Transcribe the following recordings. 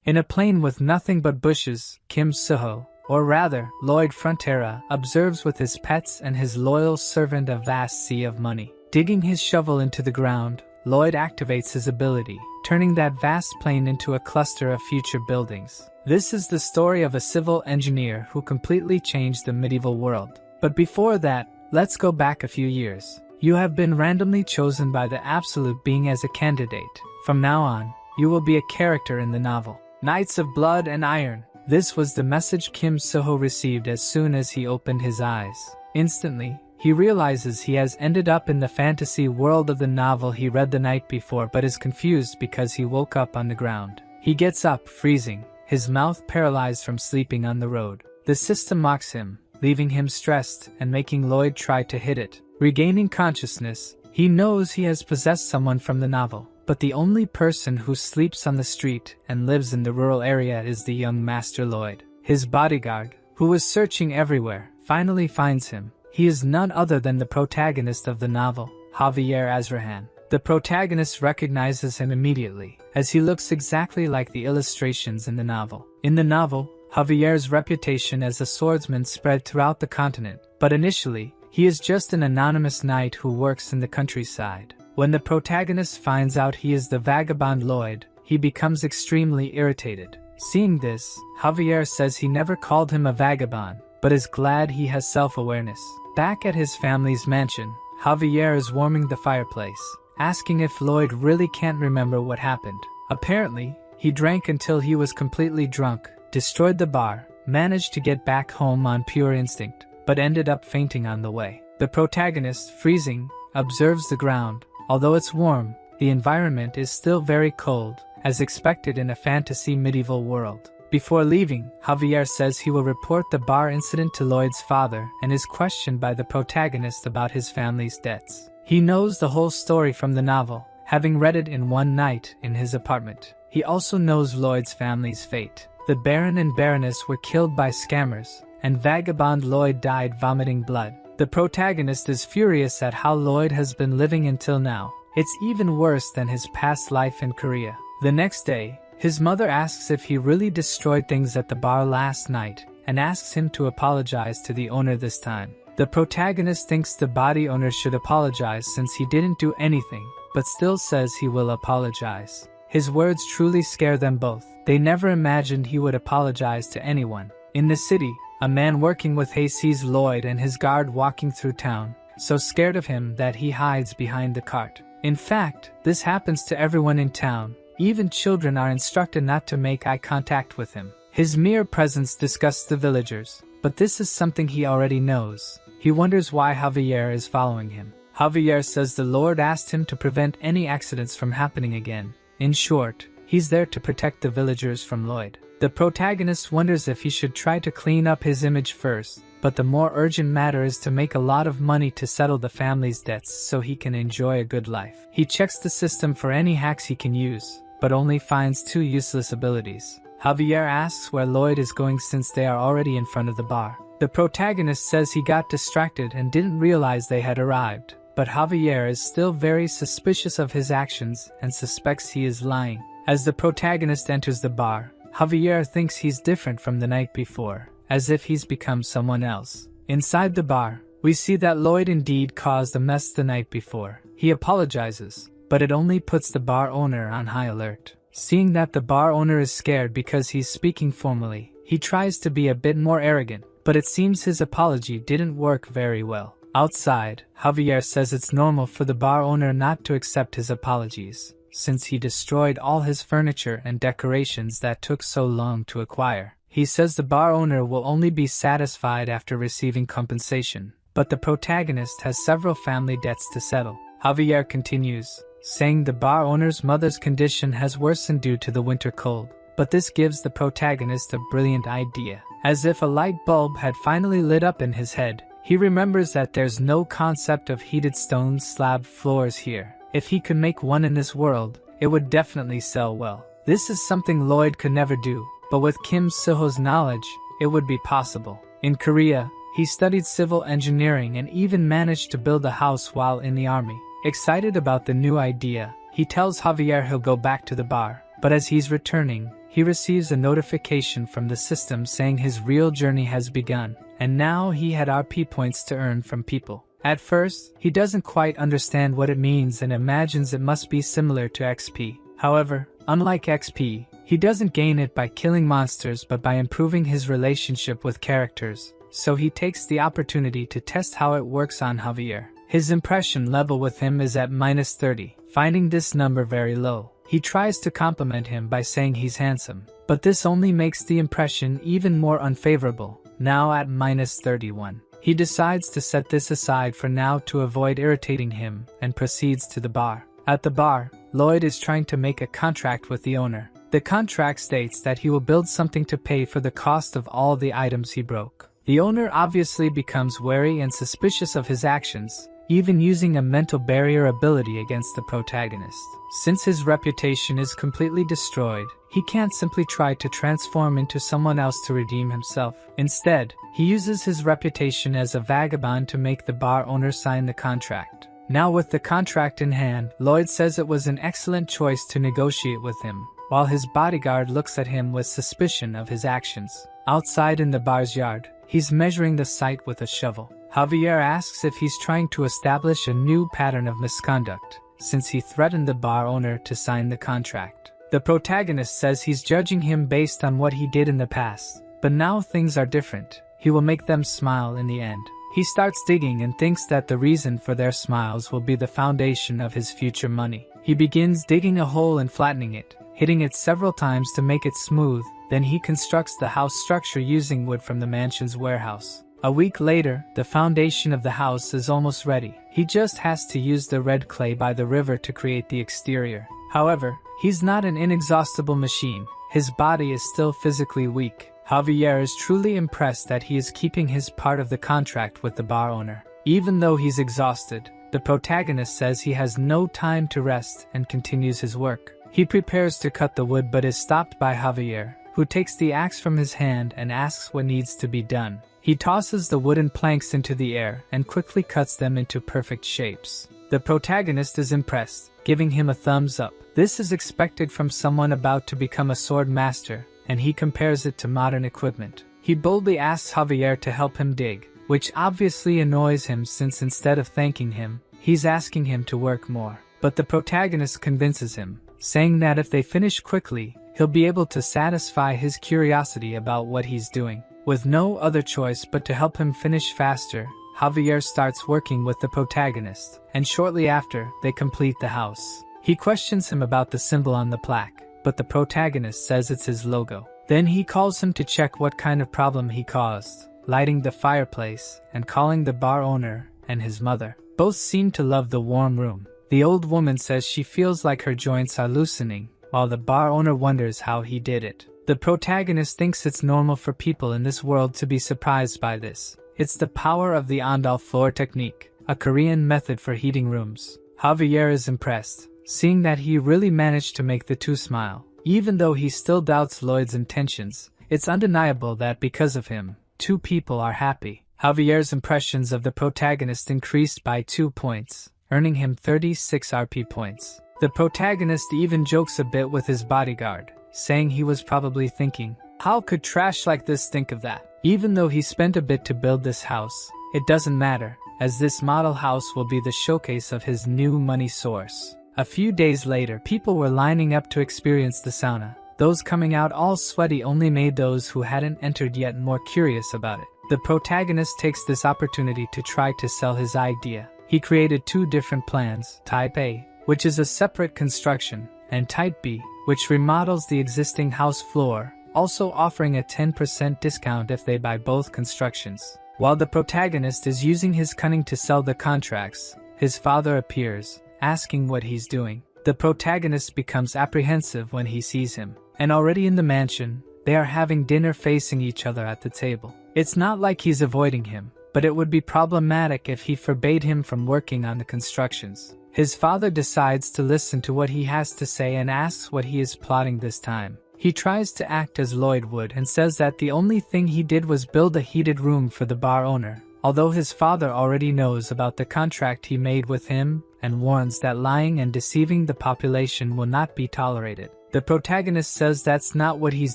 In a plain with nothing but bushes, Kim Suho, or rather, Lloyd Frontera, observes with his pets and his loyal servant a vast sea of money. Digging his shovel into the ground, Lloyd activates his ability, turning that vast plain into a cluster of future buildings. This is the story of a civil engineer who completely changed the medieval world. But before that, let's go back a few years. You have been randomly chosen by the Absolute Being as a candidate. From now on, you will be a character in the novel. Knights of Blood and Iron. This was the message Kim Suho received as soon as he opened his eyes. Instantly, he realizes he has ended up in the fantasy world of the novel he read the night before but is confused because he woke up on the ground. He gets up, freezing, his mouth paralyzed from sleeping on the road. The system mocks him, leaving him stressed and making Lloyd try to hit it. Regaining consciousness, he knows he has possessed someone from the novel. But the only person who sleeps on the street and lives in the rural area is the young Master Lloyd. His bodyguard, who was searching everywhere, finally finds him. He is none other than the protagonist of the novel, Javier Azrahan. The protagonist recognizes him immediately, as he looks exactly like the illustrations in the novel. In the novel, Javier's reputation as a swordsman spread throughout the continent, but initially, he is just an anonymous knight who works in the countryside. When the protagonist finds out he is the vagabond Lloyd, he becomes extremely irritated. Seeing this, Javier says he never called him a vagabond, but is glad he has self-awareness. Back at his family's mansion, Javier is warming the fireplace, asking if Lloyd really can't remember what happened. Apparently, he drank until he was completely drunk, destroyed the bar, managed to get back home on pure instinct, but ended up fainting on the way. The protagonist, freezing, observes the ground. Although it's warm, the environment is still very cold, as expected in a fantasy medieval world. Before leaving, Javier says he will report the bar incident to Lloyd's father and is questioned by the protagonist about his family's debts. He knows the whole story from the novel, having read it in one night in his apartment. He also knows Lloyd's family's fate. The Baron and Baroness were killed by scammers, and vagabond Lloyd died vomiting blood. The protagonist is furious at how Lloyd has been living until now. It's even worse than his past life in Korea. The next day, his mother asks if he really destroyed things at the bar last night, and asks him to apologize to the owner this time. The protagonist thinks the body owner should apologize since he didn't do anything, but still says he will apologize. His words truly scare them both. They never imagined he would apologize to anyone. In the city, a man working with Hay sees Lloyd and his guard walking through town, so scared of him that he hides behind the cart. In fact, this happens to everyone in town. Even children are instructed not to make eye contact with him. His mere presence disgusts the villagers, but this is something he already knows. He wonders why Javier is following him. Javier says the Lord asked him to prevent any accidents from happening again. In short, he's there to protect the villagers from Lloyd. The protagonist wonders if he should try to clean up his image first, but the more urgent matter is to make a lot of money to settle the family's debts so he can enjoy a good life. He checks the system for any hacks he can use, but only finds 2 useless abilities. Javier asks where Lloyd is going since they are already in front of the bar. The protagonist says he got distracted and didn't realize they had arrived, but Javier is still very suspicious of his actions and suspects he is lying. As the protagonist enters the bar, Javier thinks he's different from the night before, as if he's become someone else. Inside the bar, we see that Lloyd indeed caused a mess the night before. He apologizes, but it only puts the bar owner on high alert. Seeing that the bar owner is scared because he's speaking formally, he tries to be a bit more arrogant, but it seems his apology didn't work very well. Outside, Javier says it's normal for the bar owner not to accept his apologies, since he destroyed all his furniture and decorations that took so long to acquire. He says the bar owner will only be satisfied after receiving compensation, but the protagonist has several family debts to settle. Javier continues, saying the bar owner's mother's condition has worsened due to the winter cold, but this gives the protagonist a brilliant idea. As if a light bulb had finally lit up in his head, he remembers that there's no concept of heated stone slab floors here. If he could make one in this world, it would definitely sell well. This is something Lloyd could never do, but with Kim Suho's knowledge, it would be possible. In Korea, he studied civil engineering and even managed to build a house while in the army. Excited about the new idea, he tells Javier he'll go back to the bar, but as he's returning, he receives a notification from the system saying his real journey has begun, and now he had RP points to earn from people. At first, he doesn't quite understand what it means and imagines it must be similar to XP. However, unlike XP, he doesn't gain it by killing monsters but by improving his relationship with characters, so he takes the opportunity to test how it works on Javier. His impression level with him is at -30, finding this number very low. He tries to compliment him by saying he's handsome, but this only makes the impression even more unfavorable, now at -31. He decides to set this aside for now to avoid irritating him and proceeds to the bar. At the bar, Lloyd is trying to make a contract with the owner. The contract states that he will build something to pay for the cost of all the items he broke. The owner obviously becomes wary and suspicious of his actions, even using a mental barrier ability against the protagonist. Since his reputation is completely destroyed, he can't simply try to transform into someone else to redeem himself. Instead, he uses his reputation as a vagabond to make the bar owner sign the contract. Now with the contract in hand, Lloyd says it was an excellent choice to negotiate with him, while his bodyguard looks at him with suspicion of his actions. Outside in the bar's yard, he's measuring the site with a shovel. Javier asks if he's trying to establish a new pattern of misconduct, since he threatened the bar owner to sign the contract. The protagonist says he's judging him based on what he did in the past, but now things are different. He will make them smile in the end. He starts digging and thinks that the reason for their smiles will be the foundation of his future money. He begins digging a hole and flattening it, hitting it several times to make it smooth. Then he constructs the house structure using wood from the mansion's warehouse. A week later, the foundation of the house is almost ready. He just has to use the red clay by the river to create the exterior. However, he's not an inexhaustible machine. His body is still physically weak. Javier is truly impressed that he is keeping his part of the contract with the bar owner. Even though he's exhausted, the protagonist says he has no time to rest and continues his work. He prepares to cut the wood but is stopped by Javier, who takes the axe from his hand and asks what needs to be done. He tosses the wooden planks into the air and quickly cuts them into perfect shapes. The protagonist is impressed, giving him a thumbs up. This is expected from someone about to become a sword master, and he compares it to modern equipment. He boldly asks Javier to help him dig, which obviously annoys him since instead of thanking him, he's asking him to work more. But the protagonist convinces him, saying that if they finish quickly, he'll be able to satisfy his curiosity about what he's doing. With no other choice but to help him finish faster, Javier starts working with the protagonist, and shortly after, they complete the house. He questions him about the symbol on the plaque, but the protagonist says it's his logo. Then he calls him to check what kind of problem he caused, lighting the fireplace and calling the bar owner and his mother. Both seem to love the warm room. The old woman says she feels like her joints are loosening, while the bar owner wonders how he did it. The protagonist thinks it's normal for people in this world to be surprised by this. It's the power of the Andal floor technique, a Korean method for heating rooms. Javier is impressed, seeing that he really managed to make the two smile. Even though he still doubts Lloyd's intentions, it's undeniable that because of him, two people are happy. Javier's impressions of the protagonist increased by 2 points, earning him 36 RP points. The protagonist even jokes a bit with his bodyguard, saying he was probably thinking, how could trash like this think of that? Even though he spent a bit to build this house, it doesn't matter, as this model house will be the showcase of his new money source. A few days later, people were lining up to experience the sauna. Those coming out all sweaty only made those who hadn't entered yet more curious about it. The protagonist takes this opportunity to try to sell his idea. He created 2 different plans, Type A, which is a separate construction, and Type B, which remodels the existing house floor, also offering a 10% discount if they buy both constructions. While the protagonist is using his cunning to sell the contracts, his father appears, asking what he's doing. The protagonist becomes apprehensive when he sees him, and already in the mansion, they are having dinner facing each other at the table. It's not like he's avoiding him, but it would be problematic if he forbade him from working on the constructions. His father decides to listen to what he has to say and asks what he is plotting this time. He tries to act as Lloyd would and says that the only thing he did was build a heated room for the bar owner, although his father already knows about the contract he made with him and warns that lying and deceiving the population will not be tolerated. The protagonist says that's not what he's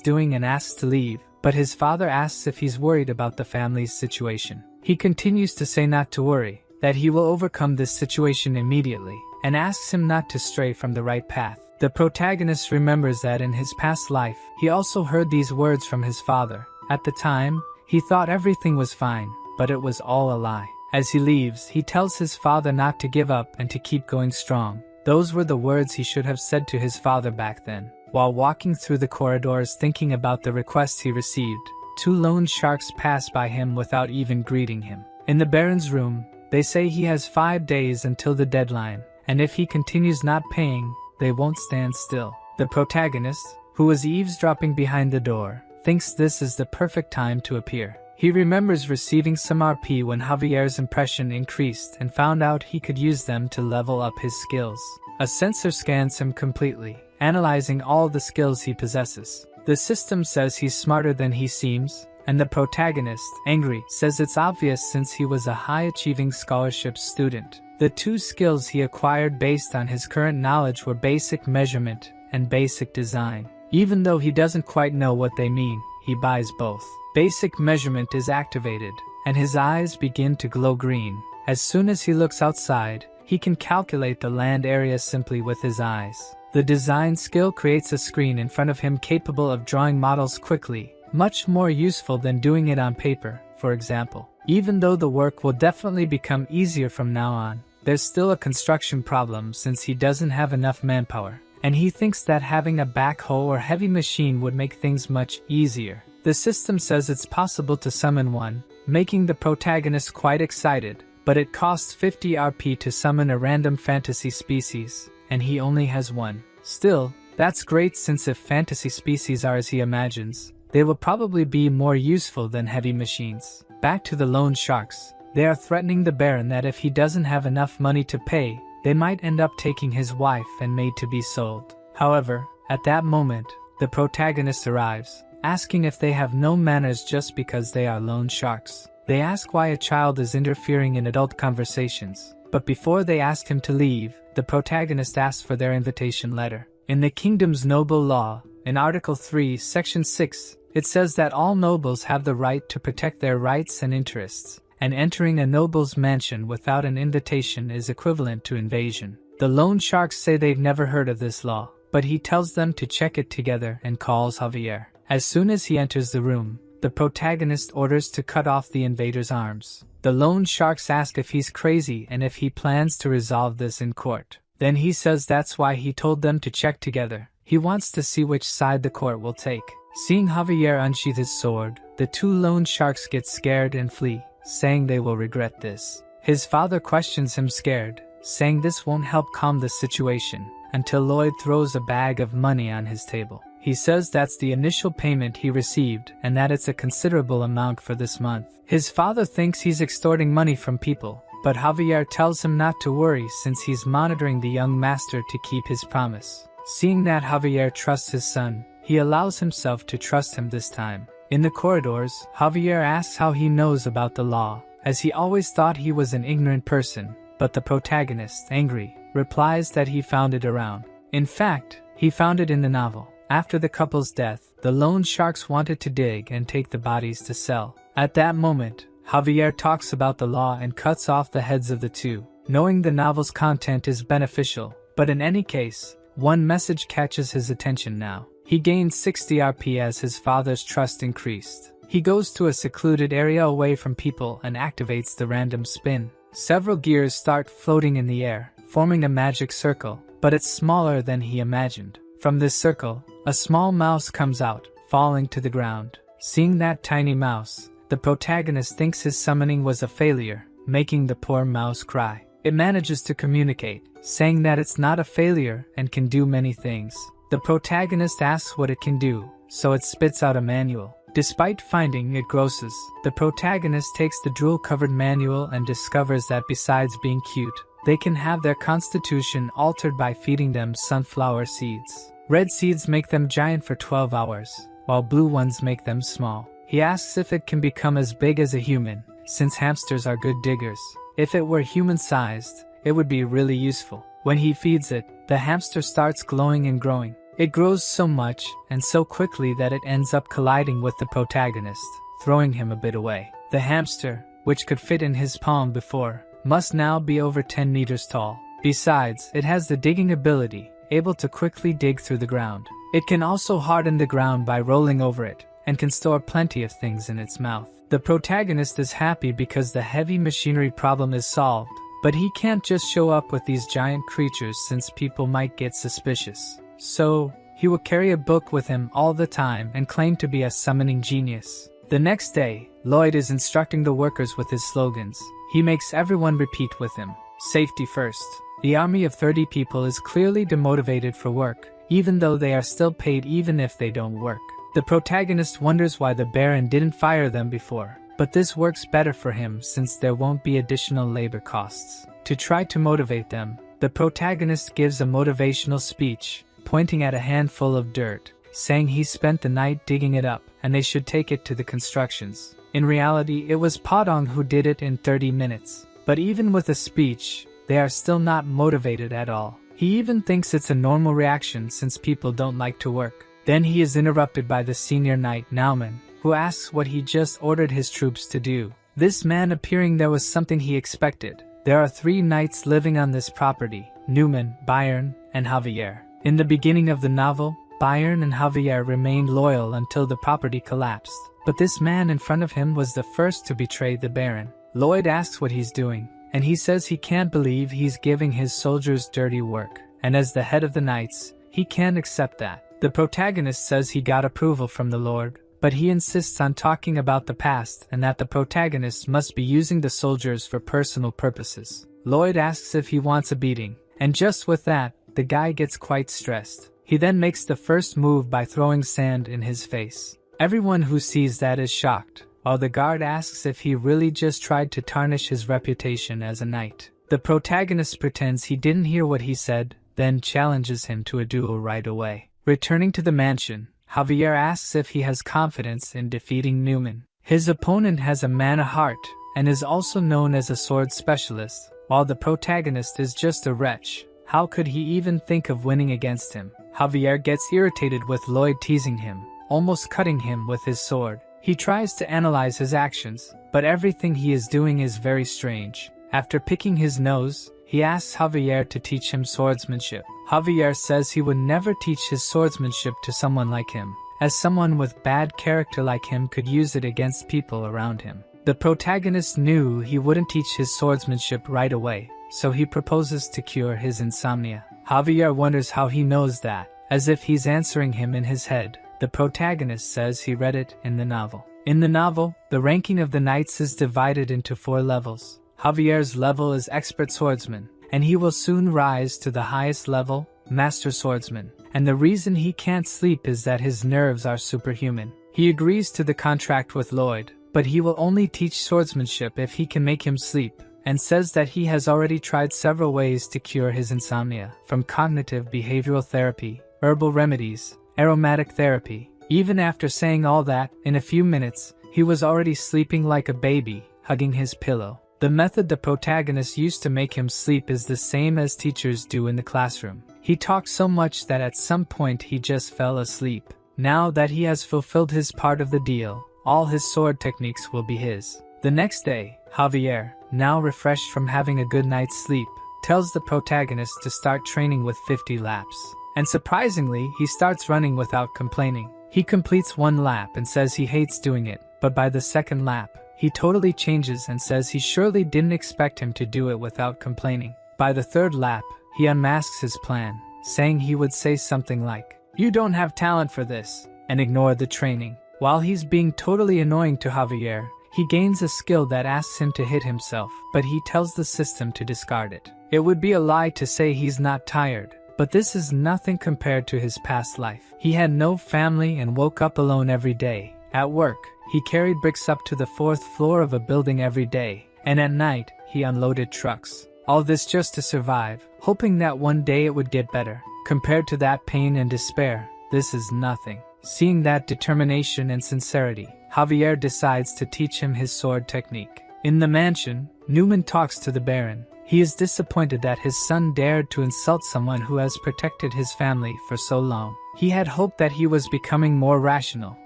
doing and asks to leave, but his father asks if he's worried about the family's situation. He continues to say not to worry, that he will overcome this situation immediately, and asks him not to stray from the right path. The protagonist remembers that in his past life, he also heard these words from his father. At the time, he thought everything was fine, but it was all a lie. As he leaves, he tells his father not to give up and to keep going strong. Those were the words he should have said to his father back then. While walking through the corridors thinking about the requests he received, 2 loan sharks pass by him without even greeting him. In the Baron's room, they say he has 5 days until the deadline, and if he continues not paying, they won't stand still. The protagonist, who was eavesdropping behind the door, thinks this is the perfect time to appear. He remembers receiving some RP when Javier's impression increased and found out he could use them to level up his skills. A sensor scans him completely, analyzing all the skills he possesses. The system says he's smarter than he seems, and the protagonist, angry, says it's obvious since he was a high-achieving scholarship student. The 2 skills he acquired based on his current knowledge were basic measurement and basic design. Even though he doesn't quite know what they mean, he buys both. Basic measurement is activated, and his eyes begin to glow green. As soon as he looks outside, he can calculate the land area simply with his eyes. The design skill creates a screen in front of him capable of drawing models quickly, much more useful than doing it on paper, for example. Even though the work will definitely become easier from now on, there's still a construction problem since he doesn't have enough manpower, and he thinks that having a backhoe or heavy machine would make things much easier. The system says it's possible to summon one, making the protagonist quite excited, but it costs 50 RP to summon a random fantasy species, and he only has one. Still, that's great since if fantasy species are as he imagines, they will probably be more useful than heavy machines. Back to the loan sharks. They are threatening the Baron that if he doesn't have enough money to pay, they might end up taking his wife and maid to be sold. However, at that moment, the protagonist arrives, asking if they have no manners just because they are loan sharks. They ask why a child is interfering in adult conversations, but before they ask him to leave, the protagonist asks for their invitation letter. In the kingdom's noble law, in Article 3, Section 6, it says that all nobles have the right to protect their rights and interests, and entering a noble's mansion without an invitation is equivalent to invasion. The loan sharks say they've never heard of this law, but he tells them to check it together and calls Javier. As soon as he enters the room, the protagonist orders to cut off the invader's arms. The loan sharks ask if he's crazy and if he plans to resolve this in court. Then he says that's why he told them to check together. He wants to see which side the court will take. Seeing Javier unsheath his sword, the 2 loan sharks get scared and flee, saying they will regret this. His father questions him scared, saying this won't help calm the situation, until Lloyd throws a bag of money on his table. He says that's the initial payment he received and that it's a considerable amount for this month. His father thinks he's extorting money from people, but Javier tells him not to worry since he's monitoring the young master to keep his promise. Seeing that Javier trusts his son, he allows himself to trust him this time. In the corridors, Javier asks how he knows about the law, as he always thought he was an ignorant person, but the protagonist, angry, replies that he found it around. In fact, he found it in the novel. After the couple's death, the loan sharks wanted to dig and take the bodies to sell. At that moment, Javier talks about the law and cuts off the heads of the 2, knowing the novel's content is beneficial, but in any case, one message catches his attention now. He gains 60 RP as his father's trust increased. He goes to a secluded area away from people and activates the random spin. Several gears start floating in the air, forming a magic circle, but it's smaller than he imagined. From this circle, a small mouse comes out, falling to the ground. Seeing that tiny mouse, the protagonist thinks his summoning was a failure, making the poor mouse cry. It manages to communicate, saying that it's not a failure and can do many things. The protagonist asks what it can do, so it spits out a manual. Despite finding it grosses, the protagonist takes the drool-covered manual and discovers that besides being cute, they can have their constitution altered by feeding them sunflower seeds. Red seeds make them giant for 12 hours, while blue ones make them small. He asks if it can become as big as a human, since hamsters are good diggers. If it were human-sized, it would be really useful. When he feeds it, the hamster starts glowing and growing. It grows so much and so quickly that it ends up colliding with the protagonist, throwing him a bit away. The hamster, which could fit in his palm before, must now be over 10 meters tall. Besides, it has the digging ability, able to quickly dig through the ground. It can also harden the ground by rolling over it, and can store plenty of things in its mouth. The protagonist is happy because the heavy machinery problem is solved, but he can't just show up with these giant creatures since people might get suspicious. So, he will carry a book with him all the time and claim to be a summoning genius. The next day, Lloyd is instructing the workers with his slogans. He makes everyone repeat with him. Safety first. The army of 30 people is clearly demotivated for work, even though they are still paid even if they don't work. The protagonist wonders why the Baron didn't fire them before, but this works better for him since there won't be additional labor costs. To try to motivate them, the protagonist gives a motivational speech, pointing at a handful of dirt, saying he spent the night digging it up and they should take it to the constructions. In reality, it was Padong who did it in 30 minutes. But even with a speech, they are still not motivated at all. He even thinks it's a normal reaction since people don't like to work. Then he is interrupted by the senior knight Nauman, who asks what he just ordered his troops to do. This man appearing there was something he expected. There are 3 knights living on this property, Newman, Bayern, and Javier. In the beginning of the novel, Bayern and Javier remained loyal until the property collapsed. But this man in front of him was the first to betray the Baron. Lloyd asks what he's doing, and he says he can't believe he's giving his soldiers dirty work, and as the head of the knights, he can't accept that. The protagonist says he got approval from the Lord, but he insists on talking about the past and that the protagonist must be using the soldiers for personal purposes. Lloyd asks if he wants a beating, and just with that, the guy gets quite stressed. He then makes the first move by throwing sand in his face. Everyone who sees that is shocked, while the guard asks if he really just tried to tarnish his reputation as a knight. The protagonist pretends he didn't hear what he said, then challenges him to a duel right away. Returning to the mansion, Javier asks if he has confidence in defeating Newman. His opponent has a mana heart, and is also known as a sword specialist, while the protagonist is just a wretch. How could he even think of winning against him? Javier gets irritated with Lloyd teasing him, almost cutting him with his sword. He tries to analyze his actions, but everything he is doing is very strange. After picking his nose, he asks Javier to teach him swordsmanship. Javier says he would never teach his swordsmanship to someone like him, as someone with bad character like him could use it against people around him. The protagonist knew he wouldn't teach his swordsmanship right away, so he proposes to cure his insomnia. Javier wonders how he knows that, as if he's answering him in his head. The protagonist says he read it in the novel. In the novel, the ranking of the knights is divided into 4 levels. Javier's level is expert swordsman, and he will soon rise to the highest level, master swordsman. And the reason he can't sleep is that his nerves are superhuman. He agrees to the contract with Lloyd, but he will only teach swordsmanship if he can make him sleep, and says that he has already tried several ways to cure his insomnia, from cognitive behavioral therapy, herbal remedies, aromatic therapy. Even after saying all that, in a few minutes, he was already sleeping like a baby, hugging his pillow. The method the protagonist used to make him sleep is the same as teachers do in the classroom. He talked so much that at some point he just fell asleep. Now that he has fulfilled his part of the deal, all his sword techniques will be his. The next day, Javier, now refreshed from having a good night's sleep, tells the protagonist to start training with 50 laps. And surprisingly, he starts running without complaining. He completes 1 lap and says he hates doing it, but by the 2nd lap, he totally changes and says he surely didn't expect him to do it without complaining. By the 3rd lap, he unmasks his plan, saying he would say something like, "You don't have talent for this," and ignore the training. While he's being totally annoying to Javier, he gains a skill that asks him to hit himself, but he tells the system to discard it. It would be a lie to say he's not tired, but this is nothing compared to his past life. He had no family and woke up alone every day. At work, he carried bricks up to the 4th floor of a building every day, and at night, he unloaded trucks. All this just to survive, hoping that one day it would get better. Compared to that pain and despair, this is nothing. Seeing that determination and sincerity, Javier decides to teach him his sword technique. In the mansion, Newman talks to the Baron. He is disappointed that his son dared to insult someone who has protected his family for so long. He had hoped that he was becoming more rational,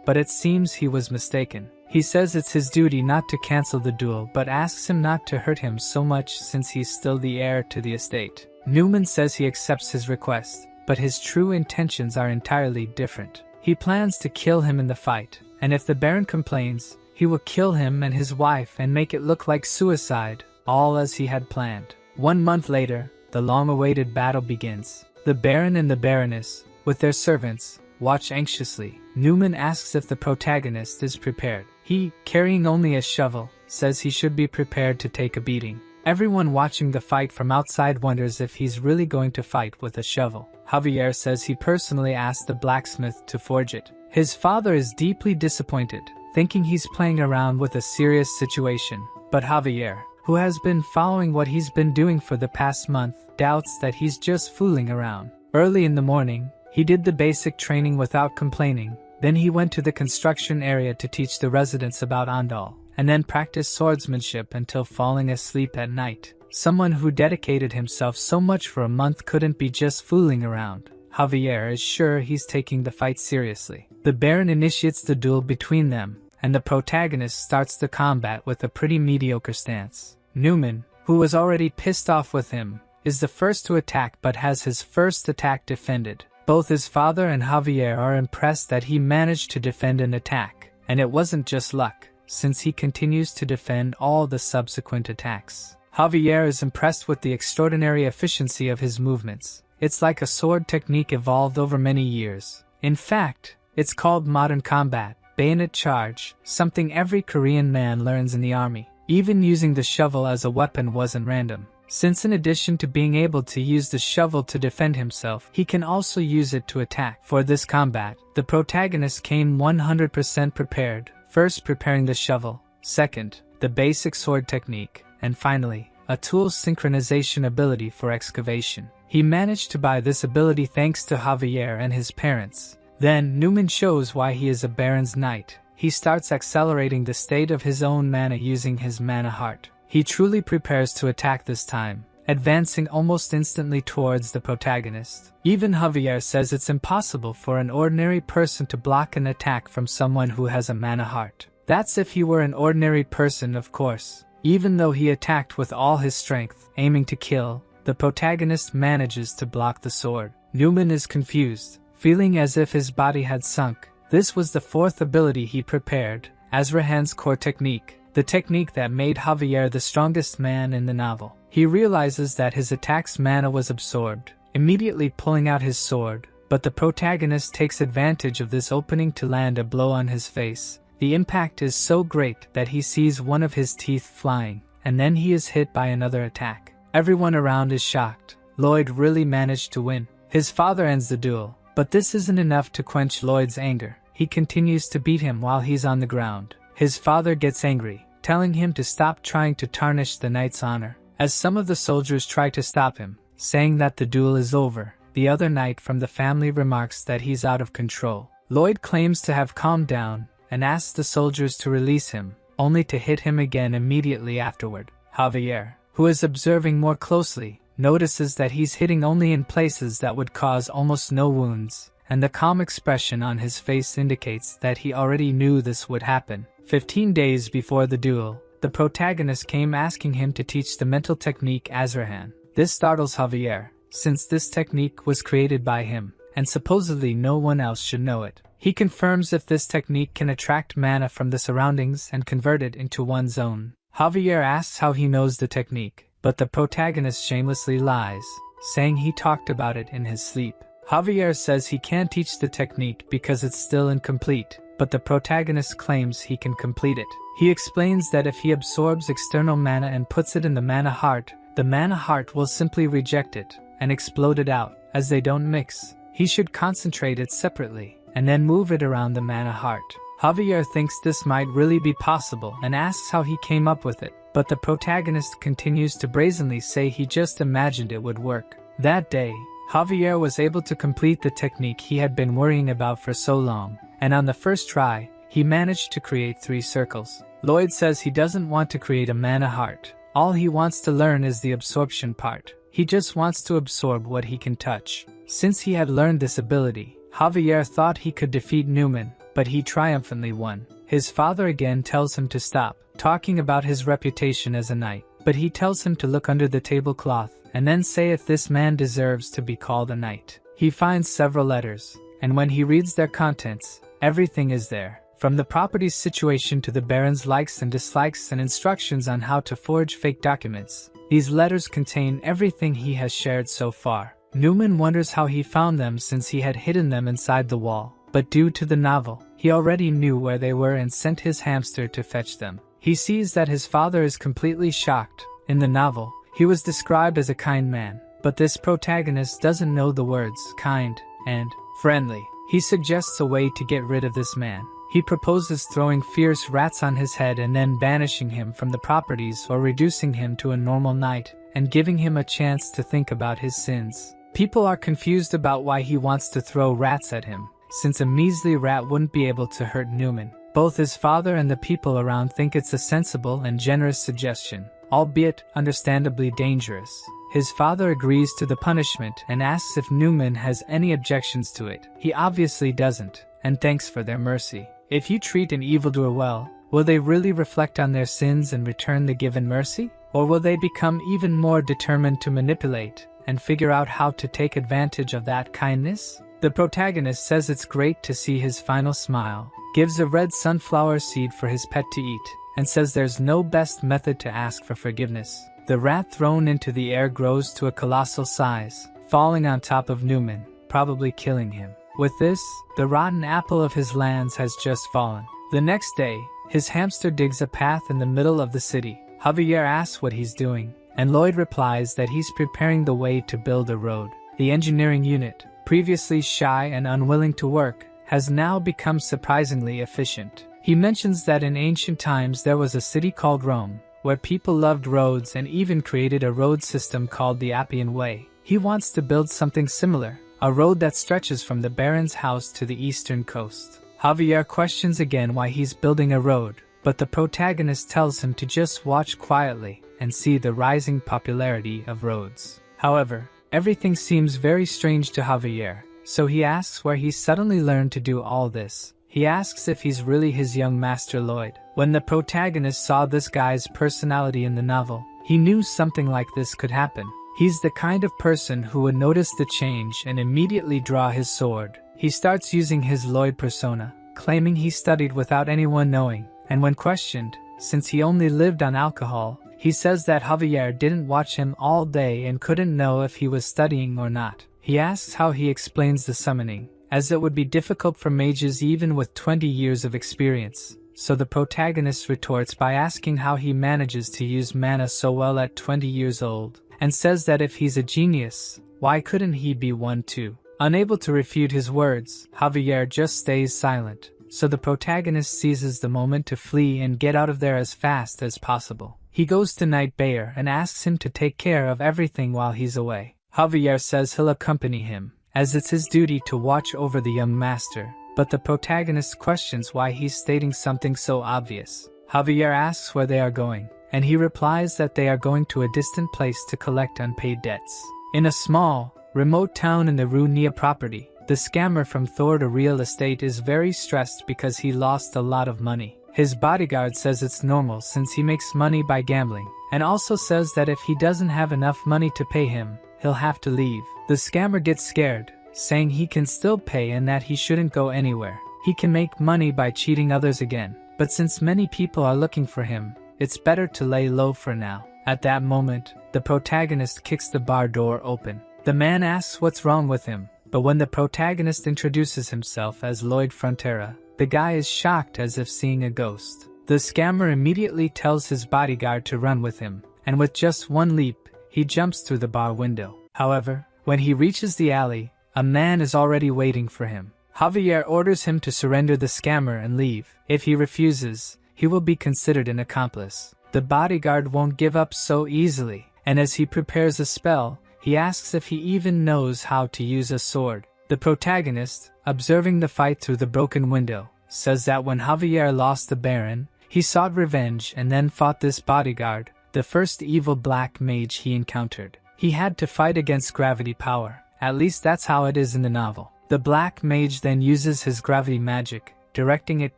but it seems he was mistaken. He says it's his duty not to cancel the duel but asks him not to hurt him so much since he's still the heir to the estate. Newman says he accepts his request, but his true intentions are entirely different. He plans to kill him in the fight, and if the Baron complains, he will kill him and his wife and make it look like suicide, all as he had planned. 1 month later, the long-awaited battle begins. The Baron and the Baroness, with their servants, watch anxiously. Newman asks if the protagonist is prepared. He, carrying only a shovel, says he should be prepared to take a beating. Everyone watching the fight from outside wonders if he's really going to fight with a shovel. Javier says he personally asked the blacksmith to forge it. His father is deeply disappointed, thinking he's playing around with a serious situation. But Javier, who has been following what he's been doing for the past month, doubts that he's just fooling around. Early in the morning, he did the basic training without complaining. Then he went to the construction area to teach the residents about Andal, and then practiced swordsmanship until falling asleep at night. Someone who dedicated himself so much for a month couldn't be just fooling around. Javier is sure he's taking the fight seriously. The Baron initiates the duel between them, and the protagonist starts the combat with a pretty mediocre stance. Newman, who was already pissed off with him, is the first to attack but has his first attack defended. Both his father and Javier are impressed that he managed to defend an attack, and it wasn't just luck, since he continues to defend all the subsequent attacks. Javier is impressed with the extraordinary efficiency of his movements. It's like a sword technique evolved over many years. In fact, it's called modern combat, bayonet charge, something every Korean man learns in the army. Even using the shovel as a weapon wasn't random, since in addition to being able to use the shovel to defend himself, he can also use it to attack. For this combat, the protagonist came 100% prepared, first preparing the shovel, second, the basic sword technique, and finally, a tool synchronization ability for excavation. He managed to buy this ability thanks to Javier and his parents. Then, Newman shows why he is a Baron's Knight. He starts accelerating the state of his own mana using his mana heart. He truly prepares to attack this time, advancing almost instantly towards the protagonist. Even Javier says it's impossible for an ordinary person to block an attack from someone who has a mana heart. That's if he were an ordinary person, of course. Even though he attacked with all his strength, aiming to kill, the protagonist manages to block the sword. Newman is confused, feeling as if his body had sunk. This was the fourth ability he prepared, Azrahan's core technique, the technique that made Javier the strongest man in the novel. He realizes that his attack's mana was absorbed, immediately pulling out his sword, but the protagonist takes advantage of this opening to land a blow on his face. The impact is so great that he sees one of his teeth flying, and then he is hit by another attack. Everyone around is shocked. Lloyd really managed to win. His father ends the duel, but this isn't enough to quench Lloyd's anger. He continues to beat him while he's on the ground. His father gets angry, telling him to stop trying to tarnish the knight's honor. As some of the soldiers try to stop him, saying that the duel is over, the other knight from the family remarks that he's out of control. Lloyd claims to have calmed down and asks the soldiers to release him, only to hit him again immediately afterward. Javier, who is observing more closely, notices that he's hitting only in places that would cause almost no wounds, and the calm expression on his face indicates that he already knew this would happen. 15 days before the duel, the protagonist came asking him to teach the mental technique Azrahan. This startles Javier, since this technique was created by him, and supposedly no one else should know it. He confirms if this technique can attract mana from the surroundings and convert it into one's own. Javier asks how he knows the technique, but the protagonist shamelessly lies, saying he talked about it in his sleep. Javier says he can't teach the technique because it's still incomplete, but the protagonist claims he can complete it. He explains that if he absorbs external mana and puts it in the mana heart, the mana heart will simply reject it and explode it out, as they don't mix. He should concentrate it separately, and then move it around the mana heart. Javier thinks this might really be possible and asks how he came up with it, but the protagonist continues to brazenly say he just imagined it would work. That day, Javier was able to complete the technique he had been worrying about for so long, and on the first try, he managed to create 3 circles. Lloyd says he doesn't want to create a mana heart. All he wants to learn is the absorption part. He just wants to absorb what he can touch. Since he had learned this ability, Javier thought he could defeat Newman, but he triumphantly won. His father again tells him to stop talking about his reputation as a knight, but he tells him to look under the tablecloth and then say if this man deserves to be called a knight. He finds several letters, and when he reads their contents, everything is there. From the property's situation to the Baron's likes and dislikes and instructions on how to forge fake documents. These letters contain everything he has shared so far. Newman wonders how he found them since he had hidden them inside the wall, but due to the novel, he already knew where they were and sent his hamster to fetch them. He sees that his father is completely shocked. In the novel, he was described as a kind man, but this protagonist doesn't know the words kind and friendly. He suggests a way to get rid of this man. He proposes throwing fierce rats on his head and then banishing him from the properties or reducing him to a normal knight and giving him a chance to think about his sins. People are confused about why he wants to throw rats at him, since a measly rat wouldn't be able to hurt Newman. Both his father and the people around think it's a sensible and generous suggestion, albeit understandably dangerous. His father agrees to the punishment and asks if Newman has any objections to it. He obviously doesn't, and thanks for their mercy. If you treat an evildoer well, will they really reflect on their sins and return the given mercy? Or will they become even more determined to manipulate and figure out how to take advantage of that kindness? The protagonist says it's great to see his final smile, gives a red sunflower seed for his pet to eat, and says there's no best method to ask for forgiveness. The rat thrown into the air grows to a colossal size, falling on top of Newman, probably killing him. With this, the rotten apple of his lands has just fallen. The next day, his hamster digs a path in the middle of the city. Javier asks what he's doing, and Lloyd replies that he's preparing the way to build a road. The engineering unit, previously shy and unwilling to work, has now become surprisingly efficient. He mentions that in ancient times there was a city called Rome, where people loved roads and even created a road system called the Appian Way. He wants to build something similar, a road that stretches from the Baron's house to the eastern coast. Javier questions again why he's building a road, but the protagonist tells him to just watch quietly and see the rising popularity of roads. However, everything seems very strange to Javier, so he asks where he suddenly learned to do all this. He asks if he's really his young master Lloyd. When the protagonist saw this guy's personality in the novel, he knew something like this could happen. He's the kind of person who would notice the change and immediately draw his sword. He starts using his Lloyd persona, claiming he studied without anyone knowing, and when questioned, since he only lived on alcohol, he says that Javier didn't watch him all day and couldn't know if he was studying or not. He asks how he explains the summoning, as it would be difficult for mages even with 20 years of experience. So the protagonist retorts by asking how he manages to use mana so well at 20 years old, and says that if he's a genius, why couldn't he be one too? Unable to refute his words, Javier just stays silent, so the protagonist seizes the moment to flee and get out of there as fast as possible. He goes to Knight Bayer and asks him to take care of everything while he's away. Javier says he'll accompany him, as it's his duty to watch over the young master, but the protagonist questions why he's stating something so obvious. Javier asks where they are going, and he replies that they are going to a distant place to collect unpaid debts. In a small, remote town in the Runia property, the scammer from Thor to Real Estate is very stressed because he lost a lot of money. His bodyguard says it's normal since he makes money by gambling, and also says that if he doesn't have enough money to pay him, he'll have to leave. The scammer gets scared, saying he can still pay and that he shouldn't go anywhere. He can make money by cheating others again, but since many people are looking for him, it's better to lay low for now. At that moment, the protagonist kicks the bar door open. The man asks what's wrong with him, but when the protagonist introduces himself as Lloyd Frontera, the guy is shocked as if seeing a ghost. The scammer immediately tells his bodyguard to run with him, and with just one leap, he jumps through the bar window. However, when he reaches the alley, a man is already waiting for him. Javier orders him to surrender the scammer and leave. If he refuses, he will be considered an accomplice. The bodyguard won't give up so easily, and as he prepares a spell, he asks if he even knows how to use a sword. The protagonist, observing the fight through the broken window, says that when Javier lost the Baron, he sought revenge and then fought this bodyguard, the first evil black mage he encountered. He had to fight against gravity power. At least that's how it is in the novel. The black mage then uses his gravity magic, directing it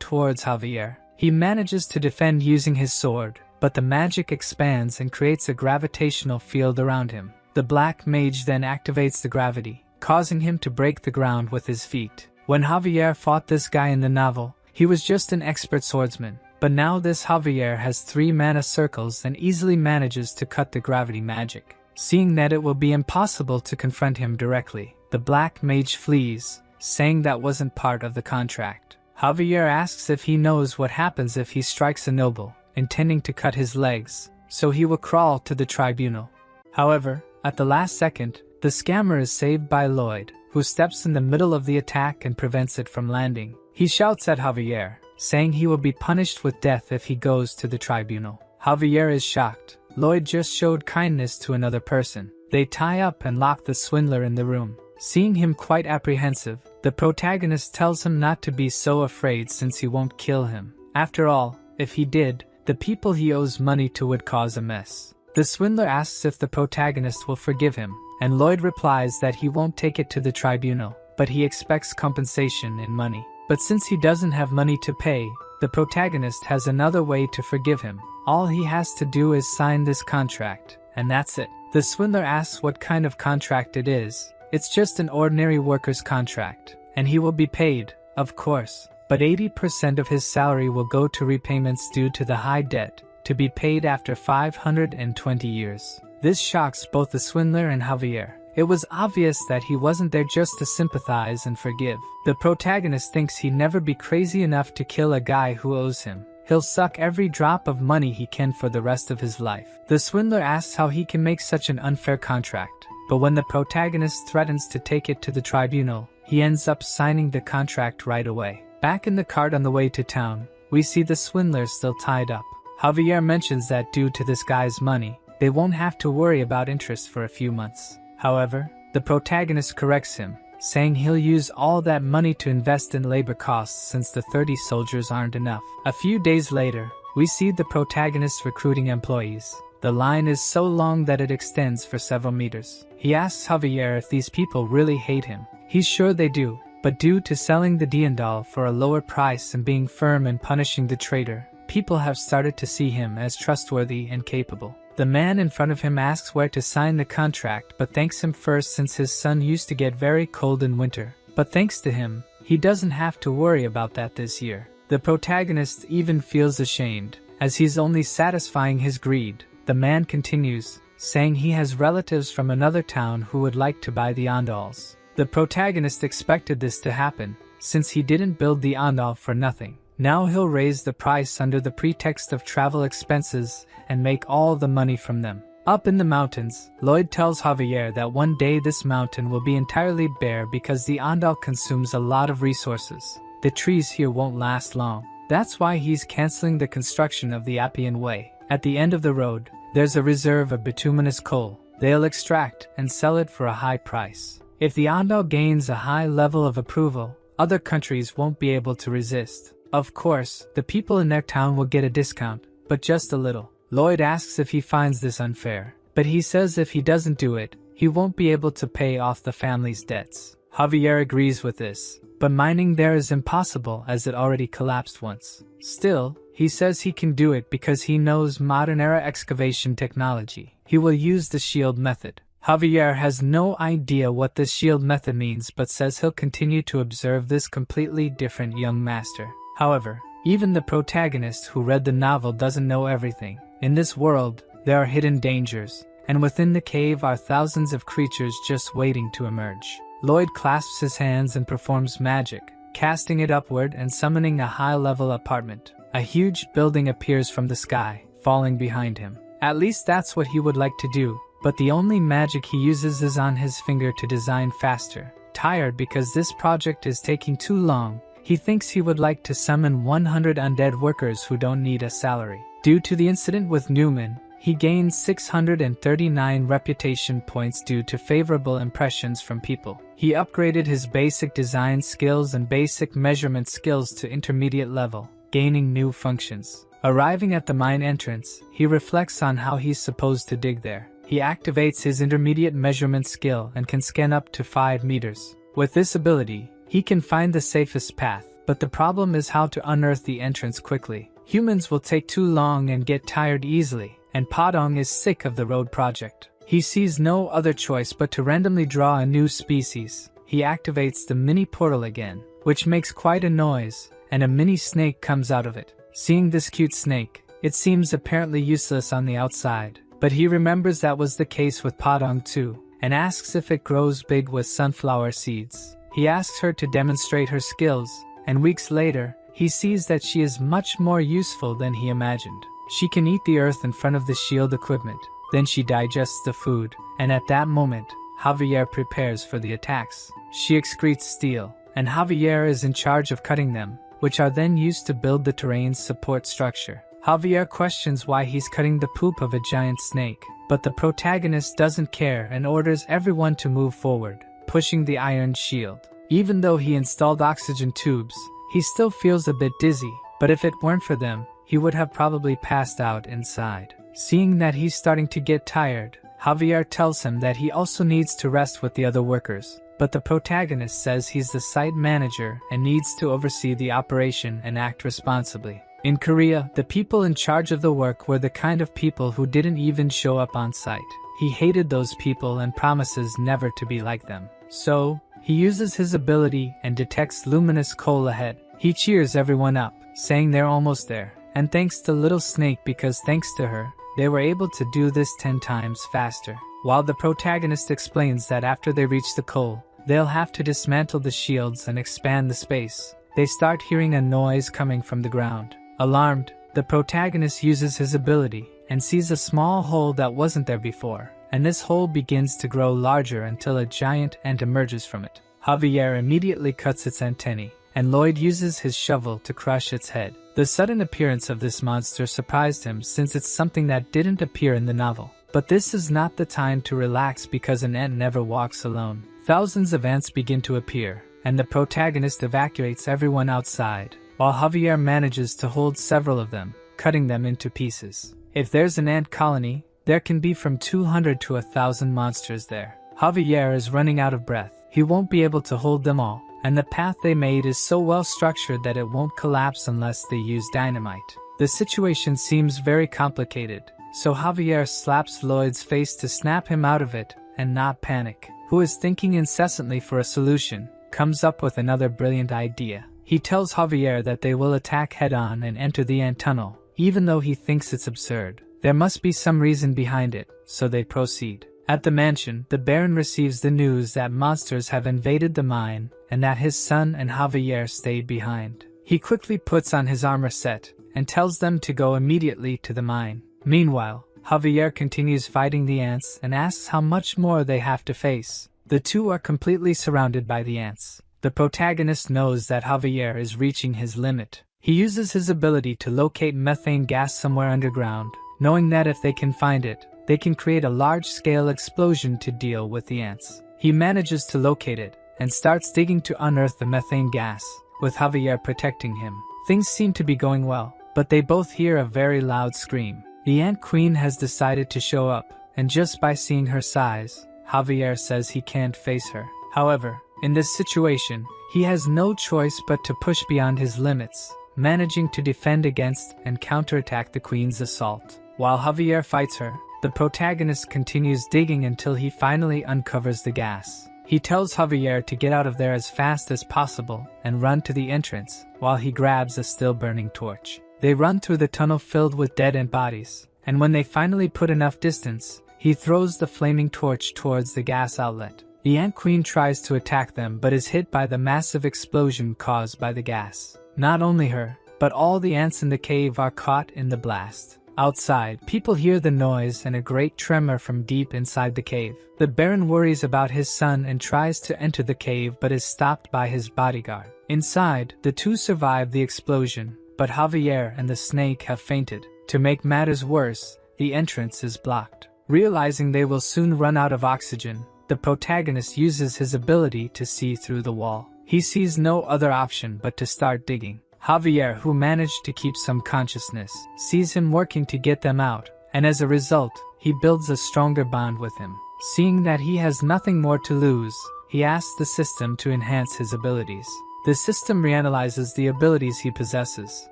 towards Javier. He manages to defend using his sword, but the magic expands and creates a gravitational field around him. The black mage then activates the gravity, causing him to break the ground with his feet. When Javier fought this guy in the novel, he was just an expert swordsman, but now this Javier has 3 mana circles and easily manages to cut the gravity magic. Seeing that it will be impossible to confront him directly, the black mage flees, saying that wasn't part of the contract. Javier asks if he knows what happens if he strikes a noble, intending to cut his legs, so he will crawl to the tribunal. However, at the last second, the scammer is saved by Lloyd, who steps in the middle of the attack and prevents it from landing. He shouts at Javier, saying he will be punished with death if he goes to the tribunal. Javier is shocked. Lloyd just showed kindness to another person. They tie up and lock the swindler in the room. Seeing him quite apprehensive, the protagonist tells him not to be so afraid since he won't kill him. After all, if he did, the people he owes money to would cause a mess. The swindler asks if the protagonist will forgive him, and Lloyd replies that he won't take it to the tribunal, but he expects compensation in money. But since he doesn't have money to pay, the protagonist has another way to forgive him. All he has to do is sign this contract, and that's it. The swindler asks what kind of contract it is. It's just an ordinary worker's contract, and he will be paid, of course, but 80% of his salary will go to repayments due to the high debt, to be paid after 520 years. This shocks both the swindler and Javier. It was obvious that he wasn't there just to sympathize and forgive. The protagonist thinks he'd never be crazy enough to kill a guy who owes him. He'll suck every drop of money he can for the rest of his life. The swindler asks how he can make such an unfair contract, but when the protagonist threatens to take it to the tribunal, he ends up signing the contract right away. Back in the cart on the way to town, we see the swindler still tied up. Javier mentions that due to this guy's money, they won't have to worry about interest for a few months. However, the protagonist corrects him, saying he'll use all that money to invest in labor costs since the 30 soldiers aren't enough. A few days later, we see the protagonist recruiting employees. The line is so long that it extends for several meters. He asks Javier if these people really hate him. He's sure they do, but due to selling the Diendal for a lower price and being firm in punishing the traitor, people have started to see him as trustworthy and capable. The man in front of him asks where to sign the contract but thanks him first since his son used to get very cold in winter. But thanks to him, he doesn't have to worry about that this year. The protagonist even feels ashamed, as he's only satisfying his greed. The man continues, saying he has relatives from another town who would like to buy the Andals. The protagonist expected this to happen, since he didn't build the Andal for nothing. Now he'll raise the price under the pretext of travel expenses and make all the money from them. Up in the mountains, Lloyd tells Javier that one day this mountain will be entirely bare because the Andal consumes a lot of resources. The trees here won't last long. That's why he's canceling the construction of the Appian Way. At the end of the road, there's a reserve of bituminous coal. They'll extract and sell it for a high price. If the Andal gains a high level of approval, other countries won't be able to resist. Of course, the people in their town will get a discount, but just a little. Lloyd asks if he finds this unfair, but he says if he doesn't do it, he won't be able to pay off the family's debts. Javier agrees with this, but mining there is impossible as it already collapsed once. Still, he says he can do it because he knows modern-era excavation technology. He will use the shield method. Javier has no idea what this shield method means but says he'll continue to observe this completely different young master. However, even the protagonist who read the novel doesn't know everything. In this world, there are hidden dangers, and within the cave are thousands of creatures just waiting to emerge. Lloyd clasps his hands and performs magic, casting it upward and summoning a high-level apartment. A huge building appears from the sky, falling behind him. At least that's what he would like to do, but the only magic he uses is on his finger to design faster. Tired because this project is taking too long, he thinks he would like to summon 100 undead workers who don't need a salary. Due to the incident with Newman, he gains 639 reputation points due to favorable impressions from people. He upgraded his basic design skills and basic measurement skills to intermediate level, gaining new functions. Arriving at the mine entrance, he reflects on how he's supposed to dig there. He activates his intermediate measurement skill and can scan up to 5 meters. With this ability, he can find the safest path, but the problem is how to unearth the entrance quickly. Humans will take too long and get tired easily, and Padong is sick of the road project. He sees no other choice but to randomly draw a new species. He activates the mini portal again, which makes quite a noise, and a mini snake comes out of it. Seeing this cute snake, it seems apparently useless on the outside, but he remembers that was the case with Padong too, and asks if it grows big with sunflower seeds. He asks her to demonstrate her skills, and weeks later, he sees that she is much more useful than he imagined. She can eat the earth in front of the shield equipment, then she digests the food, and at that moment, Javier prepares for the attacks. She excretes steel, and Javier is in charge of cutting them, which are then used to build the terrain's support structure. Javier questions why he's cutting the poop of a giant snake, but the protagonist doesn't care and orders everyone to move forward, pushing the iron shield. Even though he installed oxygen tubes, he still feels a bit dizzy, but if it weren't for them, he would have probably passed out inside. Seeing that he's starting to get tired, Javier tells him that he also needs to rest with the other workers, but the protagonist says he's the site manager and needs to oversee the operation and act responsibly. In Korea, the people in charge of the work were the kind of people who didn't even show up on site. He hated those people and promises never to be like them. So, he uses his ability and detects luminous coal ahead. He cheers everyone up, saying they're almost there, and thanks the little snake because thanks to her, they were able to do this 10 times faster. While the protagonist explains that after they reach the coal, they'll have to dismantle the shields and expand the space, they start hearing a noise coming from the ground. Alarmed, the protagonist uses his ability and sees a small hole that wasn't there before, and this hole begins to grow larger until a giant ant emerges from it. Javier immediately cuts its antennae, and Lloyd uses his shovel to crush its head. The sudden appearance of this monster surprised him since it's something that didn't appear in the novel. But this is not the time to relax because an ant never walks alone. Thousands of ants begin to appear, and the protagonist evacuates everyone outside, while Javier manages to hold several of them, cutting them into pieces. If there's an ant colony, there can be from 200 to 1,000 monsters there. Javier is running out of breath. He won't be able to hold them all, and the path they made is so well structured that it won't collapse unless they use dynamite. The situation seems very complicated, so Javier slaps Lloyd's face to snap him out of it and not panic. Who is thinking incessantly for a solution, comes up with another brilliant idea. He tells Javier that they will attack head-on and enter the ant tunnel, even though he thinks it's absurd. There must be some reason behind it, so they proceed. At the mansion, the Baron receives the news that monsters have invaded the mine and that his son and Javier stayed behind. He quickly puts on his armor set and tells them to go immediately to the mine. Meanwhile, Javier continues fighting the ants and asks how much more they have to face. The two are completely surrounded by the ants. The protagonist knows that Javier is reaching his limit. He uses his ability to locate methane gas somewhere underground, knowing that if they can find it, they can create a large-scale explosion to deal with the ants. He manages to locate it and starts digging to unearth the methane gas, with Javier protecting him. Things seem to be going well, but they both hear a very loud scream. The Ant Queen has decided to show up, and just by seeing her size, Javier says he can't face her. However, in this situation, he has no choice but to push beyond his limits, managing to defend against and counterattack the Queen's assault. While Javier fights her, the protagonist continues digging until he finally uncovers the gas. He tells Javier to get out of there as fast as possible and run to the entrance, while he grabs a still-burning torch. They run through the tunnel filled with dead-end bodies, and when they finally put enough distance, he throws the flaming torch towards the gas outlet. The Ant Queen tries to attack them but is hit by the massive explosion caused by the gas. Not only her, but all the ants in the cave are caught in the blast. Outside, people hear the noise and a great tremor from deep inside the cave. The Baron worries about his son and tries to enter the cave but is stopped by his bodyguard. Inside, the two survive the explosion, but Javier and the snake have fainted. To make matters worse, the entrance is blocked. Realizing they will soon run out of oxygen, the protagonist uses his ability to see through the wall. He sees no other option but to start digging. Javier, who managed to keep some consciousness, sees him working to get them out, and as a result, he builds a stronger bond with him. Seeing that he has nothing more to lose, he asks the system to enhance his abilities. The system reanalyzes the abilities he possesses,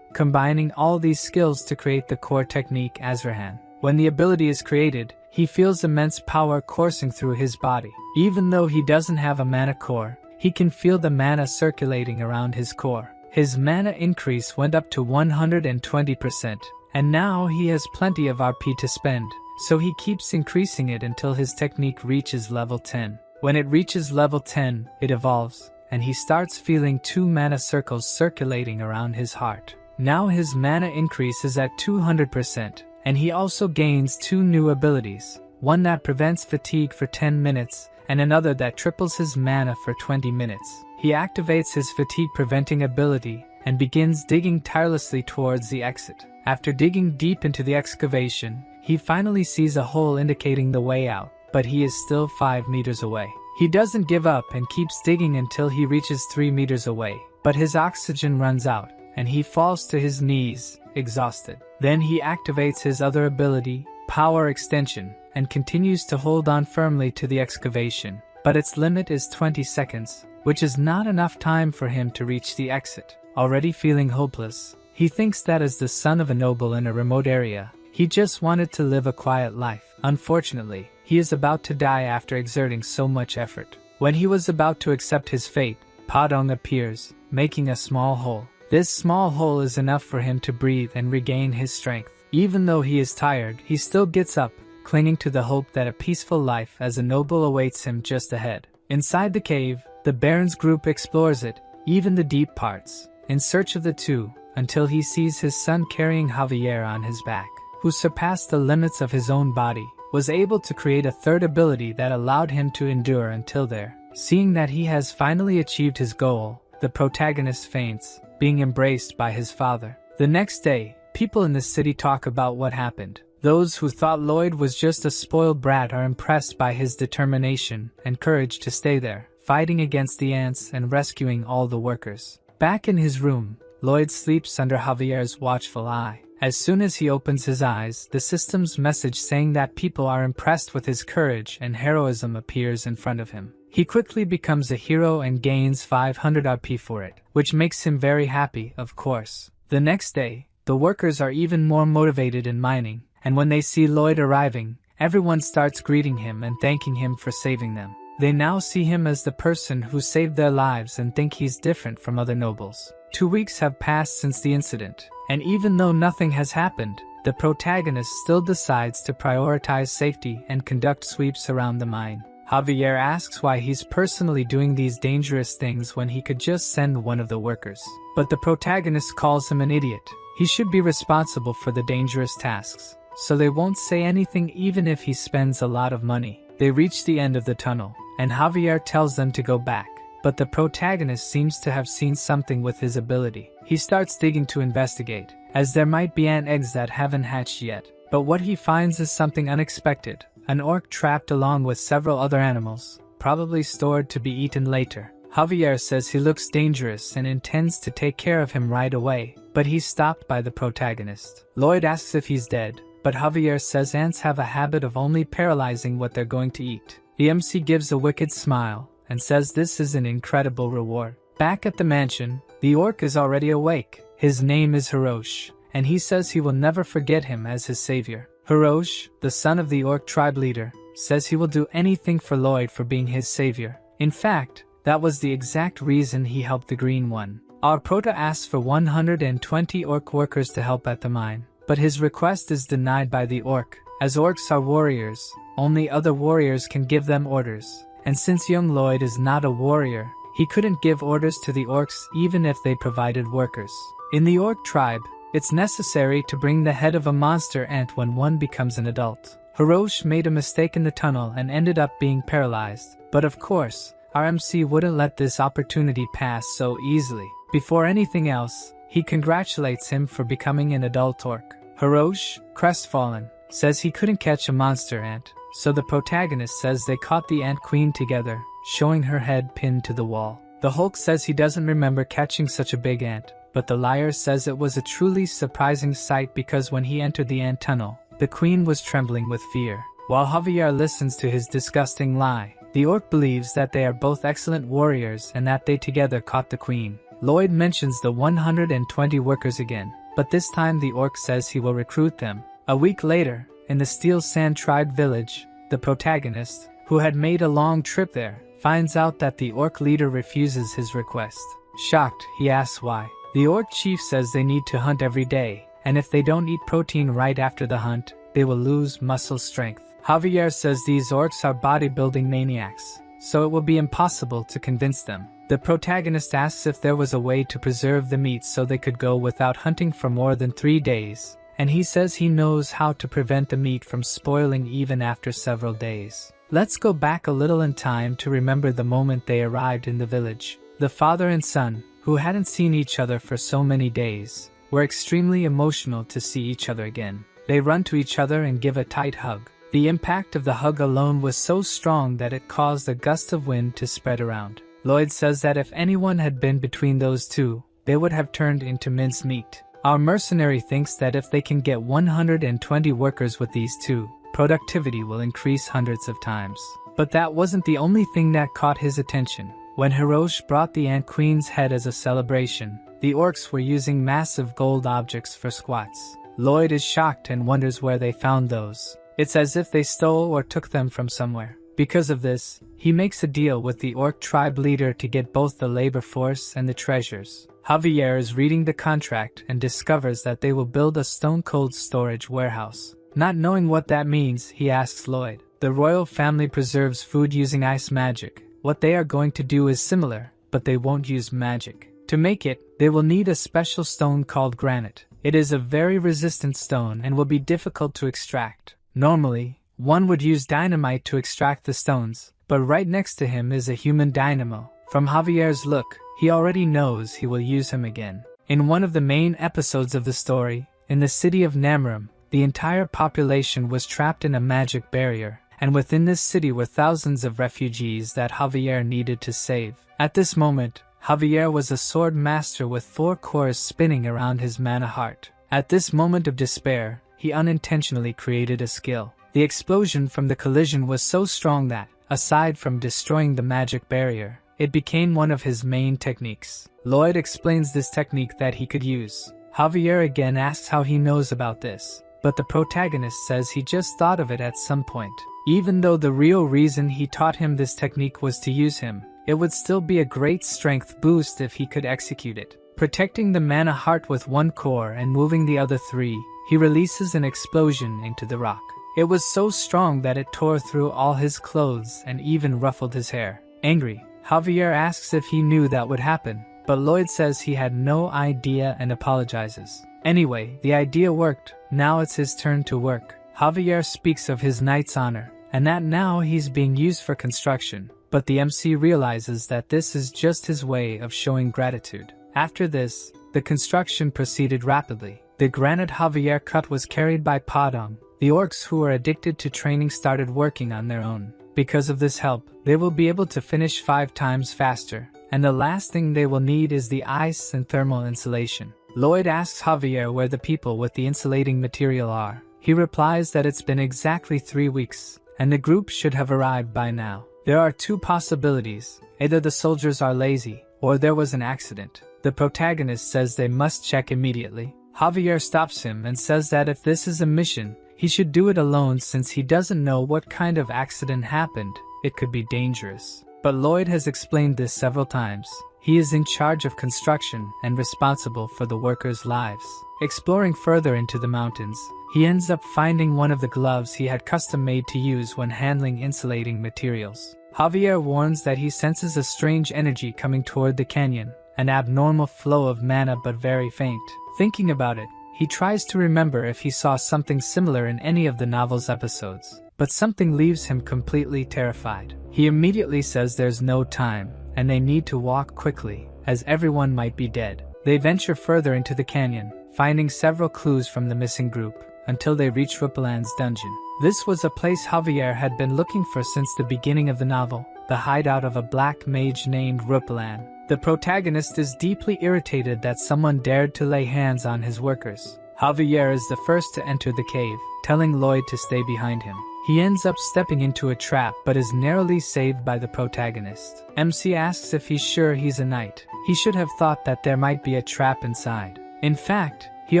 combining all these skills to create the core technique Azrahan. When the ability is created, he feels immense power coursing through his body. Even though he doesn't have a mana core, he can feel the mana circulating around his core. His mana increase went up to 120%, and now he has plenty of RP to spend, so he keeps increasing it until his technique reaches level 10. When it reaches level 10, it evolves, and he starts feeling 2 mana circles circulating around his heart. Now his mana increase is at 200%, and he also gains 2 new abilities, one that prevents fatigue for 10 minutes, and another that triples his mana for 20 minutes. He activates his fatigue preventing ability, and begins digging tirelessly towards the exit. After digging deep into the excavation, he finally sees a hole indicating the way out, but he is still 5 meters away. He doesn't give up and keeps digging until he reaches 3 meters away, but his oxygen runs out, and he falls to his knees, exhausted. Then he activates his other ability, Power Extension, and continues to hold on firmly to the excavation, but its limit is 20 seconds, which is not enough time for him to reach the exit. Already feeling hopeless, he thinks that as the son of a noble in a remote area, he just wanted to live a quiet life. Unfortunately, he is about to die after exerting so much effort. When he was about to accept his fate, Padong appears, making a small hole. This small hole is enough for him to breathe and regain his strength. Even though he is tired, he still gets up, clinging to the hope that a peaceful life as a noble awaits him just ahead. Inside the cave, the Baron's group explores it, even the deep parts, in search of the two, until he sees his son carrying Javier on his back, who surpassed the limits of his own body, was able to create a third ability that allowed him to endure until there. Seeing that he has finally achieved his goal, the protagonist faints, being embraced by his father. The next day, people in the city talk about what happened. Those who thought Lloyd was just a spoiled brat are impressed by his determination and courage to stay there, fighting against the ants and rescuing all the workers. Back in his room, Lloyd sleeps under Javier's watchful eye. As soon as he opens his eyes, the system's message saying that people are impressed with his courage and heroism appears in front of him. He quickly becomes a hero and gains 500 RP for it, which makes him very happy, of course. The next day, the workers are even more motivated in mining, and when they see Lloyd arriving, everyone starts greeting him and thanking him for saving them. They now see him as the person who saved their lives and think he's different from other nobles. 2 weeks have passed since the incident, and even though nothing has happened, the protagonist still decides to prioritize safety and conduct sweeps around the mine. Javier asks why he's personally doing these dangerous things when he could just send one of the workers. But the protagonist calls him an idiot. He should be responsible for the dangerous tasks, so they won't say anything even if he spends a lot of money. They reach the end of the tunnel, and Javier tells them to go back. But the protagonist seems to have seen something with his ability. He starts digging to investigate, as there might be ant eggs that haven't hatched yet. But what he finds is something unexpected. An orc trapped along with several other animals, probably stored to be eaten later. Javier says he looks dangerous and intends to take care of him right away, but he's stopped by the protagonist. Lloyd asks if he's dead, but Javier says ants have a habit of only paralyzing what they're going to eat. The MC gives a wicked smile and says this is an incredible reward. Back at the mansion, the orc is already awake. His name is Hirosh, and he says he will never forget him as his savior. Hirosh, the son of the orc tribe leader, says he will do anything for Lloyd for being his savior. In fact, that was the exact reason he helped the Green One. Our Prota asks for 120 orc workers to help at the mine, but his request is denied by the orc. As orcs are warriors, only other warriors can give them orders, and since young Lloyd is not a warrior, he couldn't give orders to the orcs even if they provided workers. In the orc tribe, it's necessary to bring the head of a monster ant when one becomes an adult. Hirosh made a mistake in the tunnel and ended up being paralyzed, but of course, our MC wouldn't let this opportunity pass so easily. Before anything else, he congratulates him for becoming an adult orc. Hirosh, crestfallen, says he couldn't catch a monster ant, so the protagonist says they caught the ant queen together, showing her head pinned to the wall. The Hulk says he doesn't remember catching such a big ant, but the liar says it was a truly surprising sight because when he entered the ant tunnel, the queen was trembling with fear. While Javier listens to his disgusting lie, The orc believes that they are both excellent warriors and that they together caught the queen. Lloyd mentions the 120 workers again, but this time the orc says he will recruit them. A week later, in the Steel Sand Tribe village, the protagonist, who had made a long trip there, finds out that the orc leader refuses his request. Shocked, he asks why. The orc chief says they need to hunt every day, and if they don't eat protein right after the hunt, they will lose muscle strength. Javier says these orcs are bodybuilding maniacs, so it will be impossible to convince them. The protagonist asks if there was a way to preserve the meat so they could go without hunting for more than 3 days, and he says he knows how to prevent the meat from spoiling even after several days. Let's go back a little in time to remember the moment they arrived in the village. The father and son, who hadn't seen each other for so many days, were extremely emotional to see each other again. They run to each other and give a tight hug. The impact of the hug alone was so strong that it caused a gust of wind to spread around. Lloyd says that if anyone had been between those two, they would have turned into mincemeat. Our mercenary thinks that if they can get 120 workers with these two, productivity will increase hundreds of times. But that wasn't the only thing that caught his attention. When Hirosh brought the Ant Queen's head as a celebration, the orcs were using massive gold objects for squats. Lloyd is shocked and wonders where they found those. It's as if they stole or took them from somewhere. Because of this, he makes a deal with the orc tribe leader to get both the labor force and the treasures. Javier is reading the contract and discovers that they will build a stone-cold storage warehouse. Not knowing what that means, he asks Lloyd. The royal family preserves food using ice magic. What they are going to do is similar, but they won't use magic. To make it, they will need a special stone called granite. It is a very resistant stone and will be difficult to extract. Normally, one would use dynamite to extract the stones, but right next to him is a human dynamo. From Javier's look, he already knows he will use him again. In one of the main episodes of the story, in the city of Namram, the entire population was trapped in a magic barrier, and within this city were thousands of refugees that Javier needed to save. At this moment, Javier was a sword master with 4 cores spinning around his mana heart. At this moment of despair, he unintentionally created a skill. The explosion from the collision was so strong that, aside from destroying the magic barrier, it became one of his main techniques. Lloyd explains this technique that he could use. Javier again asks how he knows about this, but the protagonist says he just thought of it at some point. Even though the real reason he taught him this technique was to use him, it would still be a great strength boost if he could execute it. Protecting the mana heart with 1 core and moving the other 3, he releases an explosion into the rock. It was so strong that it tore through all his clothes and even ruffled his hair. Angry, Javier asks if he knew that would happen, but Lloyd says he had no idea and apologizes. Anyway, the idea worked. Now it's his turn to work. Javier speaks of his knight's honor, and that now he's being used for construction, but the MC realizes that this is just his way of showing gratitude. After this, the construction proceeded rapidly. The granite Javier cut was carried by Padang. The orcs who were addicted to training started working on their own. Because of this help, they will be able to finish 5 times faster, and the last thing they will need is the ice and thermal insulation. Lloyd asks Javier where the people with the insulating material are. He replies that it's been exactly 3 weeks, and the group should have arrived by now. There are 2 possibilities. Either the soldiers are lazy, or there was an accident. The protagonist says they must check immediately. Javier stops him and says that if this is a mission, he should do it alone since he doesn't know what kind of accident happened. It could be dangerous. But Lloyd has explained this several times. He is in charge of construction and responsible for the workers' lives. Exploring further into the mountains, he ends up finding one of the gloves he had custom made to use when handling insulating materials. Javier warns that he senses a strange energy coming toward the canyon, an abnormal flow of mana but very faint. Thinking about it, he tries to remember if he saw something similar in any of the novel's episodes, but something leaves him completely terrified. He immediately says there's no time, and they need to walk quickly, as everyone might be dead. They venture further into the canyon, finding several clues from the missing group, until they reach Rupalan's dungeon. This was a place Javier had been looking for since the beginning of the novel, the hideout of a black mage named Rupalan. The protagonist is deeply irritated that someone dared to lay hands on his workers. Javier is the first to enter the cave, telling Lloyd to stay behind him. He ends up stepping into a trap but is narrowly saved by the protagonist. MC asks if he's sure he's a knight. He should have thought that there might be a trap inside. In fact, he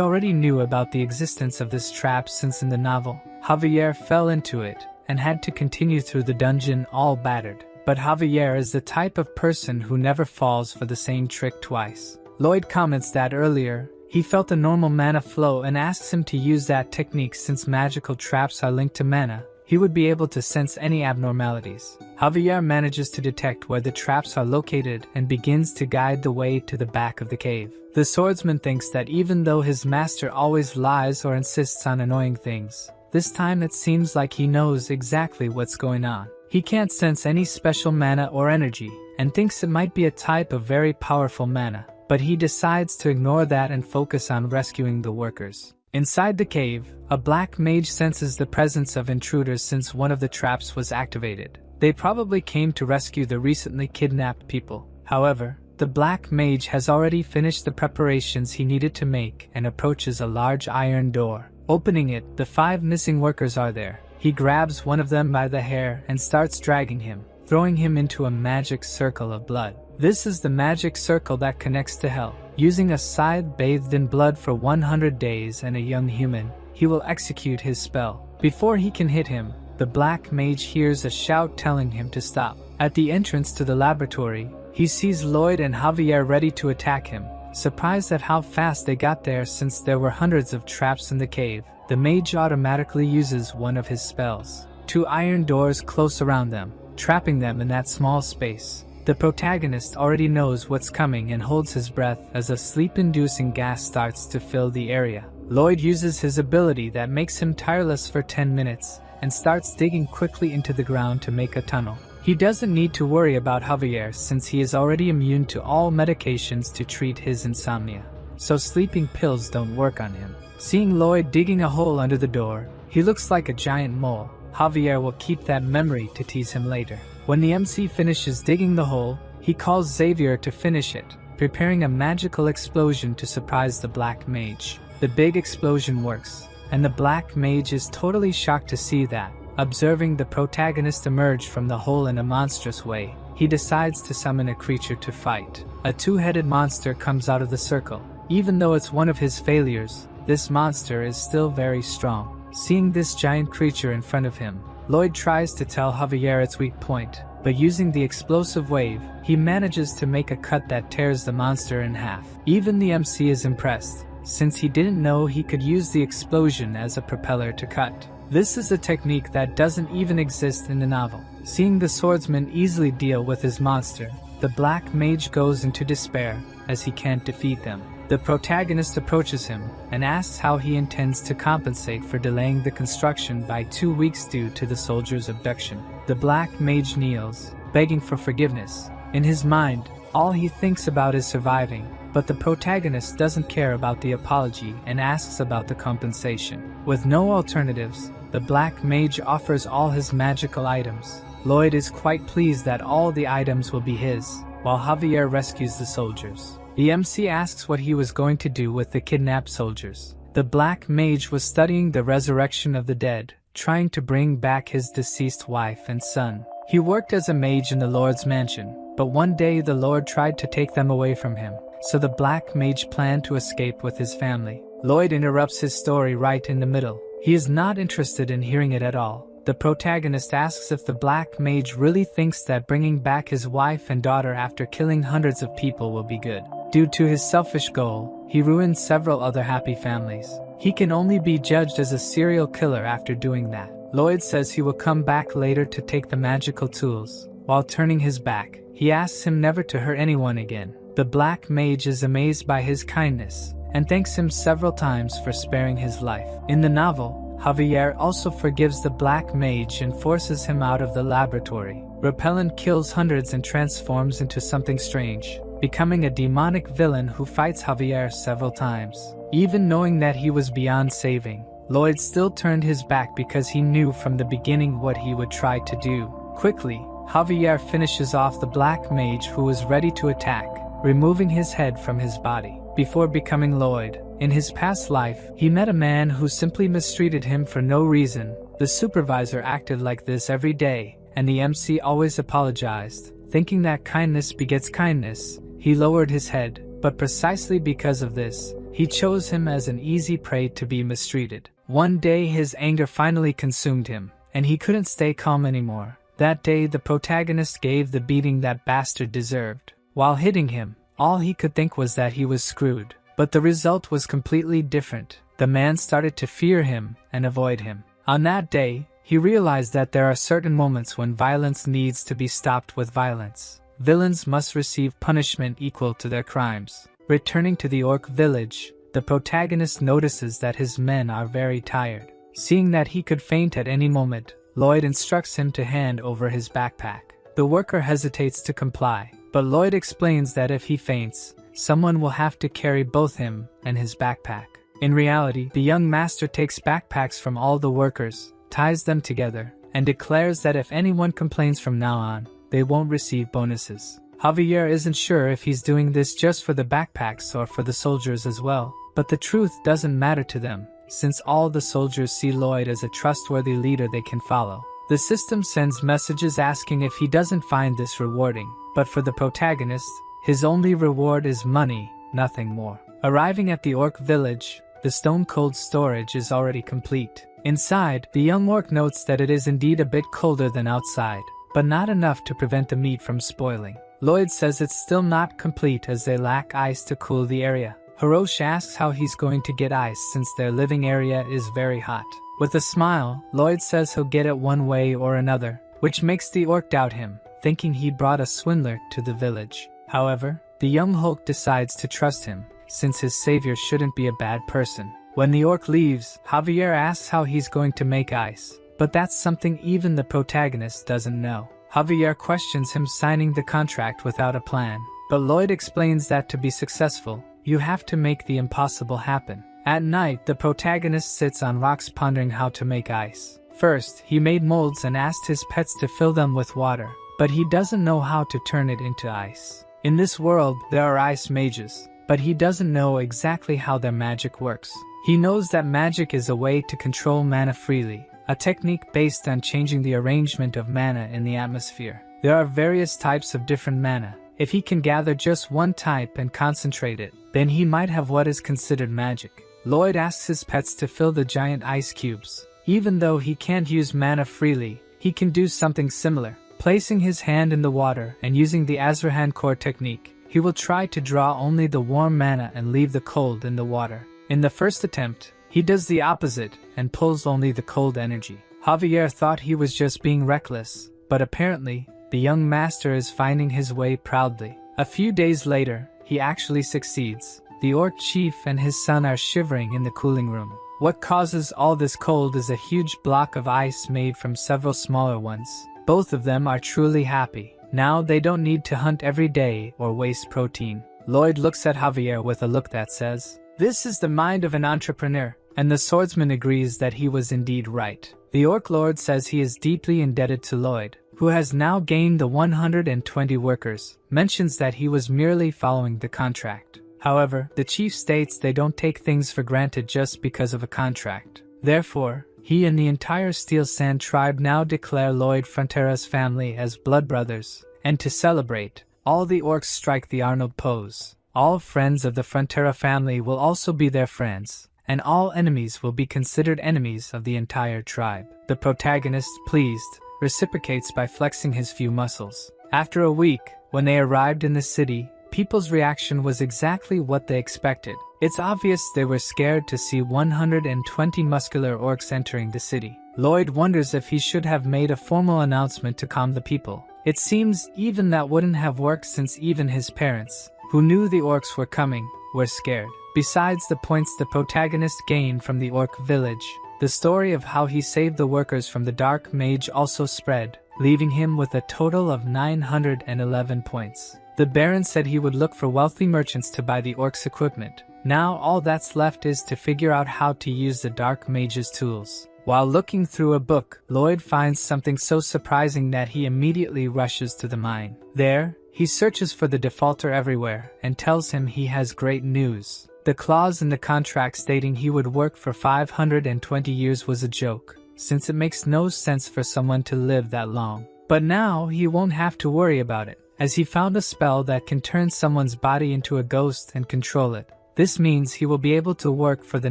already knew about the existence of this trap since in the novel, Javier fell into it and had to continue through the dungeon all battered. But Javier is the type of person who never falls for the same trick twice. Lloyd comments that earlier, he felt a normal mana flow and asks him to use that technique since magical traps are linked to mana. He would be able to sense any abnormalities. Javier manages to detect where the traps are located and begins to guide the way to the back of the cave. The swordsman thinks that even though his master always lies or insists on annoying things, this time it seems like he knows exactly what's going on. He can't sense any special mana or energy, and thinks it might be a type of very powerful mana, but he decides to ignore that and focus on rescuing the workers. Inside the cave, a black mage senses the presence of intruders since one of the traps was activated. They probably came to rescue the recently kidnapped people. However, the black mage has already finished the preparations he needed to make and approaches a large iron door. Opening it, the 5 missing workers are there. He grabs one of them by the hair and starts dragging him, throwing him into a magic circle of blood. This is the magic circle that connects to hell. Using a scythe bathed in blood for 100 days and a young human, he will execute his spell. Before he can hit him, the black mage hears a shout telling him to stop. At the entrance to the laboratory, he sees Lloyd and Javier ready to attack him. Surprised at how fast they got there since there were hundreds of traps in the cave, the mage automatically uses one of his spells. 2 iron doors close around them, trapping them in that small space. The protagonist already knows what's coming and holds his breath as a sleep-inducing gas starts to fill the area. Lloyd uses his ability that makes him tireless for 10 minutes and starts digging quickly into the ground to make a tunnel. He doesn't need to worry about Javier since he is already immune to all medications to treat his insomnia, so sleeping pills don't work on him. Seeing Lloyd digging a hole under the door, he looks like a giant mole. Javier will keep that memory to tease him later. When the MC finishes digging the hole, he calls Xavier to finish it, preparing a magical explosion to surprise the black mage. The big explosion works, and the black mage is totally shocked to see that. Observing the protagonist emerge from the hole in a monstrous way, he decides to summon a creature to fight. A 2-headed monster comes out of the circle. Even though it's one of his failures, this monster is still very strong. Seeing this giant creature in front of him, Lloyd tries to tell Javier its weak point, but using the explosive wave, he manages to make a cut that tears the monster in half. Even the MC is impressed, since he didn't know he could use the explosion as a propeller to cut. This is a technique that doesn't even exist in the novel. Seeing the swordsman easily deal with his monster, the black mage goes into despair as he can't defeat them. The protagonist approaches him and asks how he intends to compensate for delaying the construction by 2 weeks due to the soldier's abduction. The black mage kneels, begging for forgiveness. In his mind, all he thinks about is surviving, but the protagonist doesn't care about the apology and asks about the compensation. With no alternatives, the black mage offers all his magical items. Lloyd is quite pleased that all the items will be his, while Javier rescues the soldiers. The MC asks what he was going to do with the kidnapped soldiers. The black mage was studying the resurrection of the dead, trying to bring back his deceased wife and son. He worked as a mage in the Lord's mansion, but one day the Lord tried to take them away from him, so the black mage planned to escape with his family. Lloyd interrupts his story right in the middle. He is not interested in hearing it at all. The protagonist asks if the black mage really thinks that bringing back his wife and daughter after killing hundreds of people will be good. Due to his selfish goal, he ruined several other happy families. He can only be judged as a serial killer after doing that. Lloyd says he will come back later to take the magical tools. While turning his back, he asks him never to hurt anyone again. The black mage is amazed by his kindness and thanks him several times for sparing his life. In the novel, Javier also forgives the black mage and forces him out of the laboratory. Repellent kills hundreds and transforms into something strange, becoming a demonic villain who fights Javier several times. Even knowing that he was beyond saving, Lloyd still turned his back because he knew from the beginning what he would try to do. Quickly, Javier finishes off the black mage who was ready to attack, removing his head from his body. Before becoming Lloyd, in his past life, he met a man who simply mistreated him for no reason, The supervisor acted like this every day, and the MC always apologized. Thinking that kindness begets kindness, he lowered his head, but precisely because of this, he chose him as an easy prey to be mistreated. One day his anger finally consumed him, and he couldn't stay calm anymore. That day the protagonist gave the beating that bastard deserved. While hitting him, all he could think was that he was screwed. But the result was completely different. The man started to fear him and avoid him. On that day, he realized that there are certain moments when violence needs to be stopped with violence. Villains must receive punishment equal to their crimes. Returning to the orc village, the protagonist notices that his men are very tired. Seeing that he could faint at any moment, Lloyd instructs him to hand over his backpack. The worker hesitates to comply, but Lloyd explains that if he faints, someone will have to carry both him and his backpack. In reality, the young master takes backpacks from all the workers, ties them together, and declares that if anyone complains from now on, they won't receive bonuses. Javier isn't sure if he's doing this just for the backpacks or for the soldiers as well, but the truth doesn't matter to them, since all the soldiers see Lloyd as a trustworthy leader they can follow. The system sends messages asking if he doesn't find this rewarding, but for the protagonist, his only reward is money, nothing more. Arriving at the orc village, the stone-cold storage is already complete. Inside, the young orc notes that it is indeed a bit colder than outside, but not enough to prevent the meat from spoiling. Lloyd says it's still not complete as they lack ice to cool the area. Hiroshi asks how he's going to get ice since their living area is very hot. With a smile, Lloyd says he'll get it one way or another, which makes the orc doubt him, thinking he brought a swindler to the village. However, the young Hulk decides to trust him, since his savior shouldn't be a bad person. When the orc leaves, Javier asks how he's going to make ice, but that's something even the protagonist doesn't know. Javier questions him signing the contract without a plan, but Lloyd explains that to be successful, you have to make the impossible happen. At night, the protagonist sits on rocks pondering how to make ice. First, he made molds and asked his pets to fill them with water, but he doesn't know how to turn it into ice. In this world, there are ice mages, but he doesn't know exactly how their magic works. He knows that magic is a way to control mana freely, a technique based on changing the arrangement of mana in the atmosphere. There are various types of different mana. If he can gather just one type and concentrate it, then he might have what is considered magic. Lloyd asks his pets to fill the giant ice cubes. Even though he can't use mana freely, he can do something similar. Placing his hand in the water and using the Azrahan core technique, he will try to draw only the warm mana and leave the cold in the water. In the first attempt, he does the opposite and pulls only the cold energy. Javier thought he was just being reckless, but apparently, the young master is finding his way proudly. A few days later, he actually succeeds. The orc chief and his son are shivering in the cooling room. What causes all this cold is a huge block of ice made from several smaller ones. Both of them are truly happy. Now they don't need to hunt every day or waste protein. Lloyd looks at Javier with a look that says, "This is the mind of an entrepreneur," and the swordsman agrees that he was indeed right. The orc lord says he is deeply indebted to Lloyd, who has now gained the 120 workers, mentions that he was merely following the contract. However, the chief states they don't take things for granted just because of a contract. Therefore, he and the entire Steel Sand tribe now declare Lloyd Frontera's family as blood brothers, and to celebrate, all the orcs strike the Arnold pose. All friends of the Frontera family will also be their friends, and all enemies will be considered enemies of the entire tribe. The protagonist, pleased, reciprocates by flexing his few muscles. After a week, when they arrived in the city, people's reaction was exactly what they expected. It's obvious they were scared to see 120 muscular orcs entering the city. Lloyd wonders if he should have made a formal announcement to calm the people. It seems even that wouldn't have worked since even his parents, who knew the orcs were coming, were scared. Besides the points the protagonist gained from the orc village, the story of how he saved the workers from the dark mage also spread, leaving him with a total of 911 points. The Baron said he would look for wealthy merchants to buy the orcs' equipment. Now all that's left is to figure out how to use the dark mage's tools. While looking through a book, Lloyd finds something so surprising that he immediately rushes to the mine. There, he searches for the defaulter everywhere and tells him he has great news. The clause in the contract stating he would work for 520 years was a joke. since it makes no sense for someone to live that long. But now he won't have to worry about it, as he found a spell that can turn someone's body into a ghost and control it. This means he will be able to work for the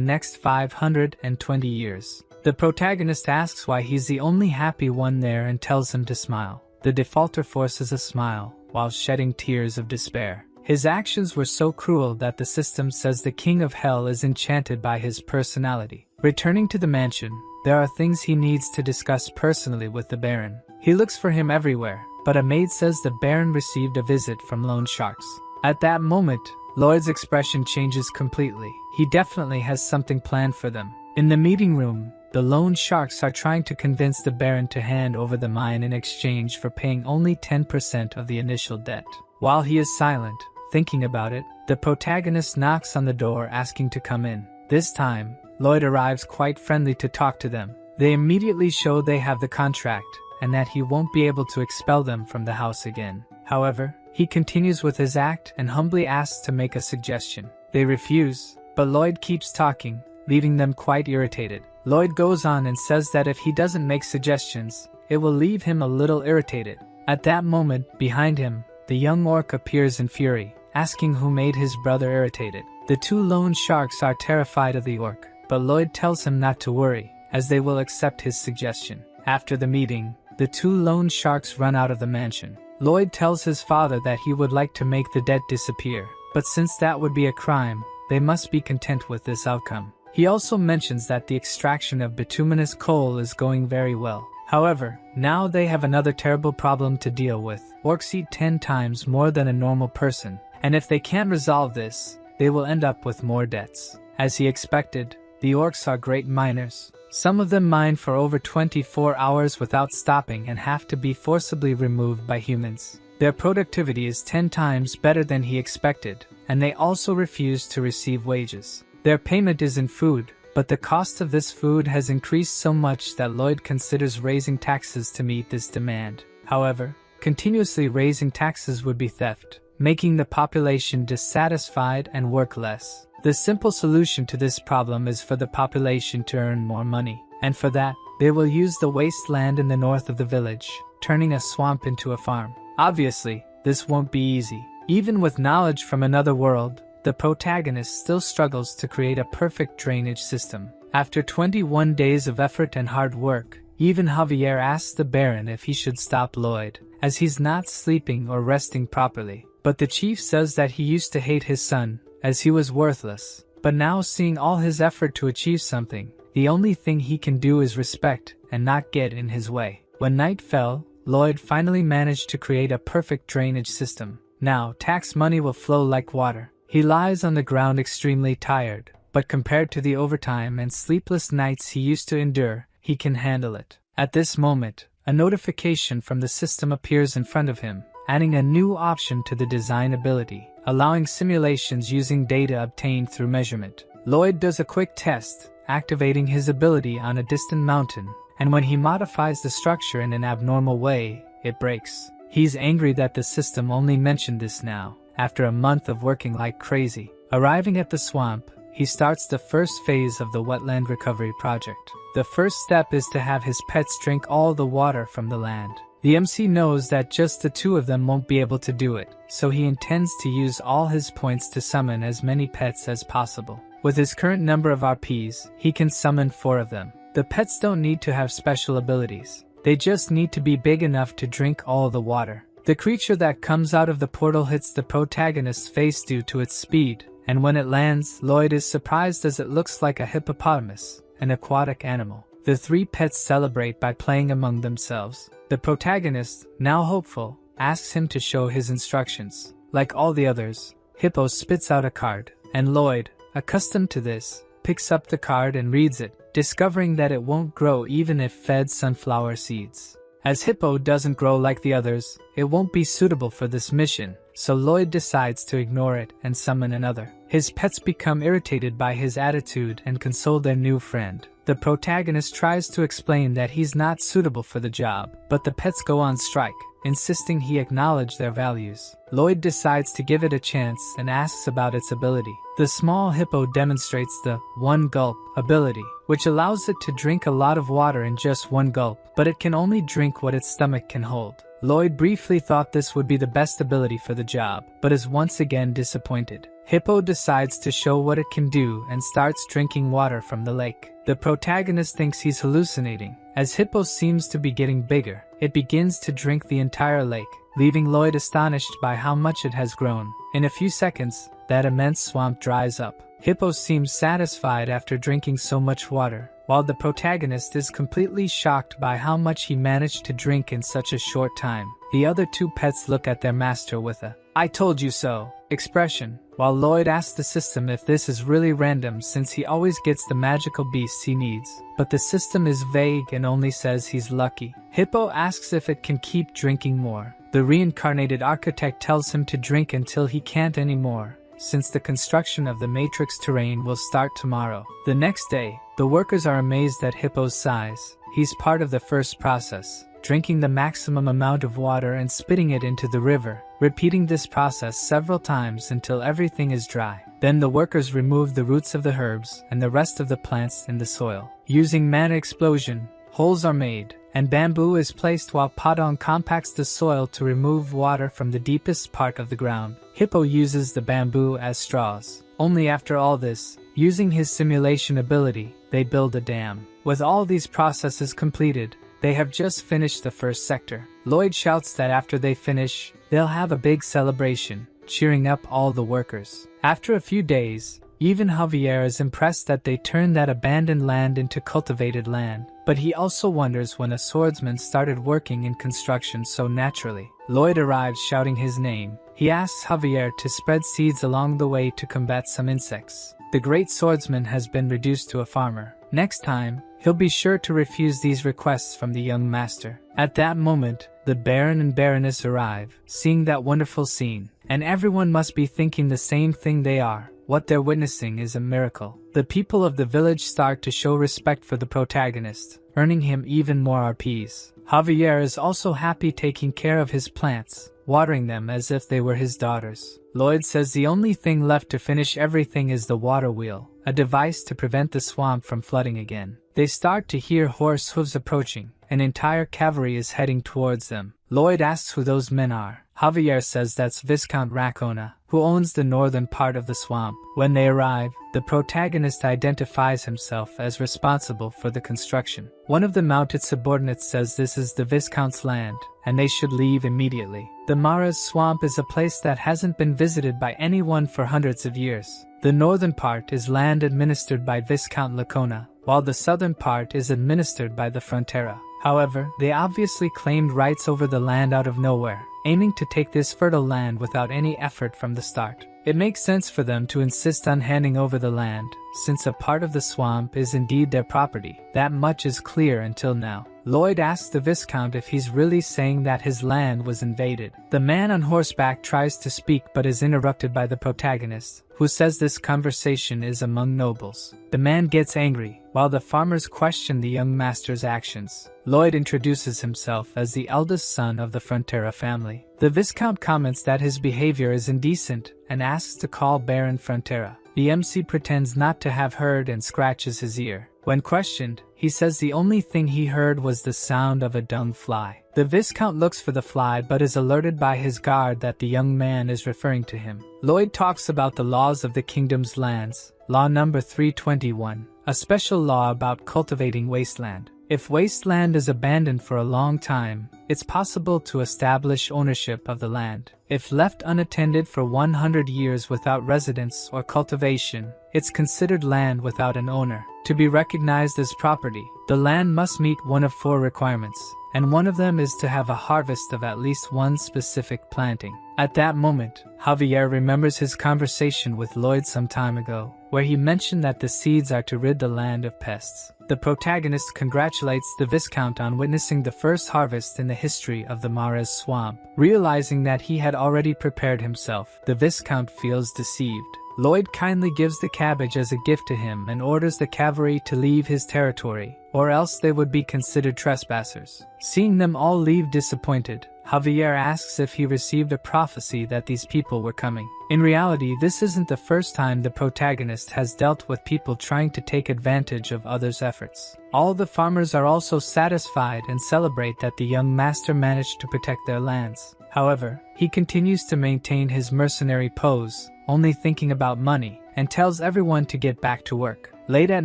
next 520 years. The protagonist asks why he's the only happy one there and tells him to smile. The defaulter forces a smile, while shedding tears of despair. His actions were so cruel that the system says the king of hell is enchanted by his personality. Returning to the mansion, there are things he needs to discuss personally with the Baron. He looks for him everywhere, but a maid says the Baron received a visit from loan sharks. At that moment, Lloyd's expression changes completely. He definitely has something planned for them. In the meeting room, the loan sharks are trying to convince the Baron to hand over the mine in exchange for paying only 10% of the initial debt. While he is silent, thinking about it, the protagonist knocks on the door asking to come in. This time, Lloyd arrives quite friendly to talk to them. They immediately show they have the contract, and that he won't be able to expel them from the house again. However, he continues with his act and humbly asks to make a suggestion. They refuse, but Lloyd keeps talking, leaving them quite irritated. Lloyd goes on and says that if he doesn't make suggestions, it will leave him a little irritated. At that moment, behind him, the young orc appears in fury, asking who made his brother irritated. The two loan sharks are terrified of the orc, but Lloyd tells him not to worry, as they will accept his suggestion. After the meeting, the two loan sharks run out of the mansion. Lloyd tells his father that he would like to make the debt disappear, but since that would be a crime, they must be content with this outcome. He also mentions that the extraction of bituminous coal is going very well. However, now they have another terrible problem to deal with. Orcs eat 10 times more than a normal person, and if they can't resolve this, they will end up with more debts. As he expected, the orcs are great miners. Some of them mine for over 24 hours without stopping and have to be forcibly removed by humans. Their productivity is 10 times better than he expected, and they also refuse to receive wages. Their payment is in food, but the cost of this food has increased so much that Lloyd considers raising taxes to meet this demand. However, continuously raising taxes would be theft, making the population dissatisfied and work less. The simple solution to this problem is for the population to earn more money, and for that, they will use the wasteland in the north of the village, turning a swamp into a farm. Obviously, this won't be easy. Even with knowledge from another world, the protagonist still struggles to create a perfect drainage system. After 21 days of effort and hard work, even Javier asks the Baron if he should stop Lloyd, as he's not sleeping or resting properly. But the chief says that he used to hate his son, as he was worthless. But now seeing all his effort to achieve something, the only thing he can do is respect and not get in his way. When night fell, Lloyd finally managed to create a perfect drainage system. Now, tax money will flow like water. He lies on the ground extremely tired, but compared to the overtime and sleepless nights he used to endure, he can handle it. At this moment, a notification from the system appears in front of him, adding a new option to the design ability, allowing simulations using data obtained through measurement. Lloyd does a quick test, activating his ability on a distant mountain, and when he modifies the structure in an abnormal way, it breaks. He's angry that the system only mentioned this now, after a month of working like crazy. Arriving at the swamp, he starts the first phase of the wetland recovery project. The first step is to have his pets drink all the water from the land. The MC knows that just the two of them won't be able to do it, so he intends to use all his points to summon as many pets as possible. With his current number of RPs, he can summon 4 of them. The pets don't need to have special abilities. They just need to be big enough to drink all the water. The creature that comes out of the portal hits the protagonist's face due to its speed, and when it lands, Lloyd is surprised as it looks like a hippopotamus, an aquatic animal. The 3 pets celebrate by playing among themselves. The protagonist, now hopeful, asks him to show his instructions. Like all the others, Hippo spits out a card, and Lloyd, accustomed to this, picks up the card and reads it, discovering that it won't grow even if fed sunflower seeds. As Hippo doesn't grow like the others, it won't be suitable for this mission, so Lloyd decides to ignore it and summon another. His pets become irritated by his attitude and console their new friend. The protagonist tries to explain that he's not suitable for the job, but the pets go on strike, insisting he acknowledge their values. Lloyd decides to give it a chance and asks about its ability. The small hippo demonstrates the one gulp ability, which allows it to drink a lot of water in just one gulp, but it can only drink what its stomach can hold. Lloyd briefly thought this would be the best ability for the job, but is once again disappointed. Hippo decides to show what it can do and starts drinking water from the lake. The protagonist thinks he's hallucinating. As Hippo seems to be getting bigger, it begins to drink the entire lake, leaving Lloyd astonished by how much it has grown. In a few seconds, that immense swamp dries up. Hippo seems satisfied after drinking so much water, while the protagonist is completely shocked by how much he managed to drink in such a short time. The other two pets look at their master with a "I told you so" expression, while Lloyd asks the system if this is really random since he always gets the magical beasts he needs. But the system is vague and only says he's lucky. Hippo asks if it can keep drinking more. The reincarnated architect tells him to drink until he can't anymore, since the construction of the matrix terrain will start tomorrow. The next day, the workers are amazed at Hippo's size. He's part of the first process, drinking the maximum amount of water and spitting it into the river, repeating this process several times until everything is dry. Then the workers remove the roots of the herbs and the rest of the plants in the soil. Using mana explosion, holes are made, and bamboo is placed while Padong compacts the soil to remove water from the deepest part of the ground. Hippo uses the bamboo as straws. Only after all this, using his simulation ability, they build a dam. With all these processes completed, they have just finished the first sector. Lloyd shouts that after they finish, they'll have a big celebration, cheering up all the workers. After a few days, even Javier is impressed that they turned that abandoned land into cultivated land, but he also wonders when a swordsman started working in construction so naturally. Lloyd arrives shouting his name. He asks Javier to spread seeds along the way to combat some insects. The great swordsman has been reduced to a farmer. Next time, he'll be sure to refuse these requests from the young master. At that moment, the Baron and Baroness arrive, seeing that wonderful scene, and everyone must be thinking the same thing they are. What they're witnessing is a miracle. The people of the village start to show respect for the protagonist, earning him even more RPs. Javier is also happy taking care of his plants, watering them as if they were his daughters. Lloyd says the only thing left to finish everything is the water wheel, a device to prevent the swamp from flooding again. They start to hear horse hooves approaching. An entire cavalry is heading towards them. Lloyd asks who those men are. Javier says that's Viscount Racona, who owns the northern part of the swamp. When they arrive, the protagonist identifies himself as responsible for the construction. One of the mounted subordinates says this is the Viscount's land, and they should leave immediately. The Mara's swamp is a place that hasn't been visited by anyone for hundreds of years. The northern part is land administered by Viscount Lacona, while the southern part is administered by the Frontera. However, they obviously claimed rights over the land out of nowhere, aiming to take this fertile land without any effort from the start. It makes sense for them to insist on handing over the land, since a part of the swamp is indeed their property. That much is clear until now. Lloyd asks the Viscount if he's really saying that his land was invaded. The man on horseback tries to speak but is interrupted by the protagonist, who says this conversation is among nobles. The man gets angry, while the farmers question the young master's actions. Lloyd introduces himself as the eldest son of the Frontera family. The Viscount comments that his behavior is indecent and asks to call Baron Frontera. The MC pretends not to have heard and scratches his ear. When questioned, he says the only thing he heard was the sound of a dung fly. The Viscount looks for the fly but is alerted by his guard that the young man is referring to him. Lloyd talks about the laws of the kingdom's lands, Law number 321, a special law about cultivating wasteland. If wasteland is abandoned for a long time, it's possible to establish ownership of the land. If left unattended for 100 years without residence or cultivation, it's considered land without an owner. To be recognized as property, the land must meet one of 4 requirements, and one of them is to have a harvest of at least one specific planting. At that moment, Javier remembers his conversation with Lloyd some time ago, where he mentioned that the seeds are to rid the land of pests. The protagonist congratulates the Viscount on witnessing the first harvest in the history of the Mares swamp. Realizing that he had already prepared himself, the Viscount feels deceived. Lloyd kindly gives the cabbage as a gift to him and orders the cavalry to leave his territory, or else they would be considered trespassers. Seeing them all leave disappointed, Javier asks if he received a prophecy that these people were coming. In reality, this isn't the first time the protagonist has dealt with people trying to take advantage of others' efforts. All the farmers are also satisfied and celebrate that the young master managed to protect their lands. However, he continues to maintain his mercenary pose, only thinking about money, and tells everyone to get back to work. Late at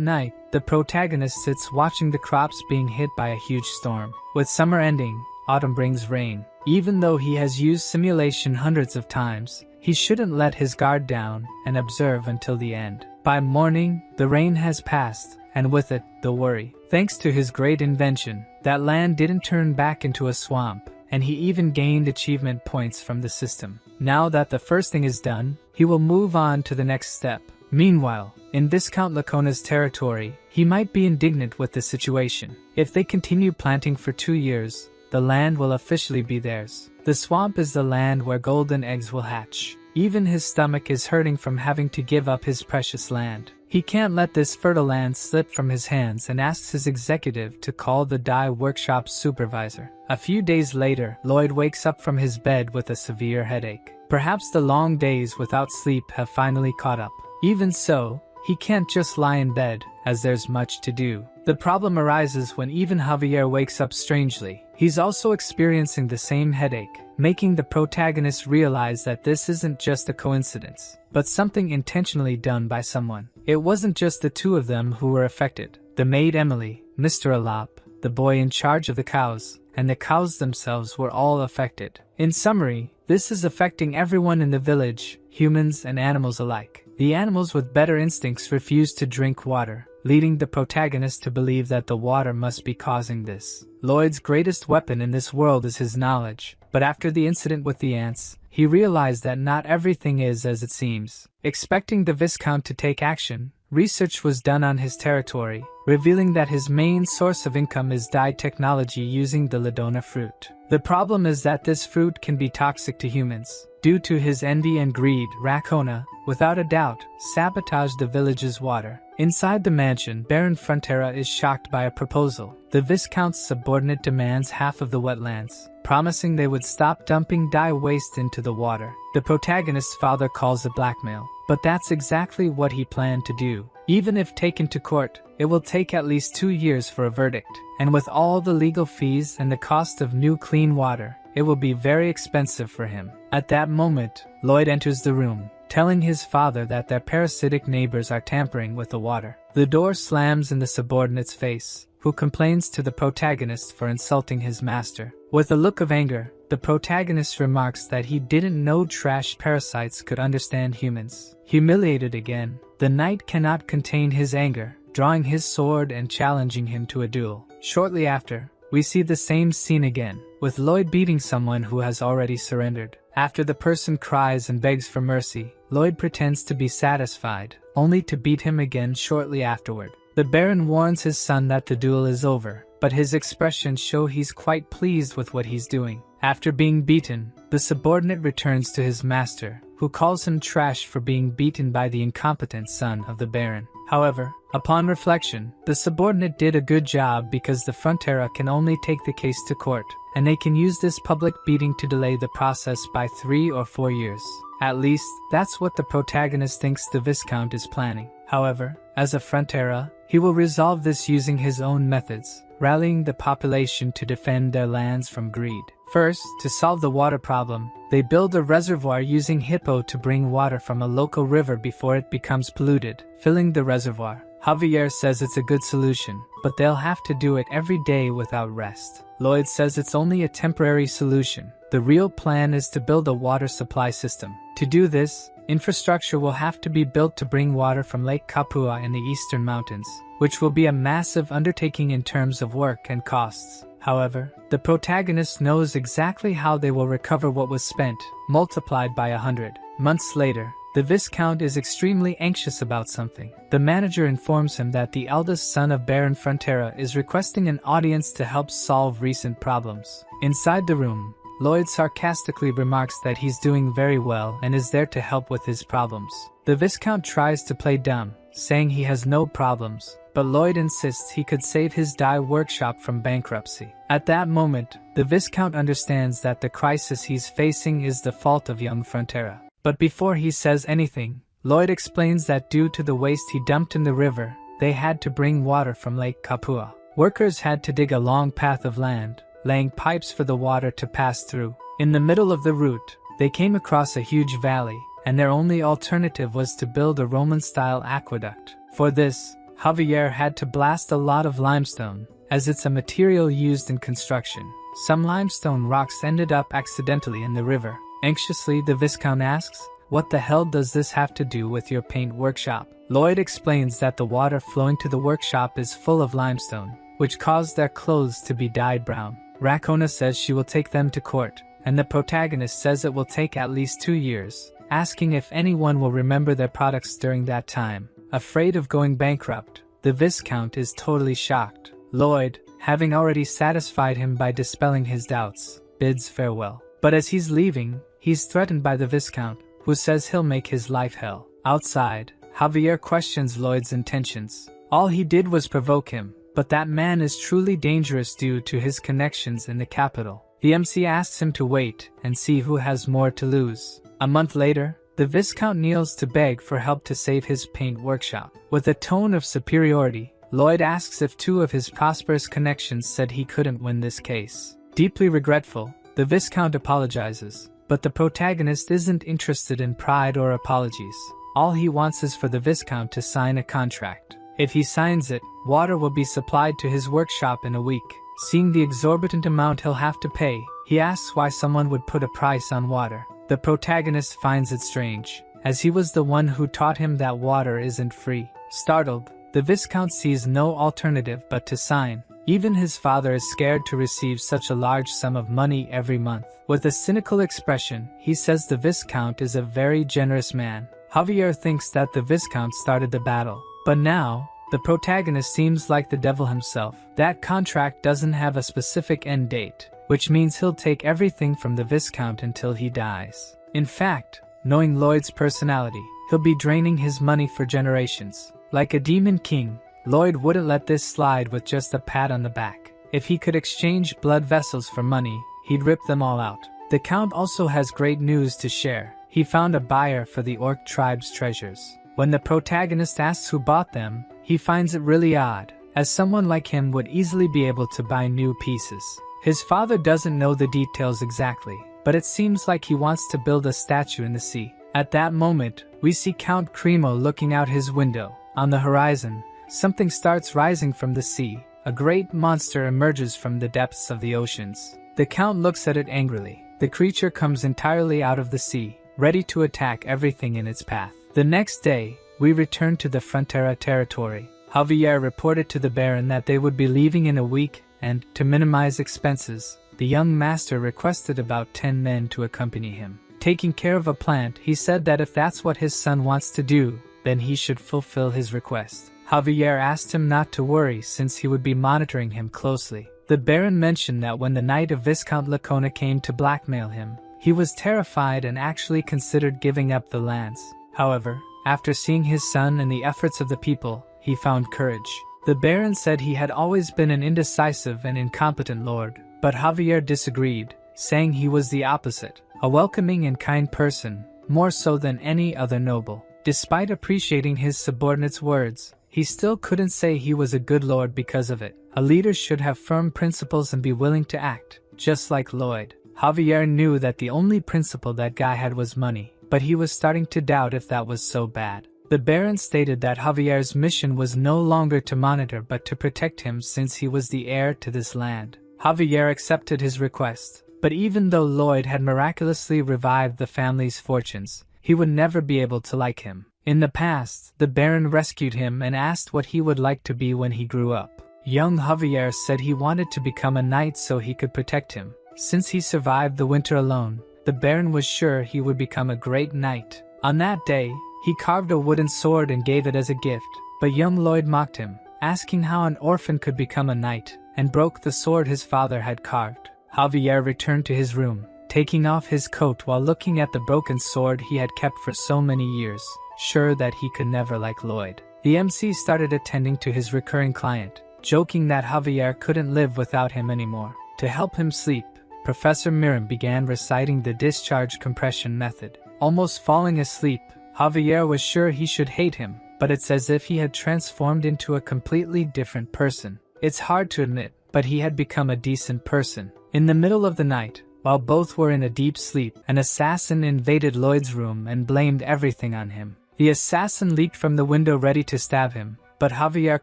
night, the protagonist sits watching the crops being hit by a huge storm. With summer ending, autumn brings rain. Even though he has used simulation hundreds of times, he shouldn't let his guard down and observe until the end. By morning, the rain has passed, and with it, the worry. Thanks to his great invention, that land didn't turn back into a swamp, and he even gained achievement points from the system. Now that the first thing is done, he will move on to the next step. Meanwhile, in Viscount Lacona's territory, he might be indignant with the situation. If they continue planting for 2 years, the land will officially be theirs. The swamp is the land where golden eggs will hatch. Even his stomach is hurting from having to give up his precious land. He can't let this fertile land slip from his hands and asks his executive to call the dye workshop supervisor. A few days later, Lloyd wakes up from his bed with a severe headache. Perhaps the long days without sleep have finally caught up. Even so, he can't just lie in bed, as there's much to do. The problem arises when even Javier wakes up strangely. He's also experiencing the same headache, making the protagonist realize that this isn't just a coincidence, but something intentionally done by someone. It wasn't just the two of them who were affected. The maid Emily, Mr. Alap, the boy in charge of the cows, and the cows themselves were all affected. In summary, this is affecting everyone in the village, humans and animals alike. The animals with better instincts refuse to drink water, leading the protagonist to believe that the water must be causing this. Lloyd's greatest weapon in this world is his knowledge, but after the incident with the ants, he realized that not everything is as it seems. Expecting the Viscount to take action, research was done on his territory, revealing that his main source of income is dye technology using the Ladona fruit. The problem is that this fruit can be toxic to humans. Due to his envy and greed, Racona, without a doubt, sabotaged the village's water. Inside the mansion, Baron Frontera is shocked by a proposal. The Viscount's subordinate demands half of the wetlands, promising they would stop dumping dye waste into the water. The protagonist's father calls it blackmail, but that's exactly what he planned to do. Even if taken to court, it will take at least 2 years for a verdict, and with all the legal fees and the cost of new clean water, it will be very expensive for him. At that moment, Lloyd enters the room, telling his father that their parasitic neighbors are tampering with the water. The door slams in the subordinate's face, who complains to the protagonist for insulting his master. With a look of anger, the protagonist remarks that he didn't know trash parasites could understand humans. Humiliated again, the knight cannot contain his anger, drawing his sword and challenging him to a duel. Shortly after, we see the same scene again, with Lloyd beating someone who has already surrendered. After the person cries and begs for mercy, Lloyd pretends to be satisfied, only to beat him again shortly afterward. The Baron warns his son that the duel is over, but his expressions show he's quite pleased with what he's doing. After being beaten, the subordinate returns to his master, who calls him trash for being beaten by the incompetent son of the Baron. However, upon reflection, the subordinate did a good job because the Frontera can only take the case to court, and they can use this public beating to delay the process by 3 or 4 years. At least, that's what the protagonist thinks the Viscount is planning. However, as a Frontera, he will resolve this using his own methods, rallying the population to defend their lands from greed. First, to solve the water problem, they build a reservoir using hippo to bring water from a local river before it becomes polluted, filling the reservoir. Javier says it's a good solution, but they'll have to do it every day without rest. Lloyd says it's only a temporary solution. The real plan is to build a water supply system. To do this, infrastructure will have to be built to bring water from Lake Kapua in the eastern mountains, which will be a massive undertaking in terms of work and costs. However, the protagonist knows exactly how they will recover what was spent, multiplied by 100. Months later, the Viscount is extremely anxious about something. The manager informs him that the eldest son of Baron Frontera is requesting an audience to help solve recent problems. Inside the room, Lloyd sarcastically remarks that he's doing very well and is there to help with his problems. The Viscount tries to play dumb, saying he has no problems, but Lloyd insists he could save his dye workshop from bankruptcy. At that moment, the Viscount understands that the crisis he's facing is the fault of young Frontera. But before he says anything, Lloyd explains that due to the waste he dumped in the river, they had to bring water from Lake Kapua. Workers had to dig a long path of land, laying pipes for the water to pass through. In the middle of the route, they came across a huge valley, and their only alternative was to build a Roman-style aqueduct. For this, Javier had to blast a lot of limestone, as it's a material used in construction. Some limestone rocks ended up accidentally in the river. Anxiously, the Viscount asks, "What the hell does this have to do with your paint workshop?" Lloyd explains that the water flowing to the workshop is full of limestone, which caused their clothes to be dyed brown. Rakona says she will take them to court, and the protagonist says it will take at least 2 years, asking if anyone will remember their products during that time. Afraid of going bankrupt, the Viscount is totally shocked. Lloyd, having already satisfied him by dispelling his doubts, bids farewell. But as he's leaving, he's threatened by the Viscount, who says he'll make his life hell. Outside, Javier questions Lloyd's intentions. All he did was provoke him, but that man is truly dangerous due to his connections in the capital. The MC asks him to wait and see who has more to lose. A month later, the Viscount kneels to beg for help to save his paint workshop. With a tone of superiority, Lloyd asks if 2 of his prosperous connections said he couldn't win this case. Deeply regretful, the Viscount apologizes, but the protagonist isn't interested in pride or apologies. All he wants is for the Viscount to sign a contract. If he signs it, water will be supplied to his workshop in a week. Seeing the exorbitant amount he'll have to pay, he asks why someone would put a price on water. The protagonist finds it strange, as he was the one who taught him that water isn't free. Startled, the Viscount sees no alternative but to sign. Even his father is scared to receive such a large sum of money every month. With a cynical expression, he says the Viscount is a very generous man. Javier thinks that the Viscount started the battle. But now, the protagonist seems like the devil himself. That contract doesn't have a specific end date, which means he'll take everything from the Viscount until he dies. In fact, knowing Lloyd's personality, he'll be draining his money for generations. Like a demon king, Lloyd wouldn't let this slide with just a pat on the back. If he could exchange blood vessels for money, he'd rip them all out. The Count also has great news to share. He found a buyer for the Orc tribe's treasures. When the protagonist asks who bought them, he finds it really odd, as someone like him would easily be able to buy new pieces. His father doesn't know the details exactly, but it seems like he wants to build a statue in the sea. At that moment, we see Count Cremo looking out his window. On the horizon, something starts rising from the sea. A great monster emerges from the depths of the oceans. The Count looks at it angrily. The creature comes entirely out of the sea, ready to attack everything in its path. The next day, we return to the Frontera territory. Javier reported to the Baron that they would be leaving in a week, and, to minimize expenses, the young master requested about 10 men to accompany him. Taking care of a plant, he said that if that's what his son wants to do, then he should fulfill his request. Javier asked him not to worry since he would be monitoring him closely. The Baron mentioned that when the night of Viscount Lacona came to blackmail him, he was terrified and actually considered giving up the lands. However, after seeing his son and the efforts of the people, he found courage. The Baron said he had always been an indecisive and incompetent lord, but Javier disagreed, saying he was the opposite, a welcoming and kind person, more so than any other noble. Despite appreciating his subordinate's words, he still couldn't say he was a good lord because of it. A leader should have firm principles and be willing to act, just like Lloyd. Javier knew that the only principle that guy had was money, but he was starting to doubt if that was so bad. The Baron stated that Javier's mission was no longer to monitor but to protect him since he was the heir to this land. Javier accepted his request, but even though Lloyd had miraculously revived the family's fortunes, he would never be able to like him. In the past, the Baron rescued him and asked what he would like to be when he grew up. Young Javier said he wanted to become a knight so he could protect him. Since he survived the winter alone, the Baron was sure he would become a great knight. On that day, he carved a wooden sword and gave it as a gift, but young Lloyd mocked him, asking how an orphan could become a knight, and broke the sword his father had carved. Javier returned to his room, taking off his coat while looking at the broken sword he had kept for so many years, sure that he could never like Lloyd. The MC started attending to his recurring client, joking that Javier couldn't live without him anymore. To help him sleep, Professor Miram began reciting the discharge compression method. Almost falling asleep, Javier was sure he should hate him, but it's as if he had transformed into a completely different person. It's hard to admit, but he had become a decent person. In the middle of the night, while both were in a deep sleep, an assassin invaded Lloyd's room and blamed everything on him. The assassin leaped from the window ready to stab him, but Javier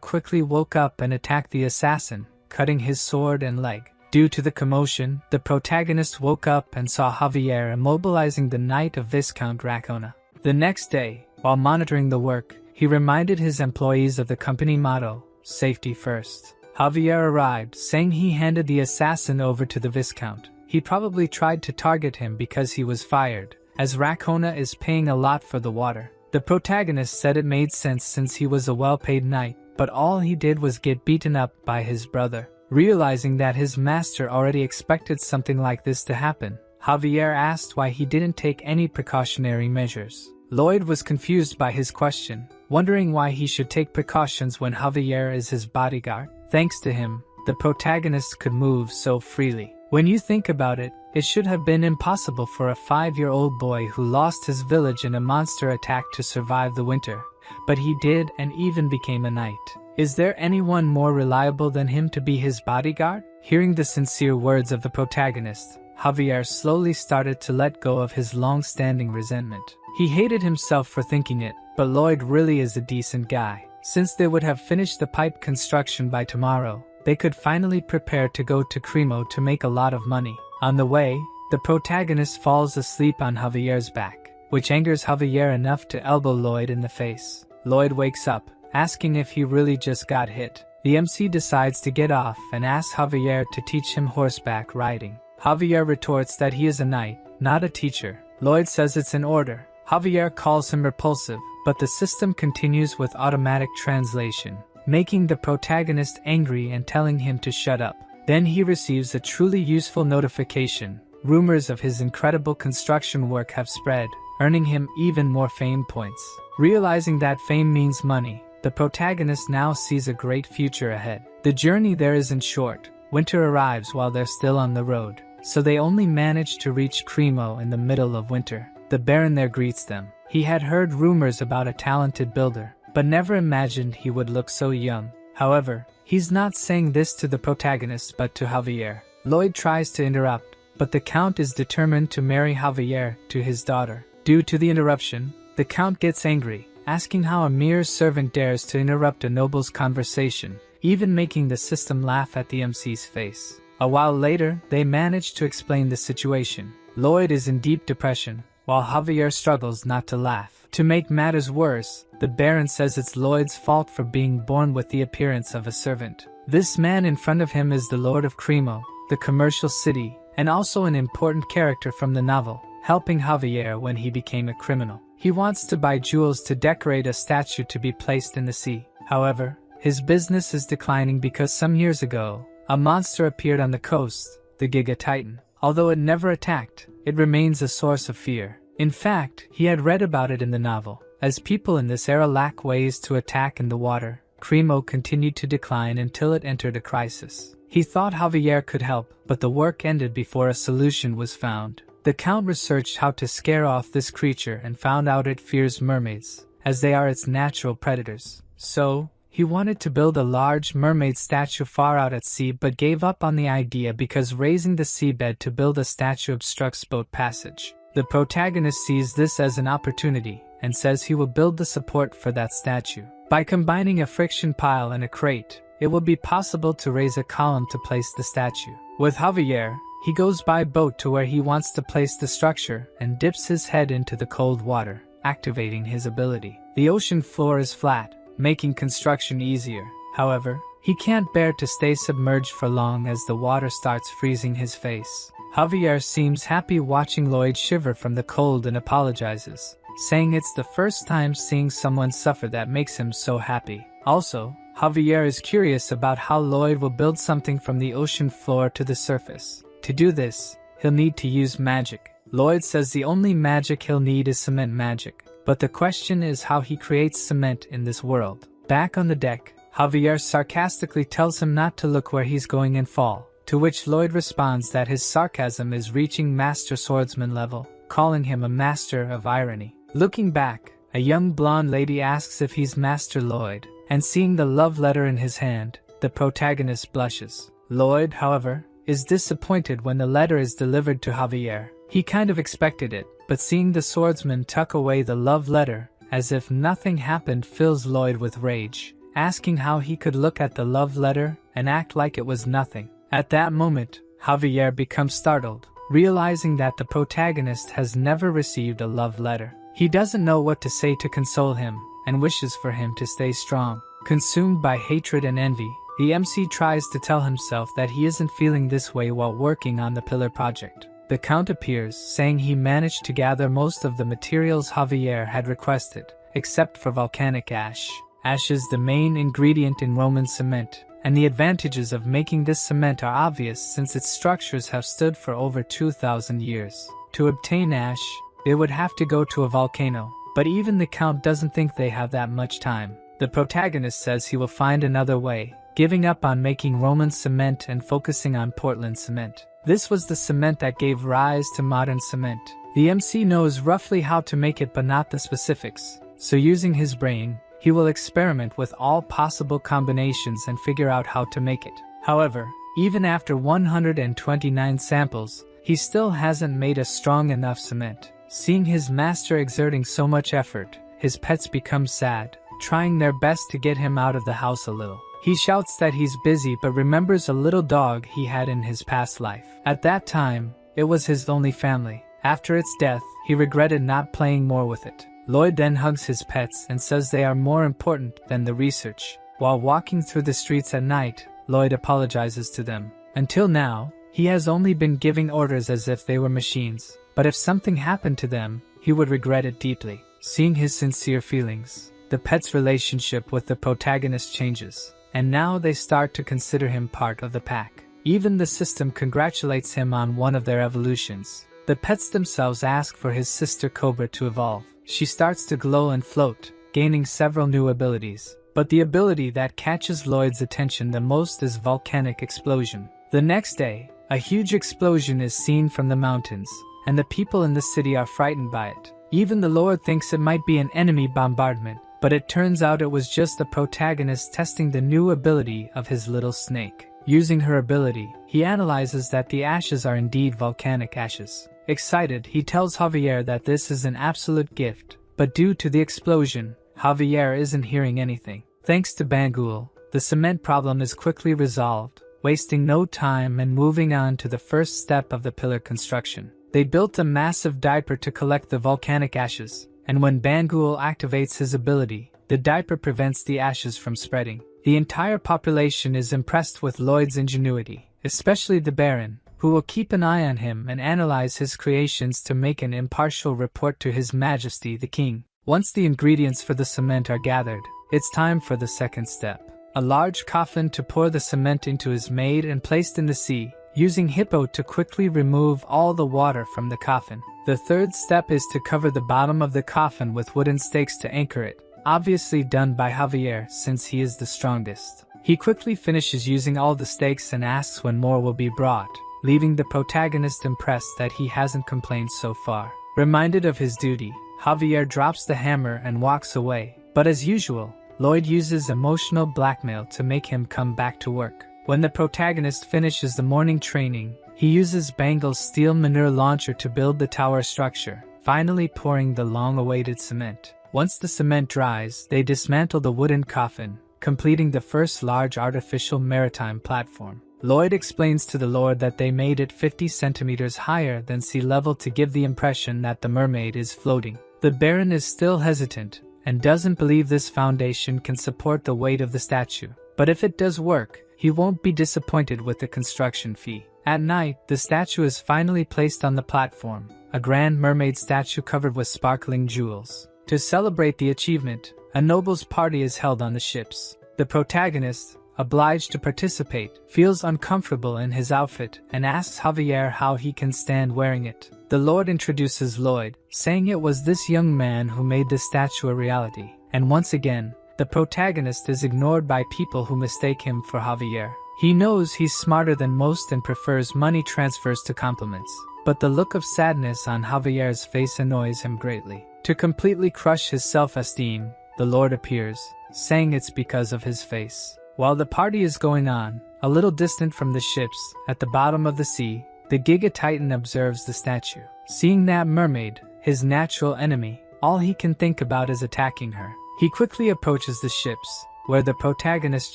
quickly woke up and attacked the assassin, cutting his sword and leg. Due to the commotion, the protagonist woke up and saw Javier immobilizing the Knight of Viscount Racona. The next day, while monitoring the work, he reminded his employees of the company motto, "Safety first." Javier arrived, saying he handed the assassin over to the Viscount. He probably tried to target him because he was fired, as Racona is paying a lot for the water. The protagonist said it made sense since he was a well-paid knight, but all he did was get beaten up by his brother. Realizing that his master already expected something like this to happen, Javier asked why he didn't take any precautionary measures. Lloyd was confused by his question, wondering why he should take precautions when Javier is his bodyguard. Thanks to him, the protagonist could move so freely. When you think about it, it should have been impossible for a 5-year-old boy who lost his village in a monster attack to survive the winter, but he did and even became a knight. Is there anyone more reliable than him to be his bodyguard? Hearing the sincere words of the protagonist, Javier slowly started to let go of his long-standing resentment. He hated himself for thinking it, but Lloyd really is a decent guy. Since they would have finished the pipe construction by tomorrow, they could finally prepare to go to Cremo to make a lot of money. On the way, the protagonist falls asleep on Javier's back, which angers Javier enough to elbow Lloyd in the face. Lloyd wakes up, asking if he really just got hit. The MC decides to get off and asks Javier to teach him horseback riding. Javier retorts that he is a knight, not a teacher. Lloyd says it's an order. Javier calls him repulsive, but the system continues with automatic translation, making the protagonist angry and telling him to shut up. Then he receives a truly useful notification. Rumors of his incredible construction work have spread, earning him even more fame points. Realizing that fame means money, the protagonist now sees a great future ahead. The journey there isn't short. Winter arrives while they're still on the road, so they only manage to reach Cremo in the middle of winter. The Baron there greets them. He had heard rumors about a talented builder, but never imagined he would look so young. However, he's not saying this to the protagonist but to Javier. Lloyd tries to interrupt, but the Count is determined to marry Javier to his daughter. Due to the interruption, the Count gets angry, asking how a mere servant dares to interrupt a noble's conversation, even making the system laugh at the MC's face. A while later, they manage to explain the situation. Lloyd is in deep depression, while Javier struggles not to laugh. To make matters worse, the Baron says it's Lloyd's fault for being born with the appearance of a servant. This man in front of him is the Lord of Cremo, the commercial city, and also an important character from the novel, helping Javier when he became a criminal. He wants to buy jewels to decorate a statue to be placed in the sea. However, his business is declining because some years ago, a monster appeared on the coast, the Giga Titan. Although it never attacked, it remains a source of fear. In fact, he had read about it in the novel. As people in this era lack ways to attack in the water, Cremo continued to decline until it entered a crisis. He thought Javier could help, but the work ended before a solution was found. The Count researched how to scare off this creature and found out it fears mermaids, as they are its natural predators. So, he wanted to build a large mermaid statue far out at sea but gave up on the idea because raising the seabed to build a statue obstructs boat passage. The protagonist sees this as an opportunity and says he will build the support for that statue. By combining a friction pile and a crate, it will be possible to raise a column to place the statue. With Javier, he goes by boat to where he wants to place the structure and dips his head into the cold water, activating his ability. The ocean floor is flat, making construction easier. However, he can't bear to stay submerged for long as the water starts freezing his face. Javier seems happy watching Lloyd shiver from the cold and apologizes, saying it's the first time seeing someone suffer that makes him so happy. Also, Javier is curious about how Lloyd will build something from the ocean floor to the surface. To do this, he'll need to use magic. Lloyd says the only magic he'll need is cement magic, but the question is how he creates cement in this world. Back on the deck, Javier sarcastically tells him not to look where he's going and fall, to which Lloyd responds that his sarcasm is reaching master swordsman level, calling him a master of irony. Looking back, a young blonde lady asks if he's Master Lloyd, and seeing the love letter in his hand, the protagonist blushes. Lloyd, however, is disappointed when the letter is delivered to Javier. He kind of expected it, but seeing the swordsman tuck away the love letter, as if nothing happened, fills Lloyd with rage, asking how he could look at the love letter and act like it was nothing. At that moment, Javier becomes startled, realizing that the protagonist has never received a love letter. He doesn't know what to say to console him, and wishes for him to stay strong. Consumed by hatred and envy, the MC tries to tell himself that he isn't feeling this way while working on the Pillar project. The Count appears, saying he managed to gather most of the materials Javier had requested, except for volcanic ash. Ash is the main ingredient in Roman cement, and the advantages of making this cement are obvious since its structures have stood for over 2,000 years. To obtain ash, they would have to go to a volcano, but even the Count doesn't think they have that much time. The protagonist says he will find another way, giving up on making Roman cement and focusing on Portland cement. This was the cement that gave rise to modern cement. The MC knows roughly how to make it but not the specifics, so using his brain, he will experiment with all possible combinations and figure out how to make it. However, even after 129 samples, he still hasn't made a strong enough cement. Seeing his master exerting so much effort, his pets become sad, trying their best to get him out of the house a little. He shouts that he's busy but remembers a little dog he had in his past life. At that time, it was his only family. After its death, he regretted not playing more with it. Lloyd then hugs his pets and says they are more important than the research. While walking through the streets at night, Lloyd apologizes to them. Until now, he has only been giving orders as if they were machines, but if something happened to them, he would regret it deeply. Seeing his sincere feelings, the pet's relationship with the protagonist changes, and now they start to consider him part of the pack. Even the system congratulates him on one of their evolutions. The pets themselves ask for his sister Cobra to evolve. She starts to glow and float, gaining several new abilities. But the ability that catches Lloyd's attention the most is volcanic explosion. The next day, a huge explosion is seen from the mountains, and the people in the city are frightened by it. Even the Lord thinks it might be an enemy bombardment, but it turns out it was just the protagonist testing the new ability of his little snake. Using her ability, he analyzes that the ashes are indeed volcanic ashes. Excited, he tells Javier that this is an absolute gift, but due to the explosion, Javier isn't hearing anything. Thanks to Bangul, the cement problem is quickly resolved, wasting no time and moving on to the first step of the pillar construction. They built a massive diaper to collect the volcanic ashes, and when Bangul activates his ability, the diaper prevents the ashes from spreading. The entire population is impressed with Lloyd's ingenuity, especially the Baron, who will keep an eye on him and analyze his creations to make an impartial report to His Majesty the King. Once the ingredients for the cement are gathered, it's time for the second step. A large coffin to pour the cement into is made and placed in the sea, using Hippo to quickly remove all the water from the coffin. The third step is to cover the bottom of the coffin with wooden stakes to anchor it, obviously done by Javier since he is the strongest. He quickly finishes using all the stakes and asks when more will be brought, leaving the protagonist impressed that he hasn't complained so far. Reminded of his duty, Javier drops the hammer and walks away, but as usual, Lloyd uses emotional blackmail to make him come back to work. When the protagonist finishes the morning training, he uses Bangle's steel manure launcher to build the tower structure, finally pouring the long-awaited cement. Once the cement dries, they dismantle the wooden coffin, completing the first large artificial maritime platform. Lloyd explains to the Lord that they made it 50 centimeters higher than sea level to give the impression that the mermaid is floating. The Baron is still hesitant, and doesn't believe this foundation can support the weight of the statue. But if it does work, he won't be disappointed with the construction fee. At night, the statue is finally placed on the platform, a grand mermaid statue covered with sparkling jewels. To celebrate the achievement, a nobles' party is held on the ships. The protagonist, obliged to participate, feels uncomfortable in his outfit and asks Javier how he can stand wearing it. The Lord introduces Lloyd, saying it was this young man who made the statue a reality. And once again, the protagonist is ignored by people who mistake him for Javier. He knows he's smarter than most and prefers money transfers to compliments. But the look of sadness on Javier's face annoys him greatly. To completely crush his self-esteem, the Lord appears, saying it's because of his face. While the party is going on, a little distant from the ships, at the bottom of the sea, the Giga Titan observes the statue. Seeing that mermaid, his natural enemy, all he can think about is attacking her. He quickly approaches the ships, where the protagonist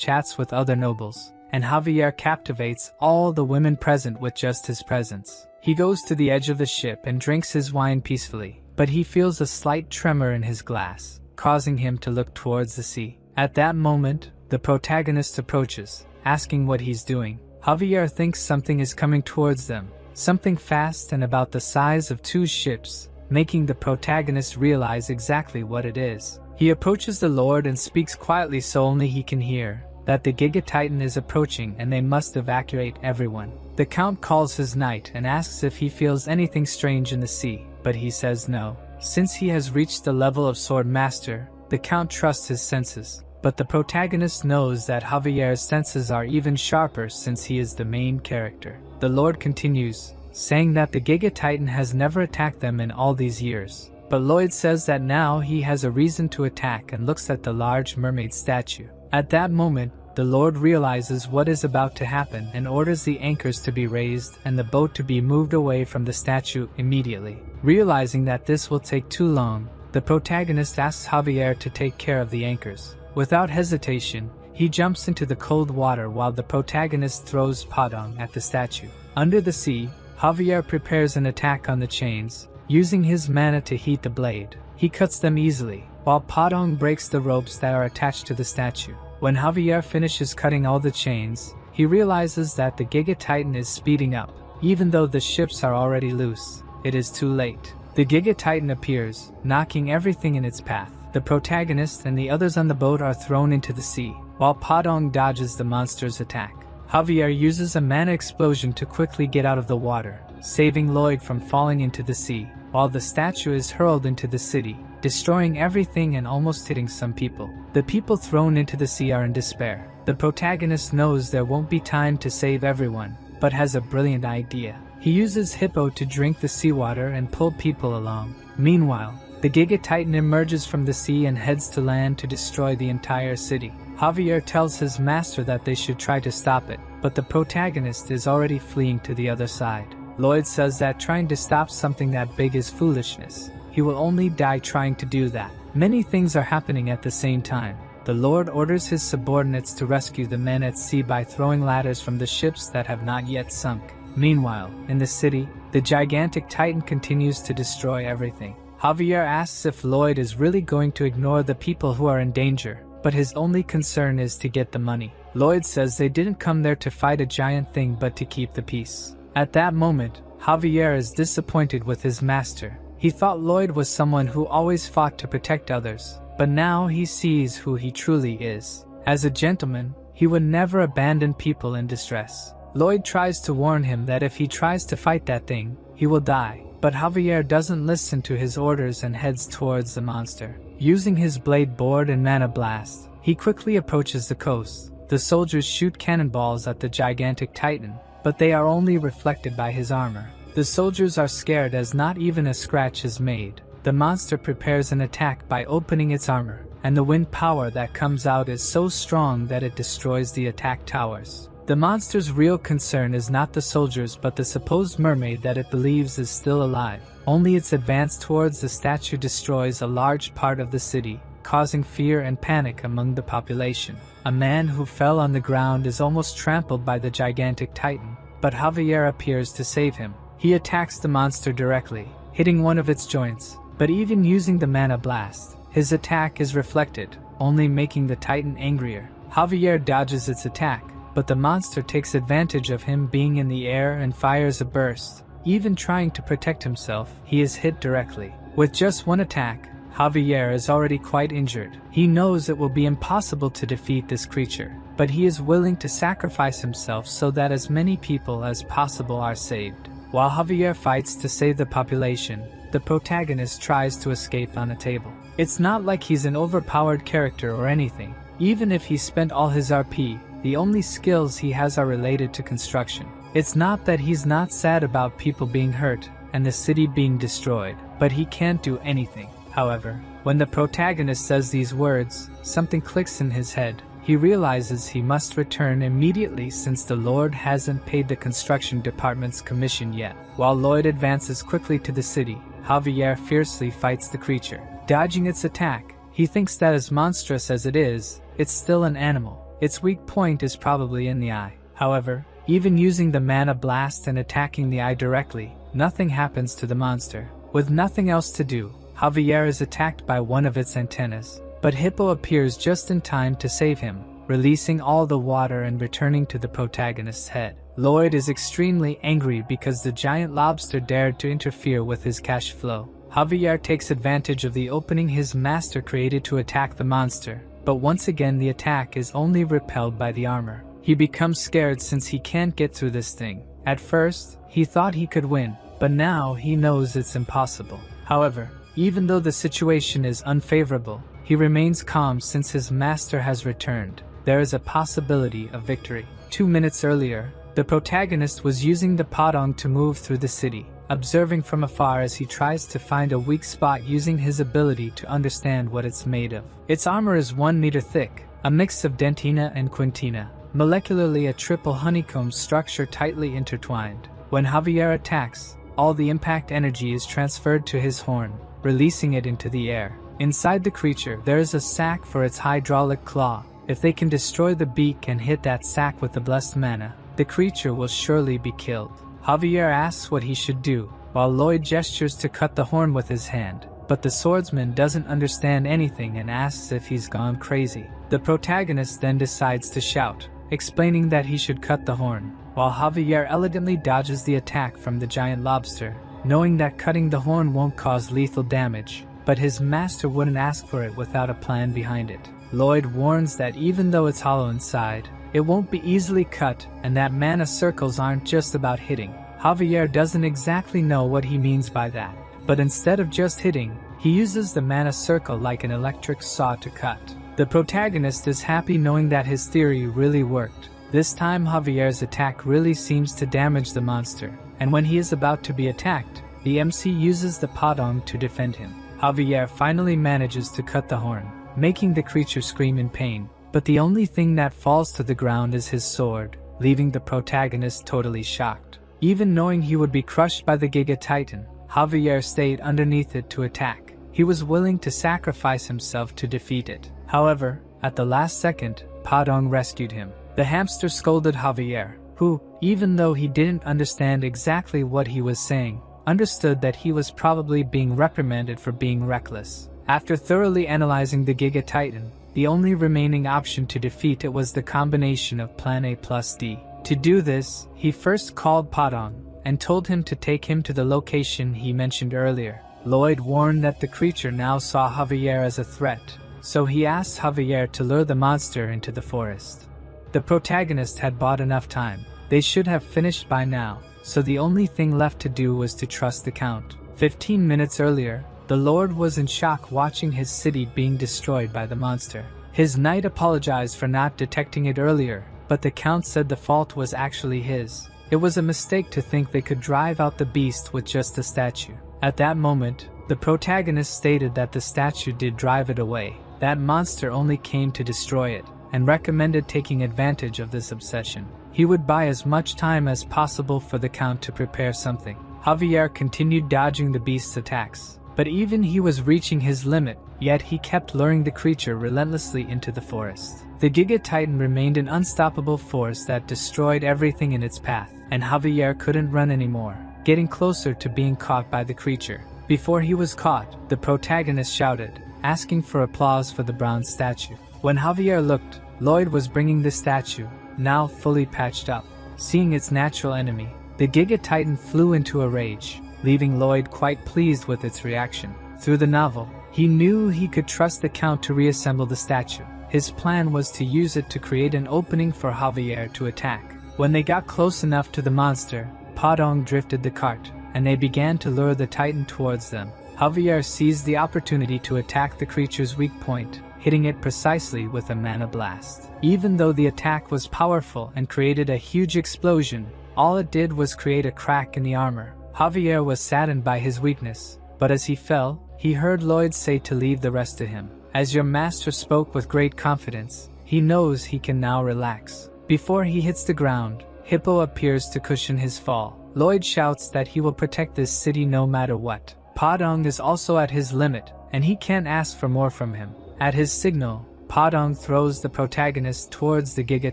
chats with other nobles, and Javier captivates all the women present with just his presence. He goes to the edge of the ship and drinks his wine peacefully, but he feels a slight tremor in his glass, causing him to look towards the sea. At that moment, the protagonist approaches, asking what he's doing. Javier thinks something is coming towards them, something fast and about the size of 2 ships, making the protagonist realize exactly what it is. He approaches the Lord and speaks quietly so only he can hear, that the Giga Titan is approaching and they must evacuate everyone. The Count calls his knight and asks if he feels anything strange in the sea, but he says no. Since he has reached the level of Sword Master, the Count trusts his senses, but the protagonist knows that Javier's senses are even sharper since he is the main character. The Lord continues, saying that the Giga Titan has never attacked them in all these years. But Lloyd says that now he has a reason to attack and looks at the large mermaid statue. At that moment, the Lord realizes what is about to happen and orders the anchors to be raised and the boat to be moved away from the statue immediately. Realizing that this will take too long, the protagonist asks Javier to take care of the anchors. Without hesitation, he jumps into the cold water while the protagonist throws Padong at the statue. Under the sea, Javier prepares an attack on the chains, using his mana to heat the blade. He cuts them easily, while Padong breaks the ropes that are attached to the statue. When Javier finishes cutting all the chains, he realizes that the Giga Titan is speeding up. Even though the ships are already loose, it is too late. The Giga Titan appears, knocking everything in its path. The protagonist and the others on the boat are thrown into the sea, while Padong dodges the monster's attack. Javier uses a mana explosion to quickly get out of the water, saving Lloyd from falling into the sea, while the statue is hurled into the city, destroying everything and almost hitting some people. The people thrown into the sea are in despair. The protagonist knows there won't be time to save everyone, but has a brilliant idea. He uses Hippo to drink the seawater and pull people along. Meanwhile, the Giga Titan emerges from the sea and heads to land to destroy the entire city. Javier tells his master that they should try to stop it, but the protagonist is already fleeing to the other side. Lloyd says that trying to stop something that big is foolishness. He will only die trying to do that. Many things are happening at the same time. The Lord orders his subordinates to rescue the men at sea by throwing ladders from the ships that have not yet sunk. Meanwhile, in the city, the gigantic Titan continues to destroy everything. Javier asks if Lloyd is really going to ignore the people who are in danger, but his only concern is to get the money. Lloyd says they didn't come there to fight a giant thing but to keep the peace. At that moment, Javier is disappointed with his master. He thought Lloyd was someone who always fought to protect others, but now he sees who he truly is. As a gentleman, he would never abandon people in distress. Lloyd tries to warn him that if he tries to fight that thing, he will die, but Javier doesn't listen to his orders and heads towards the monster. Using his blade board and mana blast, he quickly approaches the coast. The soldiers shoot cannonballs at the gigantic Titan, but they are only reflected by his armor. The soldiers are scared as not even a scratch is made. The monster prepares an attack by opening its armor, and the wind power that comes out is so strong that it destroys the attack towers. The monster's real concern is not the soldiers but the supposed mermaid that it believes is still alive. Only its advance towards the statue destroys a large part of the city, causing fear and panic among the population. A man who fell on the ground is almost trampled by the gigantic Titan, but Javier appears to save him. He attacks the monster directly, hitting one of its joints, but even using the mana blast, his attack is reflected, only making the Titan angrier. Javier dodges its attack, but the monster takes advantage of him being in the air and fires a burst. Even trying to protect himself, he is hit directly. With just one attack, Javier is already quite injured. He knows it will be impossible to defeat this creature. but he is willing to sacrifice himself so that as many people as possible are saved. While Javier fights to save the population, the protagonist tries to escape on a table. It's not like he's an overpowered character or anything. Even if he spent all his RP, the only skills he has are related to construction. It's not that he's not sad about people being hurt and the city being destroyed, but he can't do anything. However, when the protagonist says these words, something clicks in his head. He realizes he must return immediately since the Lord hasn't paid the construction department's commission yet. While Lloyd advances quickly to the city, Javier fiercely fights the creature. Dodging its attack, he thinks that as monstrous as it is, it's still an animal. Its weak point is probably in the eye. However, even using the mana blast and attacking the eye directly, nothing happens to the monster. With nothing else to do, Javier is attacked by one of its antennas. But Hippo appears just in time to save him, releasing all the water and returning to the protagonist's head. Lloyd is extremely angry because the giant lobster dared to interfere with his cash flow. Javier takes advantage of the opening his master created to attack the monster, but once again the attack is only repelled by the armor. He becomes scared since he can't get through this thing. At first, he thought he could win, but now he knows it's impossible. However, even though the situation is unfavorable, he remains calm since his master has returned. There is a possibility of victory. 2 minutes earlier, the protagonist was using the Padang to move through the city, observing from afar as he tries to find a weak spot using his ability to understand what it's made of. Its armor is 1 meter thick, a mix of dentina and quintina, molecularly a triple honeycomb structure tightly intertwined. When Javier attacks, all the impact energy is transferred to his horn, releasing it into the air. Inside the creature, there is a sac for its hydraulic claw. If they can destroy the beak and hit that sac with the blessed mana, the creature will surely be killed. Javier asks what he should do, while Lloyd gestures to cut the horn with his hand, but the swordsman doesn't understand anything and asks if he's gone crazy. The protagonist then decides to shout, explaining that he should cut the horn, while Javier elegantly dodges the attack from the giant lobster, knowing that cutting the horn won't cause lethal damage. But his master wouldn't ask for it without a plan behind it. Lloyd warns that even though it's hollow inside, it won't be easily cut and that mana circles aren't just about hitting. Javier doesn't exactly know what he means by that, but instead of just hitting, he uses the mana circle like an electric saw to cut. The protagonist is happy knowing that his theory really worked. This time Javier's attack really seems to damage the monster, and when he is about to be attacked, the MC uses the Padang to defend him. Javier finally manages to cut the horn, making the creature scream in pain, but the only thing that falls to the ground is his sword, leaving the protagonist totally shocked. Even knowing he would be crushed by the Giga Titan, Javier stayed underneath it to attack. He was willing to sacrifice himself to defeat it. However, at the last second, Padang rescued him. The hamster scolded Javier, who, even though he didn't understand exactly what he was saying, understood that he was probably being reprimanded for being reckless. After thoroughly analyzing the Giga Titan, the only remaining option to defeat it was the combination of Plan A plus D. To do this, he first called Padang and told him to take him to the location he mentioned earlier. Lloyd warned that the creature now saw Javier as a threat, so he asked Javier to lure the monster into the forest. The protagonist had bought enough time. They should have finished by now, so the only thing left to do was to trust the Count. 15 minutes earlier, the Lord was in shock watching his city being destroyed by the monster. His knight apologized for not detecting it earlier, but the Count said the fault was actually his. It was a mistake to think they could drive out the beast with just a statue. At that moment, the protagonist stated that the statue did drive it away. That monster only came to destroy it, and recommended taking advantage of this obsession. He would buy as much time as possible for the Count to prepare something. Javier continued dodging the beast's attacks, but even he was reaching his limit, yet he kept luring the creature relentlessly into the forest. The Giga Titan remained an unstoppable force that destroyed everything in its path, and Javier couldn't run anymore, getting closer to being caught by the creature. Before he was caught, the protagonist shouted, asking for applause for the bronze statue. When Javier looked, Lloyd was bringing the statue, now fully patched up. Seeing its natural enemy, the Giga Titan flew into a rage, leaving Lloyd quite pleased with its reaction. Through the novel, he knew he could trust the Count to reassemble the statue. His plan was to use it to create an opening for Javier to attack. When they got close enough to the monster, Padong drifted the cart, and they began to lure the titan towards them. Javier seized the opportunity to attack the creature's weak point, hitting it precisely with a mana blast. Even though the attack was powerful and created a huge explosion, all it did was create a crack in the armor. Javier was saddened by his weakness, but as he fell, he heard Lloyd say to leave the rest to him. As your master spoke with great confidence, he knows he can now relax. Before he hits the ground, Hippo appears to cushion his fall. Lloyd shouts that he will protect this city no matter what. Padong is also at his limit, and he can't ask for more from him. At his signal, Padong throws the protagonist towards the Giga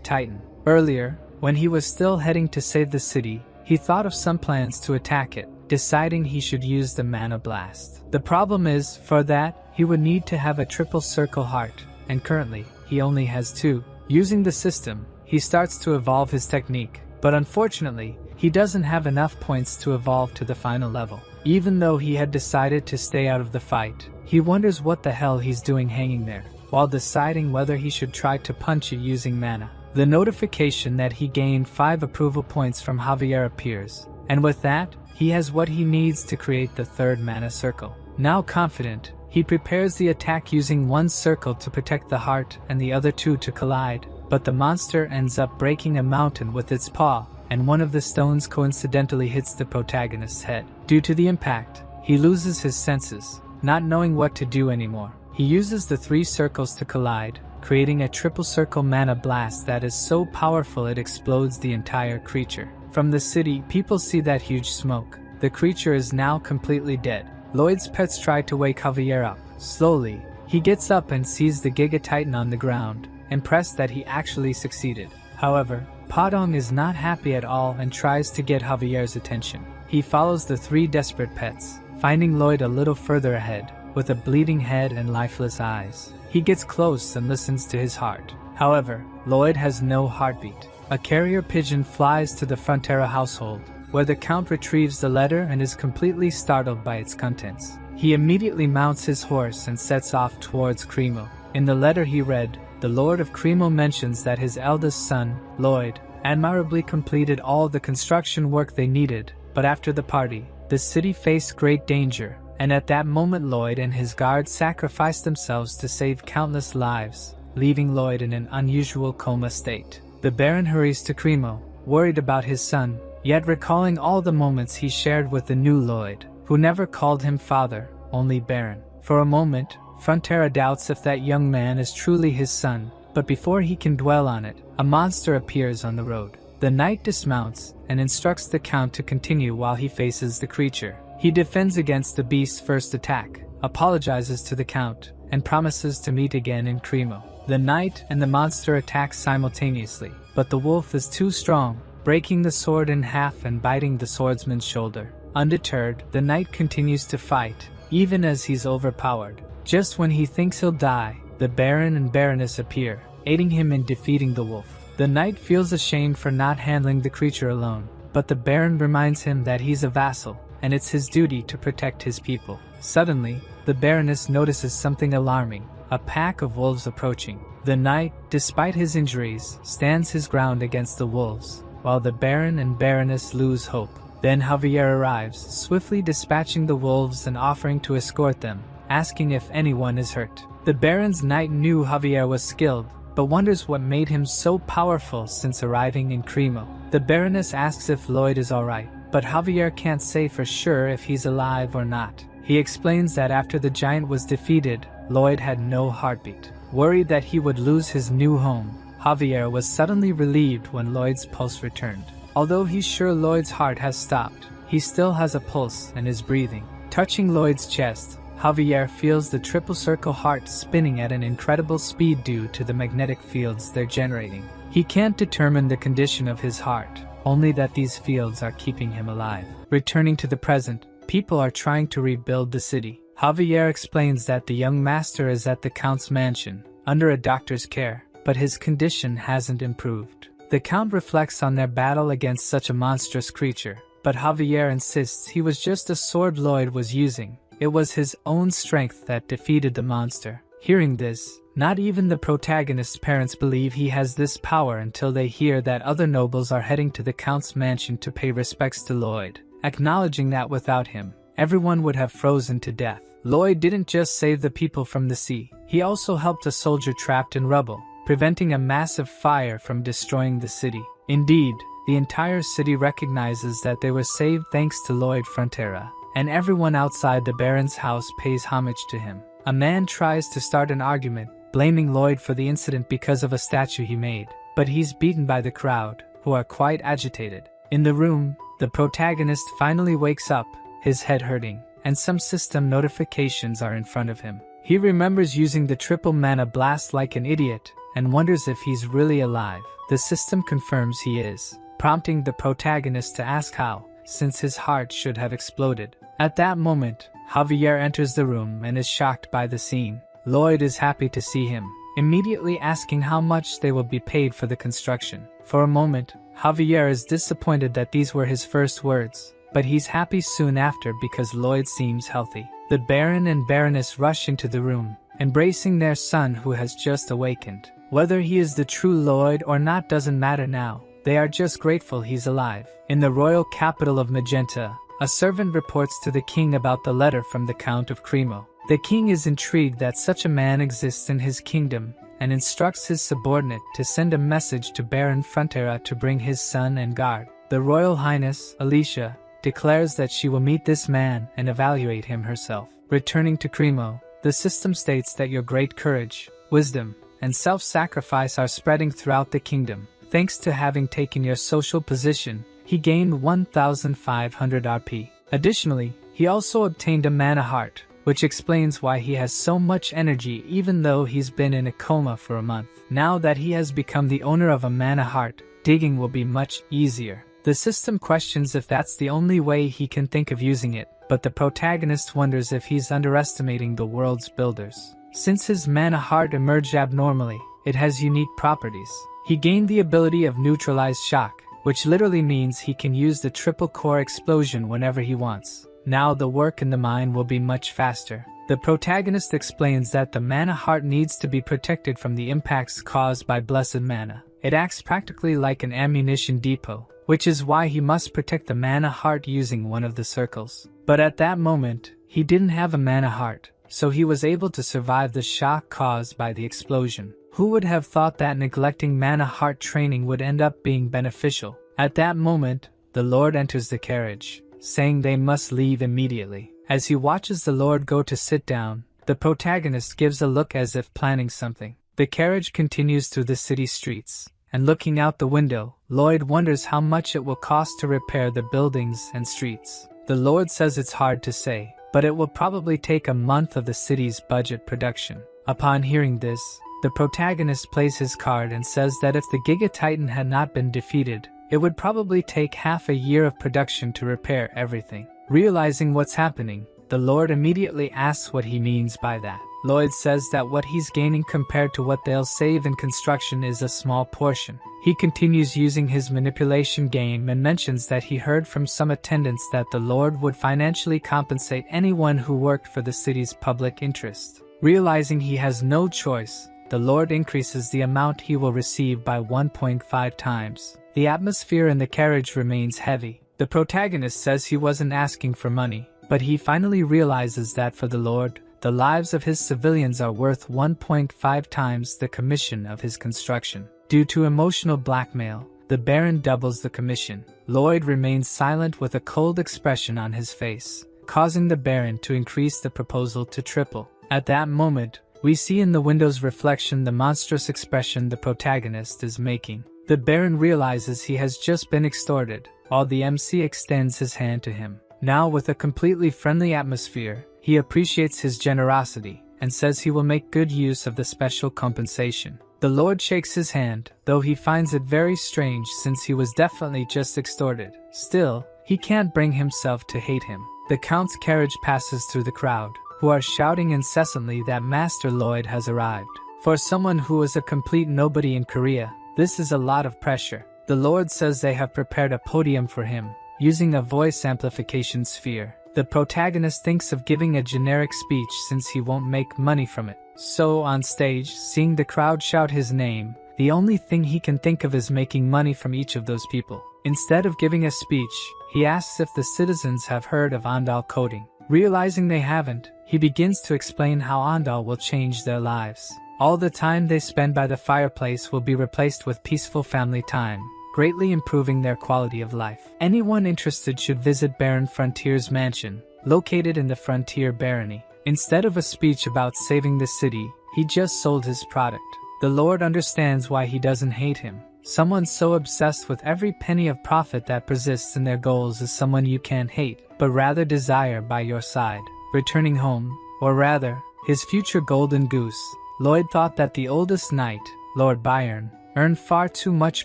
Titan. Earlier, when he was still heading to save the city, he thought of some plans to attack it, deciding he should use the mana blast. The problem is, for that, he would need to have a triple circle heart, and currently, he only has 2. Using the system, he starts to evolve his technique, but unfortunately, he doesn't have enough points to evolve to the final level. Even though he had decided to stay out of the fight, he wonders what the hell he's doing hanging there, while deciding whether he should try to punch it using mana. The notification that he gained 5 approval points from Javier appears, and with that, he has what he needs to create the 3rd mana circle. Now confident, he prepares the attack using 1 circle to protect the heart and the other 2 to collide, but the monster ends up breaking a mountain with its paw, and one of the stones coincidentally hits the protagonist's head. Due to the impact, he loses his senses, not knowing what to do anymore. He uses the 3 circles to collide, creating a triple circle mana blast that is so powerful it explodes the entire creature. From the city, people see that huge smoke. The creature is now completely dead. Lloyd's pets try to wake Javier up. Slowly, he gets up and sees the Giga Titan on the ground, impressed that he actually succeeded. However, Padong is not happy at all and tries to get Javier's attention. He follows the 3 desperate pets, finding Lloyd a little further ahead, with a bleeding head and lifeless eyes. He gets close and listens to his heart. However, Lloyd has no heartbeat. A carrier pigeon flies to the Frontera household, where the Count retrieves the letter and is completely startled by its contents. He immediately mounts his horse and sets off towards Cremo. In the letter he read, the Lord of Cremo mentions that his eldest son, Lloyd, admirably completed all the construction work they needed, but after the party, the city faced great danger, and at that moment Lloyd and his guards sacrificed themselves to save countless lives, leaving Lloyd in an unusual coma state. The Baron hurries to Cremo, worried about his son, yet recalling all the moments he shared with the new Lloyd, who never called him father, only Baron. For a moment, Frontera doubts if that young man is truly his son, but before he can dwell on it, a monster appears on the road. The knight dismounts and instructs the Count to continue while he faces the creature. He defends against the beast's first attack, apologizes to the Count, and promises to meet again in Cremo. The knight and the monster attack simultaneously, but the wolf is too strong, breaking the sword in half and biting the swordsman's shoulder. Undeterred, the knight continues to fight, even as he's overpowered. Just when he thinks he'll die, the Baron and Baroness appear, aiding him in defeating the wolf. The knight feels ashamed for not handling the creature alone, but the Baron reminds him that he's a vassal, and it's his duty to protect his people. Suddenly, the Baroness notices something alarming, a pack of wolves approaching. The knight, despite his injuries, stands his ground against the wolves, while the Baron and Baroness lose hope. Then Javier arrives, swiftly dispatching the wolves and offering to escort them, asking if anyone is hurt. The Baron's knight knew Javier was skilled, but wonders what made him so powerful since arriving in Cremo. The Baroness asks if Lloyd is alright, but Javier can't say for sure if he's alive or not. He explains that after the giant was defeated, Lloyd had no heartbeat. Worried that he would lose his new home, Javier was suddenly relieved when Lloyd's pulse returned. Although he's sure Lloyd's heart has stopped, he still has a pulse and is breathing. Touching Lloyd's chest, Javier feels the triple circle heart spinning at an incredible speed due to the magnetic fields they're generating. He can't determine the condition of his heart, only that these fields are keeping him alive. Returning to the present, people are trying to rebuild the city. Javier explains that the young master is at the Count's mansion, under a doctor's care, but his condition hasn't improved. The Count reflects on their battle against such a monstrous creature, but Javier insists he was just a sword Lloyd was using. It was his own strength that defeated the monster. Hearing this, Not even the protagonist's parents believe he has this power until they hear that other nobles are heading to the Count's mansion to pay respects to Lloyd, acknowledging that without him, everyone would have frozen to death. Lloyd didn't just save the people from the sea, he also helped a soldier trapped in rubble, preventing a massive fire from destroying the city. Indeed, the entire city recognizes that they were saved thanks to Lloyd Frontera, and everyone outside the Baron's house pays homage to him. A man tries to start an argument, blaming Lloyd for the incident because of a statue he made, but he's beaten by the crowd, who are quite agitated. In the room, the protagonist finally wakes up, his head hurting, and some system notifications are in front of him. He remembers using the triple mana blast like an idiot, and wonders if he's really alive. The system confirms he is, prompting the protagonist to ask how, since his heart should have exploded. At that moment, Javier enters the room and is shocked by the scene. Lloyd is happy to see him, immediately asking how much they will be paid for the construction. For a moment, Javier is disappointed that these were his first words, but he's happy soon after because Lloyd seems healthy. The Baron and Baroness rush into the room, embracing their son who has just awakened. Whether he is the true Lloyd or not doesn't matter now, they are just grateful he's alive. In the royal capital of Magenta, a servant reports to the king about the letter from the Count of Cremo. The king is intrigued that such a man exists in his kingdom, and instructs his subordinate to send a message to Baron Frontera to bring his son and guard. The Royal Highness, Alicia, declares that she will meet this man and evaluate him herself. Returning to Cremo, the system states that your great courage, wisdom, and self-sacrifice are spreading throughout the kingdom. Thanks to having taken your social position, he gained 1,500 RP. Additionally, he also obtained a mana heart, which explains why he has so much energy even though he's been in a coma for a month. Now that he has become the owner of a mana heart, digging will be much easier. The system questions if that's the only way he can think of using it, but the protagonist wonders if he's underestimating the world's builders. Since his mana heart emerged abnormally, it has unique properties. He gained the ability of neutralized shock, which literally means he can use the triple core explosion whenever he wants. Now the work in the mine will be much faster. The protagonist explains that the mana heart needs to be protected from the impacts caused by blessed mana. It acts practically like an ammunition depot, which is why he must protect the mana heart using one of the circles. But at that moment, he didn't have a mana heart, so he was able to survive the shock caused by the explosion. Who would have thought that neglecting mana heart training would end up being beneficial? At that moment, the Lord enters the carriage, saying they must leave immediately. As he watches the Lord go to sit down, the protagonist gives a look as if planning something. The carriage continues through the city streets, and looking out the window, Lloyd wonders how much it will cost to repair the buildings and streets. The Lord says it's hard to say, but it will probably take a month of the city's budget production. Upon hearing this, the protagonist plays his card and says that if the Giga Titan had not been defeated, it would probably take half a year of production to repair everything. Realizing what's happening, the Lord immediately asks what he means by that. Lloyd says that what he's gaining compared to what they'll save in construction is a small portion. He continues using his manipulation game and mentions that he heard from some attendants that the Lord would financially compensate anyone who worked for the city's public interest. Realizing he has no choice, the Lord increases the amount he will receive by 1.5 times. The atmosphere in the carriage remains heavy. The protagonist says he wasn't asking for money, but he finally realizes that for the Lord, the lives of his civilians are worth 1.5 times the commission of his construction. Due to emotional blackmail, the Baron doubles the commission. Lloyd remains silent with a cold expression on his face, causing the Baron to increase the proposal to triple. At that moment, we see in the window's reflection the monstrous expression the protagonist is making. The Baron realizes he has just been extorted, while the MC extends his hand to him. Now with a completely friendly atmosphere, he appreciates his generosity, and says he will make good use of the special compensation. The Lord shakes his hand, though he finds it very strange since he was definitely just extorted. Still, he can't bring himself to hate him. The Count's carriage passes through the crowd, who are shouting incessantly that Master Lloyd has arrived. For someone who is a complete nobody in Korea, this is a lot of pressure. The Lord says they have prepared a podium for him, using a voice amplification sphere. The protagonist thinks of giving a generic speech since he won't make money from it. So on stage, seeing the crowd shout his name, the only thing he can think of is making money from each of those people. Instead of giving a speech, he asks if the citizens have heard of Andal coding. Realizing they haven't, he begins to explain how Andal will change their lives. All the time they spend by the fireplace will be replaced with peaceful family time, greatly improving their quality of life. Anyone interested should visit Baron Frontier's mansion, located in the Frontier Barony. Instead of a speech about saving the city, he just sold his product. The Lord understands why he doesn't hate him. Someone so obsessed with every penny of profit that persists in their goals is someone you can't hate, but rather desire by your side. Returning home, or rather, his future golden goose, Lloyd thought that the oldest knight, Lord Byron, earned far too much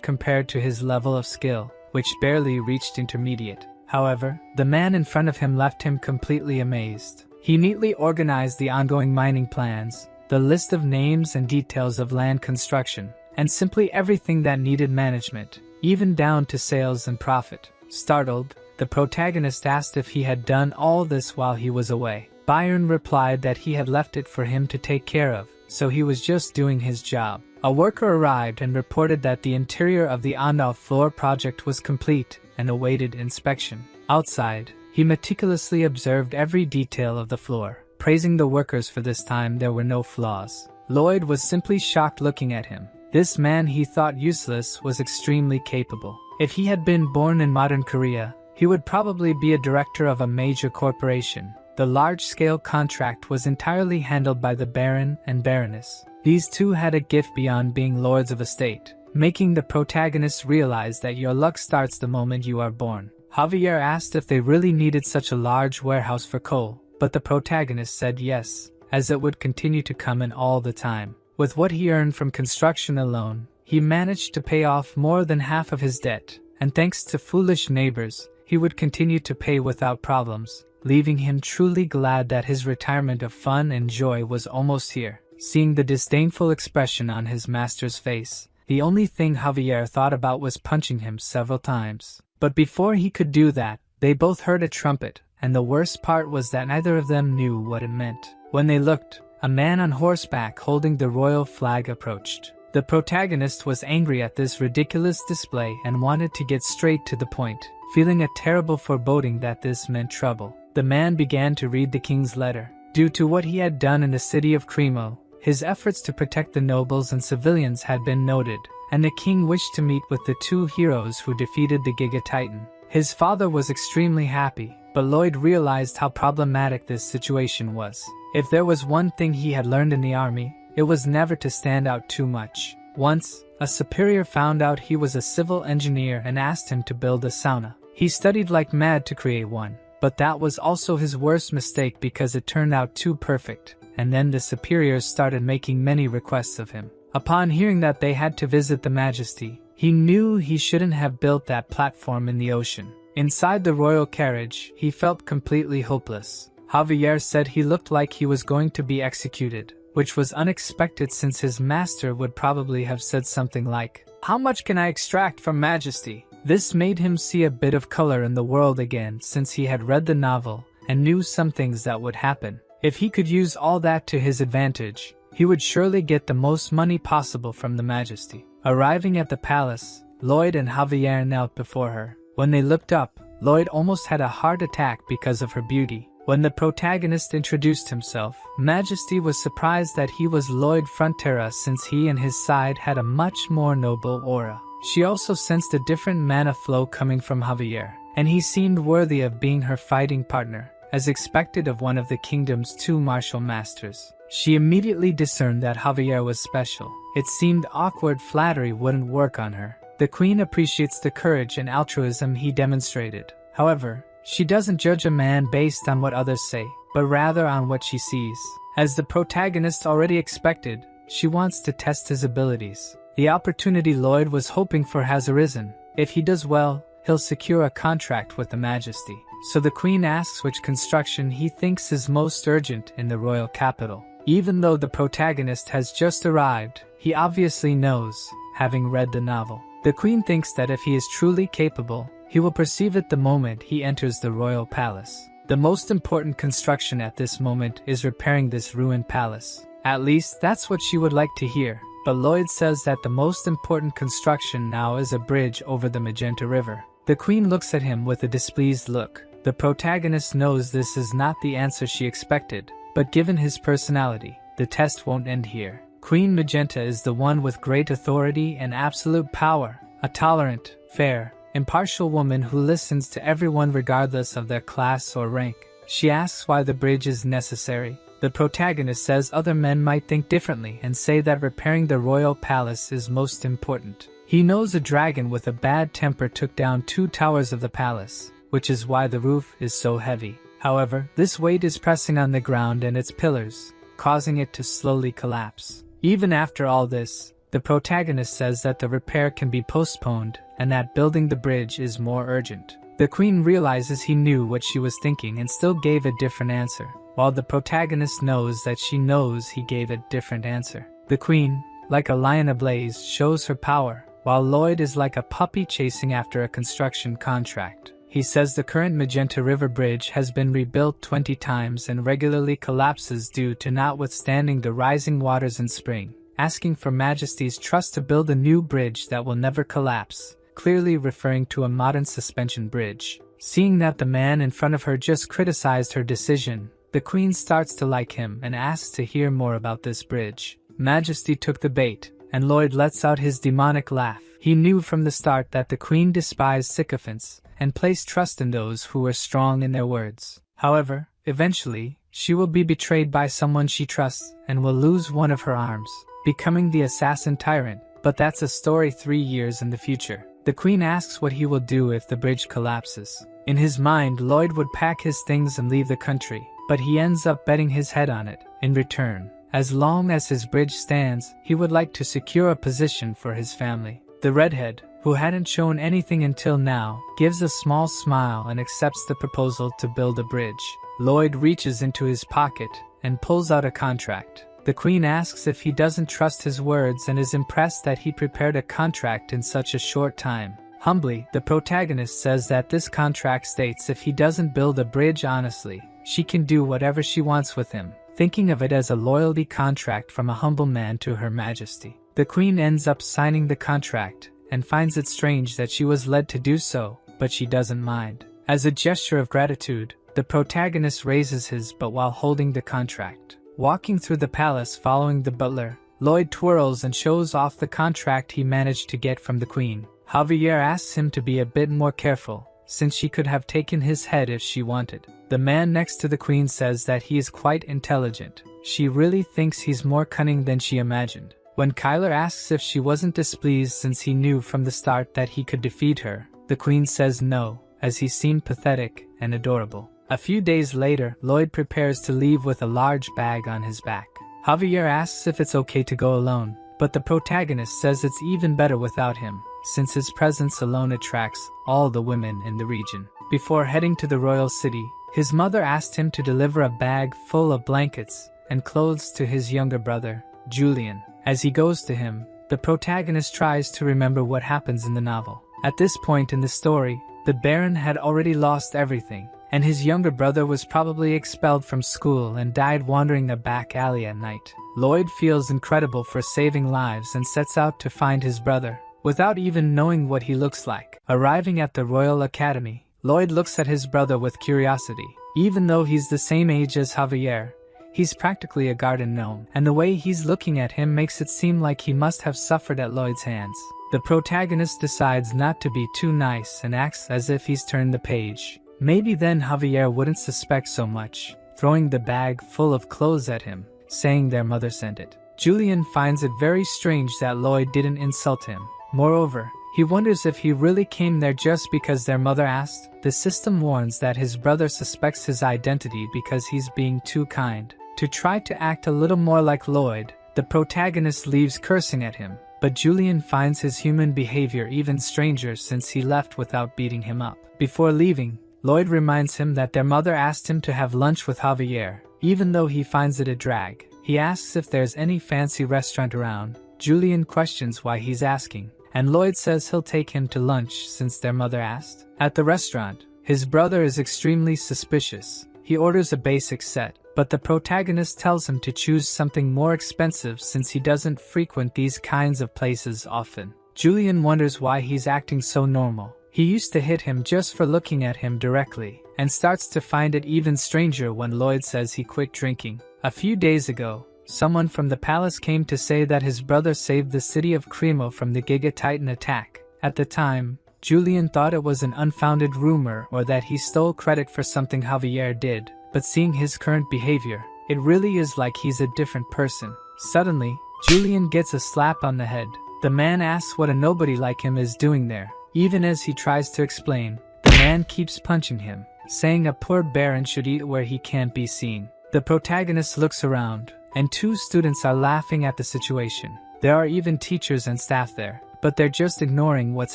compared to his level of skill, which barely reached intermediate. However, the man in front of him left him completely amazed. He neatly organized the ongoing mining plans, the list of names and details of land construction, and simply everything that needed management, even down to sales and profit. Startled, the protagonist asked if he had done all this while he was away. Byron replied that he had left it for him to take care of, so he was just doing his job. A worker arrived and reported that the interior of the Andal floor project was complete and awaited inspection. Outside, he meticulously observed every detail of the floor, praising the workers for this time there were no flaws. Lloyd was simply shocked looking at him. This man he thought useless was extremely capable. If he had been born in modern Korea, he would probably be a director of a major corporation. The large-scale contract was entirely handled by the Baron and Baroness. These two had a gift beyond being lords of a state, making the protagonist realize that your luck starts the moment you are born. Javier asked if they really needed such a large warehouse for coal, but the protagonist said yes, as it would continue to come in all the time. With what he earned from construction alone, he managed to pay off more than half of his debt, and thanks to foolish neighbors, he would continue to pay without problems, leaving him truly glad that his retirement of fun and joy was almost here. Seeing the disdainful expression on his master's face, the only thing Javier thought about was punching him several times. But before he could do that, they both heard a trumpet, and the worst part was that neither of them knew what it meant. When they looked, a man on horseback holding the royal flag approached. The protagonist was angry at this ridiculous display and wanted to get straight to the point, feeling a terrible foreboding that this meant trouble. The man began to read the king's letter. Due to what he had done in the city of Cremo, his efforts to protect the nobles and civilians had been noted, and the king wished to meet with the two heroes who defeated the Giga Titan. His father was extremely happy, but Lloyd realized how problematic this situation was. If there was one thing he had learned in the army, it was never to stand out too much. Once, a superior found out he was a civil engineer and asked him to build a sauna. He studied like mad to create one, but that was also his worst mistake because it turned out too perfect, and then the superiors started making many requests of him. Upon hearing that they had to visit the Majesty, he knew he shouldn't have built that platform in the ocean. Inside the royal carriage, he felt completely hopeless. Javier said he looked like he was going to be executed, which was unexpected since his master would probably have said something like, "How much can I extract from Majesty?" This made him see a bit of color in the world again since he had read the novel and knew some things that would happen. If he could use all that to his advantage, he would surely get the most money possible from the Majesty. Arriving at the palace, Lloyd and Javier knelt before her. When they looked up, Lloyd almost had a heart attack because of her beauty. When the protagonist introduced himself, Majesty was surprised that he was Lloyd Frontera since he and his side had a much more noble aura. She also sensed a different mana flow coming from Javier, and he seemed worthy of being her fighting partner, as expected of one of the kingdom's two martial masters. She immediately discerned that Javier was special. It seemed awkward flattery wouldn't work on her. The queen appreciates the courage and altruism he demonstrated. However, she doesn't judge a man based on what others say, but rather on what she sees. As the protagonist already expected, she wants to test his abilities. The opportunity Lloyd was hoping for has arisen. If he does well, he'll secure a contract with the Majesty. So the queen asks which construction he thinks is most urgent in the royal capital. Even though the protagonist has just arrived, he obviously knows, having read the novel. The queen thinks that if he is truly capable, he will perceive it the moment he enters the royal palace. The most important construction at this moment is repairing this ruined palace. At least, that's what she would like to hear. But Lloyd says that the most important construction now is a bridge over the Magenta River. The Queen looks at him with a displeased look. The protagonist knows this is not the answer she expected, but given his personality, the test won't end here. Queen Magenta is the one with great authority and absolute power, a tolerant, fair, impartial woman who listens to everyone regardless of their class or rank. She asks why the bridge is necessary. The protagonist says other men might think differently and say that repairing the royal palace is most important. He knows a dragon with a bad temper took down 2 towers of the palace, which is why the roof is so heavy. However, this weight is pressing on the ground and its pillars, causing it to slowly collapse. Even after all this, the protagonist says that the repair can be postponed and that building the bridge is more urgent. The Queen realizes he knew what she was thinking and still gave a different answer, while the protagonist knows that she knows he gave a different answer. The Queen, like a lion ablaze, shows her power, while Lloyd is like a puppy chasing after a construction contract. He says the current Magenta River Bridge has been rebuilt 20 times and regularly collapses due to not withstanding the rising waters in spring, asking for Majesty's trust to build a new bridge that will never collapse, clearly referring to a modern suspension bridge. Seeing that the man in front of her just criticized her decision, the Queen starts to like him and asks to hear more about this bridge. Majesty took the bait, and Lloyd lets out his demonic laugh. He knew from the start that the Queen despised sycophants and placed trust in those who were strong in their words. However, eventually, she will be betrayed by someone she trusts and will lose one of her arms, becoming the assassin tyrant. But that's a story 3 years in the future. The Queen asks what he will do if the bridge collapses. In his mind, Lloyd would pack his things and leave the country, but he ends up betting his head on it. In return, as long as his bridge stands, he would like to secure a position for his family. The redhead, who hadn't shown anything until now, gives a small smile and accepts the proposal to build a bridge. Lloyd reaches into his pocket and pulls out a contract. The Queen asks if he doesn't trust his words and is impressed that he prepared a contract in such a short time. Humbly, the protagonist says that this contract states if he doesn't build a bridge honestly, she can do whatever she wants with him, thinking of it as a loyalty contract from a humble man to Her Majesty. The Queen ends up signing the contract and finds it strange that she was led to do so, but she doesn't mind. As a gesture of gratitude, the protagonist raises his but while holding the contract. Walking through the palace following the butler, Lloyd twirls and shows off the contract he managed to get from the Queen. Javier asks him to be a bit more careful, since she could have taken his head if she wanted. The man next to the Queen says that he is quite intelligent. She really thinks he's more cunning than she imagined. When Kyler asks if she wasn't displeased since he knew from the start that he could defeat her, the Queen says no, as he seemed pathetic and adorable. A few days later, Lloyd prepares to leave with a large bag on his back. Javier asks if it's okay to go alone, but the protagonist says it's even better without him, since his presence alone attracts all the women in the region. Before heading to the royal city, his mother asked him to deliver a bag full of blankets and clothes to his younger brother, Julian. As he goes to him, the protagonist tries to remember what happens in the novel. At this point in the story, the Baron had already lost everything, and his younger brother was probably expelled from school and died wandering a back alley at night. Lloyd feels incredible for saving lives and sets out to find his brother, without even knowing what he looks like. Arriving at the Royal Academy, Lloyd looks at his brother with curiosity. Even though he's the same age as Javier, he's practically a garden gnome, and the way he's looking at him makes it seem like he must have suffered at Lloyd's hands. The protagonist decides not to be too nice and acts as if he's turned the page. Maybe then Javier wouldn't suspect so much, throwing the bag full of clothes at him, saying their mother sent it. Julian finds it very strange that Lloyd didn't insult him. Moreover, he wonders if he really came there just because their mother asked. The system warns that his brother suspects his identity because he's being too kind. To try to act a little more like Lloyd, the protagonist leaves cursing at him, but Julian finds his human behavior even stranger since he left without beating him up. Before leaving, Lloyd reminds him that their mother asked him to have lunch with Javier, even though he finds it a drag. He asks if there's any fancy restaurant around. Julian questions why he's asking, and Lloyd says he'll take him to lunch since their mother asked. At the restaurant, his brother is extremely suspicious. He orders a basic set, but the protagonist tells him to choose something more expensive since he doesn't frequent these kinds of places often. Julian wonders why he's acting so normal. He used to hit him just for looking at him directly, and starts to find it even stranger when Lloyd says he quit drinking. A few days ago, someone from the palace came to say that his brother saved the city of Cremo from the Giga Titan attack. At the time, Julian thought it was an unfounded rumor or that he stole credit for something Javier did, but seeing his current behavior, it really is like he's a different person. Suddenly, Julian gets a slap on the head. The man asks what a nobody like him is doing there. Even as he tries to explain, the man keeps punching him, saying a poor baron should eat where he can't be seen. The protagonist looks around, and 2 students are laughing at the situation. There are even teachers and staff there, but they're just ignoring what's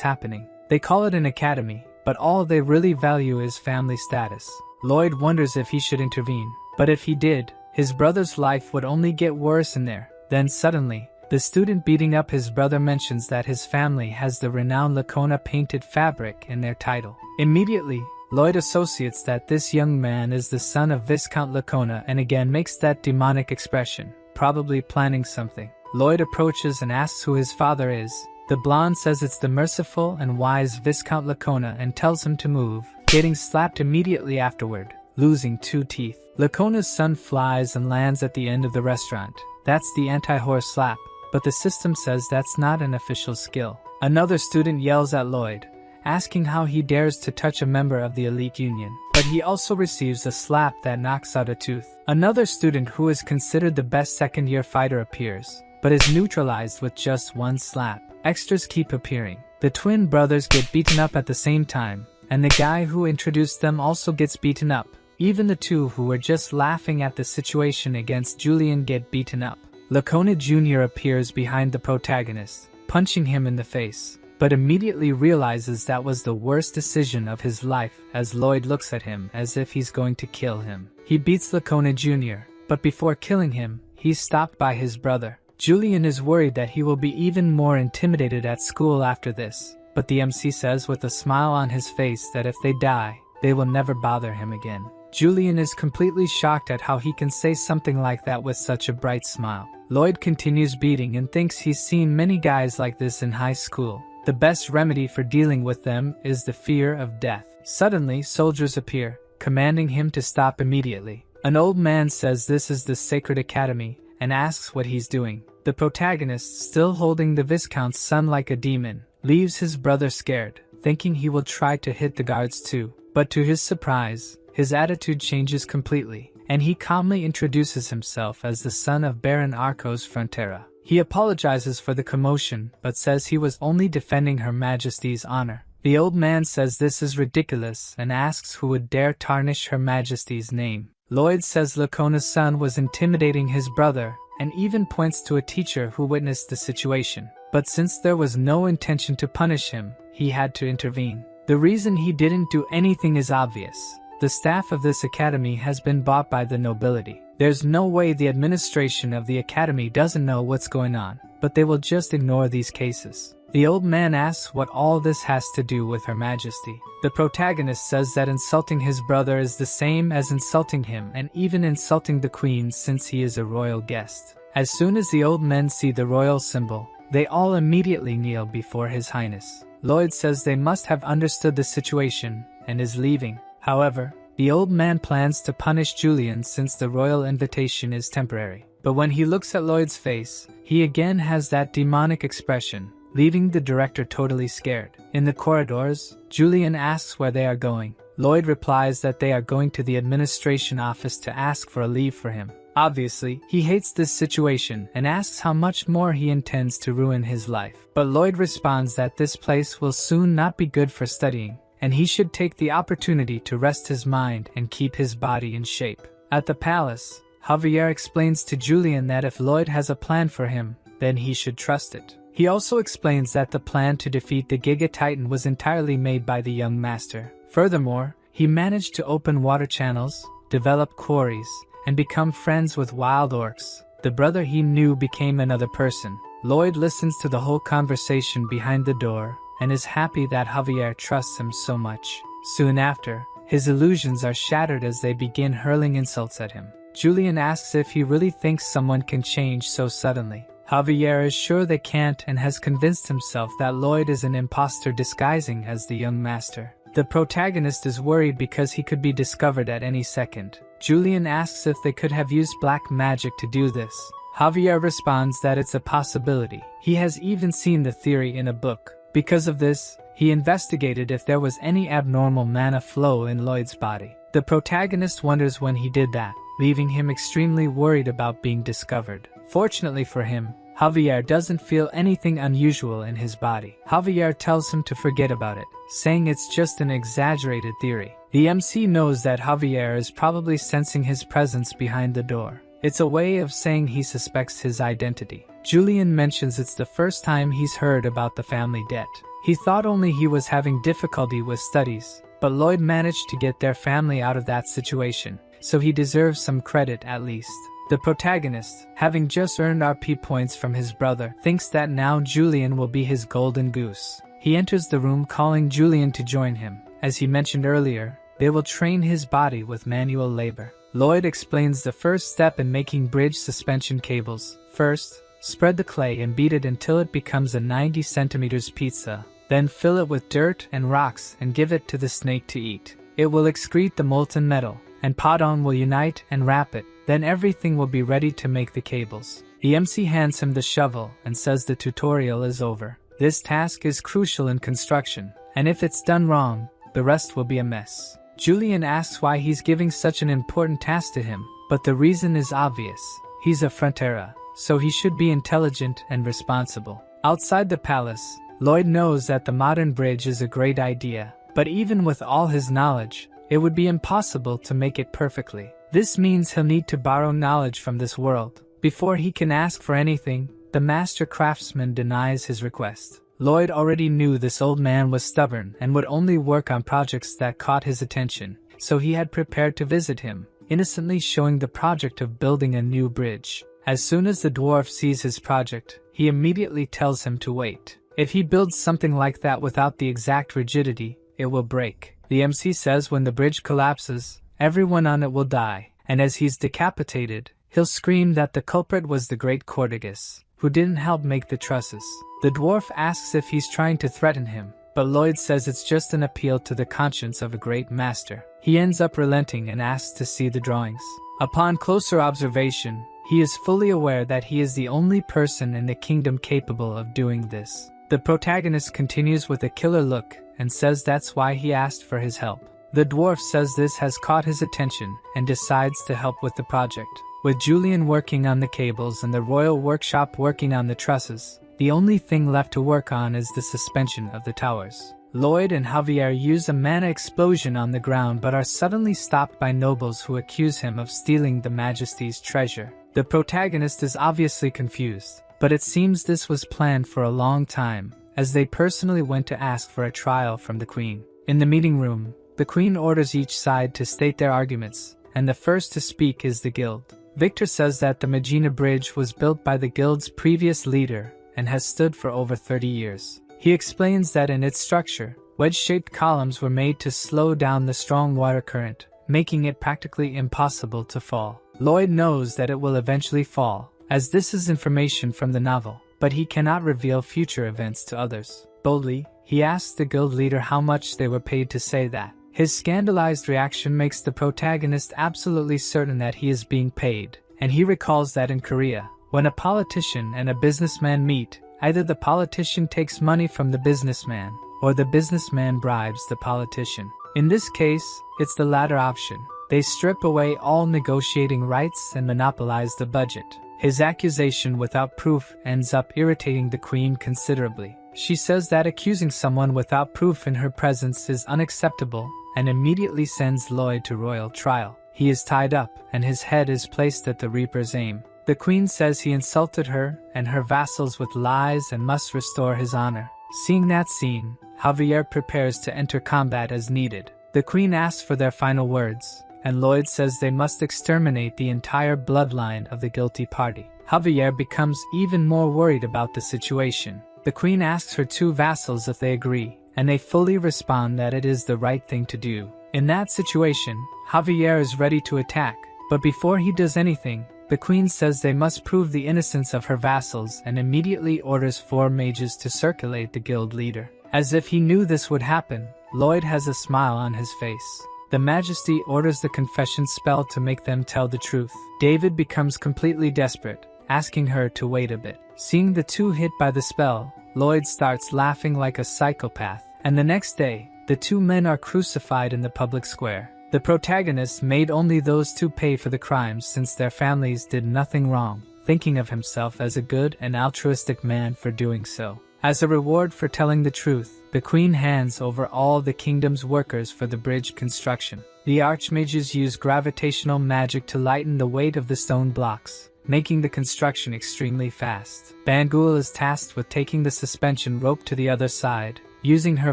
happening. They call it an academy, but all they really value is family status. Lloyd wonders if he should intervene, but if he did, his brother's life would only get worse in there. Then suddenly, the student beating up his brother mentions that his family has the renowned Lacona painted fabric in their title. Immediately, Lloyd associates that this young man is the son of Viscount Lacona and again makes that demonic expression, probably planning something. Lloyd approaches and asks who his father is. The blonde says it's the merciful and wise Viscount Lacona and tells him to move, getting slapped immediately afterward, losing 2 teeth. Lacona's son flies and lands at the end of the restaurant. That's the anti-horse slap, but the system says that's not an official skill. Another student yells at Lloyd, asking how he dares to touch a member of the elite union, but he also receives a slap that knocks out a tooth. Another student who is considered the best second-year fighter appears, but is neutralized with just 1 slap. Extras keep appearing. The twin brothers get beaten up at the same time, and the guy who introduced them also gets beaten up. Even the 2 who were just laughing at the situation against Julian get beaten up. Lacona Jr. appears behind the protagonist, punching him in the face, but immediately realizes that was the worst decision of his life as Lloyd looks at him as if he's going to kill him. He beats Lacona Jr., but before killing him, he's stopped by his brother. Julian is worried that he will be even more intimidated at school after this, but the MC says with a smile on his face that if they die, they will never bother him again. Julian is completely shocked at how he can say something like that with such a bright smile. Lloyd continues beating and thinks he's seen many guys like this in high school. The best remedy for dealing with them is the fear of death. Suddenly, soldiers appear, commanding him to stop immediately. An old man says this is the Sacred Academy, and asks what he's doing. The protagonist, still holding the Viscount's son like a demon, leaves his brother scared, thinking he will try to hit the guards too. But to his surprise, his attitude changes completely, and he calmly introduces himself as the son of Baron Arcos Frontera. He apologizes for the commotion, but says he was only defending Her Majesty's honor. The old man says this is ridiculous and asks who would dare tarnish Her Majesty's name. Lloyd says Lacona's son was intimidating his brother, and even points to a teacher who witnessed the situation. But since there was no intention to punish him, he had to intervene. The reason he didn't do anything is obvious. The staff of this academy has been bought by the nobility. There's no way the administration of the academy doesn't know what's going on, but they will just ignore these cases. The old man asks what all this has to do with Her Majesty. The protagonist says that insulting his brother is the same as insulting him and even insulting the queen since he is a royal guest. As soon as the old men see the royal symbol, they all immediately kneel before His Highness. Lloyd says they must have understood the situation and is leaving. However, the old man plans to punish Julian since the royal invitation is temporary. But when he looks at Lloyd's face, he again has that demonic expression, leaving the director totally scared. In the corridors, Julian asks where they are going. Lloyd replies that they are going to the administration office to ask for a leave for him. Obviously, he hates this situation and asks how much more he intends to ruin his life. But Lloyd responds that this place will soon not be good for studying, and he should take the opportunity to rest his mind and keep his body in shape. At the palace, Javier explains to Julian that if Lloyd has a plan for him, then he should trust it. He also explains that the plan to defeat the Giga Titan was entirely made by the young master. Furthermore, he managed to open water channels, develop quarries, and become friends with wild orcs. The brother he knew became another person. Lloyd listens to the whole conversation behind the door and is happy that Javier trusts him so much. Soon after, His illusions are shattered as they begin hurling insults at him. Julian asks if he really thinks someone can change so suddenly. Javier is sure they can't and has convinced himself that Lloyd is an imposter disguising as the young master. The protagonist is worried because he could be discovered at any second. Julian asks if they could have used black magic to do this. Javier responds that it's a possibility. He has even seen the theory in a book. Because of this, he investigated if there was any abnormal mana flow in Lloyd's body. The protagonist wonders when he did that, leaving him extremely worried about being discovered. Fortunately for him, Javier doesn't feel anything unusual in his body. Javier tells him to forget about it, saying it's just an exaggerated theory. The MC knows that Javier is probably sensing his presence behind the door. It's a way of saying he suspects his identity. Julian mentions it's the first time he's heard about the family debt. He thought only he was having difficulty with studies, but Lloyd managed to get their family out of that situation, so he deserves some credit at least. The protagonist, having just earned RP points from his brother, thinks that now Julian will be his golden goose. He enters the room calling Julian to join him. As he mentioned earlier, they will train his body with manual labor. Lloyd explains the first step in making bridge suspension cables. First, spread the clay and beat it until it becomes a 90 centimeters pizza. Then fill it with dirt and rocks and give it to the snake to eat. It will excrete the molten metal, and Podon will unite and wrap it. Then everything will be ready to make the cables. The MC hands him the shovel and says the tutorial is over. This task is crucial in construction, and if it's done wrong, the rest will be a mess. Julian asks why he's giving such an important task to him, but the reason is obvious. He's a Frontera, so he should be intelligent and responsible. Outside the palace, Lloyd knows that the modern bridge is a great idea, but even with all his knowledge, it would be impossible to make it perfectly. This means he'll need to borrow knowledge from this world. Before he can ask for anything, the master craftsman denies his request. Lloyd already knew this old man was stubborn and would only work on projects that caught his attention, so he had prepared to visit him, innocently showing the project of building a new bridge. As soon as the dwarf sees his project, he immediately tells him to wait. If he builds something like that without the exact rigidity, it will break. The MC says when the bridge collapses, everyone on it will die, and as he's decapitated, he'll scream that the culprit was the great Cortigus, who didn't help make the trusses. The dwarf asks if he's trying to threaten him, but Lloyd says it's just an appeal to the conscience of a great master. He ends up relenting and asks to see the drawings. Upon closer observation, he is fully aware that he is the only person in the kingdom capable of doing this. The protagonist continues with a killer look and says that's why he asked for his help. The dwarf says this has caught his attention and decides to help with the project. With Julian working on the cables and the royal workshop working on the trusses, the only thing left to work on is the suspension of the towers. Lloyd and Javier use a mana explosion on the ground but are suddenly stopped by nobles who accuse him of stealing the Majesty's treasure. The protagonist is obviously confused, but it seems this was planned for a long time, as they personally went to ask for a trial from the Queen. In the meeting room, the Queen orders each side to state their arguments, and the first to speak is the guild. Victor says that the Magina Bridge was built by the guild's previous leader and has stood for over 30 years. He explains that in its structure, wedge-shaped columns were made to slow down the strong water current, making it practically impossible to fall. Lloyd knows that it will eventually fall, as this is information from the novel, but he cannot reveal future events to others. Boldly, he asks the guild leader how much they were paid to say that. His scandalized reaction makes the protagonist absolutely certain that he is being paid, and he recalls that in Korea, when a politician and a businessman meet, either the politician takes money from the businessman, or the businessman bribes the politician. In this case, it's the latter option. They strip away all negotiating rights and monopolize the budget. His accusation without proof ends up irritating the Queen considerably. She says that accusing someone without proof in her presence is unacceptable, and immediately sends Lloyd to royal trial. He is tied up, and his head is placed at the Reaper's aim. The Queen says he insulted her and her vassals with lies and must restore his honor. Seeing that scene, Javier prepares to enter combat as needed. The Queen asks for their final words, and Lloyd says they must exterminate the entire bloodline of the guilty party. Javier becomes even more worried about the situation. The Queen asks her two vassals if they agree, and they fully respond that it is the right thing to do. In that situation, Javier is ready to attack, but before he does anything, the queen says they must prove the innocence of her vassals and immediately orders 4 mages to circulate the guild leader. As if he knew this would happen, Lloyd has a smile on his face. The Majesty orders the confession spell to make them tell the truth. David becomes completely desperate, asking her to wait a bit. Seeing the 2 hit by the spell, Lloyd starts laughing like a psychopath, and the next day, the 2 men are crucified in the public square. The protagonist made only those 2 pay for the crimes since their families did nothing wrong, thinking of himself as a good and altruistic man for doing so. As a reward for telling the truth, the queen hands over all the kingdom's workers for the bridge construction. The archmages use gravitational magic to lighten the weight of the stone blocks, making the construction extremely fast. Bangul is tasked with taking the suspension rope to the other side, using her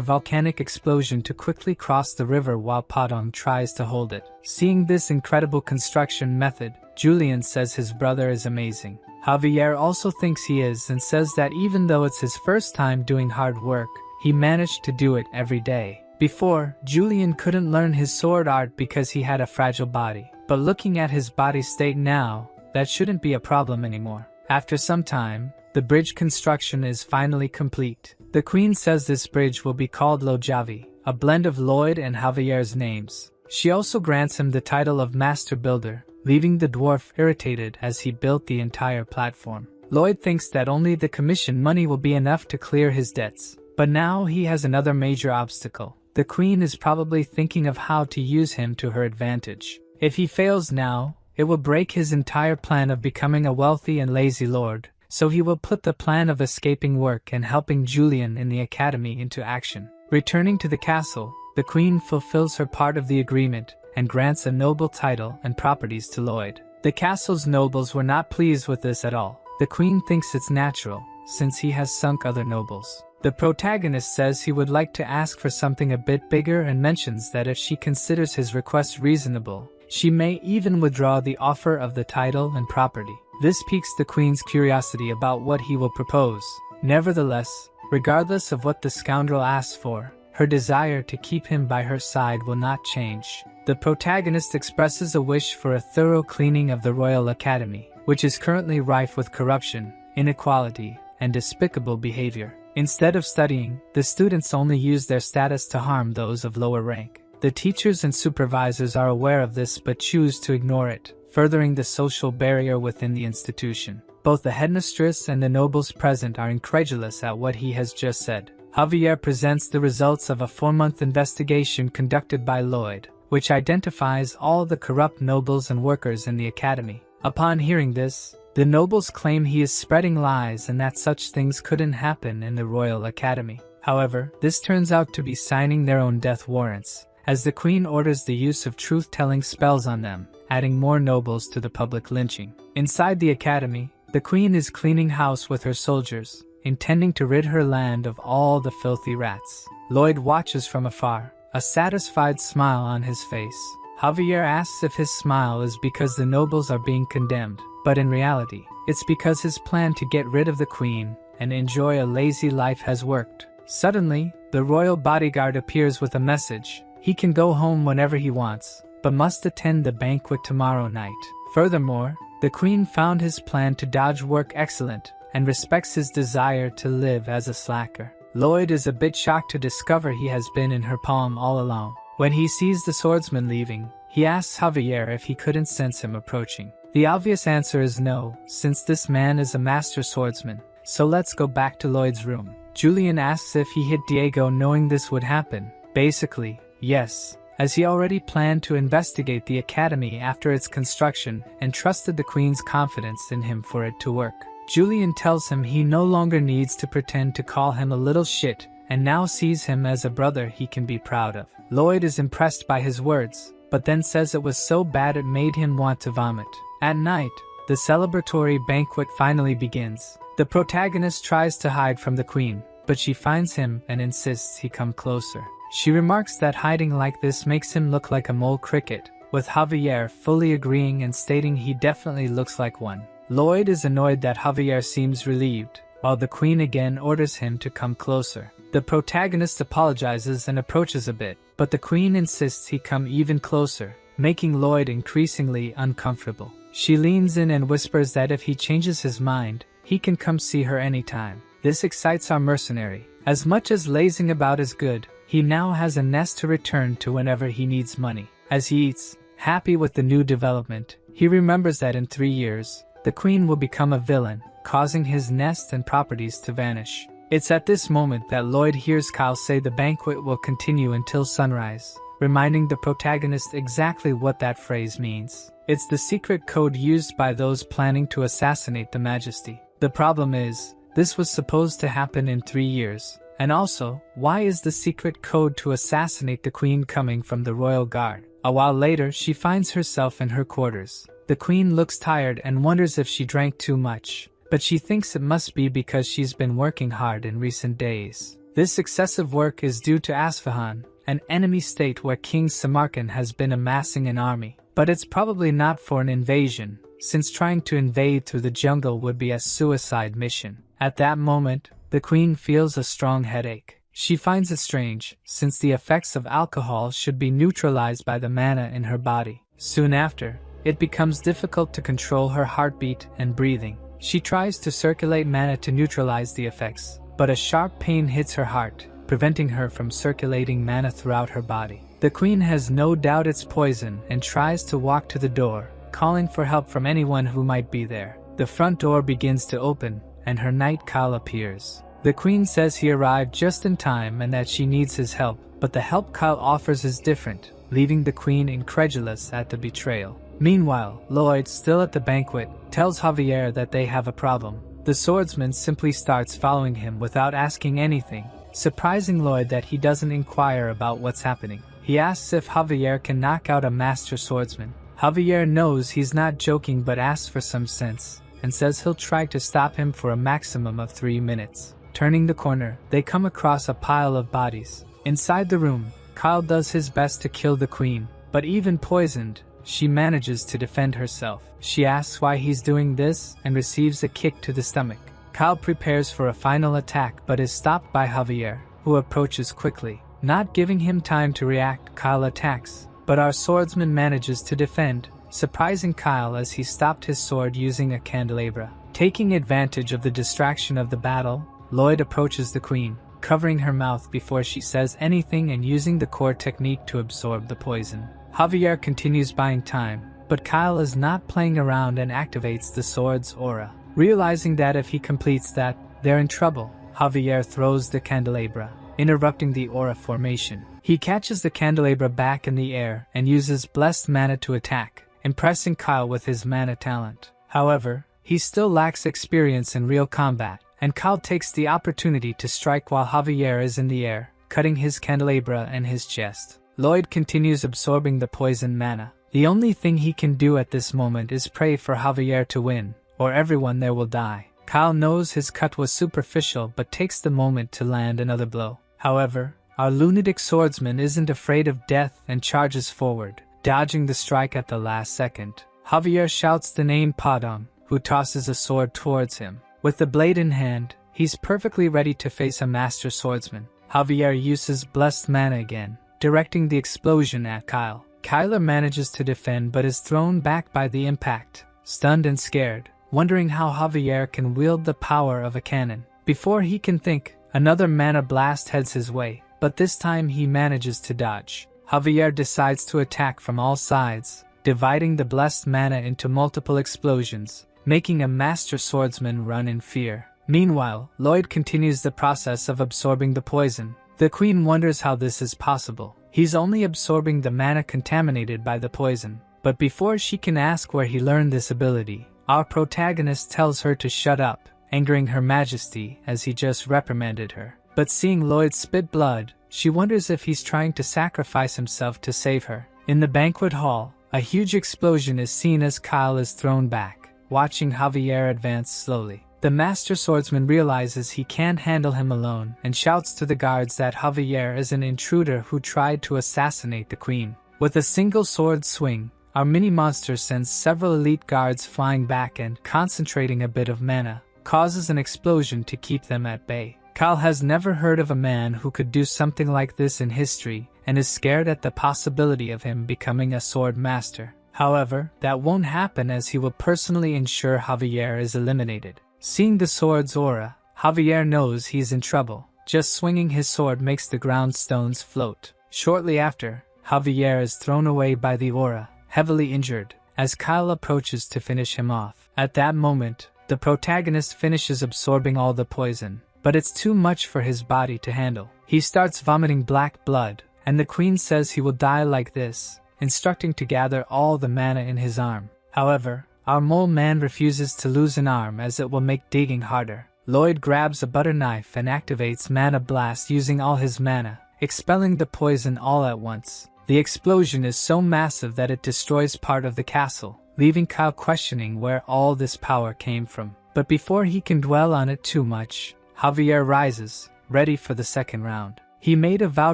volcanic explosion to quickly cross the river while Padong tries to hold it. Seeing this incredible construction method, Julian says his brother is amazing. Javier also thinks he is and says that even though it's his first time doing hard work, he managed to do it every day. Before, Julian couldn't learn his sword art because he had a fragile body, but looking at his body state now, that shouldn't be a problem anymore. After some time, the bridge construction is finally complete. The queen says this bridge will be called Lojavi, a blend of Lloyd and Javier's names. She also grants him the title of Master Builder, leaving the dwarf irritated as he built the entire platform. Lloyd thinks that only the commission money will be enough to clear his debts, but now he has another major obstacle. The queen is probably thinking of how to use him to her advantage. If he fails now, it will break his entire plan of becoming a wealthy and lazy lord, so he will put the plan of escaping work and helping Julian in the academy into action. Returning to the castle, the queen fulfills her part of the agreement and grants a noble title and properties to Lloyd. The castle's nobles were not pleased with this at all. The queen thinks it's natural, since he has sunk other nobles. The protagonist says he would like to ask for something a bit bigger and mentions that if she considers his request reasonable, she may even withdraw the offer of the title and property. This piques the queen's curiosity about what he will propose. Nevertheless, regardless of what the scoundrel asks for, her desire to keep him by her side will not change. The protagonist expresses a wish for a thorough cleaning of the Royal Academy, which is currently rife with corruption, inequality, and despicable behavior. Instead of studying, the students only use their status to harm those of lower rank. The teachers and supervisors are aware of this but choose to ignore it, furthering the social barrier within the institution. Both the headmistress and the nobles present are incredulous at what he has just said. Javier presents the results of a 4-month investigation conducted by Lloyd, which identifies all the corrupt nobles and workers in the academy. Upon hearing this, the nobles claim he is spreading lies and that such things couldn't happen in the Royal Academy. However, this turns out to be signing their own death warrants, as the queen orders the use of truth-telling spells on them, adding more nobles to the public lynching. Inside the academy, the queen is cleaning house with her soldiers, intending to rid her land of all the filthy rats. Lloyd watches from afar, a satisfied smile on his face. Javier asks if his smile is because the nobles are being condemned, but in reality, it's because his plan to get rid of the queen and enjoy a lazy life has worked. Suddenly, the royal bodyguard appears with a message. He can go home whenever he wants, but must attend the banquet tomorrow night. Furthermore, the queen found his plan to dodge work excellent and respects his desire to live as a slacker. Lloyd is a bit shocked to discover he has been in her palm all along. When he sees the swordsman leaving, he asks Javier if he couldn't sense him approaching. The obvious answer is no, since this man is a master swordsman. So let's go back to Lloyd's room. Julian asks if he hit Diego knowing this would happen. Basically, yes, as he already planned to investigate the academy after its construction and trusted the queen's confidence in him for it to work. Julian tells him he no longer needs to pretend to call him a little shit and now sees him as a brother he can be proud of. Lloyd is impressed by his words, but then says it was so bad it made him want to vomit. At night, the celebratory banquet finally begins. The protagonist tries to hide from the queen, but she finds him and insists he come closer. She remarks that hiding like this makes him look like a mole cricket, with Javier fully agreeing and stating he definitely looks like one. Lloyd is annoyed that Javier seems relieved, while the queen again orders him to come closer. The protagonist apologizes and approaches a bit, but the queen insists he come even closer, making Lloyd increasingly uncomfortable. She leans in and whispers that if he changes his mind, he can come see her anytime. This excites our mercenary. As much as lazing about is good, he now has a nest to return to whenever he needs money. As he eats, happy with the new development, he remembers that in 3 years, the queen will become a villain, causing his nest and properties to vanish. It's at this moment that Lloyd hears Kyle say the banquet will continue until sunrise, reminding the protagonist exactly what that phrase means. It's the secret code used by those planning to assassinate the Majesty. The problem is, this was supposed to happen in 3 years. And also, why is the secret code to assassinate the queen coming from the royal guard? A while later, she finds herself in her quarters. The queen looks tired and wonders if she drank too much, but she thinks it must be because she's been working hard in recent days. This excessive work is due to Asfahan, an enemy state where King Samarkand has been amassing an army. But it's probably not for an invasion, since trying to invade through the jungle would be a suicide mission. At that moment, the queen feels a strong headache. She finds it strange, since the effects of alcohol should be neutralized by the mana in her body. Soon after, it becomes difficult to control her heartbeat and breathing. She tries to circulate mana to neutralize the effects, but a sharp pain hits her heart, preventing her from circulating mana throughout her body. The queen has no doubt it's poison and tries to walk to the door, calling for help from anyone who might be there. The front door begins to open, and her knight Kyle appears. The queen says he arrived just in time and that she needs his help, but the help Kyle offers is different, leaving the queen incredulous at the betrayal. Meanwhile, Lloyd, still at the banquet, tells Javier that they have a problem. The swordsman simply starts following him without asking anything, surprising Lloyd that he doesn't inquire about what's happening. He asks if Javier can knock out a master swordsman. Javier knows he's not joking but asks for some sense, and says he'll try to stop him for a maximum of 3 minutes. Turning the corner, they come across a pile of bodies. Inside the room, Kyle does his best to kill the queen, but even poisoned, she manages to defend herself. She asks why he's doing this and receives a kick to the stomach. Kyle prepares for a final attack but is stopped by Javier, who approaches quickly. Not giving him time to react, Kyle attacks, but our swordsman manages to defend, surprising Kyle as he stopped his sword using a candelabra. Taking advantage of the distraction of the battle, Lloyd approaches the queen, covering her mouth before she says anything and using the core technique to absorb the poison. Javier continues buying time, but Kyle is not playing around and activates the sword's aura. Realizing that if he completes that, they're in trouble, Javier throws the candelabra, interrupting the aura formation. He catches the candelabra back in the air and uses blessed mana to attack, impressing Kyle with his mana talent. However, he still lacks experience in real combat, and Kyle takes the opportunity to strike while Javier is in the air, cutting his candelabra and his chest. Lloyd continues absorbing the poison mana. The only thing he can do at this moment is pray for Javier to win, or everyone there will die. Kyle knows his cut was superficial but takes the moment to land another blow. However, our lunatic swordsman isn't afraid of death and charges forward, dodging the strike at the last second. Javier shouts the name Padang, who tosses a sword towards him. With the blade in hand, he's perfectly ready to face a master swordsman. Javier uses blessed mana again, directing the explosion at Kyle. Kyler manages to defend but is thrown back by the impact, stunned and scared, wondering how Javier can wield the power of a cannon. Before he can think, another mana blast heads his way, but this time he manages to dodge. Javier decides to attack from all sides, dividing the blessed mana into multiple explosions, making a master swordsman run in fear. Meanwhile, Lloyd continues the process of absorbing the poison. The queen wonders how this is possible. He's only absorbing the mana contaminated by the poison. But before she can ask where he learned this ability, our protagonist tells her to shut up, angering Her Majesty as he just reprimanded her. But seeing Lloyd spit blood, she wonders if he's trying to sacrifice himself to save her. In the banquet hall, a huge explosion is seen as Kyle is thrown back, watching Javier advance slowly. The master swordsman realizes he can't handle him alone and shouts to the guards that Javier is an intruder who tried to assassinate the queen. With a single sword swing, our mini-monster sends several elite guards flying back and, concentrating a bit of mana, causes an explosion to keep them at bay. Kyle has never heard of a man who could do something like this in history and is scared at the possibility of him becoming a sword master. However, that won't happen as he will personally ensure Javier is eliminated. Seeing the sword's aura, Javier knows he's in trouble. Just swinging his sword makes the ground stones float. Shortly after, Javier is thrown away by the aura, heavily injured, as Kyle approaches to finish him off. At that moment, the protagonist finishes absorbing all the poison, but it's too much for his body to handle. He starts vomiting black blood, and the queen says he will die like this, instructing to gather all the mana in his arm. However, our mole man refuses to lose an arm as it will make digging harder. Lloyd grabs a butter knife and activates Mana Blast using all his mana, expelling the poison all at once. The explosion is so massive that it destroys part of the castle, leaving Kyle questioning where all this power came from. But before he can dwell on it too much, Javier rises, ready for the second round. He made a vow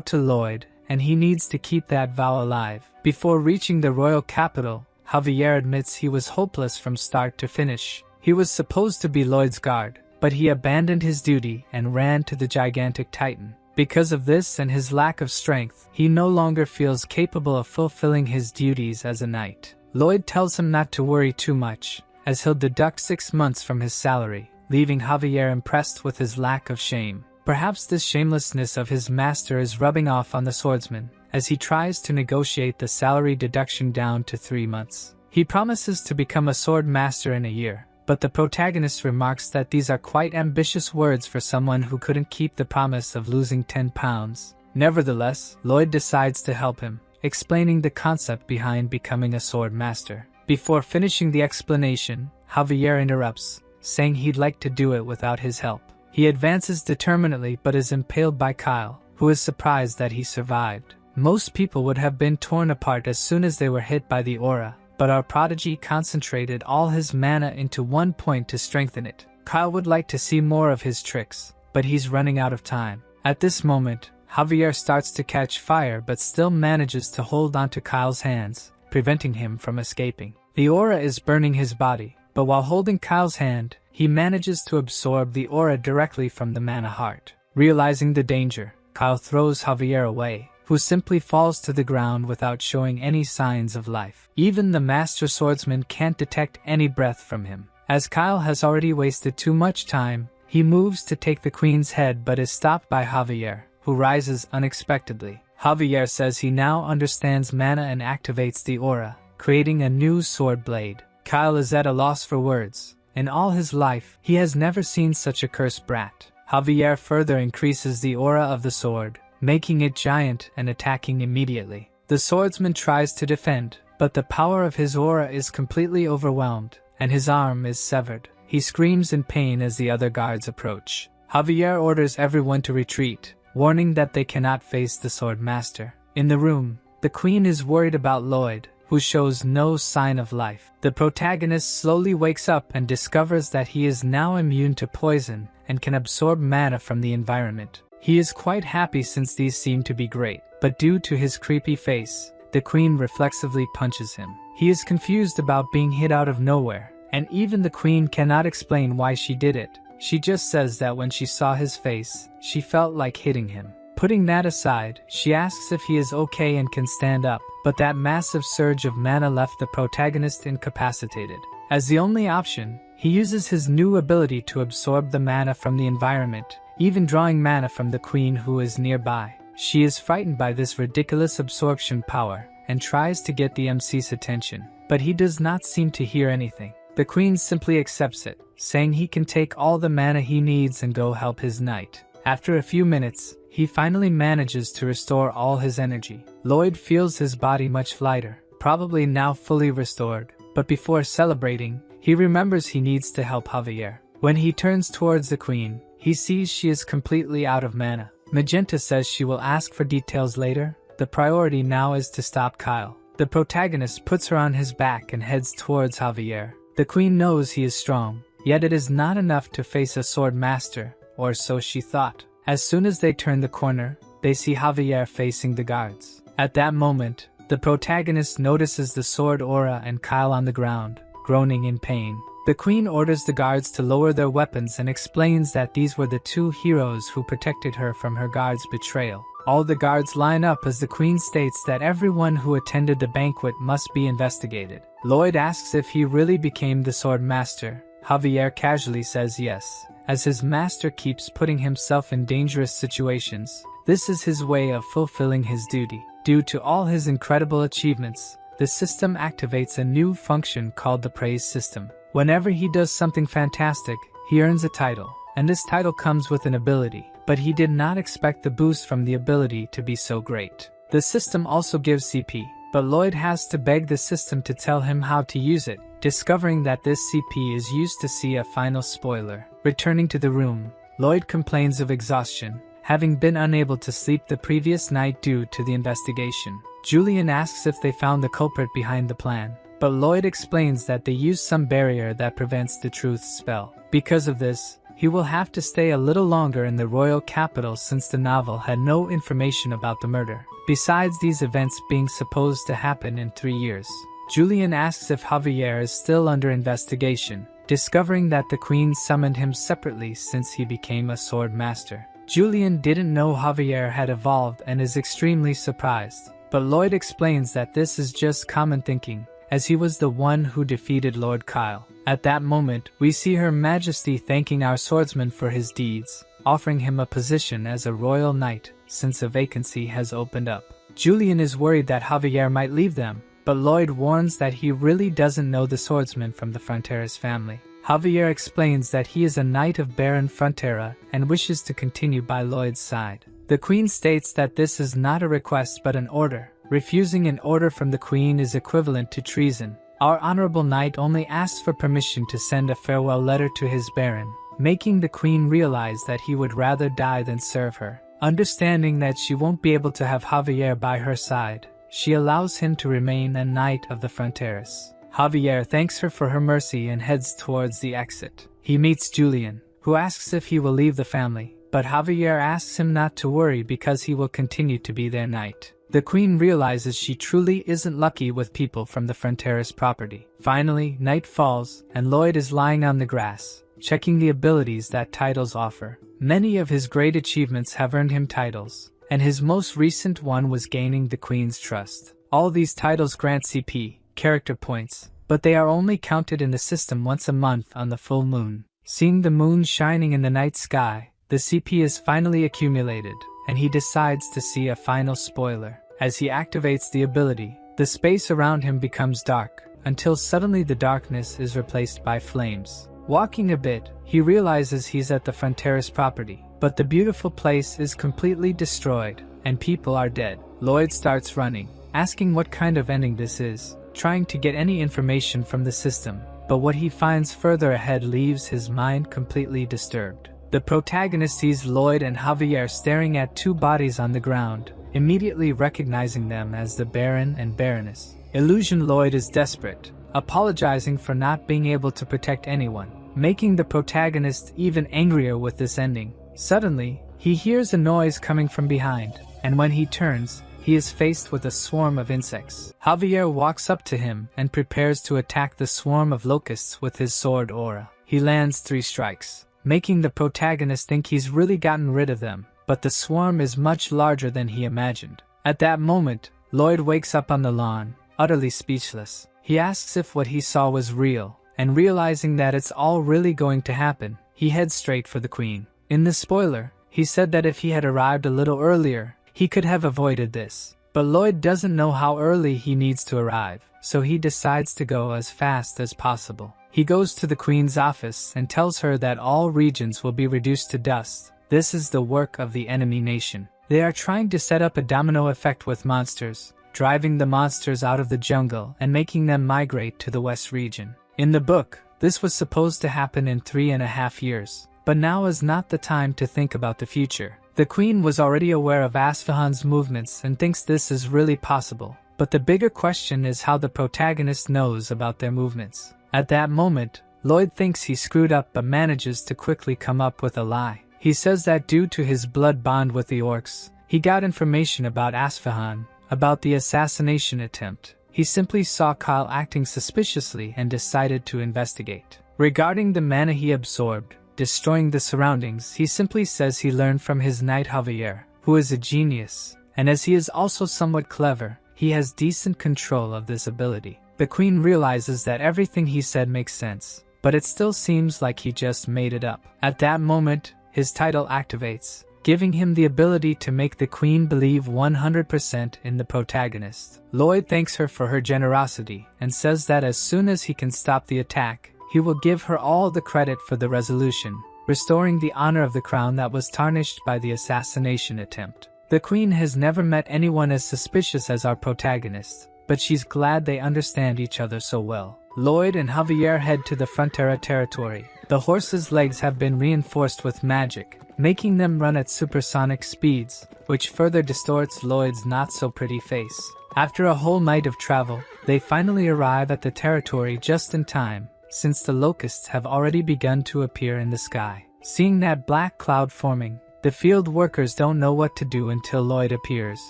to Lloyd, and he needs to keep that vow alive. Before reaching the royal capital, Javier admits he was hopeless from start to finish. He was supposed to be Lloyd's guard, but he abandoned his duty and ran to the gigantic titan. Because of this and his lack of strength, he no longer feels capable of fulfilling his duties as a knight. Lloyd tells him not to worry too much, as he'll deduct 6 months from his salary, leaving Javier impressed with his lack of shame. Perhaps this shamelessness of his master is rubbing off on the swordsman, as he tries to negotiate the salary deduction down to 3 months. He promises to become a sword master in a year, but the protagonist remarks that these are quite ambitious words for someone who couldn't keep the promise of losing 10 pounds. Nevertheless, Lloyd decides to help him, explaining the concept behind becoming a sword master. Before finishing the explanation, Javier interrupts, saying he'd like to do it without his help. He advances determinedly but is impaled by Kyle, who is surprised that he survived. Most people would have been torn apart as soon as they were hit by the aura, but our prodigy concentrated all his mana into one point to strengthen it. Kyle would like to see more of his tricks, but he's running out of time. At this moment, Javier starts to catch fire but still manages to hold onto Kyle's hands, preventing him from escaping. The aura is burning his body, but while holding Kyle's hand, he manages to absorb the aura directly from the mana heart. Realizing the danger, Kyle throws Javier away, who simply falls to the ground without showing any signs of life. Even the master swordsman can't detect any breath from him. As Kyle has already wasted too much time, he moves to take the queen's head but is stopped by Javier, who rises unexpectedly. Javier says he now understands mana and activates the aura, creating a new sword blade. Kyle is at a loss for words. In all his life, he has never seen such a cursed brat. Javier further increases the aura of the sword, making it giant and attacking immediately. The swordsman tries to defend, but the power of his aura is completely overwhelmed, and his arm is severed. He screams in pain as the other guards approach. Javier orders everyone to retreat, warning that they cannot face the sword master. In the room, the queen is worried about Lloyd, who shows no sign of life. The protagonist slowly wakes up and discovers that he is now immune to poison and can absorb mana from the environment. He is quite happy since these seem to be great, but due to his creepy face, the queen reflexively punches him. He is confused about being hit out of nowhere, and even the queen cannot explain why she did it. She just says that when she saw his face, she felt like hitting him. Putting that aside, she asks if he is okay and can stand up, but that massive surge of mana left the protagonist incapacitated. As the only option, he uses his new ability to absorb the mana from the environment, even drawing mana from the queen who is nearby. She is frightened by this ridiculous absorption power and tries to get the MC's attention, but he does not seem to hear anything. The queen simply accepts it, saying he can take all the mana he needs and go help his knight. After a few minutes, he finally manages to restore all his energy. Lloyd feels his body much lighter, probably now fully restored, but before celebrating, he remembers he needs to help Javier. When he turns towards the queen, he sees she is completely out of mana. Magenta says she will ask for details later. The priority now is to stop Kyle. The protagonist puts her on his back and heads towards Javier. The queen knows he is strong, yet it is not enough to face a sword master, or so she thought. As soon as they turn the corner, they see Javier facing the guards. At that moment, the protagonist notices the sword aura and Kyle on the ground, groaning in pain. The queen orders the guards to lower their weapons and explains that these were the two heroes who protected her from her guard's betrayal. All the guards line up as the queen states that everyone who attended the banquet must be investigated. Lloyd asks if he really became the sword master. Javier casually says yes, as his master keeps putting himself in dangerous situations. This is his way of fulfilling his duty. Due to all his incredible achievements, the system activates a new function called the praise system. Whenever he does something fantastic, he earns a title, and this title comes with an ability, but he did not expect the boost from the ability to be so great. The system also gives CP, but Lloyd has to beg the system to tell him how to use it, discovering that this CP is used to see a final spoiler. Returning to the room, Lloyd complains of exhaustion, having been unable to sleep the previous night due to the investigation. Julian asks if they found the culprit behind the plan, but Lloyd explains that they used some barrier that prevents the truth spell. Because of this, he will have to stay a little longer in the royal capital since the novel had no information about the murder, besides these events being supposed to happen in 3 years. Julian asks if Javier is still under investigation, discovering that the queen summoned him separately since he became a sword master. Julian didn't know Javier had evolved and is extremely surprised, but Lloyd explains that this is just common thinking, as he was the one who defeated Lord Kyle. At that moment, we see Her Majesty thanking our swordsman for his deeds, offering him a position as a royal knight, since a vacancy has opened up. Julian is worried that Javier might leave them, but Lloyd warns that he really doesn't know the swordsman from the Frontera's family. Javier explains that he is a knight of Baron Frontera and wishes to continue by Lloyd's side. The queen states that this is not a request but an order. Refusing an order from the queen is equivalent to treason. Our honorable knight only asks for permission to send a farewell letter to his baron, making the queen realize that he would rather die than serve her. Understanding that she won't be able to have Javier by her side, she allows him to remain a knight of the Fronteras. Javier thanks her for her mercy and heads towards the exit. He meets Julian, who asks if he will leave the family, but Javier asks him not to worry because he will continue to be their knight. The queen realizes she truly isn't lucky with people from the Frontera's property. Finally, night falls, and Lloyd is lying on the grass, checking the abilities that titles offer. Many of his great achievements have earned him titles, and his most recent one was gaining the queen's trust. All these titles grant CP, character points, but they are only counted in the system once a month on the full moon. Seeing the moon shining in the night sky, the CP is finally accumulated, and he decides to see a final spoiler. As he activates the ability, the space around him becomes dark, until suddenly the darkness is replaced by flames. Walking a bit, he realizes he's at the Frontera's property, but the beautiful place is completely destroyed, and people are dead. Lloyd starts running, asking what kind of ending this is, trying to get any information from the system, but what he finds further ahead leaves his mind completely disturbed. The protagonist sees Lloyd and Javier staring at two bodies on the ground, immediately recognizing them as the Baron and Baroness. Illusion Lloyd is desperate, apologizing for not being able to protect anyone, making the protagonist even angrier with this ending. Suddenly, he hears a noise coming from behind, and when he turns, he is faced with a swarm of insects. Javier walks up to him and prepares to attack the swarm of locusts with his sword aura. He lands 3 strikes, making the protagonist think he's really gotten rid of them, but the swarm is much larger than he imagined. At that moment, Lloyd wakes up on the lawn, utterly speechless. He asks if what he saw was real, and realizing that it's all really going to happen, he heads straight for the queen. In the spoiler, he said that if he had arrived a little earlier, he could have avoided this. But Lloyd doesn't know how early he needs to arrive, so he decides to go as fast as possible. He goes to the queen's office and tells her that all regions will be reduced to dust. This is the work of the enemy nation. They are trying to set up a domino effect with monsters, driving the monsters out of the jungle and making them migrate to the west region. In the book, this was supposed to happen in 3.5 years, but now is not the time to think about the future. The queen was already aware of Asfahan's movements and thinks this is really possible, but the bigger question is how the protagonist knows about their movements. At that moment, Lloyd thinks he screwed up but manages to quickly come up with a lie. He says that due to his blood bond with the orcs, he got information about Asfahan, about the assassination attempt. He simply saw Kyle acting suspiciously and decided to investigate. Regarding the mana he absorbed, destroying the surroundings, he simply says he learned from his knight Javier, who is a genius, and as he is also somewhat clever, he has decent control of this ability. The queen realizes that everything he said makes sense, but it still seems like he just made it up. At that moment, his title activates, giving him the ability to make the queen believe 100% in the protagonist. Lloyd thanks her for her generosity and says that as soon as he can stop the attack, he will give her all the credit for the resolution, restoring the honor of the crown that was tarnished by the assassination attempt. The queen has never met anyone as suspicious as our protagonist, but she's glad they understand each other so well. Lloyd and Javier head to the Frontera territory. The horses' legs have been reinforced with magic, making them run at supersonic speeds, which further distorts Lloyd's not-so-pretty face. After a whole night of travel, they finally arrive at the territory just in time, since the locusts have already begun to appear in the sky. Seeing that black cloud forming, the field workers don't know what to do until Lloyd appears,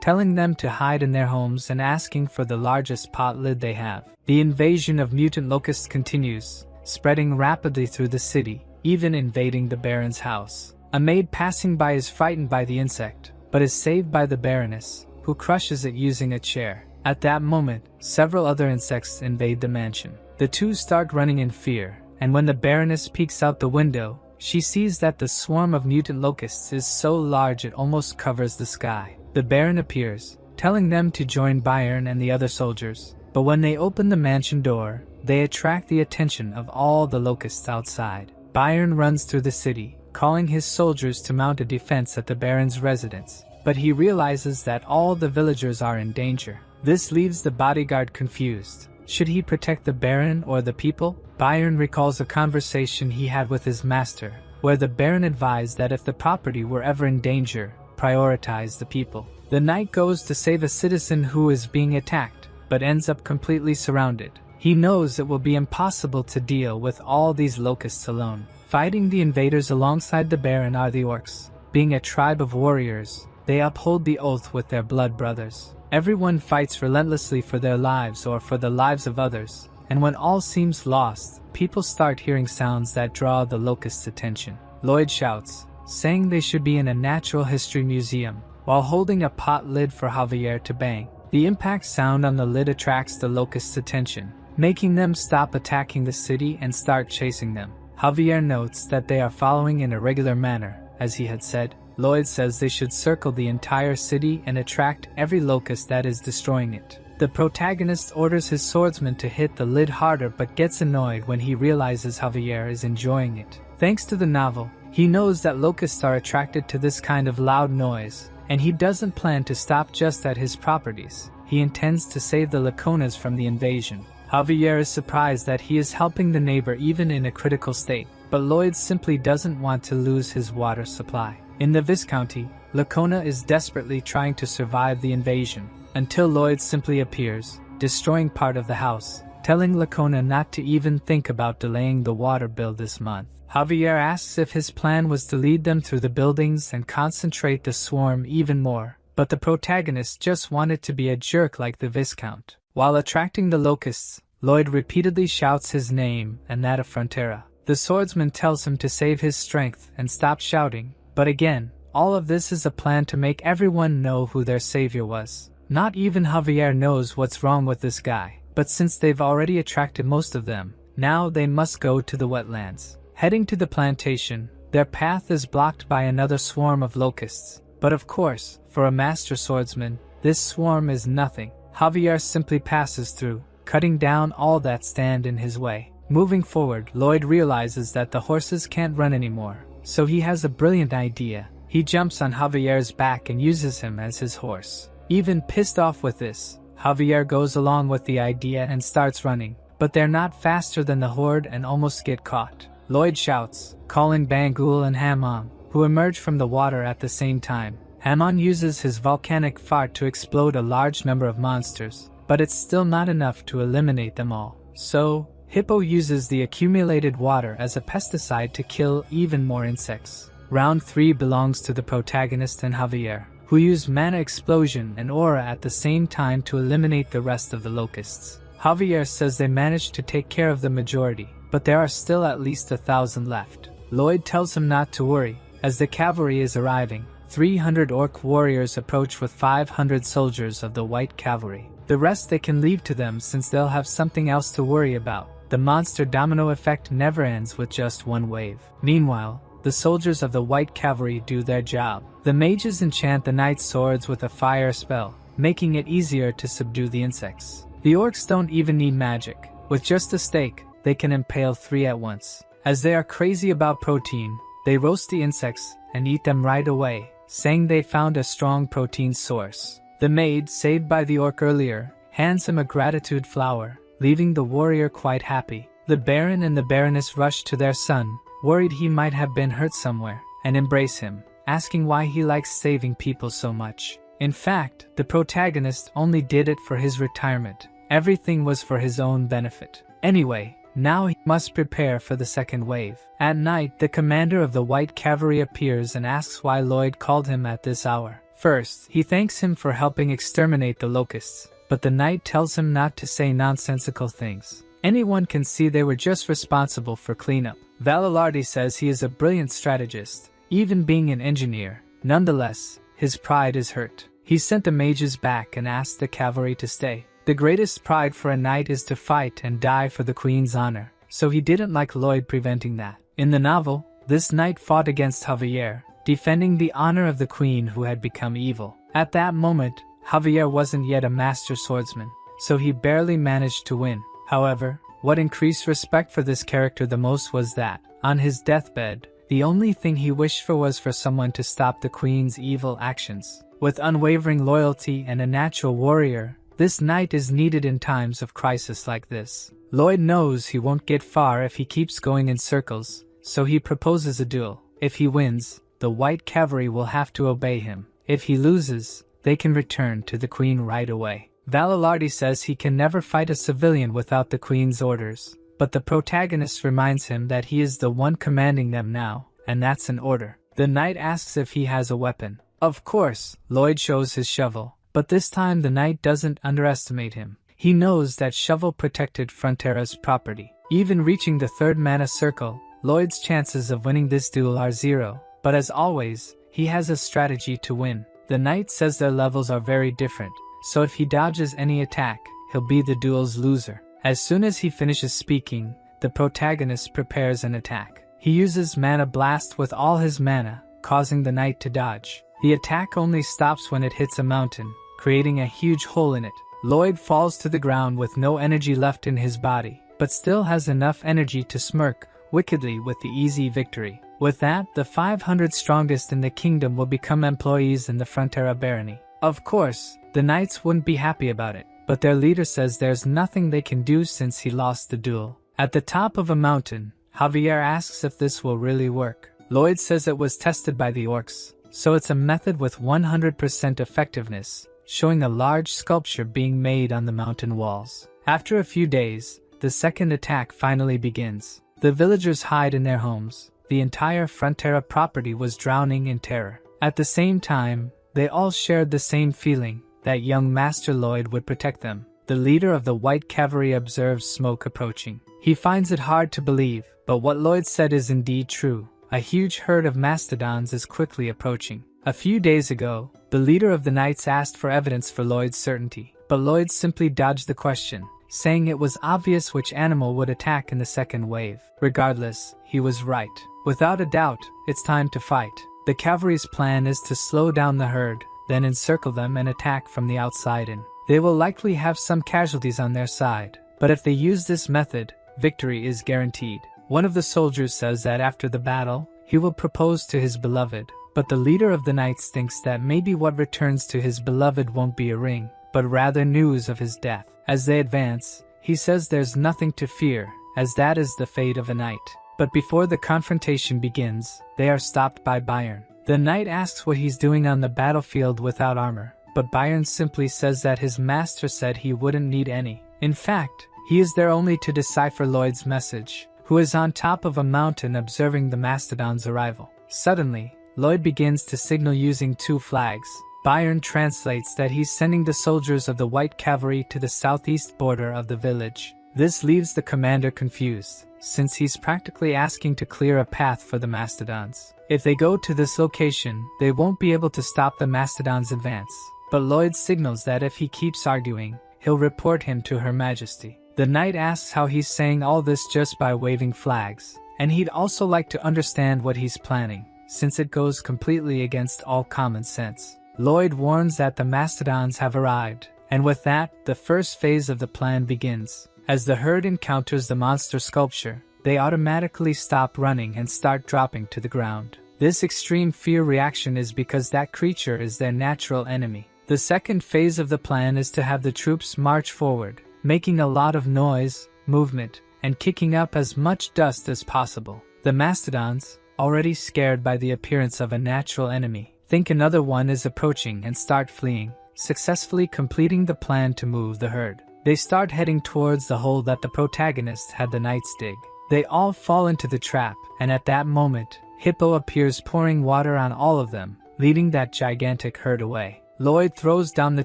telling them to hide in their homes and asking for the largest pot lid they have. The invasion of mutant locusts continues, spreading rapidly through the city, even invading the Baron's house. A maid passing by is frightened by the insect, but is saved by the Baroness, who crushes it using a chair. At that moment, several other insects invade the mansion. The two start running in fear, and when the Baroness peeks out the window, she sees that the swarm of mutant locusts is so large it almost covers the sky. The Baron appears, telling them to join Bayern and the other soldiers, but when they open the mansion door, they attract the attention of all the locusts outside. Bayern runs through the city, calling his soldiers to mount a defense at the Baron's residence, but he realizes that all the villagers are in danger. This leaves the bodyguard confused. Should he protect the Baron or the people? Bayern recalls a conversation he had with his master, where the Baron advised that if the property were ever in danger, prioritize the people. The knight goes to save a citizen who is being attacked, but ends up completely surrounded. He knows it will be impossible to deal with all these locusts alone. Fighting the invaders alongside the Baron are the orcs. Being a tribe of warriors, they uphold the oath with their blood brothers. Everyone fights relentlessly for their lives or for the lives of others, and when all seems lost, people start hearing sounds that draw the locusts' attention. Lloyd shouts, saying they should be in a natural history museum, while holding a pot lid for Javier to bang. The impact sound on the lid attracts the locusts' attention, making them stop attacking the city and start chasing them. Javier notes that they are following in a regular manner, as he had said. Lloyd says they should circle the entire city and attract every locust that is destroying it. The protagonist orders his swordsman to hit the lid harder but gets annoyed when he realizes Javier is enjoying it. Thanks to the novel, he knows that locusts are attracted to this kind of loud noise, and he doesn't plan to stop just at his properties. He intends to save the Laconas from the invasion. Javier is surprised that he is helping the neighbor even in a critical state, but Lloyd simply doesn't want to lose his water supply. In the Viscounty, Lacona is desperately trying to survive the invasion, until Lloyd simply appears, destroying part of the house, telling Lacona not to even think about delaying the water bill this month. Javier asks if his plan was to lead them through the buildings and concentrate the swarm even more, but the protagonist just wanted to be a jerk like the Viscount. While attracting the locusts, Lloyd repeatedly shouts his name and that of Frontera. The swordsman tells him to save his strength and stop shouting, but again, all of this is a plan to make everyone know who their savior was. Not even Javier knows what's wrong with this guy, but since they've already attracted most of them, now they must go to the wetlands. Heading to the plantation, their path is blocked by another swarm of locusts. But of course, for a master swordsman, this swarm is nothing. Javier simply passes through, cutting down all that stand in his way. Moving forward, Lloyd realizes that the horses can't run anymore, so he has a brilliant idea. He jumps on Javier's back and uses him as his horse. Even pissed off with this, Javier goes along with the idea and starts running, but they're not faster than the horde and almost get caught. Lloyd shouts, calling Bangul and Hamon, who emerge from the water at the same time. Hamon uses his volcanic fart to explode a large number of monsters, but it's still not enough to eliminate them all. So, Hippo uses the accumulated water as a pesticide to kill even more insects. Round 3 belongs to the protagonist and Javier, who use mana explosion and aura at the same time to eliminate the rest of the locusts. Javier says they managed to take care of the majority, but there are still at least 1,000 left. Lloyd tells him not to worry, as the cavalry is arriving, 300 orc warriors approach with 500 soldiers of the white cavalry. The rest they can leave to them since they'll have something else to worry about. The monster domino effect never ends with just one wave. Meanwhile, the soldiers of the white cavalry do their job. The mages enchant the knight's swords with a fire spell, making it easier to subdue the insects. The orcs don't even need magic. With just a stake, they can impale 3 at once. As they are crazy about protein, they roast the insects and eat them right away, saying they found a strong protein source. The maid, saved by the orc earlier, hands him a gratitude flower, leaving the warrior quite happy. The baron and the baroness rush to their son, worried he might have been hurt somewhere, and embrace him, asking why he likes saving people so much. In fact, the protagonist only did it for his retirement. Everything was for his own benefit. Anyway, now he must prepare for the second wave. At night, the commander of the white cavalry appears and asks why Lloyd called him at this hour. First, he thanks him for helping exterminate the locusts, but the knight tells him not to say nonsensical things. Anyone can see they were just responsible for cleanup. Valalardi says he is a brilliant strategist, even being an engineer. Nonetheless, his pride is hurt. He sent the mages back and asked the cavalry to stay. The greatest pride for a knight is to fight and die for the queen's honor, so he didn't like Lloyd preventing that. In the novel, this knight fought against Javier, defending the honor of the queen who had become evil. At that moment, Javier wasn't yet a master swordsman, so he barely managed to win. However, what increased respect for this character the most was that, on his deathbed, the only thing he wished for was for someone to stop the queen's evil actions. With unwavering loyalty and a natural warrior, this knight is needed in times of crisis like this. Lloyd knows he won't get far if he keeps going in circles, so he proposes a duel. If he wins, the white cavalry will have to obey him. If he loses, they can return to the queen right away. Valalardi says he can never fight a civilian without the queen's orders, but the protagonist reminds him that he is the one commanding them now, and that's an order. The knight asks if he has a weapon. Of course, Lloyd shows his shovel. But this time the knight doesn't underestimate him. He knows that shovel protected Frontera's property. Even reaching the 3rd mana circle, Lloyd's chances of winning this duel are 0. But as always, he has a strategy to win. The knight says their levels are very different, so if he dodges any attack, he'll be the duel's loser. As soon as he finishes speaking, the protagonist prepares an attack. He uses Mana Blast with all his mana, causing the knight to dodge. The attack only stops when it hits a mountain, creating a huge hole in it. Lloyd falls to the ground with no energy left in his body, but still has enough energy to smirk wickedly with the easy victory. With that, the 500 strongest in the kingdom will become employees in the Frontera barony. Of course, the knights wouldn't be happy about it, but their leader says there's nothing they can do since he lost the duel. At the top of a mountain, Javier asks if this will really work. Lloyd says it was tested by the orcs, so it's a method with 100% effectiveness, showing a large sculpture being made on the mountain walls. After a few days, the second attack finally begins. The villagers hide in their homes. The entire Frontera property was drowning in terror. At the same time, they all shared the same feeling, that young Master Lloyd would protect them. The leader of the white cavalry observes smoke approaching. He finds it hard to believe, but what Lloyd said is indeed true. A huge herd of mastodons is quickly approaching. A few days ago, the leader of the knights asked for evidence for Lloyd's certainty, but Lloyd simply dodged the question, saying it was obvious which animal would attack in the second wave. Regardless, he was right. Without a doubt, it's time to fight. The cavalry's plan is to slow down the herd, then encircle them and attack from the outside in. They will likely have some casualties on their side, but if they use this method, victory is guaranteed. One of the soldiers says that after the battle, he will propose to his beloved, but the leader of the knights thinks that maybe what returns to his beloved won't be a ring, but rather news of his death. As they advance, he says there's nothing to fear, as that is the fate of a knight. But before the confrontation begins, they are stopped by Bayern. The knight asks what he's doing on the battlefield without armor, but Bayern simply says that his master said he wouldn't need any. In fact, he is there only to decipher Lloyd's message, who is on top of a mountain observing the mastodon's arrival. Suddenly, Lloyd begins to signal using 2 flags. Bayern translates that he's sending the soldiers of the white cavalry to the southeast border of the village. This leaves the commander confused. since he's practically asking to clear a path for the mastodons. If they go to this location, they won't be able to stop the mastodons' advance. But Lloyd signals that if he keeps arguing, he'll report him to Her Majesty. The knight asks how he's saying all this just by waving flags, and he'd also like to understand what he's planning, since it goes completely against all common sense. Lloyd warns that the mastodons have arrived, and with that, the first phase of the plan begins. As the herd encounters the monster sculpture, they automatically stop running and start dropping to the ground. This extreme fear reaction is because that creature is their natural enemy. The second phase of the plan is to have the troops march forward, making a lot of noise, movement, and kicking up as much dust as possible. The mastodons, already scared by the appearance of a natural enemy, think another one is approaching and start fleeing, successfully completing the plan to move the herd. They start heading towards the hole that the protagonist had the knights dig. They all fall into the trap, and at that moment, Hippo appears pouring water on all of them, leading that gigantic herd away. Lloyd throws down the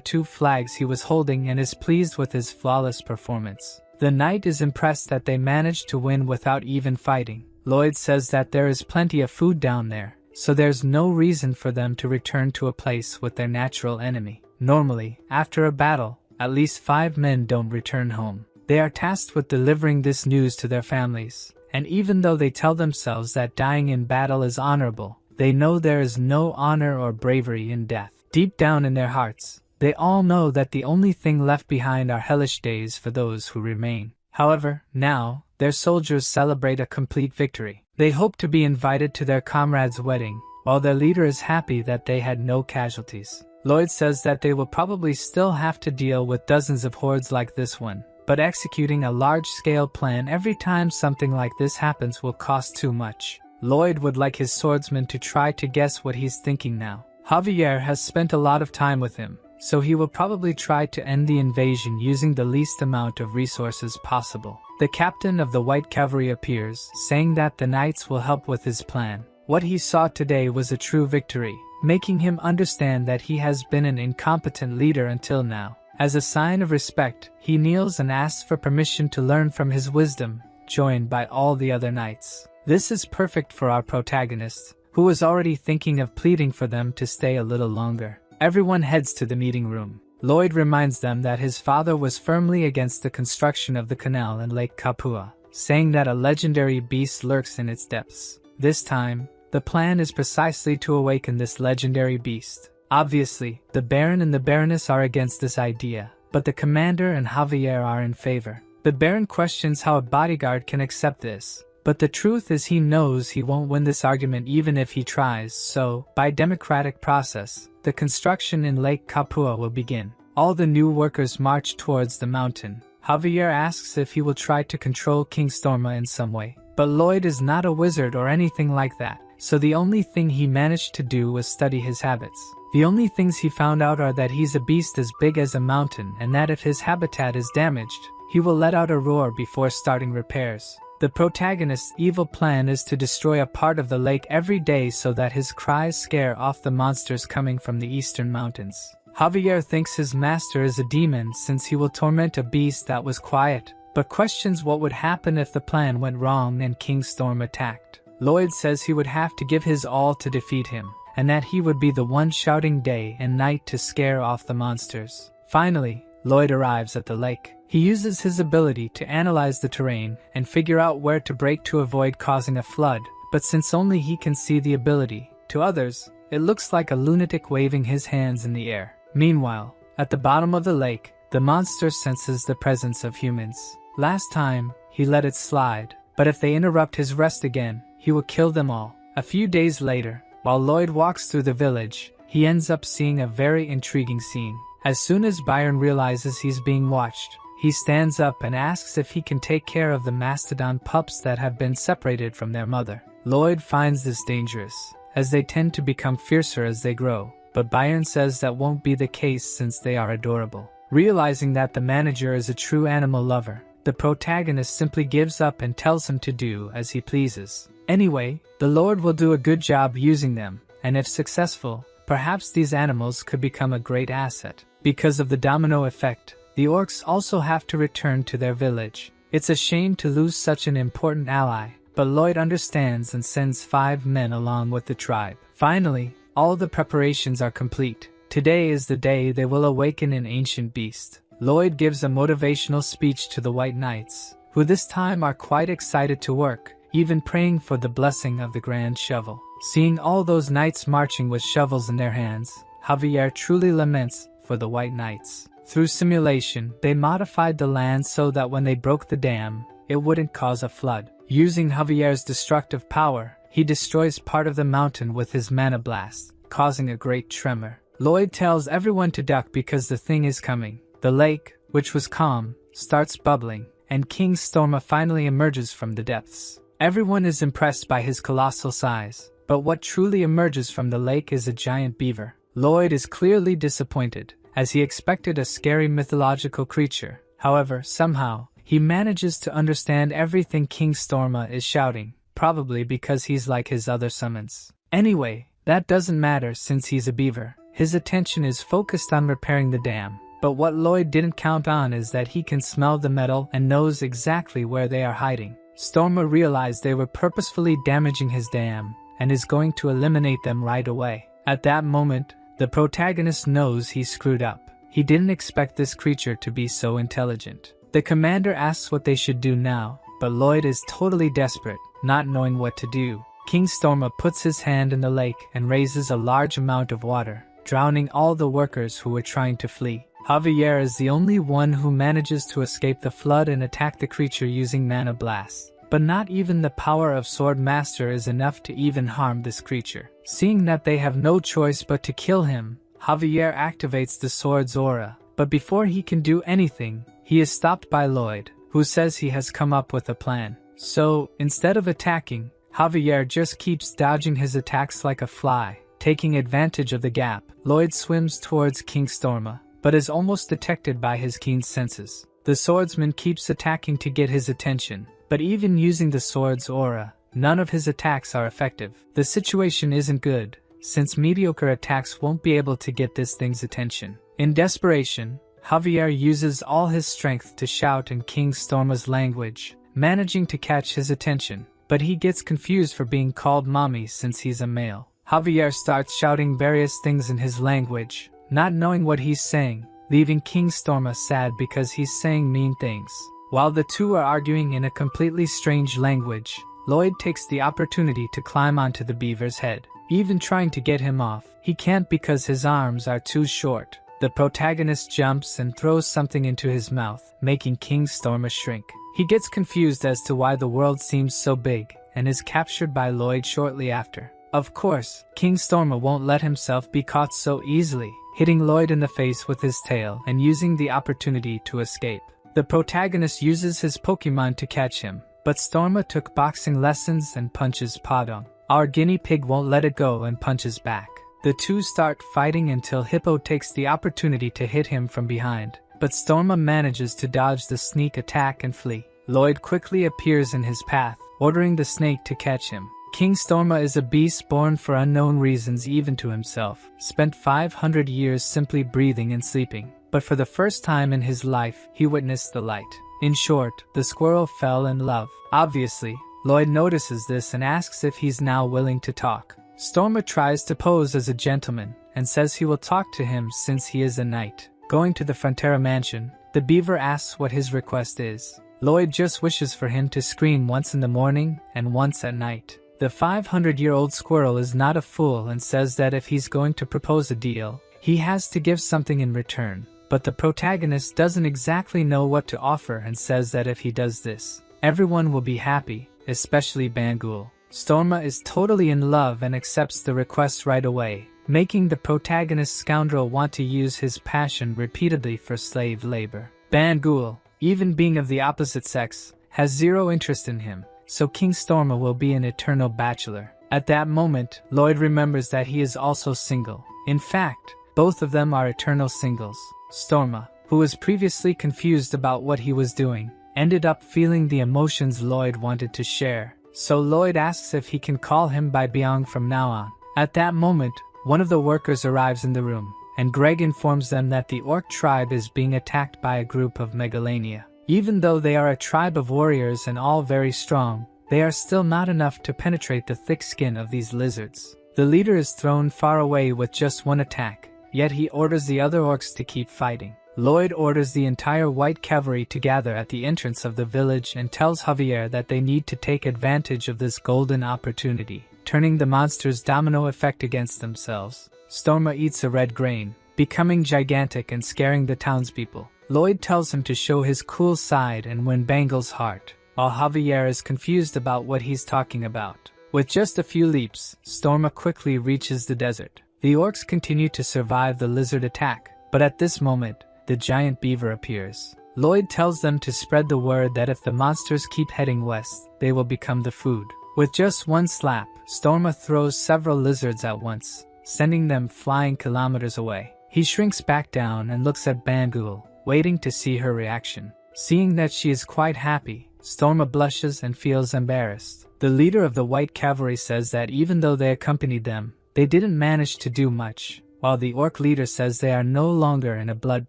2 flags he was holding and is pleased with his flawless performance. The knight is impressed that they managed to win without even fighting. Lloyd says that there is plenty of food down there, so there's no reason for them to return to a place with their natural enemy. Normally, after a battle, at least 5 men don't return home. They are tasked with delivering this news to their families, and even though they tell themselves that dying in battle is honorable, they know there is no honor or bravery in death. Deep down in their hearts, they all know that the only thing left behind are hellish days for those who remain. However, now, their soldiers celebrate a complete victory. They hope to be invited to their comrade's wedding, while their leader is happy that they had no casualties. Lloyd says that they will probably still have to deal with dozens of hordes like this one, but executing a large-scale plan every time something like this happens will cost too much. Lloyd would like his swordsman to try to guess what he's thinking now. Javier has spent a lot of time with him, so he will probably try to end the invasion using the least amount of resources possible. The captain of the White Cavalry appears, saying that the knights will help with his plan. What he saw today was a true victory, making him understand that he has been an incompetent leader until now. As a sign of respect, he kneels and asks for permission to learn from his wisdom, joined by all the other knights. This is perfect for our protagonist, who was already thinking of pleading for them to stay a little longer. Everyone heads to the meeting room. Lloyd reminds them that his father was firmly against the construction of the canal in Lake Kapua, saying that a legendary beast lurks in its depths. This time, the plan is precisely to awaken this legendary beast. Obviously, the Baron and the Baroness are against this idea, but the commander and Javier are in favor. The Baron questions how a bodyguard can accept this, but the truth is he knows he won't win this argument even if he tries, so, by democratic process, the construction in Lake Kapua will begin. All the new workers march towards the mountain. Javier asks if he will try to control King Storma in some way, but Lloyd is not a wizard or anything like that, so the only thing he managed to do was study his habits. The only things he found out are that he's a beast as big as a mountain and that if his habitat is damaged, he will let out a roar before starting repairs. The protagonist's evil plan is to destroy a part of the lake every day so that his cries scare off the monsters coming from the eastern mountains. Javier thinks his master is a demon since he will torment a beast that was quiet, but questions what would happen if the plan went wrong and King Storm attacked. Lloyd says he would have to give his all to defeat him, and that he would be the one shouting day and night to scare off the monsters. Finally, Lloyd arrives at the lake. He uses his ability to analyze the terrain and figure out where to break to avoid causing a flood, but since only he can see the ability, to others, it looks like a lunatic waving his hands in the air. Meanwhile, at the bottom of the lake, the monster senses the presence of humans. Last time, he let it slide, but if they interrupt his rest again, he will kill them all. A few days later, while Lloyd walks through the village, he ends up seeing a very intriguing scene. As soon as Byron realizes he's being watched, he stands up and asks if he can take care of the mastodon pups that have been separated from their mother. Lloyd finds this dangerous, as they tend to become fiercer as they grow, but Byron says that won't be the case since they are adorable. Realizing that the manager is a true animal lover, the protagonist simply gives up and tells him to do as he pleases. Anyway, the Lord will do a good job using them, and if successful, perhaps these animals could become a great asset. Because of the domino effect, the orcs also have to return to their village, It's a shame to lose such an important ally, but Lloyd understands and sends 5 men along with the tribe. Finally, all the preparations are complete. Today is the day they will awaken an ancient beast. Lloyd gives a motivational speech to the White Knights, who this time are quite excited to work, even praying for the blessing of the Grand Shovel. Seeing all those knights marching with shovels in their hands, Javier truly laments for the White Knights. Through simulation, they modified the land so that when they broke the dam, it wouldn't cause a flood. Using Javier's destructive power, he destroys part of the mountain with his mana blast, causing a great tremor. Lloyd tells everyone to duck because the thing is coming. The lake, which was calm, starts bubbling, and King Storma finally emerges from the depths. Everyone is impressed by his colossal size, but what truly emerges from the lake is a giant beaver. Lloyd is clearly disappointed, as he expected a scary mythological creature. However, somehow, he manages to understand everything King Storma is shouting, probably because he's like his other summons. Anyway, that doesn't matter since he's a beaver. His attention is focused on repairing the dam. But what Lloyd didn't count on is that he can smell the metal and knows exactly where they are hiding. Storma realized they were purposefully damaging his dam, and is going to eliminate them right away. At that moment, the protagonist knows he screwed up. He didn't expect this creature to be so intelligent. The commander asks what they should do now, but Lloyd is totally desperate, not knowing what to do. King Storma puts his hand in the lake and raises a large amount of water, drowning all the workers who were trying to flee. Javier is the only one who manages to escape the flood and attack the creature using mana blast. But not even the power of Sword Master is enough to even harm this creature. Seeing that they have no choice but to kill him, Javier activates the sword's aura. But before he can do anything, he is stopped by Lloyd, who says he has come up with a plan. So, instead of attacking, Javier just keeps dodging his attacks like a fly. Taking advantage of the gap, Lloyd swims towards King Storma, but is almost detected by his keen senses. The swordsman keeps attacking to get his attention, but even using the sword's aura, none of his attacks are effective. The situation isn't good, since mediocre attacks won't be able to get this thing's attention. In desperation, Javier uses all his strength to shout in King Storma's language, managing to catch his attention, but he gets confused for being called mommy since he's a male. Javier starts shouting various things in his language, not knowing what he's saying, leaving King Storma sad because he's saying mean things. While the two are arguing in a completely strange language, Lloyd takes the opportunity to climb onto the beaver's head. Even trying to get him off, he can't because his arms are too short. The protagonist jumps and throws something into his mouth, making King Storma shrink. He gets confused as to why the world seems so big, and is captured by Lloyd shortly after. Of course, King Storma won't let himself be caught so easily, hitting Lloyd in the face with his tail and using the opportunity to escape. The protagonist uses his Pokemon to catch him, but Storma took boxing lessons and punches Padong. Our guinea pig won't let it go and punches back. The two start fighting until Hippo takes the opportunity to hit him from behind, but Storma manages to dodge the sneak attack and flee. Lloyd quickly appears in his path, ordering the snake to catch him. King Storma is a beast born for unknown reasons even to himself, spent 500 years simply breathing and sleeping, but for the first time in his life, he witnessed the light. In short, the squirrel fell in love. Obviously, Lloyd notices this and asks if he's now willing to talk. Storma tries to pose as a gentleman, and says he will talk to him since he is a knight. Going to the Frontera mansion, the beaver asks what his request is. Lloyd just wishes for him to scream once in the morning and once at night. The 500-year-old squirrel is not a fool and says that if he's going to propose a deal, he has to give something in return. But the protagonist doesn't exactly know what to offer and says that if he does this, everyone will be happy, especially Bangul. Storma is totally in love and accepts the request right away, making the protagonist scoundrel want to use his passion repeatedly for slave labor. Bangul, even being of the opposite sex, has zero interest in him, so King Storma will be an eternal bachelor. At that moment, Lloyd remembers that he is also single. In fact, both of them are eternal singles. Storma, who was previously confused about what he was doing, ended up feeling the emotions Lloyd wanted to share. So Lloyd asks if he can call him by Byung from now on. At that moment, one of the workers arrives in the room, and Greg informs them that the orc tribe is being attacked by a group of Megalania. Even though they are a tribe of warriors and all very strong, they are still not enough to penetrate the thick skin of these lizards. The leader is thrown far away with just one attack, yet he orders the other orcs to keep fighting. Lloyd orders the entire white cavalry to gather at the entrance of the village and tells Javier that they need to take advantage of this golden opportunity, turning the monster's domino effect against themselves. Storma eats a red grain, becoming gigantic and scaring the townspeople. Lloyd tells him to show his cool side and win Bangle's heart, while Javier is confused about what he's talking about. With just a few leaps, Storma quickly reaches the desert. The orcs continue to survive the lizard attack, but at this moment, the giant beaver appears. Lloyd tells them to spread the word that if the monsters keep heading west, they will become the food. With just one slap, Storma throws several lizards at once, sending them flying kilometers away. He shrinks back down and looks at Bangul, waiting to see her reaction. Seeing that she is quite happy, Storma blushes and feels embarrassed. The leader of the White Cavalry says that even though they accompanied them, they didn't manage to do much, while the orc leader says they are no longer in a blood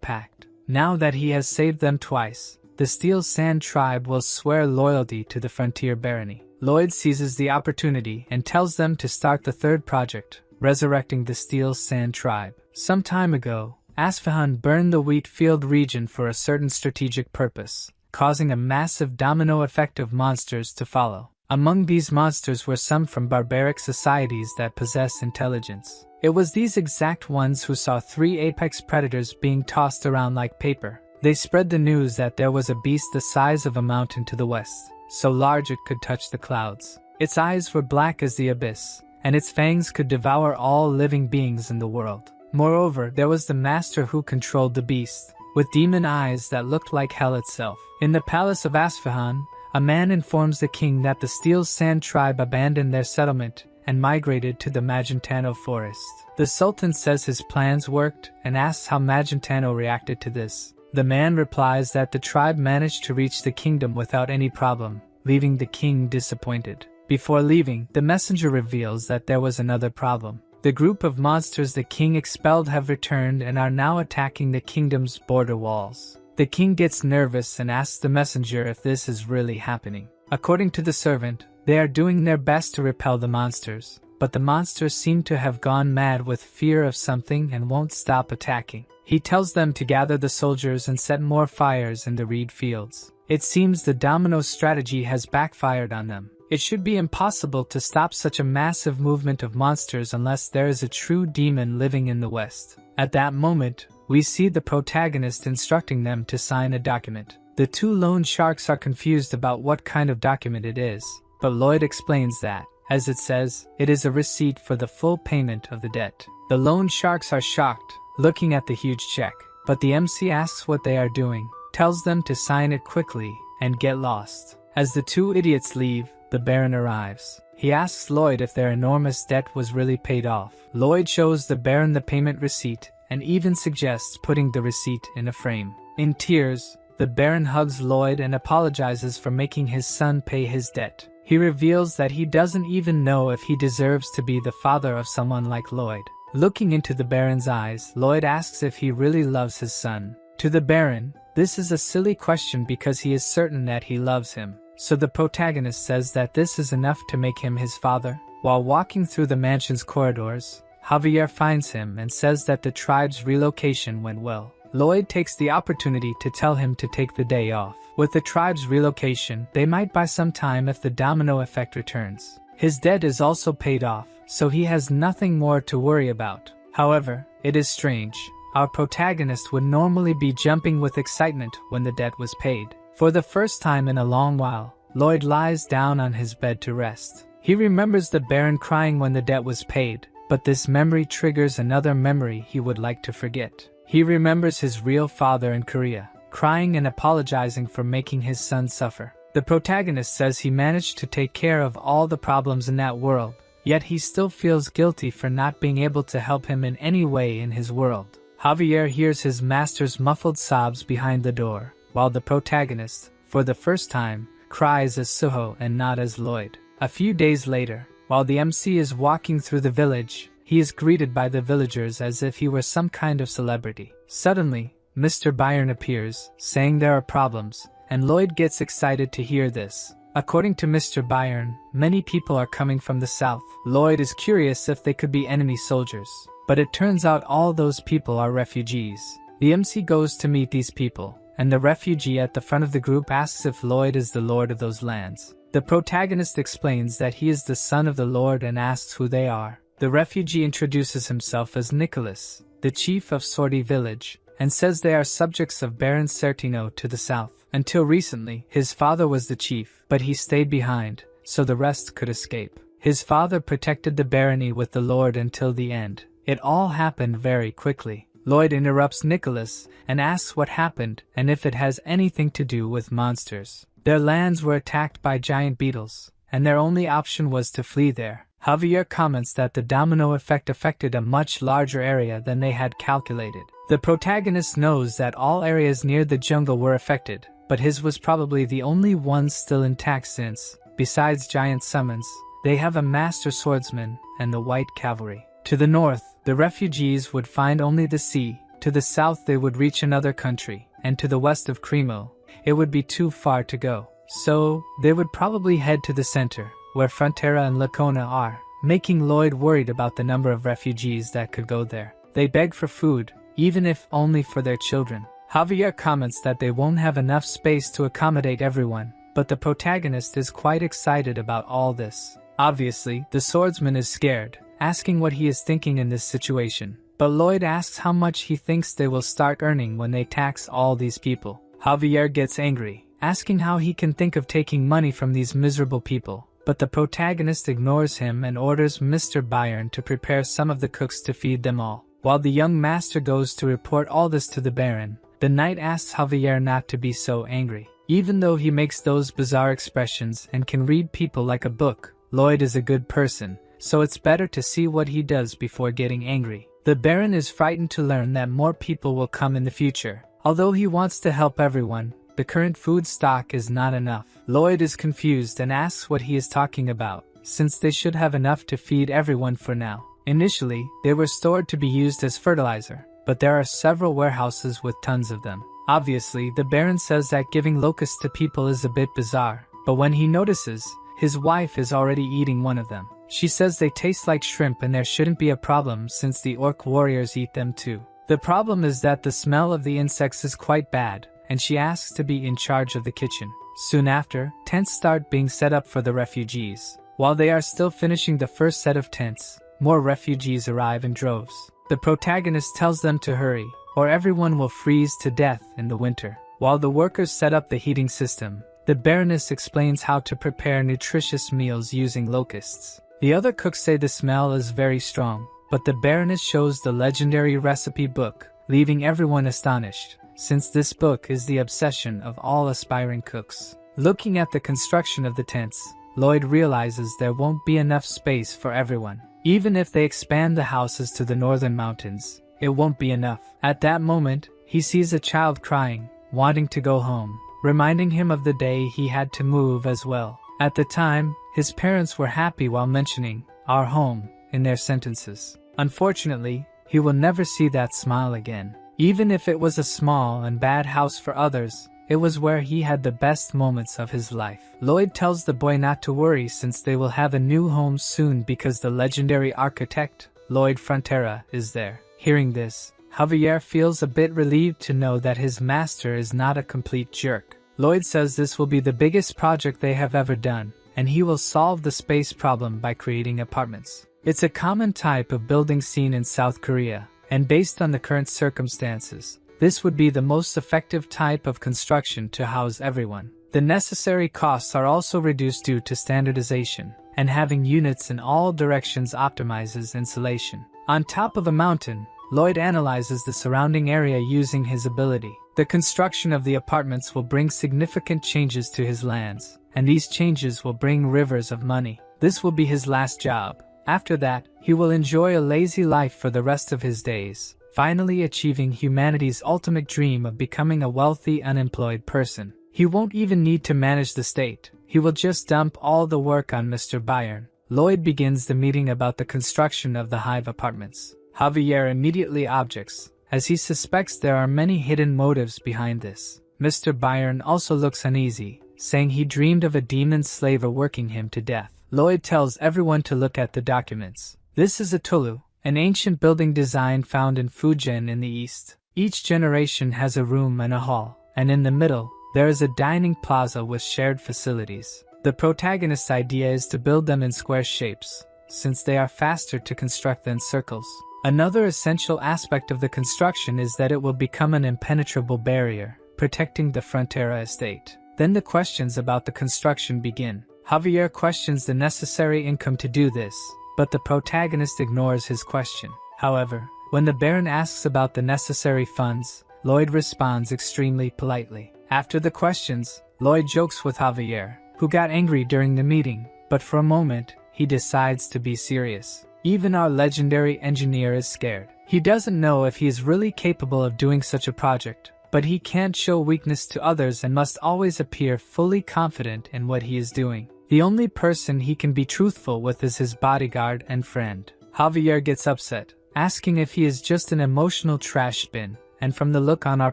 pact. Now that he has saved them twice, the Steel Sand tribe will swear loyalty to the Frontier Barony. Lloyd seizes the opportunity and tells them to start the third project, resurrecting the Steel Sand tribe. Some time ago, Asfahan burned the wheat field region for a certain strategic purpose, causing a massive domino effect of monsters to follow. Among these monsters were some from barbaric societies that possess intelligence. It was these exact ones who saw 3 apex predators being tossed around like paper. They spread the news that there was a beast the size of a mountain to the west, so large it could touch the clouds. Its eyes were black as the abyss, and its fangs could devour all living beings in the world. Moreover, there was the master who controlled the beast, with demon eyes that looked like hell itself. In the palace of Asfahan, a man informs the king that the Steel Sand tribe abandoned their settlement and migrated to the Magentano forest. The Sultan says his plans worked and asks how Magentano reacted to this. The man replies that the tribe managed to reach the kingdom without any problem, leaving the king disappointed. Before leaving, the messenger reveals that there was another problem. The group of monsters the king expelled have returned and are now attacking the kingdom's border walls. The king gets nervous and asks the messenger if this is really happening. According to the servant, they are doing their best to repel the monsters, but the monsters seem to have gone mad with fear of something and won't stop attacking. He tells them to gather the soldiers and set more fires in the reed fields. It seems the domino strategy has backfired on them. It should be impossible to stop such a massive movement of monsters unless there is a true demon living in the West. At that moment, we see the protagonist instructing them to sign a document. The 2 loan sharks are confused about what kind of document it is, but Lloyd explains that, as it says, it is a receipt for the full payment of the debt. The loan sharks are shocked, looking at the huge check, but the MC asks what they are doing, tells them to sign it quickly, and get lost. As the 2 idiots leave, the Baron arrives. He asks Lloyd if their enormous debt was really paid off. Lloyd shows the Baron the payment receipt, and even suggests putting the receipt in a frame. In tears, the Baron hugs Lloyd and apologizes for making his son pay his debt. He reveals that he doesn't even know if he deserves to be the father of someone like Lloyd. Looking into the Baron's eyes, Lloyd asks if he really loves his son. To the Baron, this is a silly question because he is certain that he loves him. So the protagonist says that this is enough to make him his father. While walking through the mansion's corridors, Javier finds him and says that the tribe's relocation went well. Lloyd takes the opportunity to tell him to take the day off. With the tribe's relocation, they might buy some time if the domino effect returns. His debt is also paid off, so he has nothing more to worry about. However, it is strange. Our protagonist would normally be jumping with excitement when the debt was paid. For the first time in a long while, Lloyd lies down on his bed to rest. He remembers the Baron crying when the debt was paid, but this memory triggers another memory he would like to forget. He remembers his real father in Korea, crying and apologizing for making his son suffer. The protagonist says he managed to take care of all the problems in that world, yet he still feels guilty for not being able to help him in any way in his world. Javier hears his master's muffled sobs behind the door, while the protagonist, for the first time, cries as Suho and not as Lloyd. A few days later, while the MC is walking through the village, he is greeted by the villagers as if he were some kind of celebrity. Suddenly, Mr. Byron appears, saying there are problems, and Lloyd gets excited to hear this. According to Mr. Byron, many people are coming from the south. Lloyd is curious if they could be enemy soldiers, but it turns out all those people are refugees. The MC goes to meet these people, and the refugee at the front of the group asks if Lloyd is the lord of those lands. The protagonist explains that he is the son of the lord and asks who they are. The refugee introduces himself as Nicholas, the chief of Sortie village, and says they are subjects of Baron Certino to the south. Until recently, his father was the chief, but he stayed behind, so the rest could escape. His father protected the barony with the lord until the end. It all happened very quickly. Lloyd interrupts Nicholas and asks what happened and if it has anything to do with monsters. Their lands were attacked by giant beetles, and their only option was to flee there. Javier comments that the domino effect affected a much larger area than they had calculated. The protagonist knows that all areas near the jungle were affected, but his was probably the only one still intact since, besides giant summons, they have a master swordsman and the white cavalry. To the north, the refugees would find only the sea, to the south they would reach another country, and to the west of Cremo, it would be too far to go. So, they would probably head to the center, where Frontera and Lacona are, making Lloyd worried about the number of refugees that could go there. They beg for food, even if only for their children. Javier comments that they won't have enough space to accommodate everyone, but the protagonist is quite excited about all this. Obviously, the swordsman is scared, asking what he is thinking in this situation. But Lloyd asks how much he thinks they will start earning when they tax all these people. Javier gets angry, asking how he can think of taking money from these miserable people. But the protagonist ignores him and orders Mr. Byron to prepare some of the cooks to feed them all. While the young master goes to report all this to the Baron, the knight asks Javier not to be so angry. Even though he makes those bizarre expressions and can read people like a book, Lloyd is a good person, so it's better to see what he does before getting angry. The Baron is frightened to learn that more people will come in the future. Although he wants to help everyone, the current food stock is not enough. Lloyd is confused and asks what he is talking about, since they should have enough to feed everyone for now. Initially, they were stored to be used as fertilizer, but there are several warehouses with tons of them. Obviously, the Baron says that giving locusts to people is a bit bizarre, but when he notices, his wife is already eating one of them. She says they taste like shrimp and there shouldn't be a problem since the orc warriors eat them too. The problem is that the smell of the insects is quite bad, and she asks to be in charge of the kitchen. Soon after, tents start being set up for the refugees. While they are still finishing the first set of tents, more refugees arrive in droves. The protagonist tells them to hurry, or everyone will freeze to death in the winter. While the workers set up the heating system, the Baroness explains how to prepare nutritious meals using locusts. The other cooks say the smell is very strong, but the Baroness shows the legendary recipe book, leaving everyone astonished, since this book is the obsession of all aspiring cooks. Looking at the construction of the tents, Lloyd realizes there won't be enough space for everyone. Even if they expand the houses to the northern mountains, it won't be enough. At that moment, he sees a child crying, wanting to go home, reminding him of the day he had to move as well. At the time, his parents were happy while mentioning "our home" in their sentences. Unfortunately, he will never see that smile again. Even if it was a small and bad house for others, it was where he had the best moments of his life. Lloyd tells the boy not to worry since they will have a new home soon because the legendary architect, Lloyd Frontera, is there. Hearing this, Javier feels a bit relieved to know that his master is not a complete jerk. Lloyd says this will be the biggest project they have ever done, and he will solve the space problem by creating apartments. It's a common type of building seen in South Korea, and based on the current circumstances, this would be the most effective type of construction to house everyone. The necessary costs are also reduced due to standardization, and having units in all directions optimizes insulation. On top of a mountain, Lloyd analyzes the surrounding area using his ability. The construction of the apartments will bring significant changes to his lands, and these changes will bring rivers of money. This will be his last job. After that, he will enjoy a lazy life for the rest of his days, finally achieving humanity's ultimate dream of becoming a wealthy, unemployed person. He won't even need to manage the state. He will just dump all the work on Mr. Byron. Lloyd begins the meeting about the construction of the hive apartments. Javier immediately objects, as he suspects there are many hidden motives behind this. Mr. Byron also looks uneasy, saying he dreamed of a demon slaver working him to death. Lloyd tells everyone to look at the documents. This is a tulu, an ancient building design found in Fujian in the east. Each generation has a room and a hall, and in the middle, there is a dining plaza with shared facilities. The protagonist's idea is to build them in square shapes, since they are faster to construct than circles. Another essential aspect of the construction is that it will become an impenetrable barrier, protecting the Frontera estate. Then the questions about the construction begin. Javier questions the necessary income to do this, but the protagonist ignores his question. However, when the Baron asks about the necessary funds, Lloyd responds extremely politely. After the questions, Lloyd jokes with Javier, who got angry during the meeting, but for a moment, he decides to be serious. Even our legendary engineer is scared. He doesn't know if he is really capable of doing such a project, but he can't show weakness to others and must always appear fully confident in what he is doing. The only person he can be truthful with is his bodyguard and friend. Javier gets upset, asking if he is just an emotional trash bin, and from the look on our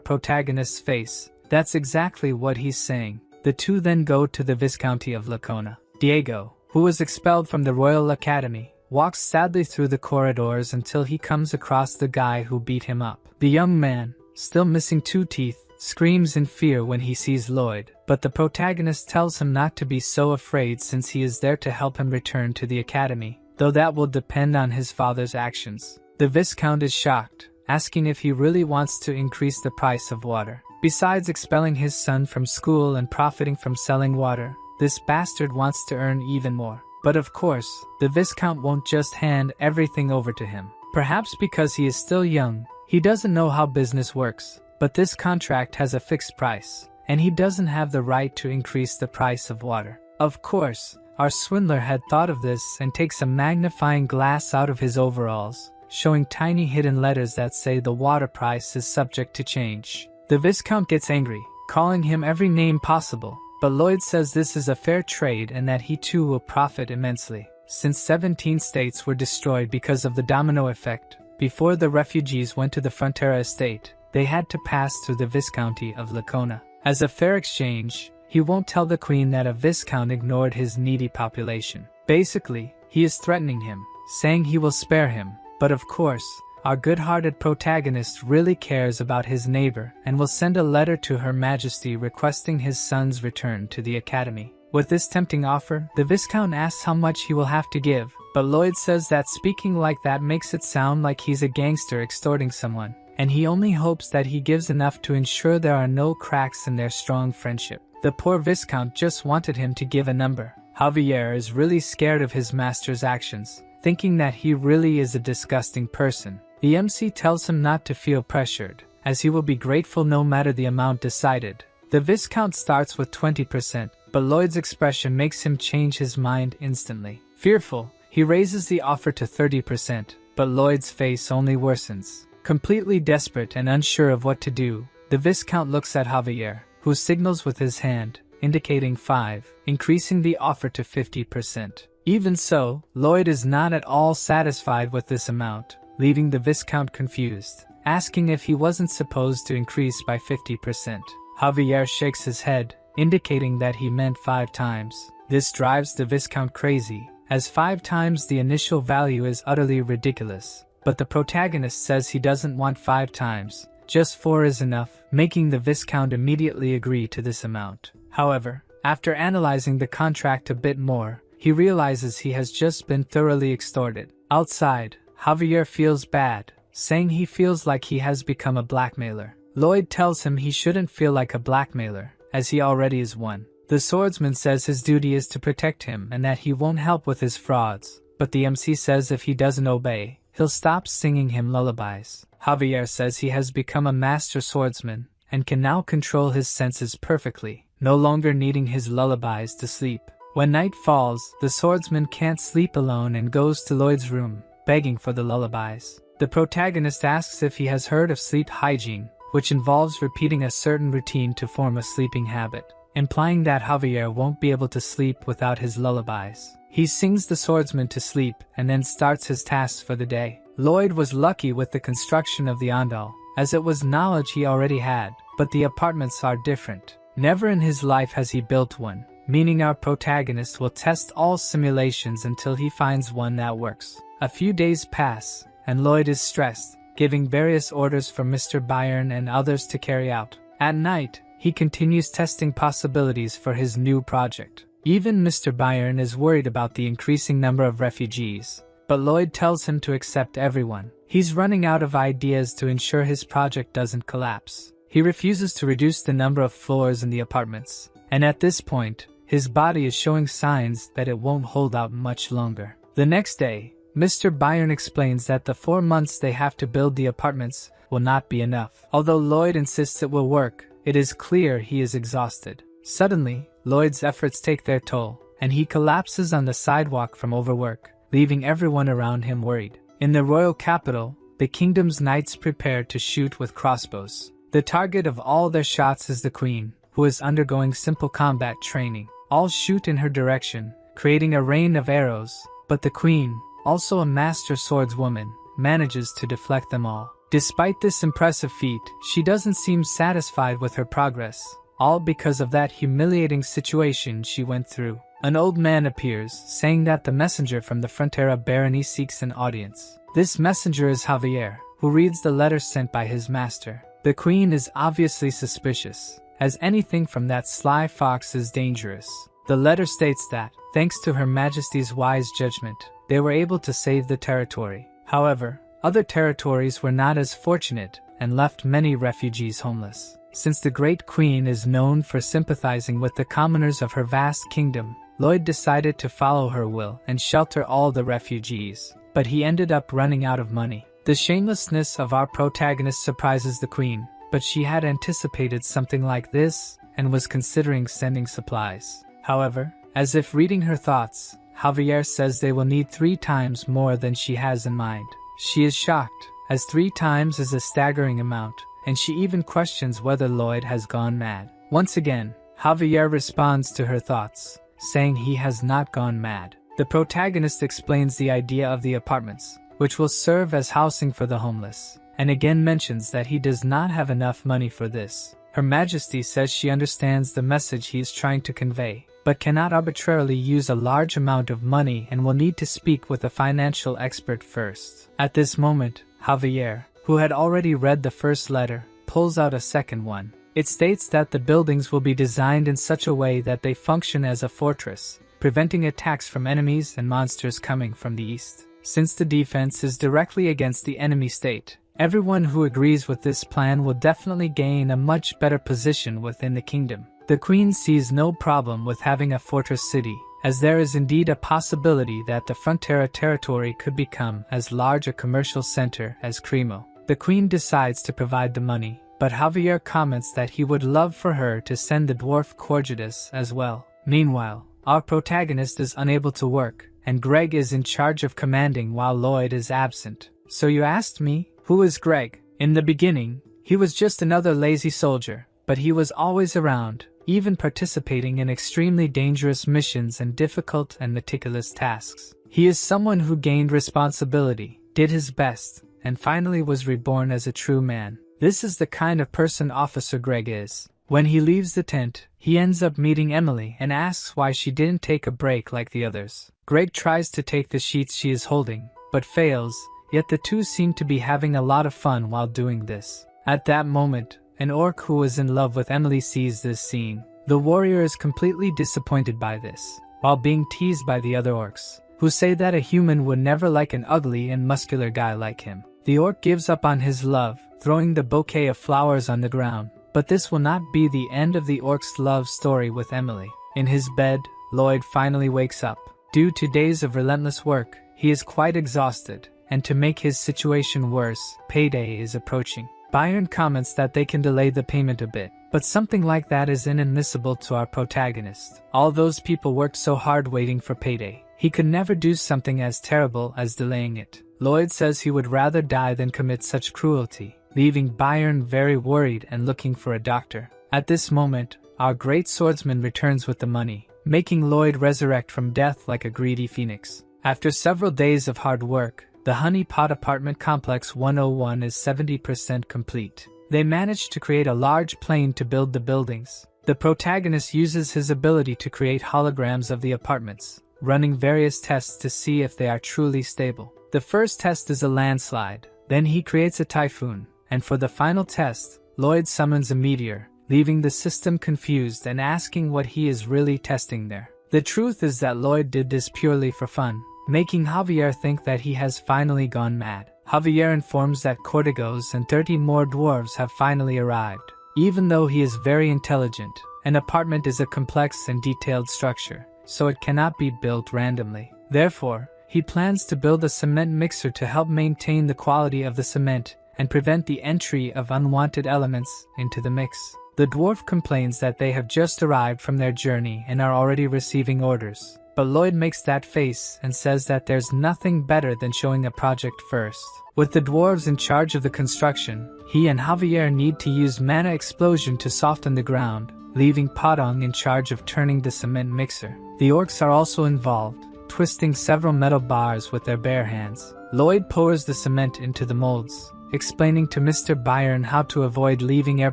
protagonist's face, that's exactly what he's saying. The two then go to the Viscounty of Lacona. Diego, who was expelled from the Royal Academy, walks sadly through the corridors until he comes across the guy who beat him up. The young man, still missing 2 teeth, screams in fear when he sees Lloyd, but the protagonist tells him not to be so afraid since he is there to help him return to the academy, though that will depend on his father's actions. The Viscount is shocked, asking if he really wants to increase the price of water. Besides expelling his son from school and profiting from selling water, this bastard wants to earn even more. But of course, the Viscount won't just hand everything over to him. Perhaps because he is still young, he doesn't know how business works, but this contract has a fixed price, and he doesn't have the right to increase the price of water. Of course, our swindler had thought of this and takes a magnifying glass out of his overalls, showing tiny hidden letters that say the water price is subject to change. The Viscount gets angry, calling him every name possible, but Lloyd says this is a fair trade and that he too will profit immensely. Since 17 states were destroyed because of the domino effect, before the refugees went to the Frontera estate, they had to pass through the Viscounty of Lacona. As a fair exchange, he won't tell the queen that a Viscount ignored his needy population. Basically, he is threatening him, saying he will spare him, but of course, our good-hearted protagonist really cares about his neighbor and will send a letter to Her Majesty requesting his son's return to the academy. With this tempting offer, the Viscount asks how much he will have to give, but Lloyd says that speaking like that makes it sound like he's a gangster extorting someone, and he only hopes that he gives enough to ensure there are no cracks in their strong friendship. The poor Viscount just wanted him to give a number. Javier is really scared of his master's actions, thinking that he really is a disgusting person. The MC tells him not to feel pressured, as he will be grateful no matter the amount decided. The Viscount starts with 20%, but Lloyd's expression makes him change his mind instantly. Fearful, he raises the offer to 30%, but Lloyd's face only worsens. Completely desperate and unsure of what to do, the Viscount looks at Javier, who signals with his hand, indicating 5, increasing the offer to 50%. Even so, Lloyd is not at all satisfied with this amount, leaving the Viscount confused, asking if he wasn't supposed to increase by 50%. Javier shakes his head, indicating that he meant 5 times. This drives the Viscount crazy, as 5 times the initial value is utterly ridiculous. But the protagonist says he doesn't want 5 times, just 4 is enough, making the Viscount immediately agree to this amount. However, after analyzing the contract a bit more, he realizes he has just been thoroughly extorted. Outside, Javier feels bad, saying he feels like he has become a blackmailer. Lloyd tells him he shouldn't feel like a blackmailer, as he already is one. The swordsman says his duty is to protect him and that he won't help with his frauds, but the MC says if he doesn't obey, he'll stop singing him lullabies. Javier says he has become a master swordsman and can now control his senses perfectly, no longer needing his lullabies to sleep. When night falls, the swordsman can't sleep alone and goes to Lloyd's room, begging for the lullabies. The protagonist asks if he has heard of sleep hygiene, which involves repeating a certain routine to form a sleeping habit, implying that Javier won't be able to sleep without his lullabies. He sings the swordsman to sleep and then starts his tasks for the day. Lloyd was lucky with the construction of the Andal, as it was knowledge he already had, but the apartments are different. Never in his life has he built one, meaning our protagonist will test all simulations until he finds one that works. A few days pass, and Lloyd is stressed, giving various orders for Mr. Byron and others to carry out. At night, he continues testing possibilities for his new project. Even Mr. Byron is worried about the increasing number of refugees, but Lloyd tells him to accept everyone. He's running out of ideas to ensure his project doesn't collapse. He refuses to reduce the number of floors in the apartments, and at this point, his body is showing signs that it won't hold out much longer. The next day, Mr. Byron explains that the 4 months they have to build the apartments will not be enough. Although Lloyd insists it will work, it is clear he is exhausted. Suddenly, Lloyd's efforts take their toll, and he collapses on the sidewalk from overwork, leaving everyone around him worried. In the royal capital, the kingdom's knights prepare to shoot with crossbows. The target of all their shots is the queen, who is undergoing simple combat training. All shoot in her direction, creating a rain of arrows, but the queen, also a master swordswoman, manages to deflect them all. Despite this impressive feat, she doesn't seem satisfied with her progress, all because of that humiliating situation she went through. An old man appears, saying that the messenger from the Frontera barony seeks an audience. This messenger is Javier, who reads the letter sent by his master. The queen is obviously suspicious, as anything from that sly fox is dangerous. The letter states that, thanks to Her Majesty's wise judgment, they were able to save the territory. However, other territories were not as fortunate and left many refugees homeless. Since the Great Queen is known for sympathizing with the commoners of her vast kingdom, Lloyd decided to follow her will and shelter all the refugees, but he ended up running out of money. The shamelessness of our protagonist surprises the queen, but she had anticipated something like this and was considering sending supplies. However, as if reading her thoughts, Javier says they will need 3 times more than she has in mind. She is shocked, as 3 times is a staggering amount, and she even questions whether Lloyd has gone mad. Once again, Javier responds to her thoughts, saying he has not gone mad. The protagonist explains the idea of the apartments, which will serve as housing for the homeless, and again mentions that he does not have enough money for this. Her Majesty says she understands the message he is trying to convey, but cannot arbitrarily use a large amount of money and will need to speak with a financial expert first. At this moment, Javier, who had already read the first letter, pulls out a second one. It states that the buildings will be designed in such a way that they function as a fortress, preventing attacks from enemies and monsters coming from the east. Since the defense is directly against the enemy state, everyone who agrees with this plan will definitely gain a much better position within the kingdom. The queen sees no problem with having a fortress city, as there is indeed a possibility that the Frontera territory could become as large a commercial center as Cremo. The queen decides to provide the money, but Javier comments that he would love for her to send the dwarf Corgidus as well. Meanwhile, our protagonist is unable to work, and Greg is in charge of commanding while Lloyd is absent. So you asked me, who is Greg? In the beginning, he was just another lazy soldier, but he was always around, even participating in extremely dangerous missions and difficult and meticulous tasks. He is someone who gained responsibility, did his best, and finally was reborn as a true man. This is the kind of person Officer Greg is. When he leaves the tent, he ends up meeting Emily and asks why she didn't take a break like the others. Greg tries to take the sheets she is holding, but fails, yet the two seem to be having a lot of fun while doing this. At that moment, an orc who is in love with Emily sees this scene. The warrior is completely disappointed by this, while being teased by the other orcs, who say that a human would never like an ugly and muscular guy like him. The orc gives up on his love, throwing the bouquet of flowers on the ground. But this will not be the end of the orc's love story with Emily. In his bed, Lloyd finally wakes up. Due to days of relentless work, he is quite exhausted, and to make his situation worse, payday is approaching. Byron comments that they can delay the payment a bit, but something like that is inadmissible to our protagonist. All those people worked so hard waiting for payday. He could never do something as terrible as delaying it. Lloyd says he would rather die than commit such cruelty, leaving Byron very worried and looking for a doctor. At this moment, our great swordsman returns with the money, making Lloyd resurrect from death like a greedy phoenix. After several days of hard work, the Honey Pot Apartment Complex 101 is 70% complete. They manage to create a large plane to build the buildings. The protagonist uses his ability to create holograms of the apartments, running various tests to see if they are truly stable. The first test is a landslide, then he creates a typhoon, and for the final test, Lloyd summons a meteor, leaving the system confused and asking what he is really testing there. The truth is that Lloyd did this purely for fun, making Javier think that he has finally gone mad. Javier informs that Cortigos and 30 more dwarves have finally arrived. Even though he is very intelligent, an apartment is a complex and detailed structure, so it cannot be built randomly. Therefore, he plans to build a cement mixer to help maintain the quality of the cement and prevent the entry of unwanted elements into the mix. The dwarf complains that they have just arrived from their journey and are already receiving orders. But Lloyd makes that face and says that there's nothing better than showing a project first. With the dwarves in charge of the construction, he and Javier need to use mana explosion to soften the ground, leaving Padong in charge of turning the cement mixer. The orcs are also involved, twisting several metal bars with their bare hands. Lloyd pours the cement into the molds, explaining to Mr. Byron how to avoid leaving air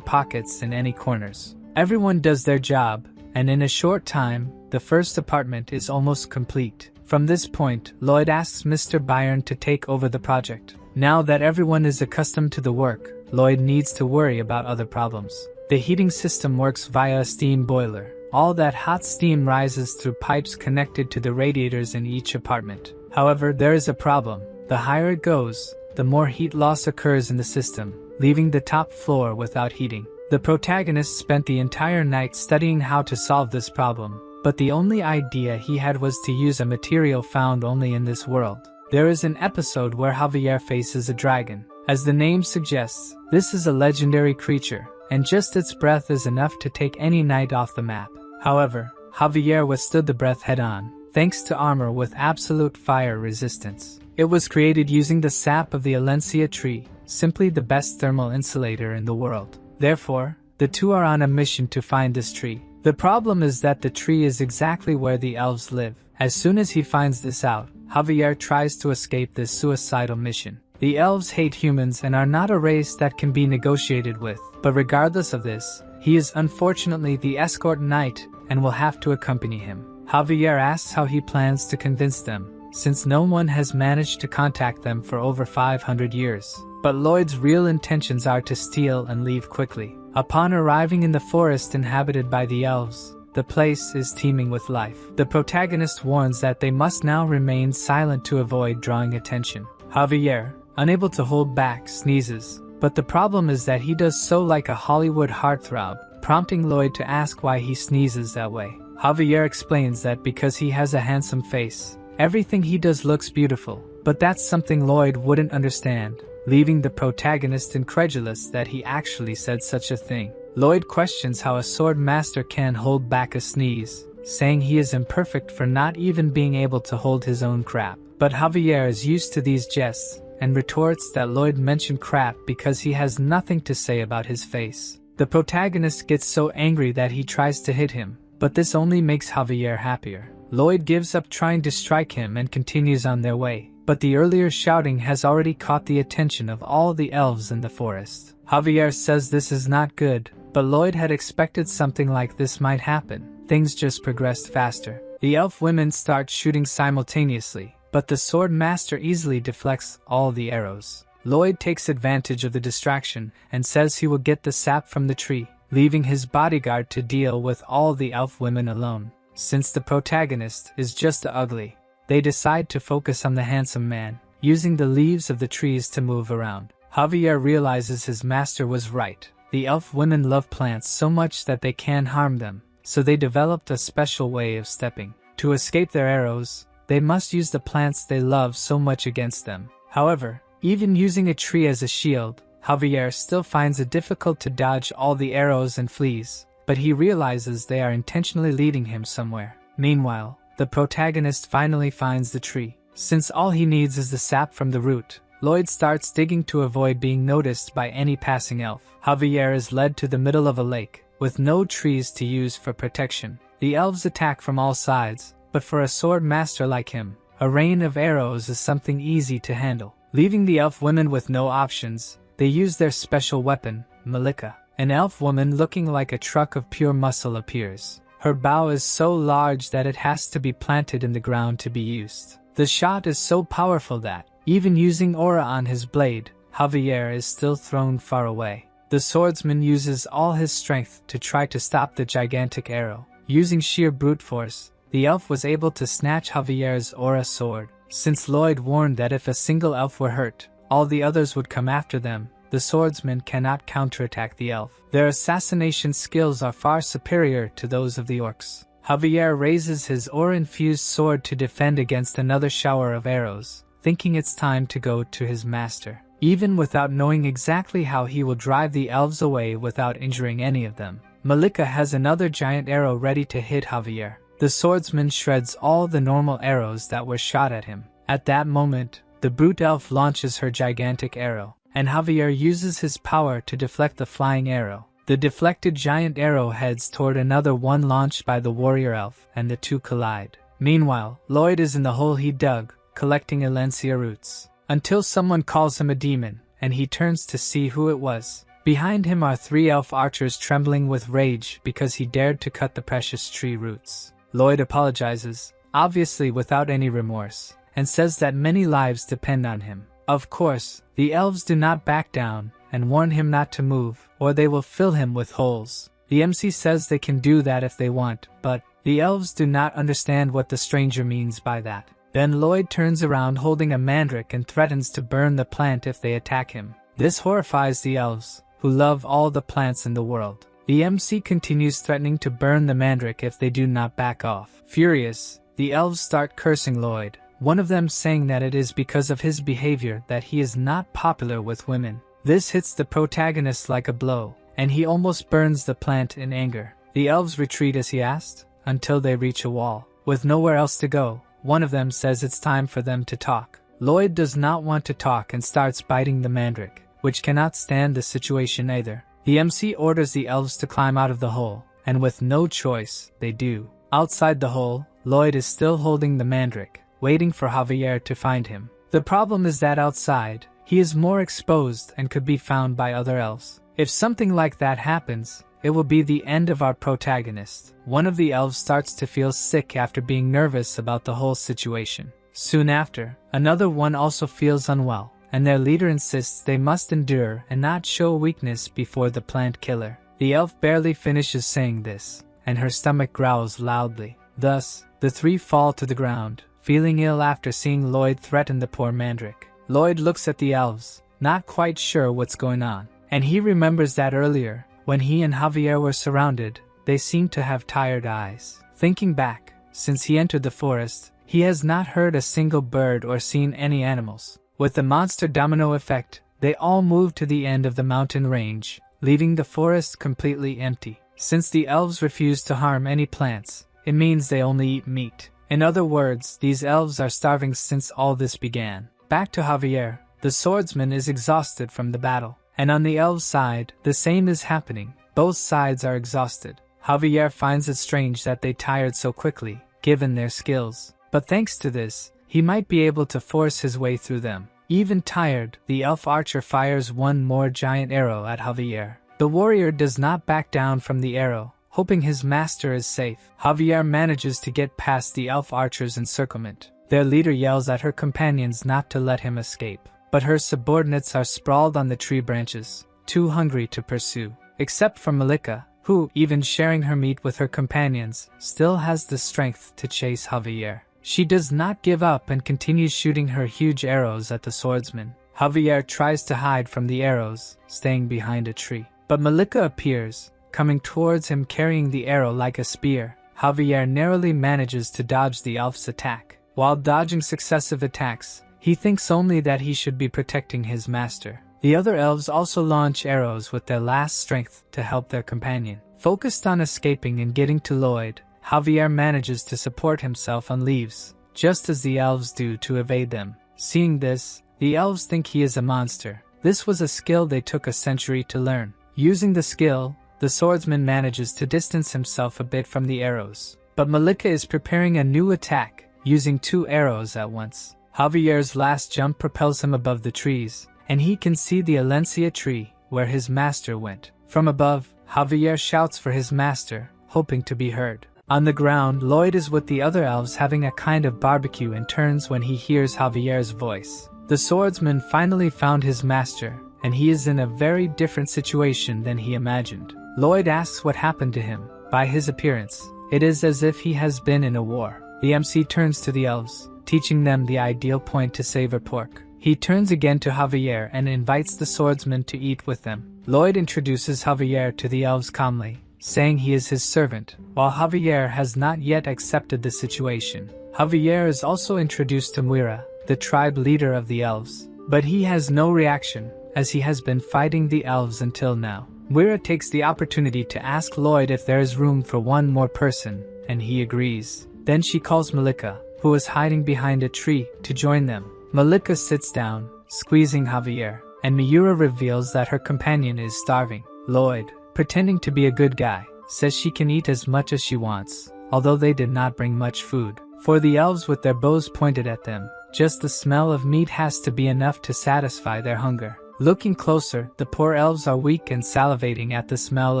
pockets in any corners. Everyone does their job, and in a short time, the first apartment is almost complete. From this point, Lloyd asks Mr. Byron to take over the project. Now that everyone is accustomed to the work, Lloyd needs to worry about other problems. The heating system works via a steam boiler. All that hot steam rises through pipes connected to the radiators in each apartment. However, there is a problem. The higher it goes, the more heat loss occurs in the system, leaving the top floor without heating. The protagonist spent the entire night studying how to solve this problem, but the only idea he had was to use a material found only in this world. There is an episode where Javier faces a dragon. As the name suggests, this is a legendary creature, and just its breath is enough to take any knight off the map. However, Javier withstood the breath head-on, thanks to armor with absolute fire resistance. It was created using the sap of the Alencia tree, simply the best thermal insulator in the world. Therefore, the two are on a mission to find this tree. The problem is that the tree is exactly where the elves live. As soon as he finds this out, Javier tries to escape this suicidal mission. The elves hate humans and are not a race that can be negotiated with, but regardless of this, he is unfortunately the escort knight and will have to accompany him. Javier asks how he plans to convince them, since no one has managed to contact them for over 500 years. But Lloyd's real intentions are to steal and leave quickly. Upon arriving in the forest inhabited by the elves, the place is teeming with life. The protagonist warns that they must now remain silent to avoid drawing attention. Javier, unable to hold back, sneezes, but the problem is that he does so like a Hollywood heartthrob, prompting Lloyd to ask why he sneezes that way. Javier explains that because he has a handsome face, everything he does looks beautiful, but that's something Lloyd wouldn't understand, leaving the protagonist incredulous that he actually said such a thing. Lloyd questions how a sword master can hold back a sneeze, saying he is imperfect for not even being able to hold his own crap. But Javier is used to these jests, and retorts that Lloyd mentioned crap because he has nothing to say about his face. The protagonist gets so angry that he tries to hit him, but this only makes Javier happier. Lloyd gives up trying to strike him and continues on their way, but the earlier shouting has already caught the attention of all the elves in the forest. Javier says this is not good, but Lloyd had expected something like this might happen. Things just progressed faster. The elf women start shooting simultaneously, but the sword master easily deflects all the arrows. Lloyd takes advantage of the distraction and says he will get the sap from the tree, leaving his bodyguard to deal with all the elf women alone. Since the protagonist is just ugly, they decide to focus on the handsome man, using the leaves of the trees to move around. Javier realizes his master was right. The elf women love plants so much that they can harm them, so they developed a special way of stepping. To escape their arrows, they must use the plants they love so much against them. However, even using a tree as a shield, Javier still finds it difficult to dodge all the arrows and fleas, but he realizes they are intentionally leading him somewhere. Meanwhile, the protagonist finally finds the tree. Since all he needs is the sap from the root, Lloyd starts digging to avoid being noticed by any passing elf. Javier is led to the middle of a lake, with no trees to use for protection. The elves attack from all sides, but for a sword master like him, a rain of arrows is something easy to handle. Leaving the elf women with no options, they use their special weapon, Malika. An elf woman looking like a truck of pure muscle appears. Her bow is so large that it has to be planted in the ground to be used. The shot is so powerful that, even using aura on his blade, Javier is still thrown far away. The swordsman uses all his strength to try to stop the gigantic arrow. Using sheer brute force, the elf was able to snatch Javier's aura sword. Since Lloyd warned that if a single elf were hurt, all the others would come after them, the swordsman cannot counterattack the elf. Their assassination skills are far superior to those of the orcs. Javier raises his aura-infused sword to defend against another shower of arrows, thinking it's time to go to his master, even without knowing exactly how he will drive the elves away without injuring any of them. Malika has another giant arrow ready to hit Javier. The swordsman shreds all the normal arrows that were shot at him. At that moment, the brute elf launches her gigantic arrow, and Javier uses his power to deflect the flying arrow. The deflected giant arrow heads toward another one launched by the warrior elf, and the two collide. Meanwhile, Lloyd is in the hole he dug, collecting Alencia roots, until someone calls him a demon, and he turns to see who it was. Behind him are three elf archers trembling with rage because he dared to cut the precious tree roots. Lloyd apologizes, obviously without any remorse, and says that many lives depend on him. Of course, the elves do not back down and warn him not to move, or they will fill him with holes. The MC says they can do that if they want, but the elves do not understand what the stranger means by that. Then Lloyd turns around holding a mandrake and threatens to burn the plant if they attack him. This horrifies the elves, who love all the plants in the world. The MC continues threatening to burn the mandrake if they do not back off. Furious, the elves start cursing Lloyd, one of them saying that it is because of his behavior that he is not popular with women. This hits the protagonist like a blow, and he almost burns the plant in anger. The elves retreat as he asked, until they reach a wall. With nowhere else to go, one of them says it's time for them to talk. Lloyd does not want to talk and starts biting the mandrake, which cannot stand the situation either. The MC orders the elves to climb out of the hole, and with no choice, they do. Outside the hole, Lloyd is still holding the mandrake, waiting for Javier to find him. The problem is that outside, he is more exposed and could be found by other elves. If something like that happens, it will be the end of our protagonist. One of the elves starts to feel sick after being nervous about the whole situation. Soon after, another one also feels unwell, and their leader insists they must endure and not show weakness before the plant killer. The elf barely finishes saying this, and her stomach growls loudly. Thus, the three fall to the ground, feeling ill after seeing Lloyd threaten the poor mandrake. Lloyd looks at the elves, not quite sure what's going on, and he remembers that earlier, when he and Javier were surrounded, they seemed to have tired eyes. Thinking back, since he entered the forest, he has not heard a single bird or seen any animals. With the monster domino effect, they all moved to the end of the mountain range, leaving the forest completely empty. Since the elves refuse to harm any plants, it means they only eat meat. In other words, these elves are starving since all this began. Back to Javier, the swordsman is exhausted from the battle, and on the elves' side, the same is happening. Both sides are exhausted. Javier finds it strange that they tired so quickly, given their skills, but thanks to this, he might be able to force his way through them. Even tired, the elf archer fires one more giant arrow at Javier. The warrior does not back down from the arrow, hoping his master is safe. Javier manages to get past the elf archer's encirclement. Their leader yells at her companions not to let him escape, but her subordinates are sprawled on the tree branches, too hungry to pursue. Except for Malika, who, even sharing her meat with her companions, still has the strength to chase Javier. She does not give up and continues shooting her huge arrows at the swordsman. Javier tries to hide from the arrows, staying behind a tree. But Malika appears, coming towards him carrying the arrow like a spear. Javier narrowly manages to dodge the elf's attack. While dodging successive attacks, he thinks only that he should be protecting his master. The other elves also launch arrows with their last strength to help their companion. Focused on escaping and getting to Lloyd, Javier manages to support himself on leaves, just as the elves do to evade them. Seeing this, the elves think he is a monster. This was a skill they took a century to learn. Using the skill, the swordsman manages to distance himself a bit from the arrows. But Malika is preparing a new attack, using 2 arrows at once. Javier's last jump propels him above the trees, and he can see the Alencia tree, where his master went. From above, Javier shouts for his master, hoping to be heard. On the ground, Lloyd is with the other elves having a kind of barbecue and turns when he hears Javier's voice. The swordsman finally found his master, and he is in a very different situation than he imagined. Lloyd asks what happened to him. By his appearance, it is as if he has been in a war. The MC turns to the elves, teaching them the ideal point to savor pork. He turns again to Javier and invites the swordsman to eat with them. Lloyd introduces Javier to the elves calmly, saying he is his servant, while Javier has not yet accepted the situation. Javier is also introduced to Muira, the tribe leader of the elves, but he has no reaction, as he has been fighting the elves until now. Muira takes the opportunity to ask Lloyd if there is room for one more person, and he agrees. Then she calls Malika, who is hiding behind a tree, to join them. Malika sits down, squeezing Javier, and Miura reveals that her companion is starving. Lloyd, pretending to be a good guy, says she can eat as much as she wants, although they did not bring much food. For the elves with their bows pointed at them, just the smell of meat has to be enough to satisfy their hunger. Looking closer, the poor elves are weak and salivating at the smell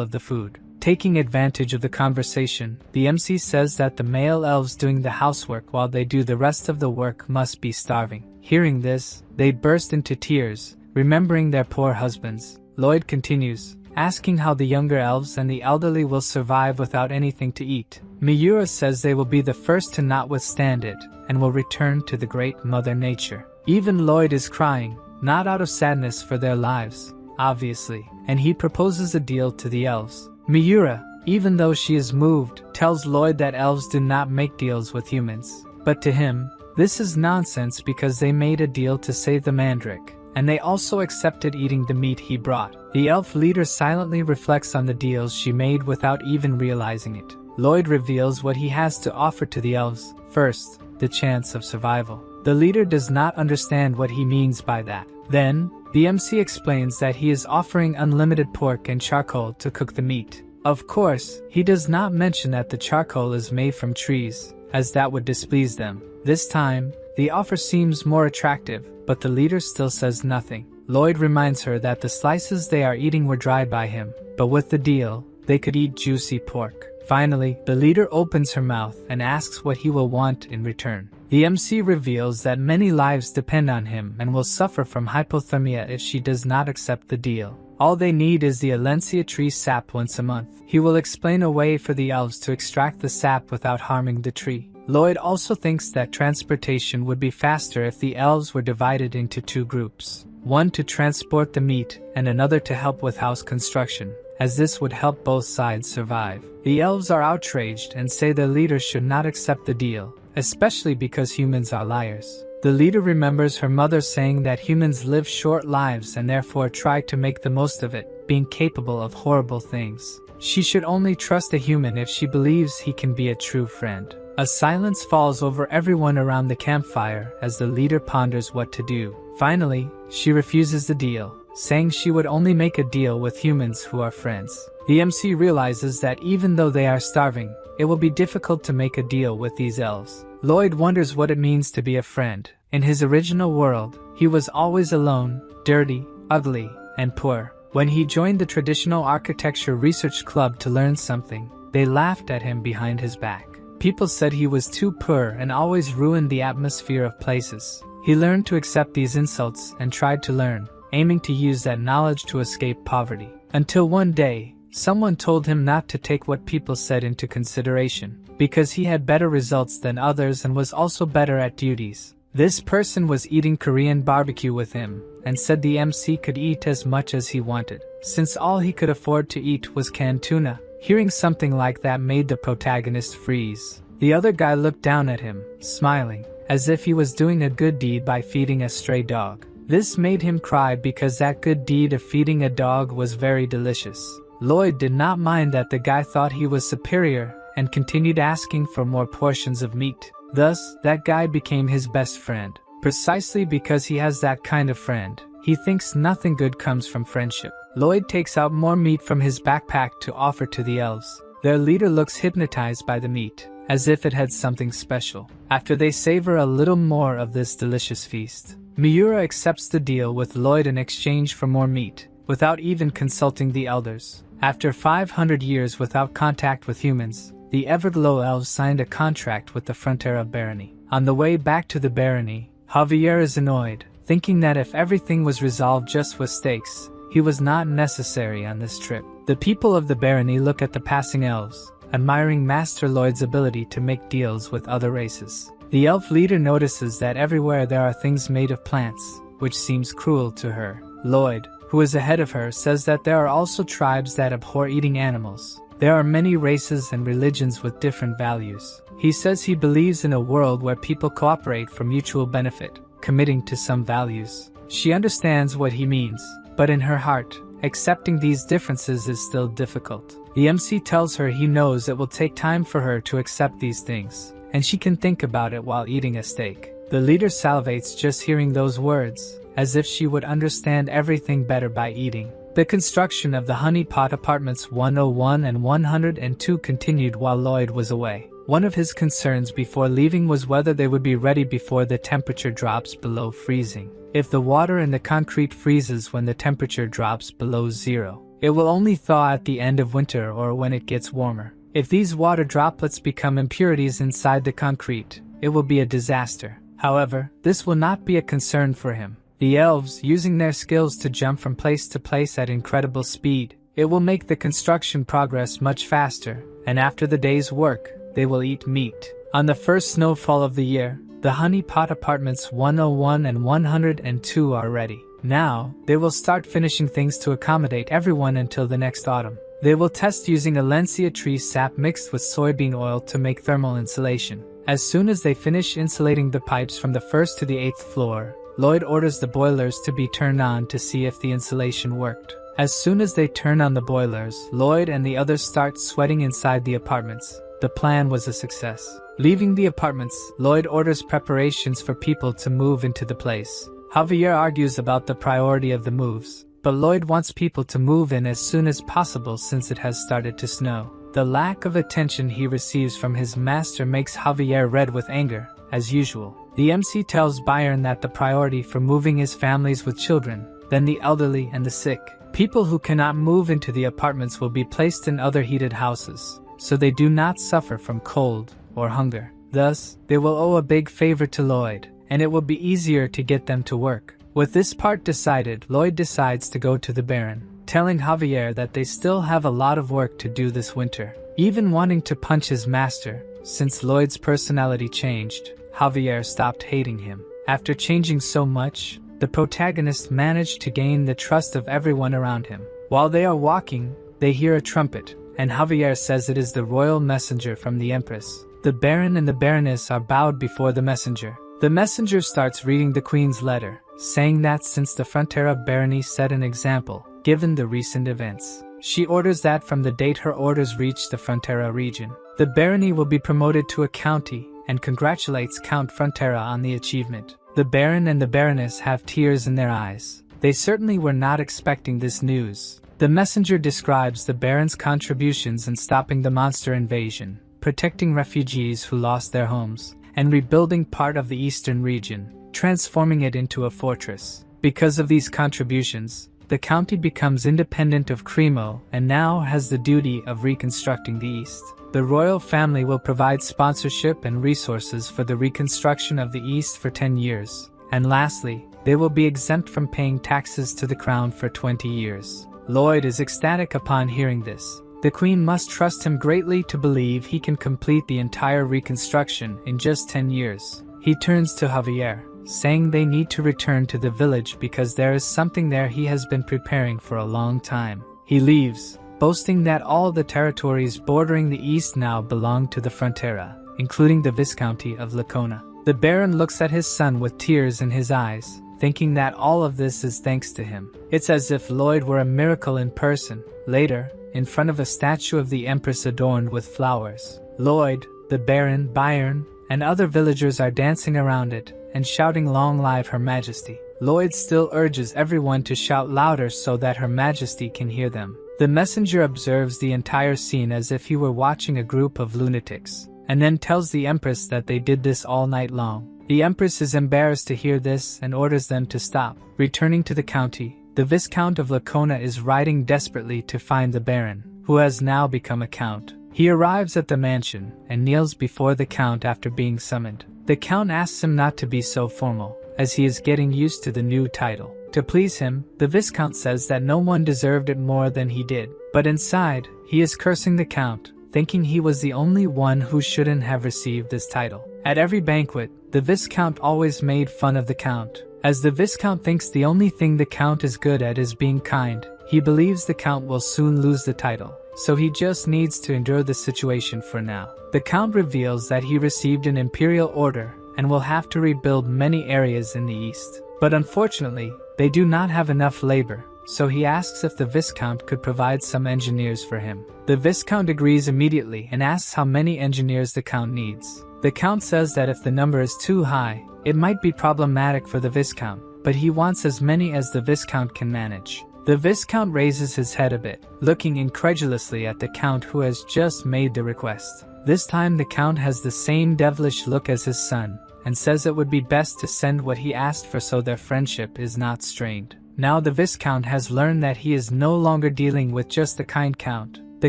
of the food. Taking advantage of the conversation, the MC says that the male elves doing the housework while they do the rest of the work must be starving. Hearing this, they burst into tears, remembering their poor husbands. Lloyd continues, asking how the younger elves and the elderly will survive without anything to eat. Miura says they will be the first to not withstand it, and will return to the great Mother Nature. Even Lloyd is crying, not out of sadness for their lives, obviously, and he proposes a deal to the elves. Miura, even though she is moved, tells Lloyd that elves do not make deals with humans. But to him, this is nonsense because they made a deal to save the mandrake, and they also accepted eating the meat he brought. The elf leader silently reflects on the deals she made without even realizing it. Lloyd reveals what he has to offer to the elves. First, the chance of survival. The leader does not understand what he means by that. Then, the MC explains that he is offering unlimited pork and charcoal to cook the meat. Of course, he does not mention that the charcoal is made from trees, as that would displease them. This time, the offer seems more attractive, but the leader still says nothing. Lloyd reminds her that the slices they are eating were dried by him, but with the deal, they could eat juicy pork. Finally, the leader opens her mouth and asks what he will want in return. The MC reveals that many lives depend on him and will suffer from hypothermia if she does not accept the deal. All they need is the Alencia tree sap once a month. He will explain a way for the elves to extract the sap without harming the tree. Lloyd also thinks that transportation would be faster if the elves were divided into two groups. One to transport the meat and another to help with house construction, as this would help both sides survive. The elves are outraged and say their leader should not accept the deal, especially because humans are liars. The leader remembers her mother saying that humans live short lives and therefore try to make the most of it, being capable of horrible things. She should only trust a human if she believes he can be a true friend. A silence falls over everyone around the campfire as the leader ponders what to do. Finally, she refuses the deal, saying she would only make a deal with humans who are friends. The MC realizes that even though they are starving, it will be difficult to make a deal with these elves. Lloyd wonders what it means to be a friend. In his original world, he was always alone, dirty, ugly, and poor. When he joined the Traditional Architecture Research Club to learn something, they laughed at him behind his back. People said he was too poor and always ruined the atmosphere of places. He learned to accept these insults and tried to learn, aiming to use that knowledge to escape poverty. Until one day, someone told him not to take what people said into consideration, because he had better results than others and was also better at duties. This person was eating Korean barbecue with him, and said the MC could eat as much as he wanted, since all he could afford to eat was canned tuna. Hearing something like that made the protagonist freeze. The other guy looked down at him, smiling, as if he was doing a good deed by feeding a stray dog. This made him cry because that good deed of feeding a dog was very delicious. Lloyd did not mind that the guy thought he was superior and continued asking for more portions of meat. Thus, that guy became his best friend. Precisely because he has that kind of friend, he thinks nothing good comes from friendship. Lloyd takes out more meat from his backpack to offer to the elves. Their leader looks hypnotized by the meat, as if it had something special. After they savor a little more of this delicious feast, Miura accepts the deal with Lloyd in exchange for more meat, without even consulting the elders. After 500 years without contact with humans, the Everglow elves signed a contract with the Frontera barony. On the way back to the barony, Javier is annoyed, thinking that if everything was resolved just with stakes, he was not necessary on this trip. The people of the barony look at the passing elves, admiring Master Lloyd's ability to make deals with other races. The elf leader notices that everywhere there are things made of plants, which seems cruel to her. Lloyd, who is ahead of her, says that there are also tribes that abhor eating animals. There are many races and religions with different values. He says he believes in a world where people cooperate for mutual benefit, committing to some values. She understands what he means, but in her heart, accepting these differences is still difficult. The MC tells her he knows it will take time for her to accept these things, and she can think about it while eating a steak. The leader salivates just hearing those words, as if she would understand everything better by eating. The construction of the Honey Pot Apartments 101 and 102 continued while Lloyd was away. One of his concerns before leaving was whether they would be ready before the temperature drops below freezing. If the water in the concrete freezes when the temperature drops below zero, it will only thaw at the end of winter or when it gets warmer. If these water droplets become impurities inside the concrete, it will be a disaster. However, this will not be a concern for him. The elves, using their skills to jump from place to place at incredible speed, it will make the construction progress much faster, and after the day's work, they will eat meat. On the first snowfall of the year, the Honey Pot Apartments 101 and 102 are ready. Now, they will start finishing things to accommodate everyone until the next autumn. They will test using Alencia tree sap mixed with soybean oil to make thermal insulation. As soon as they finish insulating the pipes from the first to the 8th floor, Lloyd orders the boilers to be turned on to see if the insulation worked. As soon as they turn on the boilers, Lloyd and the others start sweating inside the apartments. The plan was a success. Leaving the apartments, Lloyd orders preparations for people to move into the place. Javier argues about the priority of the moves, but Lloyd wants people to move in as soon as possible since it has started to snow. The lack of attention he receives from his master makes Javier red with anger, as usual. The MC tells Byron that the priority for moving is families with children, then the elderly and the sick. People who cannot move into the apartments will be placed in other heated houses, so they do not suffer from cold or hunger. Thus, they will owe a big favor to Lloyd, and it will be easier to get them to work. With this part decided, Lloyd decides to go to the Baron, telling Javier that they still have a lot of work to do this winter. Even wanting to punch his master, since Lloyd's personality changed, Javier stopped hating him. After changing so much, the protagonist managed to gain the trust of everyone around him. While they are walking, they hear a trumpet, and Javier says it is the royal messenger from the Empress. The Baron and the Baroness are bowed before the messenger. The messenger starts reading the Queen's letter, saying that since the Frontera barony set an example, given the recent events, she orders that from the date her orders reach the Frontera region, the barony will be promoted to a county, and congratulates Count Frontera on the achievement. The Baron and the Baroness have tears in their eyes. They certainly were not expecting this news. The messenger describes the Baron's contributions in stopping the monster invasion, protecting refugees who lost their homes, and rebuilding part of the eastern region, transforming it into a fortress. Because of these contributions, the county becomes independent of Cremo and now has the duty of reconstructing the east. The royal family will provide sponsorship and resources for the reconstruction of the east for 10 years. And lastly, they will be exempt from paying taxes to the crown for 20 years. Lloyd is ecstatic upon hearing this. The Queen must trust him greatly to believe he can complete the entire reconstruction in just 10 years. He turns to Javier, saying they need to return to the village because there is something there he has been preparing for a long time. He leaves, boasting that all the territories bordering the east now belong to the Frontera, including the Viscounty of Lacona. The Baron looks at his son with tears in his eyes, thinking that all of this is thanks to him. It's as if Lloyd were a miracle in person. Later, in front of a statue of the Empress adorned with flowers, Lloyd, the Baron, Byron, and other villagers are dancing around it and shouting "Long live Her Majesty." Lloyd still urges everyone to shout louder so that Her Majesty can hear them. The messenger observes the entire scene as if he were watching a group of lunatics, and then tells the Empress that they did this all night long. The Empress is embarrassed to hear this and orders them to stop. Returning to the county, the Viscount of Lacona is riding desperately to find the Baron, who has now become a count. He arrives at the mansion and kneels before the Count after being summoned. The Count asks him not to be so formal, as he is getting used to the new title. To please him, the Viscount says that no one deserved it more than he did. But inside, he is cursing the Count, thinking he was the only one who shouldn't have received this title. At every banquet, the Viscount always made fun of the Count. As the Viscount thinks the only thing the Count is good at is being kind, he believes the Count will soon lose the title, so he just needs to endure the situation for now. The Count reveals that he received an imperial order and will have to rebuild many areas in the east. But unfortunately, they do not have enough labor, so he asks if the Viscount could provide some engineers for him. The Viscount agrees immediately and asks how many engineers the Count needs. The Count says that if the number is too high, it might be problematic for the Viscount, but he wants as many as the Viscount can manage. The Viscount raises his head a bit, looking incredulously at the Count who has just made the request. This time the Count has the same devilish look as his son, and says it would be best to send what he asked for so their friendship is not strained. Now the Viscount has learned that he is no longer dealing with just the kind Count. The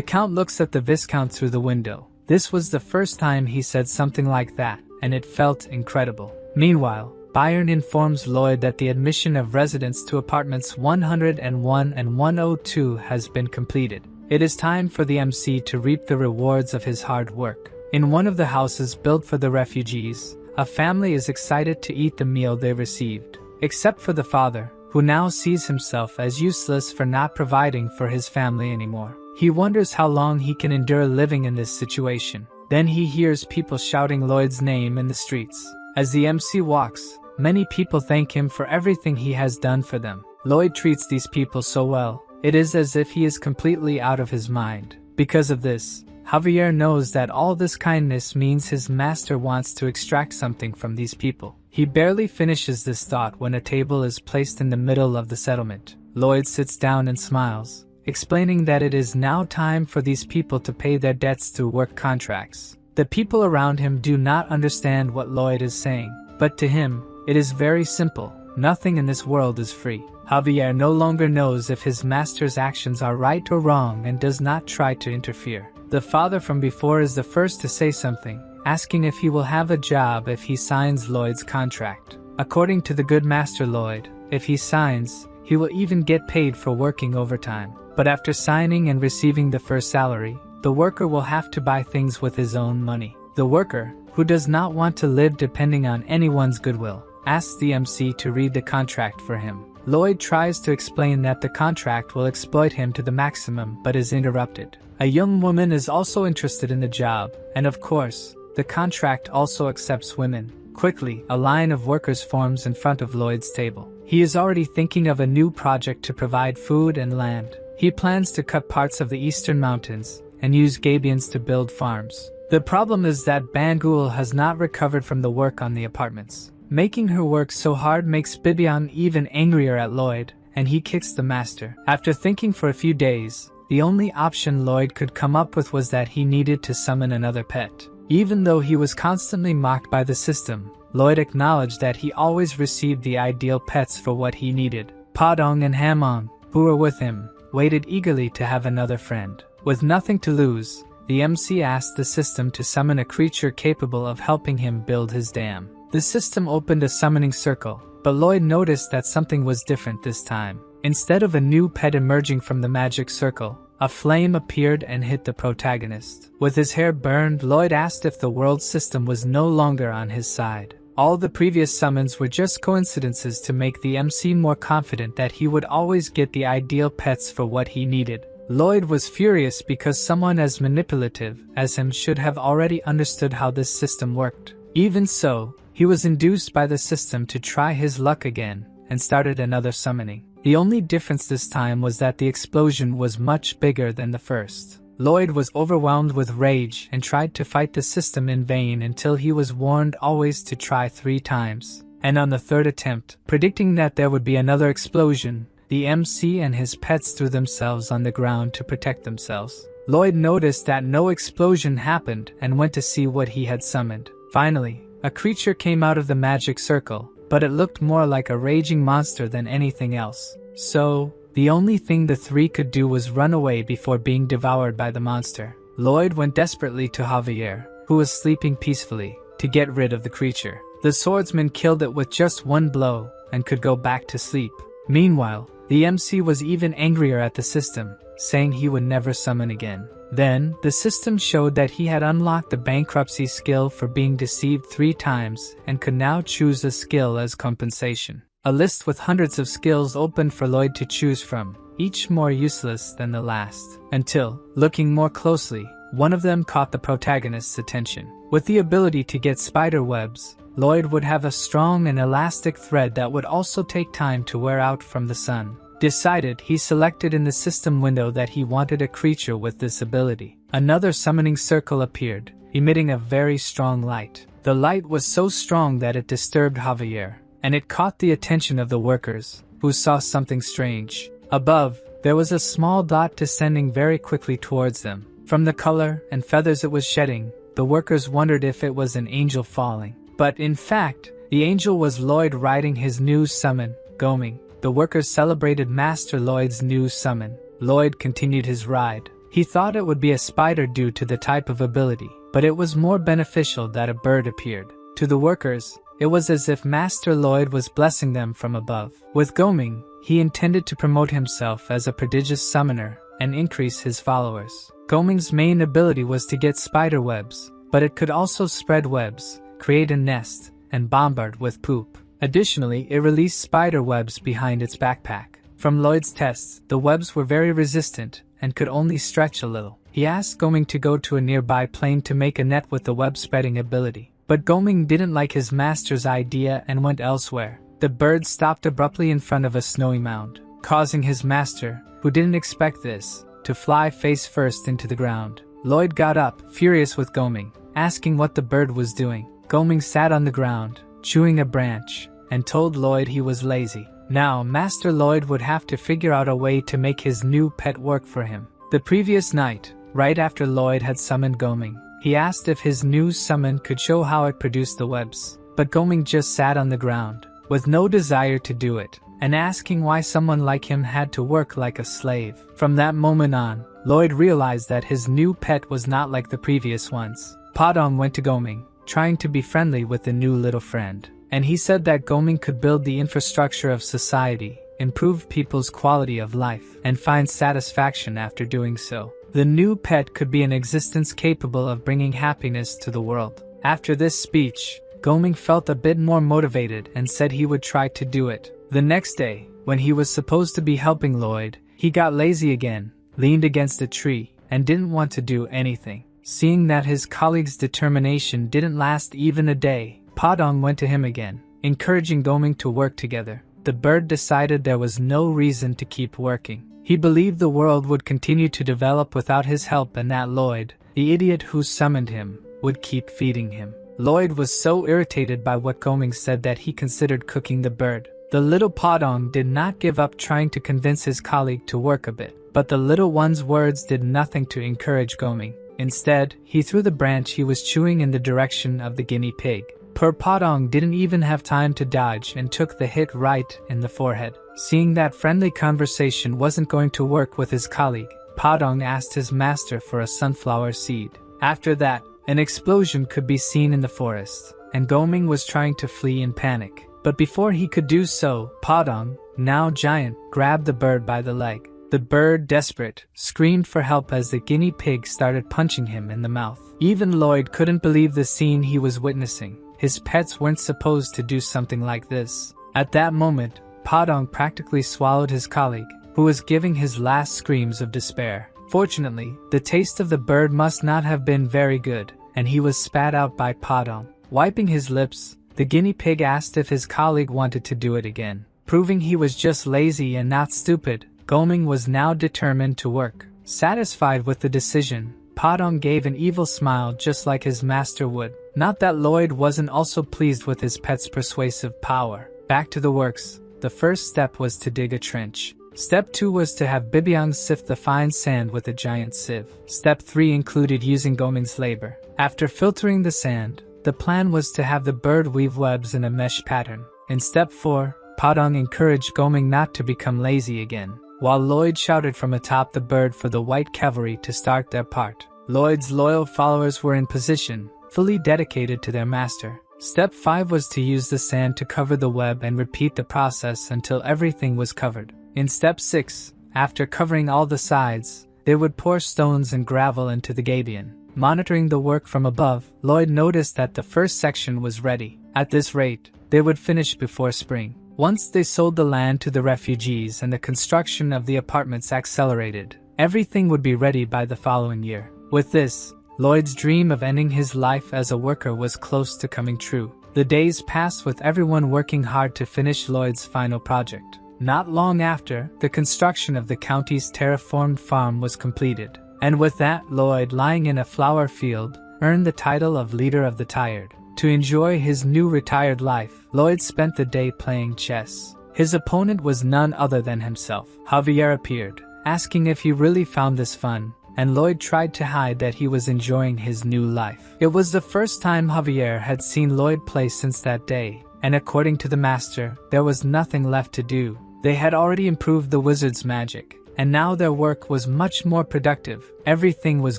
Count looks at the Viscount through the window. This was the first time he said something like that, and it felt incredible. Meanwhile, Bayern informs Lloyd that the admission of residents to apartments 101 and 102 has been completed. It is time for the MC to reap the rewards of his hard work. In one of the houses built for the refugees, a family is excited to eat the meal they received, except for the father, who now sees himself as useless for not providing for his family anymore. He wonders how long he can endure living in this situation. Then he hears people shouting Lloyd's name in the streets. As the MC walks, many people thank him for everything he has done for them. Lloyd treats these people so well, it is as if he is completely out of his mind. Because of this, Javier knows that all this kindness means his master wants to extract something from these people. He barely finishes this thought when a table is placed in the middle of the settlement. Lloyd sits down and smiles, explaining that it is now time for these people to pay their debts through work contracts. The people around him do not understand what Lloyd is saying, but to him, it is very simple. Nothing in this world is free. Javier no longer knows if his master's actions are right or wrong and does not try to interfere. The father from before is the first to say something, asking if he will have a job if he signs Lloyd's contract. According to the good master Lloyd, if he signs, he will even get paid for working overtime. But after signing and receiving the first salary, the worker will have to buy things with his own money. The worker, who does not want to live depending on anyone's goodwill, asks the MC to read the contract for him. Lloyd tries to explain that the contract will exploit him to the maximum but is interrupted. A young woman is also interested in the job, and of course, the contract also accepts women. Quickly, a line of workers forms in front of Lloyd's table. He is already thinking of a new project to provide food and land. He plans to cut parts of the eastern mountains and use Gabions to build farms. The problem is that Bangul has not recovered from the work on the apartments. Making her work so hard makes Bibian even angrier at Lloyd, and he kicks the master. After thinking for a few days, the only option Lloyd could come up with was that he needed to summon another pet. Even though he was constantly mocked by the system, Lloyd acknowledged that he always received the ideal pets for what he needed. Padong and Hamon, who were with him, waited eagerly to have another friend. With nothing to lose, the MC asked the system to summon a creature capable of helping him build his dam. The system opened a summoning circle, but Lloyd noticed that something was different this time. Instead of a new pet emerging from the magic circle, a flame appeared and hit the protagonist. With his hair burned, Lloyd asked if the world system was no longer on his side. All the previous summons were just coincidences to make the MC more confident that he would always get the ideal pets for what he needed. Lloyd was furious because someone as manipulative as him should have already understood how this system worked. Even so, he was induced by the system to try his luck again, and started another summoning. The only difference this time was that the explosion was much bigger than the first. Lloyd was overwhelmed with rage and tried to fight the system in vain until he was warned always to try 3 times. And on the 3rd attempt, predicting that there would be another explosion, the MC and his pets threw themselves on the ground to protect themselves. Lloyd noticed that no explosion happened and went to see what he had summoned. Finally, a creature came out of the magic circle, but it looked more like a raging monster than anything else. So, the only thing the three could do was run away before being devoured by the monster. Lloyd went desperately to Javier, who was sleeping peacefully, to get rid of the creature. The swordsman killed it with just one blow and could go back to sleep. Meanwhile, the MC was even angrier at the system, saying he would never summon again. Then, the system showed that he had unlocked the bankruptcy skill for being deceived 3 times and could now choose a skill as compensation. A list with hundreds of skills opened for Lloyd to choose from, each more useless than the last. Until, looking more closely, one of them caught the protagonist's attention. With the ability to get spider webs, Lloyd would have a strong and elastic thread that would also take time to wear out from the sun. Decided, he selected in the system window that he wanted a creature with this ability. Another summoning circle appeared, emitting a very strong light. The light was so strong that it disturbed Javier, and it caught the attention of the workers, who saw something strange. Above, there was a small dot descending very quickly towards them. From the color and feathers it was shedding, the workers wondered if it was an angel falling. But in fact, the angel was Lloyd riding his new summon, Goming. The workers celebrated Master Lloyd's new summon. Lloyd continued his ride. He thought it would be a spider due to the type of ability, but it was more beneficial that a bird appeared. To the workers, it was as if Master Lloyd was blessing them from above. With Goming, he intended to promote himself as a prodigious summoner and increase his followers. Goming's main ability was to get spider webs, but it could also spread webs, create a nest, and bombard with poop. Additionally, it released spider webs behind its backpack. From Lloyd's tests, the webs were very resistant and could only stretch a little. He asked Goming to go to a nearby plane to make a net with the web-spreading ability. But Goming didn't like his master's idea and went elsewhere. The bird stopped abruptly in front of a snowy mound, causing his master, who didn't expect this, to fly face first into the ground. Lloyd got up, furious with Goming, asking what the bird was doing. Goming sat on the ground, chewing a branch, and told Lloyd he was lazy. Now, Master Lloyd would have to figure out a way to make his new pet work for him. The previous night, right after Lloyd had summoned Goming, he asked if his new summon could show how it produced the webs. But Goming just sat on the ground, with no desire to do it, and asking why someone like him had to work like a slave. From that moment on, Lloyd realized that his new pet was not like the previous ones. Padong went to Goming, trying to be friendly with the new little friend. And he said that Goming could build the infrastructure of society, improve people's quality of life, and find satisfaction after doing so. The new pet could be an existence capable of bringing happiness to the world. After this speech, Goming felt a bit more motivated and said he would try to do it. The next day, when he was supposed to be helping Lloyd, he got lazy again, leaned against a tree, and didn't want to do anything. Seeing that his colleague's determination didn't last even a day, Padong went to him again, encouraging Goming to work together. The bird decided there was no reason to keep working. He believed the world would continue to develop without his help and that Lloyd, the idiot who summoned him, would keep feeding him. Lloyd was so irritated by what Goming said that he considered cooking the bird. The little Padong did not give up trying to convince his colleague to work a bit, but the little one's words did nothing to encourage Goming. Instead, he threw the branch he was chewing in the direction of the guinea pig. Poor Padong didn't even have time to dodge and took the hit right in the forehead. Seeing that friendly conversation wasn't going to work with his colleague, Padong asked his master for a sunflower seed. After that, an explosion could be seen in the forest, and Goming was trying to flee in panic. But before he could do so, Padong, now giant, grabbed the bird by the leg. The bird, desperate, screamed for help as the guinea pig started punching him in the mouth. Even Lloyd couldn't believe the scene he was witnessing. His pets weren't supposed to do something like this. At that moment, Padong practically swallowed his colleague, who was giving his last screams of despair. Fortunately, the taste of the bird must not have been very good, and he was spat out by Padong. Wiping his lips, the guinea pig asked if his colleague wanted to do it again. Proving he was just lazy and not stupid, Goming was now determined to work. Satisfied with the decision, Padong gave an evil smile just like his master would. Not that Lloyd wasn't also pleased with his pet's persuasive power. Back to the works, the first step was to dig a trench. Step 2 was to have Bibiang sift the fine sand with a giant sieve. Step 3 included using Goming's labor. After filtering the sand, the plan was to have the bird weave webs in a mesh pattern. In step 4, Padang encouraged Goming not to become lazy again, while Lloyd shouted from atop the bird for the white cavalry to start their part. Lloyd's loyal followers were in position, fully dedicated to their master. Step 5 was to use the sand to cover the web and repeat the process until everything was covered. In Step 6, after covering all the sides, they would pour stones and gravel into the gabion. Monitoring the work from above, Lloyd noticed that the first section was ready. At this rate, they would finish before spring. Once they sold the land to the refugees and the construction of the apartments accelerated, everything would be ready by the following year. With this, Lloyd's dream of ending his life as a worker was close to coming true. The days passed with everyone working hard to finish Lloyd's final project. Not long after, the construction of the county's terraformed farm was completed. And with that, Lloyd, lying in a flower field, earned the title of Leader of the Tired. To enjoy his new retired life, Lloyd spent the day playing chess. His opponent was none other than himself. Javier appeared, asking if he really found this fun, and Lloyd tried to hide that he was enjoying his new life. It was the first time Javier had seen Lloyd play since that day, and according to the master, there was nothing left to do. They had already improved the wizard's magic, and now their work was much more productive. Everything was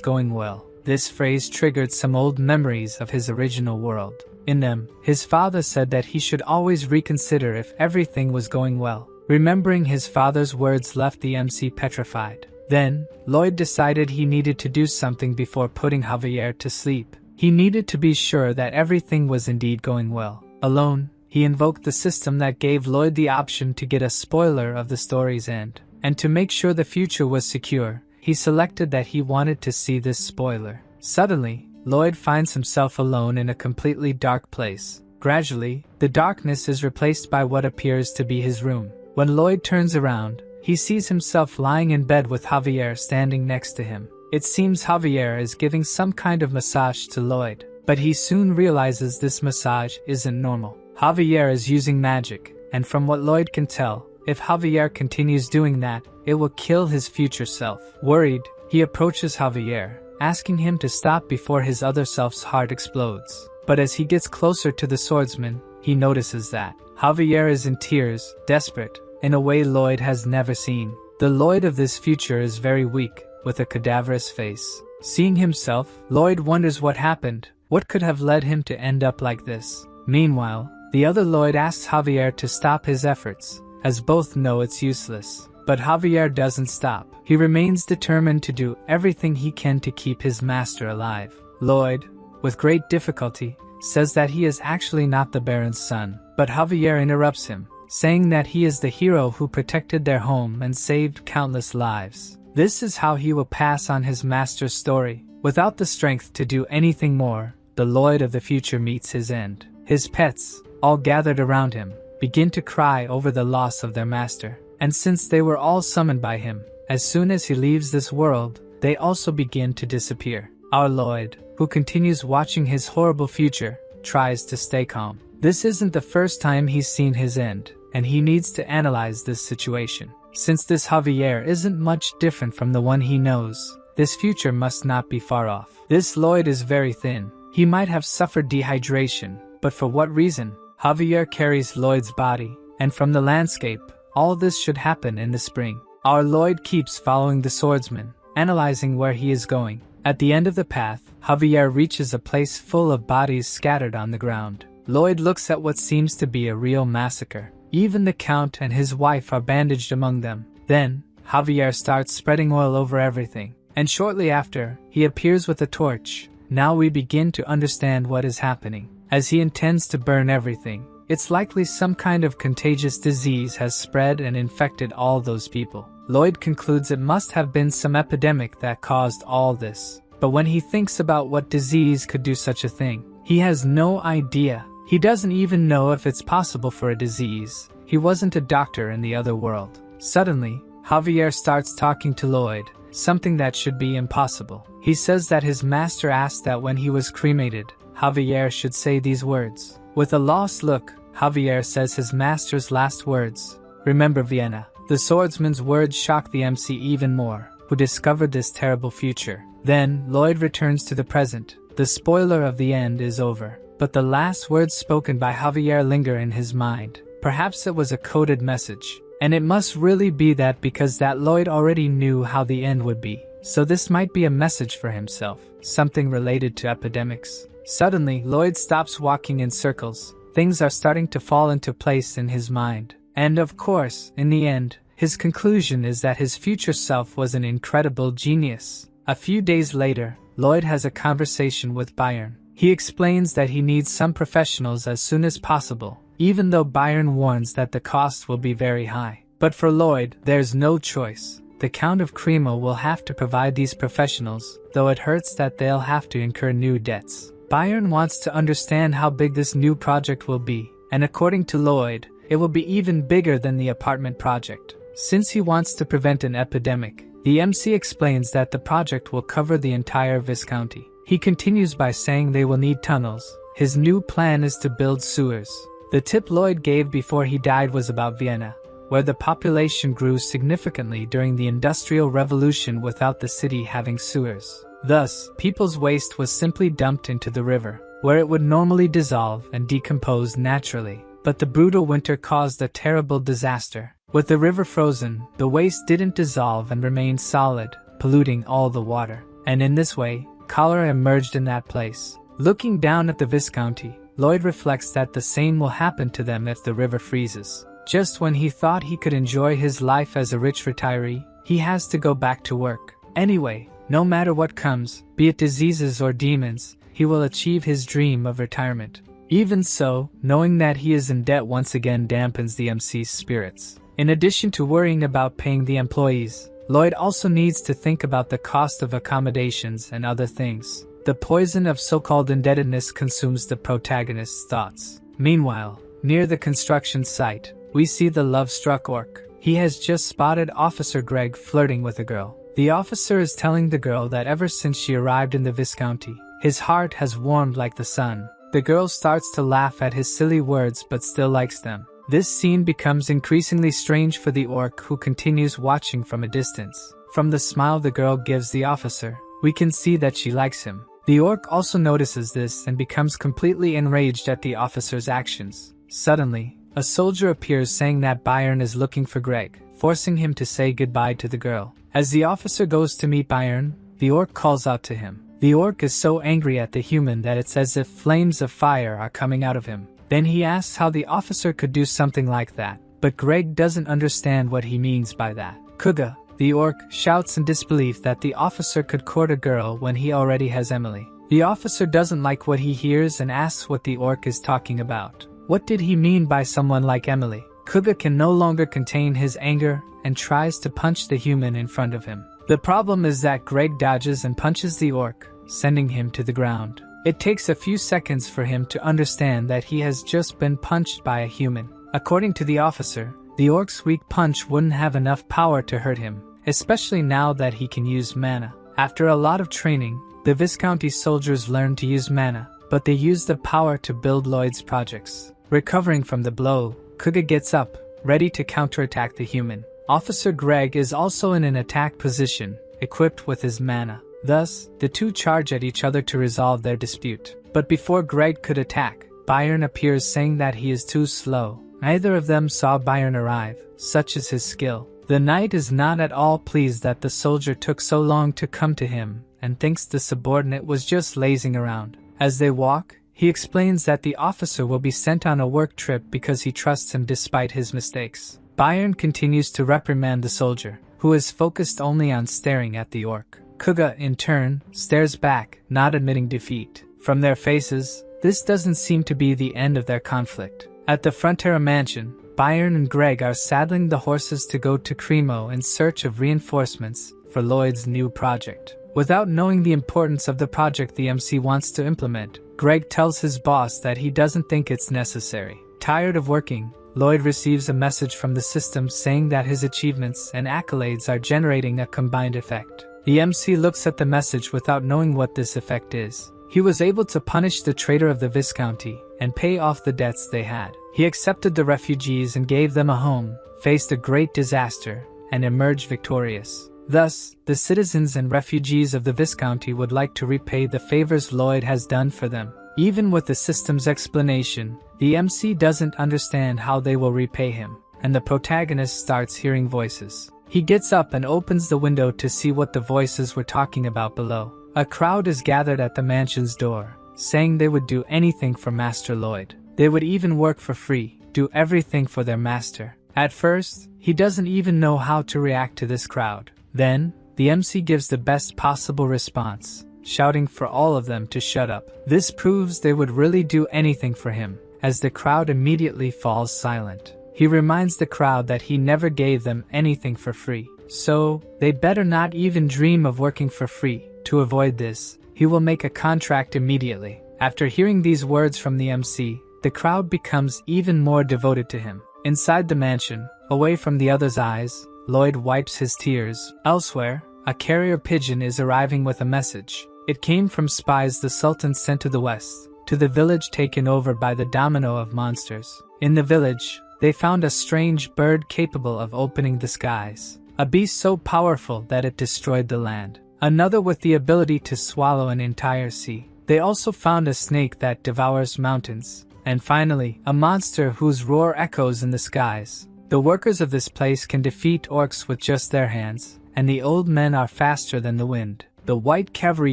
going well. This phrase triggered some old memories of his original world. In them, his father said that he should always reconsider if everything was going well. Remembering his father's words left the MC petrified. Then, Lloyd decided he needed to do something before putting Javier to sleep. He needed to be sure that everything was indeed going well. Alone, he invoked the system that gave Lloyd the option to get a spoiler of the story's end. And to make sure the future was secure, he selected that he wanted to see this spoiler. Suddenly, Lloyd finds himself alone in a completely dark place. Gradually, the darkness is replaced by what appears to be his room. When Lloyd turns around, he sees himself lying in bed with Javier standing next to him. It seems Javier is giving some kind of massage to Lloyd, but he soon realizes this massage isn't normal. Javier is using magic, and from what Lloyd can tell, if Javier continues doing that, it will kill his future self. Worried, he approaches Javier, asking him to stop before his other self's heart explodes. But as he gets closer to the swordsman, he notices that Javier is in tears, desperate, in a way Lloyd has never seen. The Lloyd of this future is very weak, with a cadaverous face. Seeing himself, Lloyd wonders what happened. What could have led him to end up like this? Meanwhile, the other Lloyd asks Javier to stop his efforts, as both know it's useless. But Javier doesn't stop. He remains determined to do everything he can to keep his master alive. Lloyd, with great difficulty, says that he is actually not the Baron's son. But Javier interrupts him, saying that he is the hero who protected their home and saved countless lives. This is how he will pass on his master's story. Without the strength to do anything more, the Lloyd of the future meets his end. His pets, all gathered around him, begin to cry over the loss of their master. And since they were all summoned by him, as soon as he leaves this world, they also begin to disappear. Our Lloyd, who continues watching his horrible future, tries to stay calm. This isn't the first time he's seen his end, and he needs to analyze this situation. Since this Javier isn't much different from the one he knows, this future must not be far off. This Lloyd is very thin. He might have suffered dehydration, but for what reason? Javier carries Lloyd's body, and from the landscape, all this should happen in the spring. Our Lloyd keeps following the swordsman, analyzing where he is going. At the end of the path, Javier reaches a place full of bodies scattered on the ground. Lloyd looks at what seems to be a real massacre. Even the Count and his wife are bandaged among them. Then, Javier starts spreading oil over everything, and shortly after, he appears with a torch. Now we begin to understand what is happening. As he intends to burn everything, it's likely some kind of contagious disease has spread and infected all those people. Lloyd concludes it must have been some epidemic that caused all this. But when he thinks about what disease could do such a thing, he has no idea. He doesn't even know if it's possible for a disease. He wasn't a doctor in the other world. Suddenly, Javier starts talking to Lloyd, something that should be impossible. He says that his master asked that when he was cremated, Javier should say these words. With a lost look, Javier says his master's last words, "Remember Vienna." The swordsman's words shock the MC even more, who discovered this terrible future. Then, Lloyd returns to the present. The spoiler of the end is over, but the last words spoken by Javier linger in his mind. Perhaps it was a coded message. And it must really be that because that Lloyd already knew how the end would be. So this might be a message for himself, something related to epidemics. Suddenly, Lloyd stops walking in circles. Things are starting to fall into place in his mind. And of course, in the end, his conclusion is that his future self was an incredible genius. A few days later, Lloyd has a conversation with Byron. He explains that he needs some professionals as soon as possible, even though Byron warns that the cost will be very high. But for Lloyd, there's no choice. The Count of Cremo will have to provide these professionals, though it hurts that they'll have to incur new debts. Byron wants to understand how big this new project will be, and according to Lloyd, it will be even bigger than the apartment project. Since he wants to prevent an epidemic, the MC explains that the project will cover the entire Viscounty. He continues by saying they will need tunnels. His new plan is to build sewers. The tip Lloyd gave before he died was about Vienna, where the population grew significantly during the Industrial Revolution without the city having sewers. Thus, people's waste was simply dumped into the river, where it would normally dissolve and decompose naturally. But the brutal winter caused a terrible disaster. With the river frozen, the waste didn't dissolve and remained solid, polluting all the water. And in this way, cholera emerged in that place. Looking down at the Viscounty, Lloyd reflects that the same will happen to them if the river freezes. Just when he thought he could enjoy his life as a rich retiree, he has to go back to work. Anyway, no matter what comes, be it diseases or demons, he will achieve his dream of retirement. Even so, knowing that he is in debt once again dampens the MC's spirits. In addition to worrying about paying the employees, Lloyd also needs to think about the cost of accommodations and other things. The poison of so-called indebtedness consumes the protagonist's thoughts. Meanwhile, near the construction site, we see the love-struck orc. He has just spotted Officer Greg flirting with a girl. The officer is telling the girl that ever since she arrived in the Viscounty, his heart has warmed like the sun. The girl starts to laugh at his silly words but still likes them. This scene becomes increasingly strange for the orc, who continues watching from a distance. From the smile the girl gives the officer, we can see that she likes him. The orc also notices this and becomes completely enraged at the officer's actions. Suddenly, a soldier appears saying that Byron is looking for Greg, forcing him to say goodbye to the girl. As the officer goes to meet Byron, the orc calls out to him. The orc is so angry at the human that it's as if flames of fire are coming out of him. Then he asks how the officer could do something like that, but Greg doesn't understand what he means by that. Kuga, the orc, shouts in disbelief that the officer could court a girl when he already has Emily. The officer doesn't like what he hears and asks what the orc is talking about. What did he mean by someone like Emily? Kuga can no longer contain his anger and tries to punch the human in front of him. The problem is that Greg dodges and punches the orc, sending him to the ground. It takes a few seconds for him to understand that he has just been punched by a human. According to the officer, the orc's weak punch wouldn't have enough power to hurt him, especially now that he can use mana. After a lot of training, the Viscounty soldiers learn to use mana, but they use the power to build Lloyd's projects. Recovering from the blow, Kuga gets up, ready to counterattack the human. Officer Greg is also in an attack position, equipped with his mana. Thus, the two charge at each other to resolve their dispute. But before Greg could attack, Byron appears saying that he is too slow. Neither of them saw Byron arrive, such is his skill. The knight is not at all pleased that the soldier took so long to come to him, and thinks the subordinate was just lazing around. As they walk, he explains that the officer will be sent on a work trip because he trusts him despite his mistakes. Byron continues to reprimand the soldier, who is focused only on staring at the orc. Kuga, in turn, stares back, not admitting defeat. From their faces, this doesn't seem to be the end of their conflict. At the Frontera mansion, Byron and Greg are saddling the horses to go to Cremo in search of reinforcements for Lloyd's new project. Without knowing the importance of the project the MC wants to implement, Greg tells his boss that he doesn't think it's necessary. Tired of working, Lloyd receives a message from the system saying that his achievements and accolades are generating a combined effect. The MC looks at the message without knowing what this effect is. He was able to punish the traitor of the Viscounty and pay off the debts they had. He accepted the refugees and gave them a home, faced a great disaster, and emerged victorious. Thus, the citizens and refugees of the Viscounty would like to repay the favors Lloyd has done for them. Even with the system's explanation, The MC doesn't understand how they will repay him, and the protagonist starts hearing voices. He gets up and opens the window to see what the voices were talking about below. A crowd is gathered at the mansion's door, saying they would do anything for Master Lloyd. They would even work for free, do everything for their master. At first, he doesn't even know how to react to this crowd. Then, the MC gives the best possible response, shouting for all of them to shut up. This proves they would really do anything for him, as the crowd immediately falls silent. He reminds the crowd that he never gave them anything for free, so they better not even dream of working for free. To avoid this, he will make a contract immediately. After hearing these words from the MC, the crowd becomes even more devoted to him. Inside the mansion, away from the others' eyes, Lloyd wipes his tears. Elsewhere, a carrier pigeon is arriving with a message. It came from spies the Sultan sent to the west, to the village taken over by the domino of monsters. In the village, they found a strange bird capable of opening the skies, a beast so powerful that it destroyed the land, another with the ability to swallow an entire sea. They also found a snake that devours mountains, and finally, a monster whose roar echoes in the skies. The workers of this place can defeat orcs with just their hands, and the old men are faster than the wind. The white cavalry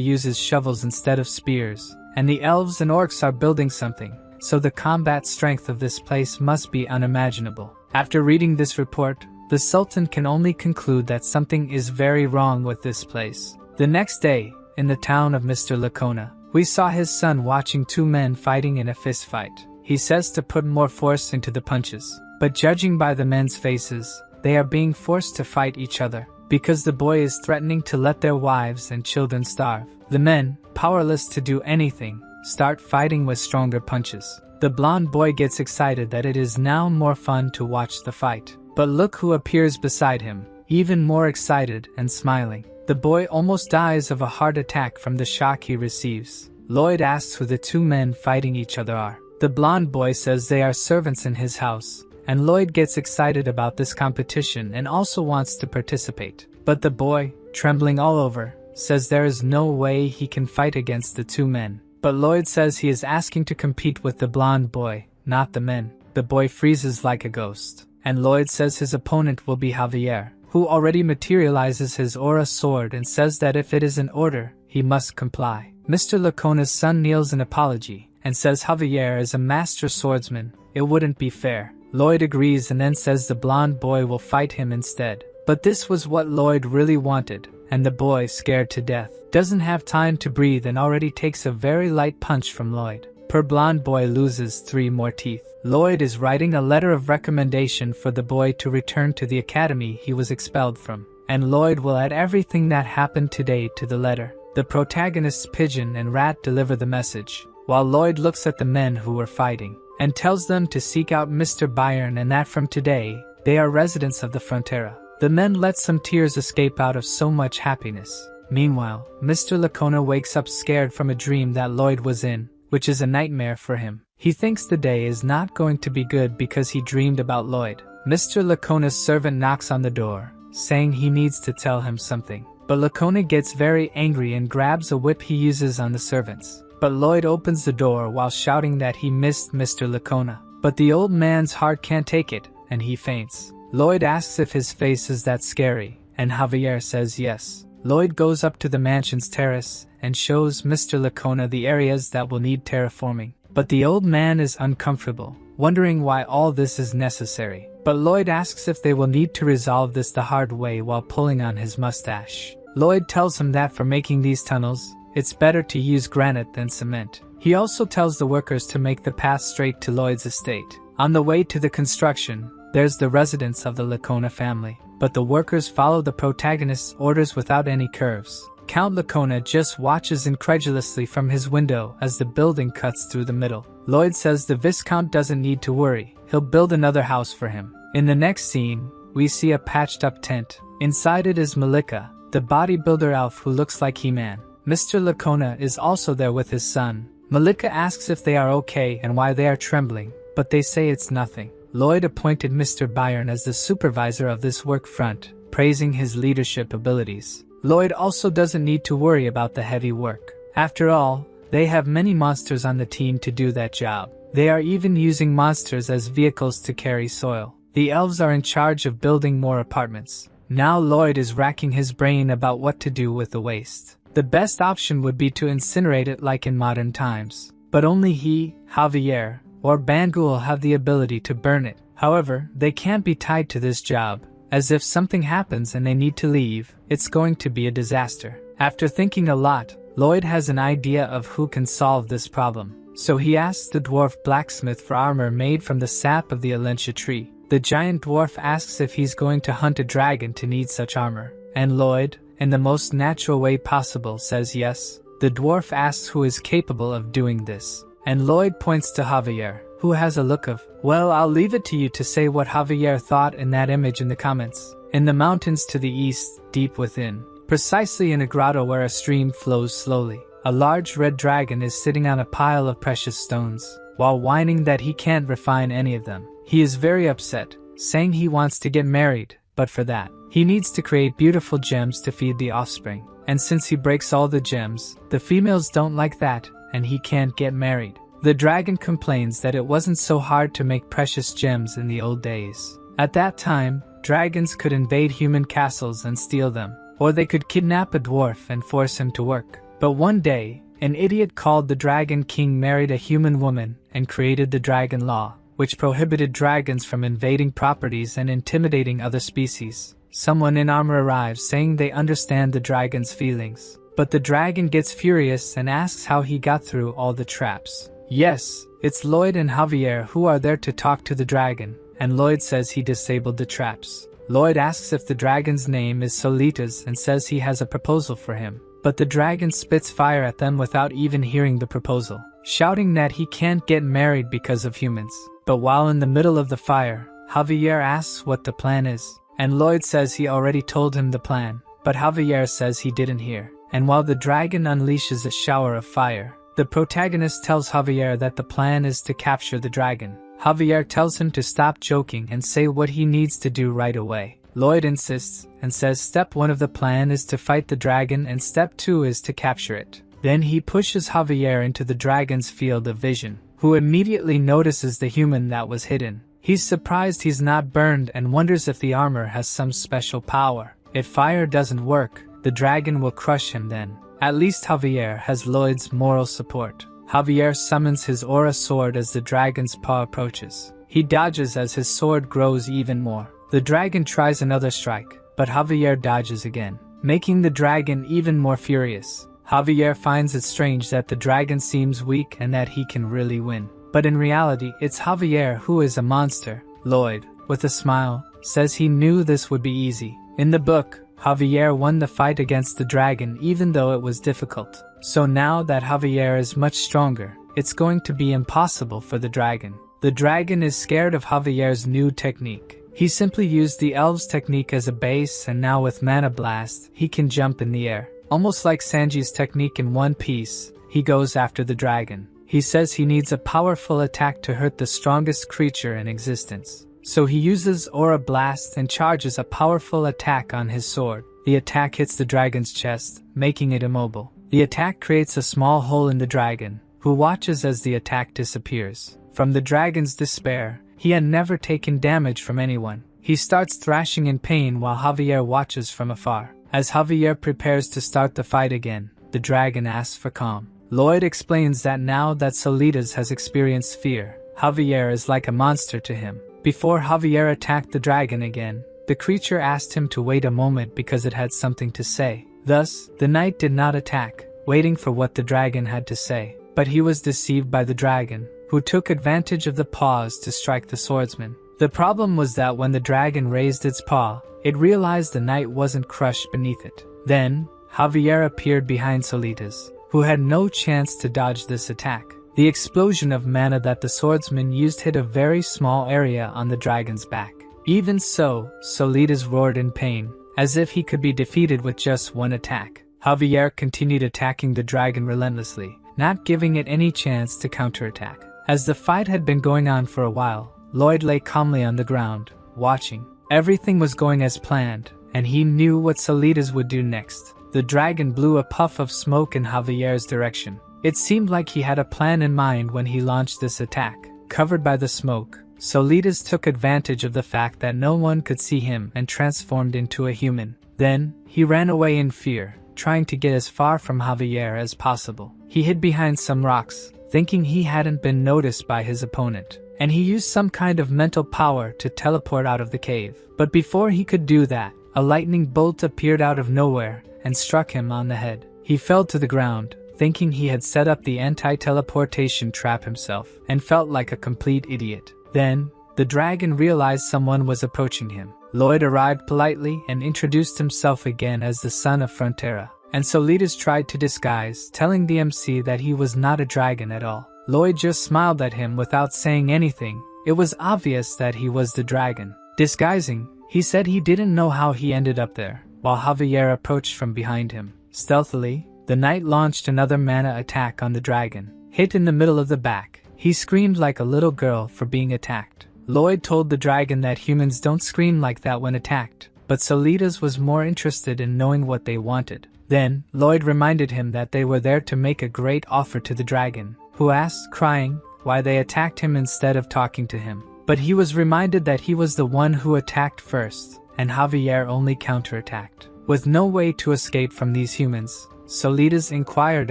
uses shovels instead of spears, and the elves and orcs are building something, so the combat strength of this place must be unimaginable. After reading this report, the Sultan can only conclude that something is very wrong with this place. The next day, in the town of Mr. Lacona, we saw his son watching two men fighting in a fist fight. He says to put more force into the punches, but judging by the men's faces, they are being forced to fight each other, because the boy is threatening to let their wives and children starve. The men, powerless to do anything, start fighting with stronger punches. The blonde boy gets excited that it is now more fun to watch the fight. But look who appears beside him, even more excited and smiling. The boy almost dies of a heart attack from the shock he receives. Lloyd asks who the two men fighting each other are. The blonde boy says they are servants in his house, and Lloyd gets excited about this competition and also wants to participate. But the boy, trembling all over, says there is no way he can fight against the two men. But Lloyd says he is asking to compete with the blonde boy, not the men. The boy freezes like a ghost, and Lloyd says his opponent will be Javier, who already materializes his aura sword and says that if it is an order, he must comply. Mr. Lacona's son kneels in apology and says Javier is a master swordsman. It wouldn't be fair. Lloyd agrees and then says the blonde boy will fight him instead. But this was what Lloyd really wanted, and the boy, scared to death, doesn't have time to breathe and already takes a very light punch from Lloyd. Per blonde boy loses 3 more teeth. Lloyd is writing a letter of recommendation for the boy to return to the academy he was expelled from, and Lloyd will add everything that happened today to the letter. The protagonist's pigeon and rat deliver the message, while Lloyd looks at the men who were fighting, and tells them to seek out Mr. Byron and that from today, they are residents of the Frontera. The men let some tears escape out of so much happiness. Meanwhile, Mr. Lacona wakes up scared from a dream that Lloyd was in, which is a nightmare for him. He thinks the day is not going to be good because he dreamed about Lloyd. Mr. Lacona's servant knocks on the door, saying he needs to tell him something. But Lacona gets very angry and grabs a whip he uses on the servants. But Lloyd opens the door while shouting that he missed Mr. Lacona. But the old man's heart can't take it, and he faints. Lloyd asks if his face is that scary, and Javier says yes. Lloyd goes up to the mansion's terrace and shows Mr. Lacona the areas that will need terraforming. But the old man is uncomfortable, wondering why all this is necessary. But Lloyd asks if they will need to resolve this the hard way while pulling on his mustache. Lloyd tells him that for making these tunnels, it's better to use granite than cement. He also tells the workers to make the path straight to Lloyd's estate. On the way to the construction, there's the residence of the Lacona family, but the workers follow the protagonist's orders without any curves. Count Lacona just watches incredulously from his window as the building cuts through the middle. Lloyd says the Viscount doesn't need to worry, he'll build another house for him. In the next scene, we see a patched up tent. Inside it is Malika, the bodybuilder elf who looks like He-Man. Mr. Lacona is also there with his son. Malika asks if they are okay and why they are trembling, but they say it's nothing. Lloyd appointed Mr. Byron as the supervisor of this work front, praising his leadership abilities. Lloyd also doesn't need to worry about the heavy work. After all, They have many monsters on the team to do that job. They are even using monsters as vehicles to carry soil. The elves are in charge of building more apartments. Now Lloyd is racking his brain about what to do with the waste. The best option would be to incinerate it like in modern times. But only he, Javier, or Bangul have the ability to burn it. However, they can't be tied to this job, as if something happens and they need to leave, it's going to be a disaster. After thinking a lot, Lloyd has an idea of who can solve this problem. So he asks the dwarf blacksmith for armor made from the sap of the Alentia tree. The giant dwarf asks if he's going to hunt a dragon to need such armor. And Lloyd, in the most natural way possible, says yes. The dwarf asks who is capable of doing this. And Lloyd points to Javier, who has a look of, well, I'll leave it to you to say what Javier thought in that image in the comments. In the mountains to the east, deep within, precisely in a grotto where a stream flows slowly, a large red dragon is sitting on a pile of precious stones, while whining that he can't refine any of them. He is very upset, saying he wants to get married, but for that, he needs to create beautiful gems to feed the offspring. And since he breaks all the gems, the females don't like that, and he can't get married. The dragon complains that it wasn't so hard to make precious gems in the old days. At that time, dragons could invade human castles and steal them, or they could kidnap a dwarf and force him to work. But one day, an idiot called the Dragon King married a human woman and created the dragon law, which prohibited dragons from invading properties and intimidating other species. Someone in armor arrives saying they understand the dragon's feelings. But the dragon gets furious and asks how he got through all the traps. Yes, it's Lloyd and Javier who are there to talk to the dragon, and Lloyd says he disabled the traps. Lloyd asks if the dragon's name is Solitas and says he has a proposal for him. But the dragon spits fire at them without even hearing the proposal, shouting that he can't get married because of humans. But while in the middle of the fire, Javier asks what the plan is, and Lloyd says he already told him the plan, but Javier says he didn't hear. And while the dragon unleashes a shower of fire, the protagonist tells Javier that the plan is to capture the dragon. Javier tells him to stop joking and say what he needs to do right away. Lloyd insists and says step 1 of the plan is to fight the dragon and step 2 is to capture it. Then he pushes Javier into the dragon's field of vision, who immediately notices the human that was hidden. He's surprised he's not burned and wonders if the armor has some special power. If fire doesn't work, the dragon will crush him then. At least Javier has Lloyd's moral support. Javier summons his aura sword as the dragon's paw approaches. He dodges as his sword grows even more. The dragon tries another strike, but Javier dodges again, making the dragon even more furious. Javier finds it strange that the dragon seems weak and that he can really win. But in reality, it's Javier who is a monster. Lloyd, with a smile, says he knew this would be easy. In the book, Javier won the fight against the dragon even though it was difficult. So now that Javier is much stronger, it's going to be impossible for the dragon. The dragon is scared of Javier's new technique. He simply used the elves' technique as a base, and now with Mana Blast, he can jump in the air. Almost like Sanji's technique in One Piece, he goes after the dragon. He says he needs a powerful attack to hurt the strongest creature in existence. So he uses Aura Blast and charges a powerful attack on his sword. The attack hits the dragon's chest, making it immobile. The attack creates a small hole in the dragon, who watches as the attack disappears. From the dragon's despair, he had never taken damage from anyone. He starts thrashing in pain while Javier watches from afar. As Javier prepares to start the fight again, the dragon asks for calm. Lloyd explains that now that Solitas has experienced fear, Javier is like a monster to him. Before Javier attacked the dragon again, the creature asked him to wait a moment because it had something to say. Thus, the knight did not attack, waiting for what the dragon had to say. But he was deceived by the dragon, who took advantage of the pause to strike the swordsman. The problem was that when the dragon raised its paw, it realized the knight wasn't crushed beneath it. Then, Javier appeared behind Solitas, who had no chance to dodge this attack. The explosion of mana that the swordsman used hit a very small area on the dragon's back. Even so, Solitas roared in pain, as if he could be defeated with just one attack. Javier continued attacking the dragon relentlessly, not giving it any chance to counterattack. As the fight had been going on for a while, Lloyd lay calmly on the ground, watching. Everything was going as planned, and he knew what Solitas would do next. The dragon blew a puff of smoke in Javier's direction. It seemed like he had a plan in mind when he launched this attack. Covered by the smoke, Solitas took advantage of the fact that no one could see him and transformed into a human. Then, he ran away in fear, trying to get as far from Javier as possible. He hid behind some rocks, thinking he hadn't been noticed by his opponent, and he used some kind of mental power to teleport out of the cave. But before he could do that, a lightning bolt appeared out of nowhere and struck him on the head. He fell to the ground, thinking he had set up the anti-teleportation trap himself, and felt like a complete idiot. Then, the dragon realized someone was approaching him. Lloyd arrived politely and introduced himself again as the son of Frontera, and Solitas tried to disguise, telling the MC that he was not a dragon at all. Lloyd just smiled at him without saying anything. It was obvious that he was the dragon. Disguising, he said he didn't know how he ended up there, while Javier approached from behind him. Stealthily, the knight launched another mana attack on the dragon. Hit in the middle of the back, he screamed like a little girl for being attacked. Lloyd told the dragon that humans don't scream like that when attacked, but Solitas was more interested in knowing what they wanted. Then, Lloyd reminded him that they were there to make a great offer to the dragon, who asked, crying, why they attacked him instead of talking to him. But he was reminded that he was the one who attacked first, and Javier only counterattacked. With no way to escape from these humans, Solitas inquired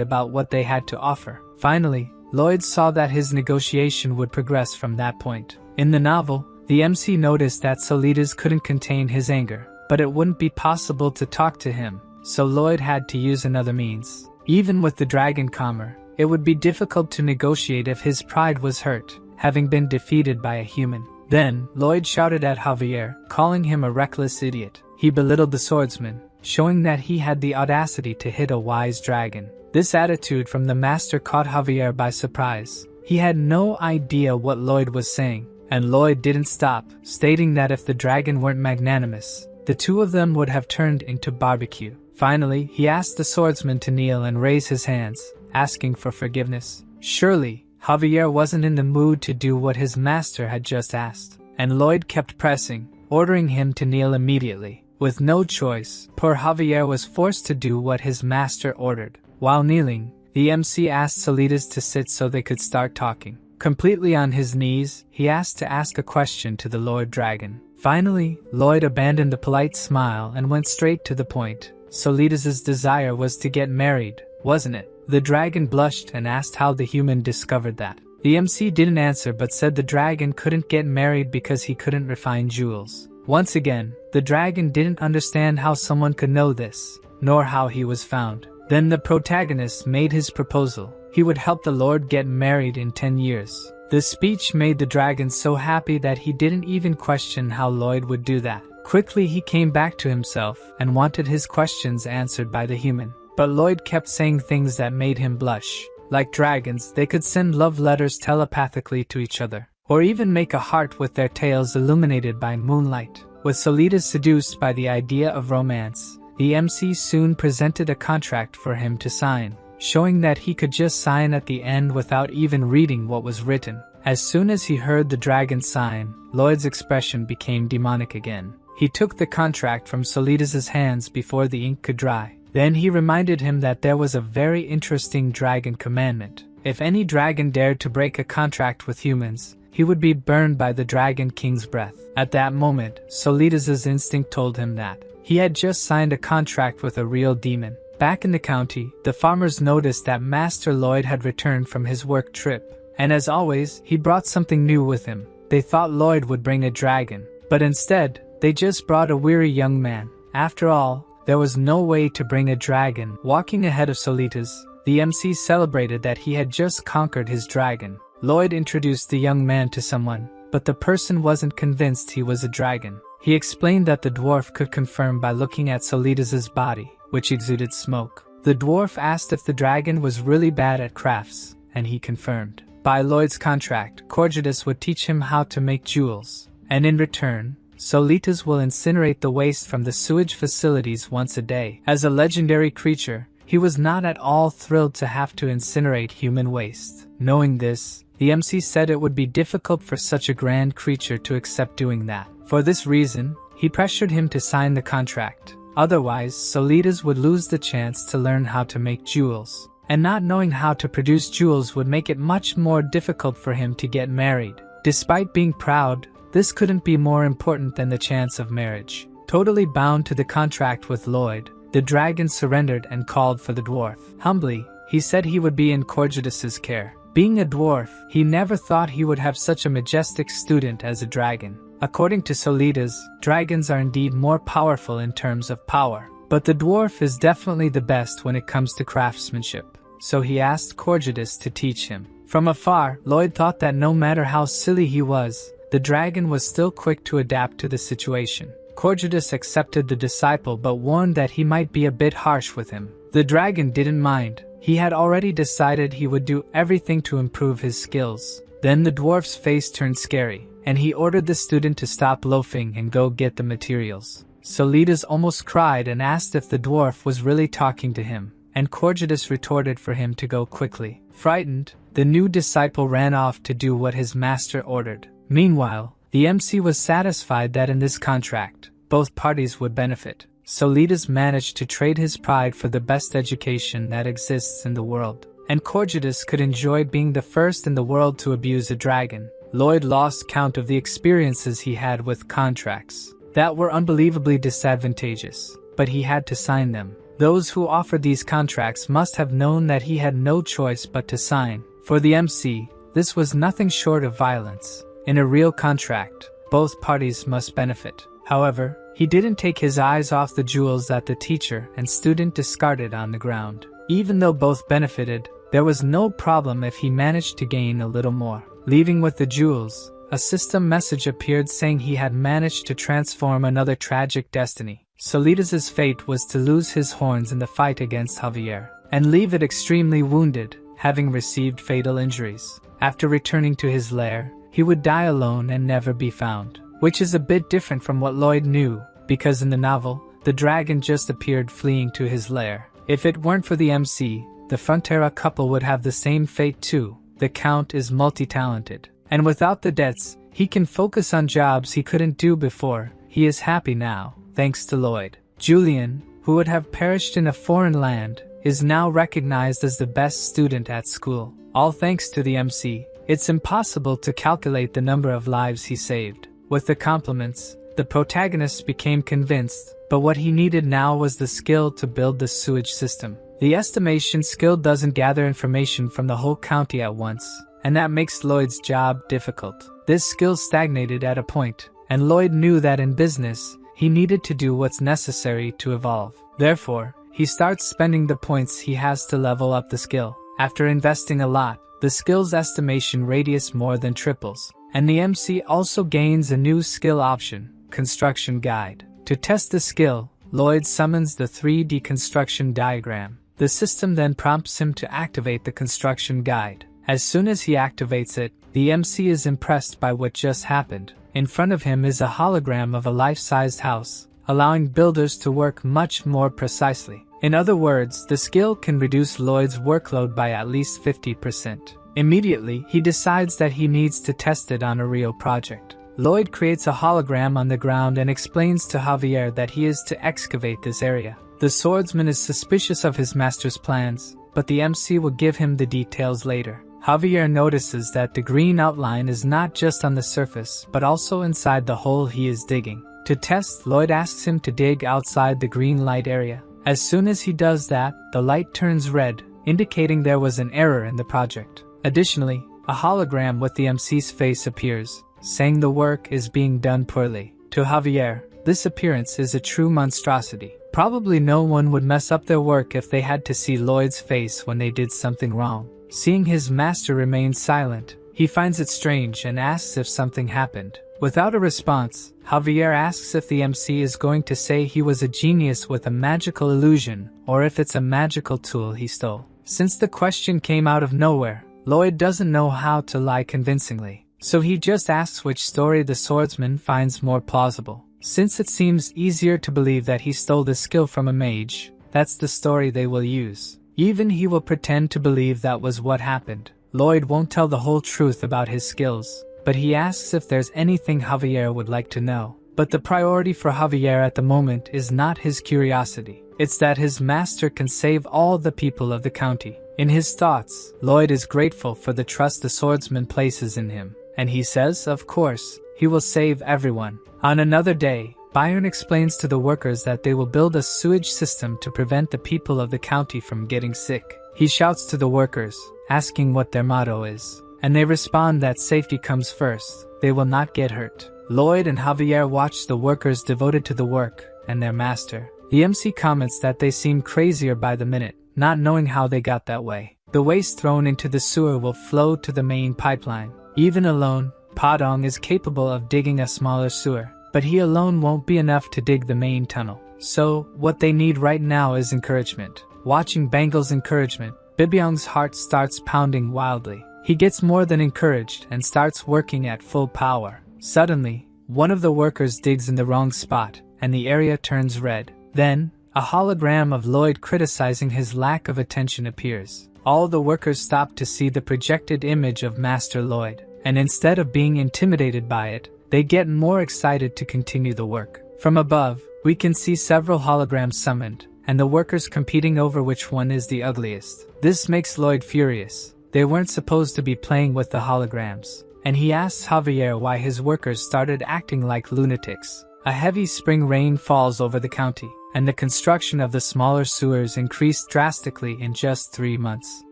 about what they had to offer. Finally, Lloyd saw that his negotiation would progress from that point. In the novel, the MC noticed that Solitas couldn't contain his anger, but it wouldn't be possible to talk to him, so Lloyd had to use another means. Even with the dragon calmer, it would be difficult to negotiate if his pride was hurt, having been defeated by a human. Then, Lloyd shouted at Javier, calling him a reckless idiot. He belittled the swordsman, showing that he had the audacity to hit a wise dragon. This attitude from the master caught Javier by surprise. He had no idea what Lloyd was saying, and Lloyd didn't stop, stating that if the dragon weren't magnanimous, the two of them would have turned into barbecue. Finally, he asked the swordsman to kneel and raise his hands, asking for forgiveness. Surely, Javier wasn't in the mood to do what his master had just asked, and Lloyd kept pressing, ordering him to kneel immediately. With no choice, poor Javier was forced to do what his master ordered. While kneeling, the MC asked Solitas to sit so they could start talking. Completely on his knees, he asked to ask a question to the Lord Dragon. Finally, Lloyd abandoned the polite smile and went straight to the point. Solitas' desire was to get married, wasn't it? The dragon blushed and asked how the human discovered that. The MC didn't answer but said the dragon couldn't get married because he couldn't refine jewels. Once again, the dragon didn't understand how someone could know this, nor how he was found. Then the protagonist made his proposal. He would help the Lord get married in 10 years. This speech made the dragon so happy that he didn't even question how Lloyd would do that. Quickly he came back to himself and wanted his questions answered by the human. But Lloyd kept saying things that made him blush. Like dragons, they could send love letters telepathically to each other, or even make a heart with their tails illuminated by moonlight. With Solitas seduced by the idea of romance, the MC soon presented a contract for him to sign, showing that he could just sign at the end without even reading what was written. As soon as he heard the dragon sign, Lloyd's expression became demonic again. He took the contract from Solitas' hands before the ink could dry. Then he reminded him that there was a very interesting dragon commandment. If any dragon dared to break a contract with humans, he would be burned by the Dragon King's breath. At that moment, Solitas' instinct told him that he had just signed a contract with a real demon. Back in the county, the farmers noticed that Master Lloyd had returned from his work trip, and as always, he brought something new with him. They thought Lloyd would bring a dragon, but instead, they just brought a weary young man. After all, there was no way to bring a dragon. Walking ahead of Solitas, the MC celebrated that he had just conquered his dragon. Lloyd introduced the young man to someone, but the person wasn't convinced he was a dragon. He explained that the dwarf could confirm by looking at Solitas' body, which exuded smoke. The dwarf asked if the dragon was really bad at crafts, and he confirmed. By Lloyd's contract, Corgidus would teach him how to make jewels, and in return, Solitas will incinerate the waste from the sewage facilities once a day. As a legendary creature, he was not at all thrilled to have to incinerate human waste. Knowing this, the MC said it would be difficult for such a grand creature to accept doing that. For this reason, he pressured him to sign the contract. Otherwise, Solitas would lose the chance to learn how to make jewels. and not knowing how to produce jewels would make it much more difficult for him to get married. Despite being proud, this couldn't be more important than the chance of marriage. Totally bound to the contract with Lloyd, the dragon surrendered and called for the dwarf. Humbly, he said he would be in Corjudus's care. Being a dwarf, he never thought he would have such a majestic student as a dragon. According to Solidas, dragons are indeed more powerful in terms of power. But the dwarf is definitely the best when it comes to craftsmanship. So he asked Corjudus to teach him. From afar, Lloyd thought that no matter how silly he was, the dragon was still quick to adapt to the situation. Corjudus accepted the disciple but warned that he might be a bit harsh with him. The dragon didn't mind. He had already decided he would do everything to improve his skills. Then the dwarf's face turned scary, and he ordered the student to stop loafing and go get the materials. Solidas almost cried and asked if the dwarf was really talking to him, and Corjudus retorted for him to go quickly. Frightened, the new disciple ran off to do what his master ordered. Meanwhile, the MC was satisfied that in this contract, both parties would benefit. Solidas managed to trade his pride for the best education that exists in the world, and Corjudus could enjoy being the first in the world to abuse a dragon. Lloyd lost count of the experiences he had with contracts that were unbelievably disadvantageous, but he had to sign them. Those who offered these contracts must have known that he had no choice but to sign. For the MC, this was nothing short of violence. In a real contract, both parties must benefit. However, he didn't take his eyes off the jewels that the teacher and student discarded on the ground. Even though both benefited, there was no problem if he managed to gain a little more. Leaving with the jewels, a system message appeared saying he had managed to transform another tragic destiny. Solidas's fate was to lose his horns in the fight against Javier, and leave it extremely wounded, having received fatal injuries. After returning to his lair, he would die alone and never be found. Which is a bit different from what Lloyd knew, because in the novel, the dragon just appeared fleeing to his lair. If it weren't for the MC, the Frontera couple would have the same fate too. The Count is multi-talented, and without the debts, he can focus on jobs he couldn't do before. He is happy now, thanks to Lloyd. Julian, who would have perished in a foreign land, is now recognized as the best student at school. All thanks to the MC. It's impossible to calculate the number of lives he saved. With the compliments, the protagonist became convinced, but what he needed now was the skill to build the sewage system. The estimation skill doesn't gather information from the whole county at once, and that makes Lloyd's job difficult. This skill stagnated at a point, and Lloyd knew that in business, he needed to do what's necessary to evolve. Therefore, he starts spending the points he has to level up the skill. After investing a lot, the skill's estimation radius more than triples. And the MC also gains a new skill option, Construction Guide. To test the skill, Lloyd summons the 3D construction diagram. The system then prompts him to activate the construction guide. As soon as he activates it, the MC is impressed by what just happened. In front of him is a hologram of a life-sized house, allowing builders to work much more precisely. In other words, the skill can reduce Lloyd's workload by at least 50%. Immediately, he decides that he needs to test it on a real project. Lloyd creates a hologram on the ground and explains to Javier that he is to excavate this area. The swordsman is suspicious of his master's plans, but the MC will give him the details later. Javier notices that the green outline is not just on the surface, but also inside the hole he is digging. To test, Lloyd asks him to dig outside the green light area. As soon as he does that, the light turns red, indicating there was an error in the project. Additionally, a hologram with the MC's face appears, saying the work is being done poorly. To Javier, this appearance is a true monstrosity. Probably no one would mess up their work if they had to see Lloyd's face when they did something wrong. Seeing his master remain silent, he finds it strange and asks if something happened. Without a response, Javier asks if the MC is going to say he was a genius with a magical illusion, or if it's a magical tool he stole. Since the question came out of nowhere, Lloyd doesn't know how to lie convincingly, so he just asks which story the swordsman finds more plausible. Since it seems easier to believe that he stole the skill from a mage, that's the story they will use. Even he will pretend to believe that was what happened. Lloyd won't tell the whole truth about his skills, but he asks if there's anything Javier would like to know. But the priority for Javier at the moment is not his curiosity. It's that his master can save all the people of the county. In his thoughts, Lloyd is grateful for the trust the swordsman places in him, and he says, of course, he will save everyone. On another day, Byron explains to the workers that they will build a sewage system to prevent the people of the county from getting sick. He shouts to the workers, asking what their motto is, and they respond that safety comes first, they will not get hurt. Lloyd and Javier watch the workers devoted to the work and their master. The MC comments that they seem crazier by the minute, not knowing how they got that way. The waste thrown into the sewer will flow to the main pipeline. Even alone, Padong is capable of digging a smaller sewer, but he alone won't be enough to dig the main tunnel. So, what they need right now is encouragement. Watching Bangle's encouragement, Bibyong's heart starts pounding wildly. He gets more than encouraged and starts working at full power. Suddenly, one of the workers digs in the wrong spot, and the area turns red. Then, a hologram of Lloyd criticizing his lack of attention appears. All the workers stop to see the projected image of Master Lloyd, and instead of being intimidated by it, they get more excited to continue the work. From above, we can see several holograms summoned, and the workers competing over which one is the ugliest. This makes Lloyd furious. They weren't supposed to be playing with the holograms, and he asks Javier why his workers started acting like lunatics. A heavy spring rain falls over the county, and the construction of the smaller sewers increased drastically in just 3 months.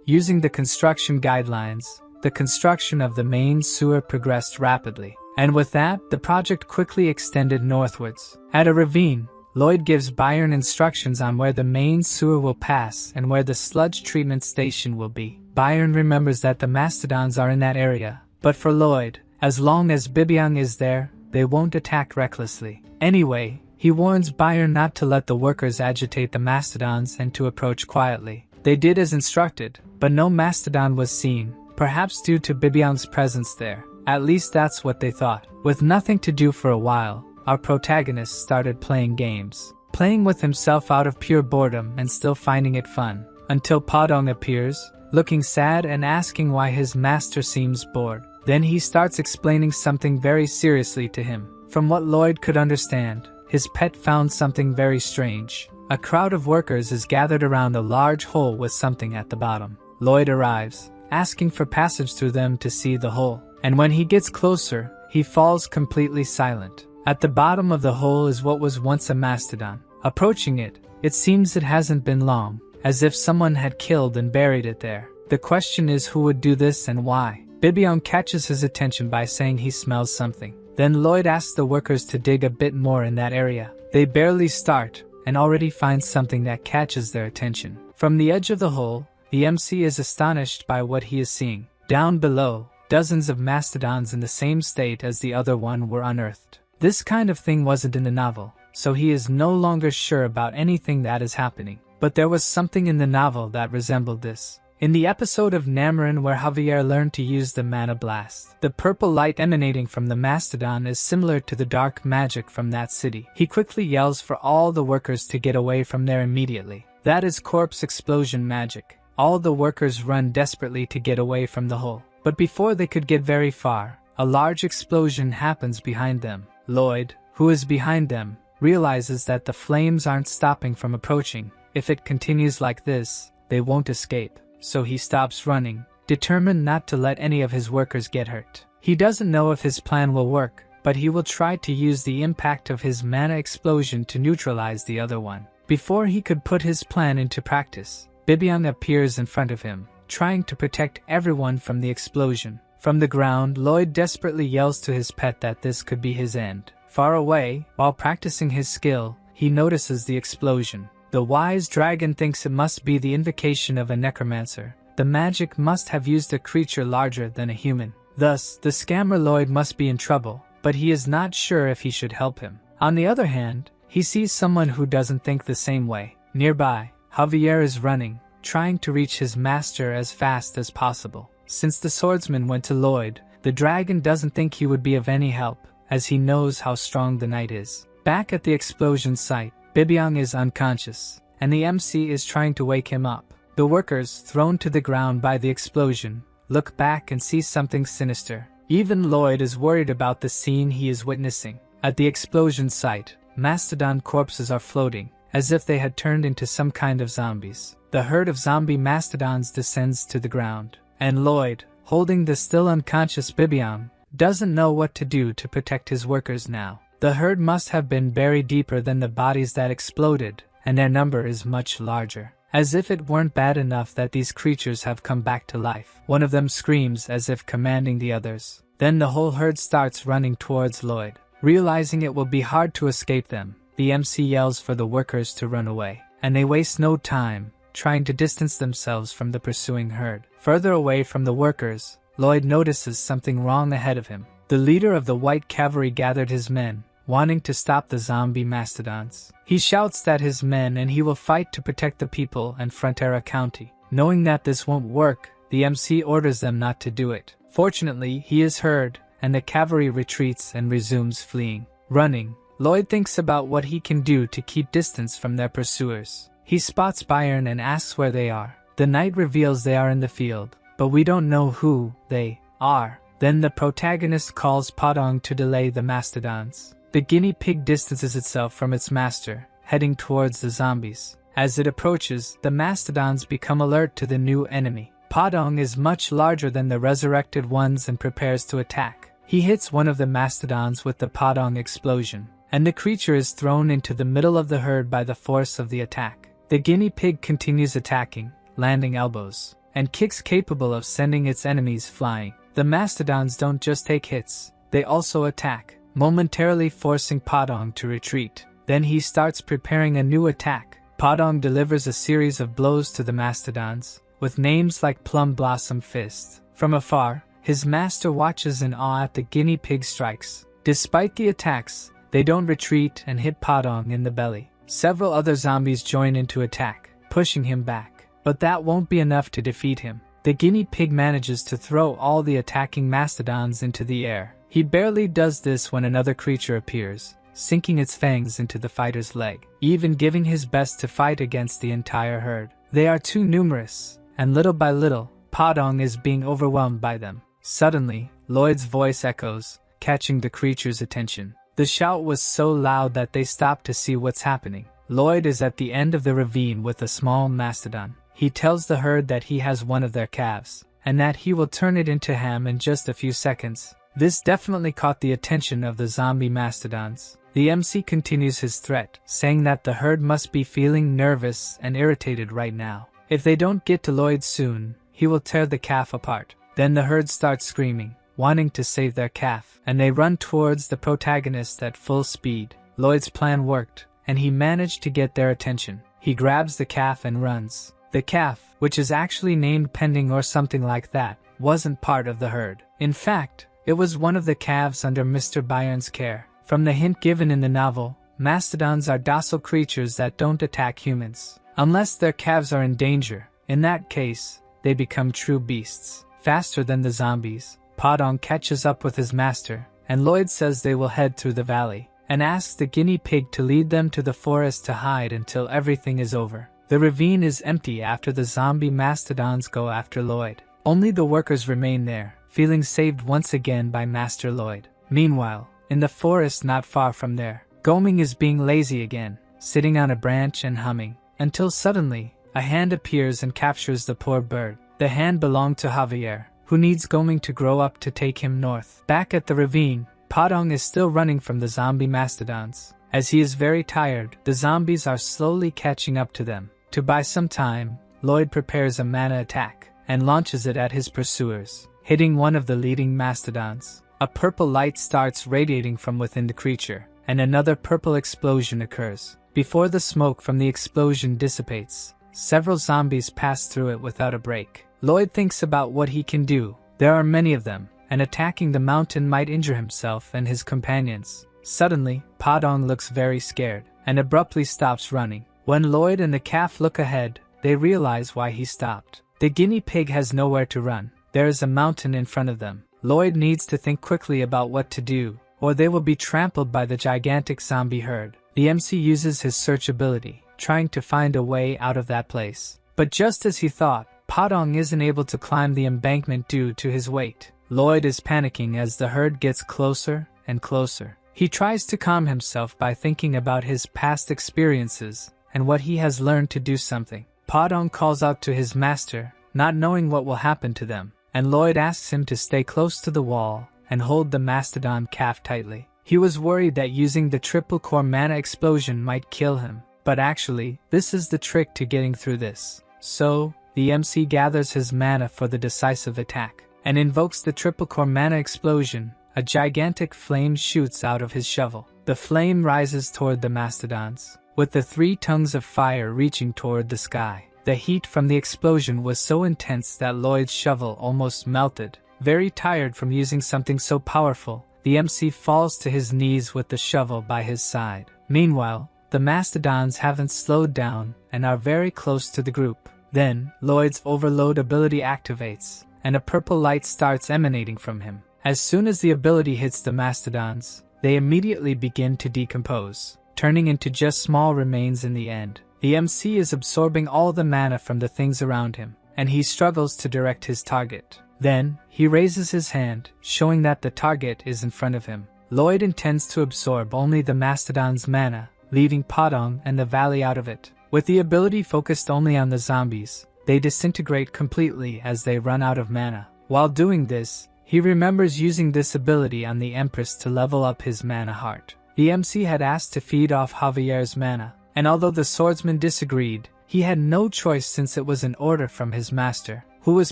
Using the construction guidelines, the construction of the main sewer progressed rapidly, and with that, the project quickly extended northwards. At a ravine, Lloyd gives Byron instructions on where the main sewer will pass and where the sludge treatment station will be. Byron remembers that the mastodons are in that area, but for Lloyd, as long as Bibyong is there, they won't attack recklessly. Anyway, he warns Byron not to let the workers agitate the mastodons and to approach quietly. They did as instructed, but no mastodon was seen, perhaps due to Bibyong's presence there. At least that's what they thought. With nothing to do for a while, our protagonist started playing games. Playing with himself out of pure boredom and still finding it fun. Until Padong appears, looking sad and asking why his master seems bored. Then he starts explaining something very seriously to him. From what Lloyd could understand, his pet found something very strange. A crowd of workers is gathered around a large hole with something at the bottom. Lloyd arrives, asking for passage through them to see the hole. And when he gets closer, he falls completely silent. At the bottom of the hole is what was once a mastodon. Approaching it, it seems it hasn't been long, as if someone had killed and buried it there. The question is who would do this and why. Bibyong catches his attention by saying he smells something. Then Lloyd asks the workers to dig a bit more in that area. They barely start, and already find something that catches their attention. From the edge of the hole, the MC is astonished by what he is seeing. Down below, dozens of mastodons in the same state as the other one were unearthed. This kind of thing wasn't in the novel, so he is no longer sure about anything that is happening. But there was something in the novel that resembled this. In the episode of Namarin where Javier learned to use the mana blast, the purple light emanating from the mastodon is similar to the dark magic from that city. He quickly yells for all the workers to get away from there immediately. That is corpse explosion magic. All the workers run desperately to get away from the hole. But before they could get very far, a large explosion happens behind them. Lloyd, who is behind them, realizes that the flames aren't stopping from approaching. If it continues like this, they won't escape. So he stops running, determined not to let any of his workers get hurt. He doesn't know if his plan will work, but he will try to use the impact of his mana explosion to neutralize the other one. Before he could put his plan into practice, Bibyong appears in front of him, trying to protect everyone from the explosion. From the ground, Lloyd desperately yells to his pet that this could be his end. Far away, while practicing his skill, he notices the explosion. The wise dragon thinks it must be the invocation of a necromancer. The magic must have used a creature larger than a human. Thus, the scammer Lloyd must be in trouble, but he is not sure if he should help him. On the other hand, he sees someone who doesn't think the same way. Nearby, Javier is running, trying to reach his master as fast as possible. Since the swordsman went to Lloyd, the dragon doesn't think he would be of any help, as he knows how strong the knight is. Back at the explosion site, Bibyong is unconscious, and the MC is trying to wake him up. The workers, thrown to the ground by the explosion, look back and see something sinister. Even Lloyd is worried about the scene he is witnessing. At the explosion site, mastodon corpses are floating, as if they had turned into some kind of zombies. The herd of zombie mastodons descends to the ground, and Lloyd, holding the still unconscious Bibiang, doesn't know what to do to protect his workers now. The herd must have been buried deeper than the bodies that exploded, and their number is much larger. As if it weren't bad enough that these creatures have come back to life, one of them screams as if commanding the others. Then the whole herd starts running towards Lloyd. Realizing it will be hard to escape them, the MC yells for the workers to run away, and they waste no time trying to distance themselves from the pursuing herd. Further away from the workers, Lloyd notices something wrong ahead of him. The leader of the white cavalry gathered his men, wanting to stop the zombie mastodons. He shouts at his men and he will fight to protect the people and Frontera County. Knowing that this won't work, the MC orders them not to do it. Fortunately, he is heard, and the cavalry retreats and resumes fleeing. Running, Lloyd thinks about what he can do to keep distance from their pursuers. He spots Byron and asks where they are. The knight reveals they are in the field, but we don't know who they are. Then the protagonist calls Padong to delay the mastodons. The guinea pig distances itself from its master, heading towards the zombies. As it approaches, the mastodons become alert to the new enemy. Padong is much larger than the resurrected ones and prepares to attack. He hits one of the mastodons with the Padong explosion, and the creature is thrown into the middle of the herd by the force of the attack. The guinea pig continues attacking, landing elbows and kicks capable of sending its enemies flying. The mastodons don't just take hits, they also attack, momentarily forcing Padong to retreat. Then he starts preparing a new attack. Padong delivers a series of blows to the mastodons, with names like Plum Blossom Fist. From afar, his master watches in awe at the guinea pig strikes. Despite the attacks, they don't retreat and hit Padong in the belly. Several other zombies join into attack, pushing him back. But that won't be enough to defeat him. The guinea pig manages to throw all the attacking mastodons into the air. He barely does this when another creature appears, sinking its fangs into the fighter's leg, even giving his best to fight against the entire herd. They are too numerous, and little by little, Padong is being overwhelmed by them. Suddenly, Lloyd's voice echoes, catching the creature's attention. The shout was so loud that they stop to see what's happening. Lloyd is at the end of the ravine with a small mastodon. He tells the herd that he has one of their calves, and that he will turn it into ham in just a few seconds. This definitely caught the attention of the zombie mastodons. The MC continues his threat, saying that the herd must be feeling nervous and irritated right now. If they don't get to Lloyd soon, he will tear the calf apart. Then the herd starts screaming, wanting to save their calf, and they run towards the protagonist at full speed. Lloyd's plan worked, and he managed to get their attention. He grabs the calf and runs. The calf, which is actually named Pending or something like that, wasn't part of the herd. In fact, it was one of the calves under Mr. Byron's care. From the hint given in the novel, mastodons are docile creatures that don't attack humans, unless their calves are in danger. In that case, they become true beasts. Faster than the zombies, Padong catches up with his master, and Lloyd says they will head through the valley, and asks the guinea pig to lead them to the forest to hide until everything is over. The ravine is empty after the zombie mastodons go after Lloyd. Only the workers remain there, feeling saved once again by Master Lloyd. Meanwhile, in the forest not far from there, Goming is being lazy again, sitting on a branch and humming, until suddenly, a hand appears and captures the poor bird. The hand belonged to Javier, who needs Goming to grow up to take him north. Back at the ravine, Padong is still running from the zombie mastodons. As he is very tired, the zombies are slowly catching up to them. To buy some time, Lloyd prepares a mana attack, and launches it at his pursuers, hitting one of the leading mastodons. A purple light starts radiating from within the creature, and another purple explosion occurs. Before the smoke from the explosion dissipates, several zombies pass through it without a break. Lloyd thinks about what he can do. There are many of them, and attacking the mountain might injure himself and his companions. Suddenly, Padong looks very scared, and abruptly stops running. When Lloyd and the calf look ahead, they realize why he stopped. The guinea pig has nowhere to run. There is a mountain in front of them. Lloyd needs to think quickly about what to do, or they will be trampled by the gigantic zombie herd. The MC uses his search ability, trying to find a way out of that place. But just as he thought, Padong isn't able to climb the embankment due to his weight. Lloyd is panicking as the herd gets closer and closer. He tries to calm himself by thinking about his past experiences and what he has learned to do something. Padong calls out to his master, not knowing what will happen to them, and Lloyd asks him to stay close to the wall and hold the mastodon calf tightly. He was worried that using the triple core mana explosion might kill him, but actually, this is the trick to getting through this. So, the MC gathers his mana for the decisive attack, and invokes the triple core mana explosion. A gigantic flame shoots out of his shovel. The flame rises toward the mastodons, with the 3 tongues of fire reaching toward the sky. The heat from the explosion was so intense that Lloyd's shovel almost melted. Very tired from using something so powerful, the MC falls to his knees with the shovel by his side. Meanwhile, the mastodons haven't slowed down and are very close to the group. Then, Lloyd's overload ability activates, and a purple light starts emanating from him. As soon as the ability hits the mastodons, they immediately begin to decompose, turning into just small remains in the end. The MC is absorbing all the mana from the things around him, and he struggles to direct his target. Then, he raises his hand, showing that the target is in front of him. Lloyd intends to absorb only the mastodon's mana, leaving Padong and the valley out of it. With the ability focused only on the zombies, they disintegrate completely as they run out of mana. While doing this, he remembers using this ability on the Empress to level up his mana heart. The MC had asked to feed off Javier's mana, and although the swordsman disagreed, he had no choice since it was an order from his master, who was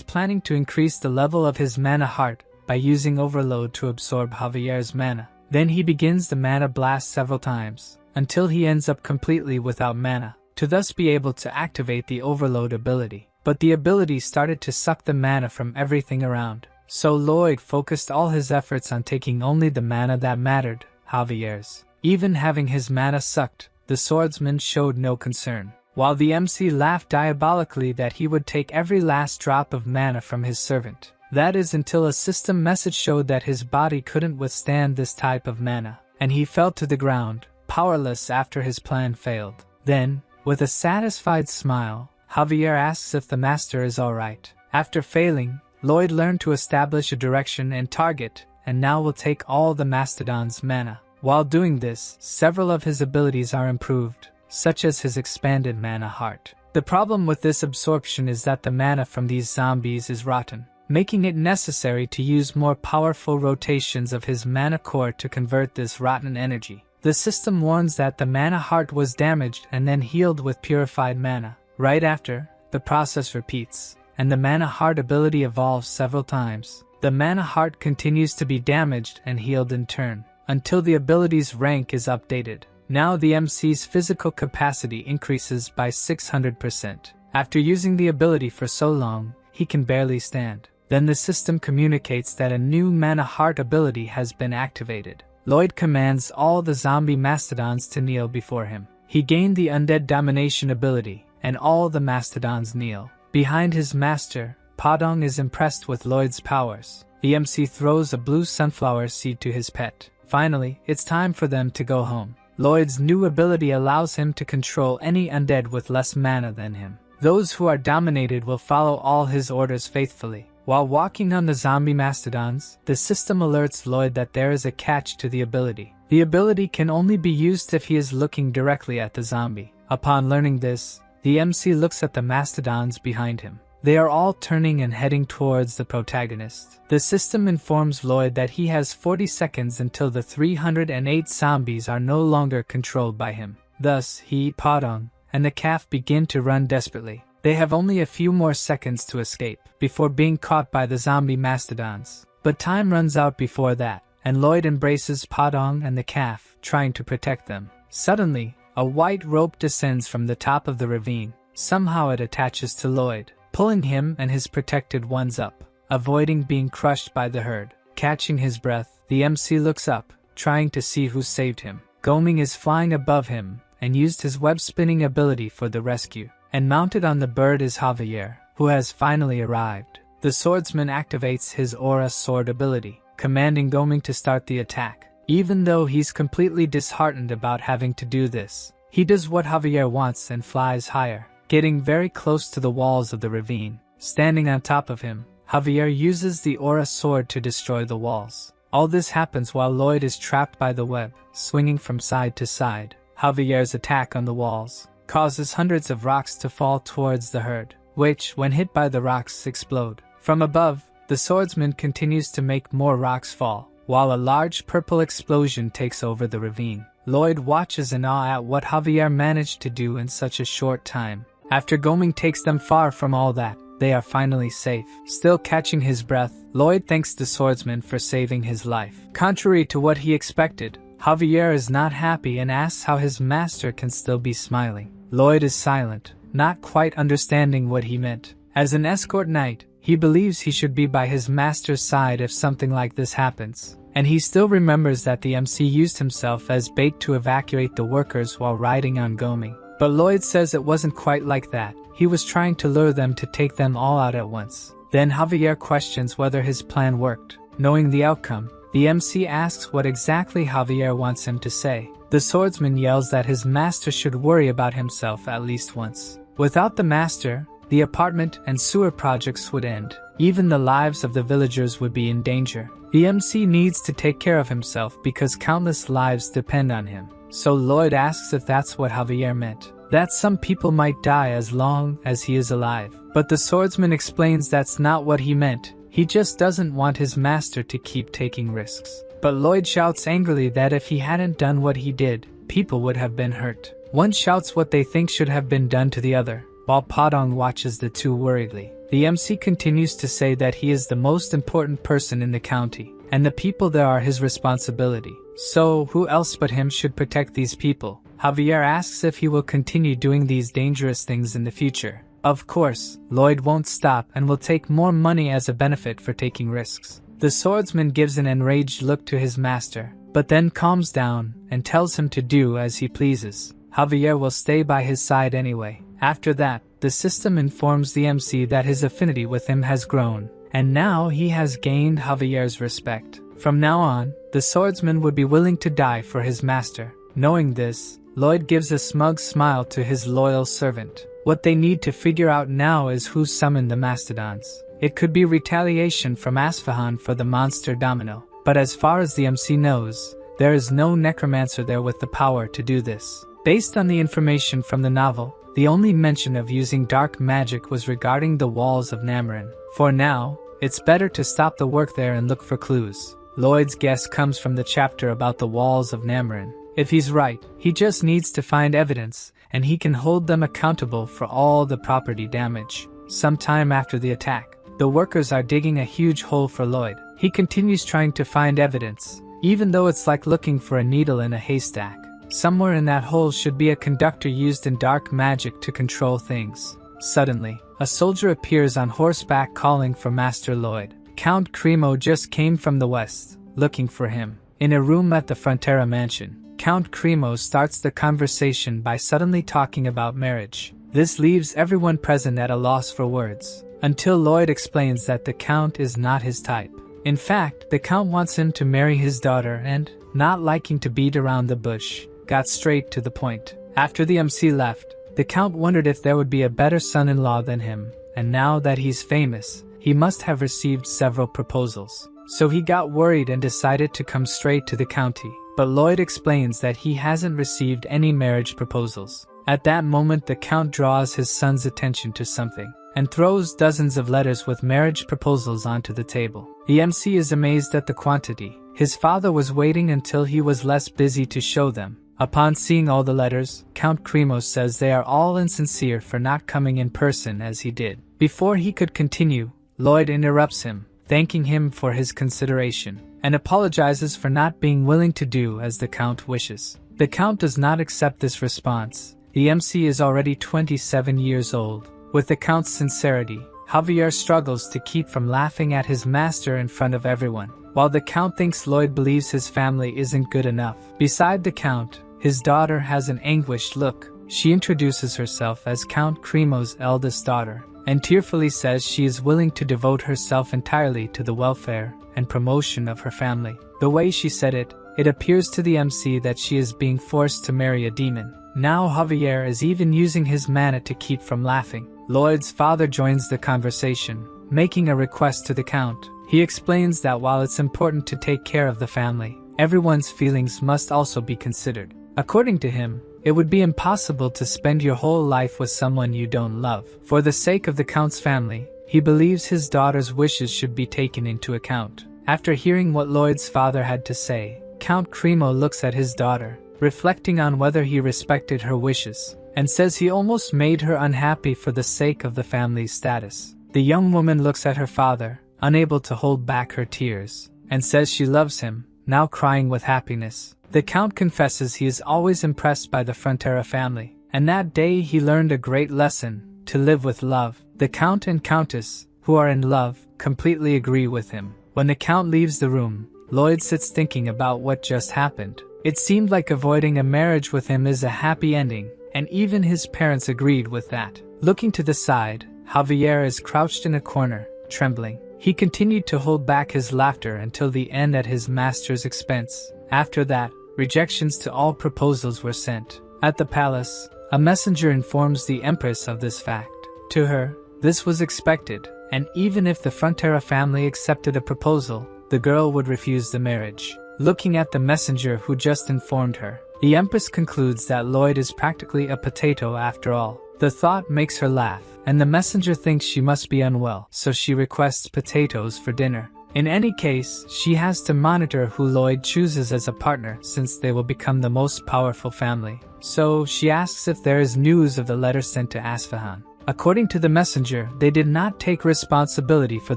planning to increase the level of his mana heart by using overload to absorb Javier's mana. Then he begins the mana blast several times, until he ends up completely without mana, to thus be able to activate the overload ability. But the ability started to suck the mana from everything around. So Lloyd focused all his efforts on taking only the mana that mattered, Javier's. Even having his mana sucked, the swordsman showed no concern, while the MC laughed diabolically that he would take every last drop of mana from his servant. That is until a system message showed that his body couldn't withstand this type of mana, and he fell to the ground, powerless after his plan failed. Then, with a satisfied smile, Javier asks if the master is alright. After failing, Lloyd learned to establish a direction and target, and now will take all the mastodon's mana. While doing this, several of his abilities are improved, such as his expanded mana heart. The problem with this absorption is that the mana from these zombies is rotten, making it necessary to use more powerful rotations of his mana core to convert this rotten energy. The system warns that the mana heart was damaged and then healed with purified mana. Right after, the process repeats, and the mana heart ability evolves several times. The mana heart continues to be damaged and healed in turn, until the ability's rank is updated. Now the MC's physical capacity increases by 600%. After using the ability for so long, he can barely stand. Then the system communicates that a new mana heart ability has been activated. Lloyd commands all the zombie mastodons to kneel before him. He gained the undead domination ability, and all the mastodons kneel. Behind his master, Padong is impressed with Lloyd's powers. The MC throws a blue sunflower seed to his pet. Finally, it's time for them to go home. Lloyd's new ability allows him to control any undead with less mana than him. Those who are dominated will follow all his orders faithfully. While walking on the zombie mastodons, the system alerts Lloyd that there is a catch to the ability. The ability can only be used if he is looking directly at the zombie. Upon learning this, the MC looks at the mastodons behind him. They are all turning and heading towards the protagonist. The system informs Lloyd that he has 40 seconds until the 308 zombies are no longer controlled by him. Thus, he, Padong, and the calf begin to run desperately. They have only a few more seconds to escape, before being caught by the zombie mastodons. But time runs out before that, and Lloyd embraces Padong and the calf, trying to protect them. Suddenly, a white rope descends from the top of the ravine. Somehow it attaches to Lloyd, pulling him and his protected ones up, avoiding being crushed by the herd. Catching his breath, the MC looks up, trying to see who saved him. Goming is flying above him, and used his web-spinning ability for the rescue. And mounted on the bird is Javier, who has finally arrived. The swordsman activates his aura sword ability, commanding Goming to start the attack. Even though he's completely disheartened about having to do this, he does what Javier wants and flies higher, getting very close to the walls of the ravine. Standing on top of him, Javier uses the aura sword to destroy the walls. All this happens while Lloyd is trapped by the web, swinging from side to side. Javier's attack on the walls. causes hundreds of rocks to fall towards the herd, which, when hit by the rocks, explode. From above, the swordsman continues to make more rocks fall, while a large purple explosion takes over the ravine. Lloyd watches in awe at what Javier managed to do in such a short time. After Goming takes them far from all that, they are finally safe. Still catching his breath, Lloyd thanks the swordsman for saving his life. Contrary to what he expected, Javier is not happy and asks how his master can still be smiling. Lloyd is silent, not quite understanding what he meant. As an escort knight, he believes he should be by his master's side if something like this happens. And he still remembers that the MC used himself as bait to evacuate the workers while riding on Goming. But Lloyd says it wasn't quite like that. He was trying to lure them to take them all out at once. Then Javier questions whether his plan worked. Knowing the outcome, the MC asks what exactly Javier wants him to say. The swordsman yells that his master should worry about himself at least once. Without the master, the apartment and sewer projects would end. Even the lives of the villagers would be in danger. The MC needs to take care of himself because countless lives depend on him. So Lloyd asks if that's what Javier meant. That some people might die as long as he is alive. But the swordsman explains that's not what he meant. He just doesn't want his master to keep taking risks. But Lloyd shouts angrily that if he hadn't done what he did, people would have been hurt. One shouts what they think should have been done to the other, while Padong watches the two worriedly. The MC continues to say that he is the most important person in the county, and the people there are his responsibility. So, who else but him should protect these people? Javier asks if he will continue doing these dangerous things in the future. Of course, Lloyd won't stop and will take more money as a benefit for taking risks. The swordsman gives an enraged look to his master, but then calms down and tells him to do as he pleases. Javier will stay by his side anyway. After that, the system informs the MC that his affinity with him has grown, and now he has gained Javier's respect. From now on, the swordsman would be willing to die for his master. Knowing this, Lloyd gives a smug smile to his loyal servant. What they need to figure out now is who summoned the mastodons. It could be retaliation from Asfahan for the monster Domino, but as far as the MC knows, there is no necromancer there with the power to do this. Based on the information from the novel, the only mention of using dark magic was regarding the walls of Namarin. For now, it's better to stop the work there and look for clues. Lloyd's guess comes from the chapter about the walls of Namarin. If he's right, he just needs to find evidence, and he can hold them accountable for all the property damage. Sometime after the attack, the workers are digging a huge hole for Lloyd. He continues trying to find evidence, even though it's like looking for a needle in a haystack. Somewhere in that hole should be a conductor used in dark magic to control things. Suddenly, a soldier appears on horseback calling for Master Lloyd. Count Cremo just came from the west, looking for him. In a room at the Frontera mansion, Count Cremo starts the conversation by suddenly talking about marriage. This leaves everyone present at a loss for words, until Lloyd explains that the Count is not his type. In fact, the Count wants him to marry his daughter and, not liking to beat around the bush, got straight to the point. After the MC left, the Count wondered if there would be a better son-in-law than him, and now that he's famous, he must have received several proposals. So he got worried and decided to come straight to the county. But Lloyd explains that he hasn't received any marriage proposals. At that moment, the Count draws his son's attention to something, and throws dozens of letters with marriage proposals onto the table. The MC is amazed at the quantity. His father was waiting until he was less busy to show them. Upon seeing all the letters, Count Cremo says they are all insincere for not coming in person as he did. Before he could continue, Lloyd interrupts him, thanking him for his consideration, and apologizes for not being willing to do as the Count wishes. The Count does not accept this response. The MC is already 27 years old. With the Count's sincerity, Javier struggles to keep from laughing at his master in front of everyone, while the Count thinks Lloyd believes his family isn't good enough. Beside the Count, his daughter has an anguished look. She introduces herself as Count Cremo's eldest daughter, and tearfully says she is willing to devote herself entirely to the welfare and promotion of her family. The way she said it, it appears to the MC that she is being forced to marry a demon. Now Javier is even using his mana to keep from laughing. Lloyd's father joins the conversation, making a request to the Count. He explains that while it's important to take care of the family, everyone's feelings must also be considered. According to him, It would be impossible to spend your whole life with someone you don't love. For the sake of the Count's family, he believes his daughter's wishes should be taken into account. After hearing what Lloyd's father had to say, Count Cremo looks at his daughter, reflecting on whether he respected her wishes, and says he almost made her unhappy for the sake of the family's status. The young woman looks at her father, unable to hold back her tears, and says she loves him, now crying with happiness. The Count confesses he is always impressed by the Frontera family, and that day he learned a great lesson: to live with love. The Count and Countess, who are in love, completely agree with him. When the Count leaves the room, Lloyd sits thinking about what just happened. It seemed like avoiding a marriage with him is a happy ending, and even his parents agreed with that. Looking to the side, Javier is crouched in a corner, trembling. He continued to hold back his laughter until the end at his master's expense. After that, rejections to all proposals were sent. At the palace, a messenger informs the Empress of this fact. To her, this was expected, and even if the Frontera family accepted a proposal, the girl would refuse the marriage. Looking at the messenger who just informed her, the Empress concludes that Lloyd is practically a potato after all. The thought makes her laugh, and the messenger thinks she must be unwell, so she requests potatoes for dinner. In any case, she has to monitor who Lloyd chooses as a partner since they will become the most powerful family. So she asks if there is news of the letter sent to Asfahan. According to the messenger, they did not take responsibility for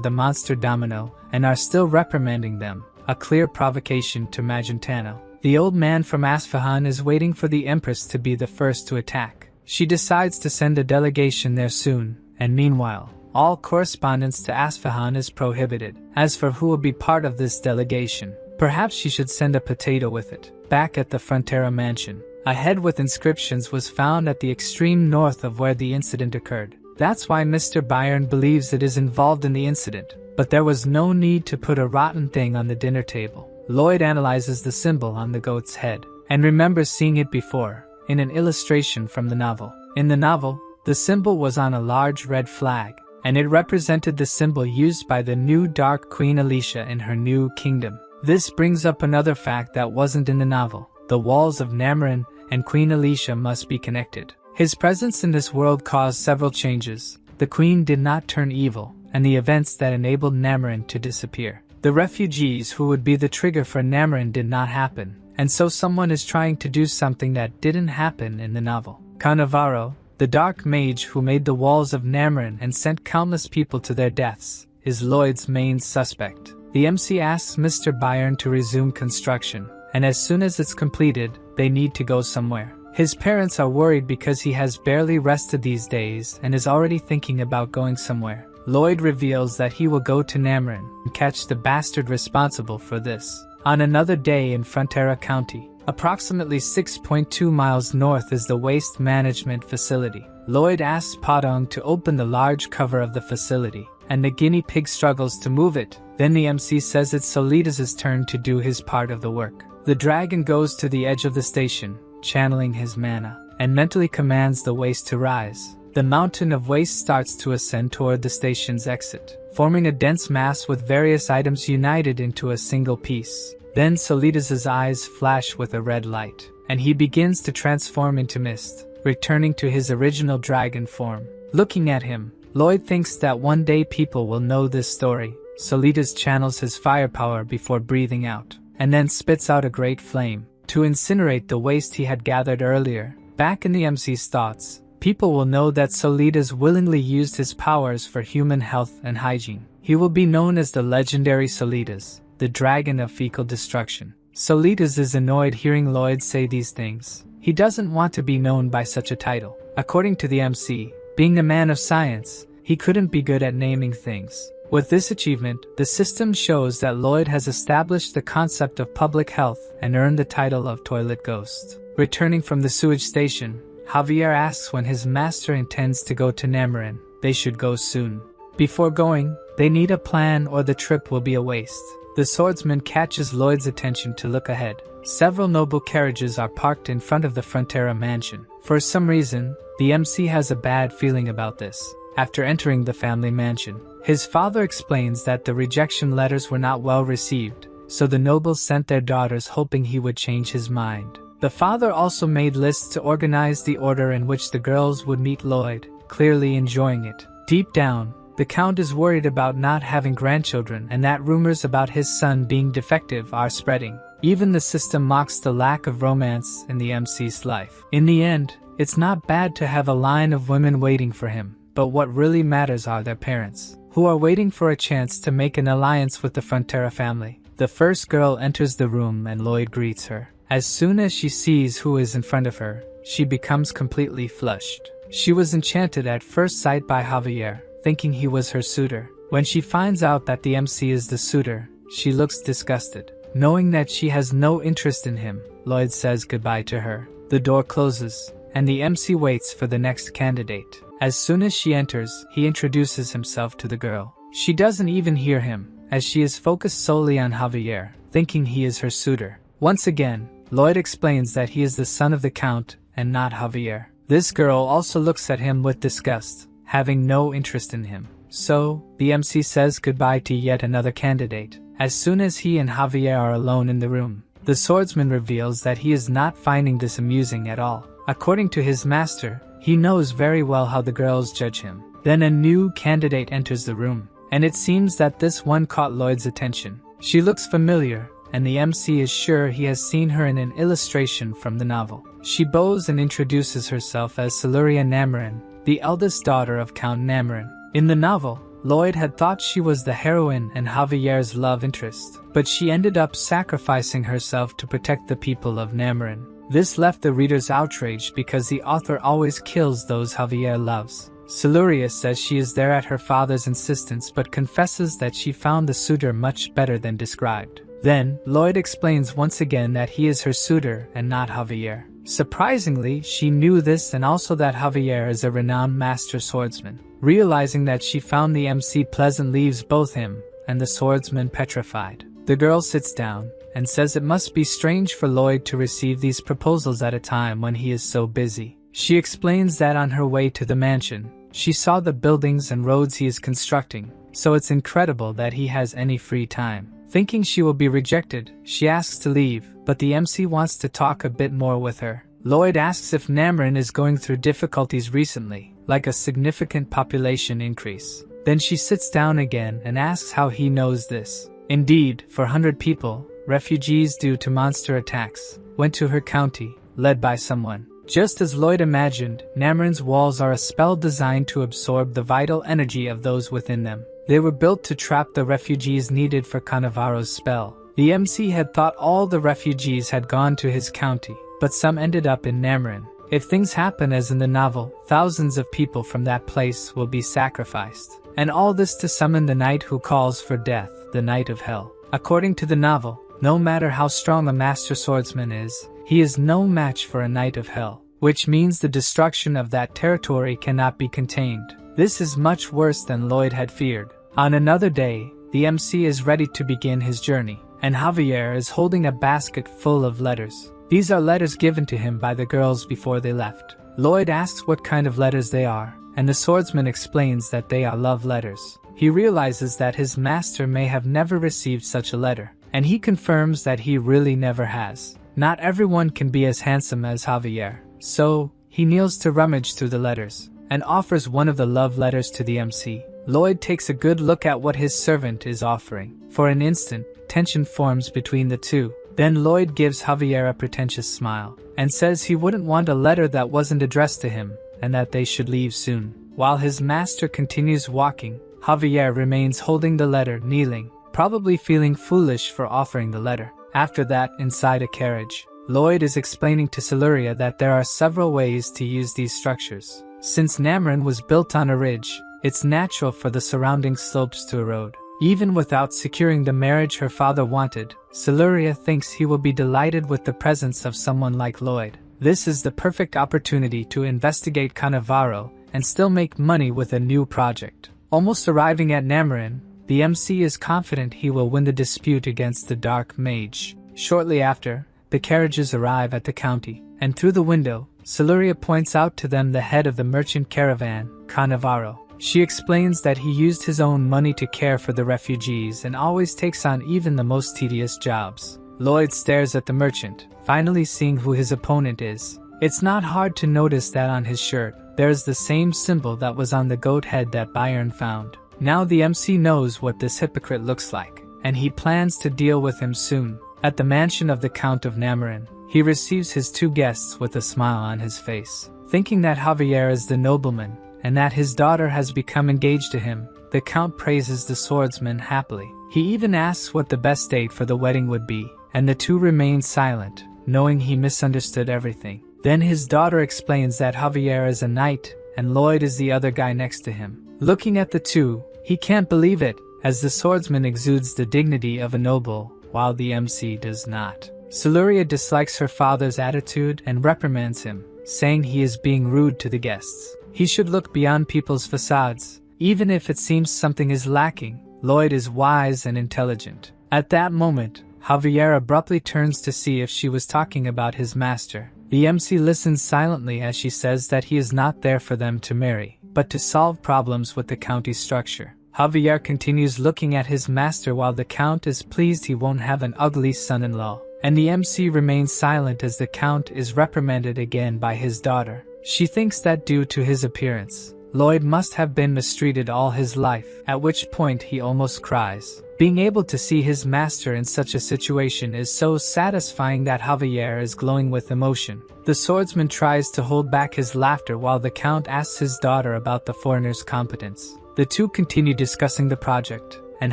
the monster Domino and are still reprimanding them, a clear provocation to Magentano. The old man from Asfahan is waiting for the Empress to be the first to attack. She decides to send a delegation there soon, and meanwhile, all correspondence to Asfahan is prohibited. As for who will be part of this delegation, perhaps she should send a potato with it. Back at the Frontera mansion, a head with inscriptions was found at the extreme north of where the incident occurred. That's why Mr. Byron believes it is involved in the incident, but there was no need to put a rotten thing on the dinner table. Lloyd analyzes the symbol on the goat's head, and remembers seeing it before, in an illustration from the novel. In the novel, the symbol was on a large red flag, and it represented the symbol used by the new Dark Queen Alicia in her new kingdom. This brings up another fact that wasn't in the novel. The walls of Namarin and Queen Alicia must be connected. His presence in this world caused several changes. The queen did not turn evil, and the events that enabled Namarin to disappear. The refugees who would be the trigger for Namarin did not happen, and so someone is trying to do something that didn't happen in the novel. Cannavaro, the dark mage who made the walls of Namarin and sent countless people to their deaths, is Lloyd's main suspect. The MC asks Mr. Byron to resume construction, and as soon as it's completed, they need to go somewhere. His parents are worried because he has barely rested these days and is already thinking about going somewhere. Lloyd reveals that he will go to Namarin and catch the bastard responsible for this. On another day in Frontera County, approximately 6.2 miles north is the waste management facility. Lloyd asks Padong to open the large cover of the facility, and the guinea pig struggles to move it. Then the MC says it's Solidas' turn to do his part of the work. The dragon goes to the edge of the station, channeling his mana, and mentally commands the waste to rise. The mountain of waste starts to ascend toward the station's exit, forming a dense mass with various items united into a single piece. Then Solidas' eyes flash with a red light, and he begins to transform into mist, returning to his original dragon form. Looking at him, Lloyd thinks that one day people will know this story. Solidas channels his firepower before breathing out, and then spits out a great flame to incinerate the waste he had gathered earlier. Back in the MC's thoughts, people will know that Solidas willingly used his powers for human health and hygiene. He will be known as the legendary Solidas, the dragon of fecal destruction. Solidas is annoyed hearing Lloyd say these things. He doesn't want to be known by such a title. According to the MC, being a man of science, he couldn't be good at naming things. With this achievement, the system shows that Lloyd has established the concept of public health and earned the title of Toilet Ghost. Returning from the sewage station, Javier asks when his master intends to go to Namarin. They should go soon. Before going, they need a plan or the trip will be a waste. The swordsman catches Lloyd's attention to look ahead. Several noble carriages are parked in front of the Frontera mansion. For some reason, the MC has a bad feeling about this. After entering the family mansion, his father explains that the rejection letters were not well received, so the nobles sent their daughters hoping he would change his mind. The father also made lists to organize the order in which the girls would meet Lloyd, clearly enjoying it. Deep down, the Count is worried about not having grandchildren and that rumors about his son being defective are spreading. Even the system mocks the lack of romance in the MC's life. In the end, it's not bad to have a line of women waiting for him, but what really matters are their parents, who are waiting for a chance to make an alliance with the Frontera family. The first girl enters the room and Lloyd greets her. As soon as she sees who is in front of her, she becomes completely flushed. She was enchanted at first sight by Javier, thinking he was her suitor. When she finds out that the MC is the suitor, she looks disgusted. Knowing that she has no interest in him, Lloyd says goodbye to her. The door closes, and the MC waits for the next candidate. As soon as she enters, he introduces himself to the girl. She doesn't even hear him, as she is focused solely on Javier, thinking he is her suitor. Once again, Lloyd explains that he is the son of the Count and not Javier. This girl also looks at him with disgust, having no interest in him. So, the MC says goodbye to yet another candidate. As soon as he and Javier are alone in the room, the swordsman reveals that he is not finding this amusing at all. According to his master, he knows very well how the girls judge him. Then a new candidate enters the room, and it seems that this one caught Lloyd's attention. She looks familiar, and the MC is sure he has seen her in an illustration from the novel. She bows and introduces herself as Siluria Namarin, the eldest daughter of Count Namarin. In the novel, Lloyd had thought she was the heroine and Javier's love interest, but she ended up sacrificing herself to protect the people of Namarin. This left the readers outraged because the author always kills those Javier loves. Siluria says she is there at her father's insistence but confesses that she found the suitor much better than described. Then, Lloyd explains once again that he is her suitor and not Javier. Surprisingly, she knew this and also that Javier is a renowned master swordsman. Realizing that she found the MC pleasant leaves both him and the swordsman petrified. The girl sits down and says it must be strange for Lloyd to receive these proposals at a time when he is so busy. She explains that on her way to the mansion, she saw the buildings and roads he is constructing, so it's incredible that he has any free time. Thinking she will be rejected, she asks to leave, but the MC wants to talk a bit more with her. Lloyd asks if Namarin is going through difficulties recently, like a significant population increase. Then she sits down again and asks how he knows this. Indeed, 400 people, refugees due to monster attacks, went to her county, led by someone. Just as Lloyd imagined, Namarin's walls are a spell designed to absorb the vital energy of those within them. They were built to trap the refugees needed for Cannavaro's spell. The MC had thought all the refugees had gone to his county, but some ended up in Namarin. If things happen as in the novel, thousands of people from that place will be sacrificed. And all this to summon the knight who calls for death, the Knight of Hell. According to the novel, no matter how strong a master swordsman is, he is no match for a Knight of Hell, which means the destruction of that territory cannot be contained. This is much worse than Lloyd had feared. On another day, the MC is ready to begin his journey, and Javier is holding a basket full of letters. These are letters given to him by the girls before they left. Lloyd asks what kind of letters they are, and the swordsman explains that they are love letters. He realizes that his master may have never received such a letter, and he confirms that he really never has. Not everyone can be as handsome as Javier, so he kneels to rummage through the letters, and offers one of the love letters to the MC. Lloyd takes a good look at what his servant is offering. For an instant, tension forms between the two. Then Lloyd gives Javier a pretentious smile, and says he wouldn't want a letter that wasn't addressed to him, and that they should leave soon. While his master continues walking, Javier remains holding the letter, kneeling, probably feeling foolish for offering the letter. After that, inside a carriage, Lloyd is explaining to Siluria that there are several ways to use these structures. Since Namarin was built on a ridge, it's natural for the surrounding slopes to erode. Even without securing the marriage her father wanted, Siluria thinks he will be delighted with the presence of someone like Lloyd. This is the perfect opportunity to investigate Cannavaro and still make money with a new project. Almost arriving at Namarin, the MC is confident he will win the dispute against the Dark Mage. Shortly after, the carriages arrive at the county, and through the window, Siluria points out to them the head of the merchant caravan, Cannavaro. She explains that he used his own money to care for the refugees and always takes on even the most tedious jobs. Lloyd stares at the merchant, finally seeing who his opponent is. It's not hard to notice that on his shirt, there is the same symbol that was on the goat head that Byron found. Now the MC knows what this hypocrite looks like, and he plans to deal with him soon. At the mansion of the Count of Namarin, he receives his 2 guests with a smile on his face. Thinking that Javier is the nobleman, and that his daughter has become engaged to him, the Count praises the swordsman happily. He even asks what the best date for the wedding would be, and the 2 remain silent, knowing he misunderstood everything. Then his daughter explains that Javier is a knight, and Lloyd is the other guy next to him. Looking at the 2, he can't believe it, as the swordsman exudes the dignity of a noble, while the MC does not. Siluria dislikes her father's attitude and reprimands him, saying he is being rude to the guests. He should look beyond people's facades, even if it seems something is lacking. Lloyd is wise and intelligent. At that moment, Javier abruptly turns to see if she was talking about his master. The MC listens silently as she says that he is not there for them to marry, but to solve problems with the county structure. Javier continues looking at his master while the Count is pleased he won't have an ugly son-in-law, and the MC remains silent as the Count is reprimanded again by his daughter. She thinks that due to his appearance, Lloyd must have been mistreated all his life, at which point he almost cries. Being able to see his master in such a situation is so satisfying that Javier is glowing with emotion. The swordsman tries to hold back his laughter while the Count asks his daughter about the foreigner's competence. The 2 continue discussing the project, and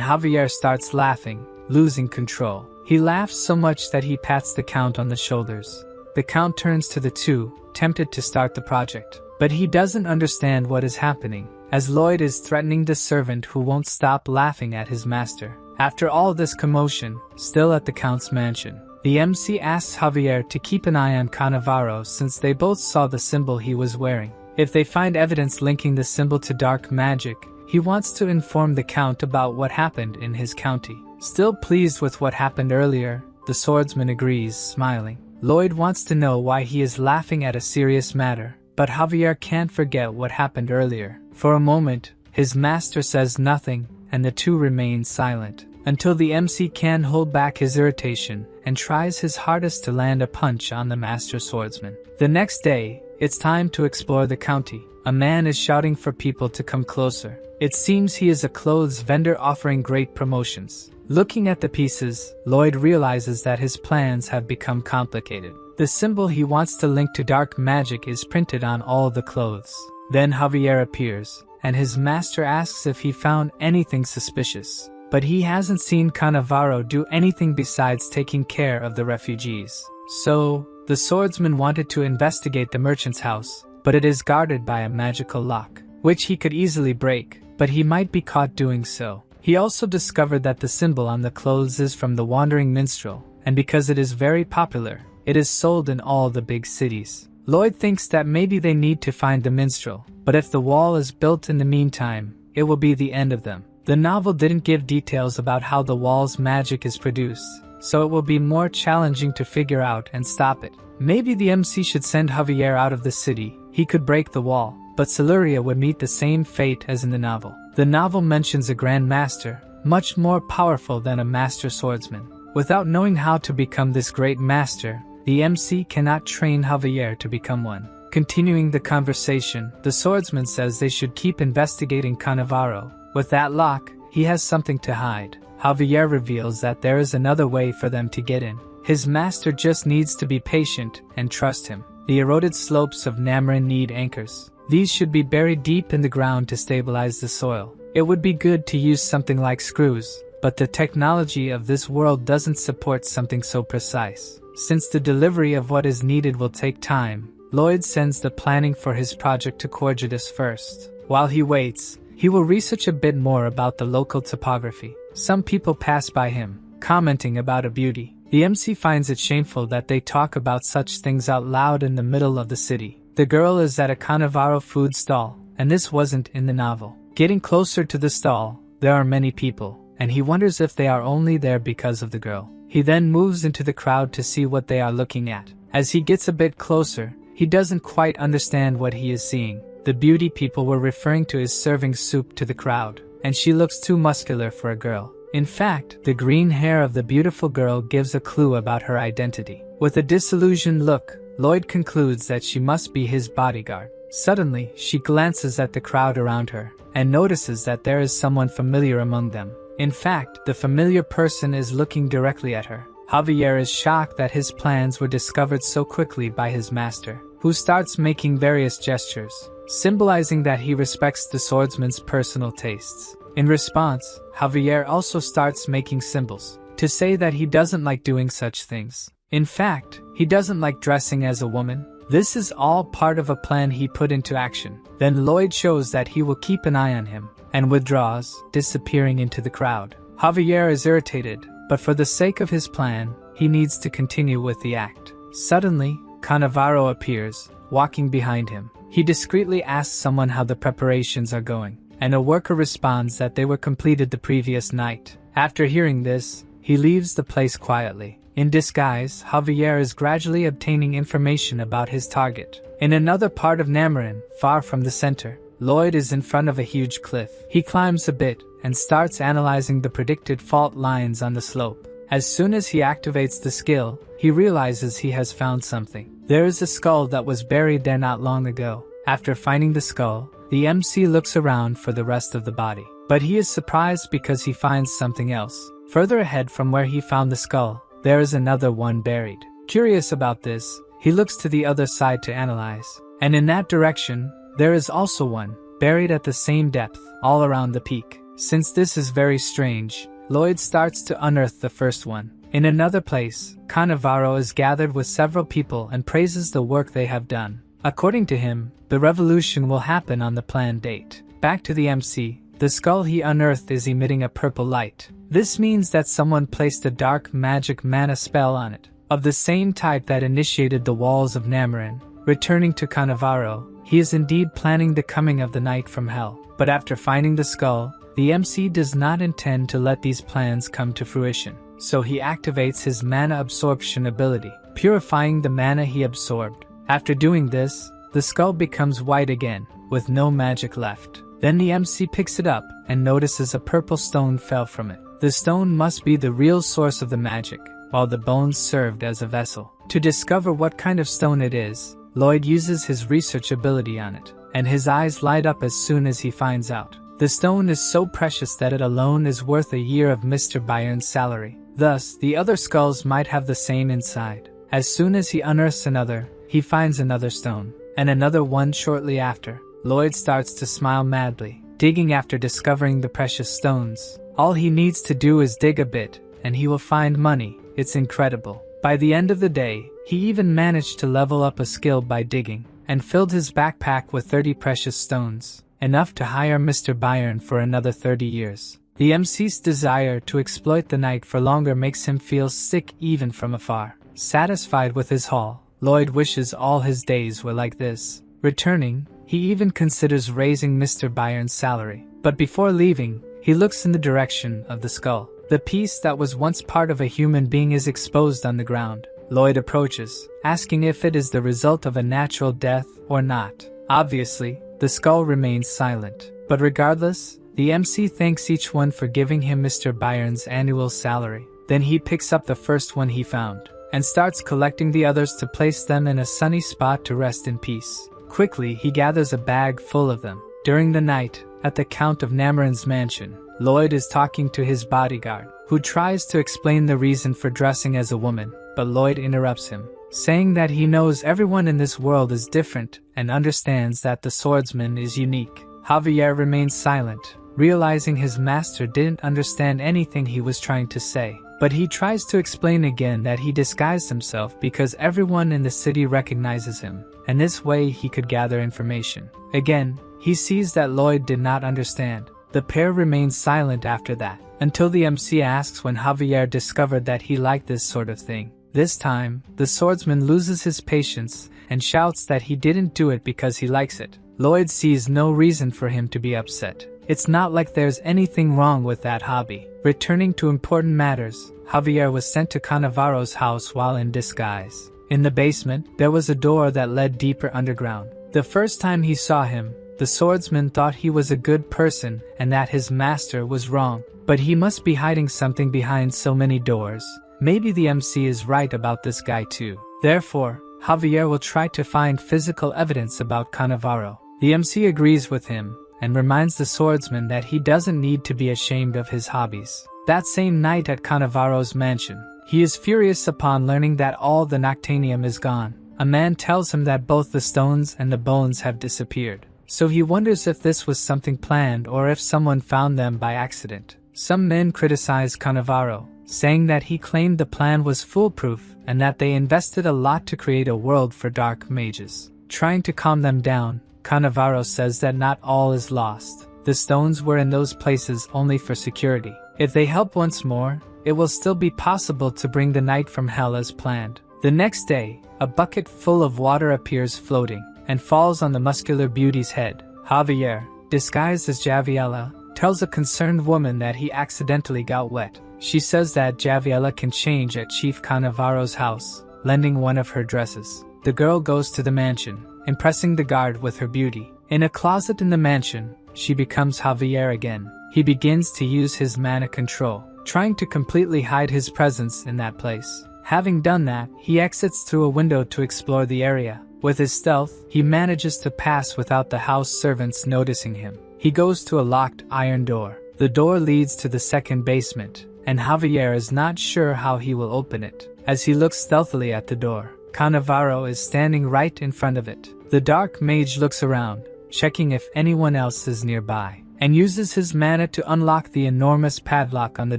Javier starts laughing, losing control. He laughs so much that he pats the Count on the shoulders. The Count turns to the 2, tempted to start the project, but he doesn't understand what is happening, as Lloyd is threatening the servant who won't stop laughing at his master. After all this commotion, still at the Count's mansion, the MC asks Javier to keep an eye on Cannavaro since they both saw the symbol he was wearing. If they find evidence linking the symbol to dark magic, he wants to inform the Count about what happened in his county. Still pleased with what happened earlier, the swordsman agrees, smiling. Lloyd wants to know why he is laughing at a serious matter, but Javier can't forget what happened earlier. For a moment, his master says nothing, and the 2 remain silent, until the MC can hold back his irritation and tries his hardest to land a punch on the master swordsman. The next day, it's time to explore the county. A man is shouting for people to come closer. It seems he is a clothes vendor offering great promotions. Looking at the pieces, Lloyd realizes that his plans have become complicated. The symbol he wants to link to dark magic is printed on all the clothes. Then Javier appears, and his master asks if he found anything suspicious. But he hasn't seen Cannavaro do anything besides taking care of the refugees. So, the swordsman wanted to investigate the merchant's house, but it is guarded by a magical lock, which he could easily break, but he might be caught doing so. He also discovered that the symbol on the clothes is from the wandering minstrel, and because it is very popular, it is sold in all the big cities. Lloyd thinks that maybe they need to find the minstrel, but if the wall is built in the meantime, it will be the end of them. The novel didn't give details about how the wall's magic is produced, so it will be more challenging to figure out and stop it. Maybe the MC should send Javier out of the city. He could break the wall, but Siluria would meet the same fate as in the novel. The novel mentions a Grand Master, much more powerful than a Master Swordsman. Without knowing how to become this great master, the MC cannot train Javier to become one. Continuing the conversation, the swordsman says they should keep investigating Cannavaro. With that lock, he has something to hide. Javier reveals that there is another way for them to get in. His master just needs to be patient and trust him. The eroded slopes of Namarin need anchors. These should be buried deep in the ground to stabilize the soil. It would be good to use something like screws, but the technology of this world doesn't support something so precise. Since the delivery of what is needed will take time, Lloyd sends the planning for his project to Corgidus first. While he waits, he will research a bit more about the local topography. Some people pass by him, commenting about a beauty. The MC finds it shameful that they talk about such things out loud in the middle of the city. The girl is at a Cannavaro food stall, and this wasn't in the novel. Getting closer to the stall, there are many people, and he wonders if they are only there because of the girl. He then moves into the crowd to see what they are looking at. As he gets a bit closer, he doesn't quite understand what he is seeing. The beauty people were referring to is serving soup to the crowd, and she looks too muscular for a girl. In fact, the green hair of the beautiful girl gives a clue about her identity. With a disillusioned look, Lloyd concludes that she must be his bodyguard. Suddenly, she glances at the crowd around her and notices that there is someone familiar among them. In fact, the familiar person is looking directly at her. Javier is shocked that his plans were discovered so quickly by his master, who starts making various gestures, symbolizing that he respects the swordsman's personal tastes. In response, Javier also starts making symbols to say that he doesn't like doing such things. In fact, he doesn't like dressing as a woman. This is all part of a plan he put into action. Then Lloyd shows that he will keep an eye on him and withdraws, disappearing into the crowd. Javier is irritated, but for the sake of his plan, he needs to continue with the act. Suddenly, Cannavaro appears, walking behind him. He discreetly asks someone how the preparations are going, and a worker responds that they were completed the previous night. After hearing this, he leaves the place quietly. In disguise, Javier is gradually obtaining information about his target. In another part of Namarin, far from the center, Lloyd is in front of a huge cliff. He climbs a bit and starts analyzing the predicted fault lines on the slope. As soon as he activates the skill, he realizes he has found something. There is a skull that was buried there not long ago. After finding the skull, the MC looks around for the rest of the body. But he is surprised because he finds something else. Further ahead from where he found the skull, there is another one buried. Curious about this, he looks to the other side to analyze. And in that direction, there is also one, buried at the same depth, all around the peak. Since this is very strange, Lloyd starts to unearth the first one. In another place, Cannavaro is gathered with several people and praises the work they have done. According to him, the revolution will happen on the planned date. Back to the MC, the skull he unearthed is emitting a purple light. This means that someone placed a dark magic mana spell on it, of the same type that initiated the walls of Namarin. Returning to Cannavaro, he is indeed planning the coming of the night from hell. But after finding the skull, the MC does not intend to let these plans come to fruition. So he activates his mana absorption ability, purifying the mana he absorbed. After doing this, the skull becomes white again, with no magic left. Then the MC picks it up and notices a purple stone fell from it. The stone must be the real source of the magic, while the bones served as a vessel. To discover what kind of stone it is, Lloyd uses his research ability on it, and his eyes light up as soon as he finds out. The stone is so precious that it alone is worth a year of Mr. Byron's salary. Thus, the other skulls might have the same inside. As soon as he unearths another, he finds another stone, and another one shortly after. Lloyd starts to smile madly, digging after discovering the precious stones. All he needs to do is dig a bit, and he will find money. It's incredible. By the end of the day, he even managed to level up a skill by digging, and filled his backpack with 30 precious stones, enough to hire Mr. Byron for another 30 years. The MC's desire to exploit the night for longer makes him feel sick even from afar. Satisfied with his haul, Lloyd wishes all his days were like this. Returning, he even considers raising Mr. Byron's salary. But before leaving, he looks in the direction of the skull. The piece that was once part of a human being is exposed on the ground. Lloyd approaches, asking if it is the result of a natural death or not. Obviously, the skull remains silent. But regardless, the MC thanks each one for giving him Mr. Byron's annual salary. Then he picks up the first one he found, and starts collecting the others to place them in a sunny spot to rest in peace. Quickly, he gathers a bag full of them. During the night, at the Count of Namarin's mansion, Lloyd is talking to his bodyguard, who tries to explain the reason for dressing as a woman, but Lloyd interrupts him, saying that he knows everyone in this world is different and understands that the swordsman is unique. Javier remains silent, realizing his master didn't understand anything he was trying to say. But he tries to explain again that he disguised himself because everyone in the city recognizes him, and this way he could gather information. Again, he sees that Lloyd did not understand. The pair remains silent after that, until the MC asks when Javier discovered that he liked this sort of thing. This time, the swordsman loses his patience and shouts that he didn't do it because he likes it. Lloyd sees no reason for him to be upset. It's not like there's anything wrong with that hobby. Returning to important matters, Javier was sent to Cannavaro's house while in disguise. In the basement, there was a door that led deeper underground. The first time he saw him, The swordsman thought he was a good person and that his master was wrong, but he must be hiding something behind so many doors. Maybe the MC is right about this guy too. Therefore, Javier will try to find physical evidence about Cannavaro. The MC agrees with him and reminds the swordsman that he doesn't need to be ashamed of his hobbies. That same night at Cannavaro's mansion, he is furious upon learning that all the Noctanium is gone. A man tells him that both the stones and the bones have disappeared. So he wonders if this was something planned or if someone found them by accident. Some men criticize Cannavaro, saying that he claimed the plan was foolproof and that they invested a lot to create a world for dark mages. Trying to calm them down, Cannavaro says that not all is lost. The stones were in those places only for security. If they help once more, it will still be possible to bring the knight from hell as planned. The next day, a bucket full of water appears floating and falls on the muscular beauty's head. Javier, disguised as Javiella, tells a concerned woman that he accidentally got wet. She says that Javiella can change at Chief Cannavaro's house, lending one of her dresses. The girl goes to the mansion, impressing the guard with her beauty. In a closet in the mansion, she becomes Javier again. He begins to use his mana control, trying to completely hide his presence in that place. Having done that, he exits through a window to explore the area. With his stealth, he manages to pass without the house servants noticing him. He goes to a locked iron door. The door leads to the second basement, and Javier is not sure how he will open it. As he looks stealthily at the door, Cannavaro is standing right in front of it. The dark mage looks around, checking if anyone else is nearby, and uses his mana to unlock the enormous padlock on the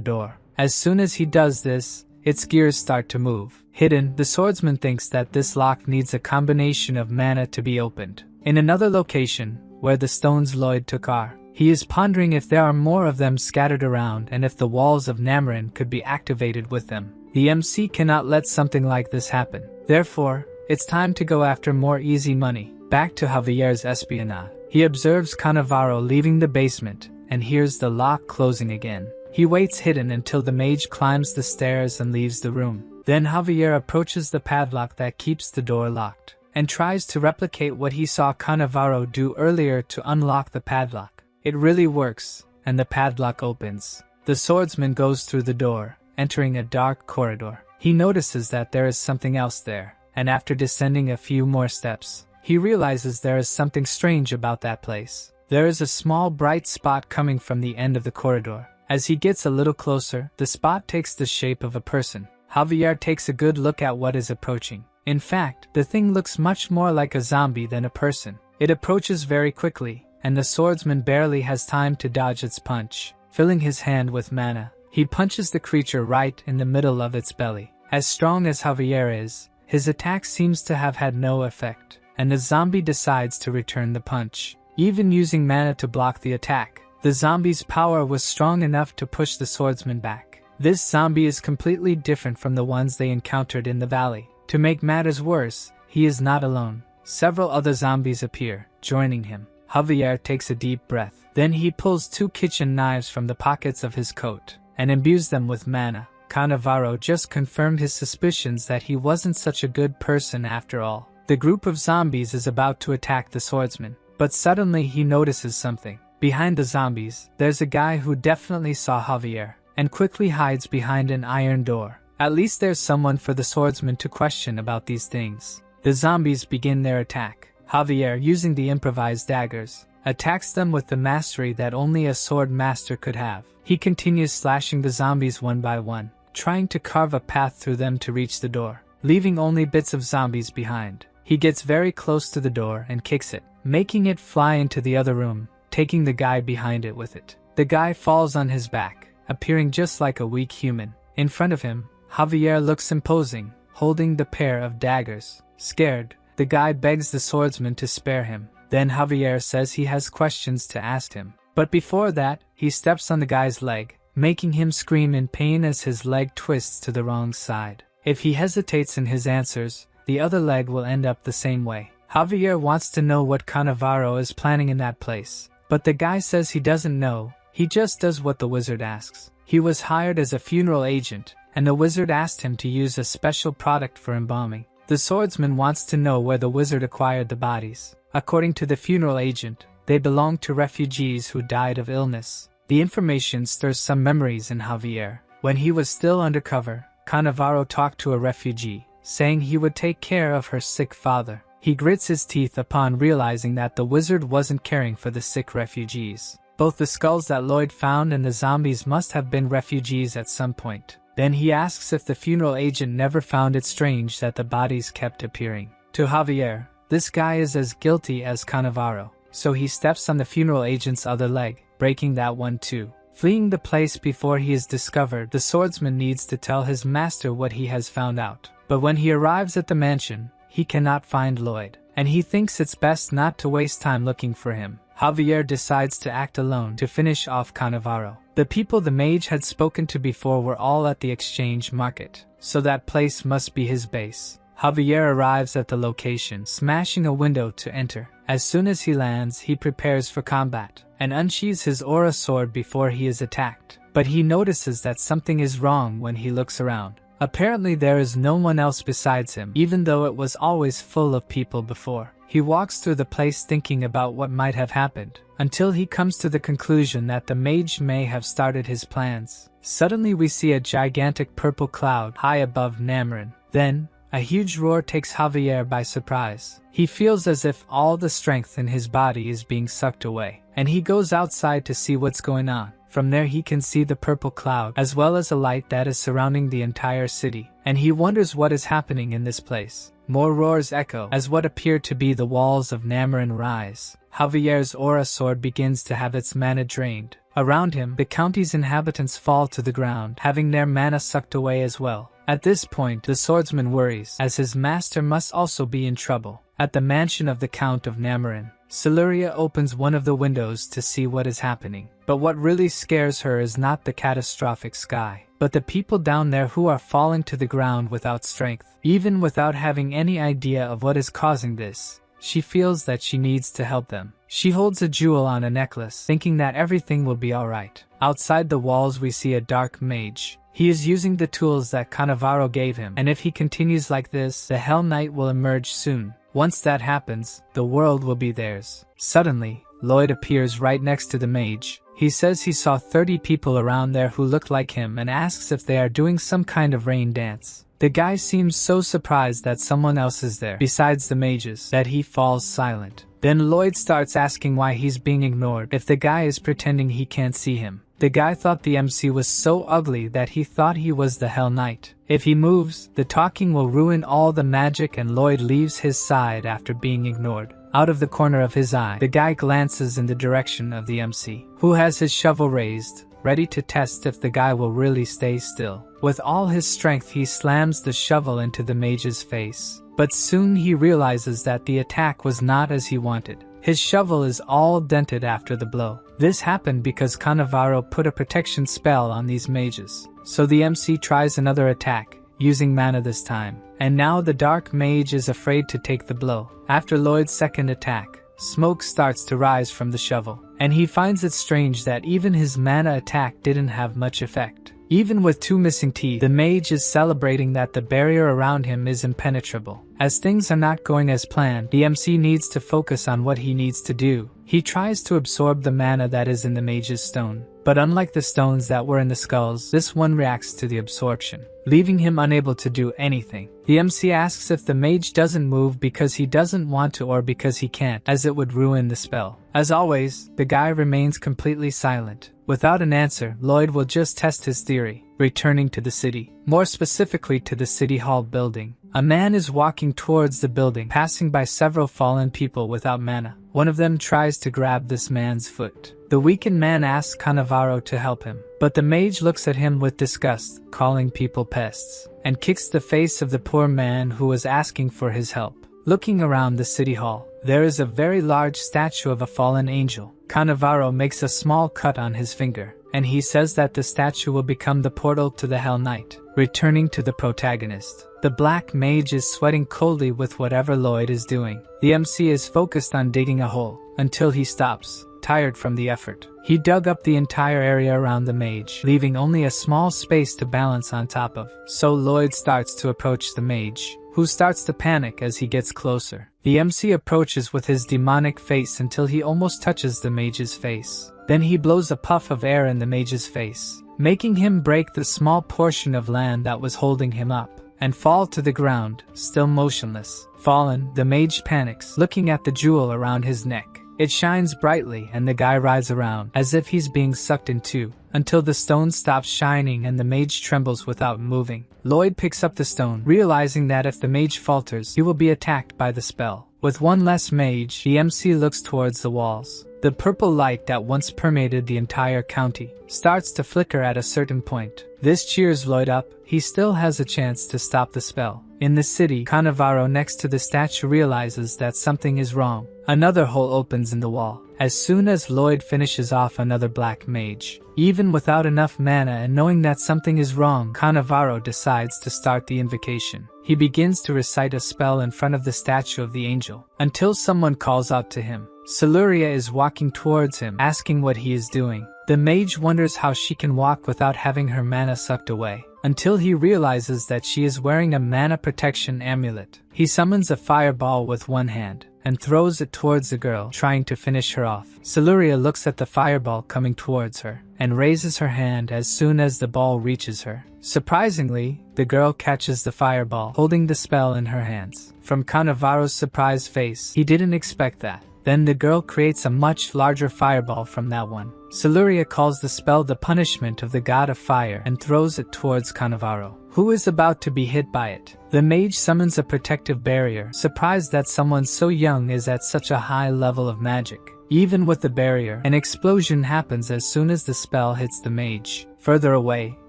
door. As soon as he does this, its gears start to move. Hidden, the swordsman thinks that this lock needs a combination of mana to be opened. In another location, where the stones Lloyd took are, he is pondering if there are more of them scattered around and if the walls of Namarin could be activated with them. The MC cannot let something like this happen. Therefore, it's time to go after more easy money. Back to Javier's espionage. He observes Cannavaro leaving the basement and hears the lock closing again. He waits hidden until the mage climbs the stairs and leaves the room. Then Javier approaches the padlock that keeps the door locked, and tries to replicate what he saw Cannavaro do earlier to unlock the padlock. It really works, and the padlock opens. The swordsman goes through the door, entering a dark corridor. He notices that there is something else there, and after descending a few more steps, he realizes there is something strange about that place. There is a small bright spot coming from the end of the corridor. As he gets a little closer, the spot takes the shape of a person. Javier takes a good look at what is approaching. In fact, the thing looks much more like a zombie than a person. It approaches very quickly, and the swordsman barely has time to dodge its punch. Filling his hand with mana, he punches the creature right in the middle of its belly. As strong as Javier is, his attack seems to have had no effect, and the zombie decides to return the punch. Even using mana to block the attack, the zombie's power was strong enough to push the swordsman back. This zombie is completely different from the ones they encountered in the valley. To make matters worse, he is not alone. Several other zombies appear, joining him. Javier takes a deep breath. Then he pulls 2 kitchen knives from the pockets of his coat and imbues them with mana. Cannavaro just confirmed his suspicions that he wasn't such a good person after all. The group of zombies is about to attack the swordsman, but suddenly he notices something. Behind the zombies, there's a guy who definitely saw Javier, and quickly hides behind an iron door. At least there's someone for the swordsman to question about these things. The zombies begin their attack. Javier, using the improvised daggers, attacks them with the mastery that only a sword master could have. He continues slashing the zombies one by one, trying to carve a path through them to reach the door, leaving only bits of zombies behind. He gets very close to the door and kicks it, making it fly into the other room, taking the guy behind it with it. The guy falls on his back, appearing just like a weak human. In front of him, Javier looks imposing, holding the pair of daggers. Scared, the guy begs the swordsman to spare him. Then Javier says he has questions to ask him. But before that, he steps on the guy's leg, making him scream in pain as his leg twists to the wrong side. If he hesitates in his answers, the other leg will end up the same way. Javier wants to know what Cannavaro is planning in that place, but the guy says he doesn't know. He just does what the wizard asks. He was hired as a funeral agent, and the wizard asked him to use a special product for embalming. The swordsman wants to know where the wizard acquired the bodies. According to the funeral agent, They belonged to refugees who died of illness. The information stirs some memories in Javier. When he was still undercover, Cannavaro talked to a refugee, saying he would take care of her sick father. He grits his teeth upon realizing that the wizard wasn't caring for the sick refugees. Both the skulls that Lloyd found and the zombies must have been refugees at some point. Then he asks if the funeral agent never found it strange that the bodies kept appearing. To Javier, this guy is as guilty as Cannavaro, so he steps on the funeral agent's other leg, breaking that one too. Fleeing the place before he is discovered, the swordsman needs to tell his master what he has found out. But when he arrives at the mansion, he cannot find Lloyd, and he thinks it's best not to waste time looking for him. Javier decides to act alone to finish off Cannavaro. The people the mage had spoken to before were all at the exchange market, so that place must be his base. Javier arrives at the location, smashing a window to enter. As soon as he lands, he prepares for combat, and unsheathes his aura sword before he is attacked. But he notices that something is wrong when he looks around. Apparently there is no one else besides him, even though it was always full of people before. He walks through the place thinking about what might have happened, until he comes to the conclusion that the mage may have started his plans. Suddenly we see a gigantic purple cloud high above Nameron. Then, a huge roar takes Javier by surprise. He feels as if all the strength in his body is being sucked away, and he goes outside to see what's going on. From there he can see the purple cloud, as well as a light that is surrounding the entire city, and he wonders what is happening in this place. More roars echo as what appear to be the walls of Nameron rise. Javier's aura sword begins to have its mana drained. Around him, the county's inhabitants fall to the ground, having their mana sucked away as well. At this point, the swordsman worries, as his master must also be in trouble. At the mansion of the Count of Nameron, Siluria opens one of the windows to see what is happening. But what really scares her is not the catastrophic sky, but the people down there who are falling to the ground without strength. Even without having any idea of what is causing this, she feels that she needs to help them. She holds a jewel on a necklace, thinking that everything will be alright. Outside the walls we see a dark mage. He is using the tools that Cannavaro gave him, and if he continues like this, the Hell Knight will emerge soon. Once that happens, the world will be theirs. Suddenly, Lloyd appears right next to the mage. He says he saw 30 people around there who look like him and asks if they are doing some kind of rain dance. The guy seems so surprised that someone else is there, besides the mages, that he falls silent. Then Lloyd starts asking why he's being ignored if the guy is pretending he can't see him. The guy thought the MC was so ugly that he thought he was the Hell Knight. If he moves, the talking will ruin all the magic, and Lloyd leaves his side after being ignored. Out of the corner of his eye, the guy glances in the direction of the MC, who has his shovel raised, ready to test if the guy will really stay still. With all his strength he slams the shovel into the mage's face. But soon he realizes that the attack was not as he wanted. His shovel is all dented after the blow. This happened because Cannavaro put a protection spell on these mages. So the MC tries another attack, using mana this time. And now the dark mage is afraid to take the blow. After Lloyd's second attack, smoke starts to rise from the shovel, and he finds it strange that even his mana attack didn't have much effect. Even with 2 missing teeth, the mage is celebrating that the barrier around him is impenetrable. As things are not going as planned, the MC needs to focus on what he needs to do. He tries to absorb the mana that is in the mage's stone, but unlike the stones that were in the skulls, this one reacts to the absorption, leaving him unable to do anything. The MC asks if the mage doesn't move because he doesn't want to or because he can't, as it would ruin the spell. As always, the guy remains completely silent. Without an answer, Lloyd will just test his theory, returning to the city. More specifically to the City Hall building. A man is walking towards the building, passing by several fallen people without mana. One of them tries to grab this man's foot. The weakened man asks Cannavaro to help him, but the mage looks at him with disgust, calling people pests, and kicks the face of the poor man who was asking for his help. Looking around the city hall, there is a very large statue of a fallen angel. Cannavaro makes a small cut on his finger, and he says that the statue will become the portal to the Hell Knight, returning to the protagonist. The black mage is sweating coldly with whatever Lloyd is doing. The MC is focused on digging a hole, until he stops, tired from the effort. He dug up the entire area around the mage, leaving only a small space to balance on top of. So Lloyd starts to approach the mage, who starts to panic as he gets closer. The The MC approaches with his demonic face until he almost touches the mage's face. Then he blows a puff of air in the mage's face, making him break the small portion of land that was holding him up, and fall to the ground, still motionless. Fallen, the mage panics, looking at the jewel around his neck. It shines brightly and the guy rides around, as if he's being sucked into, until the stone stops shining and the mage trembles without moving. Lloyd picks up the stone, realizing that if the mage falters, he will be attacked by the spell. With one less mage, the MC looks towards the walls. The purple light that once permeated the entire county starts to flicker at a certain point. This cheers Lloyd up. He still has a chance to stop the spell. In the city, Cannavaro next to the statue realizes that something is wrong. Another hole opens in the wall. As soon as Lloyd finishes off another black mage, even without enough mana and knowing that something is wrong, Cannavaro decides to start the invocation. He begins to recite a spell in front of the statue of the angel, until someone calls out to him. Siluria is walking towards him, asking what he is doing. The mage wonders how she can walk without having her mana sucked away, until he realizes that she is wearing a mana protection amulet. He summons a fireball with one hand, and throws it towards the girl, trying to finish her off. Siluria looks at the fireball coming towards her, and raises her hand as soon as the ball reaches her. Surprisingly, the girl catches the fireball, holding the spell in her hands. From Cannavaro's surprised face, he didn't expect that. Then the girl creates a much larger fireball from that one. Siluria calls the spell the punishment of the god of fire and throws it towards Cannavaro, who is about to be hit by it. The mage summons a protective barrier, surprised that someone so young is at such a high level of magic. Even with the barrier, an explosion happens as soon as the spell hits the mage. Further away,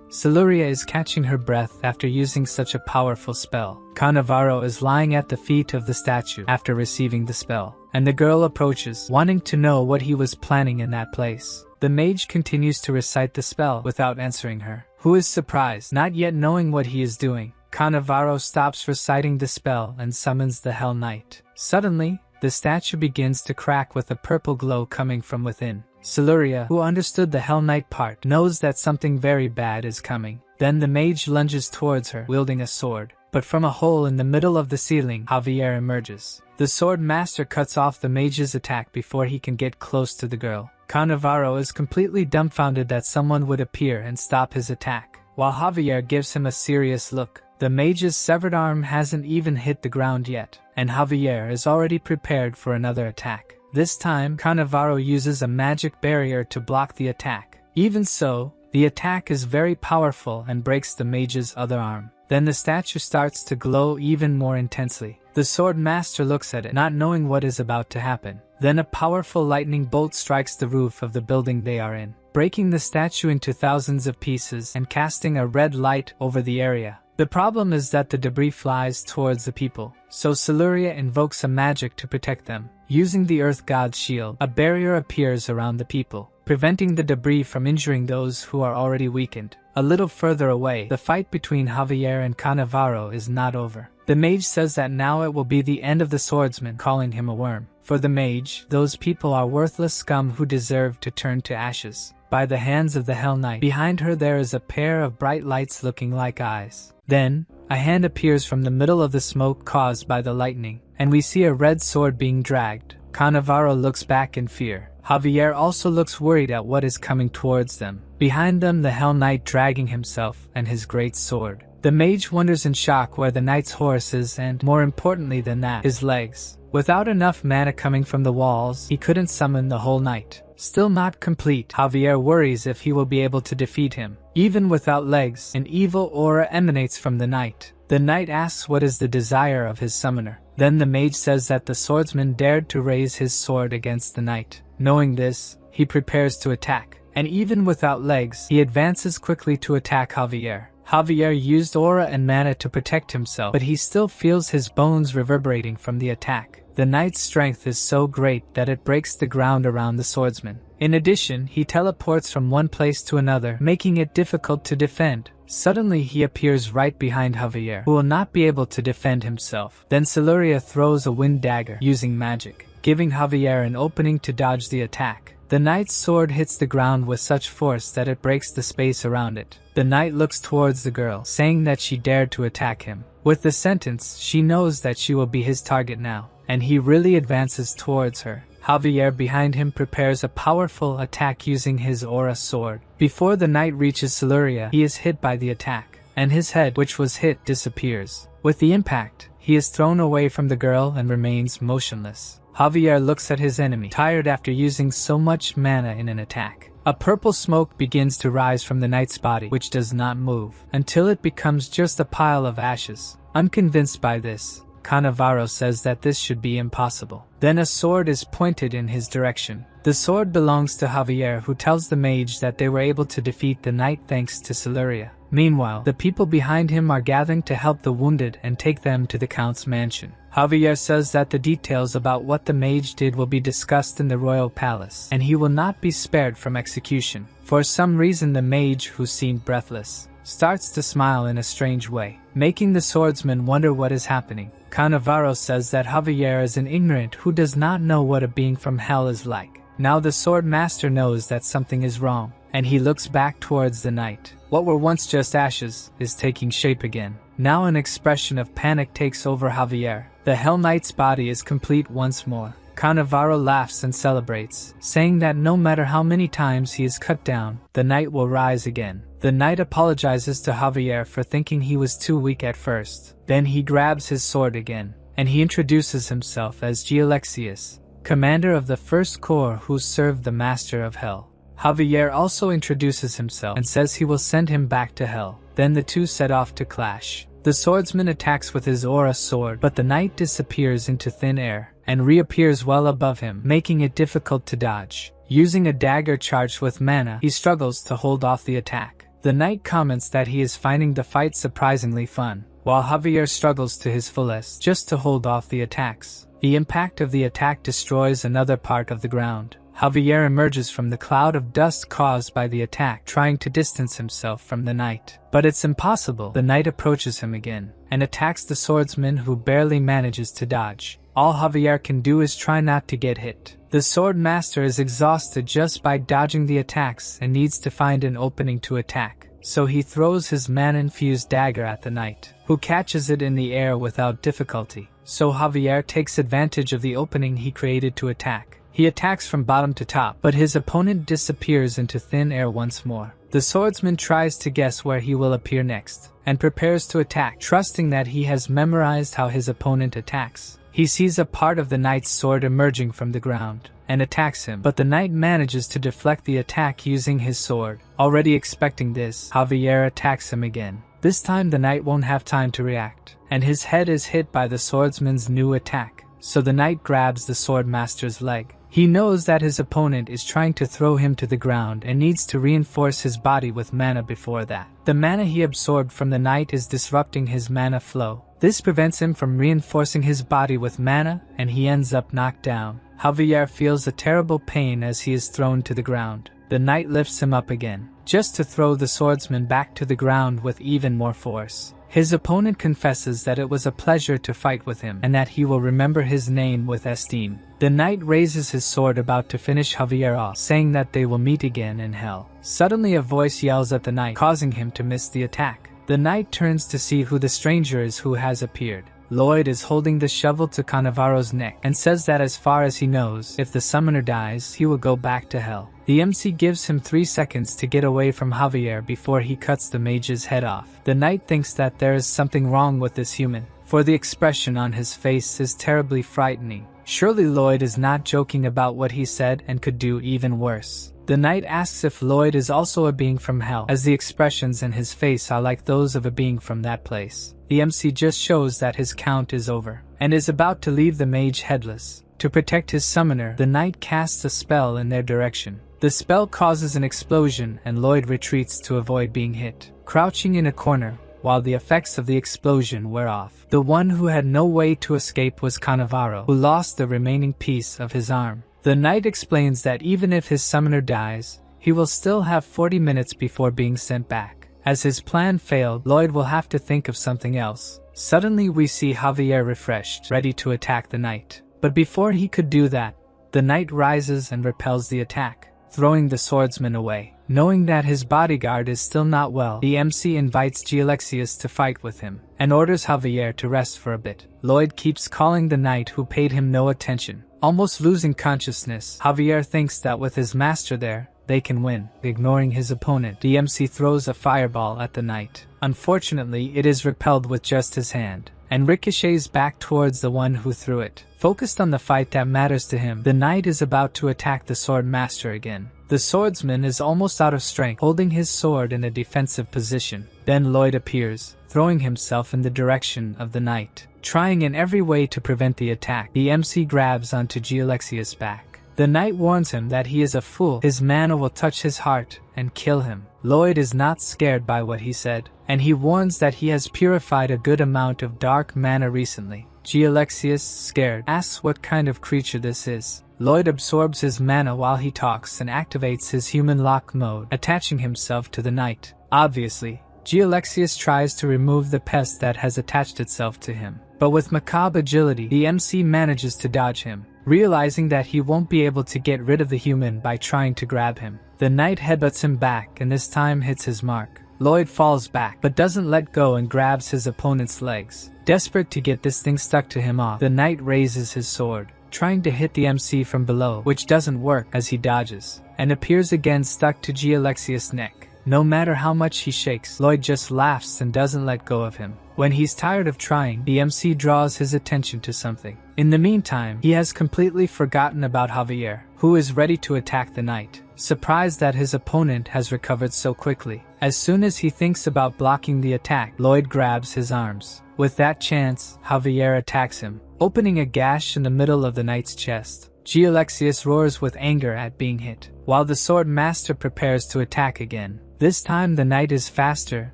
Siluria is catching her breath after using such a powerful spell. Cannavaro is lying at the feet of the statue after receiving the spell, and the girl approaches, wanting to know what he was planning in that place. The mage continues to recite the spell without answering her, who is surprised, not yet knowing what he is doing. Cannavaro stops reciting the spell and summons the Hell Knight. Suddenly, the statue begins to crack with a purple glow coming from within. Siluria, who understood the Hell Knight part, knows that something very bad is coming. Then the mage lunges towards her, wielding a sword. But from a hole in the middle of the ceiling, Javier emerges. The sword master cuts off the mage's attack before he can get close to the girl. Cannavaro is completely dumbfounded that someone would appear and stop his attack, while Javier gives him a serious look. The mage's severed arm hasn't even hit the ground yet, and Javier is already prepared for another attack. This time, Cannavaro uses a magic barrier to block the attack. Even so, the attack is very powerful and breaks the mage's other arm. Then the statue starts to glow even more intensely. The sword master looks at it, not knowing what is about to happen. Then a powerful lightning bolt strikes the roof of the building they are in, breaking the statue into thousands of pieces and casting a red light over the area. The problem is that the debris flies towards the people, so Siluria invokes a magic to protect them. Using the Earth God's shield, a barrier appears around the people, preventing the debris from injuring those who are already weakened. A little further away, the fight between Javier and Cannavaro is not over. The mage says that now it will be the end of the swordsman, calling him a worm. For the mage, those people are worthless scum who deserve to turn to ashes by the hands of the Hell Knight. Behind her there is a pair of bright lights looking like eyes. Then, a hand appears from the middle of the smoke caused by the lightning, and we see a red sword being dragged. Cannavaro looks back in fear. Javier also looks worried at what is coming towards them. Behind them, the Hell Knight dragging himself and his great sword. The mage wonders in shock where the knight's horse is and, more importantly than that, his legs. Without enough mana coming from the walls, he couldn't summon the whole knight. Still not complete, Javier worries if he will be able to defeat him. Even without legs, an evil aura emanates from the knight. The knight asks what is the desire of his summoner. Then the mage says that the swordsman dared to raise his sword against the knight. Knowing this, he prepares to attack. And even without legs, he advances quickly to attack Javier. Javier used aura and mana to protect himself, but he still feels his bones reverberating from the attack. The knight's strength is so great that it breaks the ground around the swordsman. In addition, he teleports from one place to another, making it difficult to defend. Suddenly he appears right behind Javier, who will not be able to defend himself. Then Siluria throws a wind dagger using magic, giving Javier an opening to dodge the attack. The knight's sword hits the ground with such force that it breaks the space around it. The knight looks towards the girl, saying that she dared to attack him. With the sentence, she knows that she will be his target now. and he really advances towards her. Javier behind him prepares a powerful attack using his aura sword. Before the knight reaches Siluria, he is hit by the attack, and his head, which was hit, disappears. With the impact, he is thrown away from the girl and remains motionless. Javier looks at his enemy, tired after using so much mana in an attack. A purple smoke begins to rise from the knight's body, which does not move, until it becomes just a pile of ashes. Unconvinced by this, Cannavaro says that this should be impossible. Then a sword is pointed in his direction. The sword belongs to Javier, who tells the mage that they were able to defeat the knight thanks to Siluria. Meanwhile, the people behind him are gathering to help the wounded and take them to the count's mansion. Javier says that the details about what the mage did will be discussed in the royal palace, and he will not be spared from execution. For some reason, the mage, who seemed breathless, starts to smile in a strange way, making the swordsman wonder what is happening. Cannavaro says that Javier is an ignorant who does not know what a being from hell is like. Now the sword master knows that something is wrong, and he looks back towards the knight. What were once just ashes is taking shape again. Now an expression of panic takes over Javier. The Hell Knight's body is complete once more. Cannavaro laughs and celebrates, saying that no matter how many times he is cut down, the knight will rise again. The knight apologizes to Javier for thinking he was too weak at first. Then he grabs his sword again, and he introduces himself as Gialexius, commander of the First Corps who served the Master of Hell. Javier also introduces himself and says he will send him back to hell. Then the two set off to clash. The swordsman attacks with his aura sword, but the knight disappears into thin air and reappears well above him, making it difficult to dodge. Using a dagger charged with mana, he struggles to hold off the attack. The knight comments that he is finding the fight surprisingly fun, while Javier struggles to his fullest just to hold off the attacks. The impact of the attack destroys another part of the ground. Javier emerges from the cloud of dust caused by the attack, trying to distance himself from the knight. But it's impossible. The knight approaches him again and attacks the swordsman, who barely manages to dodge. All Javier can do is try not to get hit. The sword master is exhausted just by dodging the attacks and needs to find an opening to attack. So he throws his mana-infused dagger at the knight, who catches it in the air without difficulty. So Javier takes advantage of the opening he created to attack. He attacks from bottom to top, but his opponent disappears into thin air once more. The swordsman tries to guess where he will appear next, and prepares to attack, trusting that he has memorized how his opponent attacks. He sees a part of the knight's sword emerging from the ground, and attacks him, but the knight manages to deflect the attack using his sword. Already expecting this, Javier attacks him again. This time the knight won't have time to react, and his head is hit by the swordsman's new attack. So the knight grabs the swordmaster's leg. He knows that his opponent is trying to throw him to the ground and needs to reinforce his body with mana before that. The mana he absorbed from the knight is disrupting his mana flow. This prevents him from reinforcing his body with mana, and he ends up knocked down. Javier feels a terrible pain as he is thrown to the ground. The knight lifts him up again, just to throw the swordsman back to the ground with even more force. His opponent confesses that it was a pleasure to fight with him, and that he will remember his name with esteem. The knight raises his sword about to finish Javier off, saying that they will meet again in hell. Suddenly a voice yells at the knight, causing him to miss the attack. The knight turns to see who the stranger is who has appeared. Lloyd is holding the shovel to Cannavaro's neck and says that as far as he knows, if the summoner dies, he will go back to hell. The MC gives him 3 seconds to get away from Javier before he cuts the mage's head off. The knight thinks that there is something wrong with this human, for the expression on his face is terribly frightening. Surely Lloyd is not joking about what he said and could do even worse. The knight asks if Lloyd is also a being from hell, as the expressions in his face are like those of a being from that place. The MC just shows that his count is over, and is about to leave the mage headless. To protect his summoner, the knight casts a spell in their direction. The spell causes an explosion, and Lloyd retreats to avoid being hit, crouching in a corner, while the effects of the explosion wear off. The one who had no way to escape was Cannavaro, who lost the remaining piece of his arm. The knight explains that even if his summoner dies, he will still have 40 minutes before being sent back. As his plan failed, Lloyd will have to think of something else. Suddenly we see Javier refreshed, ready to attack the knight. But before he could do that, the knight rises and repels the attack, throwing the swordsman away. Knowing that his bodyguard is still not well, the MC invites Gialexius to fight with him, and orders Javier to rest for a bit. Lloyd keeps calling the knight who paid him no attention. Almost losing consciousness, Javier thinks that with his master there, they can win. Ignoring his opponent, the MC throws a fireball at the knight. Unfortunately, it is repelled with just his hand, and ricochets back towards the one who threw it. Focused on the fight that matters to him, the knight is about to attack the sword master again. The swordsman is almost out of strength, holding his sword in a defensive position. Then Lloyd appears, throwing himself in the direction of the knight. Trying in every way to prevent the attack, the MC grabs onto Gialexius' back. The knight warns him that he is a fool, his mana will touch his heart and kill him. Lloyd is not scared by what he said, and he warns that he has purified a good amount of dark mana recently. Gialexius, scared, asks what kind of creature this is. Lloyd absorbs his mana while he talks and activates his human lock mode, attaching himself to the knight. Obviously, Gialexius tries to remove the pest that has attached itself to him, but with macabre agility, the MC manages to dodge him. Realizing that he won't be able to get rid of the human by trying to grab him, the knight headbutts him back and this time hits his mark. Lloyd falls back but doesn't let go and grabs his opponent's legs. Desperate to get this thing stuck to him off, the knight raises his sword, trying to hit the MC from below, which doesn't work as he dodges, and appears again stuck to Gialexius' neck. No matter how much he shakes, Lloyd just laughs and doesn't let go of him. When he's tired of trying, the MC draws his attention to something. In the meantime, he has completely forgotten about Javier, who is ready to attack the knight, surprised that his opponent has recovered so quickly. As soon as he thinks about blocking the attack, Lloyd grabs his arms. With that chance, Javier attacks him, opening a gash in the middle of the knight's chest. Gialexius roars with anger at being hit, while the sword master prepares to attack again. This time the knight is faster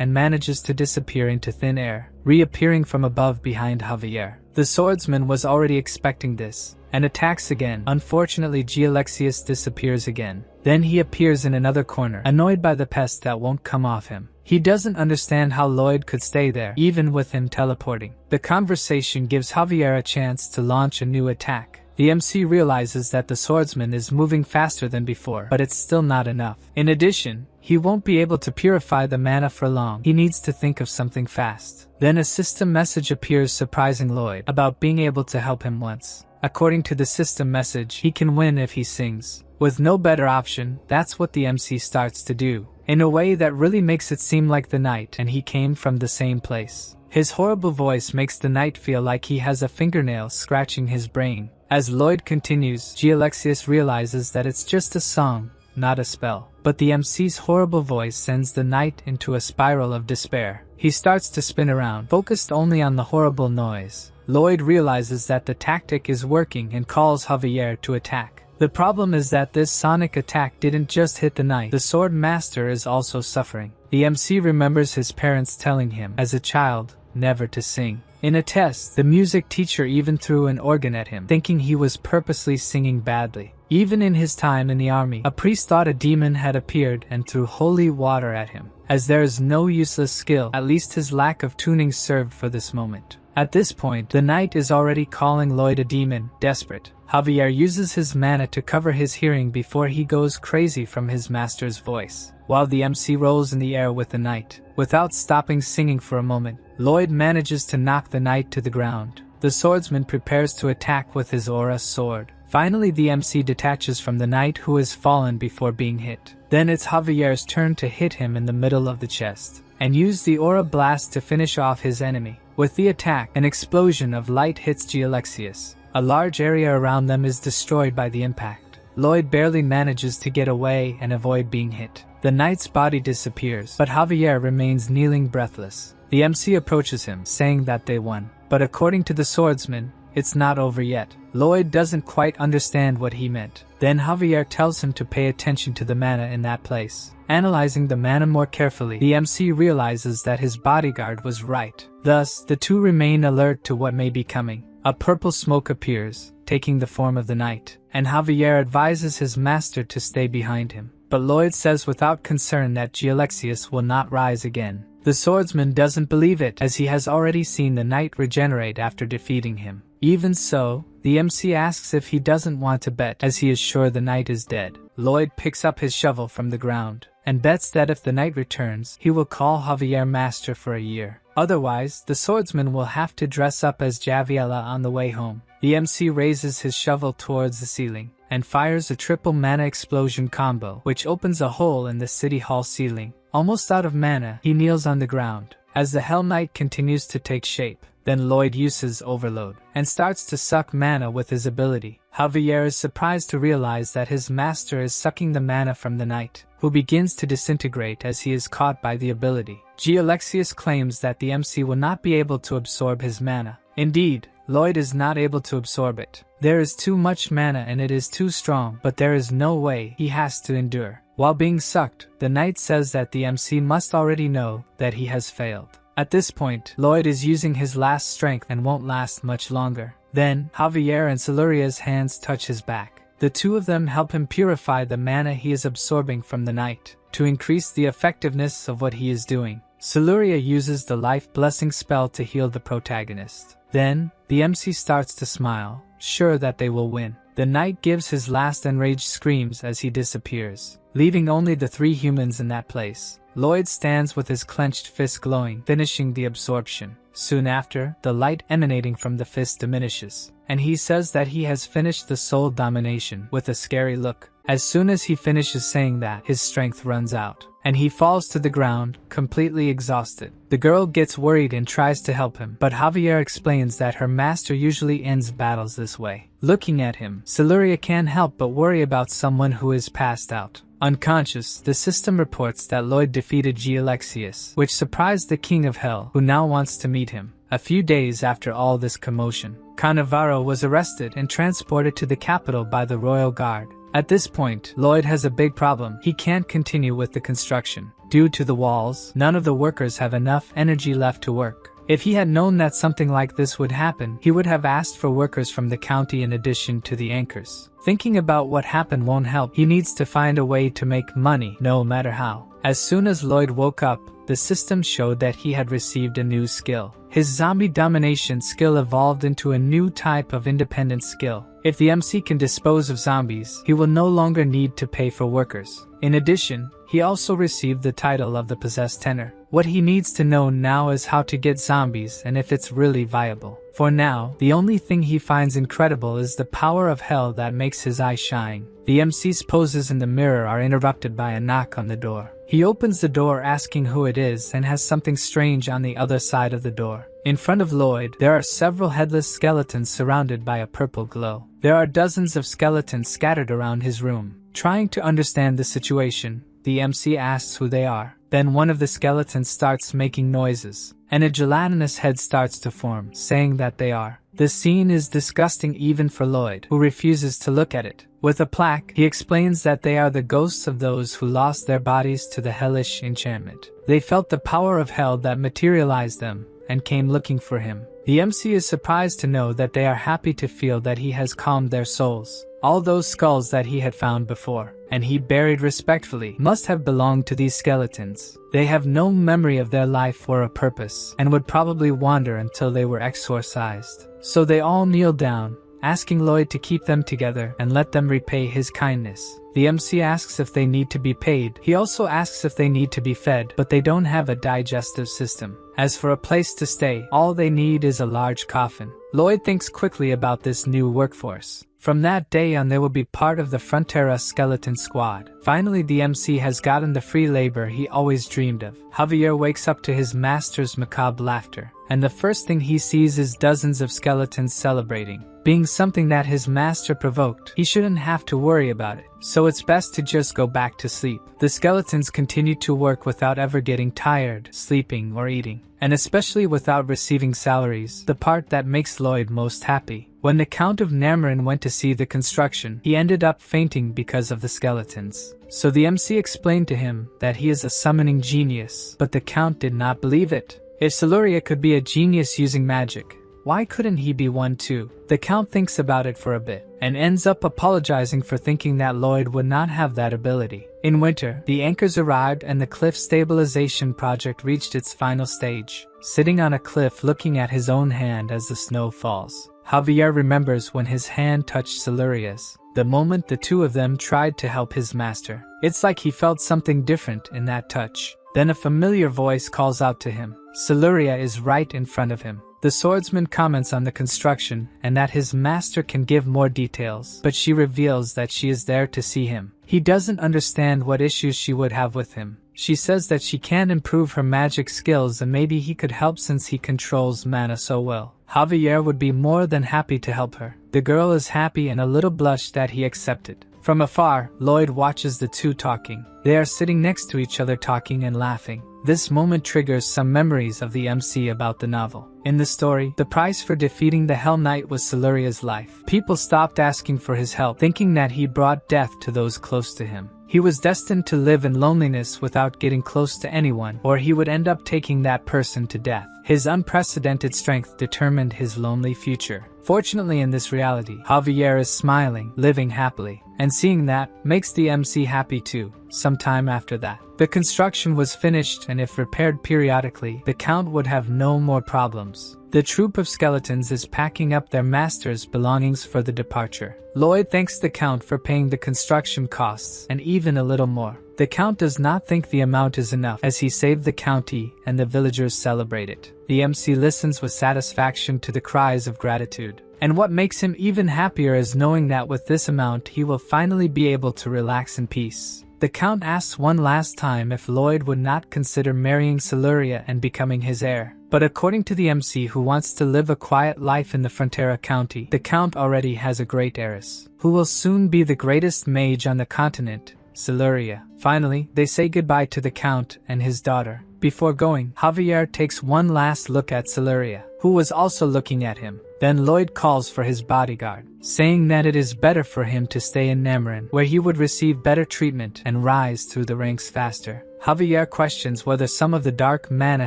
and manages to disappear into thin air, reappearing from above behind Javier. The swordsman was already expecting this, and attacks again. Unfortunately, Gialexius disappears again. Then he appears in another corner, annoyed by the pest that won't come off him. He doesn't understand how Lloyd could stay there, even with him teleporting. The conversation gives Javier a chance to launch a new attack. The MC realizes that the swordsman is moving faster than before, but it's still not enough. In addition, he won't be able to purify the mana for long. He needs to think of something fast. Then a system message appears surprising Lloyd about being able to help him once. According to the system message, he can win if he sings. With no better option, that's what the MC starts to do, in a way that really makes it seem like the knight and he came from the same place. His horrible voice makes the knight feel like he has a fingernail scratching his brain. As Lloyd continues, Gialexius realizes that it's just a song, not a spell. But the MC's horrible voice sends the knight into a spiral of despair. He starts to spin around, focused only on the horrible noise. Lloyd realizes that the tactic is working and calls Javier to attack. The problem is that this sonic attack didn't just hit the knight, the sword master is also suffering. The MC remembers his parents telling him, as a child, never to sing. In a test, the music teacher even threw an organ at him, thinking he was purposely singing badly. Even in his time in the army, a priest thought a demon had appeared and threw holy water at him. As there is no useless skill, at least his lack of tuning served for this moment. At this point, the knight is already calling Lloyd a demon, desperate. Javier uses his mana to cover his hearing before he goes crazy from his master's voice, while the MC rolls in the air with the knight. Without stopping singing for a moment, Lloyd manages to knock the knight to the ground. The swordsman prepares to attack with his aura sword. Finally, the MC detaches from the knight who has fallen before being hit. Then it's Javier's turn to hit him in the middle of the chest, and use the aura blast to finish off his enemy. With the attack, an explosion of light hits Gialexius. A large area around them is destroyed by the impact. Lloyd barely manages to get away and avoid being hit. The knight's body disappears, but Javier remains kneeling breathless. The MC approaches him, saying that they won. But according to the swordsman, it's not over yet. Lloyd doesn't quite understand what he meant. Then Javier tells him to pay attention to the mana in that place. Analyzing the mana more carefully, the MC realizes that his bodyguard was right. Thus, the two remain alert to what may be coming. A purple smoke appears, taking the form of the knight, and Javier advises his master to stay behind him. But Lloyd says without concern that Gialexius will not rise again. The swordsman doesn't believe it, as he has already seen the knight regenerate after defeating him. Even so, the MC asks if he doesn't want to bet, as he is sure the knight is dead. Lloyd picks up his shovel from the ground, and bets that if the knight returns, he will call Javier master for a year. Otherwise, the swordsman will have to dress up as Javiella on the way home. The MC raises his shovel towards the ceiling, and fires a triple mana explosion combo, which opens a hole in the city hall ceiling. Almost out of mana, he kneels on the ground, as the Hell Knight continues to take shape. Then Lloyd uses Overload, and starts to suck mana with his ability. Javier is surprised to realize that his master is sucking the mana from the knight, who begins to disintegrate as he is caught by the ability. Alexius claims that the MC will not be able to absorb his mana. Indeed, Lloyd is not able to absorb it. There is too much mana and it is too strong, but there is no way, he has to endure. While being sucked, the knight says that the MC must already know that he has failed. At this point, Lloyd is using his last strength and won't last much longer. Then, Javier and Siluria's hands touch his back. The two of them help him purify the mana he is absorbing from the knight, to increase the effectiveness of what he is doing. Siluria uses the Life Blessing spell to heal the protagonist. Then, the MC starts to smile, sure that they will win. The knight gives his last enraged screams as he disappears, leaving only the three humans in that place. Lloyd stands with his clenched fist glowing, finishing the absorption. Soon after, the light emanating from the fist diminishes, and he says that he has finished the soul domination with a scary look. As soon as he finishes saying that, his strength runs out, and he falls to the ground, completely exhausted. The girl gets worried and tries to help him, but Javier explains that her master usually ends battles this way. Looking at him, Siluria can't help but worry about someone who is passed out. Unconscious, the system reports that Lloyd defeated Alexius, which surprised the King of Hell, who now wants to meet him. A few days after all this commotion, Cannavaro was arrested and transported to the capital by the royal guard. At this point, Lloyd has a big problem. He can't continue with the construction. Due to the walls, none of the workers have enough energy left to work. If he had known that something like this would happen, he would have asked for workers from the county in addition to the anchors. Thinking about what happened won't help. He needs to find a way to make money, no matter how. As soon as Lloyd woke up, the system showed that he had received a new skill. His zombie domination skill evolved into a new type of independent skill. If the MC can dispose of zombies, he will no longer need to pay for workers. In addition, he also received the title of the Possessed Tenor. What he needs to know now is how to get zombies and if it's really viable. For now, the only thing he finds incredible is the power of hell that makes his eyes shine. The MC's poses in the mirror are interrupted by a knock on the door. He opens the door asking who it is and has something strange on the other side of the door. In front of Lloyd, there are several headless skeletons surrounded by a purple glow. There are dozens of skeletons scattered around his room. Trying to understand the situation, the MC asks who they are. Then one of the skeletons starts making noises, and a gelatinous head starts to form, saying that they are. The scene is disgusting even for Lloyd, who refuses to look at it. With a plaque, he explains that they are the ghosts of those who lost their bodies to the hellish enchantment. They felt the power of hell that materialized them, and came looking for him. The MC is surprised to know that they are happy to feel that he has calmed their souls. All those skulls that he had found before, and he buried respectfully, must have belonged to these skeletons. They have no memory of their life or a purpose, and would probably wander until they were exorcised. So they all kneel down, asking Lloyd to keep them together and let them repay his kindness. The MC asks if they need to be paid. He also asks if they need to be fed, but they don't have a digestive system. As for a place to stay, all they need is a large coffin. Lloyd thinks quickly about this new workforce. From that day on, they will be part of the Frontera skeleton squad. Finally, the MC has gotten the free labor he always dreamed of. Javier wakes up to his master's macabre laughter, and the first thing he sees is dozens of skeletons celebrating. Being something that his master provoked, he shouldn't have to worry about it, so it's best to just go back to sleep. The skeletons continue to work without ever getting tired, sleeping, or eating, and especially without receiving salaries, the part that makes Lloyd most happy. When the Count of Namarin went to see the construction, he ended up fainting because of the skeletons. So the MC explained to him that he is a summoning genius, but the Count did not believe it. If Siluria could be a genius using magic, Why couldn't he be one too? The Count thinks about it for a bit, and ends up apologizing for thinking that Lloyd would not have that ability. In winter, the anchors arrived and the cliff stabilization project reached its final stage. Sitting on a cliff looking at his own hand as the snow falls, Javier remembers when his hand touched Siluria's, the moment the two of them tried to help his master. It's like he felt something different in that touch. Then a familiar voice calls out to him. Siluria is right in front of him. The swordsman comments on the construction and that his master can give more details, but she reveals that she is there to see him. He doesn't understand what issues she would have with him. She says that she can improve her magic skills and maybe he could help since he controls mana so well. Javier would be more than happy to help her. The girl is happy and a little blushed that he accepted. From afar, Lloyd watches the two talking. They are sitting next to each other talking and laughing. This moment triggers some memories of the MC about the novel. In the story, the price for defeating the Hell Knight was Siluria's life. People stopped asking for his help, thinking that he brought death to those close to him. He was destined to live in loneliness without getting close to anyone, or he would end up taking that person to death. His unprecedented strength determined his lonely future. Fortunately, in this reality, Javier is smiling, living happily, and seeing that makes the MC happy too. Sometime after that, the construction was finished, and if repaired periodically, the Count would have no more problems. The troop of skeletons is packing up their master's belongings for the departure. Lloyd thanks the Count for paying the construction costs, and even a little more. The Count does not think the amount is enough, as he saved the county and the villagers celebrate it. The MC listens with satisfaction to the cries of gratitude. And what makes him even happier is knowing that with this amount he will finally be able to relax in peace. The Count asks one last time if Lloyd would not consider marrying Siluria and becoming his heir. But according to the MC, who wants to live a quiet life in the Frontera County, the Count already has a great heiress, who will soon be the greatest mage on the continent, Siluria. Finally, they say goodbye to the Count and his daughter. Before going, Javier takes one last look at Siluria, who was also looking at him. Then Lloyd calls for his bodyguard, saying that it is better for him to stay in Namarin, where he would receive better treatment and rise through the ranks faster. Javier questions whether some of the dark mana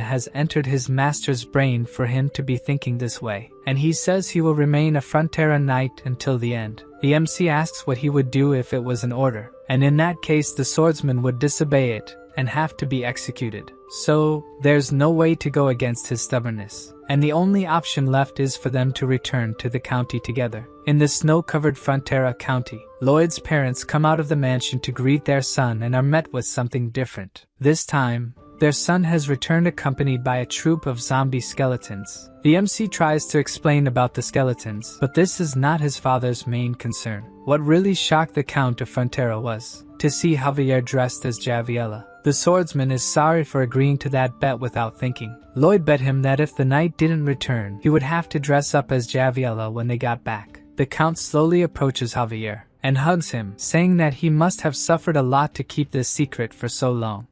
has entered his master's brain for him to be thinking this way, and he says he will remain a Frontera knight until the end. The MC asks what he would do if it was an order, and in that case the swordsman would disobey it and have to be executed. So, there's no way to go against his stubbornness, and the only option left is for them to return to the county together. In the snow-covered Frontera County, Lloyd's parents come out of the mansion to greet their son and are met with something different. This time, their son has returned accompanied by a troop of zombie skeletons. The MC tries to explain about the skeletons, but this is not his father's main concern. What really shocked the Count of Frontera was to see Javier dressed as Javiella. The swordsman is sorry for agreeing to that bet without thinking. Lloyd bet him that if the knight didn't return, he would have to dress up as Javiella when they got back. The Count slowly approaches Javier and hugs him, saying that he must have suffered a lot to keep this secret for so long.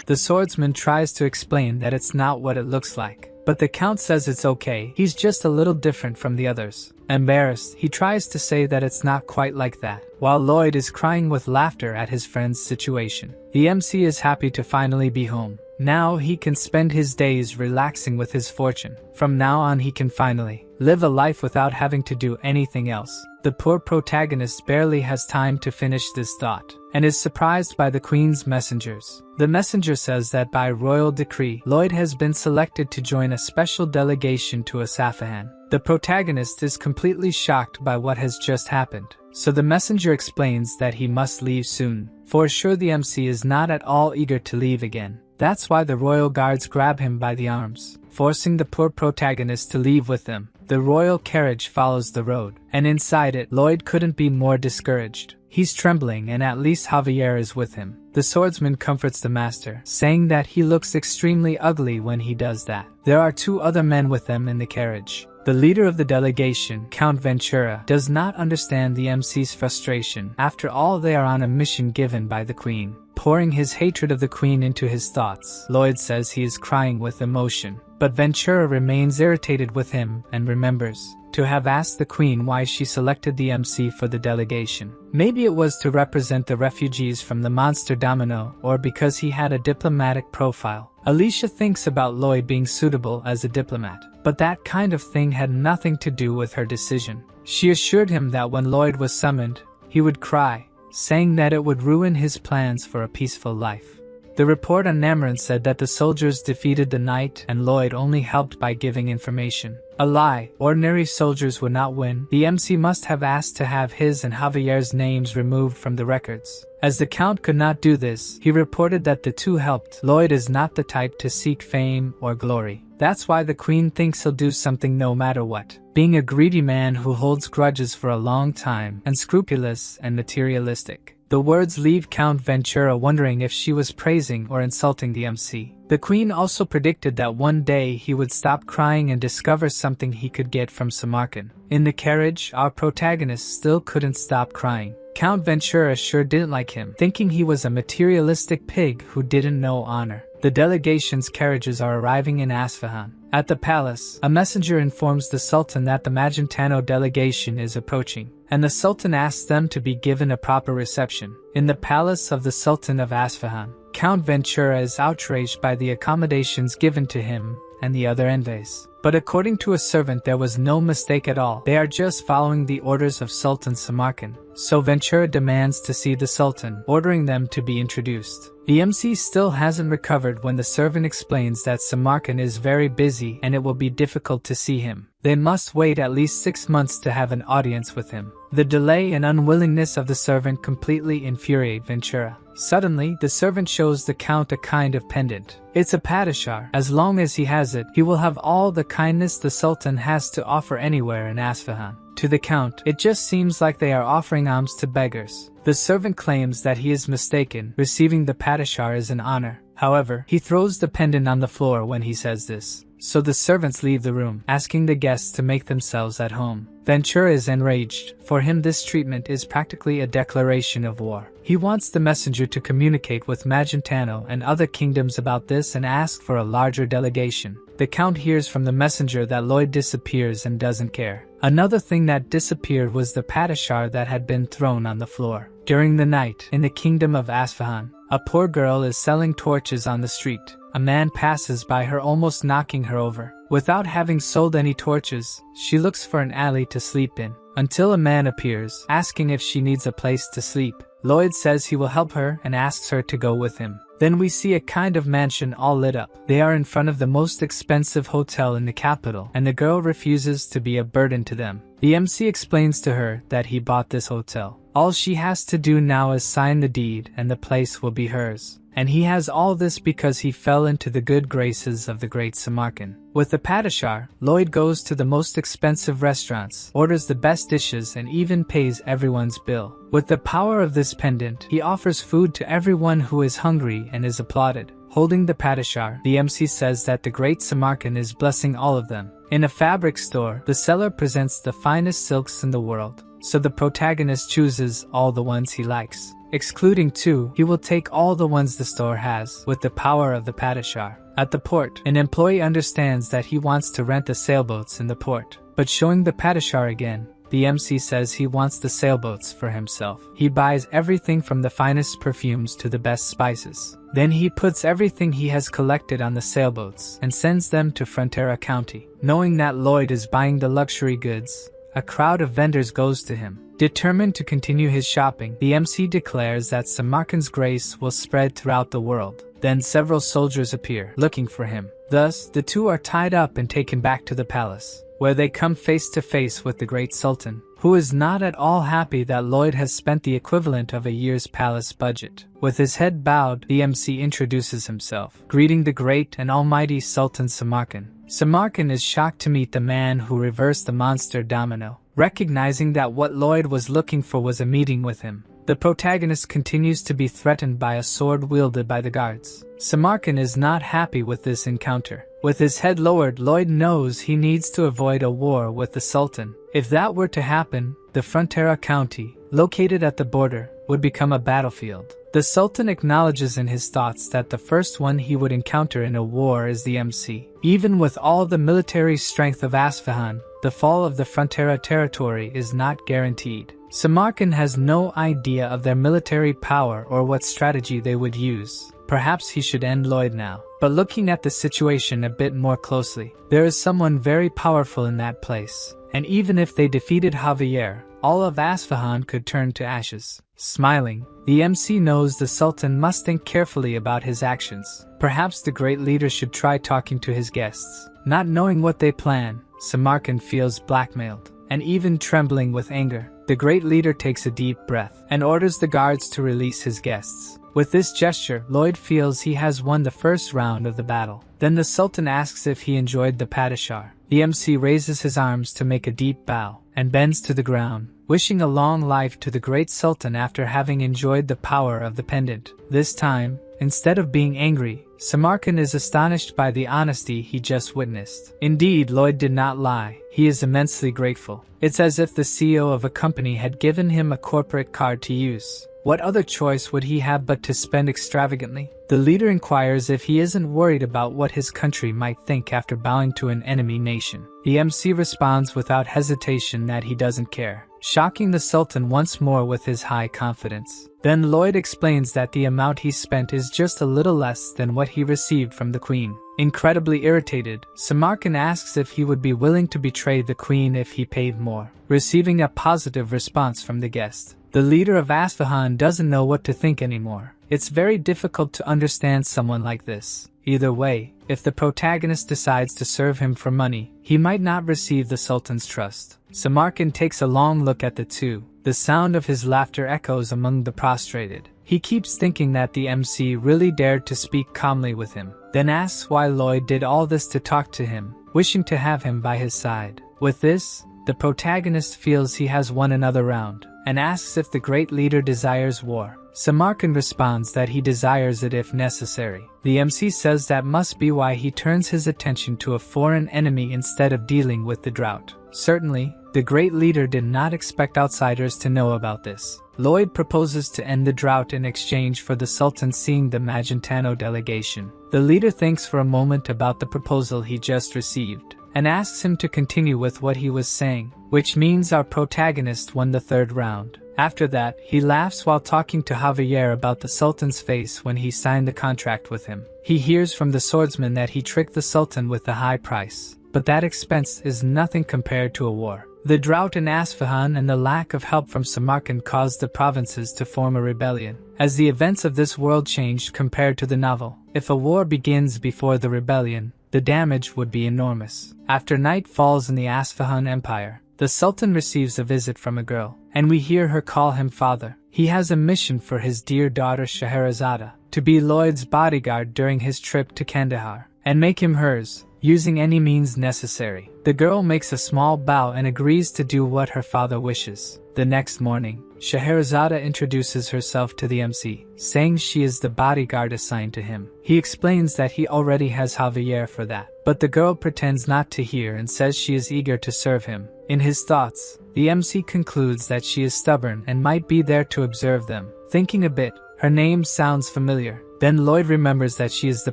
The swordsman tries to explain that it's not what it looks like, but the Count says it's okay, he's just a little different from the others. Embarrassed, he tries to say that it's not quite like that, while Lloyd is crying with laughter at his friend's situation. The MC is happy to finally be home. Now he can spend his days relaxing with his fortune. From now on he can finally live a life without having to do anything else. The poor protagonist barely has time to finish this thought, and is surprised by the Queen's messengers. The messenger says that by royal decree, Lloyd has been selected to join a special delegation to Asafahan. The protagonist is completely shocked by what has just happened, so the messenger explains that he must leave soon. For sure the MC is not at all eager to leave again. That's why the royal guards grab him by the arms, forcing the poor protagonist to leave with them. The royal carriage follows the road, and inside it, Lloyd couldn't be more discouraged. He's trembling, and at least Javier is with him. The swordsman comforts the master, saying that he looks extremely ugly when he does that. There are two other men with them in the carriage. The leader of the delegation, Count Ventura, does not understand the MC's frustration. After all, they are on a mission given by the Queen. Pouring his hatred of the Queen into his thoughts, Lloyd says he is crying with emotion. But Ventura remains irritated with him and remembers to have asked the queen why she selected the MC for the delegation. Maybe it was to represent the refugees from the monster domino, or because he had a diplomatic profile. Alicia thinks about Lloyd being suitable as a diplomat, but that kind of thing had nothing to do with her decision. She assured him that when Lloyd was summoned, he would cry, saying that it would ruin his plans for a peaceful life. The report on Nameron said that the soldiers defeated the knight and Lloyd only helped by giving information. A lie. Ordinary soldiers would not win. The MC must have asked to have his and Javier's names removed from the records. As the Count could not do this, he reported that the two helped. Lloyd is not the type to seek fame or glory. That's why the Queen thinks he'll do something no matter what. Being a greedy man who holds grudges for a long time, unscrupulous and materialistic. The words leave Count Ventura wondering if she was praising or insulting the MC. The Queen also predicted that one day he would stop crying and discover something he could get from Samarkand. In the carriage, our protagonist still couldn't stop crying. Count Ventura sure didn't like him, thinking he was a materialistic pig who didn't know honor. The delegation's carriages are arriving in Isfahan. At the palace, a messenger informs the Sultan that the Magentano delegation is approaching, and the Sultan asks them to be given a proper reception. In the palace of the Sultan of Isfahan, Count Ventura is outraged by the accommodations given to him and the other envoys. But according to a servant, there was no mistake at all. They are just following the orders of Sultan Samarkand. So Ventura demands to see the Sultan, ordering them to be introduced. The MC still hasn't recovered when the servant explains that Samarkand is very busy and it will be difficult to see him. They must wait at least 6 months to have an audience with him. The delay and unwillingness of the servant completely infuriate Ventura. Suddenly, the servant shows the Count a kind of pendant. It's a padishar. As long as he has it, he will have all the kindness the Sultan has to offer anywhere in Isfahan. To the Count, it just seems like they are offering alms to beggars. The servant claims that he is mistaken. Receiving the padishar is an honor. However, he throws the pendant on the floor when he says this. So the servants leave the room, asking the guests to make themselves at home. Ventura is enraged. For him, this treatment is practically a declaration of war. He wants the messenger to communicate with Magentano and other kingdoms about this and ask for a larger delegation. The Count hears from the messenger that Lloyd disappears and doesn't care. Another thing that disappeared was the padishar that had been thrown on the floor. During the night, in the kingdom of Isfahan, a poor girl is selling torches on the street. A man passes by her, almost knocking her over. Without having sold any torches, she looks for an alley to sleep in, until a man appears, asking if she needs a place to sleep. Lloyd says he will help her and asks her to go with him. Then we see a kind of mansion all lit up. They are in front of the most expensive hotel in the capital, and the girl refuses to be a burden to them. The MC explains to her that he bought this hotel. All she has to do now is sign the deed and the place will be hers. And he has all this because he fell into the good graces of the great Samarkand. With the padishar, Lloyd goes to the most expensive restaurants, orders the best dishes, and even pays everyone's bill. With the power of this pendant, he offers food to everyone who is hungry and is applauded. Holding the padishar, the MC says that the great Samarkand is blessing all of them. In a fabric store, the seller presents the finest silks in the world. So the protagonist chooses all the ones he likes. Excluding 2, he will take all the ones the store has, with the power of the padishar. At the port, an employee understands that he wants to rent the sailboats in the port. But showing the padishar again, the MC says he wants the sailboats for himself. He buys everything from the finest perfumes to the best spices. Then he puts everything he has collected on the sailboats and sends them to Frontera County. Knowing that Lloyd is buying the luxury goods, a crowd of vendors goes to him. Determined to continue his shopping, the MC declares that Samarkand's grace will spread throughout the world. Then several soldiers appear, looking for him. Thus, the two are tied up and taken back to the palace, where they come face to face with the great Sultan, who is not at all happy that Lloyd has spent the equivalent of a year's palace budget. With his head bowed, the MC introduces himself, greeting the great and almighty Sultan Samarkand. Samarkand is shocked to meet the man who reversed the monster domino, recognizing that what Lloyd was looking for was a meeting with him. The protagonist continues to be threatened by a sword wielded by the guards. Samarkand is not happy with this encounter. With his head lowered, Lloyd knows he needs to avoid a war with the Sultan. If that were to happen, the Frontera County, located at the border, would become a battlefield. The Sultan acknowledges in his thoughts that the first one he would encounter in a war is the MC. Even with all the military strength of Isfahan, the fall of the Frontera territory is not guaranteed. Samarkand has no idea of their military power or what strategy they would use. Perhaps he should end Lloyd now. But looking at the situation a bit more closely, there is someone very powerful in that place. And even if they defeated Javier, all of Asfahan could turn to ashes. Smiling, the MC knows the Sultan must think carefully about his actions. Perhaps the great leader should try talking to his guests. Not knowing what they plan, Samarkand feels blackmailed. And even trembling with anger, the great leader takes a deep breath and orders the guards to release his guests. With this gesture, Lloyd feels he has won the first round of the battle. Then the Sultan asks if he enjoyed the Padishah. The MC raises his arms to make a deep bow and bends to the ground, wishing a long life to the great Sultan after having enjoyed the power of the pendant. This time, instead of being angry, Samarkand is astonished by the honesty he just witnessed. Indeed, Lloyd did not lie. He is immensely grateful. It's as if the CEO of a company had given him a corporate card to use. What other choice would he have but to spend extravagantly? The leader inquires if he isn't worried about what his country might think after bowing to an enemy nation. The MC responds without hesitation that he doesn't care, shocking the Sultan once more with his high confidence. Then Lloyd explains that the amount he spent is just a little less than what he received from the Queen. Incredibly irritated, Samarkand asks if he would be willing to betray the Queen if he paid more, receiving a positive response from the guest. The leader of Asfahan doesn't know what to think anymore. It's very difficult to understand someone like this. Either way, if the protagonist decides to serve him for money, he might not receive the Sultan's trust. Samarkand takes a long look at the two. The sound of his laughter echoes among the prostrated. He keeps thinking that the MC really dared to speak calmly with him, then asks why Lloyd did all this to talk to him, wishing to have him by his side. With this, the protagonist feels he has won another round, and asks if the great leader desires war. Samarkand responds that he desires it if necessary. The MC says that must be why he turns his attention to a foreign enemy instead of dealing with the drought. Certainly, the great leader did not expect outsiders to know about this. Lloyd proposes to end the drought in exchange for the Sultan seeing the Magentano delegation. The leader thinks for a moment about the proposal he just received, and asks him to continue with what he was saying, which means our protagonist won the third round. After that, he laughs while talking to Javier about the Sultan's face when he signed the contract with him. He hears from the swordsman that he tricked the Sultan with a high price, but that expense is nothing compared to a war. The drought in Asfahan and the lack of help from Samarkand caused the provinces to form a rebellion. As the events of this world changed compared to the novel, if a war begins before the rebellion, the damage would be enormous. After night falls in the Asfahan Empire, the Sultan receives a visit from a girl, and we hear her call him father. He has a mission for his dear daughter Scheherazade, to be Lloyd's bodyguard during his trip to Kandahar, and make him hers, using any means necessary. The girl makes a small bow and agrees to do what her father wishes. The next morning, Scheherazade introduces herself to the MC, saying she is the bodyguard assigned to him. He explains that he already has Javier for that, but the girl pretends not to hear and says she is eager to serve him. In his thoughts, the MC concludes that she is stubborn and might be there to observe them. Thinking a bit, her name sounds familiar. Then Lloyd remembers that she is the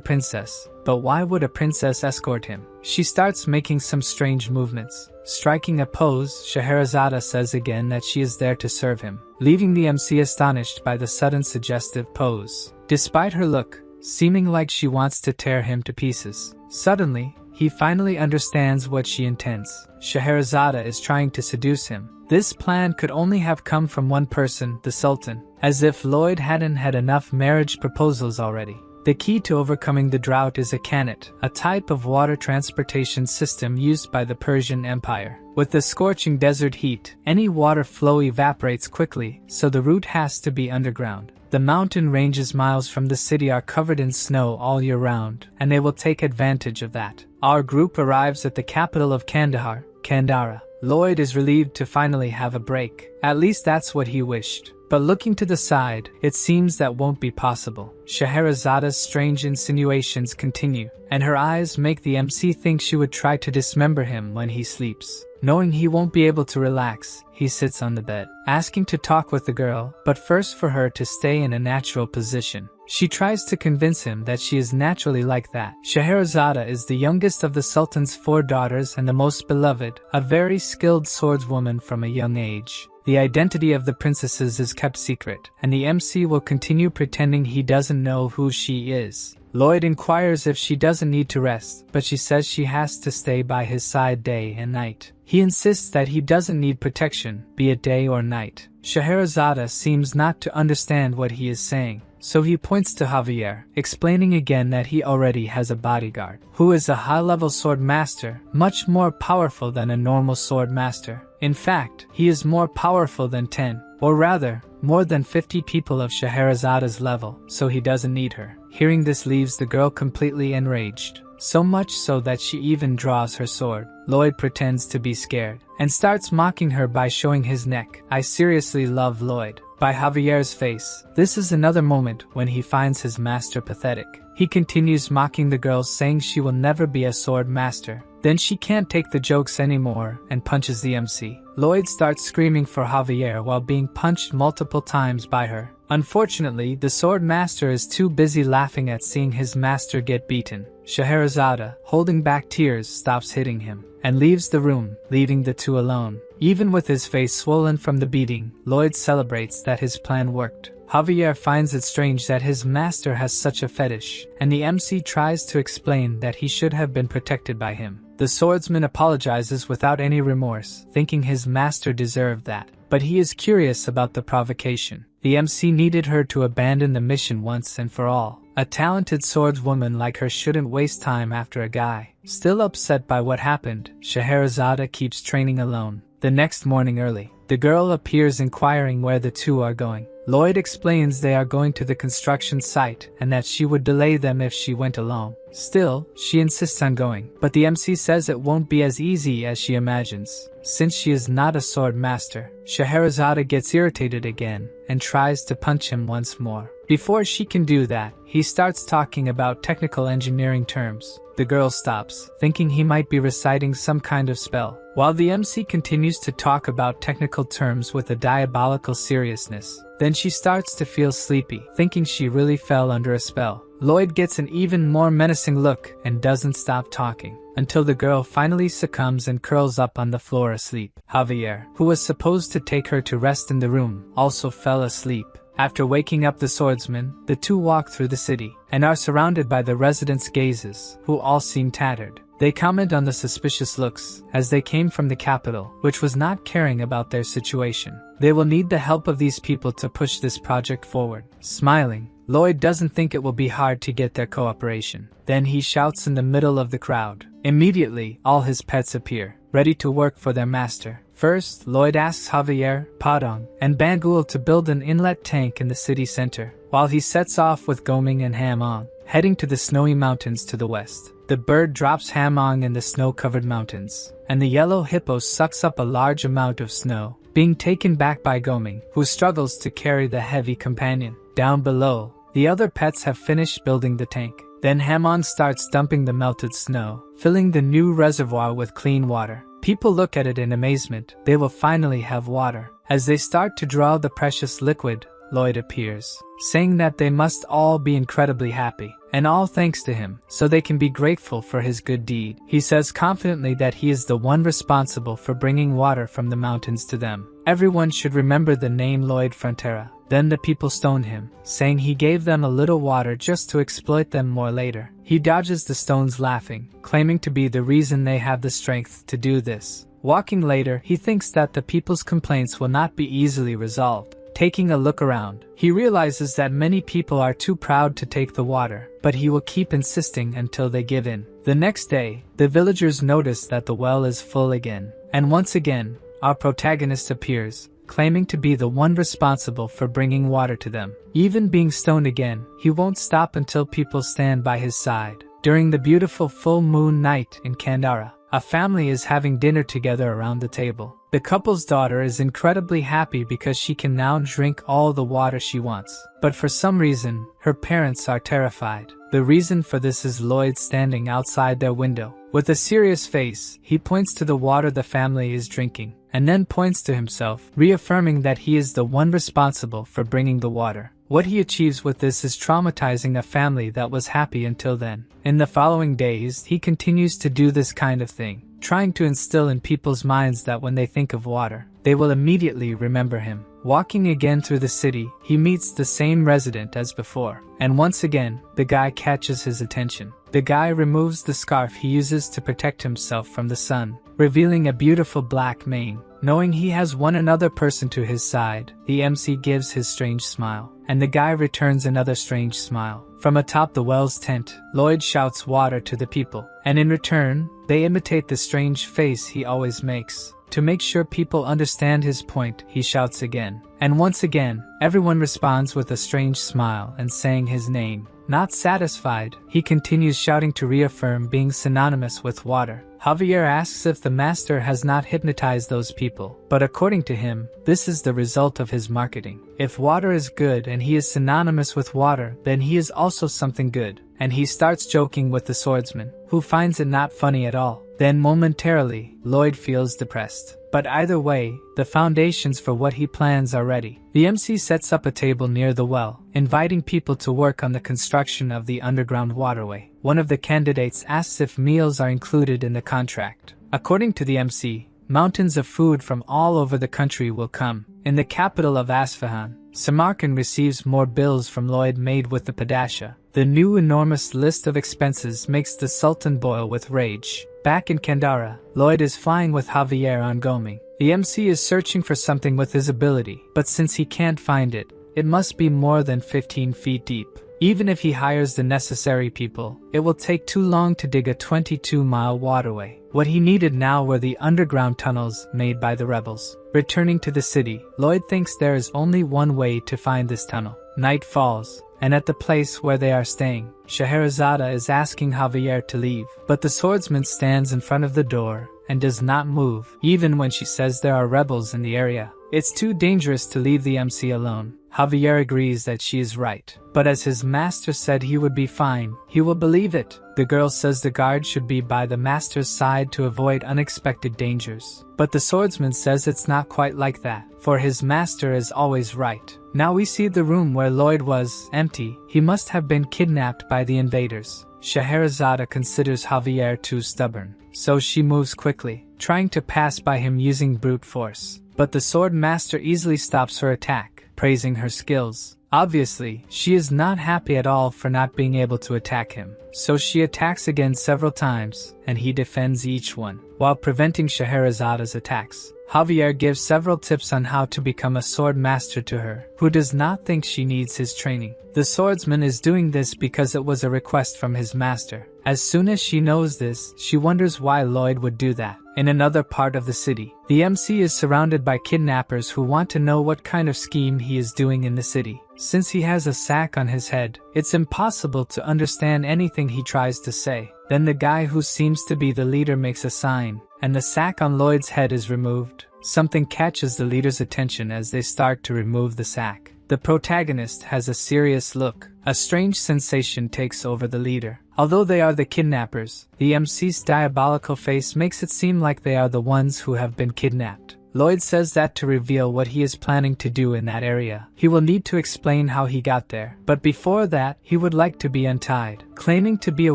princess. But why would a princess escort him? She starts making some strange movements. Striking a pose, Scheherazade says again that she is there to serve him, leaving the MC astonished by the sudden suggestive pose. Despite her look, seeming like she wants to tear him to pieces. Suddenly, he finally understands what she intends. Scheherazade is trying to seduce him. This plan could only have come from one person, the Sultan, as if Lloyd hadn't had enough marriage proposals already. The key to overcoming the drought is a kanat, a type of water transportation system used by the Persian Empire. With the scorching desert heat, any water flow evaporates quickly, so the route has to be underground. The mountain ranges miles from the city are covered in snow all year round, and they will take advantage of that. Our group arrives at the capital of Kandahar, Kandara. Lloyd is relieved to finally have a break. At least that's what he wished. But looking to the side, it seems that won't be possible. Scheherazada's strange insinuations continue, and her eyes make the MC think she would try to dismember him when he sleeps. Knowing he won't be able to relax, he sits on the bed, asking to talk with the girl, but first for her to stay in a natural position. She tries to convince him that she is naturally like that. Scheherazada is the youngest of the Sultan's 4 daughters and the most beloved, a very skilled swordswoman from a young age. The identity of the princesses is kept secret, and the MC will continue pretending he doesn't know who she is. Lloyd inquires if she doesn't need to rest, but she says she has to stay by his side day and night. He insists that he doesn't need protection, be it day or night. Scheherazada seems not to understand what he is saying, so he points to Javier, explaining again that he already has a bodyguard, who is a high-level sword master, much more powerful than a normal sword master. In fact, he is more powerful than 10, or rather, more than 50 people of Scheherazada's level, so he doesn't need her. Hearing this leaves the girl completely enraged, so much so that she even draws her sword. Lloyd pretends to be scared, and starts mocking her by showing his neck. I seriously love Lloyd. By Javier's face. This is another moment when he finds his master pathetic. He continues mocking the girl, saying she will never be a sword master. Then she can't take the jokes anymore and punches the MC. Lloyd starts screaming for Javier while being punched multiple times by her. Unfortunately, the sword master is too busy laughing at seeing his master get beaten. Scheherazada, holding back tears, stops hitting him and leaves the room, leaving the two alone. Even with his face swollen from the beating, Lloyd celebrates that his plan worked. Javier finds it strange that his master has such a fetish, and the MC tries to explain that he should have been protected by him. The swordsman apologizes without any remorse, thinking his master deserved that, but he is curious about the provocation. The MC needed her to abandon the mission once and for all. A talented swordswoman like her shouldn't waste time after a guy. Still upset by what happened, Scheherazada keeps training alone. The next morning early, the girl appears inquiring where the two are going. Lloyd explains they are going to the construction site and that she would delay them if she went alone. Still, she insists on going, but the MC says it won't be as easy as she imagines, since she is not a sword master. Scheherazada gets irritated again and tries to punch him once more. Before she can do that, he starts talking about technical engineering terms. The girl stops, thinking he might be reciting some kind of spell, while the MC continues to talk about technical terms with a diabolical seriousness. Then she starts to feel sleepy, thinking she really fell under a spell. Lloyd gets an even more menacing look and doesn't stop talking, until the girl finally succumbs and curls up on the floor asleep. Javier, who was supposed to take her to rest in the room, also fell asleep. After waking up the swordsman, the two walk through the city, and are surrounded by the residents' gazes, who all seem tattered. They comment on the suspicious looks, as they came from the capital, which was not caring about their situation. They will need the help of these people to push this project forward. Smiling, Lloyd doesn't think it will be hard to get their cooperation. Then he shouts in the middle of the crowd. Immediately, all his pets appear, ready to work for their master. First, Lloyd asks Javier, Padong, and Bangul to build an inlet tank in the city center, while he sets off with Goming and Hamong, heading to the snowy mountains to the west. The bird drops Hamong in the snow-covered mountains, and the yellow hippo sucks up a large amount of snow, being taken back by Goming, who struggles to carry the heavy companion. Down below, the other pets have finished building the tank. Then Hamon starts dumping the melted snow, filling the new reservoir with clean water. People look at it in amazement. They will finally have water. As they start to draw the precious liquid, Lloyd appears, saying that they must all be incredibly happy, and all thanks to him, so they can be grateful for his good deed. He says confidently that he is the one responsible for bringing water from the mountains to them. Everyone should remember the name Lloyd Frontera. Then the people stone him, saying he gave them a little water just to exploit them more later. He dodges the stones laughing, claiming to be the reason they have the strength to do this. Walking later, he thinks that the people's complaints will not be easily resolved. Taking a look around, he realizes that many people are too proud to take the water, but he will keep insisting until they give in. The next day, the villagers notice that the well is full again, and once again, our protagonist appears, claiming to be the one responsible for bringing water to them. Even being stoned again, he won't stop until people stand by his side. During the beautiful full moon night in Kandara, A family is having dinner together around the table. The couple's daughter is incredibly happy because she can now drink all the water she wants. But for some reason, her parents are terrified. The reason for this is Lloyd standing outside their window. With a serious face, he points to the water the family is drinking, and then points to himself, reaffirming that he is the one responsible for bringing the water. What he achieves with this is traumatizing a family that was happy until then. In the following days, he continues to do this kind of thing, trying to instill in people's minds that when they think of water, they will immediately remember him. Walking again through the city, he meets the same resident as before, and once again, the guy catches his attention. The guy removes the scarf he uses to protect himself from the sun, revealing a beautiful black mane. Knowing he has one another person to his side, the MC gives his strange smile, and the guy returns another strange smile. From atop the well's tent, Lloyd shouts water to the people, and in return, they imitate the strange face he always makes. To make sure people understand his point, he shouts again. And once again, everyone responds with a strange smile and saying his name. Not satisfied, he continues shouting to reaffirm being synonymous with water. Javier asks if the master has not hypnotized those people, but according to him, this is the result of his marketing. If water is good and he is synonymous with water, then he is also something good. And he starts joking with the swordsman, who finds it not funny at all. Then momentarily, Lloyd feels depressed. But either way, the foundations for what he plans are ready. The MC sets up a table near the well, inviting people to work on the construction of the underground waterway. One of the candidates asks if meals are included in the contract. According to the MC, mountains of food from all over the country will come. In the capital of Isfahan, Samarkand receives more bills from Lloyd made with the Padasha. The new enormous list of expenses makes the Sultan boil with rage. Back in Kandahar, Lloyd is flying with Javier on Goming. The MC is searching for something with his ability, but since he can't find it, it must be more than 15 feet deep. Even if he hires the necessary people, it will take too long to dig a 22-mile waterway. What he needed now were the underground tunnels made by the rebels. Returning to the city, Lloyd thinks there is only one way to find this tunnel. Night falls, and at the place where they are staying, Scheherazade is asking Javier to leave, but the swordsman stands in front of the door and does not move, even when she says there are rebels in the area. It's too dangerous to leave the MC alone. Javier agrees that she is right, but as his master said he would be fine, he will believe it. The girl says the guard should be by the master's side to avoid unexpected dangers. But the swordsman says it's not quite like that, for his master is always right. Now we see the room where Lloyd was empty. He must have been kidnapped by the invaders. Scheherazade considers Javier too stubborn, so she moves quickly, trying to pass by him using brute force. But the sword master easily stops her attack, praising her skills. Obviously, she is not happy at all for not being able to attack him, so she attacks again several times, and he defends each one, while preventing Scheherazade's attacks. Javier gives several tips on how to become a sword master to her, who does not think she needs his training. The swordsman is doing this because it was a request from his master. As soon as she knows this, she wonders why Lloyd would do that. In another part of the city, the MC is surrounded by kidnappers who want to know what kind of scheme he is doing in the city. Since he has a sack on his head, it's impossible to understand anything he tries to say. Then the guy who seems to be the leader makes a sign, and the sack on Lloyd's head is removed. Something catches the leader's attention as they start to remove the sack. The protagonist has a serious look. A strange sensation takes over the leader. Although they are the kidnappers, the MC's diabolical face makes it seem like they are the ones who have been kidnapped. Lloyd says that to reveal what he is planning to do in that area, he will need to explain how he got there. But before that, he would like to be untied. Claiming to be a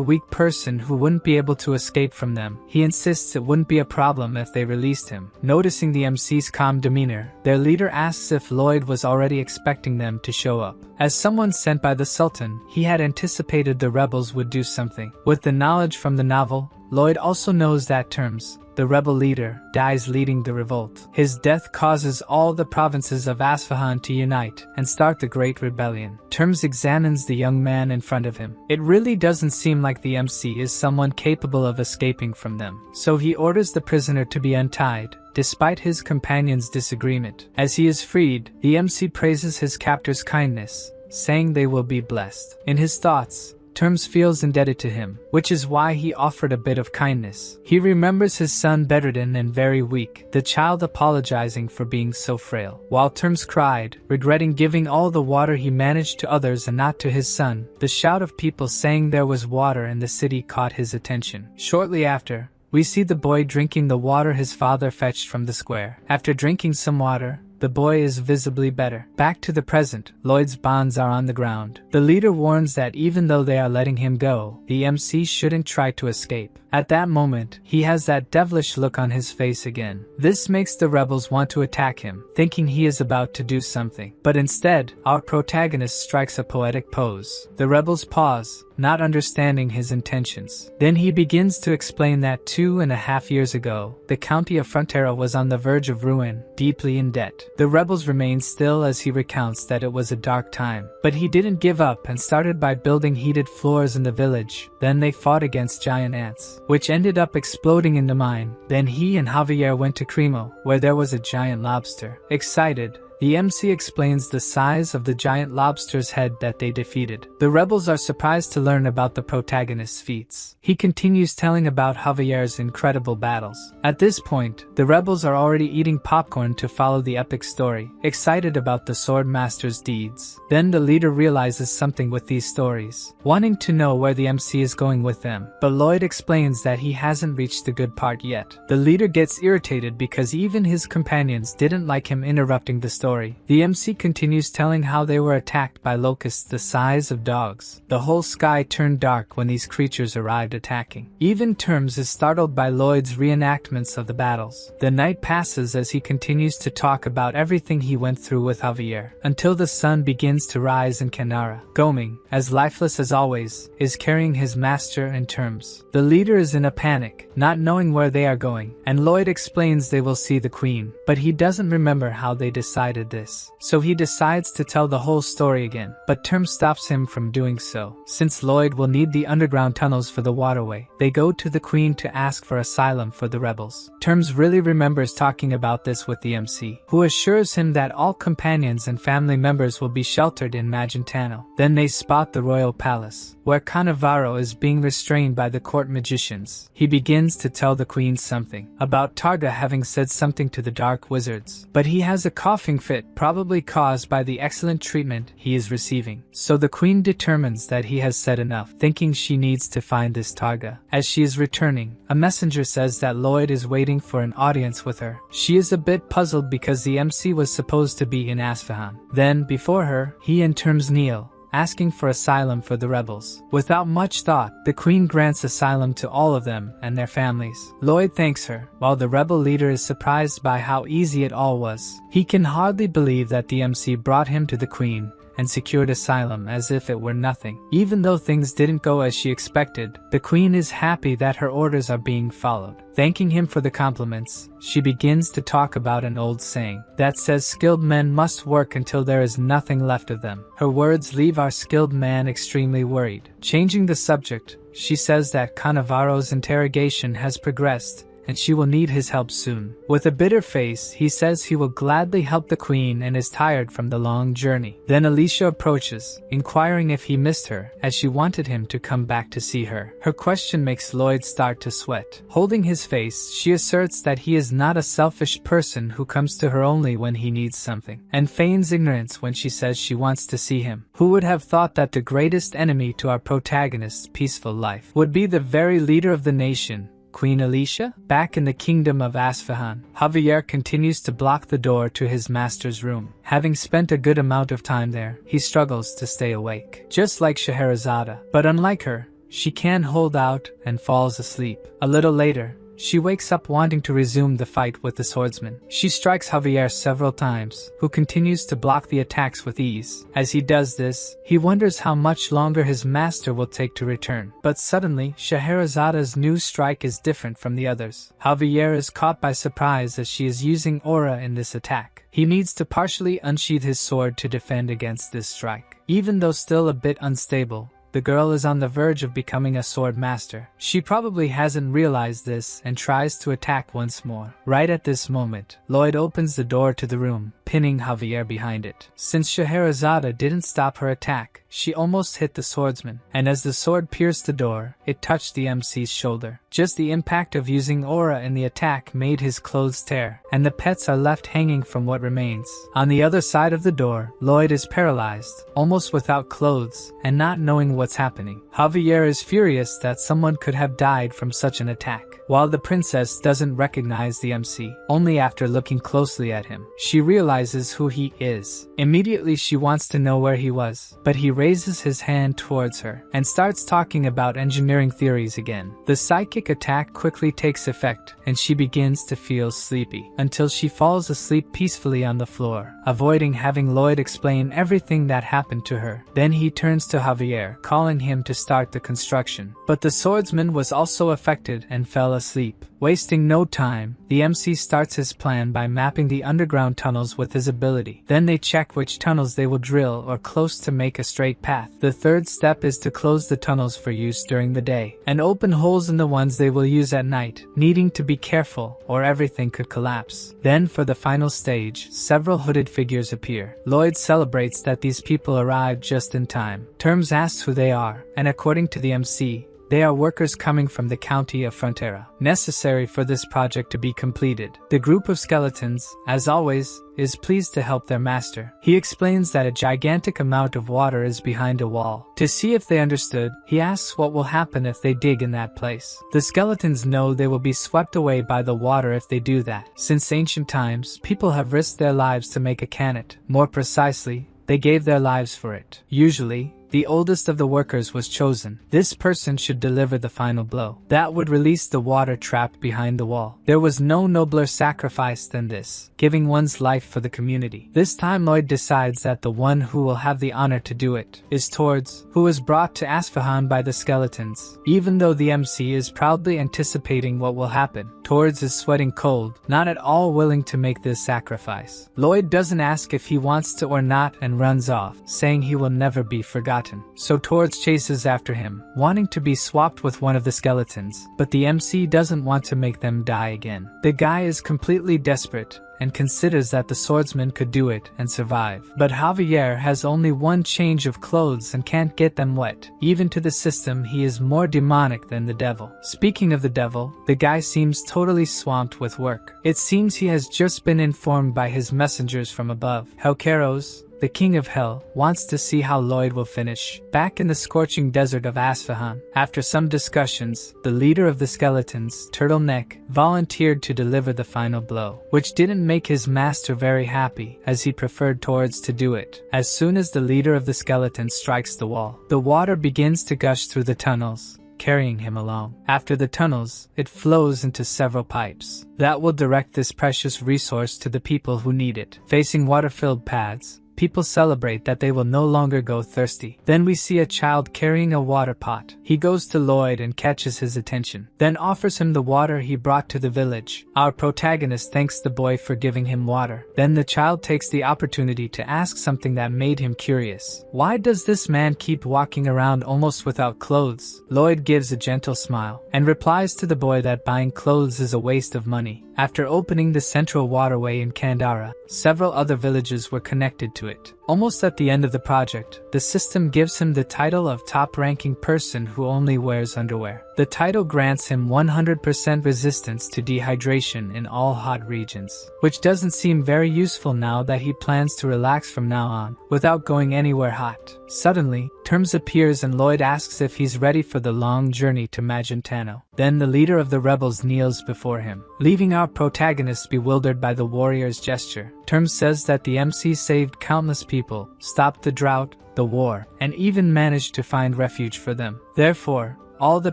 weak person who wouldn't be able to escape from them, he insists it wouldn't be a problem if they released him. Noticing the MC's calm demeanor, their leader asks if Lloyd was already expecting them to show up. As someone sent by the Sultan, he had anticipated the rebels would do something. With the knowledge from the novel, Lloyd also knows that Terms, the rebel leader, dies leading the revolt. His death causes all the provinces of Isfahan to unite and start the Great Rebellion. Terms examines the young man in front of him. It really doesn't seem like the MC is someone capable of escaping from them, so he orders the prisoner to be untied, despite his companion's disagreement. As he is freed, the MC praises his captor's kindness, saying they will be blessed. In his thoughts, Terms feels indebted to him, which is why he offered a bit of kindness. He remembers his son bedridden and very weak, the child apologizing for being so frail. While Terms cried, regretting giving all the water he managed to others and not to his son, the shout of people saying there was water in the city caught his attention. Shortly after, we see the boy drinking the water his father fetched from the square. After drinking some water, the boy is visibly better. Back to the present, Lloyd's bonds are on the ground. The leader warns that even though they are letting him go, the MC shouldn't try to escape. At that moment, he has that devilish look on his face again. This makes the rebels want to attack him, thinking he is about to do something. But instead, our protagonist strikes a poetic pose. The rebels pause, not understanding his intentions. Then he begins to explain that 2.5 years ago, the county of Frontera was on the verge of ruin, deeply in debt. The rebels remain still as he recounts that it was a dark time. But he didn't give up and started by building heated floors in the village. Then they fought against giant ants, which ended up exploding in the mine. Then he and Javier went to Cremo, where there was a giant lobster. Excited, the MC explains the size of the giant lobster's head that they defeated. The rebels are surprised to learn about the protagonist's feats. He continues telling about Javier's incredible battles. At this point, the rebels are already eating popcorn to follow the epic story, excited about the sword master's deeds. Then the leader realizes something with these stories, wanting to know where the MC is going with them. But Lloyd explains that he hasn't reached the good part yet. The leader gets irritated because even his companions didn't like him interrupting the story. The MC continues telling how they were attacked by locusts the size of dogs. The whole sky turned dark when these creatures arrived attacking. Even Terms is startled by Lloyd's reenactments of the battles. The night passes as he continues to talk about everything he went through with Javier, until the sun begins to rise in Canara. Goming, as lifeless as always, is carrying his master and Terms. The leader is in a panic, not knowing where they are going, and Lloyd explains they will see the queen, but he doesn't remember how they decided this. So he decides to tell the whole story again, but Terms stops him from doing so. Since Lloyd will need the underground tunnels for the waterway, they go to the queen to ask for asylum for the rebels. Terms really remembers talking about this with the MC, who assures him that all companions and family members will be sheltered in Magentano. Then they spot the royal palace, where Cannavaro is being restrained by the court magicians. He begins to tell the queen something about Targa having said something to the dark wizards, but he has a coughing fit probably caused by the excellent treatment he is receiving. So the queen determines that he has said enough, thinking she needs to find this Targa. As she is returning, a messenger says that Lloyd is waiting for an audience with her. She is a bit puzzled because the MC was supposed to be in Asfahan. Then, before her, he and Terms kneel, asking for asylum for the rebels. Without much thought, the queen grants asylum to all of them and their families. Lloyd thanks her, while the rebel leader is surprised by how easy it all was. He can hardly believe that the MC brought him to the queen and secured asylum as if it were nothing. Even though things didn't go as she expected, the queen is happy that her orders are being followed. Thanking him for the compliments, she begins to talk about an old saying that says skilled men must work until there is nothing left of them. Her words leave our skilled man extremely worried. Changing the subject, she says that Cannavaro's interrogation has progressed and she will need his help soon. With a bitter face, he says he will gladly help the queen and is tired from the long journey. Then Alicia approaches, inquiring if he missed her, as she wanted him to come back to see her. Her question makes Lloyd start to sweat. Holding his face, she asserts that he is not a selfish person who comes to her only when he needs something, and feigns ignorance when she says she wants to see him. Who would have thought that the greatest enemy to our protagonist's peaceful life would be the very leader of the nation, Queen Alicia? Back in the kingdom of Asfahan, Javier continues to block the door to his master's room. Having spent a good amount of time there, he struggles to stay awake. Just like Scheherazade, but unlike her, she can hold out and falls asleep. A little later, she wakes up wanting to resume the fight with the swordsman. She strikes Javier several times, who continues to block the attacks with ease. As he does this, he wonders how much longer his master will take to return. But suddenly, Scheherazade's new strike is different from the others. Javier is caught by surprise as she is using aura in this attack. He needs to partially unsheath his sword to defend against this strike. Even though still a bit unstable, the girl is on the verge of becoming a sword master. She probably hasn't realized this and tries to attack once more. Right at this moment, Lloyd opens the door to the room, pinning Javier behind it. Since Scheherazade didn't stop her attack, she almost hit the swordsman, and as the sword pierced the door, it touched the MC's shoulder. Just the impact of using aura in the attack made his clothes tear, and the pets are left hanging from what remains. On the other side of the door, Lloyd is paralyzed, almost without clothes, and not knowing what's happening. Javier is furious that someone could have died from such an attack, while the princess doesn't recognize the MC. Only after looking closely at him, she realizes who he is. Immediately she wants to know where he was, but he raises his hand towards her, and starts talking about engineering theories again. The psychic attack quickly takes effect, and she begins to feel sleepy, until she falls asleep peacefully on the floor, avoiding having Lloyd explain everything that happened to her. Then he turns to Javier, calling him to start the construction. But the swordsman was also affected and fell asleep. Wasting no time, the MC starts his plan by mapping the underground tunnels with his ability. Then they check which tunnels they will drill or close to make a straight path. The third step is to close the tunnels for use during the day, and open holes in the ones they will use at night, needing to be careful or everything could collapse. Then for the final stage, several hooded figures appear. Lloyd celebrates that these people arrived just in time. Terms asks who they are, and according to the MC, they are workers coming from the county of Frontera, necessary for this project to be completed. The group of skeletons, as always, is pleased to help their master. He explains that a gigantic amount of water is behind a wall. To see if they understood, he asks what will happen if they dig in that place. The skeletons know they will be swept away by the water if they do that. Since ancient times, people have risked their lives to make a canet. More precisely, they gave their lives for it. Usually, the oldest of the workers was chosen. This person should deliver the final blow. That would release the water trapped behind the wall. There was no nobler sacrifice than this, giving one's life for the community. This time Lloyd decides that the one who will have the honor to do it is Tords, who was brought to Asfahan by the skeletons. Even though the MC is proudly anticipating what will happen, Tords is sweating cold, not at all willing to make this sacrifice. Lloyd doesn't ask if he wants to or not and runs off, saying he will never be forgotten. So Tords chases after him, wanting to be swapped with one of the skeletons, but the MC doesn't want to make them die again. The guy is completely desperate and considers that the swordsman could do it and survive. But Javier has only one change of clothes and can't get them wet. Even to the system, he is more demonic than the devil. Speaking of the devil, the guy seems totally swamped with work. It seems he has just been informed by his messengers from above. Helkeros, the king of hell, wants to see how Lloyd will finish. Back in the scorching desert of Asfahan, after some discussions, the leader of the skeletons, Turtleneck, volunteered to deliver the final blow, which didn't make his master very happy, as he preferred Tords to do it. As soon as the leader of the skeletons strikes the wall, the water begins to gush through the tunnels, carrying him along. After the tunnels, it flows into several pipes that will direct this precious resource to the people who need it. Facing water-filled paths, people celebrate that they will no longer go thirsty. Then we see a child carrying a water pot. He goes to Lloyd and catches his attention, then offers him the water he brought to the village. Our protagonist thanks the boy for giving him water. Then the child takes the opportunity to ask something that made him curious. Why does this man keep walking around almost without clothes? Lloyd gives a gentle smile, and replies to the boy that buying clothes is a waste of money. After opening the central waterway in Kandara, several other villages were connected to it. Almost at the end of the project, the system gives him the title of top-ranking person who only wears underwear. The title grants him 100% resistance to dehydration in all hot regions, which doesn't seem very useful now that he plans to relax from now on, without going anywhere hot. Suddenly, Terms appears and Lloyd asks if he's ready for the long journey to Magentano. Then the leader of the rebels kneels before him, leaving our protagonist bewildered by the warrior's gesture. Terms says that the MC saved countless people, stopped the drought, the war, and even managed to find refuge for them. Therefore, all the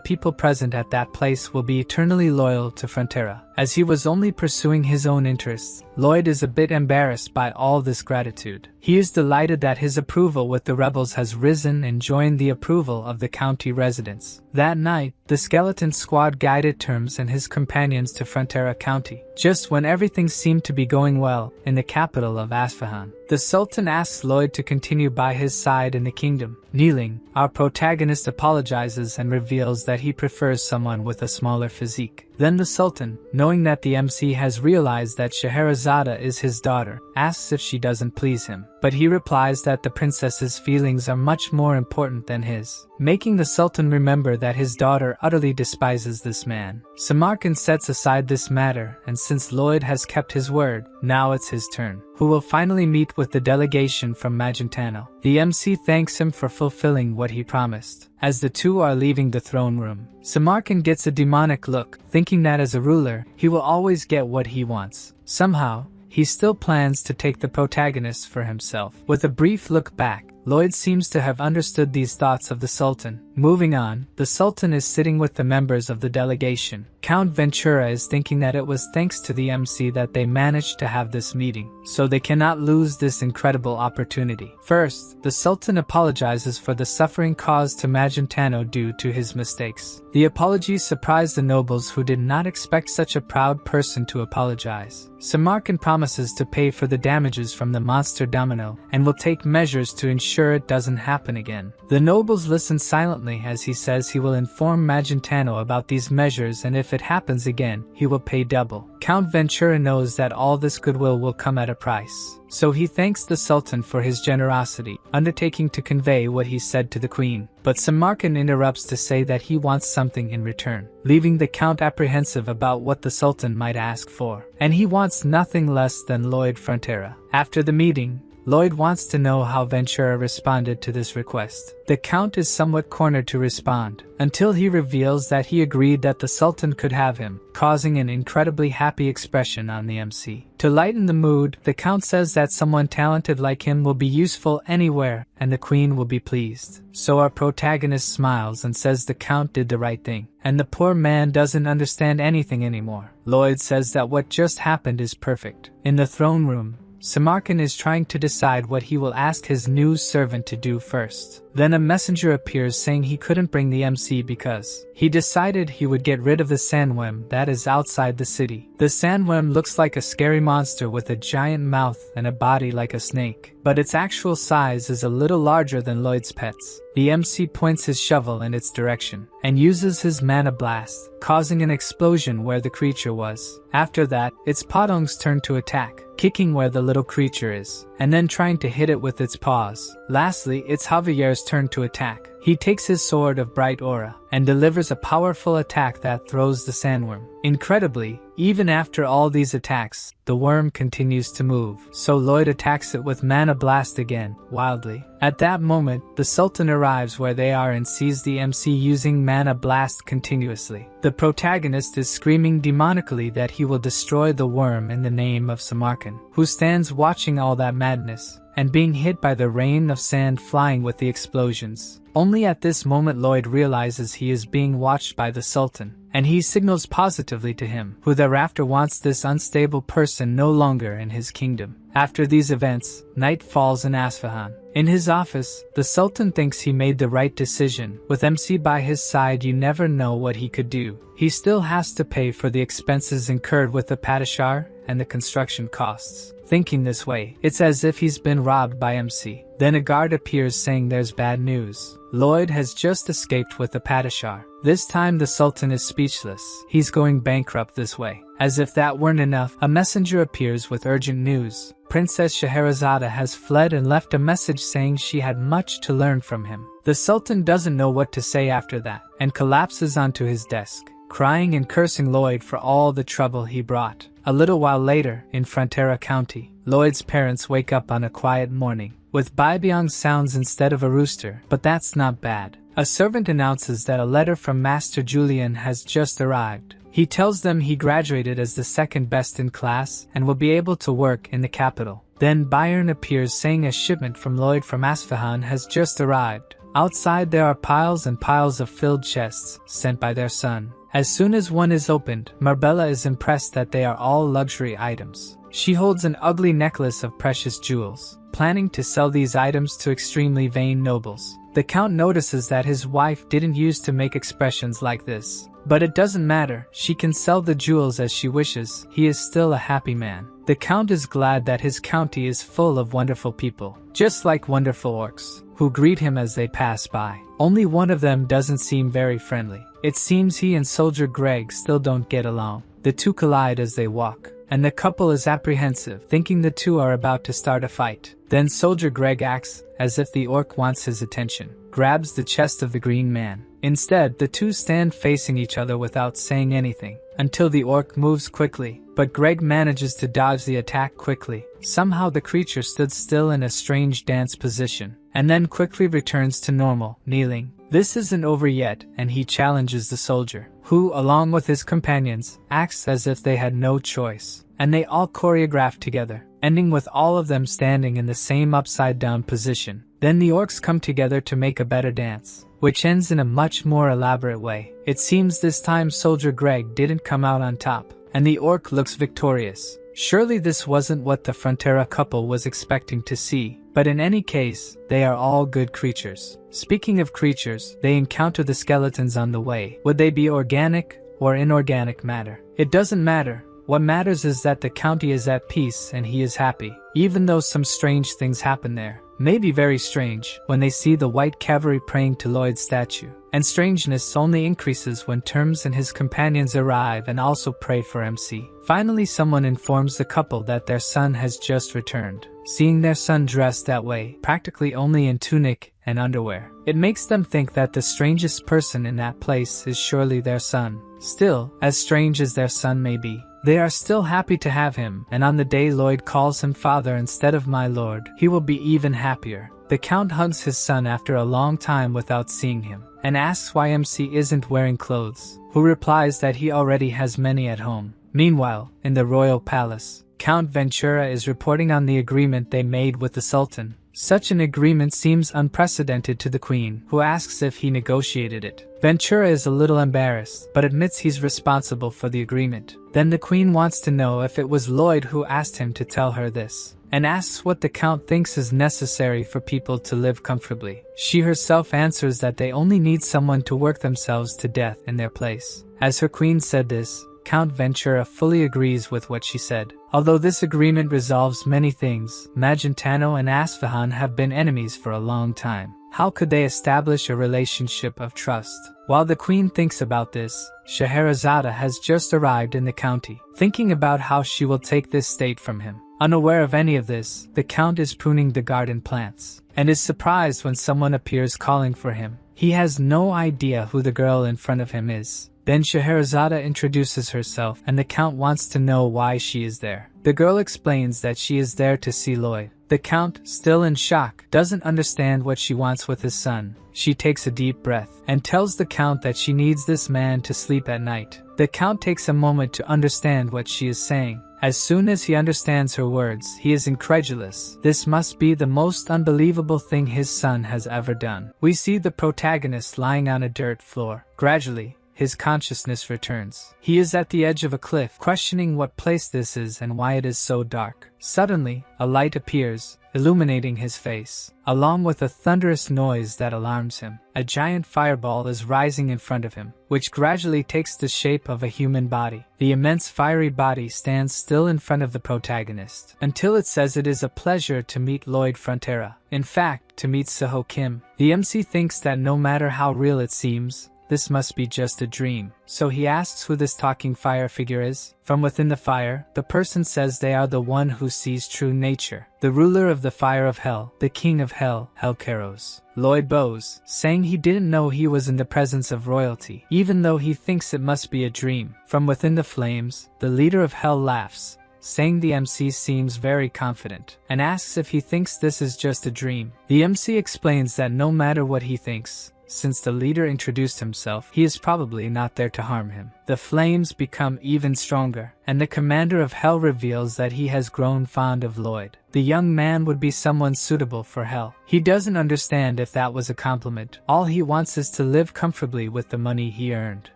people present at that place will be eternally loyal to Frontera. As he was only pursuing his own interests, Lloyd is a bit embarrassed by all this gratitude. He is delighted that his approval with the rebels has risen and joined the approval of the county residents. That night, the skeleton squad guided Terms and his companions to Frontera County, just when everything seemed to be going well in the capital of Asfahan. The Sultan asks Lloyd to continue by his side in the kingdom. Kneeling, our protagonist apologizes and reveals that he prefers someone with a smaller physique. Then the Sultan, knowing that the MC has realized that Scheherazade is his daughter, asks if she doesn't please him, but he replies that the princess's feelings are much more important than his, making the Sultan remember that his daughter utterly despises this man. Samarkand sets aside this matter, and since Lloyd has kept his word, now it's his turn, who will finally meet with the delegation from Magentano. The MC thanks him for fulfilling what he promised. As the two are leaving the throne room, Samarkand gets a demonic look, thinking that as a ruler, he will always get what he wants. Somehow, he still plans to take the protagonist for himself. With a brief look back, Lloyd seems to have understood these thoughts of the Sultan. Moving on, the Sultan is sitting with the members of the delegation. Count Ventura is thinking that it was thanks to the MC that they managed to have this meeting, so they cannot lose this incredible opportunity. First, the Sultan apologizes for the suffering caused to Magentano due to his mistakes. The apology surprised the nobles who did not expect such a proud person to apologize. Samarkand promises to pay for the damages from the monster domino and will take measures to ensure it doesn't happen again. The nobles listen silently as he says he will inform Magentano about these measures, and if it happens again, he will pay double. Count Ventura knows that all this goodwill will come at a price, so he thanks the Sultan for his generosity, undertaking to convey what he said to the Queen. But Samarkand interrupts to say that he wants something in return, leaving the Count apprehensive about what the Sultan might ask for. And he wants nothing less than Lloyd Frontera. After the meeting, Lloyd wants to know how Ventura responded to this request. The Count is somewhat cornered to respond, until he reveals that he agreed that the Sultan could have him, causing an incredibly happy expression on the MC. To lighten the mood, the Count says that someone talented like him will be useful anywhere, and the Queen will be pleased. So our protagonist smiles and says the Count did the right thing, and the poor man doesn't understand anything anymore. Lloyd says that what just happened is perfect. In the throne room, Samarkand is trying to decide what he will ask his new servant to do first. Then a messenger appears saying he couldn't bring the MC because he decided he would get rid of the sandworm that is outside the city. The sandworm looks like a scary monster with a giant mouth and a body like a snake, but its actual size is a little larger than Lloyd's pets. The MC points his shovel in its direction and uses his mana blast, causing an explosion where the creature was. After that, its Podong's turn to attack, kicking where the little creature is, and then trying to hit it with its paws. Lastly, it's Javier's turn to attack. He takes his sword of bright aura and delivers a powerful attack that throws the sandworm. Incredibly, even after all these attacks, the worm continues to move, so Lloyd attacks it with Mana Blast again, wildly. At that moment, the Sultan arrives where they are and sees the MC using Mana Blast continuously. The protagonist is screaming demonically that he will destroy the worm in the name of Samarkand, who stands watching all that madness, and being hit by the rain of sand flying with the explosions. Only at this moment Lloyd realizes he is being watched by the Sultan, and he signals positively to him, who thereafter wants this unstable person no longer in his kingdom. After these events, night falls in Isfahan. In his office, the Sultan thinks he made the right decision. With MC by his side, you never know what he could do. He still has to pay for the expenses incurred with the Padishar and the construction costs. Thinking this way, it's as if he's been robbed by MC. Then a guard appears saying there's bad news. Lloyd has just escaped with the Padishar. This time the Sultan is speechless. He's going bankrupt this way. As if that weren't enough, a messenger appears with urgent news. Princess Scheherazade has fled and left a message saying she had much to learn from him. The Sultan doesn't know what to say after that, and collapses onto his desk, crying and cursing Lloyd for all the trouble he brought. A little while later, in Frontera County, Lloyd's parents wake up on a quiet morning, with Baibyong sounds instead of a rooster, but that's not bad. A servant announces that a letter from Master Julian has just arrived. He tells them he graduated as the second best in class and will be able to work in the capital. Then Bayern appears saying a shipment from Lloyd from Isfahan has just arrived. Outside there are piles and piles of filled chests sent by their son. As soon as one is opened, Marbella is impressed that they are all luxury items. She holds an ugly necklace of precious jewels, planning to sell these items to extremely vain nobles. The Count notices that his wife didn't use to make expressions like this. But it doesn't matter, she can sell the jewels as she wishes, he is still a happy man. The Count is glad that his county is full of wonderful people, just like wonderful orcs, who greet him as they pass by. Only one of them doesn't seem very friendly. It seems he and Soldier Greg still don't get along. The two collide as they walk. and the couple is apprehensive, thinking the two are about to start a fight. Then Soldier Greg acts as if the orc wants his attention, grabs the chest of the green man. Instead, the two stand facing each other without saying anything, until the orc moves quickly, but Greg manages to dodge the attack quickly. Somehow the creature stood still in a strange dance position, and then quickly returns to normal, kneeling. This isn't over yet, and he challenges the soldier, who, along with his companions, acts as if they had no choice, and they all choreograph together, ending with all of them standing in the same upside-down position. Then the orcs come together to make a better dance, which ends in a much more elaborate way. It seems this time Soldier Greg didn't come out on top, and the orc looks victorious. Surely this wasn't what the Frontera couple was expecting to see, but in any case, they are all good creatures. Speaking of creatures, they encounter the skeletons on the way. Would they be organic or inorganic matter? It doesn't matter. What matters is that the county is at peace and he is happy, even though some strange things happen there. Maybe very strange when they see the white cavalry praying to Lloyd's statue. And strangeness only increases when Terms and his companions arrive and also pray for MC. Finally, someone informs the couple that their son has just returned. Seeing their son dressed that way, practically only in tunic and underwear, it makes them think that the strangest person in that place is surely their son. Still, as strange as their son may be, they are still happy to have him, and on the day Lloyd calls him father instead of my lord, he will be even happier. The Count hugs his son after a long time without seeing him, and asks why MC isn't wearing clothes, who replies that he already has many at home. Meanwhile, in the royal palace, Count Ventura is reporting on the agreement they made with the Sultan. Such an agreement seems unprecedented to the Queen, who asks if he negotiated it. Ventura is a little embarrassed, but admits he's responsible for the agreement. Then the Queen wants to know if it was Lloyd who asked him to tell her this, and asks what the Count thinks is necessary for people to live comfortably. She herself answers that they only need someone to work themselves to death in their place. As her Queen said this, Count Ventura fully agrees with what she said. Although this agreement resolves many things, Magentano and Asfahan have been enemies for a long time. How could they establish a relationship of trust? While the Queen thinks about this, Scheherazade has just arrived in the county, thinking about how she will take this state from him. Unaware of any of this, the Count is pruning the garden plants, and is surprised when someone appears calling for him. He has no idea who the girl in front of him is. Then Scheherazade introduces herself, and the Count wants to know why she is there. The girl explains that she is there to see Lloyd. The Count, still in shock, doesn't understand what she wants with his son. She takes a deep breath, and tells the Count that she needs this man to sleep at night. The Count takes a moment to understand what she is saying. As soon as he understands her words, he is incredulous. This must be the most unbelievable thing his son has ever done. We see the protagonist lying on a dirt floor. Gradually, his consciousness returns. He is at the edge of a cliff, questioning what place this is and why it is so dark. Suddenly, a light appears, illuminating his face, along with a thunderous noise that alarms him. A giant fireball is rising in front of him, which gradually takes the shape of a human body. The immense fiery body stands still in front of the protagonist, until it says it is a pleasure to meet Lloyd Frontera. In fact, to meet Suho Kim. The MC thinks that no matter how real it seems, this must be just a dream. So he asks who this talking fire figure is. From within the fire, the person says they are the one who sees true nature, the ruler of the fire of hell, the king of hell, Helkeros. Lloyd bows, saying he didn't know he was in the presence of royalty, even though he thinks it must be a dream. From within the flames, the leader of hell laughs, saying the MC seems very confident, and asks if he thinks this is just a dream. The MC explains that no matter what he thinks, since the leader introduced himself, he is probably not there to harm him. The flames become even stronger, and the commander of hell reveals that he has grown fond of Lloyd. The young man would be someone suitable for hell. He doesn't understand if that was a compliment. All he wants is to live comfortably with the money he earned.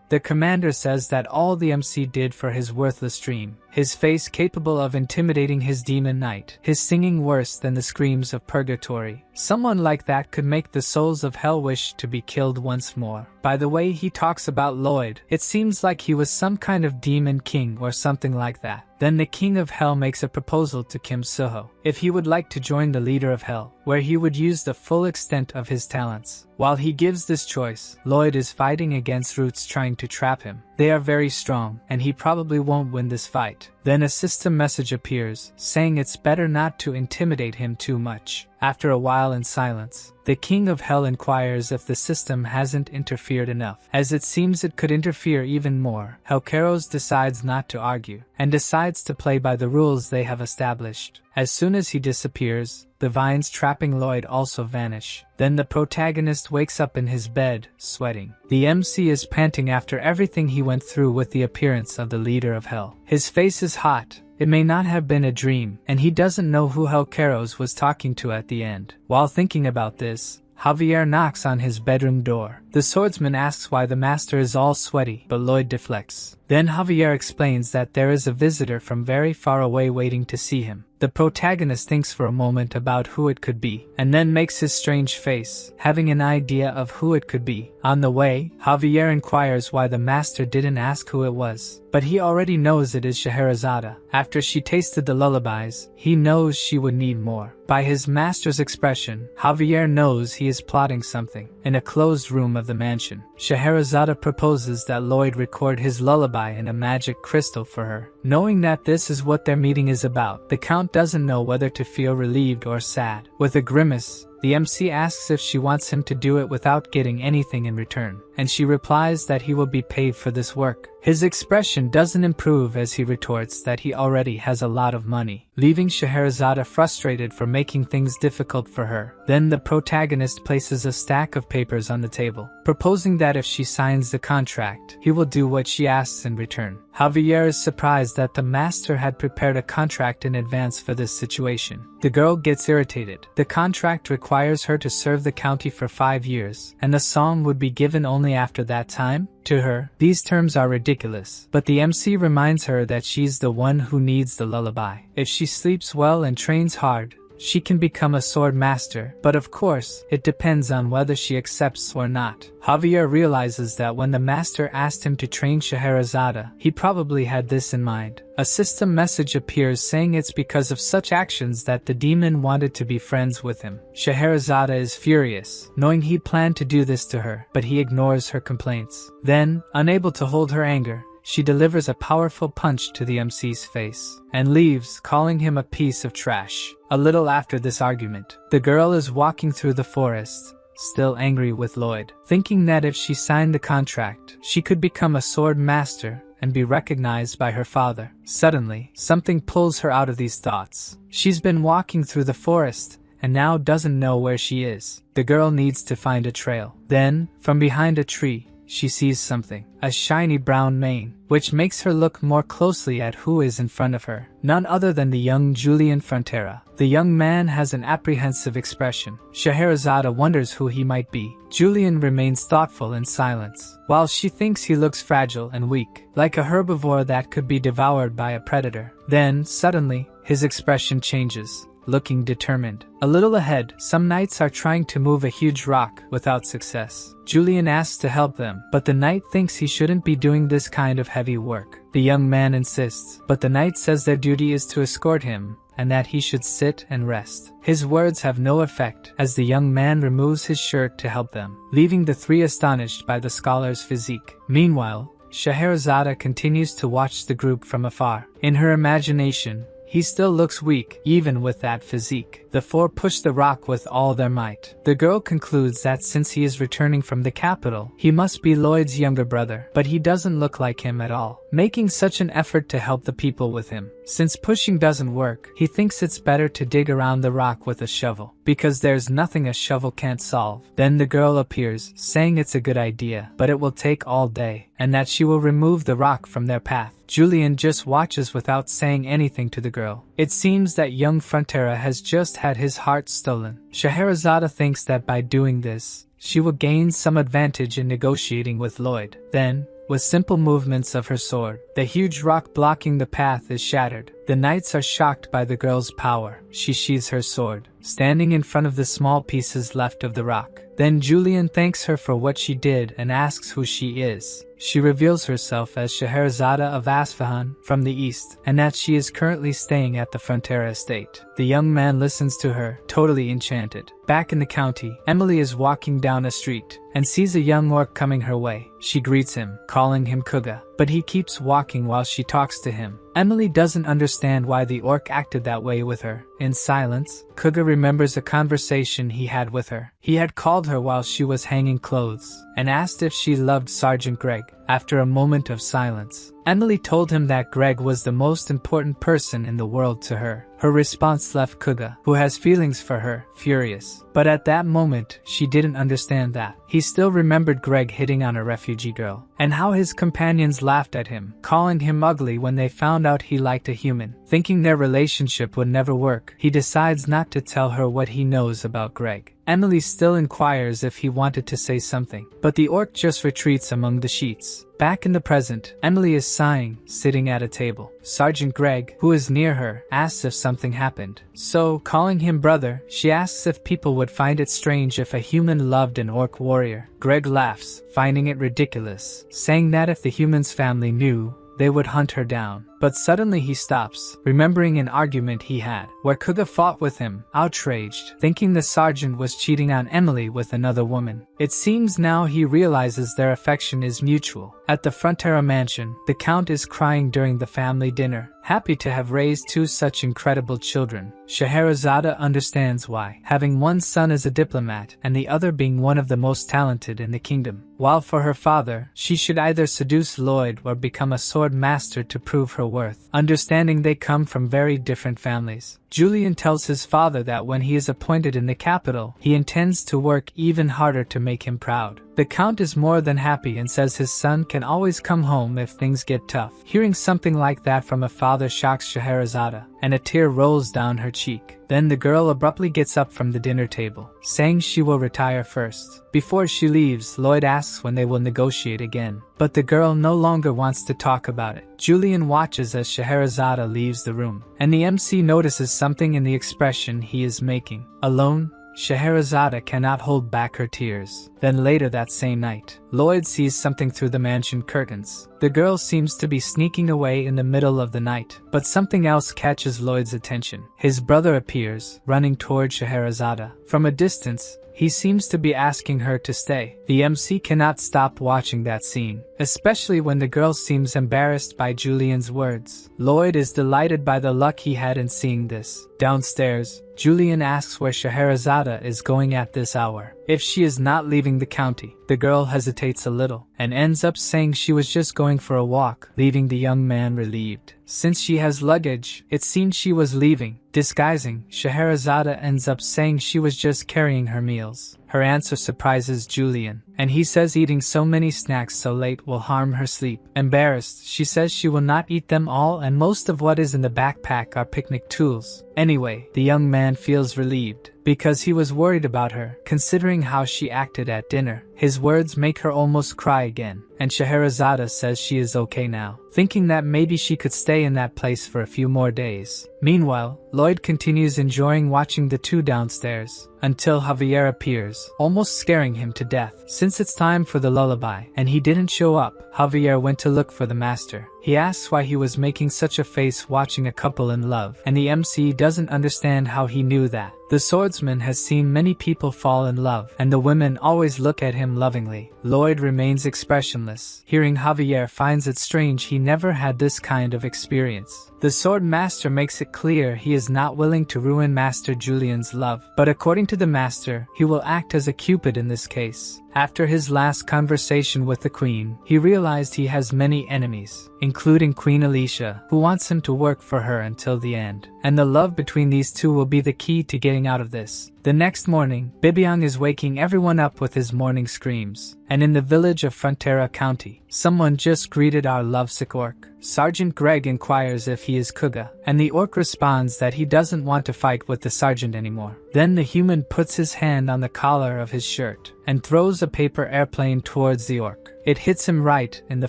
The commander says that all the MC did for his worthless dream, his face capable of intimidating his demon knight, his singing worse than the screams of purgatory. Someone like that could make the souls of hell wish to be killed once more. By the way he talks about Lloyd, it seems like he was some kind of demon king or something like that. Then the king of hell makes a proposal to Kim Suho if he would like to join the leader of hell, where he would use the full extent of his talents. While he gives this choice, Lloyd is fighting against Roots trying to trap him. They are very strong, and he probably won't win this fight. Then a system message appears, saying it's better not to intimidate him too much. After a while in silence, the king of hell inquires if the system hasn't interfered enough, as it seems it could interfere even more. Hellkeros decides not to argue, and decides to play by the rules they have established. As soon as he disappears, the vines trapping Lloyd also vanish. Then the protagonist wakes up in his bed, sweating. The MC is panting after everything he went through with the appearance of the leader of hell. His face is hot. It may not have been a dream, and he doesn't know who Hellkeros was talking to at the end. While thinking about this, Javier knocks on his bedroom door. The swordsman asks why the master is all sweaty, but Lloyd deflects. Then Javier explains that there is a visitor from very far away waiting to see him. The protagonist thinks for a moment about who it could be, and then makes his strange face, having an idea of who it could be. On the way, Javier inquires why the master didn't ask who it was, but he already knows it is Scheherazade. After she tasted the lullabies, he knows she would need more. By his master's expression, Javier knows he is plotting something. In a closed room of the mansion, Scheherazade proposes that Lloyd record his lullaby in a magic crystal for her. Knowing that this is what their meeting is about, the count doesn't know whether to feel relieved or sad. With a grimace, the MC asks if she wants him to do it without getting anything in return, and she replies that he will be paid for this work. His expression doesn't improve as he retorts that he already has a lot of money, leaving Scheherazade frustrated for making things difficult for her. Then the protagonist places a stack of papers on the table, proposing that if she signs the contract, he will do what she asks in return. Javier is surprised that the master had prepared a contract in advance for this situation. The girl gets irritated. The contract requires her to serve the county for 5 years, and the song would be given only after that time. To her, these terms are ridiculous, but the MC reminds her that she's the one who needs the lullaby. If she sleeps well and trains hard, she can become a sword master, but of course, it depends on whether she accepts or not. Javier realizes that when the master asked him to train Scheherazade, he probably had this in mind. A system message appears saying it's because of such actions that the demon wanted to be friends with him. Scheherazade is furious, knowing he planned to do this to her, but he ignores her complaints. Then, unable to hold her anger, she delivers a powerful punch to the MC's face, and leaves, calling him a piece of trash. A little after this argument, the girl is walking through the forest, still angry with Lloyd, thinking that if she signed the contract, she could become a sword master and be recognized by her father. Suddenly, something pulls her out of these thoughts. She's been walking through the forest, and now doesn't know where she is. The girl needs to find a trail. Then, from behind a tree, she sees something, a shiny brown mane, which makes her look more closely at who is in front of her. None other than the young Lloyd Frontera. The young man has an apprehensive expression. Scheherazade wonders who he might be. Julian remains thoughtful in silence, while she thinks he looks fragile and weak, like a herbivore that could be devoured by a predator. Then, suddenly, his expression changes, looking determined. A little ahead, some knights are trying to move a huge rock without success. Julian asks to help them, but the knight thinks he shouldn't be doing this kind of heavy work. The young man insists, but the knight says their duty is to escort him, and that he should sit and rest. His words have no effect, as the young man removes his shirt to help them, leaving the three astonished by the scholar's physique. Meanwhile, Scheherazade continues to watch the group from afar. In her imagination, he still looks weak, even with that physique. The four push the rock with all their might. The girl concludes that since he is returning from the capital, he must be Lloyd's younger brother, but he doesn't look like him at all, making such an effort to help the people with him. Since pushing doesn't work, he thinks it's better to dig around the rock with a shovel, because there's nothing a shovel can't solve. Then the girl appears, saying it's a good idea, but it will take all day, and that she will remove the rock from their path. Julian just watches without saying anything to the girl. It seems that young Frontera has just had his heart stolen. Scheherazade thinks that by doing this, she will gain some advantage in negotiating with Lloyd. Then, with simple movements of her sword, the huge rock blocking the path is shattered. The knights are shocked by the girl's power. She sheathes her sword, standing in front of the small pieces left of the rock. Then Julian thanks her for what she did and asks who she is. she reveals herself as Scheherazade of Asfahan from the east, and that she is currently staying at the Frontera estate. The young man listens to her, totally enchanted. Back in the county, Emily is walking down a street and sees a young orc coming her way. She greets him, calling him Kuga, but he keeps walking while she talks to him. Emily doesn't understand why the orc acted that way with her. In silence, Kuga remembers a conversation he had with her. He had called her while she was hanging clothes and asked if she loved Sergeant Greg. After a moment of silence, Emily told him that Greg was the most important person in the world to her. Her response left Kuga, who has feelings for her, furious. But at that moment, she didn't understand that. He still remembered Greg hitting on a refugee girl, and how his companions laughed at him, calling him ugly when they found out he liked a human. Thinking their relationship would never work, he decides not to tell her what he knows about Greg. Emily still inquires if he wanted to say something, but the orc just retreats among the sheets. Back in the present, Emily is sighing, sitting at a table. Sergeant Greg, who is near her, asks if something happened. So, calling him brother, she asks if people would find it strange if a human loved an orc warrior. Greg laughs, finding it ridiculous, saying that if the human's family knew, they would hunt her down. But suddenly he stops, remembering an argument he had, where Kuga fought with him, outraged, thinking the sergeant was cheating on Emily with another woman. It seems now he realizes their affection is mutual. At the Frontera mansion, the count is crying during the family dinner, happy to have raised two such incredible children. Scheherazade understands why, having one son as a diplomat and the other being one of the most talented in the kingdom. While for her father, she should either seduce Lloyd or become a sword master to prove her worth, understanding they come from very different families. Julian tells his father that when he is appointed in the capital, he intends to work even harder to make him proud. The count is more than happy and says his son can always come home if things get tough. Hearing something like that from a father shocks Scheherazade, and a tear rolls down her cheek. Then the girl abruptly gets up from the dinner table, saying she will retire first. Before she leaves, Lloyd asks when they will negotiate again, but the girl no longer wants to talk about it. Julian watches as Scheherazade leaves the room, and the MC notices something in the expression he is making. Alone, Scheherazade cannot hold back her tears. Then later that same night, Lloyd sees something through the mansion curtains. The girl seems to be sneaking away in the middle of the night, but something else catches Lloyd's attention. His brother appears, running toward Scheherazade. From a distance, he seems to be asking her to stay. The MC cannot stop watching that scene, especially when the girl seems embarrassed by Julian's words. Lloyd is delighted by the luck he had in seeing this. Downstairs, Julian asks where Scheherazade is going at this hour. If she is not leaving the county, the girl hesitates a little, and ends up saying she was just going for a walk, leaving the young man relieved. Since she has luggage, it seems she was leaving. Disguising, Scheherazade ends up saying she was just carrying her meals. Her answer surprises Julian, and he says eating so many snacks so late will harm her sleep. Embarrassed, she says she will not eat them all and most of what is in the backpack are picnic tools. Anyway, the young man feels relieved, because he was worried about her, considering how she acted at dinner. His words make her almost cry again, and Scheherazade says she is okay now, thinking that maybe she could stay in that place for a few more days. Meanwhile, Lloyd continues enjoying watching the two downstairs, until Javier appears, almost scaring him to death. Since it's time for the lullaby, and he didn't show up, Javier went to look for the master. He asks why he was making such a face watching a couple in love, and the MC doesn't understand how he knew that. The swordsman has seen many people fall in love, and the women always look at him lovingly. Lloyd remains expressionless. Hearing Javier finds it strange he never had this kind of experience. The sword master makes it clear he is not willing to ruin Master Julian's love, but according to the master, he will act as a cupid in this case. After his last conversation with the queen, he realized he has many enemies, including Queen Alicia, who wants him to work for her until the end. And the love between these two will be the key to getting out of this. The next morning, Bibiang is waking everyone up with his morning screams. And in the village of Frontera County, someone just greeted our lovesick orc. Sergeant Greg inquires if he is Kuga, and the orc responds that he doesn't want to fight with the sergeant anymore. Then the human puts his hand on the collar of his shirt and throws a paper airplane towards the orc. It hits him right in the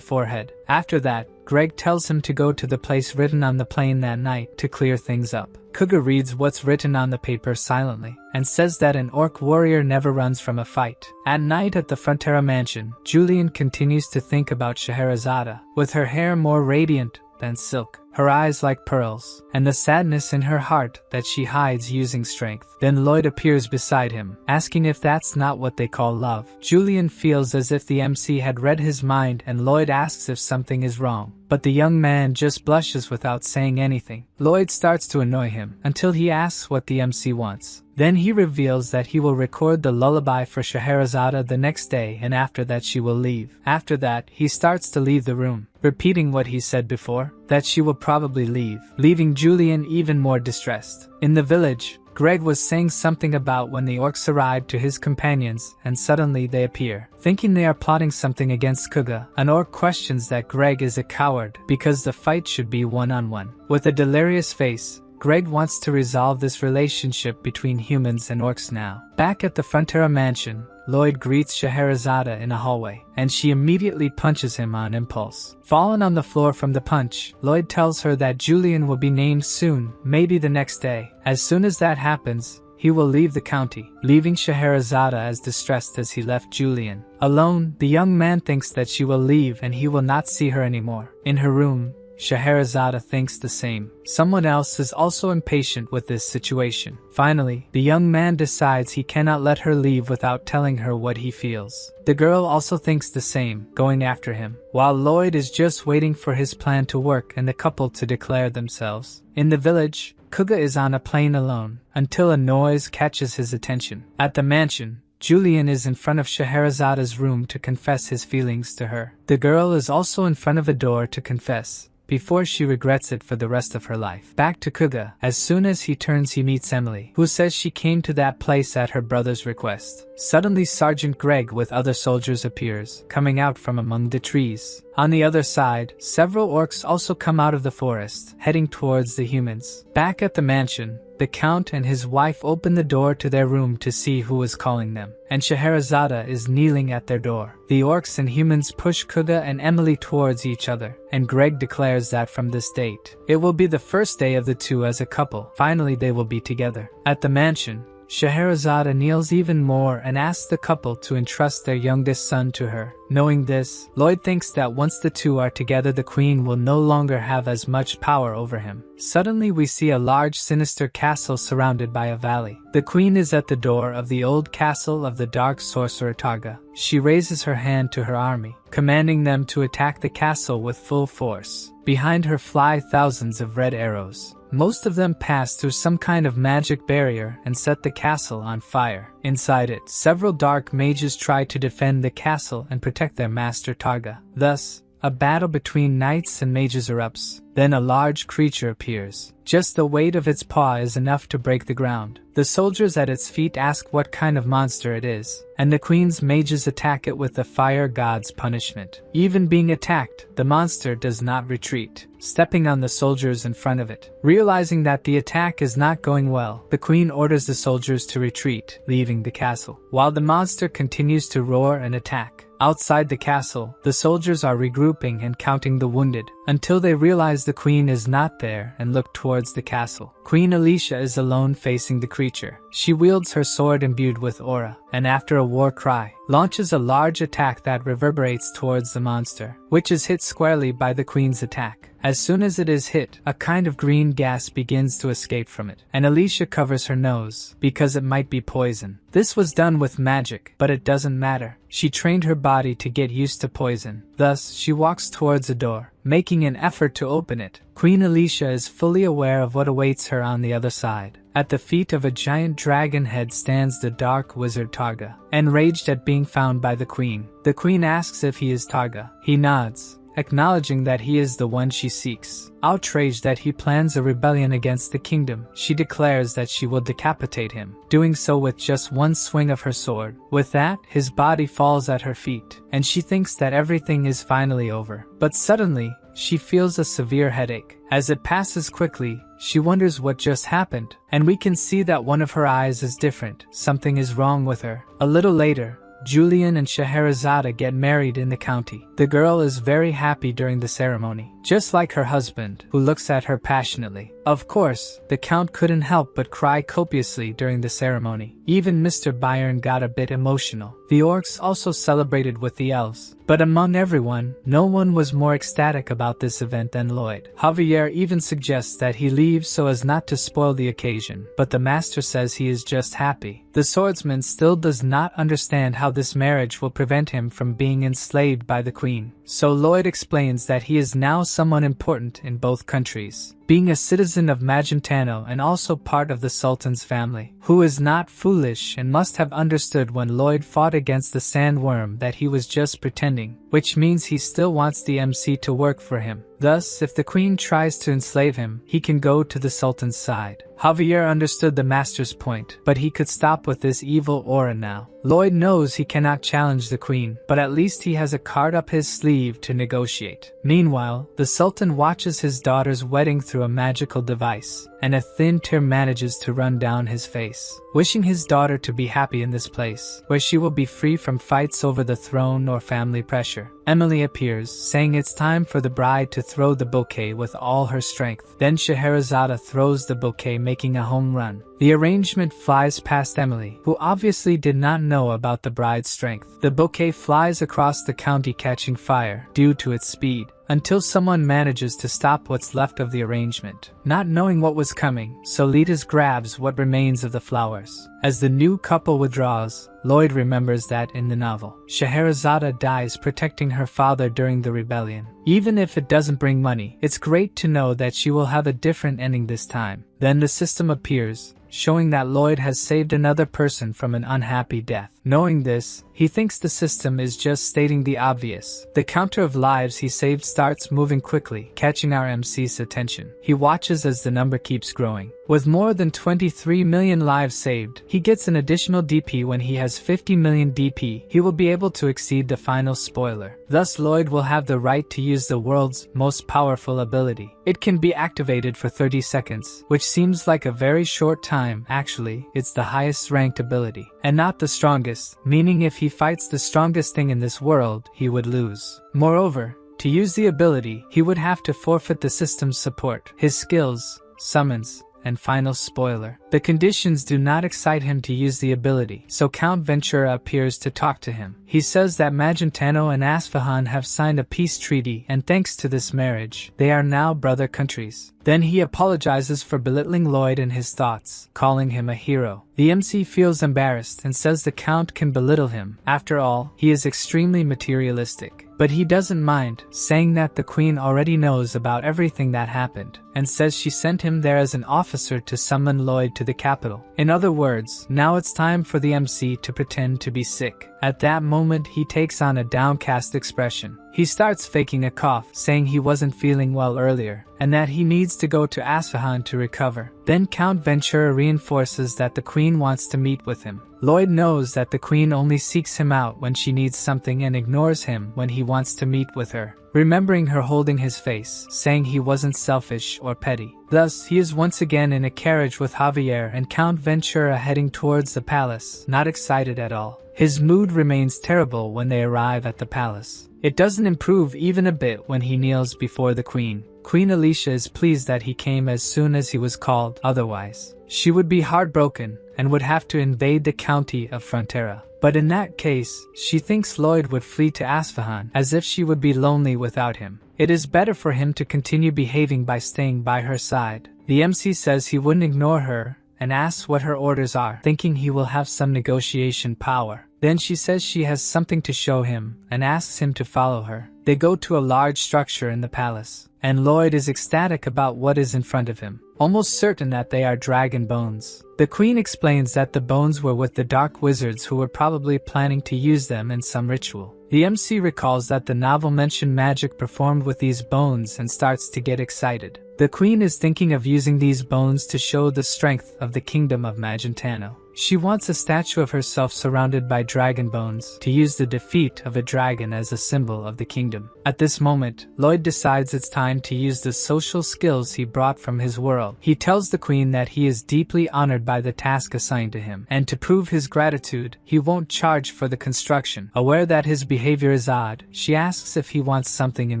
forehead. After that, Greg tells him to go to the place written on the plane that night to clear things up. Kuga reads what's written on the paper silently, and says that an orc warrior never runs from a fight. At night at the Frontera mansion, Julian continues to think about Scheherazade, with her hair more radiant than silk, her eyes like pearls, and the sadness in her heart that she hides using strength. Then Lloyd appears beside him, asking if that's not what they call love. Julian feels as if the MC had read his mind, and Lloyd asks if something is wrong, but the young man just blushes without saying anything. Lloyd starts to annoy him, until he asks what the MC wants. Then he reveals that he will record the lullaby for Scheherazade the next day, and after that she will leave. After that, he starts to leave the room, repeating what he said before, that she will probably leave, leaving Julian even more distressed. In the village, Greg was saying something about when the orcs arrived to his companions, and suddenly they appear. Thinking they are plotting something against Kuga, an orc questions that Greg is a coward because the fight should be one-on-one. With a delirious face, Greg wants to resolve this relationship between humans and orcs now. Back at the Frontera mansion, Lloyd greets Scheherazade in a hallway, and she immediately punches him on impulse. Fallen on the floor from the punch, Lloyd tells her that Julian will be named soon, maybe the next day. As soon as that happens, he will leave the county, leaving Scheherazade as distressed as he left Julian. Alone, the young man thinks that she will leave and he will not see her anymore. In her room, Scheherazade thinks the same. Someone else is also impatient with this situation. Finally, the young man decides he cannot let her leave without telling her what he feels. The girl also thinks the same, going after him, while Lloyd is just waiting for his plan to work and the couple to declare themselves. In the village, Kuga is on a plane alone, until a noise catches his attention. At the mansion, Julian is in front of Scheherazade's room to confess his feelings to her. The girl is also in front of a door to confess, before she regrets it for the rest of her life. Back to Kuga. As soon as he turns, he meets Emily, who says she came to that place at her brother's request. Suddenly Sergeant Greg with other soldiers appears, coming out from among the trees. On the other side, several orcs also come out of the forest, heading towards the humans. Back at the mansion, the Count and his wife open the door to their room to see who is calling them, and Scheherazade is kneeling at their door. The orcs and humans push Kuga and Emily towards each other, and Greg declares that from this date, it will be the first day of the two as a couple. Finally, they will be together. At the mansion, Scheherazade kneels even more and asks the couple to entrust their youngest son to her. Knowing this, Lloyd thinks that once the two are together, the queen will no longer have as much power over him. Suddenly we see a large sinister castle surrounded by a valley. The queen is at the door of the old castle of the dark sorcerer Targa. She raises her hand to her army, commanding them to attack the castle with full force. Behind her fly thousands of red arrows. Most of them pass through some kind of magic barrier and set the castle on fire. Inside it, several dark mages try to defend the castle and protect their master Targa. Thus, a battle between knights and mages erupts. Then a large creature appears. Just the weight of its paw is enough to break the ground. The soldiers at its feet ask what kind of monster it is, and the queen's mages attack it with the fire god's punishment. Even being attacked, the monster does not retreat, stepping on the soldiers in front of it. Realizing that the attack is not going well, the queen orders the soldiers to retreat, leaving the castle, while the monster continues to roar and attack. Outside the castle, the soldiers are regrouping and counting the wounded, until they realize the queen is not there and look towards the castle. Queen Alicia is alone facing the creature. She wields her sword imbued with aura, and after a war cry, launches a large attack that reverberates towards the monster, which is hit squarely by the queen's attack. As soon as it is hit, a kind of green gas begins to escape from it, and Alicia covers her nose, because it might be poison. This was done with magic, but it doesn't matter. She trained her body to get used to poison. Thus, she walks towards a door, making an effort to open it. Queen Alicia is fully aware of what awaits her on the other side. At the feet of a giant dragon head stands the dark wizard Targa, enraged at being found by the queen. The queen asks if he is Targa. He nods, acknowledging that he is the one she seeks. Outraged that he plans a rebellion against the kingdom, she declares that she will decapitate him, doing so with just one swing of her sword. With that, his body falls at her feet, and she thinks that everything is finally over. But suddenly, she feels a severe headache. As it passes quickly, she wonders what just happened, and we can see that one of her eyes is different. Something is wrong with her. A little later, Julian and Scheherazade get married in the county. The girl is very happy during the ceremony, just like her husband, who looks at her passionately. Of course, the Count couldn't help but cry copiously during the ceremony. Even Mr. Byron got a bit emotional. The orcs also celebrated with the elves. But among everyone, no one was more ecstatic about this event than Lloyd. Javier even suggests that he leaves so as not to spoil the occasion, but the master says he is just happy. The swordsman still does not understand how this marriage will prevent him from being enslaved by the queen. So Lloyd explains that he is now someone important in both countries, being a citizen of Magentano and also part of the Sultan's family, who is not foolish and must have understood when Lloyd fought against the sandworm that he was just pretending, which means he still wants the MC to work for him. Thus, if the queen tries to enslave him, he can go to the Sultan's side. Javier understood the master's point, but he could stop with this evil aura now. Lloyd knows he cannot challenge the queen, but at least he has a card up his sleeve to negotiate. Meanwhile, the Sultan watches his daughter's wedding through a magical device, and a thin tear manages to run down his face, wishing his daughter to be happy in this place, where she will be free from fights over the throne or family pressure. Emily appears, saying it's time for the bride to throw the bouquet with all her strength. Then Scheherazade throws the bouquet, making a home run. The arrangement flies past Emily, who obviously did not know about the bride's strength. The bouquet flies across the county, catching fire due to its speed, until someone manages to stop what's left of the arrangement. Not knowing what was coming, Solitas grabs what remains of the flowers. As the new couple withdraws, Lloyd remembers that in the novel, Scheherazade dies protecting her father during the rebellion. Even if it doesn't bring money, it's great to know that she will have a different ending this time. Then the system appears, showing that Lloyd has saved another person from an unhappy death. Knowing this, he thinks the system is just stating the obvious. The counter of lives he saved starts moving quickly, catching our MC's attention. He watches as the number keeps growing. With more than 23 million lives saved, he gets an additional DP. When he has 50 million DP, he will be able to exceed the final spoiler. Thus Lloyd will have the right to use the world's most powerful ability. It can be activated for 30 seconds, which seems like a very short time. Actually, it's the highest ranked ability, and not the strongest, meaning if he fights the strongest thing in this world, he would lose. Moreover, to use the ability, he would have to forfeit the system's support, his skills, summons, and final spoiler. The conditions do not excite him to use the ability, so Count Ventura appears to talk to him. He says that Magentano and Asfahan have signed a peace treaty, and thanks to this marriage, they are now brother countries. Then he apologizes for belittling Lloyd in his thoughts, calling him a hero. The MC feels embarrassed and says the Count can belittle him. After all, he is extremely materialistic. But he doesn't mind, saying that the queen already knows about everything that happened, and says she sent him there as an officer to summon Lloyd to the capital. In other words, now it's time for the MC to pretend to be sick. At that moment, he takes on a downcast expression. He starts faking a cough, saying he wasn't feeling well earlier, and that he needs to go to Asfahan to recover. Then Count Ventura reinforces that the queen wants to meet with him. Lloyd knows that the queen only seeks him out when she needs something and ignores him when he wants to meet with her, remembering her holding his face, saying he wasn't selfish or petty. Thus, he is once again in a carriage with Javier and Count Ventura heading towards the palace, not excited at all. His mood remains terrible when they arrive at the palace. It doesn't improve even a bit when he kneels before the queen. Queen Alicia is pleased that he came as soon as he was called, otherwise she would be heartbroken and would have to invade the county of Frontera. But in that case, she thinks Lloyd would flee to Asfahan, as if she would be lonely without him. It is better for him to continue behaving by staying by her side. The MC says he wouldn't ignore her, and asks what her orders are, thinking he will have some negotiation power. Then she says she has something to show him, and asks him to follow her. They go to a large structure in the palace, and Lloyd is ecstatic about what is in front of him, almost certain that they are dragon bones. The queen explains that the bones were with the dark wizards who were probably planning to use them in some ritual. The MC recalls that the novel mentioned magic performed with these bones and starts to get excited. The queen is thinking of using these bones to show the strength of the kingdom of Magentano. She wants a statue of herself surrounded by dragon bones to use the defeat of a dragon as a symbol of the kingdom. At this moment, Lloyd decides it's time to use the social skills he brought from his world. He tells the queen that he is deeply honored by the task assigned to him, and to prove his gratitude, he won't charge for the construction. Aware that his behavior is odd, she asks if he wants something in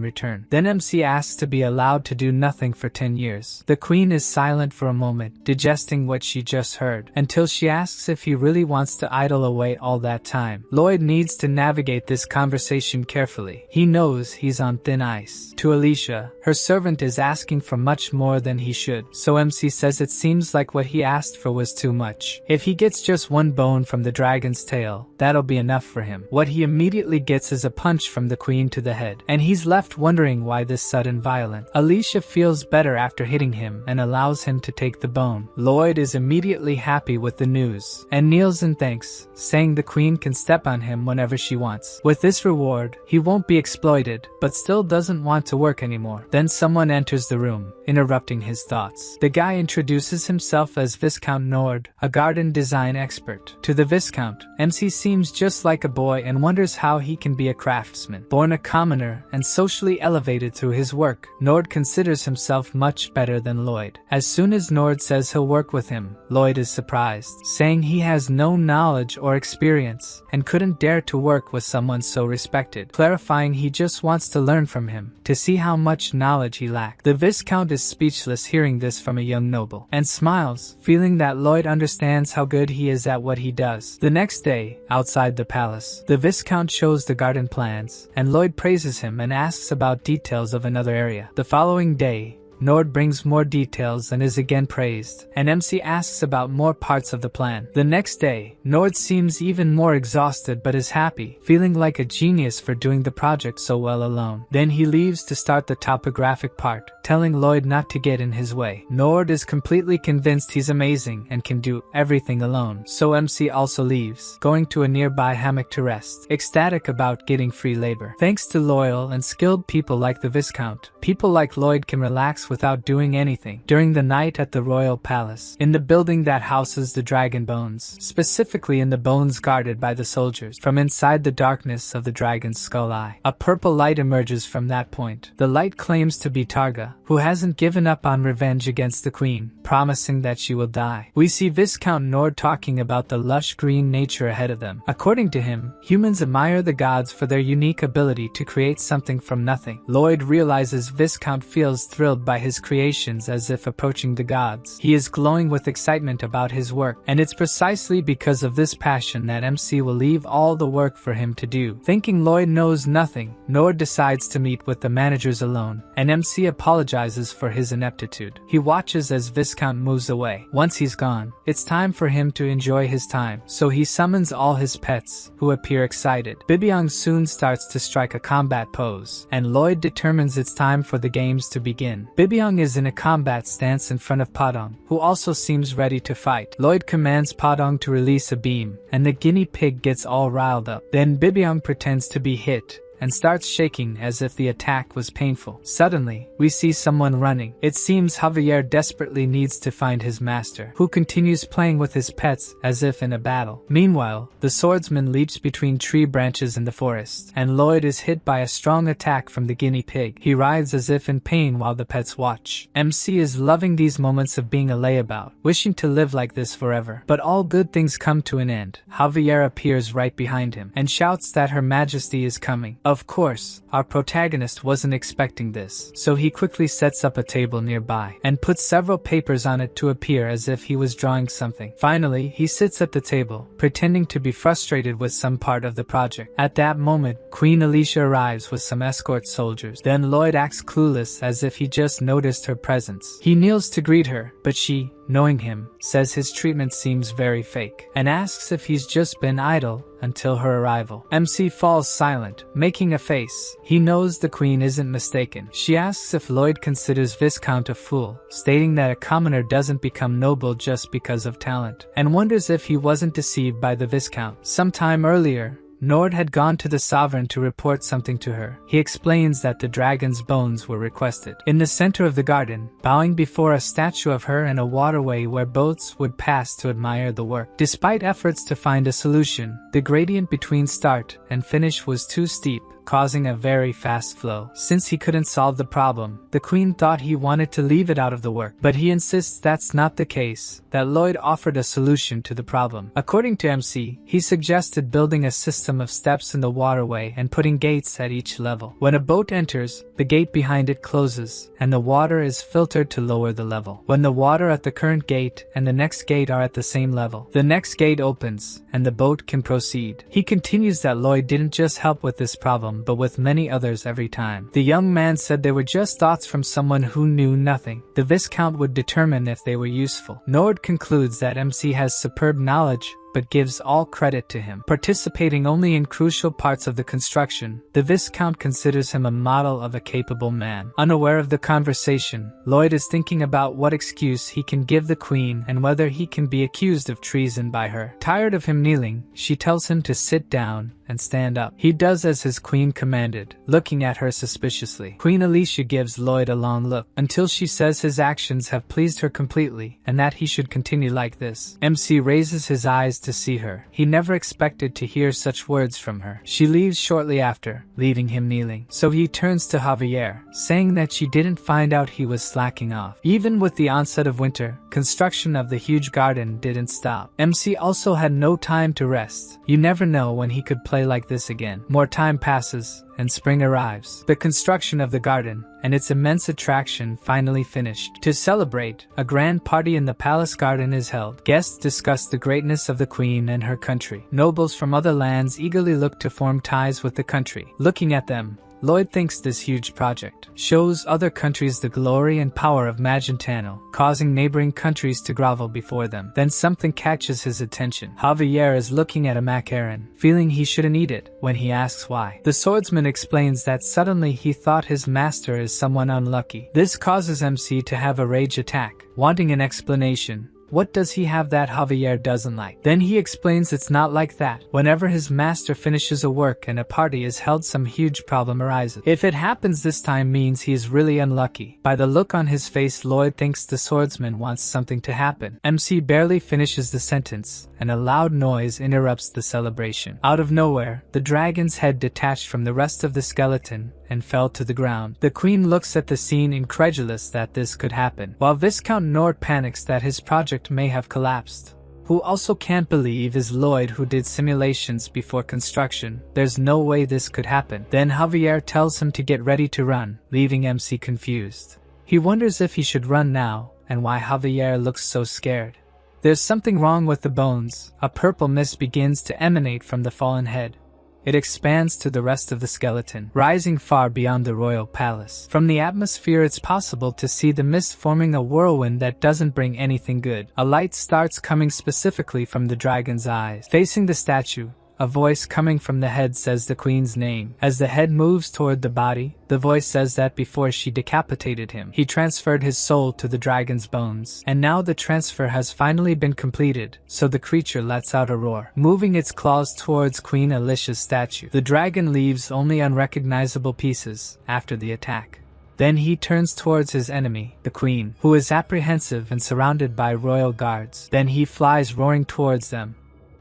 return. Then MC asks to be allowed to do nothing for 10 years. The queen is silent for a moment, digesting what she just heard, until she asks if he really wants to idle away all that time. Lloyd needs to navigate this conversation carefully. He knows he's on thin ice. To Alicia, her servant is asking for much more than he should, so MC says it seems like what he asked for was too much. If he gets just one bone from the dragon's tail, that'll be enough for him. What he immediately gets is a punch from the queen to the head, and he's left wondering why this sudden violence. Alicia feels better after hitting him and allows him to take the bone. Lloyd is immediately happy with the news and kneels in thanks, saying the queen can step on him whenever she wants. With this reward, he won't be exploited, but still doesn't want to work anymore. Then someone enters the room, interrupting his thoughts. The guy introduces himself as Viscount Nord, a garden design expert. To the Viscount, MC seems just like a boy and wonders how he can be a craftsman. Born a commoner and socially elevated through his work, Nord considers himself much better than Lloyd. As soon as Nord says he'll work with him, Lloyd is surprised, saying he has no knowledge or experience and couldn't dare to work with someone so respected, clarifying he just wants to learn from him, to see how much knowledge he lacked. The Viscount is speechless hearing this from a young noble, and smiles, feeling that Lloyd understands how good he is at what he does. The next day, outside the palace, the Viscount shows the garden plans, and Lloyd praises him and asks about details of another area. The following day, Nord brings more details and is again praised, and MC asks about more parts of the plan. The next day, Nord seems even more exhausted but is happy, feeling like a genius for doing the project so well alone. Then he leaves to start the topographic part, telling Lloyd not to get in his way. Nord is completely convinced he's amazing and can do everything alone, so MC also leaves, going to a nearby hammock to rest, ecstatic about getting free labor. Thanks to loyal and skilled people like the Viscount, people like Lloyd can relax without doing anything. During the night at the royal palace, in the building that houses the dragon bones, specifically in the bones guarded by the soldiers, from inside the darkness of the dragon's skull eye, a purple light emerges from that point. The light claims to be Targa, who hasn't given up on revenge against the queen, promising that she will die. We see Viscount Nord talking about the lush green nature ahead of them. According to him, humans admire the gods for their unique ability to create something from nothing. Lloyd realizes Viscount feels thrilled by his creations as if approaching the gods. He is glowing with excitement about his work, and it's precisely because of this passion that MC will leave all the work for him to do. Thinking Lloyd knows nothing, Nord decides to meet with the managers alone, and MC apologizes for his ineptitude. He watches as Viscount moves away. Once he's gone, it's time for him to enjoy his time, so he summons all his pets, who appear excited. Bibyong soon starts to strike a combat pose, and Lloyd determines it's time for the games to begin. Bibyong is in a combat stance in front of Padong, who also seems ready to fight. Lloyd commands Padong to release a beam, and the guinea pig gets all riled up. Then Bibyong pretends to be hit, and starts shaking as if the attack was painful. Suddenly, we see someone running. It seems Javier desperately needs to find his master, who continues playing with his pets as if in a battle. Meanwhile, the swordsman leaps between tree branches in the forest, and Lloyd is hit by a strong attack from the guinea pig. He writhes as if in pain while the pets watch. MC is loving these moments of being a layabout, wishing to live like this forever. But all good things come to an end. Javier appears right behind him, and shouts that Her Majesty is coming. Of course, our protagonist wasn't expecting this, so he quickly sets up a table nearby, and puts several papers on it to appear as if he was drawing something. Finally, he sits at the table, pretending to be frustrated with some part of the project. At that moment, Queen Alicia arrives with some escort soldiers. Then Lloyd acts clueless as if he just noticed her presence. He kneels to greet her, but she, knowing him, says his treatment seems very fake, and asks if he's just been idle until her arrival. MC falls silent, making a face. He knows the queen isn't mistaken. She asks if Lloyd considers Viscount a fool, stating that a commoner doesn't become noble just because of talent, and wonders if he wasn't deceived by the Viscount. Sometime earlier, Nord had gone to the sovereign to report something to her. He explains that the dragon's bones were requested. In the center of the garden, bowing before a statue of her and a waterway where boats would pass to admire the work. Despite efforts to find a solution, the gradient between start and finish was too steep, causing a very fast flow. Since he couldn't solve the problem, the queen thought he wanted to leave it out of the work, but he insists that's not the case, that Lloyd offered a solution to the problem. According to MC, he suggested building a system of steps in the waterway and putting gates at each level. When a boat enters, the gate behind it closes, and the water is filtered to lower the level. When the water at the current gate and the next gate are at the same level, the next gate opens, and the boat can proceed. He continues that Lloyd didn't just help with this problem, but with many others every time. The young man said they were just thoughts from someone who knew nothing. The Viscount would determine if they were useful. Nord concludes that MC has superb knowledge, but gives all credit to him. Participating only in crucial parts of the construction, the Viscount considers him a model of a capable man. Unaware of the conversation, Lloyd is thinking about what excuse he can give the queen and whether he can be accused of treason by her. Tired of him kneeling, she tells him to sit down and stand up. He does as his queen commanded, looking at her suspiciously. Queen Alicia gives Lloyd a long look, until she says his actions have pleased her completely, and that he should continue like this. MC raises his eyes to see her. He never expected to hear such words from her. She leaves shortly after, leaving him kneeling. So he turns to Javier, saying that she didn't find out he was slacking off. Even with the onset of winter, construction of the huge garden didn't stop. MC also had no time to rest. You never know when he could play like this again. More time passes, and spring arrives. The construction of the garden and its immense attraction finally finished. To celebrate, a grand party in the palace garden is held. Guests discuss the greatness of the queen and her country. Nobles from other lands eagerly look to form ties with the country. Looking at them, Lloyd thinks this huge project shows other countries the glory and power of Magentano, causing neighboring countries to grovel before them. Then something catches his attention. Javier is looking at a macaron, feeling he shouldn't eat it, when he asks why. The swordsman explains that suddenly he thought his master is someone unlucky. This causes MC to have a rage attack, wanting an explanation. What does he have that Javier doesn't like? Then he explains it's not like that. Whenever his master finishes a work and a party is held, some huge problem arises. If it happens this time means he is really unlucky. By the look on his face, Lloyd thinks the swordsman wants something to happen. MC barely finishes the sentence, and a loud noise interrupts the celebration. Out of nowhere, the dragon's head detached from the rest of the skeleton and fell to the ground. The queen looks at the scene, incredulous that this could happen, while Viscount Nord panics that his project may have collapsed. Who also can't believe is Lloyd, who did simulations before construction. There's no way this could happen. Then Javier tells him to get ready to run, leaving MC confused. He wonders if he should run now, and why Javier looks so scared. There's something wrong with the bones. A purple mist begins to emanate from the fallen head. It expands to the rest of the skeleton, rising far beyond the royal palace. From the atmosphere, it's possible to see the mist forming a whirlwind that doesn't bring anything good. A light starts coming specifically from the dragon's eyes. Facing the statue, a voice coming from the head says the queen's name. As the head moves toward the body, the voice says that before she decapitated him, he transferred his soul to the dragon's bones. And now the transfer has finally been completed, so the creature lets out a roar, moving its claws towards Queen Alicia's statue. The dragon leaves only unrecognizable pieces after the attack. Then he turns towards his enemy, the queen, who is apprehensive and surrounded by royal guards. Then he flies roaring towards them.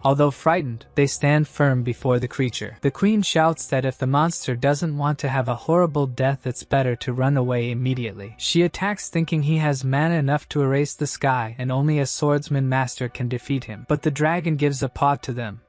Although frightened, they stand firm before the creature. The queen shouts that if the monster doesn't want to have a horrible death, it's better to run away immediately. She attacks, thinking he has mana enough to erase the sky and only a swordsman master can defeat him. But the dragon gives a paw to them,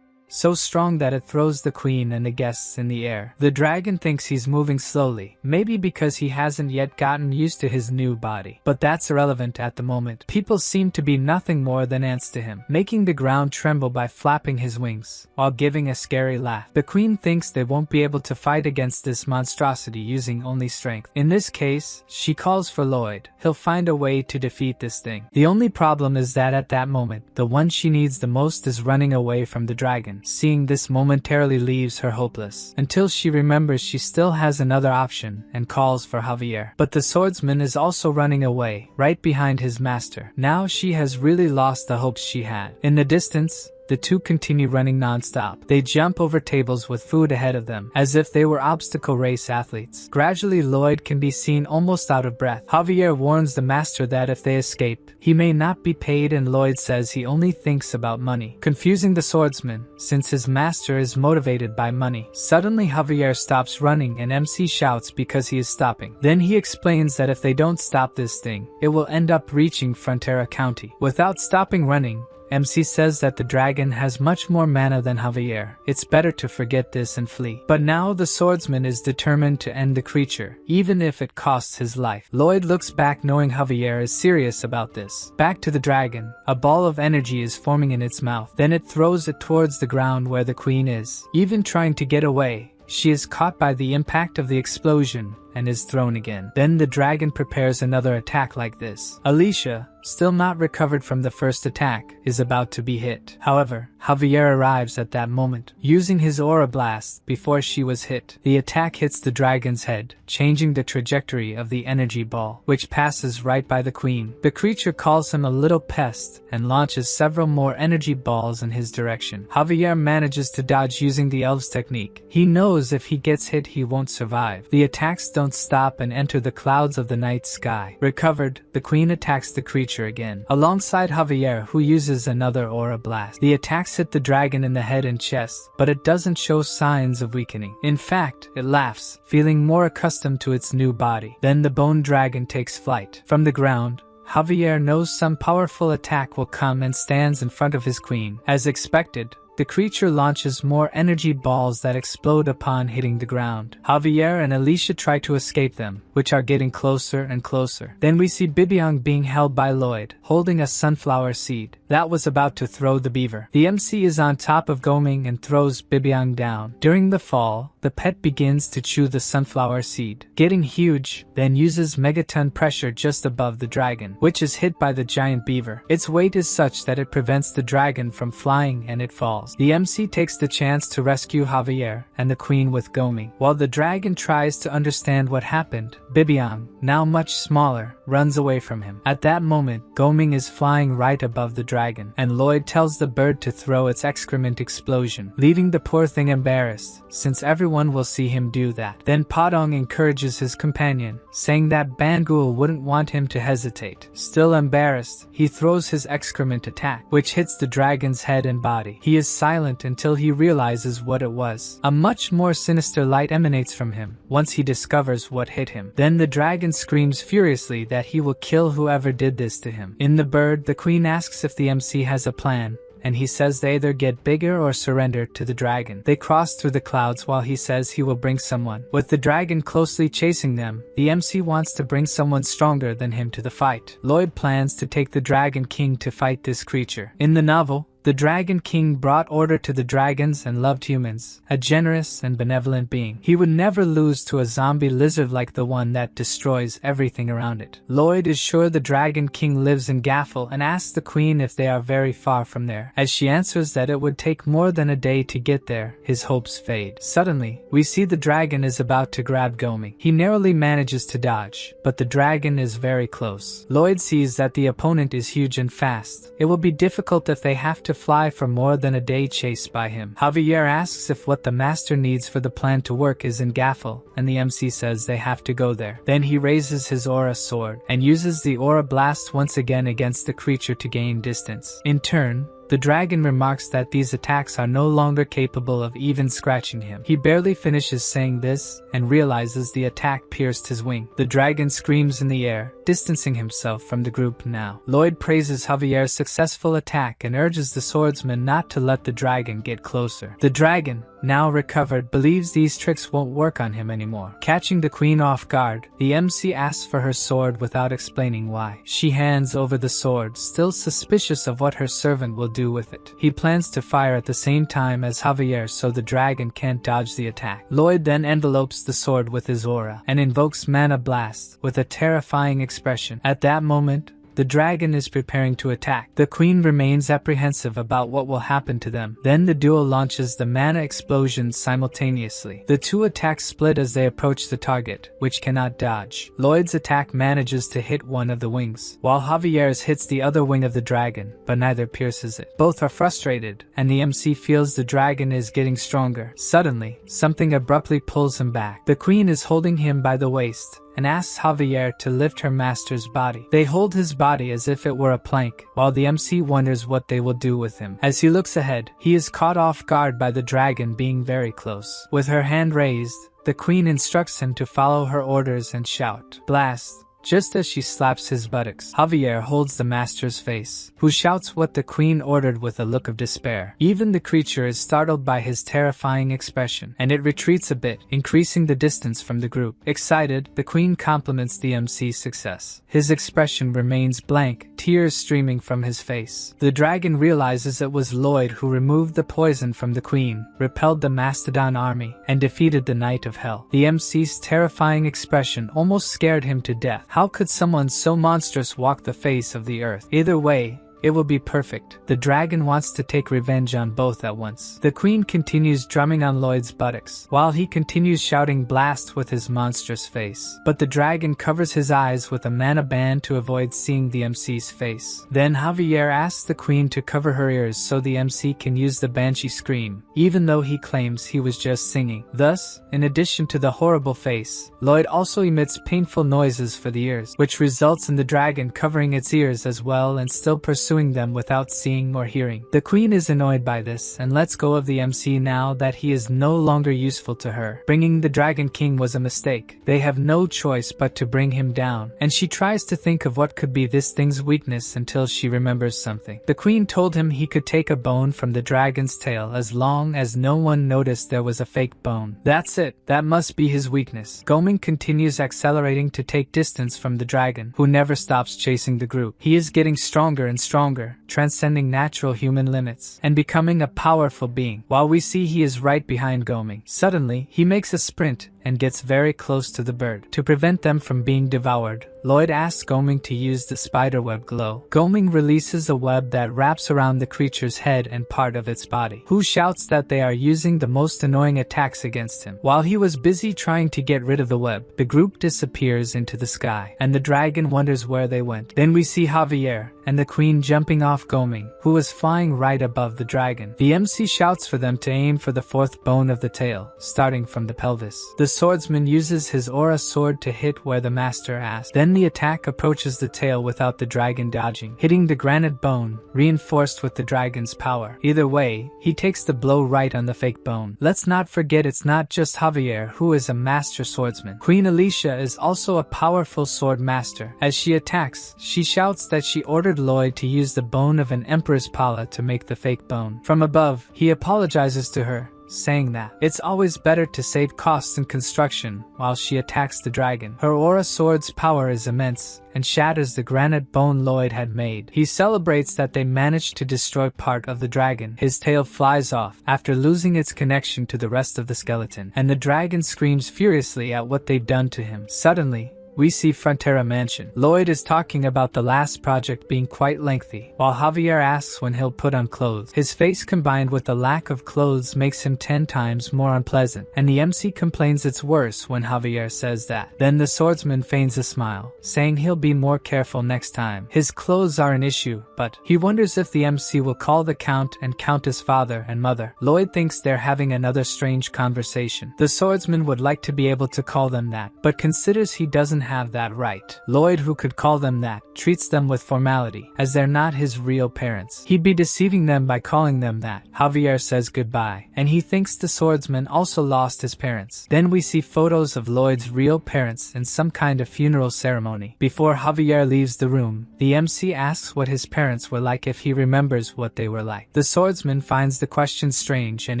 so strong that it throws the queen and the guests in the air. The dragon thinks he's moving slowly, maybe because he hasn't yet gotten used to his new body. But that's irrelevant at the moment. People seem to be nothing more than ants to him, making the ground tremble by flapping his wings, while giving a scary laugh. The queen thinks they won't be able to fight against this monstrosity using only strength. In this case, she calls for Lloyd. He'll find a way to defeat this thing. The only problem is that at that moment, the one she needs the most is running away from the dragon. Seeing this momentarily leaves her hopeless, until she remembers she still has another option and calls for Javier. But the swordsman is also running away, right behind his master. Now she has really lost the hopes she had. In the distance, the two continue running non-stop. They jump over tables with food ahead of them, as if they were obstacle race athletes. Gradually, Lloyd can be seen almost out of breath. Javier warns the master that if they escape, he may not be paid, and Lloyd says he only thinks about money, confusing the swordsman, since his master is motivated by money. Suddenly, Javier stops running and MC shouts because he is stopping. Then he explains that if they don't stop this thing, it will end up reaching Frontera County. Without stopping running, MC says that the dragon has much more mana than Javier. It's better to forget this and flee. But now the swordsman is determined to end the creature, even if it costs his life. Lloyd looks back knowing Javier is serious about this. Back to the dragon, a ball of energy is forming in its mouth. Then it throws it towards the ground where the queen is. Even trying to get away, she is caught by the impact of the explosion and is thrown again. Then the dragon prepares another attack like this. Alicia, still not recovered from the first attack, is about to be hit. However, Javier arrives at that moment, using his aura blast before she was hit. The attack hits the dragon's head, changing the trajectory of the energy ball, which passes right by the queen. The creature calls him a little pest and launches several more energy balls in his direction. Javier manages to dodge using the elves technique. He knows if he gets hit he won't survive. The attacks don't stop and enter the clouds of the night sky. Recovered, the queen attacks the creature again, alongside Javier, who uses another aura blast. The attacks hit the dragon in the head and chest, but it doesn't show signs of weakening. In fact, it laughs, feeling more accustomed to its new body. Then the bone dragon takes flight. From the ground, Javier knows some powerful attack will come and stands in front of his queen. As expected, the creature launches more energy balls that explode upon hitting the ground. Javier and Alicia try to escape them, which are getting closer and closer. Then we see Bibiang being held by Lloyd, holding a sunflower seed that was about to throw the beaver. The MC is on top of Goming and throws Bibiang down. During the fall, the pet begins to chew the sunflower seed, getting huge, then uses megaton pressure just above the dragon, which is hit by the giant beaver. Its weight is such that it prevents the dragon from flying and it falls. The MC takes the chance to rescue Javier and the queen with Goming. While the dragon tries to understand what happened, Bibiang, now much smaller, runs away from him. At that moment, Goming is flying right above the dragon, and Lloyd tells the bird to throw its excrement explosion, leaving the poor thing embarrassed, since everyone will see him do that. Then Padong encourages his companion, saying that Bangul wouldn't want him to hesitate. Still embarrassed, he throws his excrement attack, which hits the dragon's head and body. He is silent until he realizes what it was. A much more sinister light emanates from him once he discovers what hit him. Then the dragon screams furiously that he will kill whoever did this to him. In the bird, the queen asks if the MC has a plan, and he says they either get bigger or surrender to the dragon. They cross through the clouds while he says he will bring someone. With the dragon closely chasing them, the MC wants to bring someone stronger than him to the fight. Lloyd plans to take the Dragon King to fight this creature. In the novel, the Dragon King brought order to the dragons and loved humans, a generous and benevolent being. He would never lose to a zombie lizard like the one that destroys everything around it. Lloyd is sure the Dragon King lives in Gaffel and asks the queen if they are very far from there. As she answers that it would take more than a day to get there, his hopes fade. Suddenly, we see the dragon is about to grab Goming. He narrowly manages to dodge, but the dragon is very close. Lloyd sees that the opponent is huge and fast. It will be difficult if they have to fly for more than a day chased by him. Javier asks if what the master needs for the plan to work is in Gaffel, and the MC says they have to go there. Then he raises his aura sword and uses the aura blast once again against the creature to gain distance. In turn, the dragon remarks that these attacks are no longer capable of even scratching him. He barely finishes saying this and realizes the attack pierced his wing. The dragon screams in the air, distancing himself from the group now. Lloyd praises Javier's successful attack and urges the swordsman not to let the dragon get closer. The dragon, now recovered, believes these tricks won't work on him anymore. Catching the queen off guard, the MC asks for her sword without explaining why. She hands over the sword, still suspicious of what her servant will do with it. He plans to fire at the same time as Javier so the dragon can't dodge the attack. Lloyd then envelopes the sword with his aura and invokes Mana Blast with a terrifying expression. At that moment, The dragon is preparing to attack. The queen remains apprehensive about what will happen to them. Then the duo launches the mana explosions simultaneously. The two attacks split as they approach the target, which cannot dodge. Lloyd's attack manages to hit one of the wings, while Javier's hits the other wing of the dragon, but neither pierces it. Both are frustrated, and the MC feels the dragon is getting stronger. Suddenly, something abruptly pulls him back. The queen is holding him by the waist and asks Javier to lift her master's body. They hold his body as if it were a plank, while the MC wonders what they will do with him. As he looks ahead, he is caught off guard by the dragon being very close. With her hand raised, the queen instructs him to follow her orders and shout, "Blast!" Just as she slaps his buttocks, Javier holds the master's face, who shouts what the queen ordered with a look of despair. Even the creature is startled by his terrifying expression, and it retreats a bit, increasing the distance from the group. Excited, the queen compliments the MC's success. His expression remains blank, tears streaming from his face. The dragon realizes it was Lloyd who removed the poison from the queen, repelled the Mastodon army, and defeated the Knight of Hell. The MC's terrifying expression almost scared him to death. How could someone so monstrous walk the face of the earth? Either way, it will be perfect. The dragon wants to take revenge on both at once. The queen continues drumming on Lloyd's buttocks, while he continues shouting "Blast" with his monstrous face. But the dragon covers his eyes with a mana band to avoid seeing the MC's face. Then Javier asks the queen to cover her ears so the MC can use the banshee scream, even though he claims he was just singing. Thus, in addition to the horrible face, Lloyd also emits painful noises for the ears, which results in the dragon covering its ears as well and still pursuing them without seeing or hearing. The queen is annoyed by this and lets go of the MC now that he is no longer useful to her. Bringing the Dragon King was a mistake. They have no choice but to bring him down, and she tries to think of what could be this thing's weakness until she remembers something. The queen told him he could take a bone from the dragon's tail as long as no one noticed there was a fake bone. That's it. That must be his weakness. Goming continues accelerating to take distance from the dragon, who never stops chasing the group. He is getting stronger and stronger, transcending natural human limits, and becoming a powerful being, while we see he is right behind Goming. Suddenly, he makes a sprint and gets very close to the bird. To prevent them from being devoured, Lloyd asks Goming to use the spiderweb glow. Goming releases a web that wraps around the creature's head and part of its body, who shouts that they are using the most annoying attacks against him. While he was busy trying to get rid of the web, the group disappears into the sky, and the dragon wonders where they went. Then we see Javier and the queen jumping off Goming, who is flying right above the dragon. The MC shouts for them to aim for the fourth bone of the tail, starting from the pelvis. The swordsman uses his aura sword to hit where the master asked. Then the attack approaches the tail without the dragon dodging, hitting the granite bone, reinforced with the dragon's power. Either way, he takes the blow right on the fake bone. Let's not forget it's not just Javier who is a master swordsman. Queen Alicia is also a powerful sword master. As she attacks, she shouts that she ordered Lloyd to use the bone of an emperor's pala to make the fake bone. From above, he apologizes to her, saying that it's always better to save costs in construction while she attacks the dragon. Her aura sword's power is immense and shatters the granite bone Lloyd had made. He celebrates that they managed to destroy part of the dragon. His tail flies off after losing its connection to the rest of the skeleton, and the dragon screams furiously at what they've done to him. Suddenly, we see Frontera Mansion. Lloyd is talking about the last project being quite lengthy, while Javier asks when he'll put on clothes. His face combined with the lack of clothes makes him 10 times more unpleasant, and the MC complains it's worse when Javier says that. Then the swordsman feigns a smile, saying he'll be more careful next time. His clothes are an issue, but he wonders if the MC will call the Count and Countess father and mother. Lloyd thinks they're having another strange conversation. The swordsman would like to be able to call them that, but considers he doesn't have that right. Lloyd, who could call them that, treats them with formality, as they're not his real parents. He'd be deceiving them by calling them that. Javier says goodbye, and he thinks the swordsman also lost his parents. Then we see photos of Lloyd's real parents in some kind of funeral ceremony. Before Javier leaves the room, the MC asks what his parents were like if he remembers what they were like. The swordsman finds the question strange and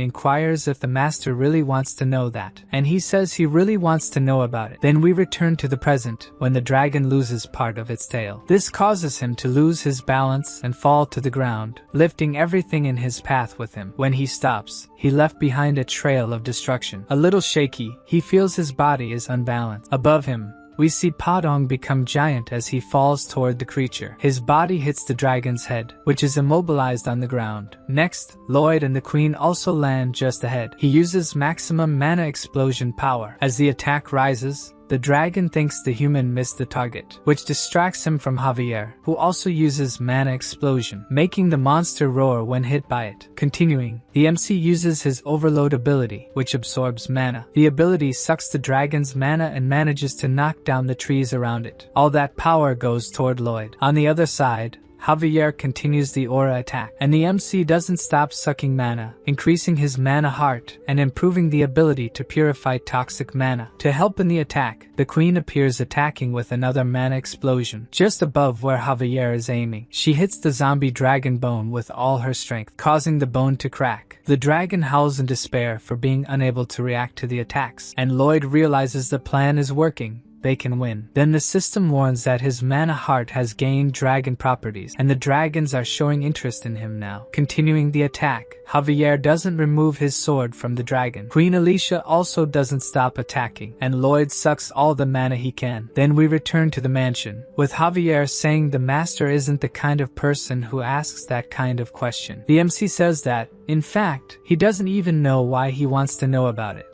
inquires if the master really wants to know that, and he says he really wants to know about it. Then we return to the present, when the dragon loses part of its tail. This causes him to lose his balance and fall to the ground, lifting everything in his path with him. When he stops, he left behind a trail of destruction. A little shaky, he feels his body is unbalanced. Above him, We see Padong become giant as he falls toward the creature. His body hits the dragon's head, which is immobilized on the ground. Next, Lloyd and the queen also land just ahead. He uses maximum mana explosion power. As the attack rises, the dragon thinks the human missed the target, which distracts him from Javier, who also uses mana explosion, making the monster roar when hit by it. Continuing, the MC uses his overload ability, which absorbs mana. The ability sucks the dragon's mana and manages to knock down the trees around it. All that power goes toward Lloyd. On the other side, Javier continues the aura attack, and the MC doesn't stop sucking mana, increasing his mana heart and improving the ability to purify toxic mana. To help in the attack, the queen appears attacking with another mana explosion, just above where Javier is aiming. She hits the zombie dragon bone with all her strength, causing the bone to crack. The dragon howls in despair for being unable to react to the attacks, and Lloyd realizes the plan is working. They can win. Then the system warns that his mana heart has gained dragon properties, and the dragons are showing interest in him now. Continuing the attack, Javier doesn't remove his sword from the dragon. Queen Alicia also doesn't stop attacking, and Lloyd sucks all the mana he can. Then we return to the mansion, with Javier saying the master isn't the kind of person who asks that kind of question. The MC says that, in fact, he doesn't even know why he wants to know about it.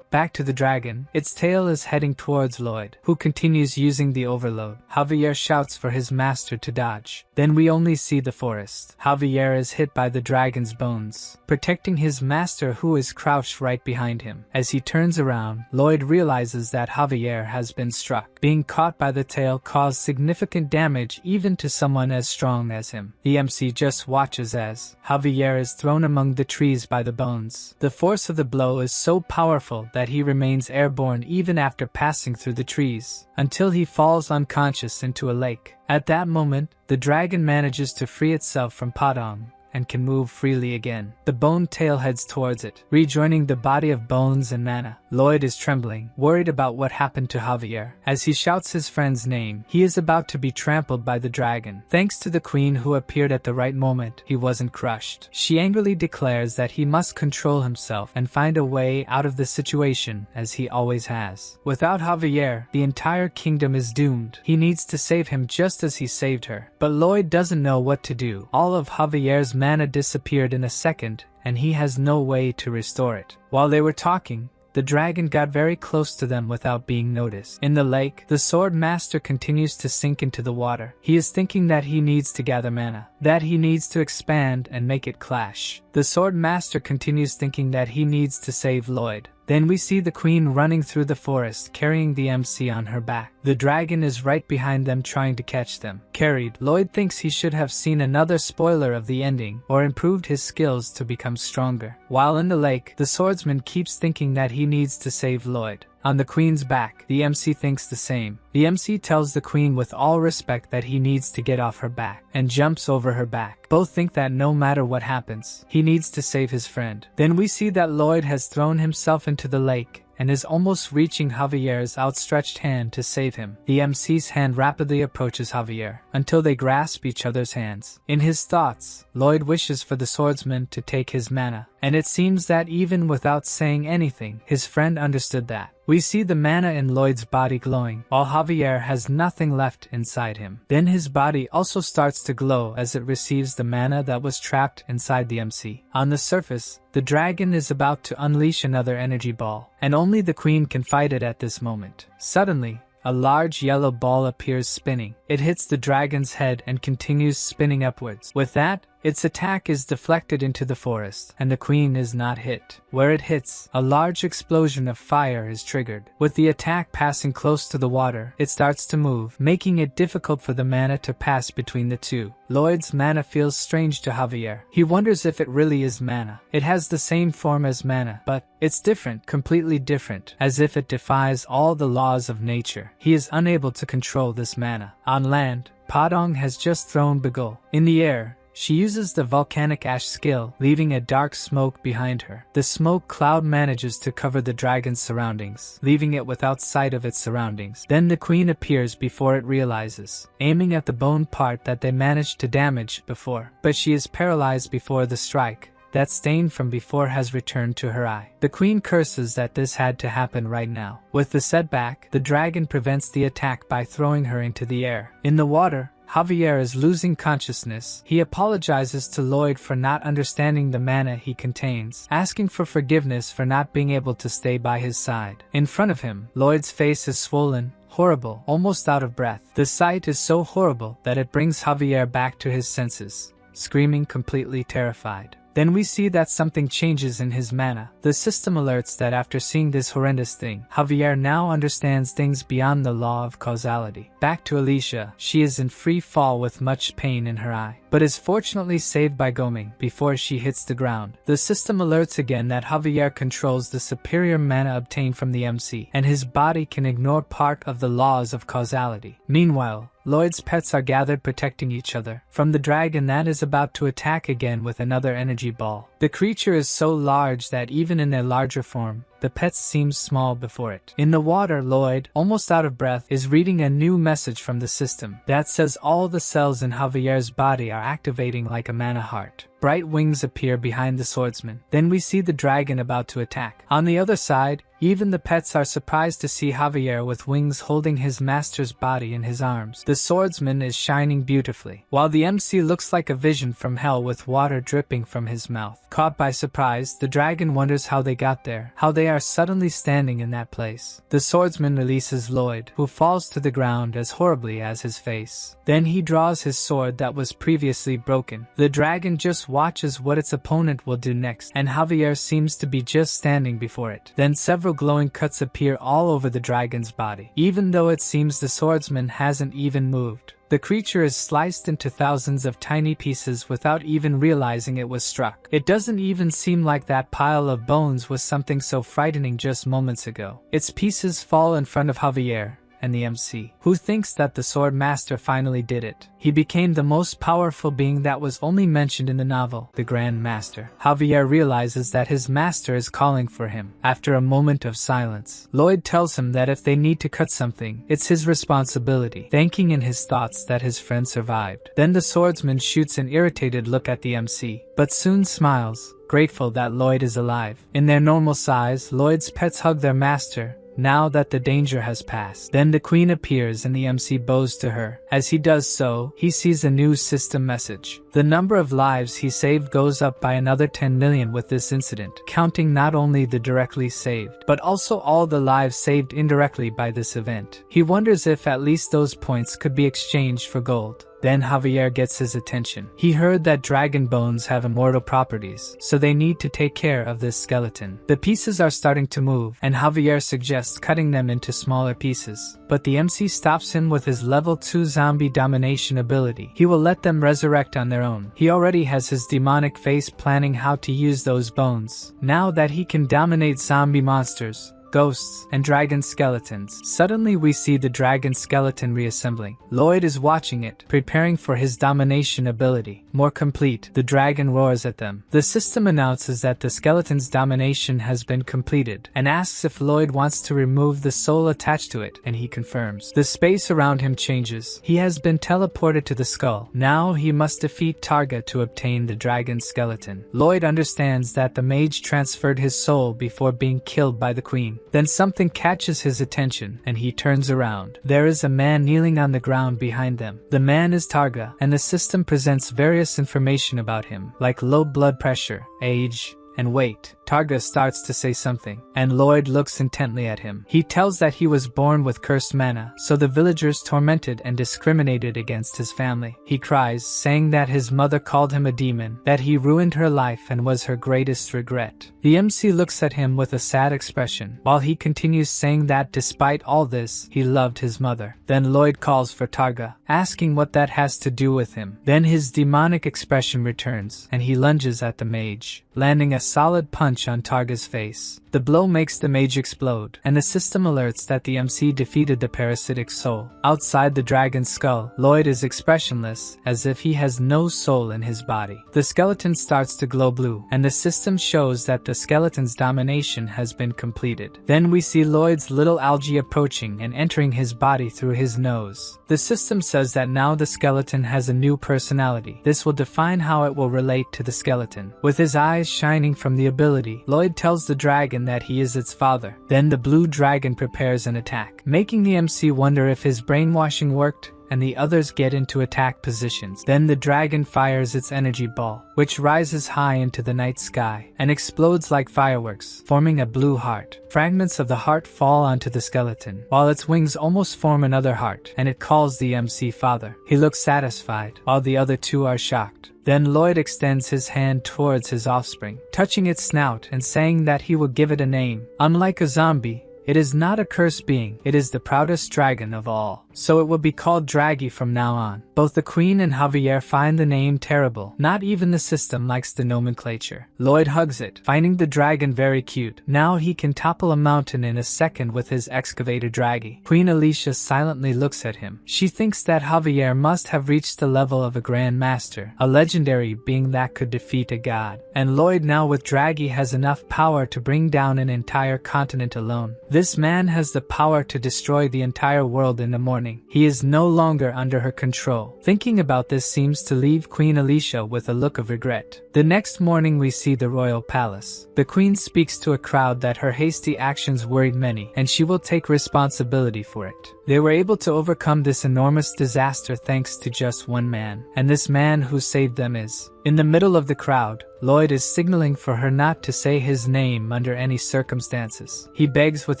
Back to the dragon, its tail is heading towards Lloyd, who continues using the overload. Javier shouts for his master to dodge. Then we only see the forest. Javier is hit by the dragon's bones, protecting his master who is crouched right behind him. As he turns around, Lloyd realizes that Javier has been struck. Being caught by the tail caused significant damage even to someone as strong as him. The MC just watches as Javier is thrown among the trees by the bones. The force of the blow is so powerful that he remains airborne even after passing through the trees, until he falls unconscious into a lake. At that moment, the dragon manages to free itself from Padong and can move freely again. The bone tail heads towards it, rejoining the body of bones and mana. Lloyd is trembling, worried about what happened to Javier. As he shouts his friend's name, he is about to be trampled by the dragon. Thanks to the queen who appeared at the right moment, he wasn't crushed. She angrily declares that he must control himself and find a way out of the situation, as he always has. Without Javier, the entire kingdom is doomed. He needs to save him just as he saved her. But Lloyd doesn't know what to do. All of Javier's mana disappeared in a second, and he has no way to restore it. While they were talking, the dragon got very close to them without being noticed. In the lake, the sword master continues to sink into the water. He is thinking that he needs to gather mana, that he needs to expand and make it clash. The sword master continues thinking that he needs to save Lloyd. Then we see the queen running through the forest, carrying the MC on her back. The dragon is right behind them trying to catch them. Carried, Lloyd thinks he should have seen another spoiler of the ending, or improved his skills to become stronger. While in the lake, the swordsman keeps thinking that he needs to save Lloyd. On the queen's back, the MC thinks the same. The MC tells the queen with all respect that he needs to get off her back, and jumps over her back. Both think that no matter what happens, he needs to save his friend. Then we see that Lloyd has thrown himself into the lake, and is almost reaching Javier's outstretched hand to save him. The MC's hand rapidly approaches Javier, until they grasp each other's hands. In his thoughts, Lloyd wishes for the swordsman to take his mana, and it seems that even without saying anything, his friend understood that. We see the mana in Lloyd's body glowing, while Javier has nothing left inside him. Then his body also starts to glow as it receives the mana that was trapped inside the MC. On the surface, the dragon is about to unleash another energy ball, and only the queen can fight it at this moment. Suddenly, a large yellow ball appears spinning. It hits the dragon's head and continues spinning upwards. With that, its attack is deflected into the forest, and the queen is not hit. Where it hits, a large explosion of fire is triggered. With the attack passing close to the water, it starts to move, making it difficult for the mana to pass between the two. Lloyd's mana feels strange to Javier. He wonders if it really is mana. It has the same form as mana, but it's different, completely different, as if it defies all the laws of nature. He is unable to control this mana. On land, Padong has just thrown Bagul. In the air, she uses the volcanic ash skill, leaving a dark smoke behind her. The smoke cloud manages to cover the dragon's surroundings, leaving it without sight of its surroundings. Then the queen appears before it realizes, aiming at the bone part that they managed to damage before. But she is paralyzed before the strike. That stain from before has returned to her eye. The queen curses that this had to happen right now. With the setback, the dragon prevents the attack by throwing her into the air. In the water, Javier is losing consciousness. He apologizes to Lloyd for not understanding the mana he contains, asking for forgiveness for not being able to stay by his side. In front of him, Lloyd's face is swollen, horrible, almost out of breath. The sight is so horrible that it brings Javier back to his senses, screaming completely terrified. Then we see that something changes in his mana. The system alerts that after seeing this horrendous thing, Javier now understands things beyond the law of causality. Back to Alicia, she is in free fall with much pain in her eye, but is fortunately saved by Goming before she hits the ground. The system alerts again that Javier controls the superior mana obtained from the MC, and his body can ignore part of the laws of causality. Meanwhile, Lloyd's pets are gathered protecting each other from the dragon that is about to attack again with another energy ball. The creature is so large that even in their larger form, the pets seem small before it. In the water, Lloyd, almost out of breath, is reading a new message from the system that says all the cells in Javier's body are activating like a mana heart. Bright wings appear behind the swordsman. Then we see the dragon about to attack. On the other side, even the pets are surprised to see Javier with wings holding his master's body in his arms. The swordsman is shining beautifully, while the MC looks like a vision from hell with water dripping from his mouth. Caught by surprise, the dragon wonders how they got there, how they are suddenly standing in that place. The swordsman releases Lloyd, who falls to the ground as horribly as his face. Then he draws his sword that was previously broken. The dragon just watches what its opponent will do next, and Javier seems to be just standing before it. Then several glowing cuts appear all over the dragon's body, even though it seems the swordsman hasn't even moved. The creature is sliced into thousands of tiny pieces without even realizing it was struck. It doesn't even seem like that pile of bones was something so frightening just moments ago. Its pieces fall in front of Javier and the MC, who thinks that the sword master finally did it. He became the most powerful being that was only mentioned in the novel, the Grand Master. Javier realizes that his master is calling for him. After a moment of silence, Lloyd tells him that if they need to cut something, it's his responsibility, thanking in his thoughts that his friend survived. Then the swordsman shoots an irritated look at the MC, but soon smiles, grateful that Lloyd is alive. In their normal size, Lloyd's pets hug their master, now that the danger has passed. Then the queen appears and the MC bows to her. As he does so, he sees a new system message. The number of lives he saved goes up by another 10 million with this incident, counting not only the directly saved, but also all the lives saved indirectly by this event. He wonders if at least those points could be exchanged for gold. Then Javier gets his attention. He heard that dragon bones have immortal properties, so they need to take care of this skeleton. The pieces are starting to move, and Javier suggests cutting them into smaller pieces. But the MC stops him with his level 2 zombie domination ability. He will let them resurrect on their own. He already has his demonic face planning how to use those bones. Now that he can dominate zombie monsters, ghosts, and dragon skeletons. Suddenly we see the dragon skeleton reassembling. Lloyd is watching it, preparing for his domination ability. More complete, the dragon roars at them. The system announces that the skeleton's domination has been completed, and asks if Lloyd wants to remove the soul attached to it, and he confirms. The space around him changes. He has been teleported to the skull. Now he must defeat Targa to obtain the dragon skeleton. Lloyd understands that the mage transferred his soul before being killed by the queen. Then something catches his attention, and he turns around. There is a man kneeling on the ground behind them. The man is Targa, and the system presents various information about him, like low blood pressure, age, and weight. Targa starts to say something, and Lloyd looks intently at him. He tells that he was born with cursed mana, so the villagers tormented and discriminated against his family. He cries, saying that his mother called him a demon, that he ruined her life and was her greatest regret. The MC looks at him with a sad expression, while he continues saying that despite all this, he loved his mother. Then Lloyd calls for Targa, asking what that has to do with him. Then his demonic expression returns, and he lunges at the mage, landing a solid punch punch on Targa's face. The blow makes the mage explode, and the system alerts that the MC defeated the parasitic soul. Outside the dragon's skull, Lloyd is expressionless, as if he has no soul in his body. The skeleton starts to glow blue, and the system shows that the skeleton's domination has been completed. Then we see Lloyd's little algae approaching and entering his body through his nose. The system says that now the skeleton has a new personality. This will define how it will relate to the skeleton. With his eyes shining from the ability, Lloyd tells the dragon that he is its father. Then the blue dragon prepares an attack, making the MC wonder if his brainwashing worked, and the others get into attack positions. Then the dragon fires its energy ball, which rises high into the night sky, and explodes like fireworks, forming a blue heart. Fragments of the heart fall onto the skeleton, while its wings almost form another heart, and it calls the MC father. He looks satisfied, while the other two are shocked. Then Lloyd extends his hand towards his offspring, touching its snout and saying that he will give it a name. Unlike a zombie, it is not a cursed being, it is the proudest dragon of all. So it will be called Draggy from now on. Both the Queen and Javier find the name terrible. Not even the system likes the nomenclature. Lloyd hugs it, finding the dragon very cute. Now he can topple a mountain in a second with his excavator Draggy. Queen Alicia silently looks at him. She thinks that Javier must have reached the level of a Grand Master, a legendary being that could defeat a god. And Lloyd now with Draggy has enough power to bring down an entire continent alone. This man has the power to destroy the entire world in the morning. He is no longer under her control. Thinking about this seems to leave Queen Alicia with a look of regret. The next morning we see the royal palace. The queen speaks to a crowd that her hasty actions worried many, and she will take responsibility for it. They were able to overcome this enormous disaster thanks to just one man, and this man who saved them is. In the middle of the crowd, Lloyd is signaling for her not to say his name under any circumstances. He begs with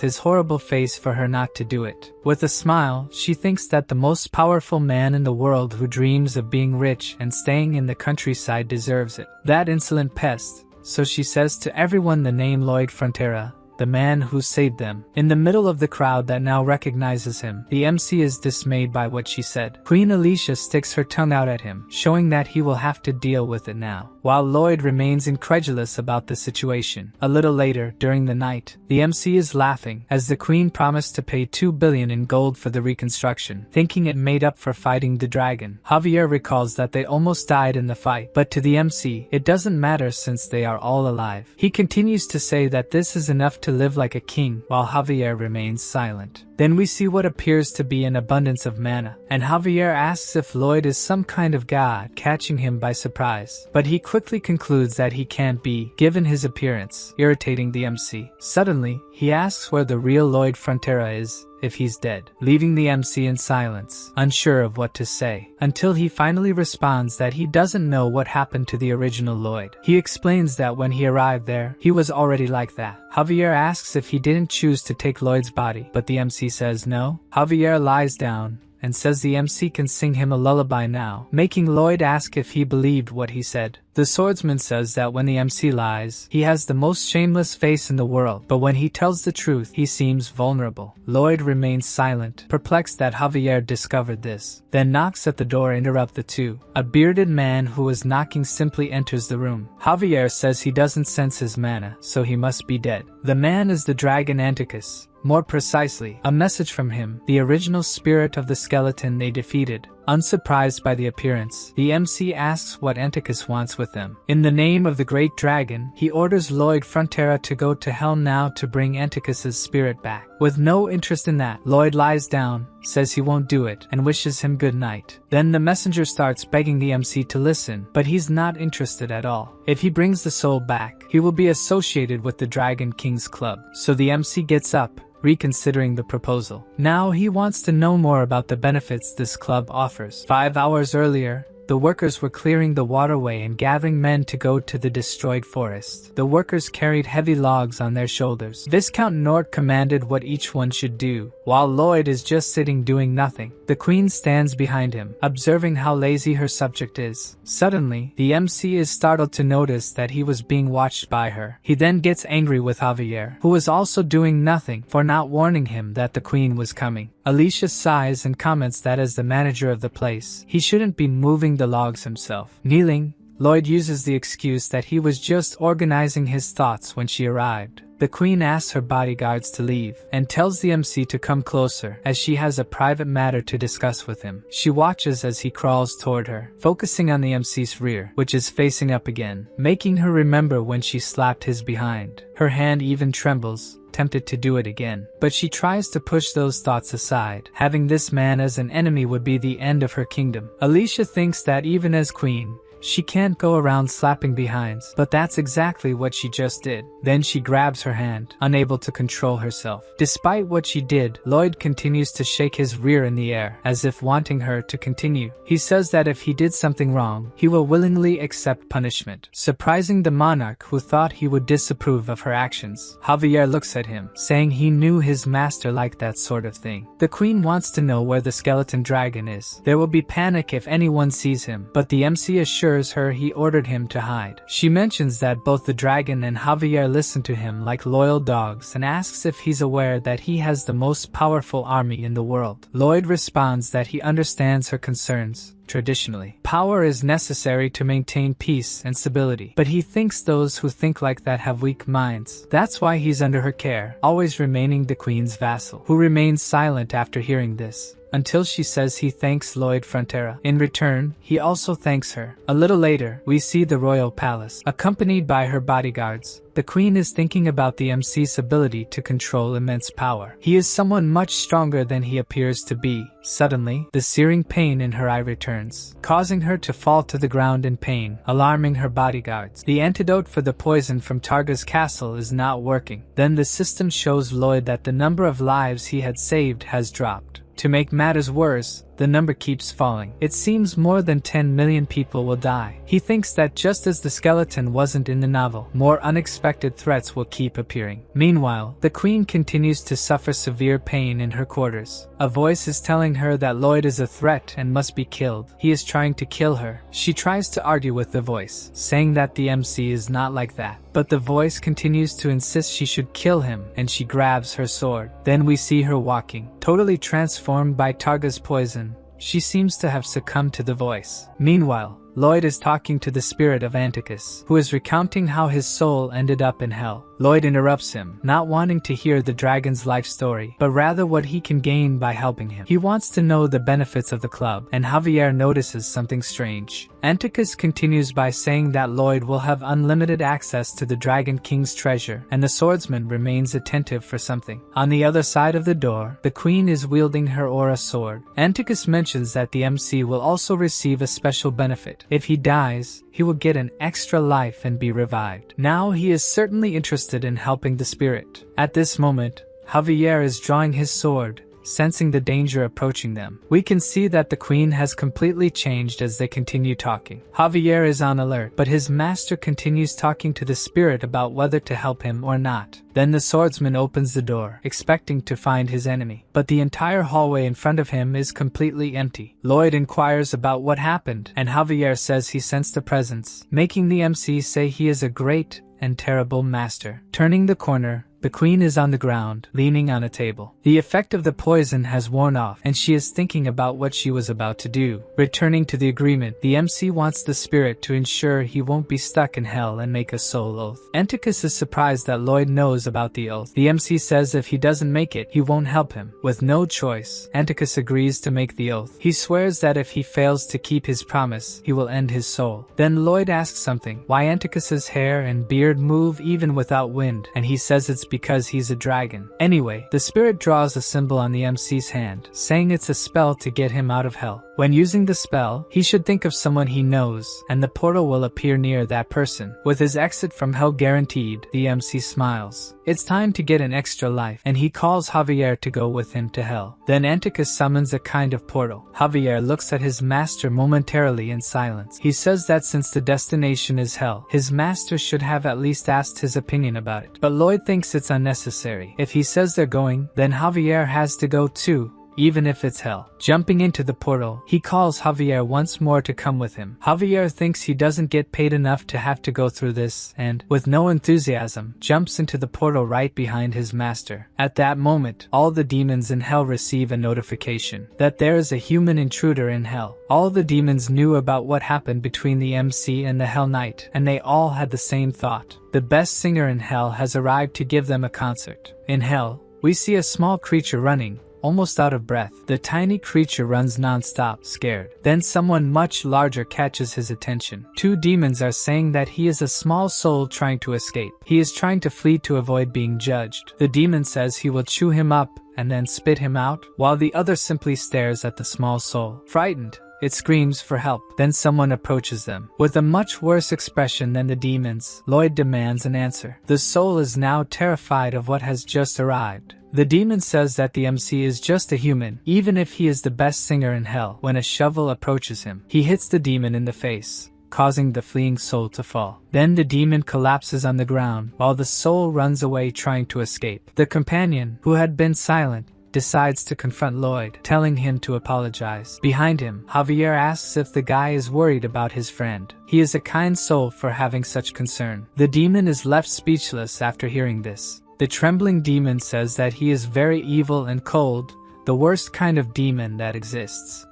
his horrible face for her not to do it. With a smile, she thinks that the most powerful man in the world who dreams of being rich and staying in the countryside deserves it. That insolent pest. So she says to everyone the name Lloyd Frontera, the man who saved them. In the middle of the crowd that now recognizes him, the MC is dismayed by what she said. Queen Alicia sticks her tongue out at him, showing that he will have to deal with it now, while Lloyd remains incredulous about the situation. A little later, during the night, the MC is laughing, as the queen promised to pay 2 billion in gold for the reconstruction, thinking it made up for fighting the dragon. Javier recalls that they almost died in the fight, but to the MC, it doesn't matter since they are all alive. He continues to say that this is enough to live like a king, while Javier remains silent. Then we see what appears to be an abundance of mana, and Javier asks if Lloyd is some kind of god, catching him by surprise. But he quickly concludes that he can't be, given his appearance, irritating the MC. Suddenly, he asks where the real Lloyd Frontera is, if he's dead, leaving the MC in silence, unsure of what to say, until he finally responds that he doesn't know what happened to the original Lloyd. He explains that when he arrived there, he was already like that. Javier asks if he didn't choose to take Lloyd's body, but the MC says no. Javier lies down and says the MC can sing him a lullaby now, making Lloyd ask if he believed what he said. The swordsman says that when the MC lies, he has the most shameless face in the world, but when he tells the truth, he seems vulnerable. Lloyd remains silent, perplexed that Javier discovered this. Then knocks at the door interrupt the two. A bearded man who was knocking simply enters the room. Javier says he doesn't sense his mana, so he must be dead. The man is the dragon Anticus. More precisely, a message from him, the original spirit of the skeleton they defeated. Unsurprised by the appearance, the MC asks what Anticus wants with them. In the name of the great dragon, he orders Lloyd Frontera to go to hell now to bring Anticus's spirit back. With no interest in that, Lloyd lies down, says he won't do it, and wishes him good night. Then the messenger starts begging the MC to listen, but he's not interested at all. If he brings the soul back, he will be associated with the Dragon King's club. So the MC gets up, reconsidering the proposal. Now he wants to know more about the benefits this club offers. 5 hours earlier, the workers were clearing the waterway and gathering men to go to the destroyed forest. The workers carried heavy logs on their shoulders. Viscount Nord commanded what each one should do, while Lloyd is just sitting doing nothing. The queen stands behind him, observing how lazy her subject is. Suddenly, the MC is startled to notice that he was being watched by her. He then gets angry with Javier, who was also doing nothing, for not warning him that the queen was coming. Alicia sighs and comments that as the manager of the place, he shouldn't be moving the logs himself. Kneeling, Lloyd uses the excuse that he was just organizing his thoughts when she arrived. The queen asks her bodyguards to leave, and tells the MC to come closer, as she has a private matter to discuss with him. She watches as he crawls toward her, focusing on the MC's rear, which is facing up again, making her remember when she slapped his behind. Her hand even trembles, tempted to do it again. But she tries to push those thoughts aside. Having this man as an enemy would be the end of her kingdom. Alicia thinks that even as queen, she can't go around slapping behinds, but that's exactly what she just did. Then she grabs her hand, unable to control herself. Despite what she did, Lloyd continues to shake his rear in the air, as if wanting her to continue. He says that if he did something wrong, he will willingly accept punishment, surprising the monarch who thought he would disapprove of her actions. Javier looks at him, saying he knew his master liked that sort of thing. The queen wants to know where the skeleton dragon is. There will be panic if anyone sees him, but the MC assures her he ordered him to hide. She mentions that both the dragon and Javier listen to him like loyal dogs and asks if he's aware that he has the most powerful army in the world. Lloyd responds that he understands her concerns. Traditionally, power is necessary to maintain peace and stability, but he thinks those who think like that have weak minds. That's why he's under her care, always remaining the queen's vassal, who remains silent after hearing this, until she says he thanks Lloyd Frontera. In return, he also thanks her. A little later, we see the royal palace, accompanied by her bodyguards. The queen is thinking about the MC's ability to control immense power. He is someone much stronger than he appears to be. Suddenly, the searing pain in her eye returns, causing her to fall to the ground in pain, alarming her bodyguards. The antidote for the poison from Targa's castle is not working. Then the system shows Lloyd that the number of lives he had saved has dropped. To make matters worse, the number keeps falling. It seems more than 10 million people will die. He thinks that just as the skeleton wasn't in the novel, more unexpected threats will keep appearing. Meanwhile, the queen continues to suffer severe pain in her quarters. A voice is telling her that Lloyd is a threat and must be killed. He is trying to kill her. She tries to argue with the voice, saying that the MC is not like that. But the voice continues to insist she should kill him, and she grabs her sword. Then we see her walking, totally transformed by Targa's poison. She seems to have succumbed to the voice. Meanwhile, Lloyd is talking to the spirit of Anticus, who is recounting how his soul ended up in hell. Lloyd interrupts him, not wanting to hear the dragon's life story, but rather what he can gain by helping him. He wants to know the benefits of the club, and Javier notices something strange. Anticus continues by saying that Lloyd will have unlimited access to the Dragon King's treasure, and the swordsman remains attentive for something. On the other side of the door, the queen is wielding her aura sword. Anticus mentions that the MC will also receive a special benefit. If he dies, he will get an extra life and be revived. Now he is certainly interested in helping the spirit. At this moment, Javier is drawing his sword, sensing the danger approaching them. We can see that the queen has completely changed as they continue talking. Javier is on alert, but his master continues talking to the spirit about whether to help him or not. Then the swordsman opens the door, expecting to find his enemy, but the entire hallway in front of him is completely empty. Lloyd inquires about what happened, and Javier says he sensed a presence, making the MC say he is a great and terrible master. Turning the corner, the queen is on the ground, leaning on a table. The effect of the poison has worn off, and she is thinking about what she was about to do. Returning to the agreement, the MC wants the spirit to ensure he won't be stuck in hell and make a soul oath. Anticus is surprised that Lloyd knows about the oath. The MC says if he doesn't make it, he won't help him. With no choice, Anticus agrees to make the oath. He swears that if he fails to keep his promise, he will end his soul. Then Lloyd asks something, why Anticus's hair and beard move even without wind, and he says it's because he's a dragon. Anyway, the spirit draws a symbol on the MC's hand, saying it's a spell to get him out of hell. When using the spell, he should think of someone he knows, and the portal will appear near that person. With his exit from hell guaranteed, the MC smiles. It's time to get an extra life, and he calls Javier to go with him to hell. Then Anticus summons a kind of portal. Javier looks at his master momentarily in silence. He says that since the destination is hell, his master should have at least asked his opinion about it. But Lloyd thinks it's unnecessary. If he says they're going, then Javier has to go too. even if it's hell. Jumping into the portal, he calls Javier once more to come with him. Javier thinks he doesn't get paid enough to have to go through this and, with no enthusiasm, jumps into the portal right behind his master. At that moment, all the demons in hell receive a notification that there is a human intruder in hell. All the demons knew about what happened between the MC and the Hell Knight, and they all had the same thought. The best singer in hell has arrived to give them a concert. In hell, we see a small creature running, almost out of breath. The tiny creature runs non-stop, scared. Then someone much larger catches his attention. Two demons are saying that he is a small soul trying to escape. He is trying to flee to avoid being judged. The demon says he will chew him up and then spit him out, while the other simply stares at the small soul. Frightened, it screams for help. Then someone approaches them. With a much worse expression than the demons, Lloyd demands an answer. The soul is now terrified of what has just arrived. The demon says that the MC is just a human, even if he is the best singer in hell. When a shovel approaches him, he hits the demon in the face, causing the fleeing soul to fall. Then the demon collapses on the ground, while the soul runs away trying to escape. The companion, who had been silent, decides to confront Lloyd, telling him to apologize. Behind him, Javier asks if the guy is worried about his friend. He is a kind soul for having such concern. The demon is left speechless after hearing this. The trembling demon says that he is very evil and cold, the worst kind of demon that exists.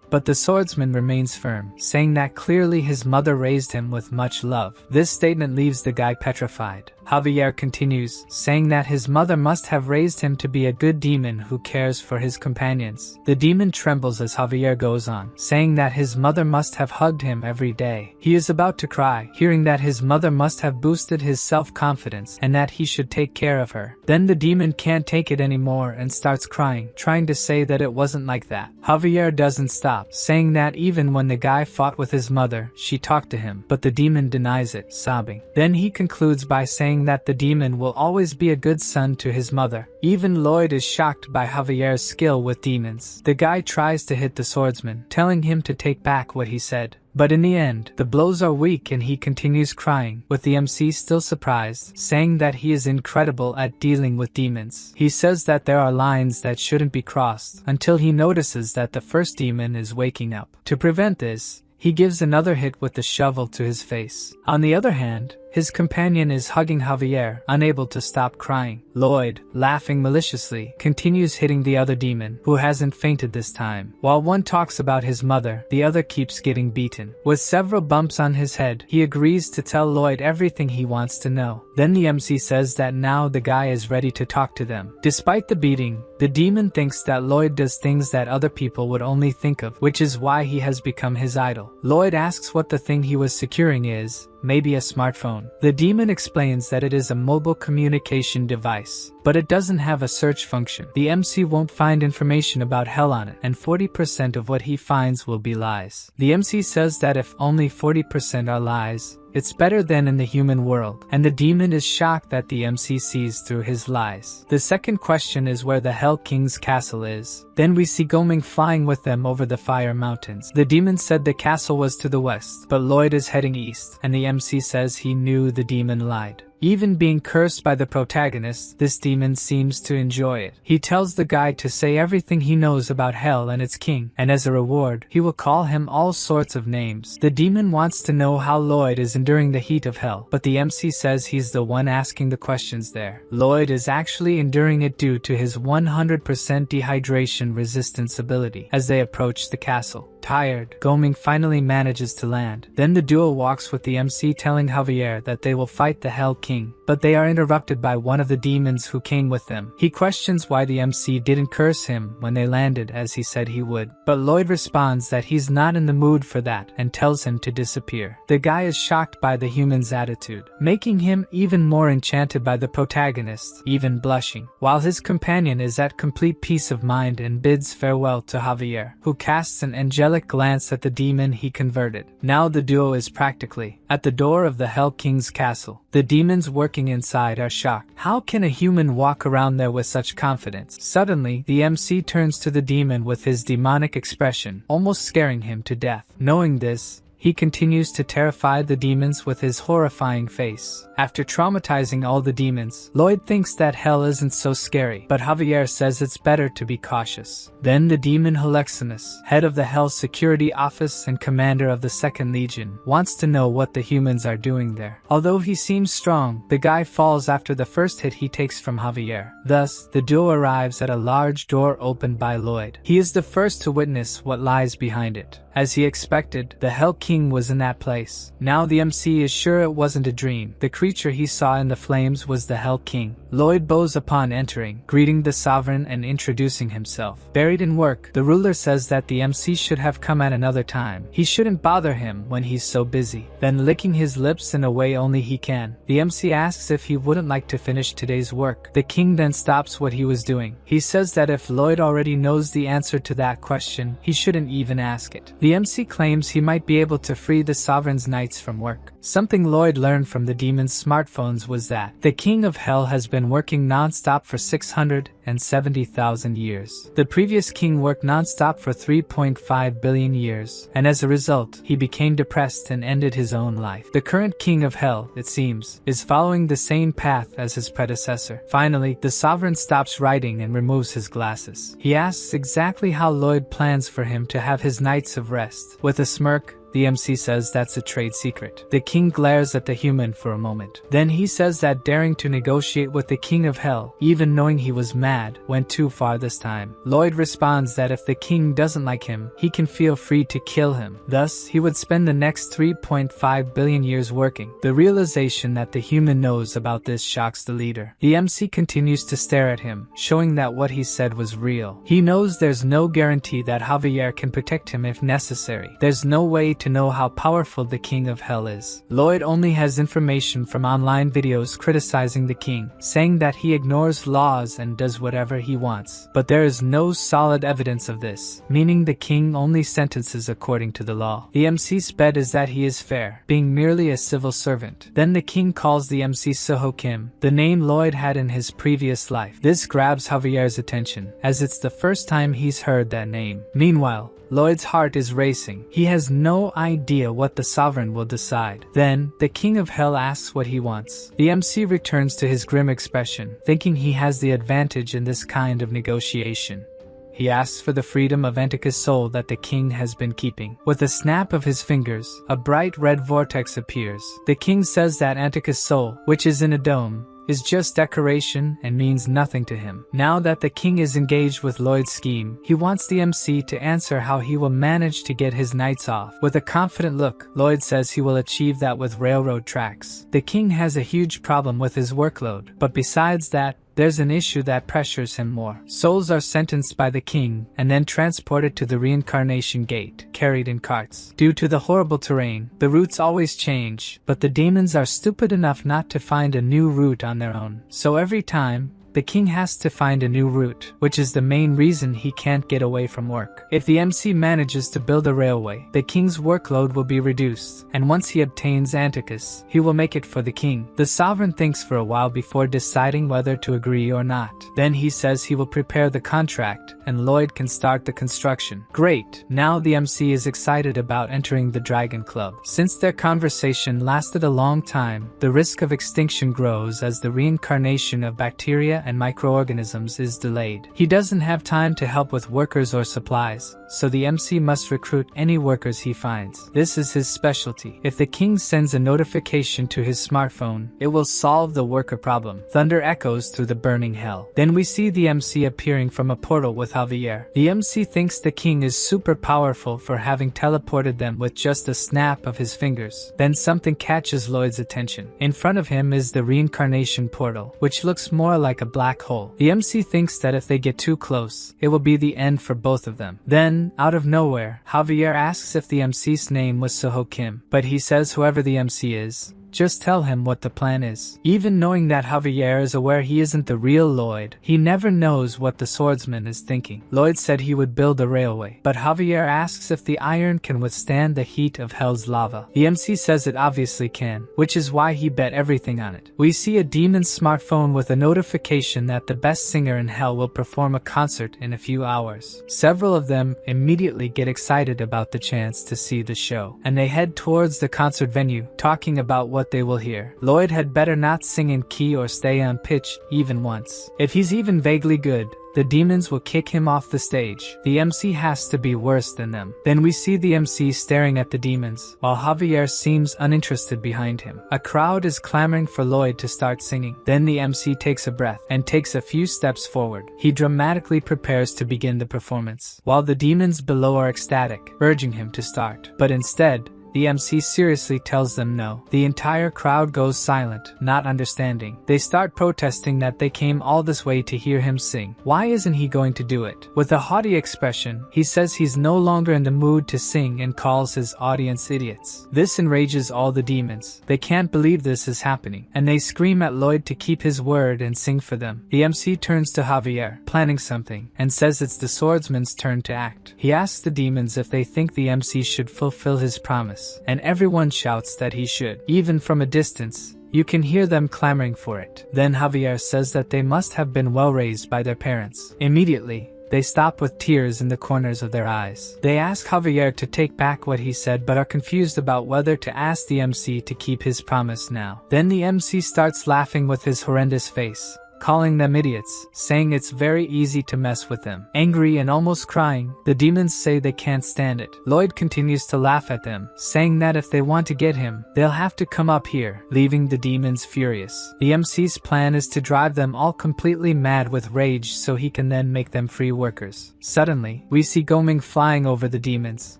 But the swordsman remains firm, saying that clearly his mother raised him with much love. This statement leaves the guy petrified. Javier continues, saying that his mother must have raised him to be a good demon who cares for his companions. The demon trembles as Javier goes on, saying that his mother must have hugged him every day. He is about to cry, hearing that his mother must have boosted his self-confidence and that he should take care of her. Then the demon can't take it anymore and starts crying, trying to say that it wasn't like that. Javier doesn't stop, saying that even when the guy fought with his mother, she talked to him, but the demon denies it, sobbing. Then he concludes by saying that the demon will always be a good son to his mother. Even Lloyd is shocked by Javier's skill with demons. The guy tries to hit the swordsman, telling him to take back what he said. But in the end, the blows are weak and he continues crying, with the MC still surprised, saying that he is incredible at dealing with demons. He says that there are lines that shouldn't be crossed, until he notices that the first demon is waking up. To prevent this, he gives another hit with the shovel to his face. On the other hand, his companion is hugging Javier, unable to stop crying. Lloyd, laughing maliciously, continues hitting the other demon, who hasn't fainted this time. While one talks about his mother, the other keeps getting beaten. With several bumps on his head, he agrees to tell Lloyd everything he wants to know. Then the MC says that now the guy is ready to talk to them. Despite the beating, the demon thinks that Lloyd does things that other people would only think of, which is why he has become his idol. Lloyd asks what the thing he was securing is, maybe a smartphone. The demon explains that it is a mobile communication device, but it doesn't have a search function. The MC won't find information about hell on it, and 40% of what he finds will be lies. The MC says that if only 40% are lies, it's better than in the human world, and the demon is shocked that the MC sees through his lies. The second question is where the Hell King's castle is. Then we see Goming flying with them over the fire mountains. The demon said the castle was to the west, but Lloyd is heading east, and the MC says he knew the demon lied. Even being cursed by the protagonist, this demon seems to enjoy it. He tells the guy to say everything he knows about hell and its king, and as a reward, he will call him all sorts of names. The demon wants to know how Lloyd is enduring the heat of hell, but the MC says he's the one asking the questions there. Lloyd is actually enduring it due to his 100% dehydration resistance ability. As they approach the castle, tired, Goming finally manages to land. Then the duo walks with the MC, telling Javier that they will fight the Hell King, but they are interrupted by one of the demons who came with them. He questions why the MC didn't curse him when they landed as he said he would, but Lloyd responds that he's not in the mood for that and tells him to disappear. The guy is shocked by the human's attitude, making him even more enchanted by the protagonist, even blushing, while his companion is at complete peace of mind and bids farewell to Javier, who casts an angelic glance at the demon he converted. Now the duo is practically at the door of the Hell King's castle. The demons working inside are shocked. How can a human walk around there with such confidence? Suddenly, the MC turns to the demon with his demonic expression, almost scaring him to death. Knowing this, He continues to terrify the demons with his horrifying face. After traumatizing all the demons, Lloyd thinks that hell isn't so scary, but Javier says it's better to be cautious. Then the demon Helexinus, head of the Hell Security Office and commander of the 2nd Legion, wants to know what the humans are doing there. Although he seems strong, the guy falls after the first hit he takes from Javier. Thus, the duo arrives at a large door opened by Lloyd. He is the first to witness what lies behind it. As he expected, the Hell King was in that place. Now the MC is sure it wasn't a dream. The creature he saw in the flames was the Hell King. Lloyd bows upon entering, greeting the sovereign and introducing himself. Buried in work, the ruler says that the MC should have come at another time. He shouldn't bother him when he's so busy. Then licking his lips in a way only he can, the MC asks if he wouldn't like to finish today's work. The king then stops what he was doing. He says that if Lloyd already knows the answer to that question, he shouldn't even ask it. The MC claims he might be able to free the sovereign's knights from work. Something Lloyd learned from the demon's smartphones was that the king of hell has been working non-stop for 670,000 years. The previous king worked non-stop for 3.5 billion years, and as a result, he became depressed and ended his own life. The current king of hell, it seems, is following the same path as his predecessor. Finally, the sovereign stops writing and removes his glasses. He asks exactly how Lloyd plans for him to have his nights of rest. With a smirk, the MC says that's a trade secret. The king glares at the human for a moment. Then he says that daring to negotiate with the king of hell, even knowing he was mad, went too far this time. Lloyd responds that if the king doesn't like him, he can feel free to kill him. Thus, he would spend the next 3.5 billion years working. The realization that the human knows about this shocks the leader. The MC continues to stare at him, showing that what he said was real. He knows there's no guarantee that Javier can protect him if necessary. There's no way to know how powerful the king of hell is. Lloyd only has information from online videos criticizing the king, saying that he ignores laws and does whatever he wants. But there is no solid evidence of this, meaning the king only sentences according to the law. The MC's bet is that he is fair, being merely a civil servant. Then the king calls the MC Suho Kim, the name Lloyd had in his previous life. This grabs Javier's attention, as it's the first time he's heard that name. Meanwhile, Lloyd's heart is racing. He has no idea what the sovereign will decide. Then, the king of hell asks what he wants. The MC returns to his grim expression, thinking he has the advantage in this kind of negotiation. He asks for the freedom of Antika's soul that the king has been keeping. With a snap of his fingers, a bright red vortex appears. The king says that Antika's soul, which is in a dome, is just decoration and means nothing to him. Now that the king is engaged with Lloyd's scheme, he wants the MC to answer how he will manage to get his knights off. With a confident look, Lloyd says he will achieve that with railroad tracks. The king has a huge problem with his workload, but besides that, there's an issue that pressures him more. Souls are sentenced by the king and then transported to the Reincarnation gate, carried in carts. Due to the horrible terrain, the routes always change, but the demons are stupid enough not to find a new route on their own. So every time, the king has to find a new route, which is the main reason he can't get away from work. If the MC manages to build a railway, the king's workload will be reduced, and once he obtains Anticus, he will make it for the king. The sovereign thinks for a while before deciding whether to agree or not. Then he says he will prepare the contract, and Lloyd can start the construction. Great! Now the MC is excited about entering the Dragon Club. Since their conversation lasted a long time, the risk of extinction grows as the reincarnation of bacteria and microorganisms is delayed. He doesn't have time to help with workers or supplies, so the MC must recruit any workers he finds. This is his specialty. If the king sends a notification to his smartphone, it will solve the worker problem. Thunder echoes through the burning hell. Then we see the MC appearing from a portal with Javier. The MC thinks the king is super powerful for having teleported them with just a snap of his fingers. Then something catches Lloyd's attention. In front of him is the reincarnation portal, which looks more like a black hole. The MC thinks that if they get too close, it will be the end for both of them. Then, out of nowhere, Javier asks if the MC's name was Suho Kim, but he says whoever the MC is, just tell him what the plan is. Even knowing that Javier is aware he isn't the real Lloyd, he never knows what the swordsman is thinking. Lloyd said he would build a railway, but Javier asks if the iron can withstand the heat of hell's lava. The MC says it obviously can, which is why he bet everything on it. We see a demon's smartphone with a notification that the best singer in hell will perform a concert in a few hours. Several of them immediately get excited about the chance to see the show, and they head towards the concert venue, talking about what they will hear. Lloyd had better not sing in key or stay on pitch even once. If he's even vaguely good, the demons will kick him off the stage. The MC has to be worse than them. Then we see the MC staring at the demons, while Javier seems uninterested behind him. A crowd is clamoring for Lloyd to start singing. Then the MC takes a breath and takes a few steps forward. He dramatically prepares to begin the performance, while the demons below are ecstatic, urging him to start. But instead, the MC seriously tells them no. The entire crowd goes silent, not understanding. They start protesting that they came all this way to hear him sing. Why isn't he going to do it? With a haughty expression, he says he's no longer in the mood to sing and calls his audience idiots. This enrages all the demons. They can't believe this is happening, and they scream at Lloyd to keep his word and sing for them. The MC turns to Javier, planning something, and says it's the swordsman's turn to act. He asks the demons if they think the MC should fulfill his promise, and everyone shouts that he should. Even from a distance, you can hear them clamoring for it. Then Javier says that they must have been well raised by their parents. Immediately, they stop with tears in the corners of their eyes. They ask Javier to take back what he said but are confused about whether to ask the MC to keep his promise now. Then the MC starts laughing with his horrendous face, calling them idiots, saying it's very easy to mess with them. Angry and almost crying, the demons say they can't stand it. Lloyd continues to laugh at them, saying that if they want to get him, they'll have to come up here, leaving the demons furious. The MC's plan is to drive them all completely mad with rage so he can then make them free workers. Suddenly, we see Goming flying over the demons.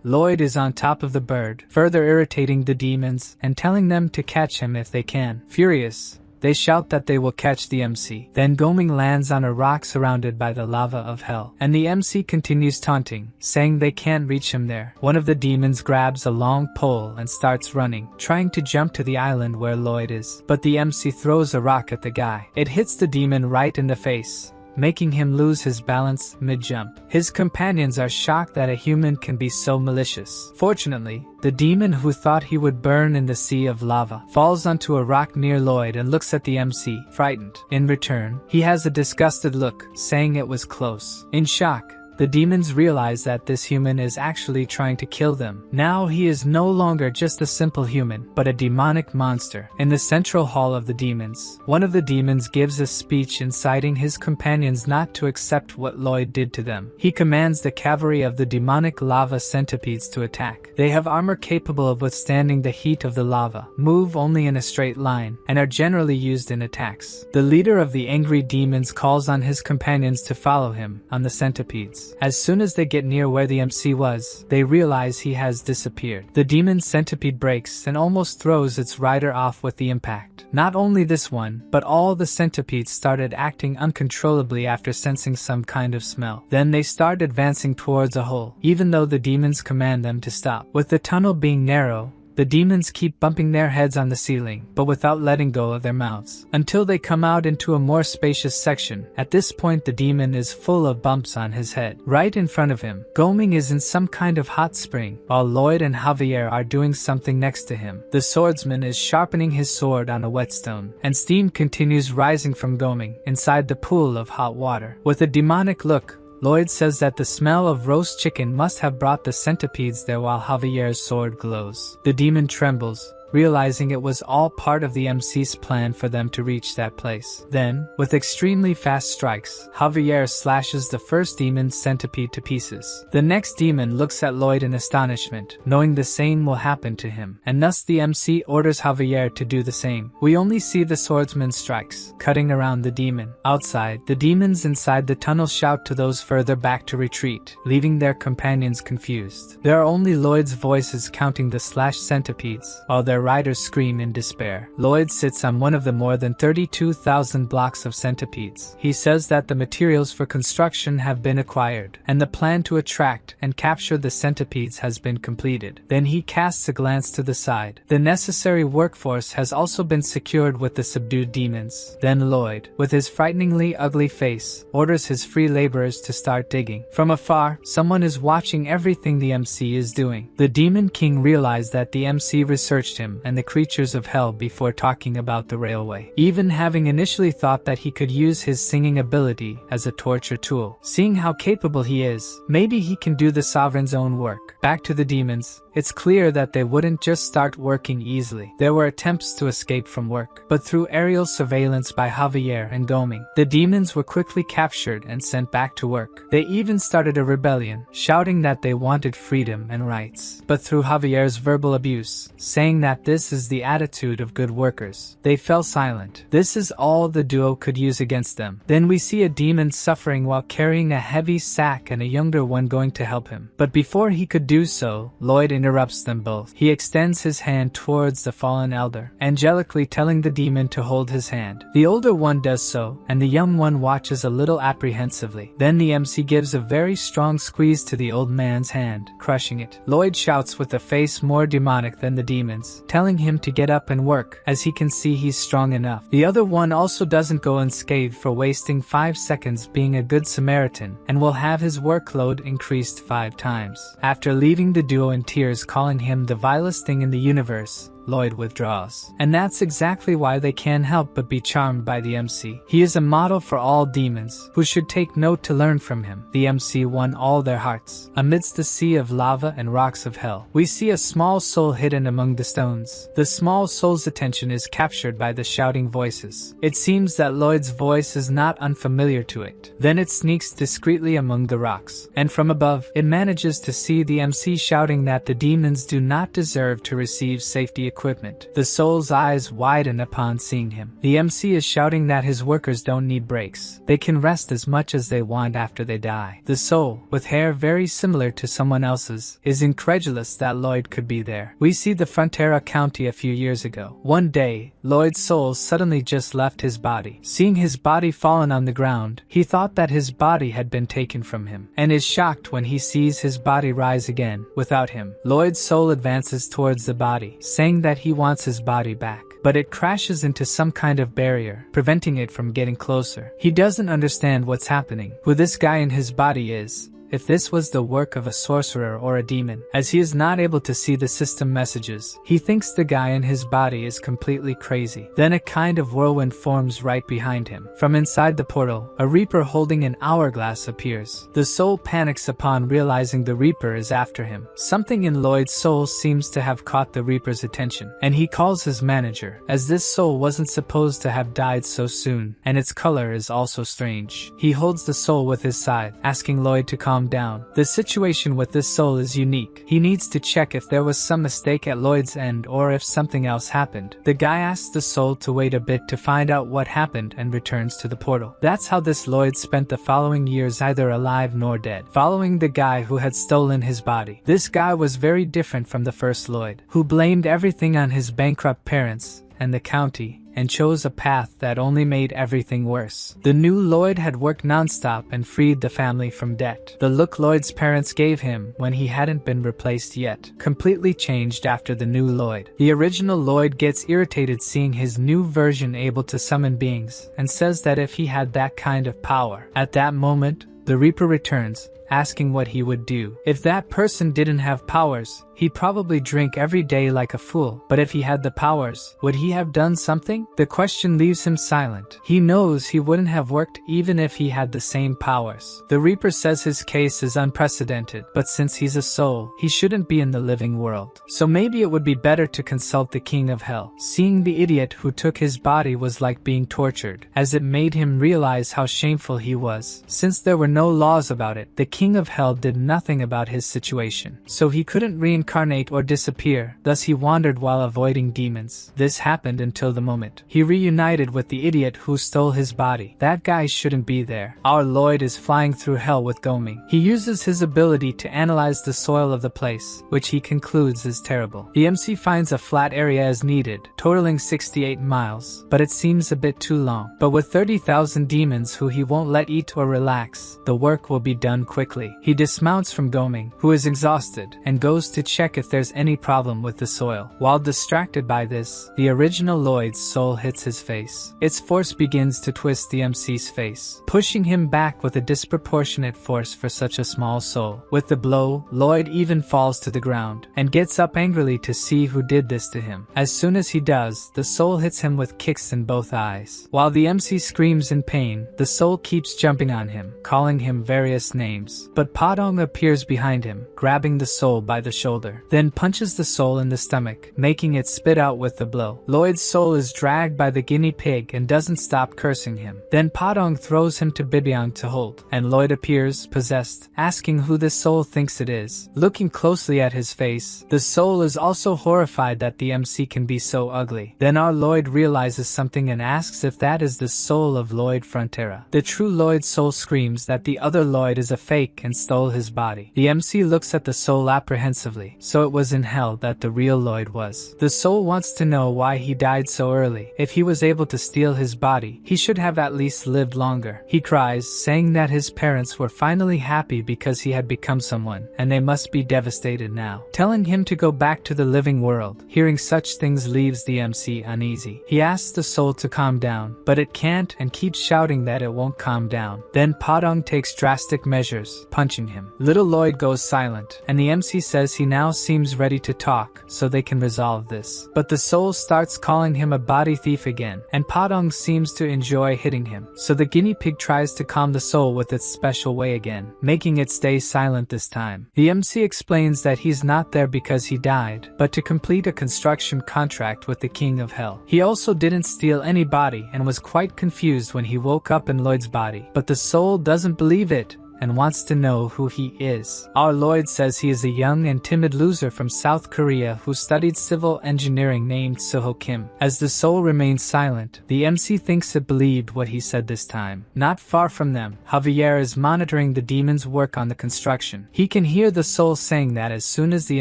Lloyd is on top of the bird, further irritating the demons and telling them to catch him if they can. Furious, they shout that they will catch the MC. Then Goming lands on a rock surrounded by the lava of hell, and the MC continues taunting, saying they can't reach him there. One of the demons grabs a long pole and starts running, trying to jump to the island where Lloyd is. But the MC throws a rock at the guy. It hits the demon right in the face, making him lose his balance mid-jump. His companions are shocked that a human can be so malicious. Fortunately, the demon who thought he would burn in the sea of lava falls onto a rock near Lloyd and looks at the MC, frightened. In return, he has a disgusted look, saying it was close. In shock, the demons realize that this human is actually trying to kill them. Now he is no longer just a simple human, but a demonic monster. In the central hall of the demons, one of the demons gives a speech inciting his companions not to accept what Lloyd did to them. He commands the cavalry of the demonic lava centipedes to attack. They have armor capable of withstanding the heat of the lava, move only in a straight line, and are generally used in attacks. The leader of the angry demons calls on his companions to follow him on the centipedes. As soon as they get near where the MC was, they realize he has disappeared. The demon centipede breaks and almost throws its rider off with the impact. Not only this one, but all the centipedes started acting uncontrollably after sensing some kind of smell. Then they start advancing towards a hole, even though the demons command them to stop. With the tunnel being narrow, the demons keep bumping their heads on the ceiling, but without letting go of their mouths, until they come out into a more spacious section. At this point, the demon is full of bumps on his head. Right in front of him, Goming is in some kind of hot spring, while Lloyd and Javier are doing something next to him. The swordsman is sharpening his sword on a whetstone, and steam continues rising from Goming inside the pool of hot water. With a demonic look, Lloyd says that the smell of roast chicken must have brought the centipedes there while Javier's sword glows. The demon trembles, realizing it was all part of the MC's plan for them to reach that place. Then, with extremely fast strikes, Javier slashes the first demon's centipede to pieces. The next demon looks at Lloyd in astonishment, knowing the same will happen to him, and thus the MC orders Javier to do the same. We only see the swordsman's strikes, cutting around the demon. Outside, the demons inside the tunnel shout to those further back to retreat, leaving their companions confused. There are only Lloyd's voices counting the slashed centipedes, while their their riders scream in despair. Lloyd sits on one of the more than 32,000 blocks of centipedes. He says that the materials for construction have been acquired, and the plan to attract and capture the centipedes has been completed. Then he casts a glance to the side. The necessary workforce has also been secured with the subdued demons. Then Lloyd, with his frighteningly ugly face, orders his free laborers to start digging. From afar, someone is watching everything the MC is doing. The Demon King realized that the MC researched him and the creatures of hell before talking about the railway, even having initially thought that he could use his singing ability as a torture tool. Seeing how capable he is, maybe he can do the sovereign's own work. Back to the demons. It's clear that they wouldn't just start working easily. There were attempts to escape from work, but through aerial surveillance by Javier and Goming, the demons were quickly captured and sent back to work. They even started a rebellion, shouting that they wanted freedom and rights. But through Javier's verbal abuse, saying that this is the attitude of good workers, they fell silent. This is all the duo could use against them. Then we see a demon suffering while carrying a heavy sack and a younger one going to help him. But before he could do so, Lloyd interrupts them both. He extends his hand towards the fallen elder, angelically telling the demon to hold his hand. The older one does so, and the young one watches a little apprehensively. Then the MC gives a very strong squeeze to the old man's hand, crushing it. Lloyd shouts with a face more demonic than the demon's, telling him to get up and work, as he can see he's strong enough. The other one also doesn't go unscathed for wasting 5 seconds being a good Samaritan, and will have his workload increased 5 times. After leaving the duo in tears, calling him the vilest thing in the universe, Lloyd withdraws. And that's exactly why they can't help but be charmed by the MC. He is a model for all demons, who should take note to learn from him. The MC won all their hearts. Amidst the sea of lava and rocks of hell, we see a small soul hidden among the stones. The small soul's attention is captured by the shouting voices. It seems that Lloyd's voice is not unfamiliar to it. Then it sneaks discreetly among the rocks, and from above, it manages to see the MC shouting that the demons do not deserve to receive safety equipment. The soul's eyes widen upon seeing him. The MC is shouting that his workers don't need breaks. They can rest as much as they want after they die. The soul, with hair very similar to someone else's, is incredulous that Lloyd could be there. We see the Frontera County a few years ago. One day, Lloyd's soul suddenly just left his body. Seeing his body fallen on the ground, he thought that his body had been taken from him, and is shocked when he sees his body rise again, without him. Lloyd's soul advances towards the body, saying that he wants his body back, but it crashes into some kind of barrier, preventing it from getting closer. He doesn't understand what's happening, who this guy in his body is, if this was the work of a sorcerer or a demon. As he is not able to see the system messages, he thinks the guy in his body is completely crazy. Then a kind of whirlwind forms right behind him. From inside the portal, a reaper holding an hourglass appears. The soul panics upon realizing the reaper is after him. Something in Lloyd's soul seems to have caught the reaper's attention, and he calls his manager, as this soul wasn't supposed to have died so soon, and its color is also strange. He holds the soul with his side, asking Lloyd to calm down. The situation with this soul is unique. He needs to check if there was some mistake at Lloyd's end or if something else happened. The guy asks the soul to wait a bit to find out what happened and returns to the portal. That's how this Lloyd spent the following years, either alive nor dead, following the guy who had stolen his body. This guy was very different from the first Lloyd, who blamed everything on his bankrupt parents and the county, and chose a path that only made everything worse. The new Lloyd had worked nonstop and freed the family from debt. The look Lloyd's parents gave him when he hadn't been replaced yet completely changed after the new Lloyd. The original Lloyd gets irritated seeing his new version able to summon beings, and says that if he had that kind of power. At that moment, the Reaper returns, asking what he would do. If that person didn't have powers, he'd probably drink every day like a fool. But if he had the powers, would he have done something? The question leaves him silent. He knows he wouldn't have worked even if he had the same powers. The Reaper says his case is unprecedented, but since he's a soul, he shouldn't be in the living world. So maybe it would be better to consult the King of Hell. Seeing the idiot who took his body was like being tortured, as it made him realize how shameful he was. Since there were no laws about it, the king of hell did nothing about his situation. So he couldn't reincarnate or disappear, thus he wandered while avoiding demons. This happened until the moment he reunited with the idiot who stole his body. That guy shouldn't be there. Our Lloyd is flying through hell with Gomi. He uses his ability to analyze the soil of the place, which he concludes is terrible. The MC finds a flat area as needed, totaling 68 miles, but it seems a bit too long. But with 30,000 demons who he won't let eat or relax, the work will be done quickly. He dismounts from Gomi, who is exhausted, and goes to check if there's any problem with the soil. While distracted by this, the original Lloyd's soul hits his face. Its force begins to twist the MC's face, pushing him back with a disproportionate force for such a small soul. With the blow, Lloyd even falls to the ground, and gets up angrily to see who did this to him. As soon as he does, the soul hits him with kicks in both eyes. While the MC screams in pain, the soul keeps jumping on him, calling him various names. But Padong appears behind him, grabbing the soul by the shoulder, then punches the soul in the stomach, making it spit out with the blow. Lloyd's soul is dragged by the guinea pig and doesn't stop cursing him. Then Padong throws him to Bibyang to hold, and Lloyd appears, possessed, asking who the soul thinks it is. Looking closely at his face, the soul is also horrified that the MC can be so ugly. Then our Lloyd realizes something and asks if that is the soul of Lloyd Frontera. The true Lloyd's soul screams that the other Lloyd is a fake and stole his body. The MC looks at the soul apprehensively, so it was in hell that the real Lloyd was. The soul wants to know why he died so early. If he was able to steal his body, he should have at least lived longer. He cries, saying that his parents were finally happy because he had become someone, and they must be devastated now, telling him to go back to the living world. Hearing such things leaves the MC uneasy. He asks the soul to calm down, but it can't and keeps shouting that it won't calm down. Then Padong takes drastic measures, punching him. Little Lloyd goes silent, and the MC says he now seems ready to talk, so they can resolve this. But the soul starts calling him a body thief again, and Padong seems to enjoy hitting him. So the guinea pig tries to calm the soul with its special way again, making it stay silent this time. The MC explains that he's not there because he died, but to complete a construction contract with the king of hell. He also didn't steal any body and was quite confused when he woke up in Lloyd's body, but the soul doesn't believe it and wants to know who he is. Our Lloyd says he is a young and timid loser from South Korea who studied civil engineering named Suho Kim. As the soul remains silent, the MC thinks it believed what he said this time. Not far from them, Javier is monitoring the demon's work on the construction. He can hear the soul saying that as soon as the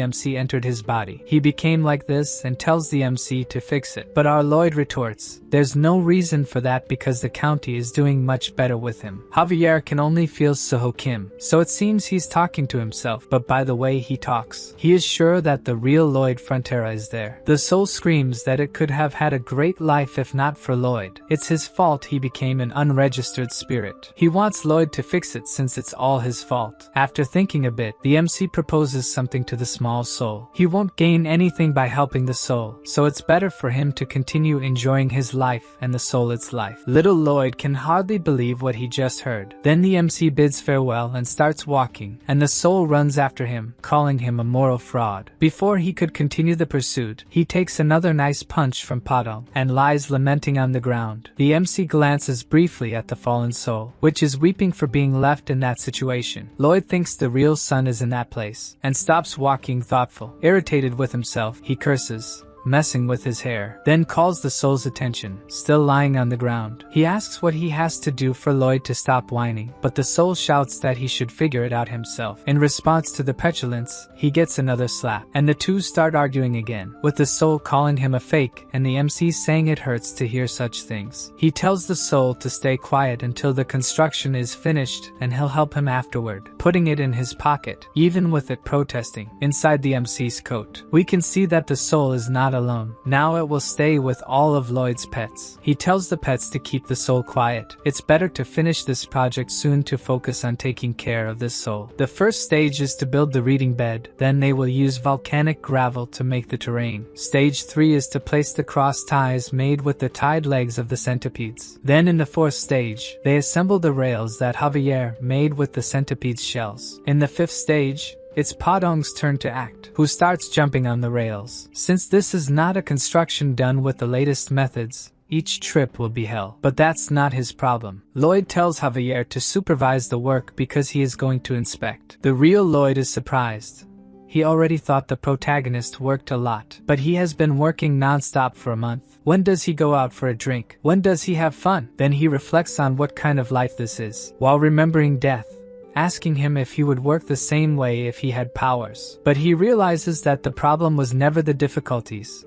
MC entered his body, he became like this and tells the MC to fix it. But our Lloyd retorts, there's no reason for that because the county is doing much better with him. Javier can only feel Suho Kim, so it seems he's talking to himself, but by the way he talks, he is sure that the real Lloyd Frontera is there. The soul screams that it could have had a great life if not for Lloyd. It's his fault he became an unregistered spirit. He wants Lloyd to fix it since it's all his fault. After thinking a bit, the MC proposes something to the small soul. He won't gain anything by helping the soul, so it's better for him to continue enjoying his life and the soul its life. Little Lloyd can hardly believe what he just heard. Then the MC bids farewell and starts walking, and the soul runs after him, calling him a moral fraud. Before he could continue the pursuit, he takes another nice punch from Padong and lies lamenting on the ground. The MC glances briefly at the fallen soul, which is weeping for being left in that situation. Lloyd thinks the real son is in that place, and stops walking thoughtful. Irritated with himself, he curses, messing with his hair, then calls the soul's attention, still lying on the ground. He asks what he has to do for Lloyd to stop whining, but the soul shouts that he should figure it out himself. In response to the petulance, he gets another slap, and the two start arguing again, with the soul calling him a fake and the MC saying it hurts to hear such things. He tells the soul to stay quiet until the construction is finished and he'll help him afterward, putting it in his pocket, even with it protesting, inside the MC's coat. We can see that the soul is not alone. Now it will stay with all of Lloyd's pets. He tells the pets to keep the soul quiet. It's better to finish this project soon to focus on taking care of this soul. The first stage is to build the reading bed, then they will use volcanic gravel to make the terrain. Stage 3 is to place the cross ties made with the tied legs of the centipedes. Then in the fourth stage, they assemble the rails that Javier made with the centipede's shells. In the fifth stage, it's Padong's turn to act, who starts jumping on the rails. Since this is not a construction done with the latest methods, each trip will be hell. But that's not his problem. Lloyd tells Javier to supervise the work because he is going to inspect. The real Lloyd is surprised. He already thought the protagonist worked a lot, but he has been working non-stop for a month. When does he go out for a drink? When does he have fun? Then he reflects on what kind of life this is, while remembering death, asking him if he would work the same way if he had powers. But he realizes that the problem was never the difficulties,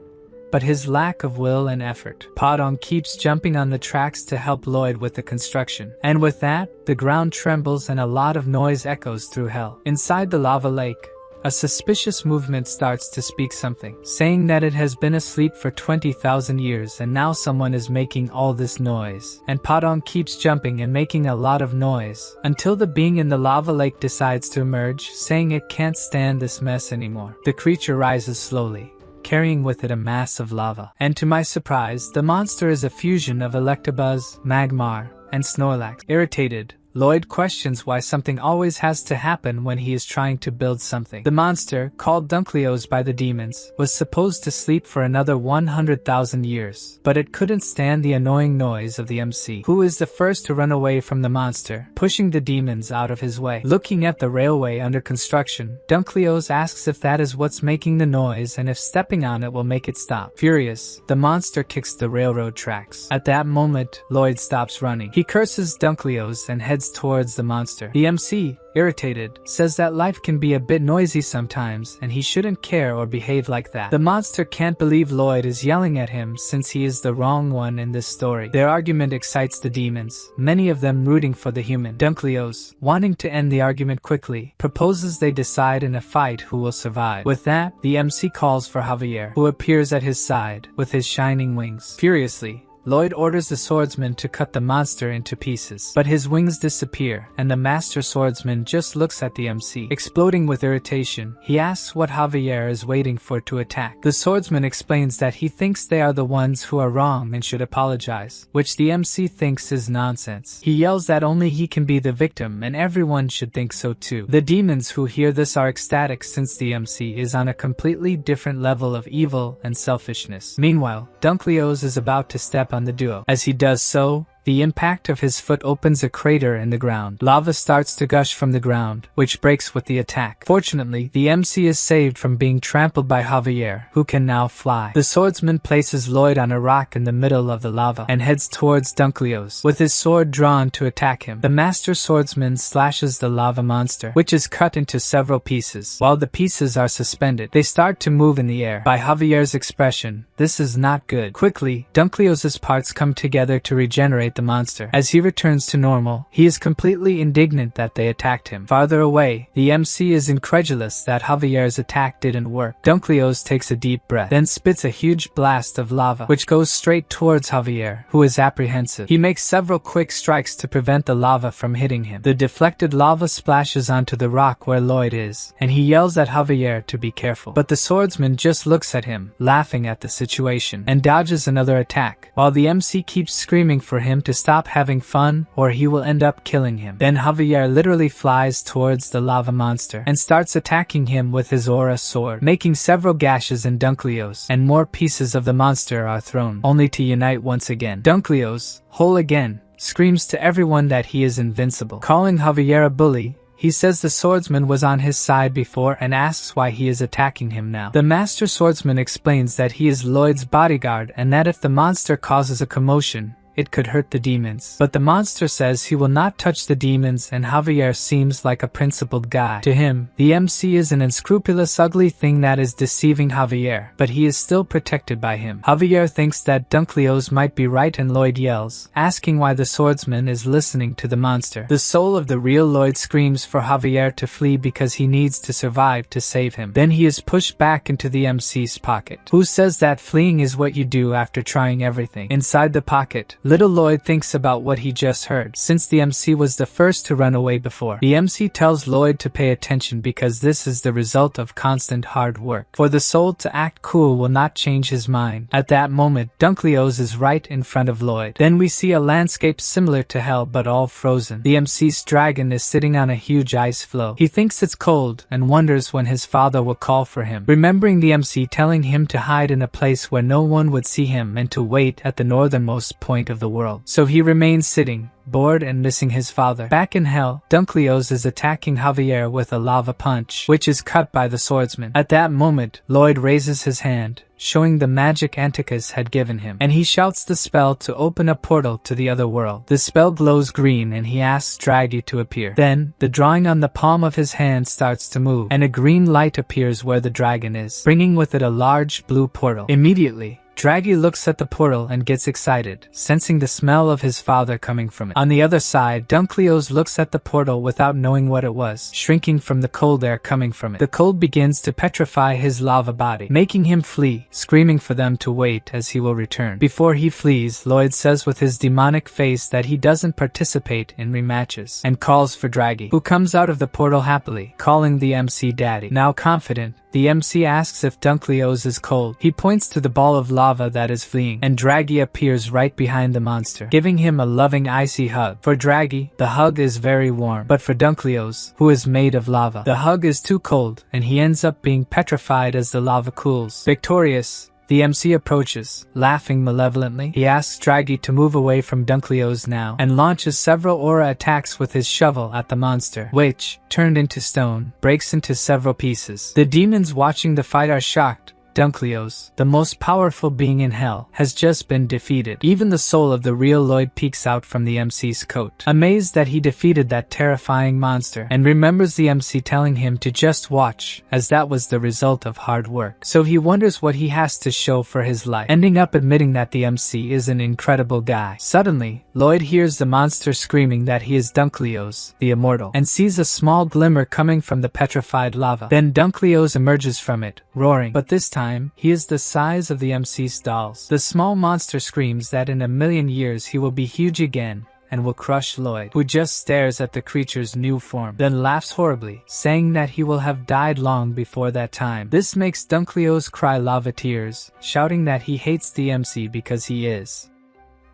but his lack of will and effort. Padong keeps jumping on the tracks to help Lloyd with the construction. And with that, the ground trembles and a lot of noise echoes through hell. Inside the lava lake, a suspicious movement starts to speak something, saying that it has been asleep for 20,000 years and now someone is making all this noise. And Padong keeps jumping and making a lot of noise, until the being in the lava lake decides to emerge, saying it can't stand this mess anymore. The creature rises slowly, carrying with it a mass of lava. And to my surprise, the monster is a fusion of Electabuzz, Magmar, and Snorlax. Irritated, Lloyd questions why something always has to happen when he is trying to build something. The monster, called Dunkleo's by the demons, was supposed to sleep for another 100,000 years, but it couldn't stand the annoying noise of the MC, who is the first to run away from the monster, pushing the demons out of his way. Looking at the railway under construction, Dunkleo's asks if that is what's making the noise and if stepping on it will make it stop. Furious, the monster kicks the railroad tracks. At that moment, Lloyd stops running. He curses Dunkleo's and heads towards the monster. The MC, irritated, says that life can be a bit noisy sometimes and he shouldn't care or behave like that. The monster can't believe Lloyd is yelling at him since he is the wrong one in this story. Their argument excites the demons, many of them rooting for the human. Dunkleo's, wanting to end the argument quickly, proposes they decide in a fight who will survive. With that, the MC calls for Javier, who appears at his side with his shining wings. Furiously, Lloyd orders the swordsman to cut the monster into pieces, but his wings disappear, and the master swordsman just looks at the MC. Exploding with irritation, he asks what Javier is waiting for to attack. The swordsman explains that he thinks they are the ones who are wrong and should apologize, which the MC thinks is nonsense. He yells that only he can be the victim and everyone should think so too. The demons who hear this are ecstatic since the MC is on a completely different level of evil and selfishness. Meanwhile, Dunkleo's is about to step on the duo. As he does so, the impact of his foot opens a crater in the ground. Lava starts to gush from the ground, which breaks with the attack. Fortunately, the MC is saved from being trampled by Javier, who can now fly. The swordsman places Lloyd on a rock in the middle of the lava and heads towards Dunkleo's, with his sword drawn to attack him. The master swordsman slashes the lava monster, which is cut into several pieces. While the pieces are suspended, they start to move in the air. By Javier's expression, this is not good. Quickly, Dunkleo's parts come together to regenerate the monster. As he returns to normal, he is completely indignant that they attacked him. Farther away, the MC is incredulous that Javier's attack didn't work. Dunkleo's takes a deep breath, then spits a huge blast of lava, which goes straight towards Javier, who is apprehensive. He makes several quick strikes to prevent the lava from hitting him. The deflected lava splashes onto the rock where Lloyd is, and he yells at Javier to be careful. But the swordsman just looks at him, laughing at the situation, and dodges another attack, while the MC keeps screaming for him to stop having fun or he will end up killing him. Then Javier literally flies towards the lava monster and starts attacking him with his aura sword, making several gashes in Dunkleo's, and more pieces of the monster are thrown, only to unite once again. Dunkleo's, whole again, screams to everyone that he is invincible. Calling Javier a bully, he says the swordsman was on his side before and asks why he is attacking him now. The master swordsman explains that he is Lloyd's bodyguard and that if the monster causes a commotion, it could hurt the demons. But the monster says he will not touch the demons and Javier seems like a principled guy. To him, the MC is an unscrupulous ugly thing that is deceiving Javier, but he is still protected by him. Javier thinks that Dunkleo's might be right and Lloyd yells, asking why the swordsman is listening to the monster. The soul of the real Lloyd screams for Javier to flee because he needs to survive to save him. Then he is pushed back into the MC's pocket, who says that fleeing is what you do after trying everything. Inside the pocket, Little Lloyd thinks about what he just heard, since the MC was the first to run away before. The MC tells Lloyd to pay attention because this is the result of constant hard work. For the soul to act cool will not change his mind. At that moment, Dunkleo's is right in front of Lloyd. Then we see a landscape similar to hell but all frozen. The MC's dragon is sitting on a huge ice floe. He thinks it's cold and wonders when his father will call for him, remembering the MC telling him to hide in a place where no one would see him and to wait at the northernmost point of the world. So he remains sitting, bored and missing his father. Back in hell, Dunkleo's is attacking Javier with a lava punch, which is cut by the swordsman. At that moment, Lloyd raises his hand, showing the magic Anticus had given him, and he shouts the spell to open a portal to the other world. The spell glows green and he asks Draggy to appear. Then, the drawing on the palm of his hand starts to move, and a green light appears where the dragon is, bringing with it a large blue portal. Immediately, Draggy looks at the portal and gets excited, sensing the smell of his father coming from it. On the other side, Dunkleo's looks at the portal without knowing what it was, shrinking from the cold air coming from it. The cold begins to petrify his lava body, making him flee, screaming for them to wait as he will return. Before he flees, Lloyd says with his demonic face that he doesn't participate in rematches, and calls for Draggy, who comes out of the portal happily, calling the MC Daddy. Now confident, the MC asks if Dunkleo's is cold. He points to the ball of lava that is fleeing, and Draggy appears right behind the monster, giving him a loving icy hug. For Draggy, the hug is very warm, but for Dunkleo's, who is made of lava, the hug is too cold, and he ends up being petrified as the lava cools. Victorious, the MC approaches, laughing malevolently. He asks Draggy to move away from Dunkleo's now, and launches several aura attacks with his shovel at the monster, which, turned into stone, breaks into several pieces. The demons watching the fight are shocked. Dunkleo's, the most powerful being in hell, has just been defeated. Even the soul of the real Lloyd peeks out from the MC's coat, amazed that he defeated that terrifying monster, and remembers the MC telling him to just watch, as that was the result of hard work. So he wonders what he has to show for his life, ending up admitting that the MC is an incredible guy. Suddenly, Lloyd hears the monster screaming that he is Dunkleo's, the immortal, and sees a small glimmer coming from the petrified lava. Then Dunkleo's emerges from it, roaring, but this time, he is the size of the MC's dolls. The small monster screams that in 1,000,000 years he will be huge again and will crush Lloyd, who just stares at the creature's new form, then laughs horribly, saying that he will have died long before that time. This makes Dunkleo's cry lava tears, shouting that he hates the MC because he is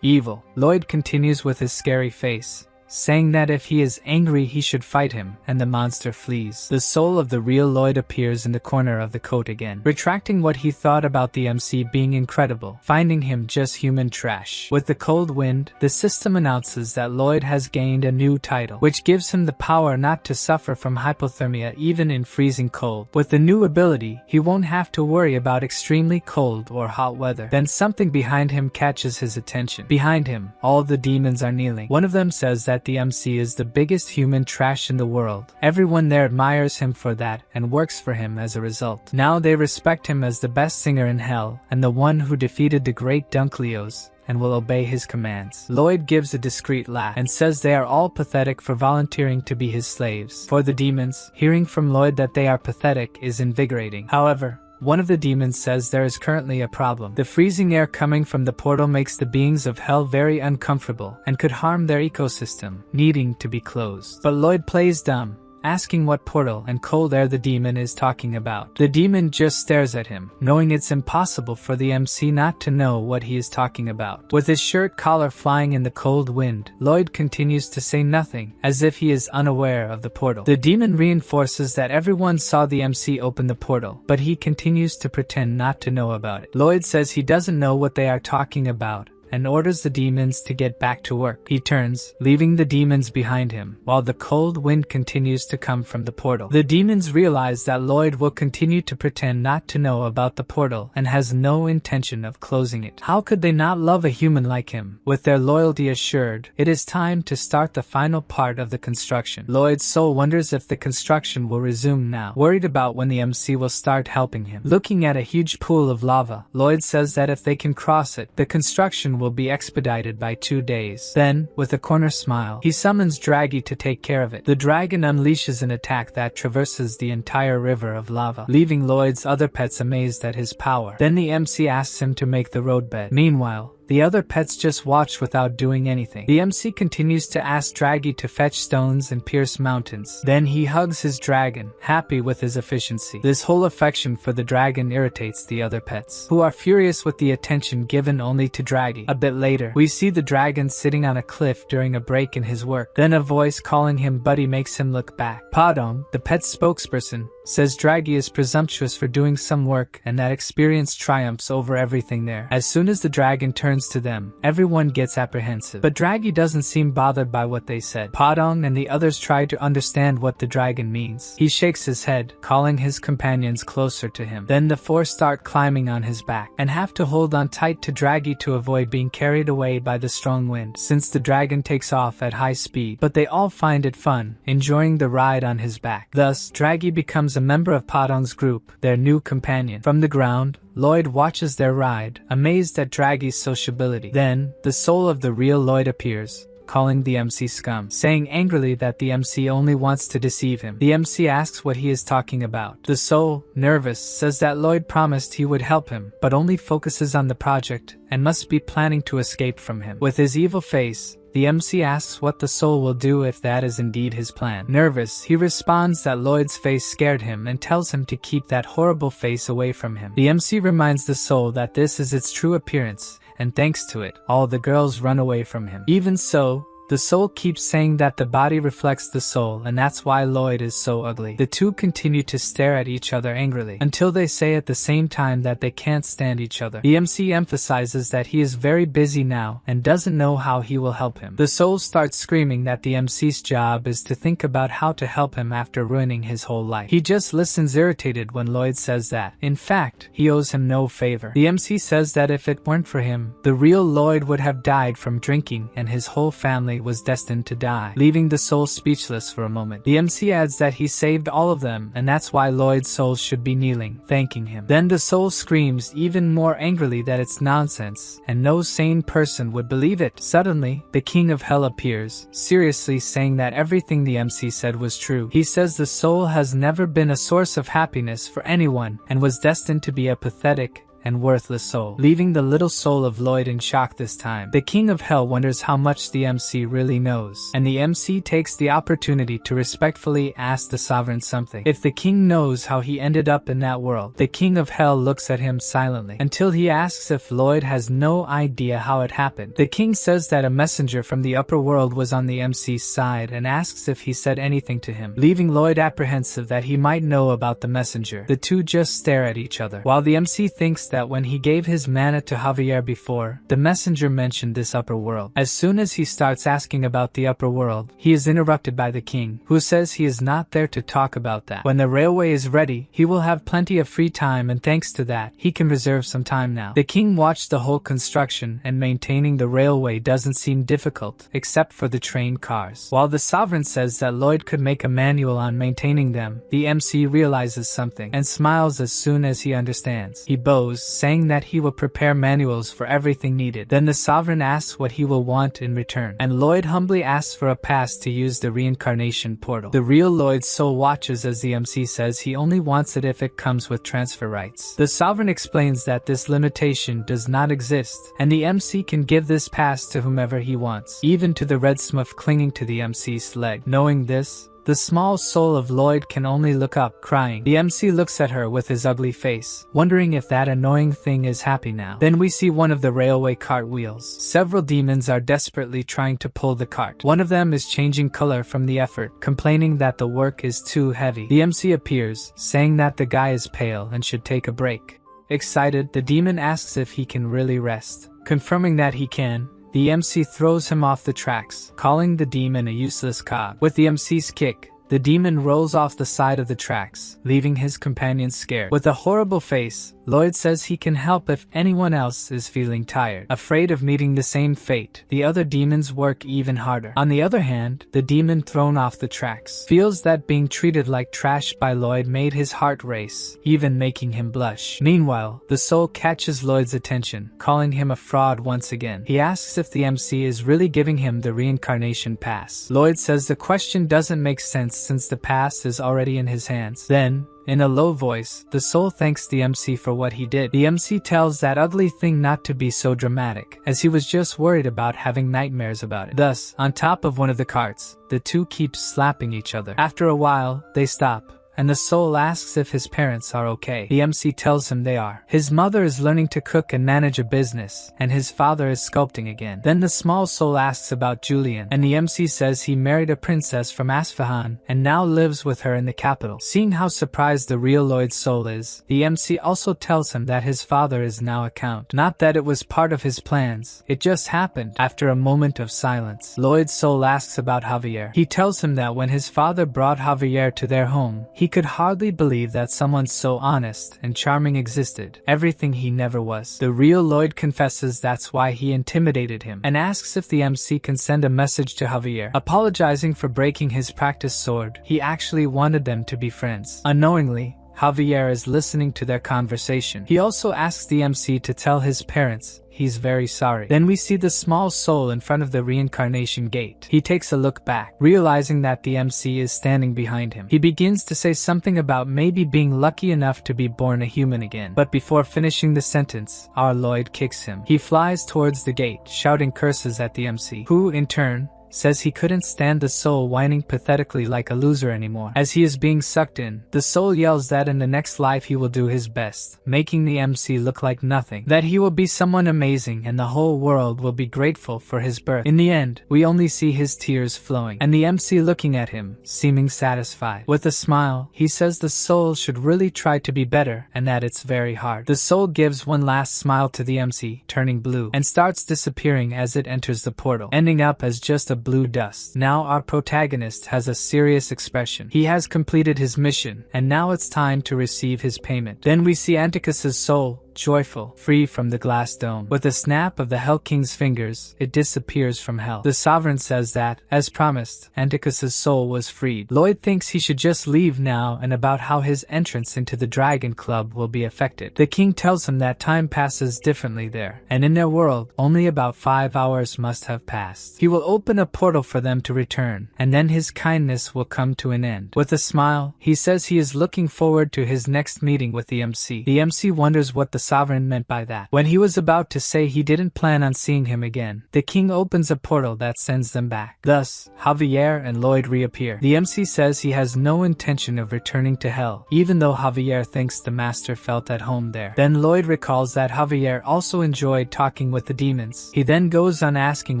evil. Lloyd continues with his scary face, saying that if he is angry he should fight him, and the monster flees. The soul of the real Lloyd appears in the corner of the coat again, retracting what he thought about the MC being incredible, finding him just human trash. With the cold wind, the system announces that Lloyd has gained a new title, which gives him the power not to suffer from hypothermia even in freezing cold. With the new ability, he won't have to worry about extremely cold or hot weather. Then something behind him catches his attention. Behind him, all the demons are kneeling. One of them says that the MC is the biggest human trash in the world. Everyone there admires him for that and works for him as a result. Now they respect him as the best singer in hell and the one who defeated the great Dunkleo's and will obey his commands. Lloyd gives a discreet laugh and says they are all pathetic for volunteering to be his slaves. For the demons, hearing from Lloyd that they are pathetic is invigorating. However, one of the demons says there is currently a problem. The freezing air coming from the portal makes the beings of hell very uncomfortable and could harm their ecosystem, needing to be closed. But Lloyd plays dumb, asking what portal and cold air the demon is talking about. The demon just stares at him, knowing it's impossible for the MC not to know what he is talking about. With his shirt collar flying in the cold wind, Lloyd continues to say nothing, as if he is unaware of the portal. The demon reinforces that everyone saw the MC open the portal, but he continues to pretend not to know about it. Lloyd says he doesn't know what they are talking about, and orders the demons to get back to work. He turns, leaving the demons behind him, while the cold wind continues to come from the portal. The demons realize that Lloyd will continue to pretend not to know about the portal and has no intention of closing it. How could they not love a human like him? With their loyalty assured, it is time to start the final part of the construction. Lloyd's soul wonders if the construction will resume now, worried about when the MC will start helping him. Looking at a huge pool of lava, Lloyd says that if they can cross it, the construction will be expedited by 2 days. Then, with a corner smile, he summons Draggy to take care of it. The dragon unleashes an attack that traverses the entire river of lava, leaving Lloyd's other pets amazed at his power. Then the MC asks him to make the roadbed. Meanwhile, The other pets just watch without doing anything. The MC continues to ask Draggy to fetch stones and pierce mountains. Then he hugs his dragon, happy with his efficiency. This whole affection for the dragon irritates the other pets, who are furious with the attention given only to Draggy. A bit later, we see the dragon sitting on a cliff during a break in his work. Then a voice calling him buddy makes him look back. Padong, the pet's spokesperson, says Draggy is presumptuous for doing some work and that experience triumphs over everything there. As soon as the dragon turns to them, everyone gets apprehensive. But Draggy doesn't seem bothered by what they said. Padong and the others try to understand what the dragon means. He shakes his head, calling his companions closer to him. Then the four start climbing on his back and have to hold on tight to Draggy to avoid being carried away by the strong wind, since the dragon takes off at high speed. But they all find it fun, enjoying the ride on his back. Thus, Draggy becomes a member of Padong's group, their new companion. From the ground, Lloyd watches their ride, amazed at Draggy's sociability. Then, the soul of the real Lloyd appears, calling the MC scum, saying angrily that the MC only wants to deceive him. The MC asks what he is talking about. The soul, nervous, says that Lloyd promised he would help him, but only focuses on the project and must be planning to escape from him. With his evil face, the MC asks what the soul will do if that is indeed his plan. Nervous, he responds that Lloyd's face scared him and tells him to keep that horrible face away from him. The MC reminds the soul that this is its true appearance, and thanks to it, all the girls run away from him. Even so, the soul keeps saying that the body reflects the soul and that's why Lloyd is so ugly. The two continue to stare at each other angrily, until they say at the same time that they can't stand each other. The MC emphasizes that he is very busy now and doesn't know how he will help him. The soul starts screaming that the MC's job is to think about how to help him after ruining his whole life. He just listens irritated when Lloyd says that. In fact, he owes him no favor. The MC says that if it weren't for him, the real Lloyd would have died from drinking and his whole family was destined to die, leaving the soul speechless for a moment. The MC adds that he saved all of them and that's why Lloyd's soul should be kneeling, thanking him. Then the soul screams even more angrily that it's nonsense and no sane person would believe it. Suddenly, the King of Hell appears, seriously saying that everything the MC said was true. He says the soul has never been a source of happiness for anyone and was destined to be a pathetic and worthless soul, leaving the little soul of Lloyd in shock this time. The King of Hell wonders how much the MC really knows, and the MC takes the opportunity to respectfully ask the sovereign something. If the king knows how he ended up in that world, the King of Hell looks at him silently, until he asks if Lloyd has no idea how it happened. The king says that a messenger from the upper world was on the MC's side and asks if he said anything to him, leaving Lloyd apprehensive that he might know about the messenger. The two just stare at each other, while the MC thinks that when he gave his mana to Javier before, the messenger mentioned this upper world. As soon as he starts asking about the upper world, he is interrupted by the king, who says he is not there to talk about that. When the railway is ready, he will have plenty of free time and thanks to that, he can reserve some time now. The king watched the whole construction and maintaining the railway doesn't seem difficult, except for the train cars. While the sovereign says that Lloyd could make a manual on maintaining them, the MC realizes something and smiles as soon as he understands. He bows, saying that he will prepare manuals for everything needed. Then the sovereign asks what he will want in return, and Lloyd humbly asks for a pass to use the reincarnation portal. The real Lloyd's soul watches as the MC says he only wants it if it comes with transfer rights. The sovereign explains that this limitation does not exist, and the MC can give this pass to whomever he wants, even to the red smurf clinging to the MC's leg. Knowing this, the small soul of Lloyd can only look up, crying. The MC looks at her with his ugly face, wondering if that annoying thing is happy now. Then we see one of the railway cart wheels. Several demons are desperately trying to pull the cart. One of them is changing color from the effort, complaining that the work is too heavy. The MC appears, saying that the guy is pale and should take a break. Excited, the demon asks if he can really rest. Confirming that he can, the MC throws him off the tracks, calling the demon a useless cog. With the MC's kick, the demon rolls off the side of the tracks, leaving his companions scared. With a horrible face, Lloyd says he can help if anyone else is feeling tired. Afraid of meeting the same fate, the other demons work even harder. On the other hand, the demon thrown off the tracks feels that being treated like trash by Lloyd made his heart race, even making him blush. Meanwhile, the soul catches Lloyd's attention, calling him a fraud once again. He asks if the MC is really giving him the reincarnation pass. Lloyd says the question doesn't make sense since the past is already in his hands. Then, in a low voice, the soul thanks the MC for what he did. The MC tells that ugly thing not to be so dramatic, as he was just worried about having nightmares about it. Thus, on top of one of the carts, the two keep slapping each other. After a while, they stop, and the soul asks if his parents are okay. The MC tells him they are. His mother is learning to cook and manage a business, and his father is sculpting again. Then the small soul asks about Julian, and the MC says he married a princess from Asfahan, and now lives with her in the capital. Seeing how surprised the real Lloyd's soul is, the MC also tells him that his father is now a count. Not that it was part of his plans, it just happened. After a moment of silence, Lloyd's soul asks about Javier. He tells him that when his father brought Javier to their home, he could hardly believe that someone so honest and charming existed, everything he never was. The real Lloyd confesses that's why he intimidated him, and asks if the MC can send a message to Javier, apologizing for breaking his practice sword. He actually wanted them to be friends. Unknowingly, Javier is listening to their conversation. He also asks the MC to tell his parents he's very sorry. Then we see the small soul in front of the reincarnation gate. He takes a look back, realizing that the MC is standing behind him. He begins to say something about maybe being lucky enough to be born a human again. But before finishing the sentence, our Lloyd kicks him. He flies towards the gate, shouting curses at the MC, who, in turn, says he couldn't stand the soul whining pathetically like a loser anymore. As he is being sucked in, the soul yells that in the next life he will do his best, making the MC look like nothing, that he will be someone amazing and the whole world will be grateful for his birth. In the end, we only see his tears flowing, and the MC looking at him, seeming satisfied. With a smile, he says the soul should really try to be better and that it's very hard. The soul gives one last smile to the MC, turning blue, and starts disappearing as it enters the portal, ending up as just a blue dust. Now our protagonist has a serious expression. He has completed his mission, and now it's time to receive his payment. Then we see Anticus's soul, joyful, free from the glass dome. With a snap of the Hell King's fingers, it disappears from hell. The Sovereign says that, as promised, Anticus's soul was freed. Lloyd thinks he should just leave now and about how his entrance into the Dragon Club will be affected. The king tells him that time passes differently there, and in their world, only about 5 hours must have passed. He will open a portal for them to return, and then his kindness will come to an end. With a smile, he says he is looking forward to his next meeting with the MC. The MC wonders what the Sovereign meant by that. When he was about to say he didn't plan on seeing him again, the king opens a portal that sends them back. Thus, Javier and Lloyd reappear. The MC says he has no intention of returning to hell, even though Javier thinks the master felt at home there. Then Lloyd recalls that Javier also enjoyed talking with the demons. He then goes on asking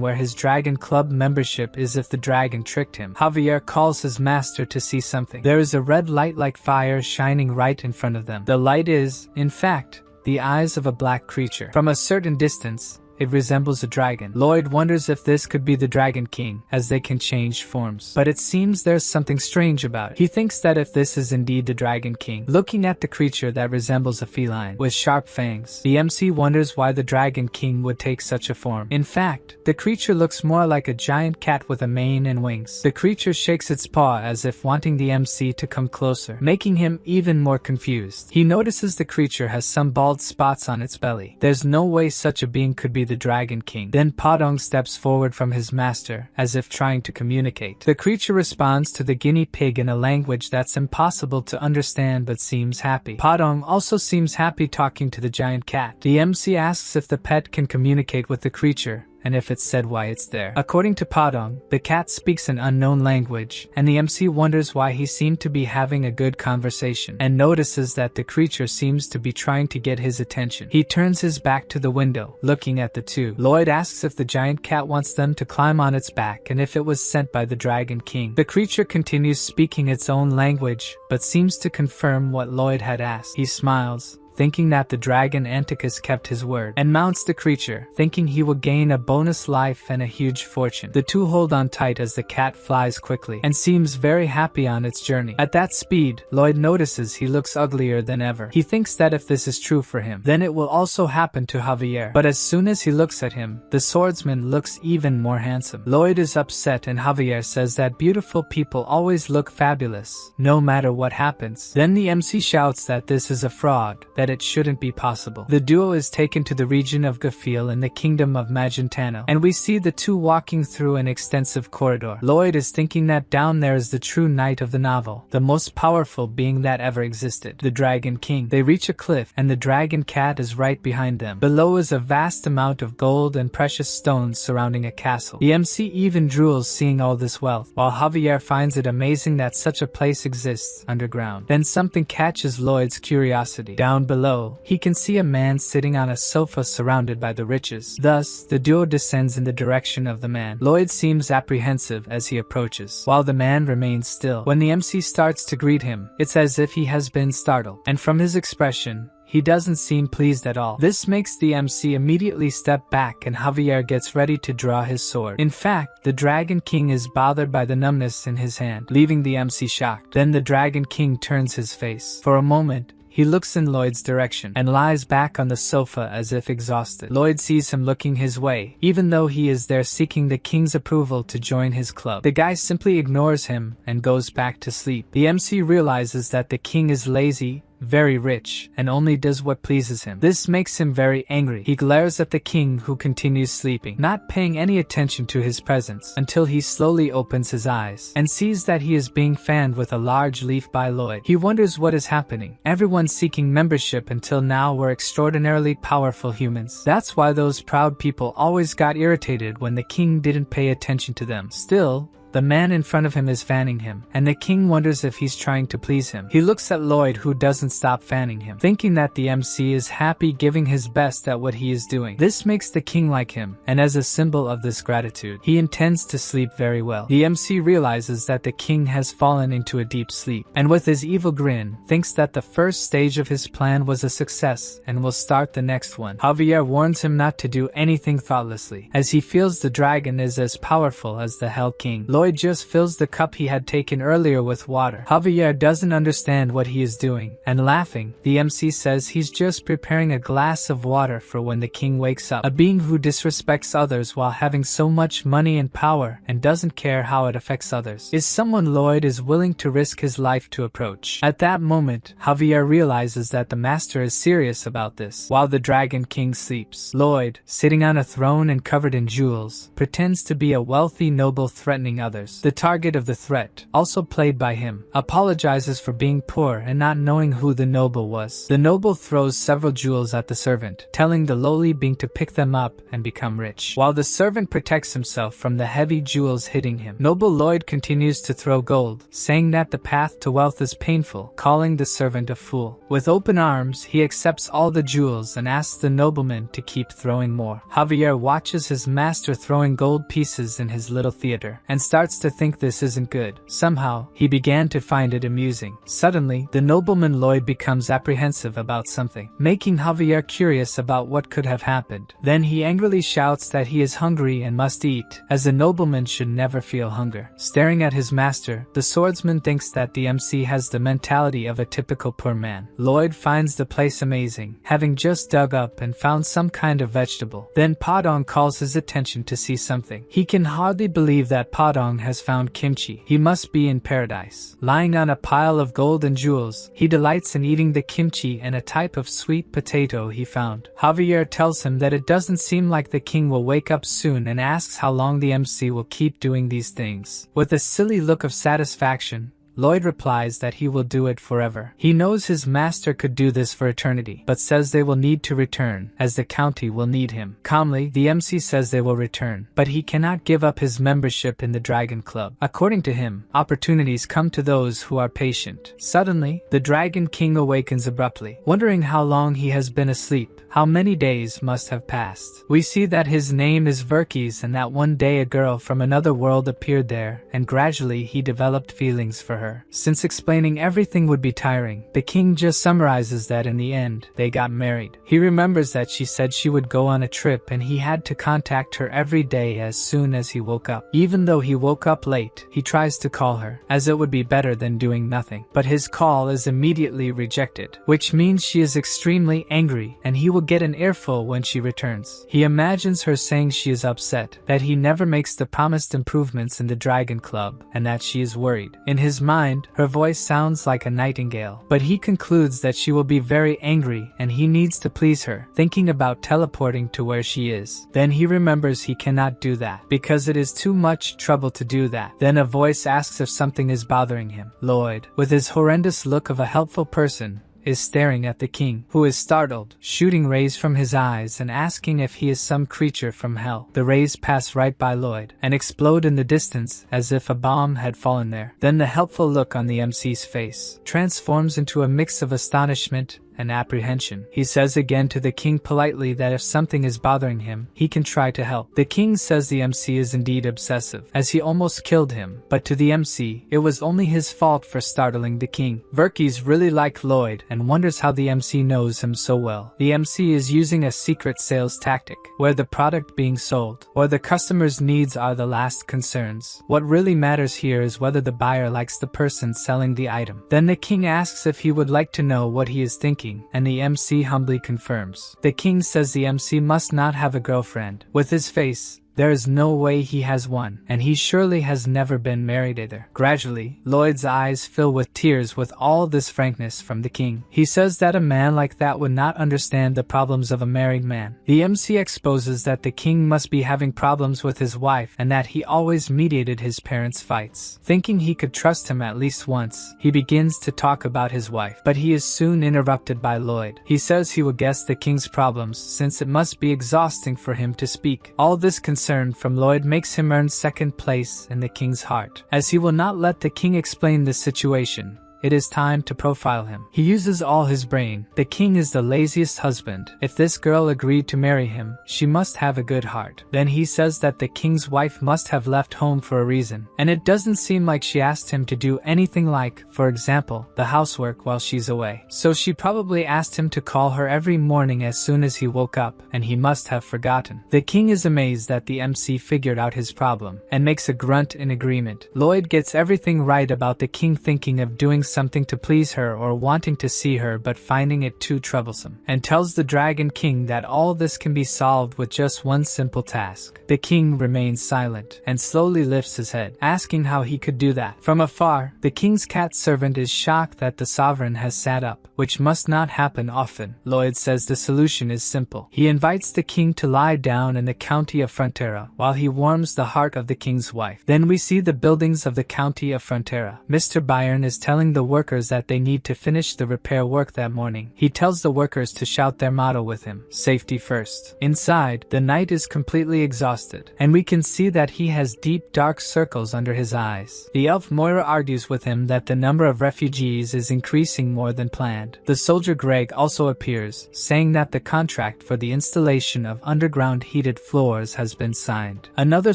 where his Dragon Club membership is if the dragon tricked him. Javier calls his master to see something. There is a red light like fire shining right in front of them. The light is, in fact, the eyes of a black creature. From a certain distance, it resembles a dragon. Lloyd wonders if this could be the Dragon King, as they can change forms. But it seems there's something strange about it. He thinks that if this is indeed the Dragon King, looking at the creature that resembles a feline, with sharp fangs, the MC wonders why the Dragon King would take such a form. In fact, the creature looks more like a giant cat with a mane and wings. The creature shakes its paw as if wanting the MC to come closer, making him even more confused. He notices the creature has some bald spots on its belly. There's no way such a being could be the Dragon King. Then Padong steps forward from his master, as if trying to communicate. The creature responds to the guinea pig in a language that's impossible to understand but seems happy. Padong also seems happy talking to the giant cat. The MC asks if the pet can communicate with the creature, and if it's said why it's there. According to Padong, the cat speaks an unknown language, and the MC wonders why he seemed to be having a good conversation, and notices that the creature seems to be trying to get his attention. He turns his back to the window, looking at the two. Lloyd asks if the giant cat wants them to climb on its back and if it was sent by the Dragon King. The creature continues speaking its own language, but seems to confirm what Lloyd had asked. He smiles, thinking that the dragon Anticus kept his word, and mounts the creature, thinking he will gain a bonus life and a huge fortune. The two hold on tight as the cat flies quickly, and seems very happy on its journey. At that speed, Lloyd notices he looks uglier than ever. He thinks that if this is true for him, then it will also happen to Javier. But as soon as he looks at him, the swordsman looks even more handsome. Lloyd is upset and Javier says that beautiful people always look fabulous, no matter what happens. Then the MC shouts that this is a fraud, that that it shouldn't be possible. The duo is taken to the region of Gafil in the kingdom of Magentano, and we see the two walking through an extensive corridor. Lloyd is thinking that down there is the true knight of the novel, the most powerful being that ever existed, the Dragon King. They reach a cliff, and the dragon cat is right behind them. Below is a vast amount of gold and precious stones surrounding a castle. The MC even drools seeing all this wealth, while Javier finds it amazing that such a place exists underground. Then something catches Lloyd's curiosity. Down below, he can see a man sitting on a sofa surrounded by the riches. Thus, the duo descends in the direction of the man. Lloyd seems apprehensive as he approaches, while the man remains still. When the MC starts to greet him, it's as if he has been startled, and from his expression, he doesn't seem pleased at all. This makes the MC immediately step back, and Javier gets ready to draw his sword. In fact, the Dragon King is bothered by the numbness in his hand, leaving the MC shocked. Then the Dragon King turns his face. For a moment, he looks in Lloyd's direction and lies back on the sofa as if exhausted. Lloyd sees him looking his way, even though he is there seeking the king's approval to join his club. The guy simply ignores him and goes back to sleep. The MC realizes that the king is lazy, very rich, and only does what pleases him. This makes him very angry. He glares at the king, who continues sleeping, not paying any attention to his presence, until he slowly opens his eyes and sees that he is being fanned with a large leaf by Lloyd. He wonders what is happening. Everyone seeking membership until now were extraordinarily powerful humans. That's why those proud people always got irritated when the king didn't pay attention to them. Still, the man in front of him is fanning him, and the king wonders if he's trying to please him. He looks at Lloyd, who doesn't stop fanning him, thinking that the MC is happy, giving his best at what he is doing. This makes the king like him, and as a symbol of this gratitude, he intends to sleep very well. The MC realizes that the king has fallen into a deep sleep, and with his evil grin, thinks that the first stage of his plan was a success and will start the next one. Javier warns him not to do anything thoughtlessly, as he feels the dragon is as powerful as the Hell King. Lloyd just fills the cup he had taken earlier with water. Javier doesn't understand what he is doing, and laughing, the MC says he's just preparing a glass of water for when the king wakes up. A being who disrespects others while having so much money and power and doesn't care how it affects others is someone Lloyd is willing to risk his life to approach. At that moment, Javier realizes that the master is serious about this. While the Dragon King sleeps, Lloyd, sitting on a throne and covered in jewels, pretends to be a wealthy noble threatening others. The target of the threat, also played by him, apologizes for being poor and not knowing who the noble was. The noble throws several jewels at the servant, telling the lowly being to pick them up and become rich. While the servant protects himself from the heavy jewels hitting him, noble Lloyd continues to throw gold, saying that the path to wealth is painful, calling the servant a fool. With open arms, he accepts all the jewels and asks the nobleman to keep throwing more. Javier watches his master throwing gold pieces in his little theater, and starts to think this isn't good. Somehow, he began to find it amusing. Suddenly, the nobleman Lloyd becomes apprehensive about something, making Javier curious about what could have happened. Then he angrily shouts that he is hungry and must eat, as a nobleman should never feel hunger. Staring at his master, the swordsman thinks that the MC has the mentality of a typical poor man. Lloyd finds the place amazing, having just dug up and found some kind of vegetable. Then Padong calls his attention to see something. He can hardly believe that Padong has found kimchi. He must be in paradise. Lying on a pile of gold and jewels, he delights in eating the kimchi and a type of sweet potato he found. Javier tells him that it doesn't seem like the king will wake up soon and asks how long the MC will keep doing these things. With a silly look of satisfaction, Lloyd replies that he will do it forever. He knows his master could do this for eternity, but says they will need to return, as the county will need him. Calmly, the MC says they will return, but he cannot give up his membership in the Dragon Club. According to him, opportunities come to those who are patient. Suddenly, the Dragon King awakens abruptly, wondering how long he has been asleep. How many days must have passed? We see that his name is Verkis and that one day a girl from another world appeared there, and gradually he developed feelings for her. Since explaining everything would be tiring, the king just summarizes that in the end, they got married. He remembers that she said she would go on a trip and he had to contact her every day as soon as he woke up. Even though he woke up late, he tries to call her, as it would be better than doing nothing. But his call is immediately rejected, which means she is extremely angry and he will get an earful when she returns. He imagines her saying she is upset, that he never makes the promised improvements in the Dragon Club, and that she is worried. In his mind, mind, her voice sounds like a nightingale, but he concludes that she will be very angry and he needs to please her, thinking about teleporting to where she is. Then he remembers he cannot do that, because it is too much trouble to do that. Then a voice asks if something is bothering him. Lloyd, with his horrendous look of a helpful person, is staring at the king, who is startled, shooting rays from his eyes and asking if he is some creature from hell. The rays pass right by Lloyd and explode in the distance as if a bomb had fallen there. Then the helpful look on the MC's face transforms into a mix of astonishment and apprehension. He says again to the king politely that if something is bothering him, he can try to help. The king says the MC is indeed obsessive, as he almost killed him, but to the MC, it was only his fault for startling the king. Verkis really like Lloyd and wonders how the MC knows him so well. The MC is using a secret sales tactic, where the product being sold, or the customer's needs are the last concerns. What really matters here is whether the buyer likes the person selling the item. Then the king asks if he would like to know what he is thinking, and the MC humbly confirms. The king says the MC must not have a girlfriend. With his face, there is no way he has one, and he surely has never been married either. Gradually, Lloyd's eyes fill with tears with all this frankness from the king. He says that a man like that would not understand the problems of a married man. The MC exposes that the king must be having problems with his wife and that he always mediated his parents' fights. Thinking he could trust him at least once, he begins to talk about his wife, but he is soon interrupted by Lloyd. He says he will guess the king's problems since it must be exhausting for him to speak. All this concern from Lloyd makes him earn second place in the king's heart. As he will not let the king explain the situation, it is time to profile him. He uses all his brain. The king is the laziest husband. If this girl agreed to marry him, she must have a good heart. Then he says that the king's wife must have left home for a reason, and it doesn't seem like she asked him to do anything like, for example, the housework while she's away. So she probably asked him to call her every morning as soon as he woke up, and he must have forgotten. The king is amazed that the MC figured out his problem, and makes a grunt in agreement. Lloyd gets everything right about the king thinking of doing something to please her or wanting to see her but finding it too troublesome, and tells the Dragon King that all this can be solved with just one simple task. The king remains silent and slowly lifts his head, asking how he could do that. From afar, the king's cat servant is shocked that the sovereign has sat up, which must not happen often. Lloyd says the solution is simple. He invites the king to lie down in the county of Frontera while he warms the heart of the king's wife. Then we see the buildings of the county of Frontera. Mr. Byron is telling the workers that they need to finish the repair work that morning. He tells the workers to shout their motto with him, safety first. Inside, the knight is completely exhausted, and we can see that he has deep dark circles under his eyes. The elf Moira argues with him that the number of refugees is increasing more than planned. The soldier Greg also appears, saying that the contract for the installation of underground heated floors has been signed. Another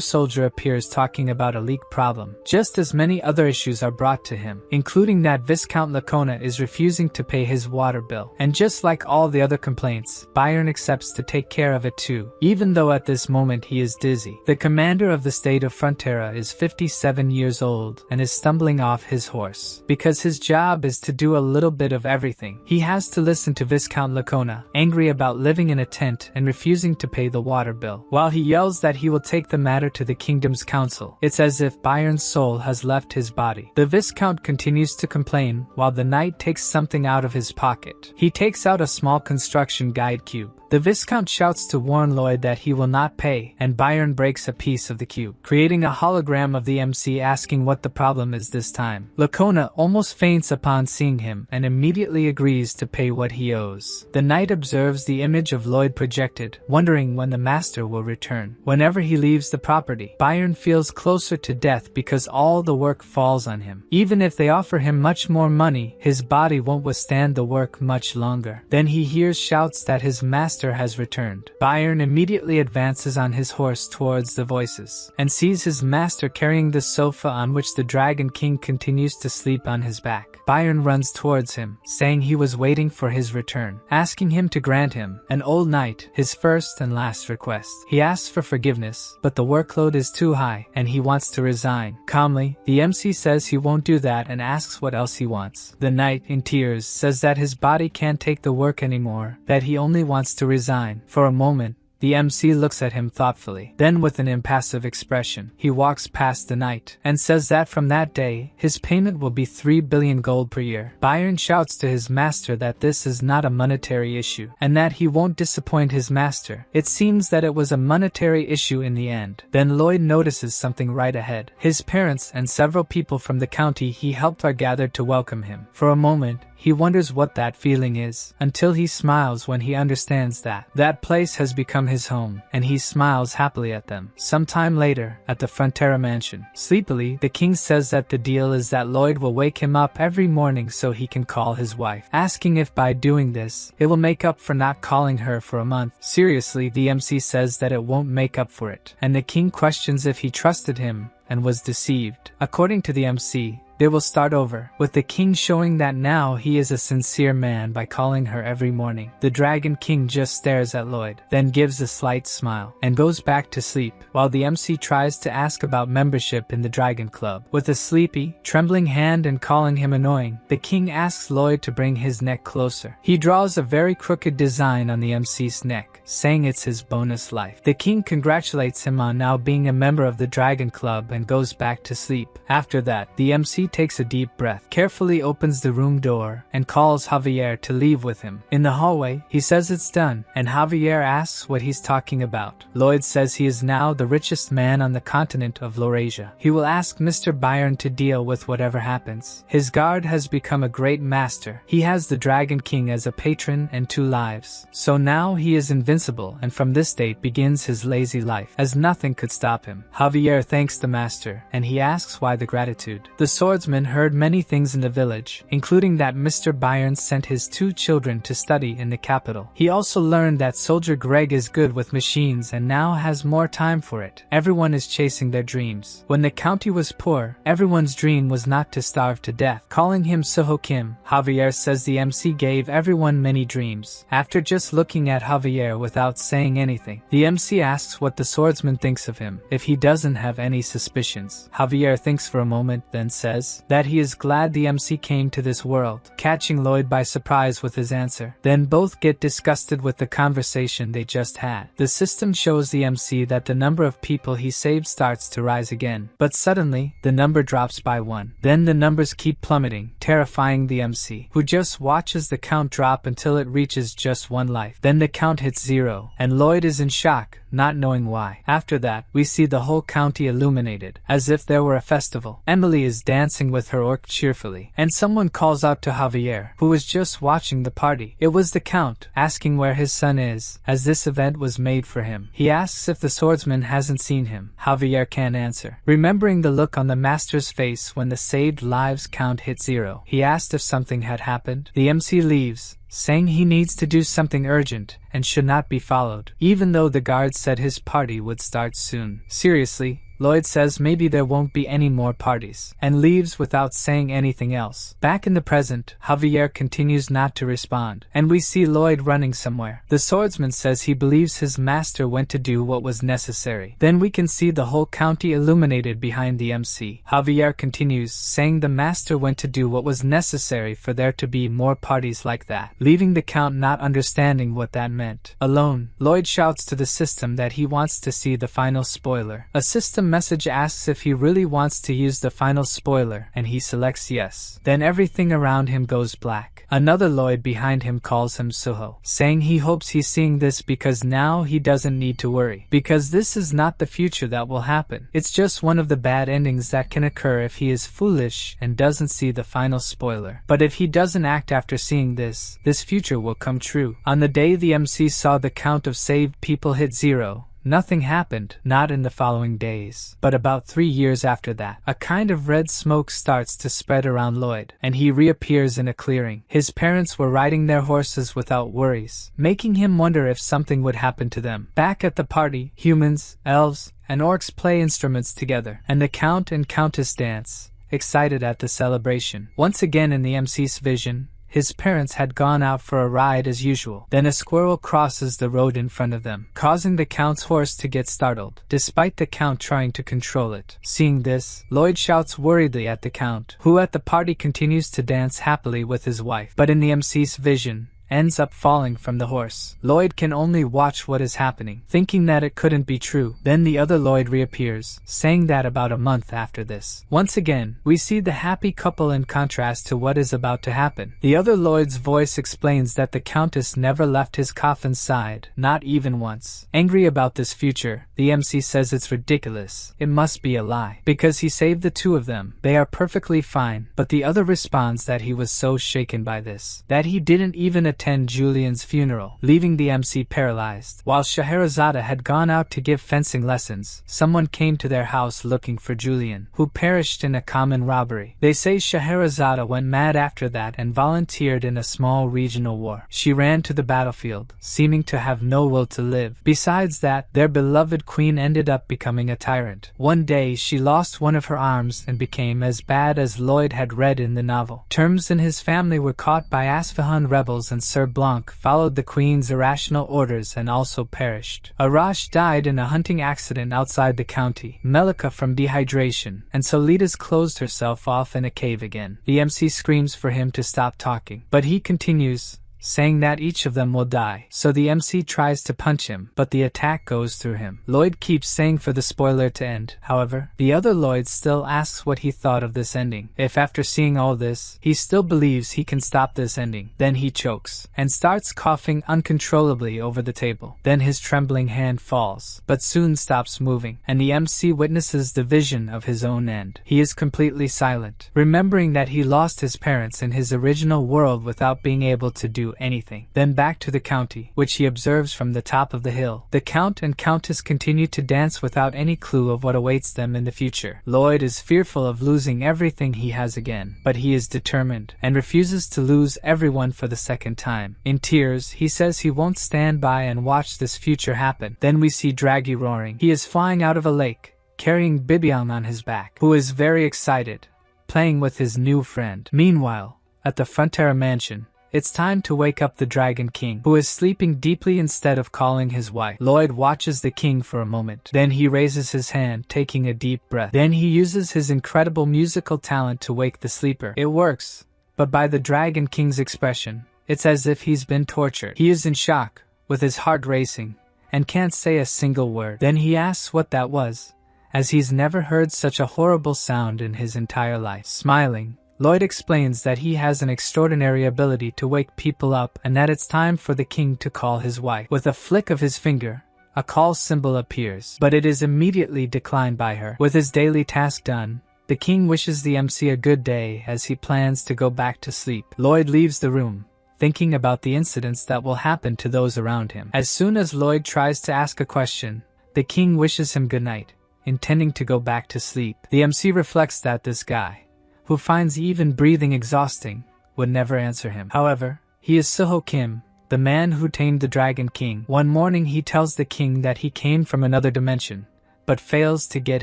soldier appears talking about a leak problem. Just as many other issues are brought to him, including that Viscount Lacona is refusing to pay his water bill. And just like all the other complaints, Byron accepts to take care of it too, even though at this moment he is dizzy. The commander of the state of Frontera is 57 years old and is stumbling off his horse. Because his job is to do a little bit of everything, he has to listen to Viscount Lacona, angry about living in a tent and refusing to pay the water bill. While he yells that he will take the matter to the kingdom's council, it's as if Byron's soul has left his body. The Viscount continues to complain while the knight takes something out of his pocket. He takes out a small construction guide cube. The Viscount shouts to warn Lloyd that he will not pay, and Byron breaks a piece of the cube, creating a hologram of the MC asking what the problem is this time. Lacona almost faints upon seeing him and immediately agrees to pay what he owes. The knight observes the image of Lloyd projected, wondering when the master will return. Whenever he leaves the property, Byron feels closer to death because all the work falls on him. Even if they offer him much more money, his body won't withstand the work much longer. Then he hears shouts that his master has returned. Byron immediately advances on his horse towards the voices, and sees his master carrying the sofa on which the Dragon King continues to sleep on his back. Byron runs towards him, saying he was waiting for his return, asking him to grant him, an old knight, his first and last request. He asks for forgiveness, but the workload is too high, and he wants to resign. Calmly, the MC says he won't do that and asks what else he wants. The knight, in tears, says that his body can't take the work anymore, that he only wants to resign. For a moment, The MC looks at him thoughtfully. Then with an impassive expression, he walks past the knight and says that from that day, his payment will be 3 billion gold per year. Byron shouts to his master that this is not a monetary issue and that he won't disappoint his master. It seems that it was a monetary issue in the end. Then Lloyd notices something right ahead. His parents and several people from the county he helped are gathered to welcome him. For a moment, he wonders what that feeling is, until he smiles when he understands that that place has become his home, and he smiles happily at them. Sometime later, at the Frontera mansion, sleepily, the king says that the deal is that Lloyd will wake him up every morning so he can call his wife, asking if by doing this, it will make up for not calling her for a month. Seriously, the MC says that it won't make up for it, and the king questions if he trusted him and was deceived. According to the MC, they will start over, with the king showing that now he is a sincere man by calling her every morning. The Dragon King just stares at Lloyd, then gives a slight smile, and goes back to sleep, while the MC tries to ask about membership in the Dragon Club. With a sleepy, trembling hand and calling him annoying, the king asks Lloyd to bring his neck closer. He draws a very crooked design on the MC's neck, saying it's his bonus life. The king congratulates him on now being a member of the Dragon Club and goes back to sleep. After that, the MC takes a deep breath, carefully opens the room door, and calls Javier to leave with him. In the hallway, he says it's done, and Javier asks what he's talking about. Lloyd says he is now the richest man on the continent of Laurasia. He will ask Mr. Byron to deal with whatever happens. His guard has become a great master. He has the Dragon King as a patron and 2 lives. So now he is invincible, and from this date begins his lazy life, as nothing could stop him. Javier thanks the master, and he asks why the gratitude. The swordsman heard many things in the village, including that Mr. Byron sent his 2 children to study in the capital. He also learned that Soldier Greg is good with machines and now has more time for it. Everyone is chasing their dreams. When the county was poor, everyone's dream was not to starve to death. Calling him Suho Kim, Javier says the MC gave everyone many dreams. After just looking at Javier without saying anything, the MC asks what the swordsman thinks of him, if he doesn't have any suspicions. Javier thinks for a moment, then says that he is glad the MC came to this world, catching Lloyd by surprise with his answer. Then both get disgusted with the conversation they just had. The system shows the MC that the number of people he saved starts to rise again, but suddenly, the number drops by 1. Then the numbers keep plummeting, terrifying the MC, who just watches the count drop until it reaches just 1 life. Then the count hits 0, and Lloyd is in shock, not knowing why. After that, we see the whole county illuminated, as if there were a festival. Emily is dancing with her orc cheerfully, and someone calls out to Javier, who was just watching the party. It was the count, asking where his son is, as this event was made for him. He asks if the swordsman hasn't seen him. Javier can't answer. Remembering the look on the master's face when the saved lives count hit 0, he asked if something had happened. The MC leaves, saying he needs to do something urgent and should not be followed, even though the guard said his party would start soon. Seriously, Lloyd says maybe there won't be any more parties, and leaves without saying anything else. Back in the present, Javier continues not to respond, and we see Lloyd running somewhere. The swordsman says he believes his master went to do what was necessary. Then we can see the whole county illuminated behind the MC. Javier continues, saying the master went to do what was necessary for there to be more parties like that, leaving the count not understanding what that meant. Alone, Lloyd shouts to the system that he wants to see the final spoiler. A system message asks if he really wants to use the final spoiler, and he selects yes. Then everything around him goes black. Another Lloyd behind him calls him Suho, saying he hopes he's seeing this because now he doesn't need to worry, because this is not the future that will happen. It's just one of the bad endings that can occur if he is foolish and doesn't see the final spoiler. But if he doesn't act after seeing this future will come true. On the day the MC saw the count of saved people hit 0, nothing happened, not in the following days. But about 3 years after that, a kind of red smoke starts to spread around Lloyd, and he reappears in a clearing. His parents were riding their horses without worries, making him wonder if something would happen to them. Back at the party, humans, elves, and orcs play instruments together, and the count and countess dance, excited at the celebration. Once again in the MC's vision, his parents had gone out for a ride as usual. Then a squirrel crosses the road in front of them, causing the count's horse to get startled, despite the count trying to control it. Seeing this, Lloyd shouts worriedly at the count, who at the party continues to dance happily with his wife. But in the MC's vision, ends up falling from the horse. Lloyd can only watch what is happening, thinking that it couldn't be true. Then the other Lloyd reappears, saying that about a month after this. Once again, we see the happy couple in contrast to what is about to happen. The other Lloyd's voice explains that the Countess never left his coffin's side, not even once. Angry about this future, the MC says it's ridiculous. It must be a lie, because he saved the two of them. They are perfectly fine, but the other responds that he was so shaken by this, that he didn't even attend Julian's funeral, leaving the MC paralyzed. While Scheherazade had gone out to give fencing lessons, someone came to their house looking for Julian, who perished in a common robbery. They say Scheherazade went mad after that and volunteered in a small regional war. She ran to the battlefield, seeming to have no will to live. Besides that, their beloved queen ended up becoming a tyrant. One day she lost one of her arms and became as bad as Lloyd had read in the novel. Terms and his family were caught by Asfahan rebels, and Sir Blanc followed the queen's irrational orders and also perished. Arash died in a hunting accident outside the county, Melika from dehydration, and Solitas closed herself off in a cave again. The MC screams for him to stop talking, but he continues, saying that each of them will die. So the MC tries to punch him, but the attack goes through him. Lloyd keeps saying for the spoiler to end. However, the other Lloyd still asks what he thought of this ending. If after seeing all this, he still believes he can stop this ending. Then he chokes, and starts coughing uncontrollably over the table. Then his trembling hand falls, but soon stops moving, and the MC witnesses the vision of his own end. He is completely silent, remembering that he lost his parents in his original world without being able to do anything. Then back to the county, which he observes from the top of the hill. The Count and Countess continue to dance without any clue of what awaits them in the future. Lloyd is fearful of losing everything he has again, but he is determined, and refuses to lose everyone for the second time. In tears, he says he won't stand by and watch this future happen. Then we see Draghi roaring. He is flying out of a lake, carrying Bibiang on his back, who is very excited, playing with his new friend. Meanwhile, at the Frontera mansion, it's time to wake up the Dragon King, who is sleeping deeply instead of calling his wife. Lloyd watches the king for a moment. Then he raises his hand, taking a deep breath. Then he uses his incredible musical talent to wake the sleeper. It works, but by the Dragon King's expression, it's as if he's been tortured. He is in shock, with his heart racing, and can't say a single word. Then he asks what that was, as he's never heard such a horrible sound in his entire life. Smiling, Lloyd explains that he has an extraordinary ability to wake people up and that it's time for the king to call his wife. With a flick of his finger, a call symbol appears, but it is immediately declined by her. With his daily task done, the king wishes the MC a good day as he plans to go back to sleep. Lloyd leaves the room, thinking about the incidents that will happen to those around him. As soon as Lloyd tries to ask a question, the king wishes him good night, intending to go back to sleep. The MC reflects that this guy, who finds even breathing exhausting, would never answer him. However, he is Suho Kim, the man who tamed the Dragon King. One morning he tells the king that he came from another dimension, but fails to get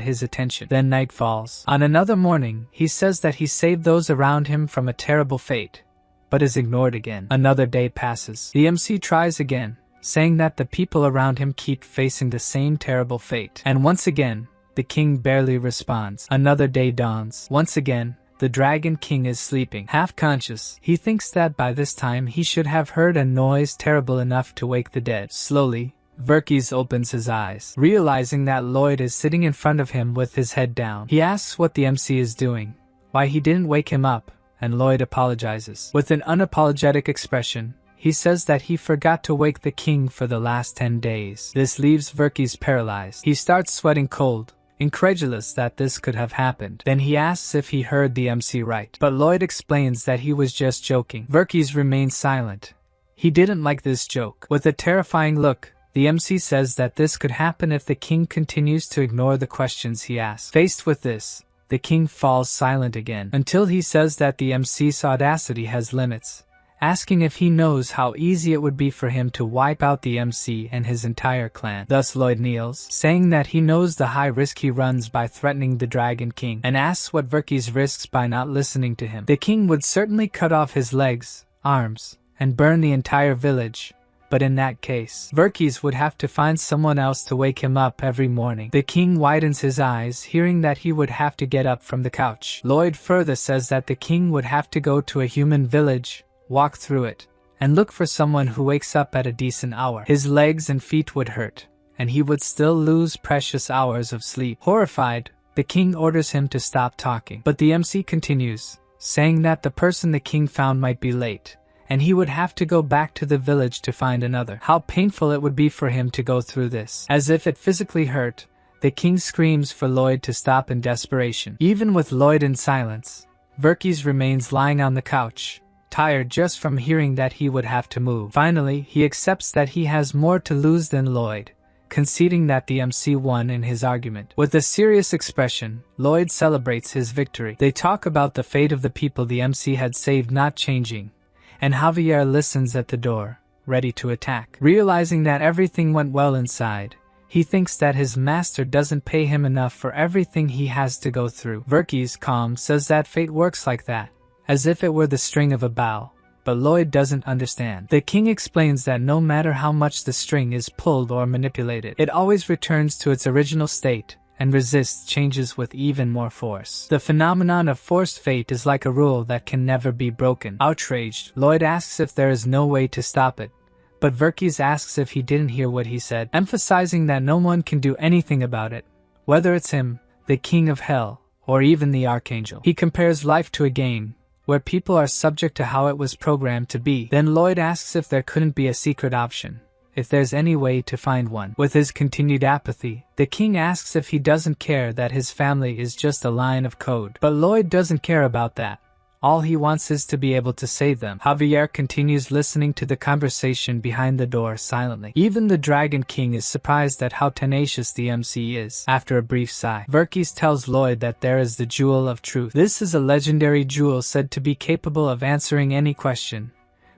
his attention. Then night falls. On another morning, he says that he saved those around him from a terrible fate, but is ignored again. Another day passes. The MC tries again, saying that the people around him keep facing the same terrible fate. And once again, the king barely responds. Another day dawns. Once again, the Dragon King is sleeping. Half-conscious, he thinks that by this time he should have heard a noise terrible enough to wake the dead. Slowly, Verkis opens his eyes, realizing that Lloyd is sitting in front of him with his head down. He asks what the MC is doing, why he didn't wake him up, and Lloyd apologizes. With an unapologetic expression, he says that he forgot to wake the king for the last 10 days. This leaves Verkis paralyzed. He starts sweating cold, incredulous that this could have happened. Then he asks if he heard the MC right, but Lloyd explains that he was just joking. Verkis remains silent. He didn't like this joke. With a terrifying look, the MC says that this could happen if the king continues to ignore the questions he asks. Faced with this, the king falls silent again, until he says that the MC's audacity has limits, asking if he knows how easy it would be for him to wipe out the MC and his entire clan. Thus Lloyd kneels, saying that he knows the high risk he runs by threatening the Dragon King, and asks what Verkis risks by not listening to him. The king would certainly cut off his legs, arms, and burn the entire village, but in that case, Verkis would have to find someone else to wake him up every morning. The king widens his eyes, hearing that he would have to get up from the couch. Lloyd further says that the king would have to go to a human village, walk through it, and look for someone who wakes up at a decent hour. His legs and feet would hurt, and he would still lose precious hours of sleep. Horrified, the king orders him to stop talking. But the MC continues, saying that the person the king found might be late, and he would have to go back to the village to find another. How painful it would be for him to go through this. As if it physically hurt, the king screams for Lloyd to stop in desperation. Even with Lloyd in silence, Verkis remains lying on the couch, tired just from hearing that he would have to move. Finally, he accepts that he has more to lose than Lloyd, conceding that the MC won in his argument. With a serious expression, Lloyd celebrates his victory. They talk about the fate of the people the MC had saved not changing, and Javier listens at the door, ready to attack. Realizing that everything went well inside, he thinks that his master doesn't pay him enough for everything he has to go through. Verkis, calm, says that fate works like that, as if it were the string of a bow, but Lloyd doesn't understand. The king explains that no matter how much the string is pulled or manipulated, it always returns to its original state and resists changes with even more force. The phenomenon of forced fate is like a rule that can never be broken. Outraged, Lloyd asks if there is no way to stop it, but Verkis asks if he didn't hear what he said, emphasizing that no one can do anything about it, whether it's him, the king of hell, or even the archangel. He compares life to a game, where people are subject to how it was programmed to be. Then Lloyd asks if there couldn't be a secret option, if there's any way to find one. With his continued apathy, the king asks if he doesn't care that his family is just a line of code. But Lloyd doesn't care about that. All he wants is to be able to save them. Javier continues listening to the conversation behind the door silently. Even the Dragon King is surprised at how tenacious the MC is. After a brief sigh, Verkis tells Lloyd that there is the Jewel of Truth. This is a legendary jewel said to be capable of answering any question.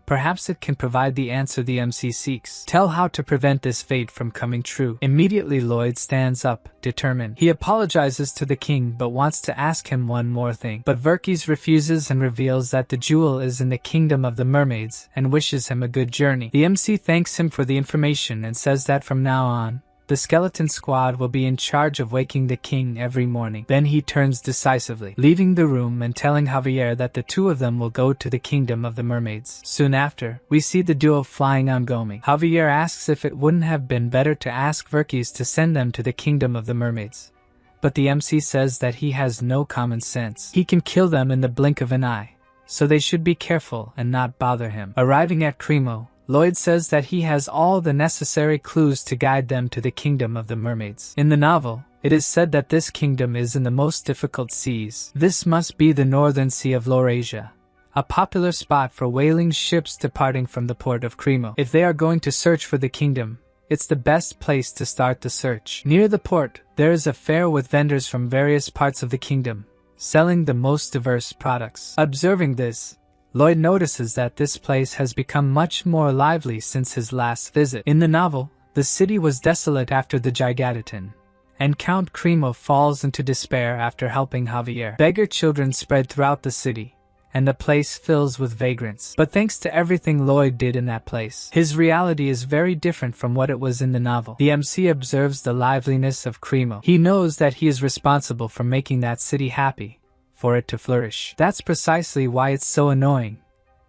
Perhaps it can provide the answer the MC seeks. Tell how to prevent this fate from coming true. Immediately Lloyd stands up, determined. He apologizes to the king but wants to ask him one more thing. But Verkis refuses and reveals that the jewel is in the kingdom of the mermaids and wishes him a good journey. The MC thanks him for the information and says that from now on, the skeleton squad will be in charge of waking the king every morning. Then he turns decisively, leaving the room and telling Javier that the two of them will go to the kingdom of the mermaids. Soon after, we see the duo flying on Gomi. Javier asks if it wouldn't have been better to ask Verkis to send them to the kingdom of the mermaids. But the MC says that he has no common sense. He can kill them in the blink of an eye, so they should be careful and not bother him. Arriving at Cremo, Lloyd says that he has all the necessary clues to guide them to the kingdom of the mermaids. In the novel, it is said that this kingdom is in the most difficult seas. This must be the northern sea of Laurasia, a popular spot for whaling ships departing from the port of Cremo. If they are going to search for the kingdom, it's the best place to start the search. Near the port, there is a fair with vendors from various parts of the kingdom, selling the most diverse products. Observing this, Lloyd notices that this place has become much more lively since his last visit. In the novel, the city was desolate after the Gigantitan, and Count Cremo falls into despair after helping Javier. Beggar children spread throughout the city, and the place fills with vagrants. But thanks to everything Lloyd did in that place, his reality is very different from what it was in the novel. The MC observes the liveliness of Cremo. He knows that he is responsible for making that city happy, for it to flourish. That's precisely why it's so annoying.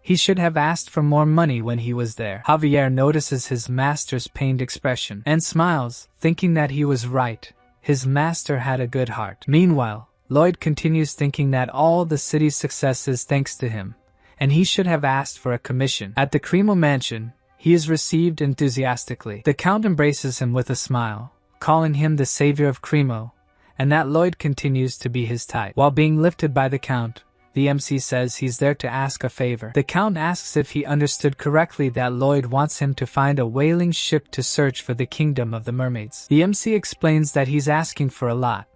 He should have asked for more money when he was there. Javier notices his master's pained expression and smiles, thinking that he was right. His master had a good heart. Meanwhile, Lloyd continues thinking that all the city's success is thanks to him, and he should have asked for a commission. At the Cremo mansion, he is received enthusiastically. The Count embraces him with a smile, calling him the savior of Cremo, and that Lloyd continues to be his type. While being lifted by the Count, the MC says he's there to ask a favor. The Count asks if he understood correctly that Lloyd wants him to find a whaling ship to search for the kingdom of the mermaids. The MC explains that he's asking for a lot,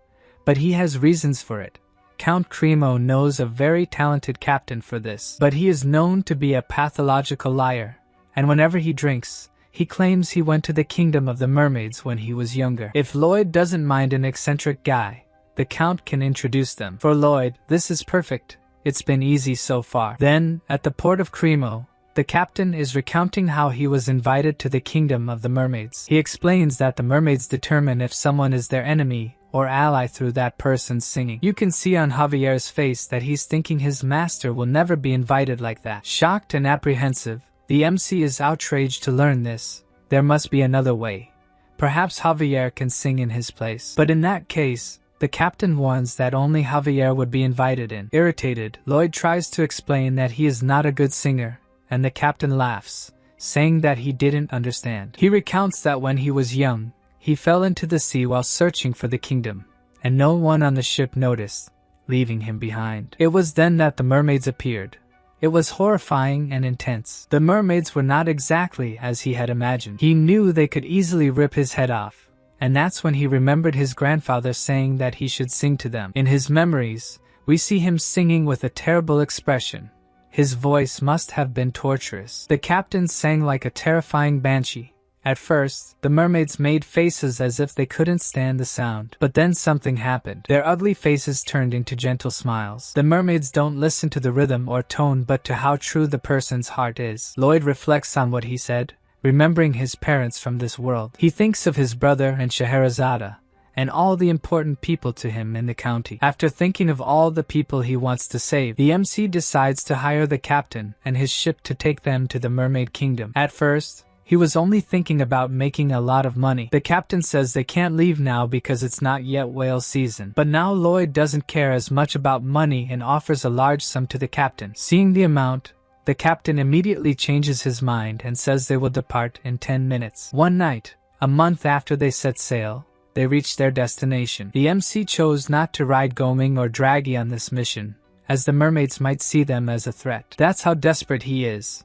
but he has reasons for it. Count Cremo knows a very talented captain for this, but he is known to be a pathological liar, and whenever he drinks, he claims he went to the kingdom of the mermaids when he was younger. If Lloyd doesn't mind an eccentric guy, the Count can introduce them. For Lloyd, this is perfect. It's been easy so far. Then, at the port of Cremo, the captain is recounting how he was invited to the kingdom of the mermaids. He explains that the mermaids determine if someone is their enemy or ally through that person's singing. You can see on Javier's face that he's thinking his master will never be invited like that. Shocked and apprehensive, The MC is outraged to learn this. There must be another way. Perhaps Javier can sing in his place. But in that case, the captain warns that only Javier would be invited in. Irritated, Lloyd tries to explain that he is not a good singer, and the captain laughs, saying that he didn't understand. He recounts that when he was young, he fell into the sea while searching for the kingdom, and no one on the ship noticed, leaving him behind. It was then that the mermaids appeared. It was horrifying and intense. The mermaids were not exactly as he had imagined. He knew they could easily rip his head off, and that's when he remembered his grandfather saying that he should sing to them. In his memories, we see him singing with a terrible expression. His voice must have been torturous. The captain sang like a terrifying banshee. At first, the mermaids made faces as if they couldn't stand the sound. But then something happened. Their ugly faces turned into gentle smiles. The mermaids don't listen to the rhythm or tone but to how true the person's heart is. Lloyd reflects on what he said, remembering his parents from this world. He thinks of his brother and Scheherazade, and all the important people to him in the county. After thinking of all the people he wants to save, the MC decides to hire the captain and his ship to take them to the Mermaid Kingdom. At first, he was only thinking about making a lot of money. The captain says they can't leave now because it's not yet whale season. But now Lloyd doesn't care as much about money and offers a large sum to the captain. Seeing the amount, the captain immediately changes his mind and says they will depart in 10 minutes. One night, a month after they set sail, they reached their destination. The MC chose not to ride Goming or Draggy on this mission, as the mermaids might see them as a threat. That's how desperate he is.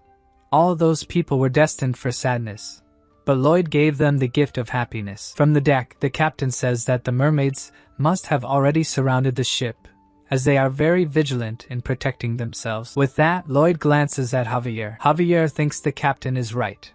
All those people were destined for sadness, but Lloyd gave them the gift of happiness. From the deck, the captain says that the mermaids must have already surrounded the ship, as they are very vigilant in protecting themselves. With that, Lloyd glances at Javier. Javier thinks the captain is right.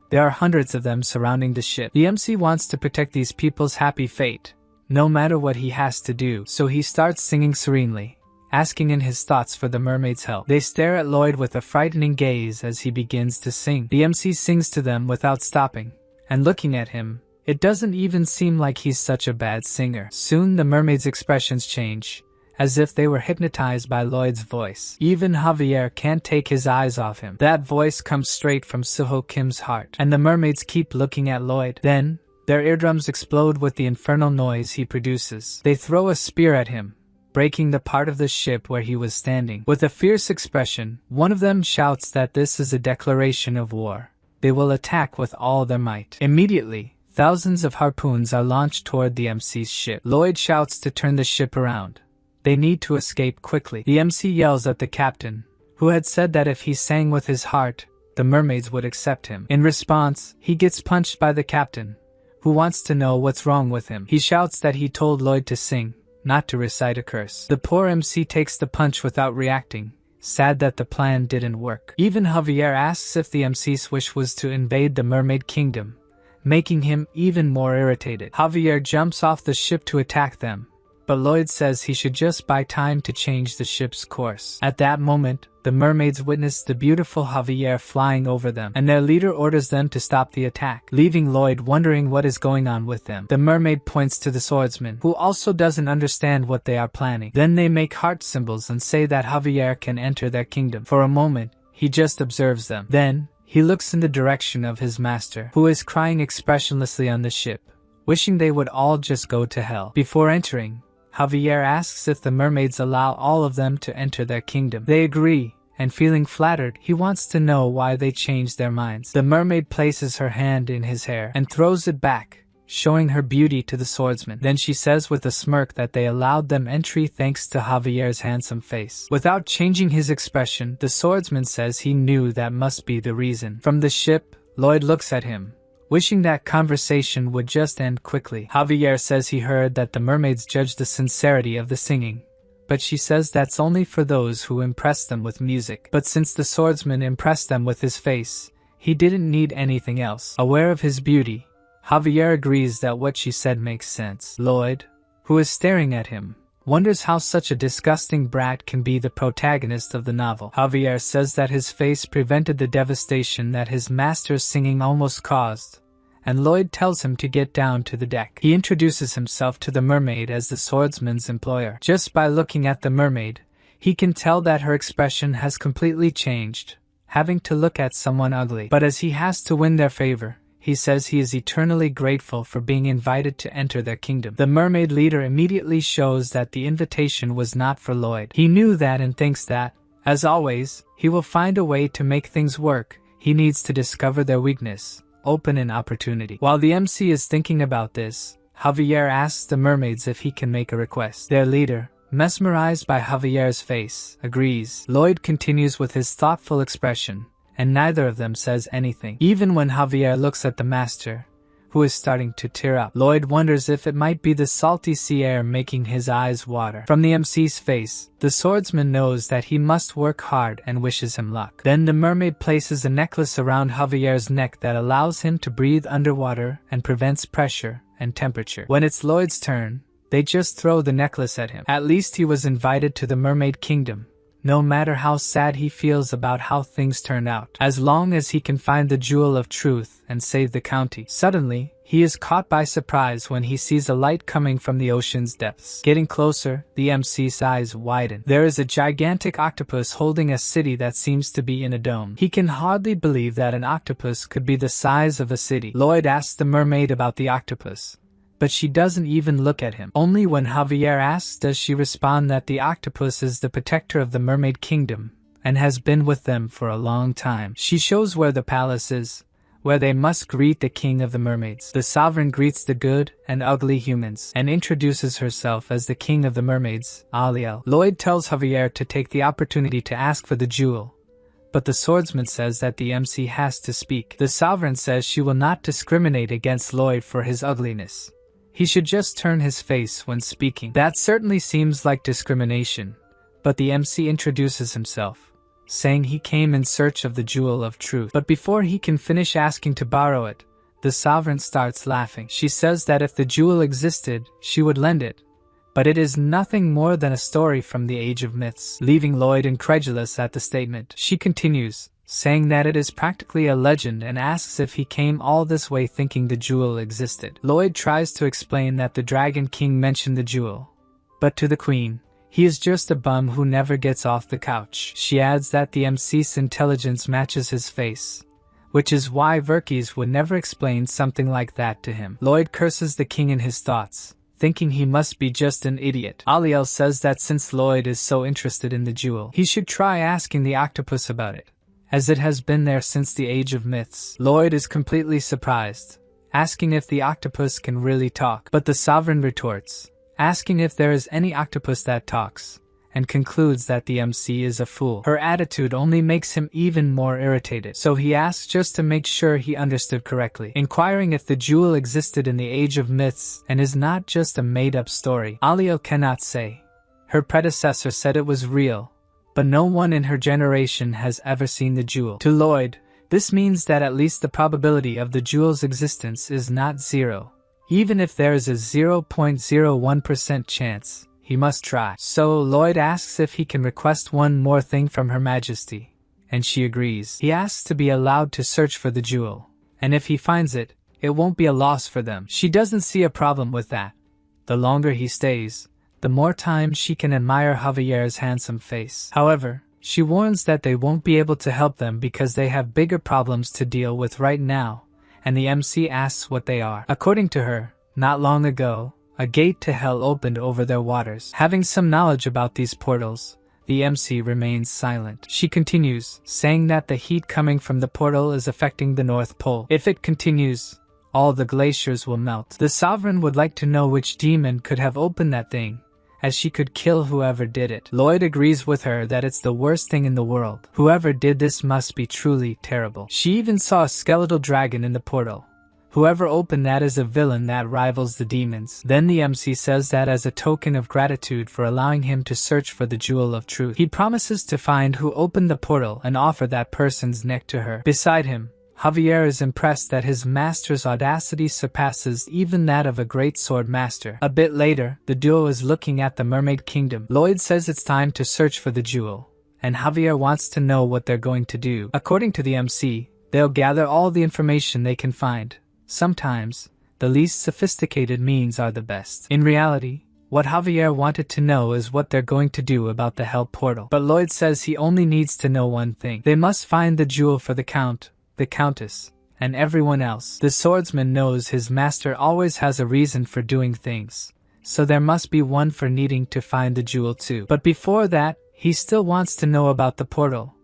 There are hundreds of them surrounding the ship. The MC wants to protect these people's happy fate, no matter what he has to do, so he starts singing serenely, asking in his thoughts for the mermaid's help. They stare at Lloyd with a frightening gaze as he begins to sing. The MC sings to them without stopping, and looking at him, it doesn't even seem like he's such a bad singer. Soon the mermaids' expressions change, as if they were hypnotized by Lloyd's voice. Even Javier can't take his eyes off him. That voice comes straight from Suho Kim's heart, and the mermaids keep looking at Lloyd. Then, their eardrums explode with the infernal noise he produces. They throw a spear at him, breaking the part of the ship where he was standing. With a fierce expression, one of them shouts that this is a declaration of war. They will attack with all their might. Immediately, thousands of harpoons are launched toward the MC's ship. Lloyd shouts to turn the ship around. They need to escape quickly. The MC yells at the captain, who had said that if he sang with his heart, the mermaids would accept him. In response, he gets punched by the captain, who wants to know what's wrong with him. He shouts that he told Lloyd to sing, not to recite a curse. The poor MC takes the punch without reacting, sad that the plan didn't work. Even Javier asks if the MC's wish was to invade the Mermaid Kingdom, making him even more irritated. Javier jumps off the ship to attack them, but Lloyd says he should just buy time to change the ship's course. At that moment, the mermaids witness the beautiful Javier flying over them, and their leader orders them to stop the attack, leaving Lloyd wondering what is going on with them. The mermaid points to the swordsman, who also doesn't understand what they are planning. Then they make heart symbols and say that Javier can enter their kingdom. For a moment, he just observes them. Then, he looks in the direction of his master, who is crying expressionlessly on the ship, wishing they would all just go to hell. Before entering, Javier asks if the mermaids allow all of them to enter their kingdom. They agree, and feeling flattered, he wants to know why they changed their minds. The mermaid places her hand in his hair and throws it back, showing her beauty to the swordsman. Then she says with a smirk that they allowed them entry thanks to Javier's handsome face. Without changing his expression, the swordsman says he knew that must be the reason. From the ship, Lloyd looks at him, wishing that conversation would just end quickly. Javier says he heard that the mermaids judge the sincerity of the singing, but she says that's only for those who impress them with music. But since the swordsman impressed them with his face, he didn't need anything else. Aware of his beauty, Javier agrees that what she said makes sense. Lloyd, who is staring at him, wonders how such a disgusting brat can be the protagonist of the novel. Javier says that his face prevented the devastation that his master's singing almost caused, and Lloyd tells him to get down to the deck. He introduces himself to the mermaid as the swordsman's employer. Just by looking at the mermaid, he can tell that her expression has completely changed, having to look at someone ugly. But as he has to win their favor, he says he is eternally grateful for being invited to enter their kingdom. The mermaid leader immediately shows that the invitation was not for Lloyd. He knew that and thinks that, as always, he will find a way to make things work. He needs to discover their weakness, open an opportunity. While the MC is thinking about this, Javier asks the mermaids if he can make a request. Their leader, mesmerized by Javier's face, agrees. Lloyd continues with his thoughtful expression, and neither of them says anything. Even when Javier looks at the master, who is starting to tear up, Lloyd wonders if it might be the salty sea air making his eyes water. From the MC's face, the swordsman knows that he must work hard and wishes him luck. Then the mermaid places a necklace around Javier's neck that allows him to breathe underwater and prevents pressure and temperature. When it's Lloyd's turn, they just throw the necklace at him. At least he was invited to the mermaid kingdom, no matter how sad he feels about how things turned out, as long as he can find the jewel of truth and save the county. Suddenly, he is caught by surprise when he sees a light coming from the ocean's depths. Getting closer, the MC's eyes widen. There is a gigantic octopus holding a city that seems to be in a dome. He can hardly believe that an octopus could be the size of a city. Lloyd asks the mermaid about the octopus, but she doesn't even look at him. Only when Javier asks does she respond that the octopus is the protector of the mermaid kingdom and has been with them for a long time. She shows where the palace is, where they must greet the king of the mermaids. The sovereign greets the good and ugly humans and introduces herself as the king of the mermaids, Aliel. Lloyd tells Javier to take the opportunity to ask for the jewel, but the swordsman says that the MC has to speak. The sovereign says she will not discriminate against Lloyd for his ugliness. He should just turn his face when speaking. That certainly seems like discrimination, but the MC introduces himself, saying he came in search of the jewel of truth. But before he can finish asking to borrow it, the sovereign starts laughing. She says that if the jewel existed, she would lend it, but it is nothing more than a story from the age of myths, leaving Lloyd incredulous at the statement. She continues, saying that it is practically a legend and asks if he came all this way thinking the jewel existed. Lloyd tries to explain that the Dragon King mentioned the jewel, but to the Queen, he is just a bum who never gets off the couch. She adds that the MC's intelligence matches his face, which is why Verkis would never explain something like that to him. Lloyd curses the king in his thoughts, thinking he must be just an idiot. Aliel says that since Lloyd is so interested in the jewel, he should try asking the octopus about it, as it has been there since the age of myths. Lloyd is completely surprised, asking if the octopus can really talk, but the sovereign retorts, asking if there is any octopus that talks, and concludes that the MC is a fool. Her attitude only makes him even more irritated, so he asks just to make sure he understood correctly, inquiring if the jewel existed in the age of myths and is not just a made-up story. Aliel cannot say. Her predecessor said it was real, but no one in her generation has ever seen the jewel. To Lloyd, this means that at least the probability of the jewel's existence is not zero. Even if there is a 0.01% chance, he must try. So Lloyd asks if he can request one more thing from Her Majesty, and she agrees. He asks to be allowed to search for the jewel, and if he finds it, it won't be a loss for them. She doesn't see a problem with that. The longer he stays, the more time she can admire Javier's handsome face. However, she warns that they won't be able to help them because they have bigger problems to deal with right now, and the MC asks what they are. According to her, not long ago, a gate to hell opened over their waters. Having some knowledge about these portals, the MC remains silent. She continues, saying that the heat coming from the portal is affecting the North Pole. If it continues, all the glaciers will melt. The sovereign would like to know which demon could have opened that thing, as she could kill whoever did it. Lloyd agrees with her that it's the worst thing in the world. Whoever did this must be truly terrible. She even saw a skeletal dragon in the portal. Whoever opened that is a villain that rivals the demons. Then the MC says that as a token of gratitude for allowing him to search for the jewel of truth, he promises to find who opened the portal and offer that person's neck to her. Beside him, Javier is impressed that his master's audacity surpasses even that of a great sword master. A bit later, the duo is looking at the Mermaid Kingdom. Lloyd says it's time to search for the jewel, and Javier wants to know what they're going to do. According to the MC, they'll gather all the information they can find. Sometimes, the least sophisticated means are the best. In reality, What Javier wanted to know is what they're going to do about the Hell Portal. But Lloyd says he only needs to know one thing. They must find the jewel for the Count, the Countess, and everyone else. The swordsman knows his master always has a reason for doing things, so there must be one for needing to find the jewel too. But before that, he still wants to know about the portal.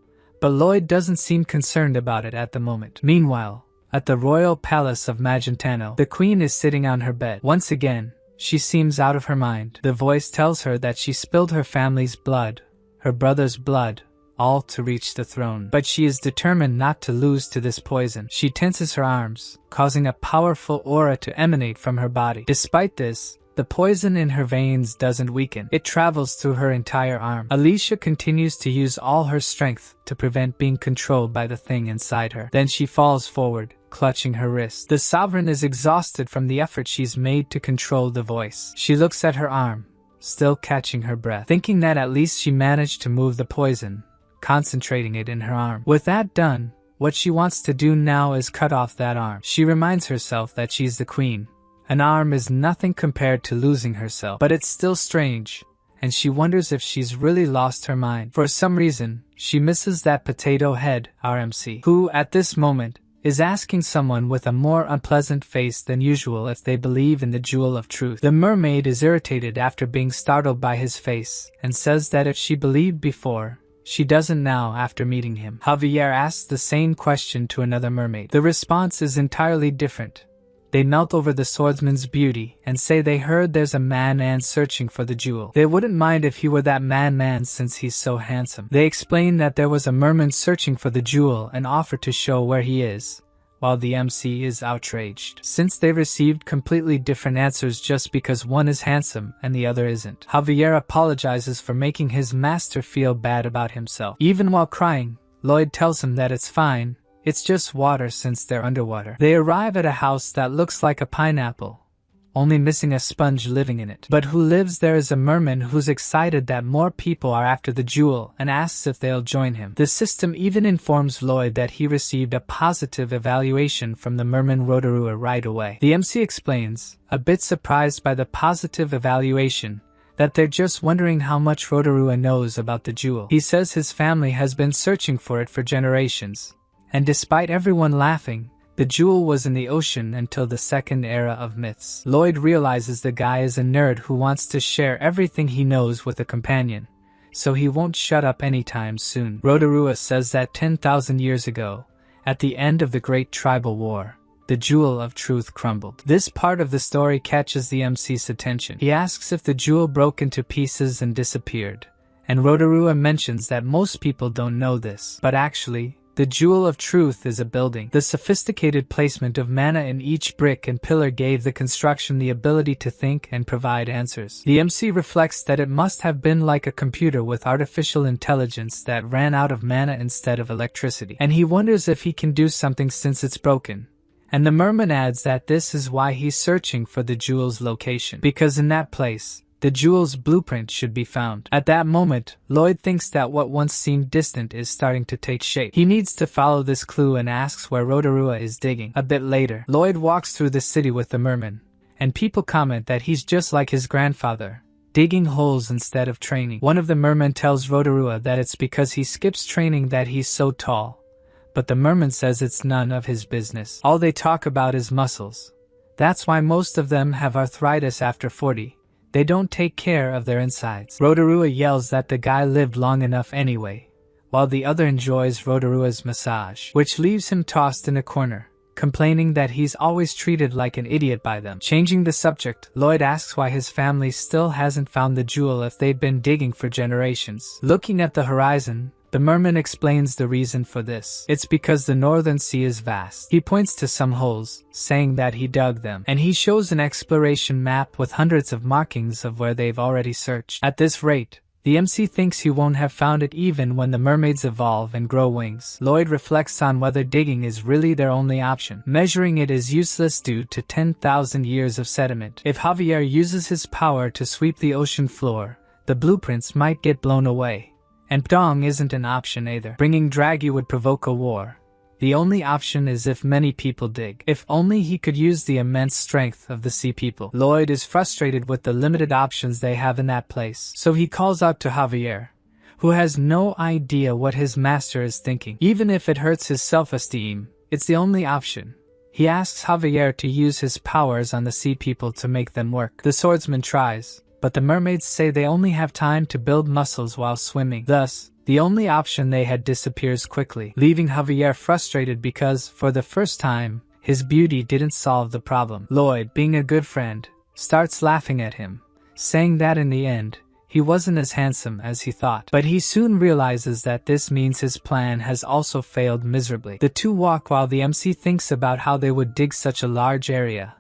But Lloyd doesn't seem concerned about it at the moment. Meanwhile, at the royal palace of Magentano, the queen is sitting on her bed. Once again, she seems out of her mind. The voice tells her that she spilled her family's blood, her brother's blood, all to reach the throne. But she is determined not to lose to this poison. She tenses her arms, causing a powerful aura to emanate from her body. Despite this, the poison in her veins doesn't weaken. It travels through her entire arm. Alicia continues to use all her strength to prevent being controlled by the thing inside her. Then she falls forward, clutching her wrist. The sovereign is exhausted from the effort she's made to control the voice. She looks at her arm, still catching her breath, thinking that at least she managed to move the poison, concentrating it in her arm. With that done, what she wants to do now is cut off that arm. She reminds herself that she's the queen. An arm is nothing compared to losing herself, but it's still strange, and she wonders if she's really lost her mind. For some reason, she misses that potato head RMC, who, at this moment, is asking someone with a more unpleasant face than usual if they believe in the jewel of truth. The mermaid is irritated after being startled by his face, and says that if she believed before, she doesn't now after meeting him. Javier asks the same question to another mermaid. The response is entirely different. They melt over the swordsman's beauty and say they heard there's a man searching for the jewel. They wouldn't mind if he were that man since he's so handsome. They explain that there was a merman searching for the jewel and offer to show where he is, while the MC is outraged, since they received completely different answers just because one is handsome and the other isn't. Javier apologizes for making his master feel bad about himself. Even while crying, Lloyd tells him that it's fine. It's just water since they're underwater. They arrive at a house that looks like a pineapple, only missing a sponge living in it. But who lives there is a merman who's excited that more people are after the jewel and asks if they'll join him. The system even informs Lloyd that he received a positive evaluation from the merman Rotorua right away. The MC explains, a bit surprised by the positive evaluation, that they're just wondering how much Rotorua knows about the jewel. He says his family has been searching for it for generations. And despite everyone laughing, the jewel was in the ocean until the second era of myths. Lloyd realizes the guy is a nerd who wants to share everything he knows with a companion, so he won't shut up anytime soon. Rotorua says that 10,000 years ago, at the end of the Great Tribal War, the jewel of truth crumbled. This part of the story catches the MC's attention. He asks if the jewel broke into pieces and disappeared, and Rotorua mentions that most people don't know this, but actually, the jewel of truth is a building. The sophisticated placement of mana in each brick and pillar gave the construction the ability to think and provide answers. The MC reflects that it must have been like a computer with artificial intelligence that ran out of mana instead of electricity. And he wonders if he can do something since it's broken. And the merman adds that this is why he's searching for the jewel's location, because in that place, the jewel's blueprint should be found. At that moment, Lloyd thinks that what once seemed distant is starting to take shape. He needs to follow this clue and asks where Rotorua is digging. A bit later, Lloyd walks through the city with the merman, and people comment that he's just like his grandfather, digging holes instead of training. One of the mermen tells Rotorua that it's because he skips training that he's so tall, but the merman says it's none of his business. All they talk about is muscles. That's why most of them have arthritis after 40. They don't take care of their insides. Rotorua yells that the guy lived long enough anyway, while the other enjoys Rotorua's massage, which leaves him tossed in a corner, complaining that he's always treated like an idiot by them. Changing the subject, Lloyd asks why his family still hasn't found the jewel if they'd been digging for generations. Looking at the horizon, the merman explains the reason for this. It's because the northern sea is vast. He points to some holes, saying that he dug them, and he shows an exploration map with hundreds of markings of where they've already searched. At this rate, the MC thinks he won't have found it even when the mermaids evolve and grow wings. Lloyd reflects on whether digging is really their only option. Measuring it is useless due to 10,000 years of sediment. If Javier uses his power to sweep the ocean floor, the blueprints might get blown away. And Pdong isn't an option either. Bringing Draghi would provoke a war, The only option is if many people dig. If only he could use the immense strength of the sea people. Lloyd is frustrated with the limited options they have in that place, so he calls out to Javier, who has no idea what his master is thinking. Even if it hurts his self-esteem, it's the only option. He asks Javier to use his powers on the sea people to make them work. The swordsman tries, but the mermaids say they only have time to build muscles while swimming. Thus, the only option they had disappears quickly, leaving Javier frustrated because, for the first time, his beauty didn't solve the problem. Lloyd, being a good friend, starts laughing at him, saying that in the end, he wasn't as handsome as he thought. But he soon realizes that this means his plan has also failed miserably. The two walk while the MC thinks about how they would dig such a large area.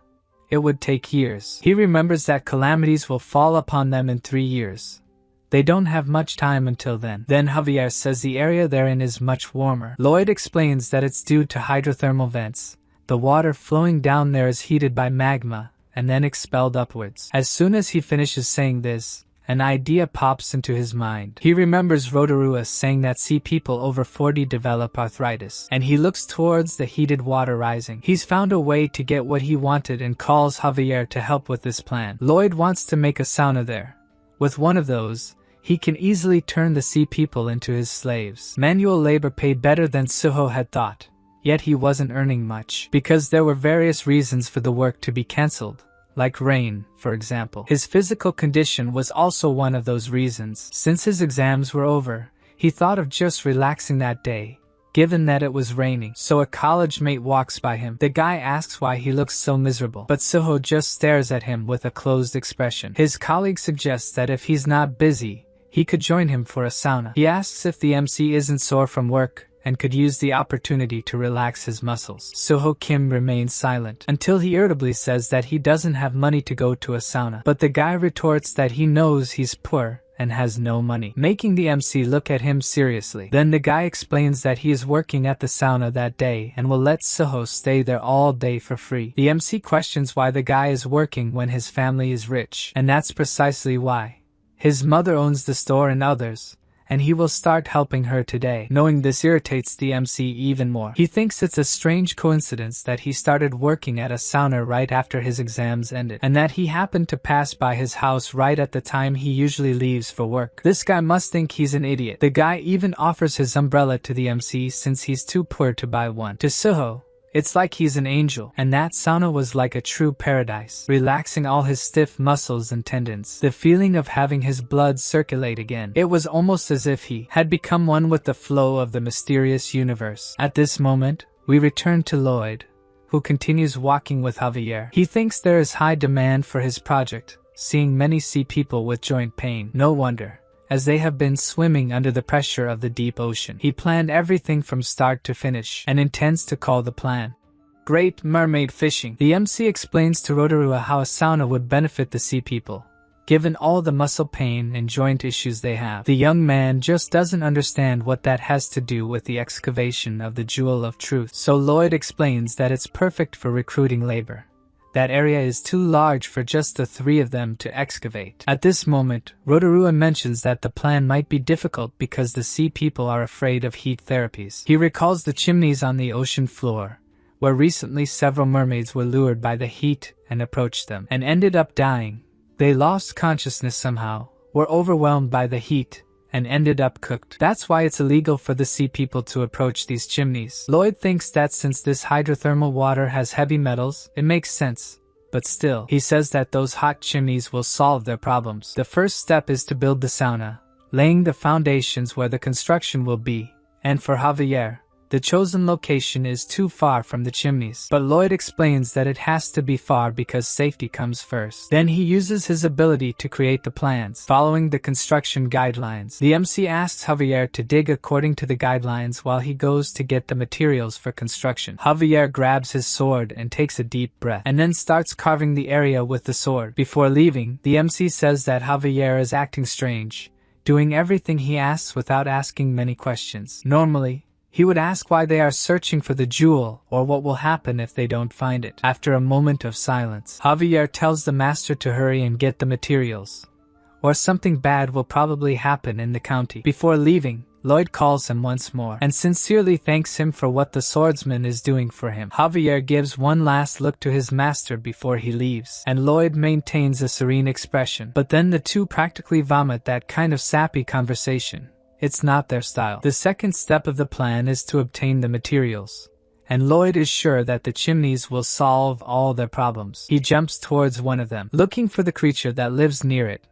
It would take years. He remembers that calamities will fall upon them in 3 years. They don't have much time until then. Then Javier says the area they're in is much warmer. Lloyd explains that it's due to hydrothermal vents. The water flowing down there is heated by magma, and then expelled upwards. As soon as he finishes saying this, an idea pops into his mind. He remembers Rotorua saying that sea people over 40 develop arthritis, and he looks towards the heated water rising. He's found a way to get what he wanted and calls Javier to help with this plan. Lloyd wants to make a sauna there. With one of those, he can easily turn the sea people into his slaves. Manual labor paid better than Suho had thought, yet he wasn't earning much, because there were various reasons for the work to be cancelled. Like rain, for example. His physical condition was also one of those reasons. Since his exams were over, he thought of just relaxing that day, given that it was raining. So a college mate walks by him. The guy asks why he looks so miserable, but Suho just stares at him with a closed expression. His colleague suggests that if he's not busy, he could join him for a sauna. He asks if the MC isn't sore from work, and could use the opportunity to relax his muscles. Suho Kim remains silent, until he irritably says that he doesn't have money to go to a sauna. But the guy retorts that he knows he's poor and has no money, making the MC look at him seriously. Then the guy explains that he is working at the sauna that day and will let Suho stay there all day for free. The MC questions why the guy is working when his family is rich, and that's precisely why. His mother owns the store and others, and he will start helping her today. Knowing this irritates the MC even more. He thinks it's a strange coincidence that he started working at a sauna right after his exams ended, and that he happened to pass by his house right at the time he usually leaves for work. This guy must think he's an idiot. The guy even offers his umbrella to the MC since he's too poor to buy one. To Suho, it's like he's an angel, and that sauna was like a true paradise, relaxing all his stiff muscles and tendons, the feeling of having his blood circulate again. It was almost as if he had become one with the flow of the mysterious universe. At this moment, we return to Lloyd, who continues walking with Javier. He thinks there is high demand for his project, seeing many sea people with joint pain. No wonder, as they have been swimming under the pressure of the deep ocean. He planned everything from start to finish, and intends to call the plan Great Mermaid Fishing. The MC explains to Rotorua how a sauna would benefit the sea people, given all the muscle pain and joint issues they have. The young man just doesn't understand what that has to do with the excavation of the Jewel of Truth. So Lloyd explains that it's perfect for recruiting labor. That area is too large for just the 3 of them to excavate. At this moment, Rotorua mentions that the plan might be difficult because the sea people are afraid of heat therapies. He recalls the chimneys on the ocean floor, where recently several mermaids were lured by the heat and approached them, and ended up dying. They lost consciousness somehow, were overwhelmed by the heat, and ended up cooked. That's why it's illegal for the sea people to approach these chimneys. Lloyd thinks that since this hydrothermal water has heavy metals, it makes sense. But still, he says that those hot chimneys will solve their problems. The first step is to build the sauna, laying the foundations where the construction will be, and for Javier, the chosen location is too far from the chimneys. But Lloyd explains that it has to be far because safety comes first. Then he uses his ability to create the plans, following the construction guidelines. The MC asks Javier to dig according to the guidelines while he goes to get the materials for construction. Javier grabs his sword and takes a deep breath, and then starts carving the area with the sword. Before leaving, the MC says that Javier is acting strange, doing everything he asks without asking many questions. Normally, he would ask why they are searching for the jewel or what will happen if they don't find it. After a moment of silence, Javier tells the master to hurry and get the materials, or something bad will probably happen in the county. Before leaving, Lloyd calls him once more and sincerely thanks him for what the swordsman is doing for him. Javier gives one last look to his master before he leaves, and Lloyd maintains a serene expression. But then the two practically vomit that kind of sappy conversation. It's not their style. The second step of the plan is to obtain the materials, and Lloyd is sure that the chimneys will solve all their problems. He jumps towards one of them, looking for the creature that lives near it,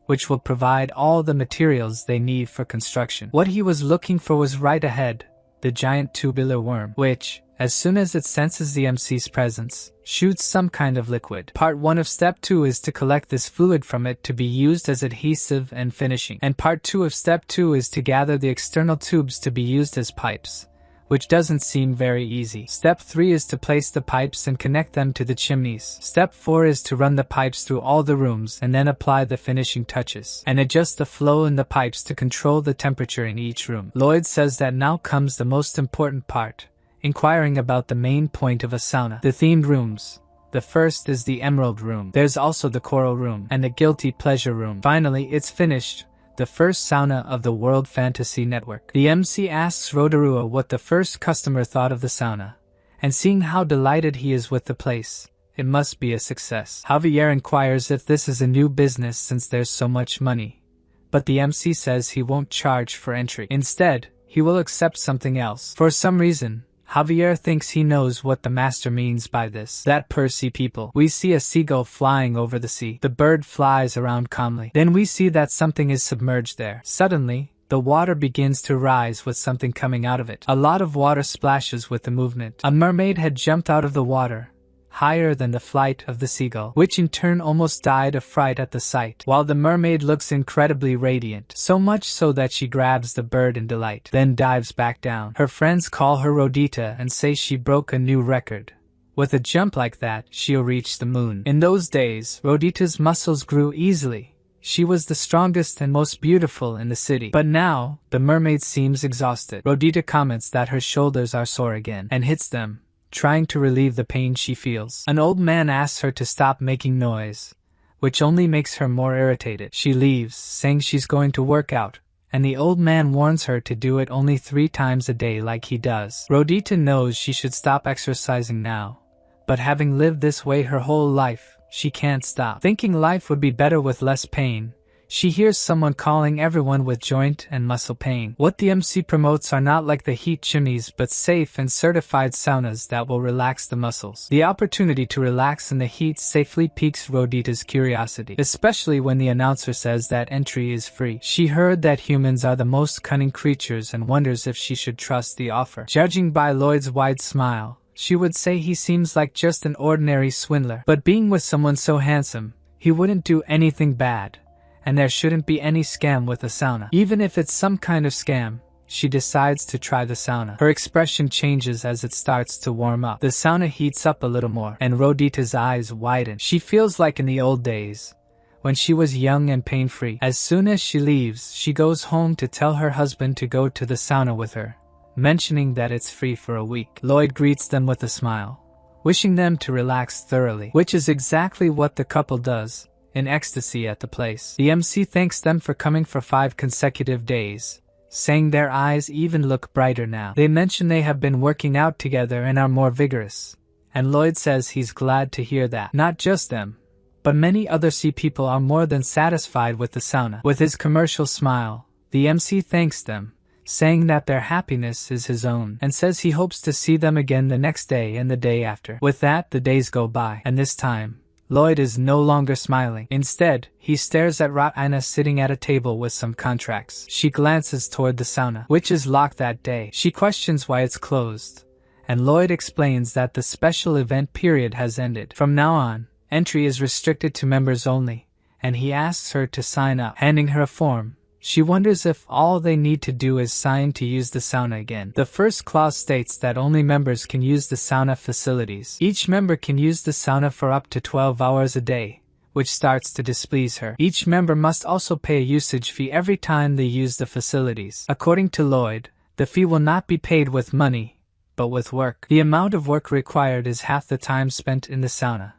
which will provide all the materials they need for construction. What he was looking for was right ahead, the giant tubular worm, which, as soon as it senses the MC's presence, shoots some kind of liquid. Part 1 of Step 2 is to collect this fluid from it to be used as adhesive and finishing. And Part 2 of Step 2 is to gather the external tubes to be used as pipes, which doesn't seem very easy. Step 3 is to place the pipes and connect them to the chimneys. Step 4 is to run the pipes through all the rooms and then apply the finishing touches, and adjust the flow in the pipes to control the temperature in each room. Lloyd says that now comes the most important part, inquiring about the main point of a sauna. The themed rooms. The first is the Emerald Room. There's also the Coral Room and the Guilty Pleasure Room. Finally, it's finished. The first sauna of the World Fantasy Network. The MC asks Rotorua what the first customer thought of the sauna, and seeing how delighted he is with the place, it must be a success. Javier inquires if this is a new business since there's so much money, but the MC says he won't charge for entry. Instead, he will accept something else. For some reason, Javier thinks he knows what the master means by this. That Percy people. We see a seagull flying over the sea. The bird flies around calmly. Then we see that something is submerged there. Suddenly, the water begins to rise with something coming out of it. A lot of water splashes with the movement. A mermaid had jumped out of the water, higher than the flight of the seagull, which in turn almost died of fright at the sight, while the mermaid looks incredibly radiant, so much so that she grabs the bird in delight, then dives back down. Her friends call her Rodita and say she broke a new record. With a jump like that, she'll reach the moon. In those days, Rodita's muscles grew easily. She was the strongest and most beautiful in the city. But now, the mermaid seems exhausted. Rodita comments that her shoulders are sore again, and hits them, trying to relieve the pain she feels. An old man asks her to stop making noise, which only makes her more irritated. She leaves, saying she's going to work out, and the old man warns her to do it only 3 times a day like he does. Rodita knows she should stop exercising now, but having lived this way her whole life, she can't stop. Thinking life would be better with less pain, she hears someone calling everyone with joint and muscle pain. What the MC promotes are not like the heat chimneys but safe and certified saunas that will relax the muscles. The opportunity to relax in the heat safely piques Rodita's curiosity, especially when the announcer says that entry is free. She heard that humans are the most cunning creatures and wonders if she should trust the offer. Judging by Lloyd's wide smile, she would say he seems like just an ordinary swindler. But being with someone so handsome, he wouldn't do anything bad, and there shouldn't be any scam with a sauna. Even if it's some kind of scam, she decides to try the sauna. Her expression changes as it starts to warm up. The sauna heats up a little more, and Rodita's eyes widen. She feels like in the old days, when she was young and pain-free. As soon as she leaves, she goes home to tell her husband to go to the sauna with her, mentioning that it's free for a week. Lloyd greets them with a smile, wishing them to relax thoroughly, which is exactly what the couple does, in ecstasy at the place. The MC thanks them for coming for 5 consecutive days, saying their eyes even look brighter now. They mention they have been working out together and are more vigorous, and Lloyd says he's glad to hear that. Not just them, but many other sea people are more than satisfied with the sauna. With his commercial smile, the MC thanks them, saying that their happiness is his own, and says he hopes to see them again the next day and the day after. With that, the days go by, and this time, Lloyd is no longer smiling. Instead, he stares at Raina sitting at a table with some contracts. She glances toward the sauna, which is locked that day. She questions why it's closed, and Lloyd explains that the special event period has ended. From now on, entry is restricted to members only, and he asks her to sign up. Handing her a form, she wonders if all they need to do is sign to use the sauna again. The first clause states that only members can use the sauna facilities. Each member can use the sauna for up to 12 hours a day, which starts to displease her. Each member must also pay a usage fee every time they use the facilities. According to Lloyd, the fee will not be paid with money, but with work. The amount of work required is half the time spent in the sauna.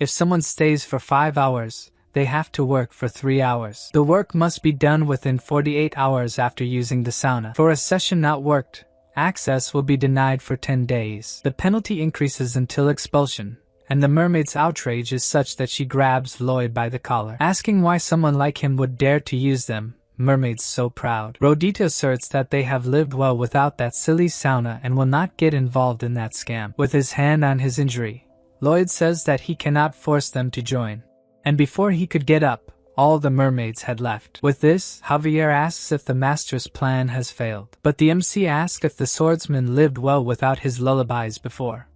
If someone stays for 5 hours, they have to work for 3 hours. The work must be done within 48 hours after using the sauna. For a session not worked, access will be denied for 10 days. The penalty increases until expulsion, and the mermaid's outrage is such that she grabs Lloyd by the collar, asking why someone like him would dare to use them. Mermaid's so proud. Rodita asserts that they have lived well without that silly sauna and will not get involved in that scam. With his hand on his injury, Lloyd says that he cannot force them to join. And before he could get up, all the mermaids had left. With this, Javier asks if the master's plan has failed. But the MC asks if the swordsman lived well without his lullabies before.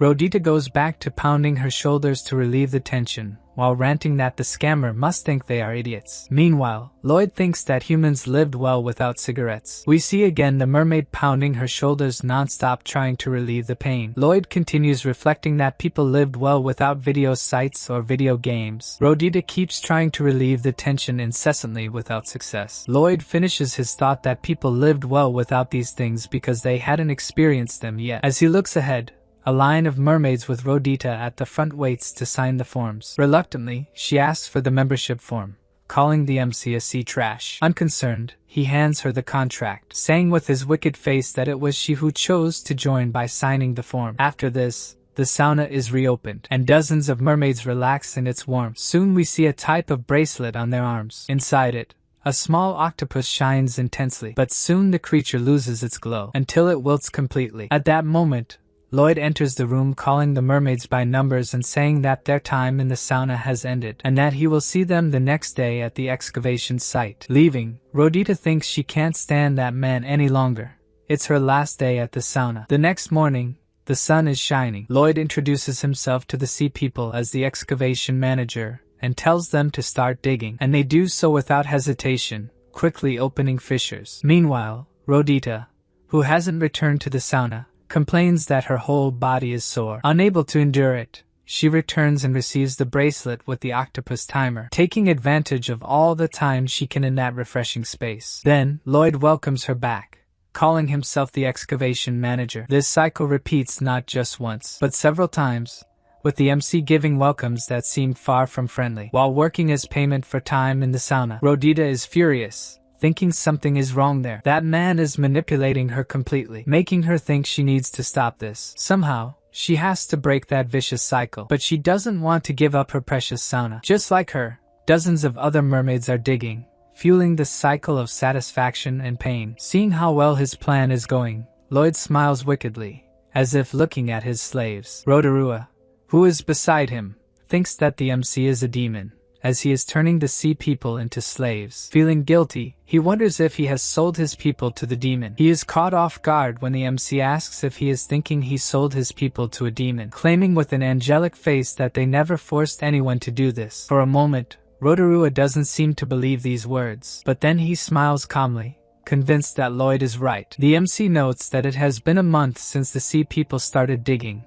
Rodita goes back to pounding her shoulders to relieve the tension, while ranting that the scammer must think they are idiots. Meanwhile, Lloyd thinks that humans lived well without cigarettes. We see again the mermaid pounding her shoulders non-stop trying to relieve the pain. Lloyd continues reflecting that people lived well without video sites or video games. Rodita keeps trying to relieve the tension incessantly without success. Lloyd finishes his thought that people lived well without these things because they hadn't experienced them yet. As he looks ahead, a line of mermaids with Rodita at the front waits to sign the forms. Reluctantly, she asks for the membership form, calling the MC a sea trash. Unconcerned, he hands her the contract, saying with his wicked face that it was she who chose to join by signing the form. After this, the sauna is reopened, and dozens of mermaids relax in its warmth. Soon we see a type of bracelet on their arms. Inside it, a small octopus shines intensely, but soon the creature loses its glow, until it wilts completely. At that moment, Lloyd enters the room calling the mermaids by numbers and saying that their time in the sauna has ended, and that he will see them the next day at the excavation site. Leaving, Rodita thinks she can't stand that man any longer. It's her last day at the sauna. The next morning, the sun is shining. Lloyd introduces himself to the sea people as the excavation manager, and tells them to start digging, and they do so without hesitation, quickly opening fissures. Meanwhile, Rodita, who hasn't returned to the sauna, complains that her whole body is sore. Unable to endure it, she returns and receives the bracelet with the octopus timer, taking advantage of all the time she can in that refreshing space. Then, Lloyd welcomes her back, calling himself the excavation manager. This cycle repeats not just once, but several times, with the MC giving welcomes that seem far from friendly. While working as payment for time in the sauna, Rodita is furious, thinking something is wrong there. That man is manipulating her completely, making her think she needs to stop this. Somehow, she has to break that vicious cycle, but she doesn't want to give up her precious sauna. Just like her, dozens of other mermaids are digging, fueling the cycle of satisfaction and pain. Seeing how well his plan is going, Lloyd smiles wickedly, as if looking at his slaves. Rotorua, who is beside him, thinks that the MC is a demon, as he is turning the sea people into slaves. Feeling guilty, he wonders if he has sold his people to the demon. He is caught off guard when the MC asks if he is thinking he sold his people to a demon, claiming with an angelic face that they never forced anyone to do this. For a moment, Rotorua doesn't seem to believe these words, but then he smiles calmly, convinced that Lloyd is right. The MC notes that it has been a month since the sea people started digging,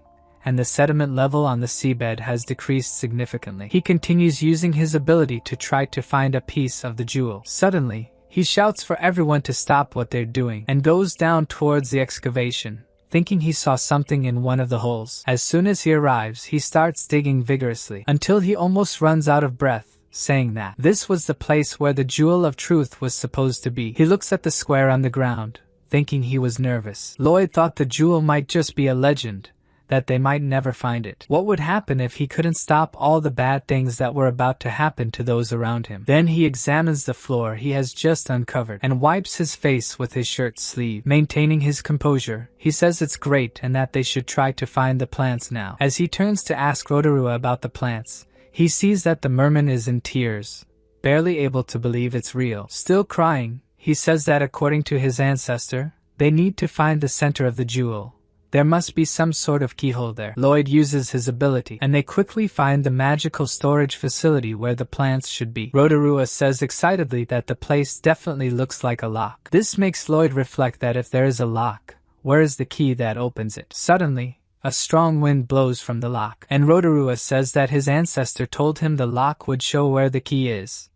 and the sediment level on the seabed has decreased significantly. He continues using his ability to try to find a piece of the jewel. Suddenly, he shouts for everyone to stop what they're doing, and goes down towards the excavation, thinking he saw something in one of the holes. As soon as he arrives, he starts digging vigorously, until he almost runs out of breath, saying that this was the place where the jewel of truth was supposed to be. He looks at the square on the ground, thinking he was nervous. Lloyd thought the jewel might just be a legend, that they might never find it. What would happen if he couldn't stop all the bad things that were about to happen to those around him? Then he examines the floor he has just uncovered, and wipes his face with his shirt sleeve. Maintaining his composure, he says it's great and that they should try to find the plants now. As he turns to ask Rotorua about the plants, he sees that the merman is in tears, barely able to believe it's real. Still crying, he says that according to his ancestor, they need to find the center of the jewel. There must be some sort of keyhole there. Lloyd uses his ability, and they quickly find the magical storage facility where the plants should be. Rotorua says excitedly that the place definitely looks like a lock. This makes Lloyd reflect that if there is a lock, where is the key that opens it? Suddenly, a strong wind blows from the lock, and Rotorua says that his ancestor told him the lock would show where the key is.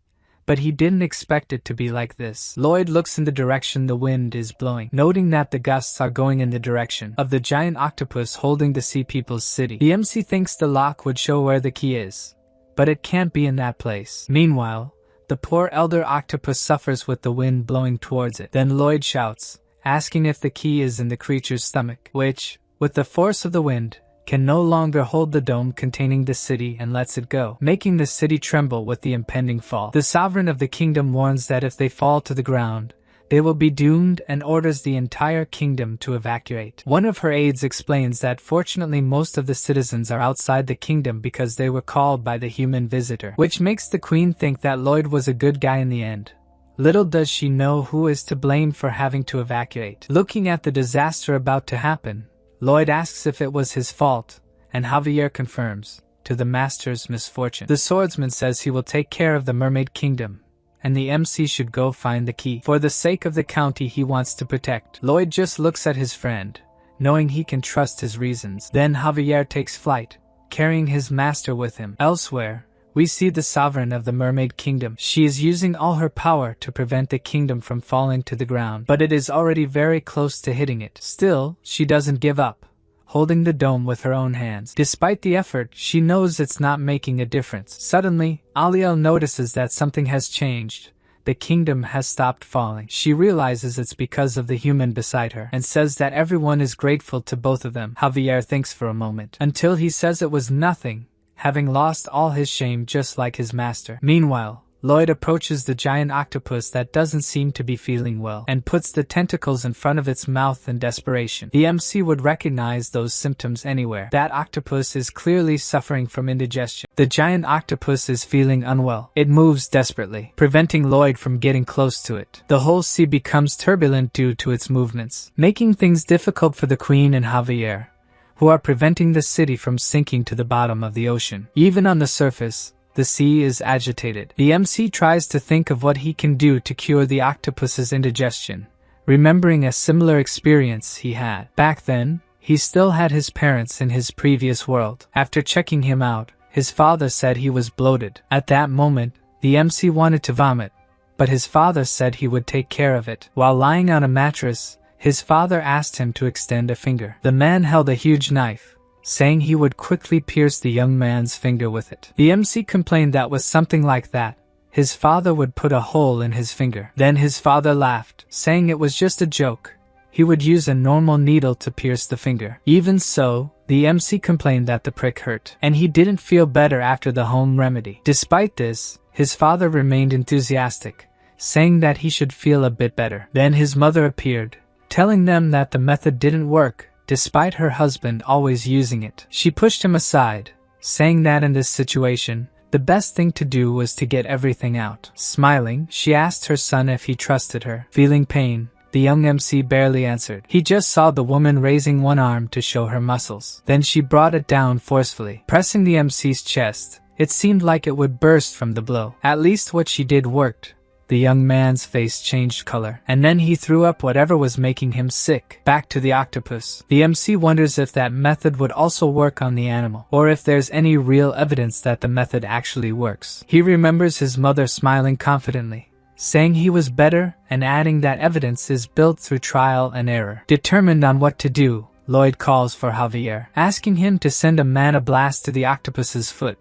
But he didn't expect it to be like this. Lloyd looks in the direction the wind is blowing, noting that the gusts are going in the direction of the giant octopus holding the sea people's city. The MC thinks the lock would show where the key is, but it can't be in that place. Meanwhile, the poor elder octopus suffers with the wind blowing towards it. Then Lloyd shouts, asking if the key is in the creature's stomach, which, with the force of the wind, can no longer hold the dome containing the city and lets it go, making the city tremble with the impending fall. The sovereign of the kingdom warns that if they fall to the ground, they will be doomed and orders the entire kingdom to evacuate. One of her aides explains that fortunately most of the citizens are outside the kingdom because they were called by the human visitor, which makes the queen think that Lloyd was a good guy in the end. Little does she know who is to blame for having to evacuate. Looking at the disaster about to happen, Lloyd asks if it was his fault, and Javier confirms, to the master's misfortune. The swordsman says he will take care of the mermaid kingdom, and the MC should go find the key. For the sake of the county he wants to protect. Lloyd just looks at his friend, knowing he can trust his reasons. Then Javier takes flight, carrying his master with him. Elsewhere, we see the sovereign of the mermaid kingdom. She is using all her power to prevent the kingdom from falling to the ground, but it is already very close to hitting it. Still, she doesn't give up, holding the dome with her own hands. Despite the effort, she knows it's not making a difference. Suddenly, Aliel notices that something has changed. The kingdom has stopped falling. She realizes it's because of the human beside her, and says that everyone is grateful to both of them. Javier thinks for a moment, until he says it was nothing, having lost all his shame just like his master. Meanwhile, Lloyd approaches the giant octopus that doesn't seem to be feeling well, and puts the tentacles in front of its mouth in desperation. The MC would recognize those symptoms anywhere. That octopus is clearly suffering from indigestion. The giant octopus is feeling unwell. It moves desperately, preventing Lloyd from getting close to it. The whole sea becomes turbulent due to its movements, making things difficult for the Queen and Javier, who are preventing the city from sinking to the bottom of the ocean. Even on the surface, the sea is agitated. The MC tries to think of what he can do to cure the octopus's indigestion, remembering a similar experience he had. Back then, he still had his parents in his previous world. After checking him out, his father said he was bloated. At that moment, the MC wanted to vomit, but his father said he would take care of it. While lying on a mattress, his father asked him to extend a finger. The man held a huge knife, saying he would quickly pierce the young man's finger with it. The MC complained that with something like that, his father would put a hole in his finger. Then his father laughed, saying it was just a joke. He would use a normal needle to pierce the finger. Even so, the MC complained that the prick hurt, and he didn't feel better after the home remedy. Despite this, his father remained enthusiastic, saying that he should feel a bit better. Then his mother appeared, telling them that the method didn't work, despite her husband always using it. She pushed him aside, saying that in this situation, the best thing to do was to get everything out. Smiling, she asked her son if he trusted her. Feeling pain, the young MC barely answered. He just saw the woman raising one arm to show her muscles. Then she brought it down forcefully, pressing the MC's chest. It seemed like it would burst from the blow. At least what she did worked. The young man's face changed color, and then he threw up whatever was making him sick. Back to the octopus. The MC wonders if that method would also work on the animal, or if there's any real evidence that the method actually works. He remembers his mother smiling confidently, saying he was better, and adding that evidence is built through trial and error. Determined on what to do, Lloyd calls for Javier, asking him to send a mana blast to the octopus's foot,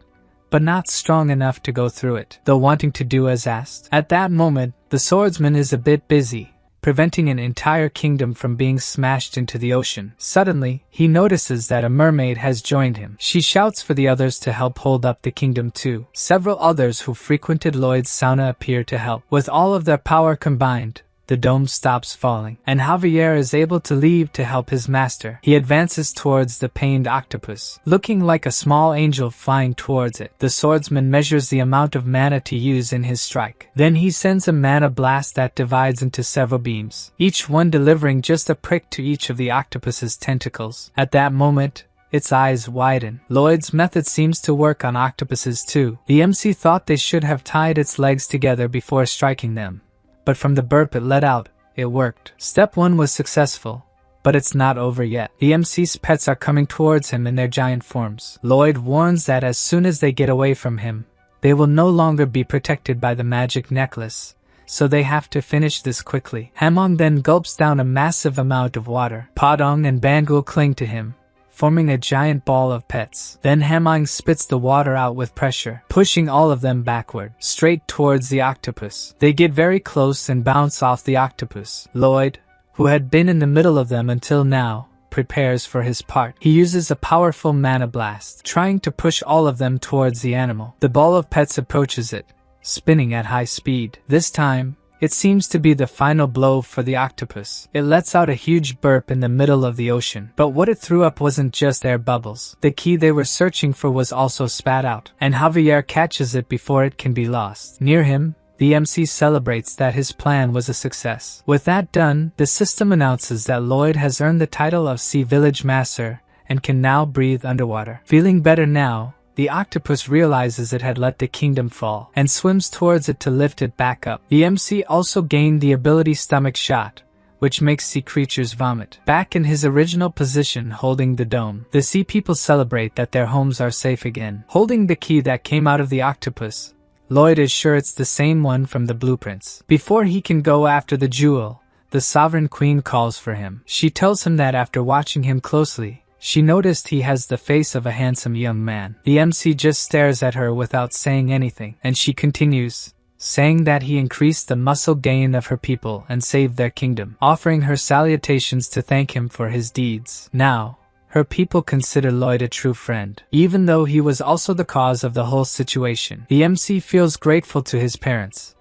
but not strong enough to go through it, though wanting to do as asked. At that moment, the swordsman is a bit busy, preventing an entire kingdom from being smashed into the ocean. Suddenly, he notices that a mermaid has joined him. She shouts for the others to help hold up the kingdom too. Several others who frequented Lloyd's sauna appear to help. With all of their power combined, the dome stops falling, and Javier is able to leave to help his master. He advances towards the pained octopus, looking like a small angel flying towards it. The swordsman measures the amount of mana to use in his strike. Then he sends a mana blast that divides into several beams, each one delivering just a prick to each of the octopus's tentacles. At that moment, its eyes widen. Lloyd's method seems to work on octopuses too. The MC thought they should have tied its legs together before striking them, but from the burp it let out, it worked. Step 1 was successful, but it's not over yet. The MC's pets are coming towards him in their giant forms. Lloyd warns that as soon as they get away from him, they will no longer be protected by the magic necklace, so they have to finish this quickly. Hamong then gulps down a massive amount of water. Padong and Bangul cling to him, forming a giant ball of pets. Then Hamang spits the water out with pressure, pushing all of them backward, straight towards the octopus. They get very close and bounce off the octopus. Lloyd, who had been in the middle of them until now, prepares for his part. He uses a powerful mana blast, trying to push all of them towards the animal. The ball of pets approaches it, spinning at high speed. This time, it seems to be the final blow for the octopus. It lets out a huge burp in the middle of the ocean. But what it threw up wasn't just air bubbles. The key they were searching for was also spat out, and Javier catches it before it can be lost. Near him, the MC celebrates that his plan was a success. With that done, the system announces that Lloyd has earned the title of Sea Village Master and can now breathe underwater. Feeling better now, the octopus realizes it had let the kingdom fall and swims towards it to lift it back up. The MC also gained the ability Stomach Shot, which makes sea creatures vomit. Back in his original position holding the dome, the sea people celebrate that their homes are safe again. Holding the key that came out of the octopus, Lloyd is sure it's the same one from the blueprints. Before he can go after the jewel, the Sovereign Queen calls for him. She tells him that after watching him closely, she noticed he has the face of a handsome young man. The MC just stares at her without saying anything, and she continues, saying that he increased the muscle gain of her people and saved their kingdom, offering her salutations to thank him for his deeds. Now, her people consider Lloyd a true friend, even though he was also the cause of the whole situation. The MC feels grateful to his parents,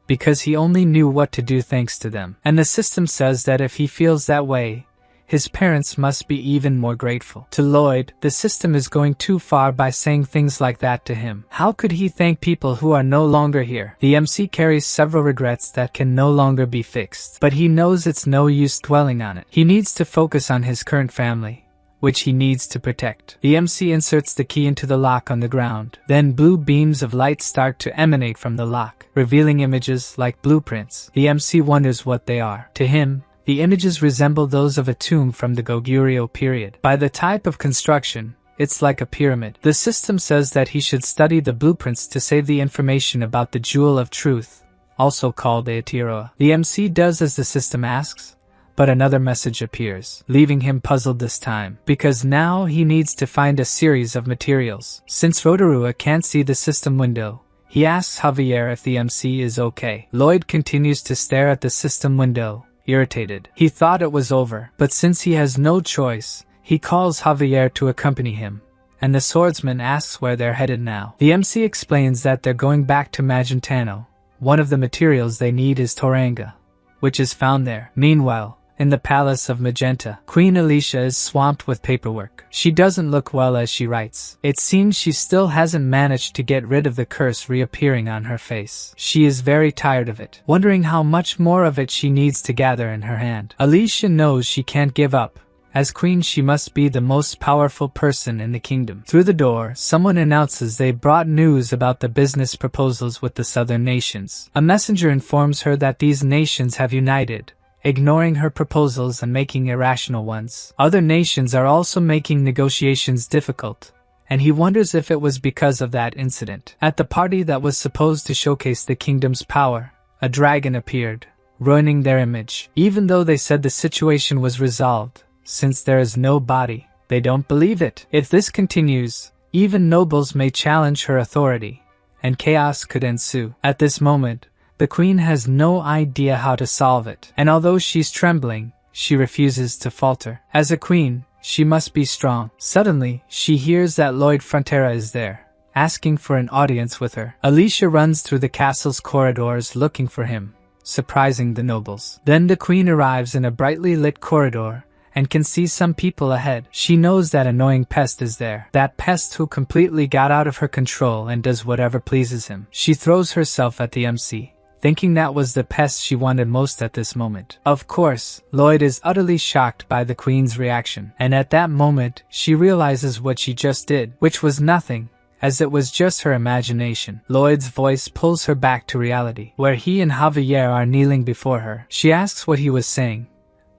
because he only knew what to do thanks to them. And the system says that if he feels that way, his parents must be even more grateful. To Lloyd, the system is going too far by saying things like that to him. How could he thank people who are no longer here? The MC carries several regrets that can no longer be fixed, but he knows it's no use dwelling on it. He needs to focus on his current family, which he needs to protect. The MC inserts the key into the lock on the ground. Then blue beams of light start to emanate from the lock, revealing images like blueprints. The MC wonders what they are. To him, the images resemble those of a tomb from the Goguryeo period. By the type of construction, it's like a pyramid. The system says that he should study the blueprints to save the information about the Jewel of Truth, also called the Atiroa. The MC does as the system asks, but another message appears, leaving him puzzled this time, because now he needs to find a series of materials. Since Rotorua can't see the system window, he asks Javier if the MC is okay. Lloyd continues to stare at the system window, irritated. He thought it was over, but since he has no choice, he calls Javier to accompany him, and the swordsman asks where they're headed now. The MC explains that they're going back to Magentano. One of the materials they need is Toranga, which is found there. Meanwhile, in the palace of Magenta, Queen Alicia is swamped with paperwork. She doesn't look well as she writes. It seems she still hasn't managed to get rid of the curse reappearing on her face. She is very tired of it, wondering how much more of it she needs to gather in her hand. Alicia knows she can't give up. As queen, she must be the most powerful person in the kingdom. Through the door, someone announces they brought news about the business proposals with the southern nations. A messenger informs her that these nations have united, ignoring her proposals and making irrational ones. Other nations are also making negotiations difficult, and he wonders if it was because of that incident. At the party that was supposed to showcase the kingdom's power, a dragon appeared, ruining their image. Even though they said the situation was resolved, since there is no body, they don't believe it. If this continues, even nobles may challenge her authority, and chaos could ensue. At this moment, the queen has no idea how to solve it, and although she's trembling, she refuses to falter. As a queen, she must be strong. Suddenly, she hears that Lloyd Frontera is there, asking for an audience with her. Alicia runs through the castle's corridors looking for him, surprising the nobles. Then the queen arrives in a brightly lit corridor and can see some people ahead. She knows that annoying pest is there, that pest who completely got out of her control and does whatever pleases him. She throws herself at the MC, thinking that was the pest she wanted most at this moment. Of course, Lloyd is utterly shocked by the queen's reaction, and at that moment, she realizes what she just did, which was nothing, as it was just her imagination. Lloyd's voice pulls her back to reality, where he and Javier are kneeling before her. She asks what he was saying,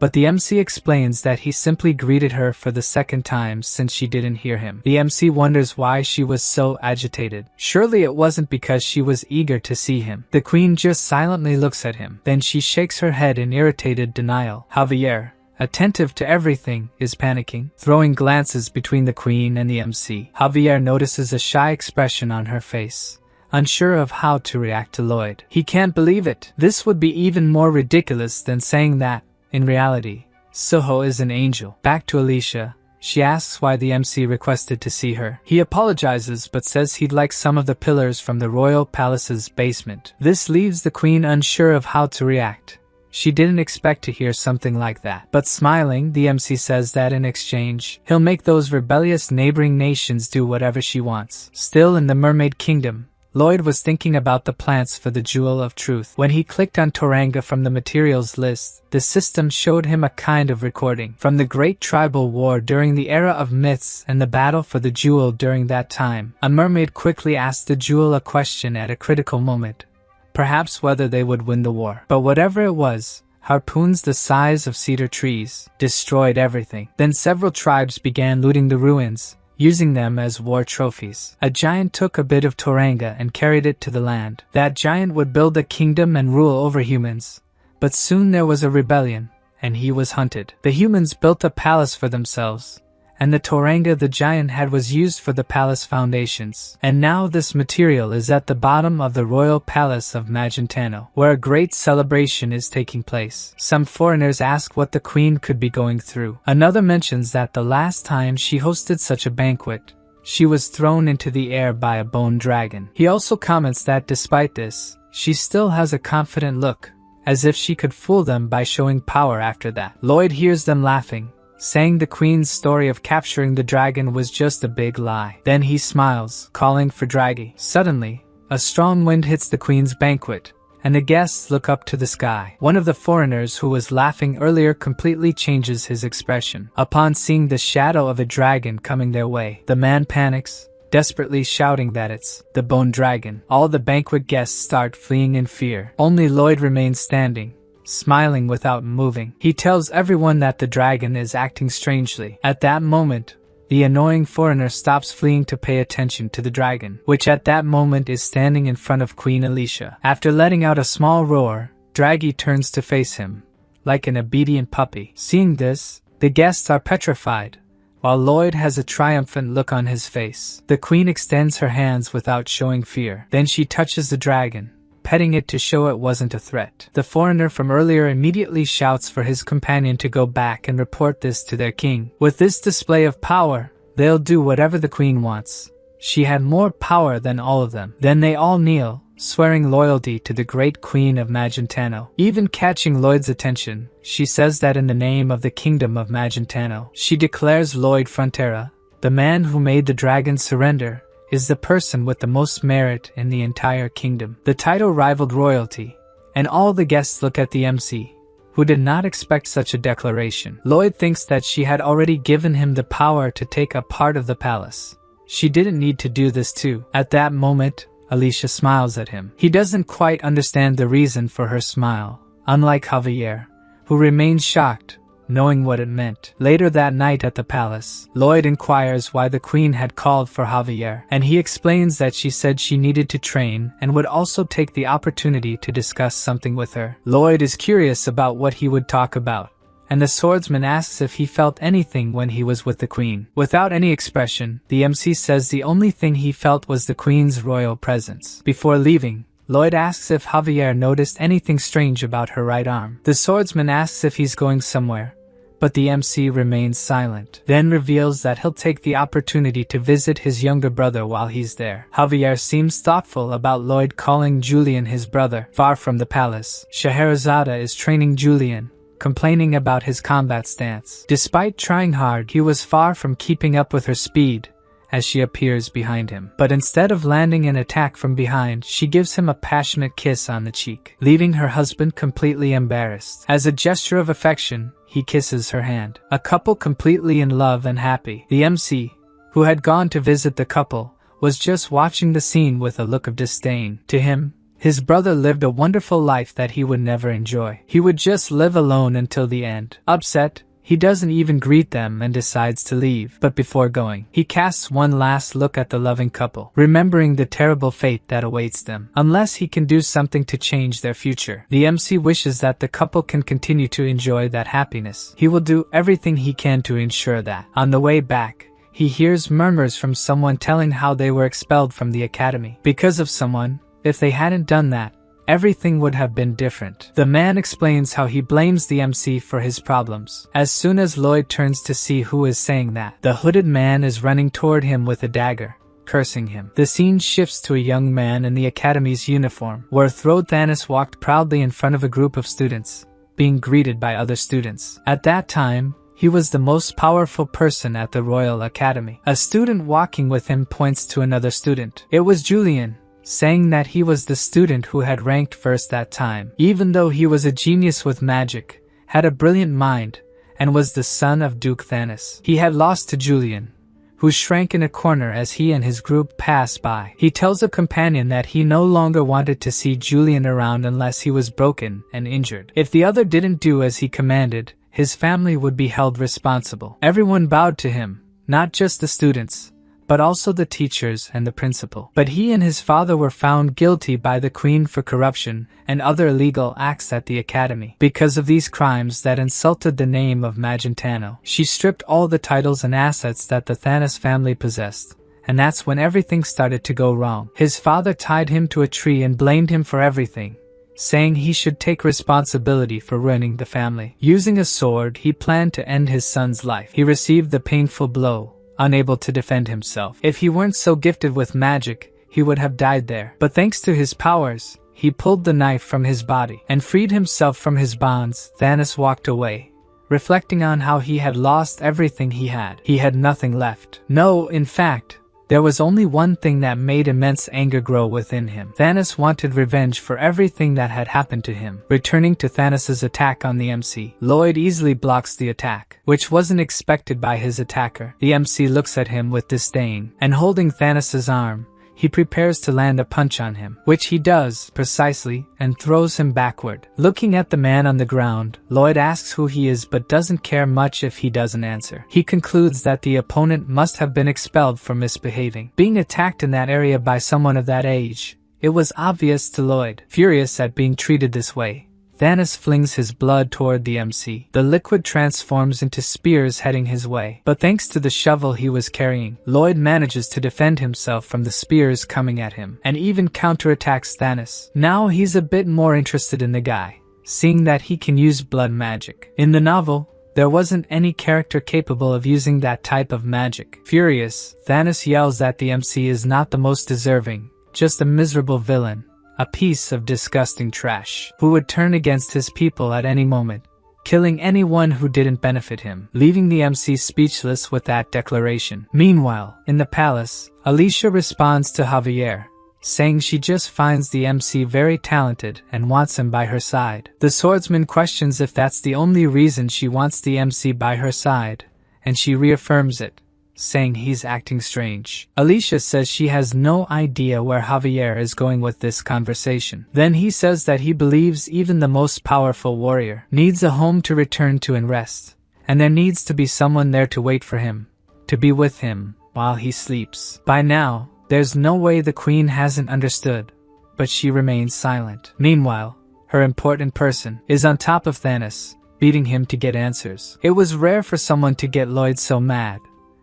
but the MC explains that he simply greeted her for the second time since she didn't hear him. The MC wonders why she was so agitated. Surely it wasn't because she was eager to see him. The queen just silently looks at him. Then she shakes her head in irritated denial. Javier, attentive to everything, is panicking, throwing glances between the queen and the MC. Javier notices a shy expression on her face, unsure of how to react to Lloyd. He can't believe it. This would be even more ridiculous than saying that, in reality, Suho is an angel. Back to Alicia. She asks why the MC requested to see her. He apologizes but says he'd like some of the pillars from the royal palace's basement. This leaves the queen unsure of how to react. She didn't expect to hear something like that. But smiling, the MC says that in exchange, he'll make those rebellious neighboring nations do whatever she wants. Still in the Mermaid Kingdom, Lloyd was thinking about the plants for the Jewel of Truth. When he clicked on Toranga from the materials list, the system showed him a kind of recording from the Great Tribal War during the era of myths and the battle for the jewel during that time. A mermaid quickly asked the jewel a question at a critical moment, perhaps whether they would win the war. But whatever it was, harpoons the size of cedar trees destroyed everything. Then several tribes began looting the ruins, using them as war trophies. A giant took a bit of Toranga and carried it to the land. That giant would build a kingdom and rule over humans. But soon there was a rebellion, and he was hunted. The humans built a palace for themselves, and the Toranga the giant had was used for the palace foundations. And now this material is at the bottom of the royal palace of Magentano, where a great celebration is taking place. Some foreigners ask what the queen could be going through. Another mentions that the last time she hosted such a banquet, she was thrown into the air by a bone dragon. He also comments that despite this, she still has a confident look, as if she could fool them by showing power after that. Lloyd hears them laughing, saying the queen's story of capturing the dragon was just a big lie. Then he smiles, calling for Draghi. Suddenly, a strong wind hits the queen's banquet, and the guests look up to the sky. One of the foreigners who was laughing earlier completely changes his expression upon seeing the shadow of a dragon coming their way. The man panics, desperately shouting that it's the bone dragon. All the banquet guests start fleeing in fear. Only Lloyd remains standing, smiling without moving. He tells everyone that the dragon is acting strangely. At that moment, the annoying foreigner stops fleeing to pay attention to the dragon, which at that moment is standing in front of Queen Alicia. After letting out a small roar, Draghi turns to face him, like an obedient puppy. Seeing this, the guests are petrified, while Lloyd has a triumphant look on his face. The queen extends her hands without showing fear. Then she touches the dragon, petting it to show it wasn't a threat. The foreigner from earlier immediately shouts for his companion to go back and report this to their king. With this display of power, they'll do whatever the queen wants. She had more power than all of them. Then they all kneel, swearing loyalty to the great queen of Magentano. Even catching Lloyd's attention, she says that in the name of the kingdom of Magentano, she declares Lloyd Frontera, the man who made the dragon surrender, is the person with the most merit in the entire kingdom. The title rivaled royalty, and all the guests look at the MC, who did not expect such a declaration. Lloyd thinks that she had already given him the power to take a part of the palace. She didn't need to do this too. At that moment, Alicia smiles at him. He doesn't quite understand the reason for her smile, unlike Javier, who remains shocked, knowing what it meant. Later that night at the palace, Lloyd inquires why the queen had called for Javier, and he explains that she said she needed to train and would also take the opportunity to discuss something with her. Lloyd is curious about what he would talk about, and the swordsman asks if he felt anything when he was with the queen. Without any expression, the MC says the only thing he felt was the queen's royal presence. Before leaving, Lloyd asks if Javier noticed anything strange about her right arm. The swordsman asks if he's going somewhere, but the MC remains silent, then reveals that he'll take the opportunity to visit his younger brother while he's there. Javier seems thoughtful about Lloyd calling Julian his brother. Far from the palace, Scheherazade is training Julian, complaining about his combat stance. Despite trying hard, he was far from keeping up with her speed, as she appears behind him. But instead of landing an attack from behind, she gives him a passionate kiss on the cheek, leaving her husband completely embarrassed. As a gesture of affection, he kisses her hand. A couple completely in love and happy. The MC, who had gone to visit the couple, was just watching the scene with a look of disdain. To him, his brother lived a wonderful life that he would never enjoy. He would just live alone until the end. Upset, He doesn't even greet them and decides to leave. But before going, he casts one last look at the loving couple, remembering the terrible fate that awaits them, unless he can do something to change their future. The MC wishes that the couple can continue to enjoy that happiness. He will do everything he can to ensure that. On the way back, he hears murmurs from someone telling how they were expelled from the academy because of someone. If they hadn't done that, everything would have been different. The man explains how he blames the MC for his problems. As soon as Lloyd turns to see who is saying that, the hooded man is running toward him with a dagger, cursing him. The scene shifts to a young man in the academy's uniform, where Thanos walked proudly in front of a group of students, being greeted by other students. At that time, he was the most powerful person at the Royal Academy. A student walking with him points to another student. It was Julian, saying that he was the student who had ranked first that time. Even though he was a genius with magic, had a brilliant mind, and was the son of Duke Thanos, he had lost to Julian, who shrank in a corner as he and his group passed by. He tells a companion that he no longer wanted to see Julian around unless he was broken and injured. If the other didn't do as he commanded, his family would be held responsible. Everyone bowed to him, not just the students, but also the teachers and the principal. But he and his father were found guilty by the Queen for corruption and other illegal acts at the academy. Because of these crimes that insulted the name of Magentano, she stripped all the titles and assets that the Thanos family possessed. And that's when everything started to go wrong. His father tied him to a tree and blamed him for everything, saying he should take responsibility for ruining the family. Using a sword, he planned to end his son's life. He received the painful blow, unable to defend himself. If he weren't so gifted with magic, he would have died there. But thanks to his powers, he pulled the knife from his body and freed himself from his bonds. Thanos walked away, reflecting on how he had lost everything he had. He had nothing left. No, in fact, there was only one thing that made immense anger grow within him. Thanos wanted revenge for everything that had happened to him. Returning to Thanos' attack on the MC, Lloyd easily blocks the attack, which wasn't expected by his attacker. The MC looks at him with disdain, and holding Thanos' arm, he prepares to land a punch on him, which he does precisely and throws him backward. Looking at the man on the ground, Lloyd asks who he is but doesn't care much if he doesn't answer. He concludes that the opponent must have been expelled for misbehaving. Being attacked in that area by someone of that age, it was obvious to Lloyd. Furious at being treated this way, Thanos flings his blood toward the MC. The liquid transforms into spears heading his way. But thanks to the shovel he was carrying, Lloyd manages to defend himself from the spears coming at him, and even counterattacks Thanos. Now he's a bit more interested in the guy, seeing that he can use blood magic. In the novel, there wasn't any character capable of using that type of magic. Furious, Thanos yells that the MC is not the most deserving, just a miserable villain. A piece of disgusting trash, who would turn against his people at any moment, killing anyone who didn't benefit him, leaving the MC speechless with that declaration. Meanwhile, in the palace, Alicia responds to Javier, saying she just finds the MC very talented and wants him by her side. The swordsman questions if that's the only reason she wants the MC by her side, and she reaffirms it, saying he's acting strange. Alicia says she has no idea where Javier is going with this conversation. Then he says that he believes even the most powerful warrior needs a home to return to and rest, and there needs to be someone there to wait for him, to be with him while he sleeps. By now, there's no way the queen hasn't understood, but she remains silent. Meanwhile, her important person is on top of Thanos, beating him to get answers. It was rare for someone to get Lloyd so mad,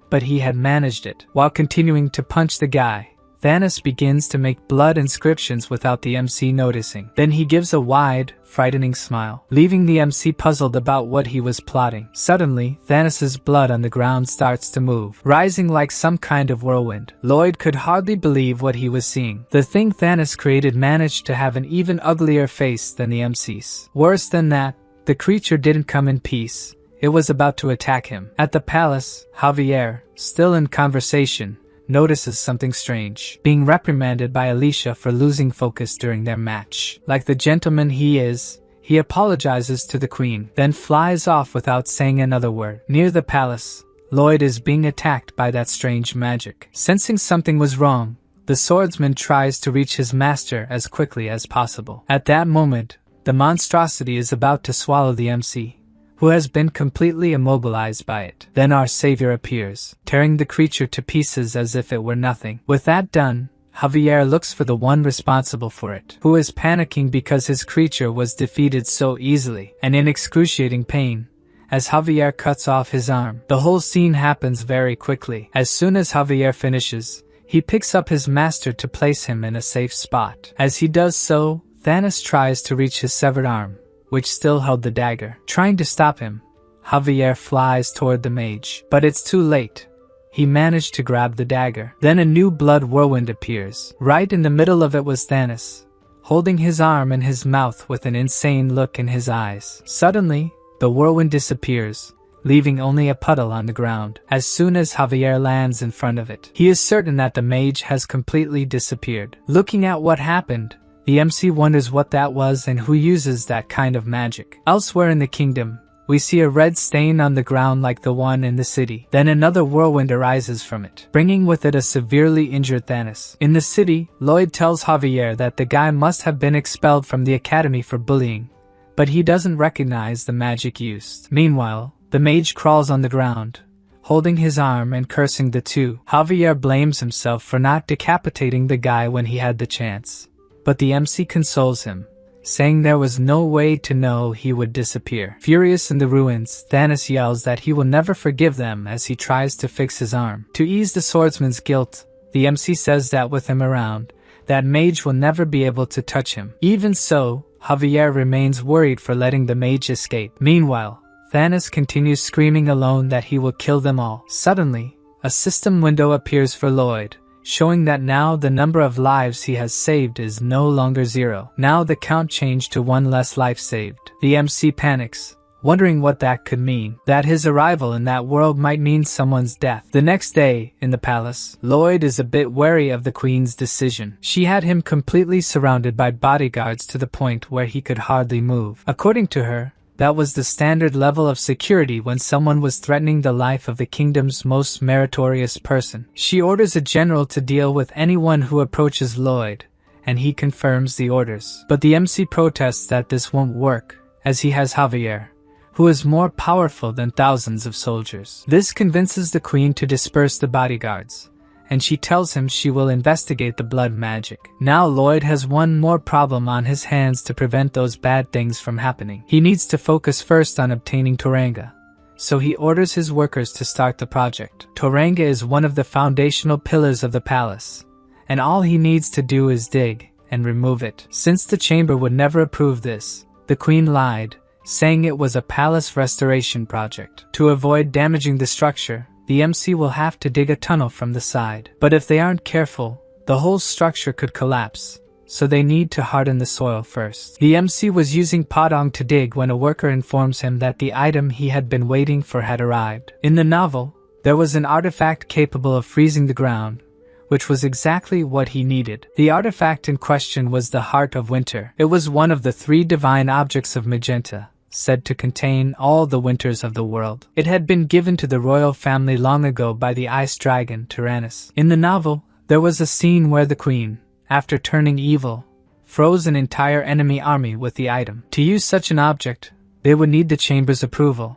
but he had managed it. While continuing to punch the guy, Thanos begins to make blood inscriptions without the MC noticing. Then he gives a wide, frightening smile, leaving the MC puzzled about what he was plotting. Suddenly, Thanos' blood on the ground starts to move, rising like some kind of whirlwind. Lloyd could hardly believe what he was seeing. The thing Thanos created managed to have an even uglier face than the MC's. Worse than that, the creature didn't come in peace. It was about to attack him. At the palace, Javier, still in conversation, notices something strange, being reprimanded by Alicia for losing focus during their match. Like the gentleman he is, he apologizes to the queen, then flies off without saying another word. Near the palace, Lloyd is being attacked by that strange magic. Sensing something was wrong, the swordsman tries to reach his master as quickly as possible. At that moment, the monstrosity is about to swallow the MC, who has been completely immobilized by it. Then our savior appears, tearing the creature to pieces as if it were nothing. With that done, Javier looks for the one responsible for it, who is panicking because his creature was defeated so easily, and in excruciating pain, as Javier cuts off his arm. The whole scene happens very quickly. As soon as Javier finishes, he picks up his master to place him in a safe spot. As he does so, Thanos tries to reach his severed arm, which still held the dagger. Trying to stop him, Javier flies toward the mage, but it's too late. He managed to grab the dagger. Then a new blood whirlwind appears. Right in the middle of it was Thanos, holding his arm in his mouth with an insane look in his eyes. Suddenly, the whirlwind disappears, leaving only a puddle on the ground. As soon as Javier lands in front of it, he is certain that the mage has completely disappeared. Looking at what happened, the MC wonders what that was and who uses that kind of magic. Elsewhere in the kingdom, we see a red stain on the ground like the one in the city. Then another whirlwind arises from it, bringing with it a severely injured Thanos. In the city, Lloyd tells Javier that the guy must have been expelled from the academy for bullying, but he doesn't recognize the magic used. Meanwhile, the mage crawls on the ground, holding his arm and cursing the two. Javier blames himself for not decapitating the guy when he had the chance, but the MC consoles him, saying there was no way to know he would disappear. Furious in the ruins, Thanos yells that he will never forgive them as he tries to fix his arm. To ease the swordsman's guilt, the MC says that with him around, that mage will never be able to touch him. Even so, Javier remains worried for letting the mage escape. Meanwhile, Thanos continues screaming alone that he will kill them all. Suddenly, a system window appears for Lloyd, showing that now the number of lives he has saved is no longer 0. Now the count changed to 1 less life saved. The MC panics, wondering what that could mean, that his arrival in that world might mean someone's death. The next day, in the palace, Lloyd is a bit wary of the queen's decision. She had him completely surrounded by bodyguards to the point where he could hardly move. According to her, that was the standard level of security when someone was threatening the life of the kingdom's most meritorious person. She orders a general to deal with anyone who approaches Lloyd, and he confirms the orders. But the MC protests that this won't work, as he has Javier, who is more powerful than thousands of soldiers. This convinces the queen to disperse the bodyguards, and she tells him she will investigate the blood magic. Now Lloyd has one more problem on his hands to prevent those bad things from happening. He needs to focus first on obtaining Toranga, so he orders his workers to start the project. Toranga is one of the foundational pillars of the palace, and all he needs to do is dig and remove it. Since the chamber would never approve this, the queen lied, saying it was a palace restoration project. To avoid damaging the structure, the MC will have to dig a tunnel from the side. But if they aren't careful, the whole structure could collapse, so they need to harden the soil first. The MC was using Padong to dig when a worker informs him that the item he had been waiting for had arrived. In the novel, there was an artifact capable of freezing the ground, which was exactly what he needed. The artifact in question was the Heart of Winter. It was one of the 3 divine objects of Magenta, said to contain all the winters of the world. It had been given to the royal family long ago by the ice dragon Tyrannus. In the novel, there was a scene where the queen, after turning evil, froze an entire enemy army with the item. To use such an object, they would need the chamber's approval,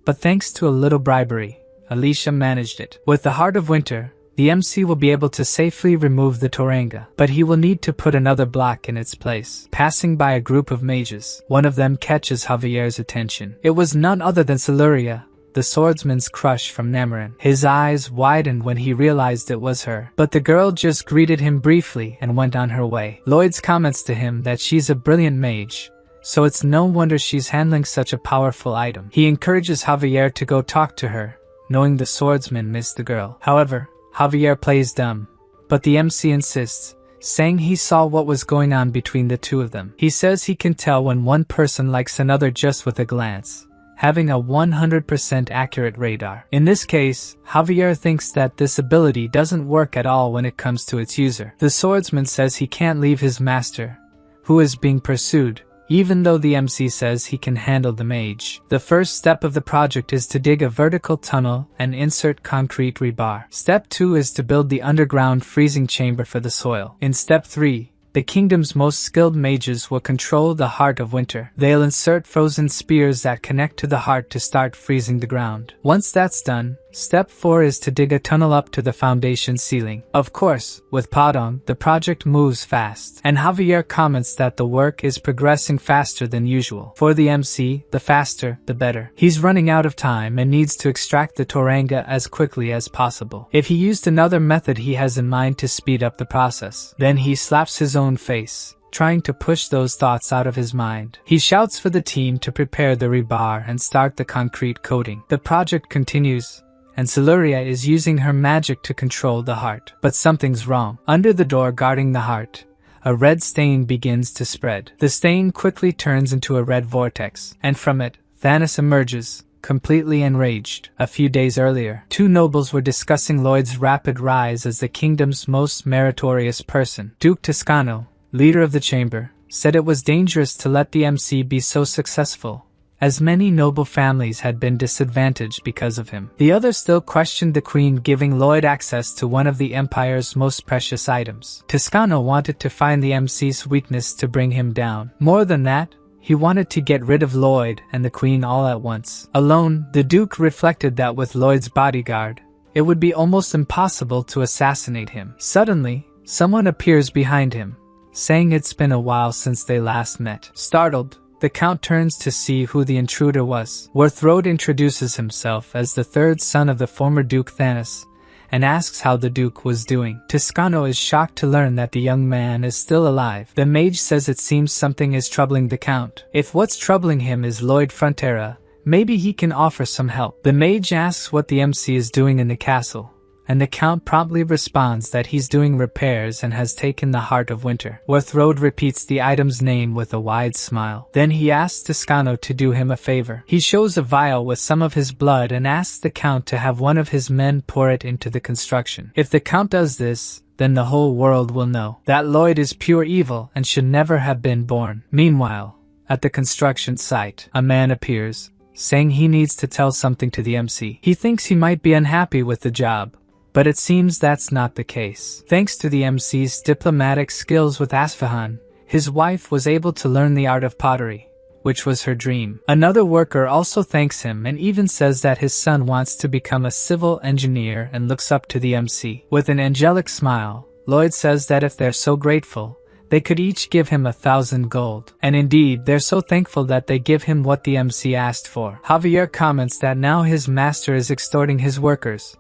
but thanks to a little bribery, Alicia managed it. With the Heart of Winter, the MC will be able to safely remove the Toranga, but he will need to put another block in its place. Passing by a group of mages, one of them catches Javier's attention. It was none other than Celuria, the swordsman's crush from Namarin. His eyes widened when he realized it was her, but the girl just greeted him briefly and went on her way. Lloyd's comments to him that she's a brilliant mage, so it's no wonder she's handling such a powerful item. He encourages Javier to go talk to her, knowing the swordsman missed the girl. However, Javier plays dumb, but the MC insists, saying he saw what was going on between the two of them. He says he can tell when one person likes another just with a glance, having a 100% accurate radar. In this case, Javier thinks that this ability doesn't work at all when it comes to its user. The swordsman says he can't leave his master, who is being pursued, even though the MC says he can handle the mage. The first step of the project is to dig a vertical tunnel and insert concrete rebar. Step 2 is to build the underground freezing chamber for the soil. In step 3, the kingdom's most skilled mages will control the heart of winter. They'll insert frozen spears that connect to the heart to start freezing the ground. Once that's done, step 4 is to dig a tunnel up to the foundation ceiling. Of course, with Padong, the project moves fast, and Javier comments that the work is progressing faster than usual. For the MC, the faster, the better. He's running out of time and needs to extract the Toranga as quickly as possible. If he used another method he has in mind to speed up the process, then he slaps his own face, trying to push those thoughts out of his mind. He shouts for the team to prepare the rebar and start the concrete coating. The project continues, and Siluria is using her magic to control the heart. But something's wrong. Under the door guarding the heart, a red stain begins to spread. The stain quickly turns into a red vortex, and from it, Thanos emerges, completely enraged. A few days earlier, 2 nobles were discussing Lloyd's rapid rise as the kingdom's most meritorious person. Duke Toscano, leader of the chamber, said it was dangerous to let the MC be so successful, as many noble families had been disadvantaged because of him. The others still questioned the queen giving Lloyd access to one of the empire's most precious items. Toscano wanted to find the MC's weakness to bring him down. More than that, he wanted to get rid of Lloyd and the queen all at once. Alone, the Duke reflected that with Lloyd's bodyguard, it would be almost impossible to assassinate him. Suddenly, someone appears behind him, saying it's been a while since they last met. Startled, the Count turns to see who the intruder was. Werthrode introduces himself as the 3rd son of the former Duke Thanos, and asks how the Duke was doing. Toscano is shocked to learn that the young man is still alive. The mage says it seems something is troubling the Count. If what's troubling him is Lloyd Frontera, maybe he can offer some help. The mage asks what the MC is doing in the castle, and the Count promptly responds that he's doing repairs and has taken the Heart of Winter. Werthrode repeats the item's name with a wide smile. Then he asks Toscano to do him a favor. He shows a vial with some of his blood and asks the Count to have one of his men pour it into the construction. If the Count does this, then the whole world will know that Lloyd is pure evil and should never have been born. Meanwhile, at the construction site, a man appears, saying he needs to tell something to the MC. He thinks he might be unhappy with the job, but it seems that's not the case. Thanks to the MC's diplomatic skills with Asfahan, his wife was able to learn the art of pottery, which was her dream. Another worker also thanks him and even says that his son wants to become a civil engineer and looks up to the MC. With an angelic smile, Lloyd says that if they're so grateful, they could each give him 1,000 gold. And indeed, they're so thankful that they give him what the MC asked for. Javier comments that now his master is extorting his workers,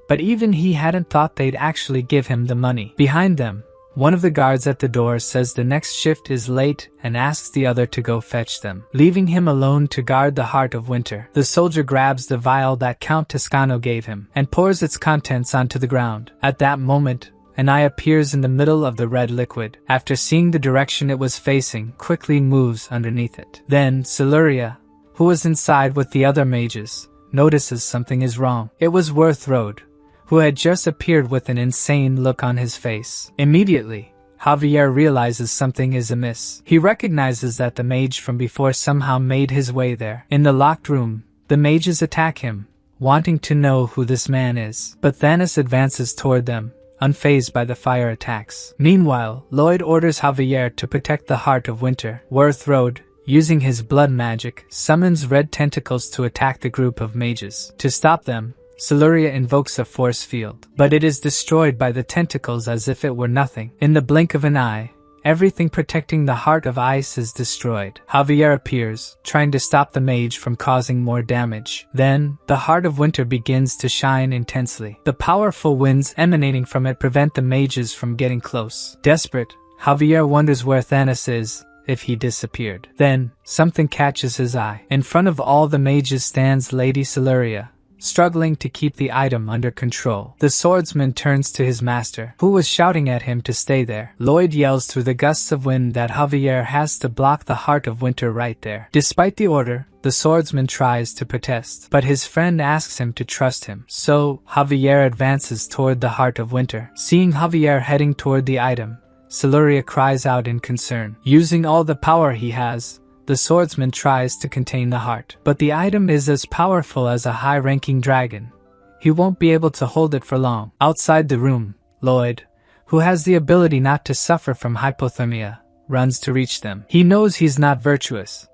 but even he hadn't thought they'd actually give him the money. Behind them, one of the guards at the door says the next shift is late and asks the other to go fetch them, leaving him alone to guard the Heart of Winter. The soldier grabs the vial that Count Toscano gave him and pours its contents onto the ground. At that moment, an eye appears in the middle of the red liquid. After seeing the direction it was facing, quickly moves underneath it. Then Siluria, who was inside with the other mages, notices something is wrong. It was Werthrode, who had just appeared with an insane look on his face. Immediately, Javier realizes something is amiss. He recognizes that the mage from before somehow made his way there. In the locked room, the mages attack him, wanting to know who this man is. But Thanos advances toward them, unfazed by the fire attacks. Meanwhile, Lloyd orders Javier to protect the Heart of Winter. Werthrode, using his blood magic, summons red tentacles to attack the group of mages. To stop them, Siluria invokes a force field, but it is destroyed by the tentacles as if it were nothing. In the blink of an eye, everything protecting the Heart of Ice is destroyed. Javier appears, trying to stop the mage from causing more damage. Then, the Heart of Winter begins to shine intensely. The powerful winds emanating from it prevent the mages from getting close. Desperate, Javier wonders where Thanos is, if he disappeared. Then, something catches his eye. In front of all the mages stands Lady Siluria, struggling to keep the item under control. The swordsman turns to his master, who was shouting at him to stay there. Lloyd yells through the gusts of wind that Javier has to block the Heart of Winter right there. Despite the order, the swordsman tries to protest, but his friend asks him to trust him. So, Javier advances toward the Heart of Winter. Seeing Javier heading toward the item, Siluria cries out in concern. Using all the power he has, the swordsman tries to contain the heart, but the item is as powerful as a high-ranking dragon. He won't be able to hold it for long. Outside the room, Lloyd, who has the ability not to suffer from hypothermia, runs to reach them. He knows he's not virtuous,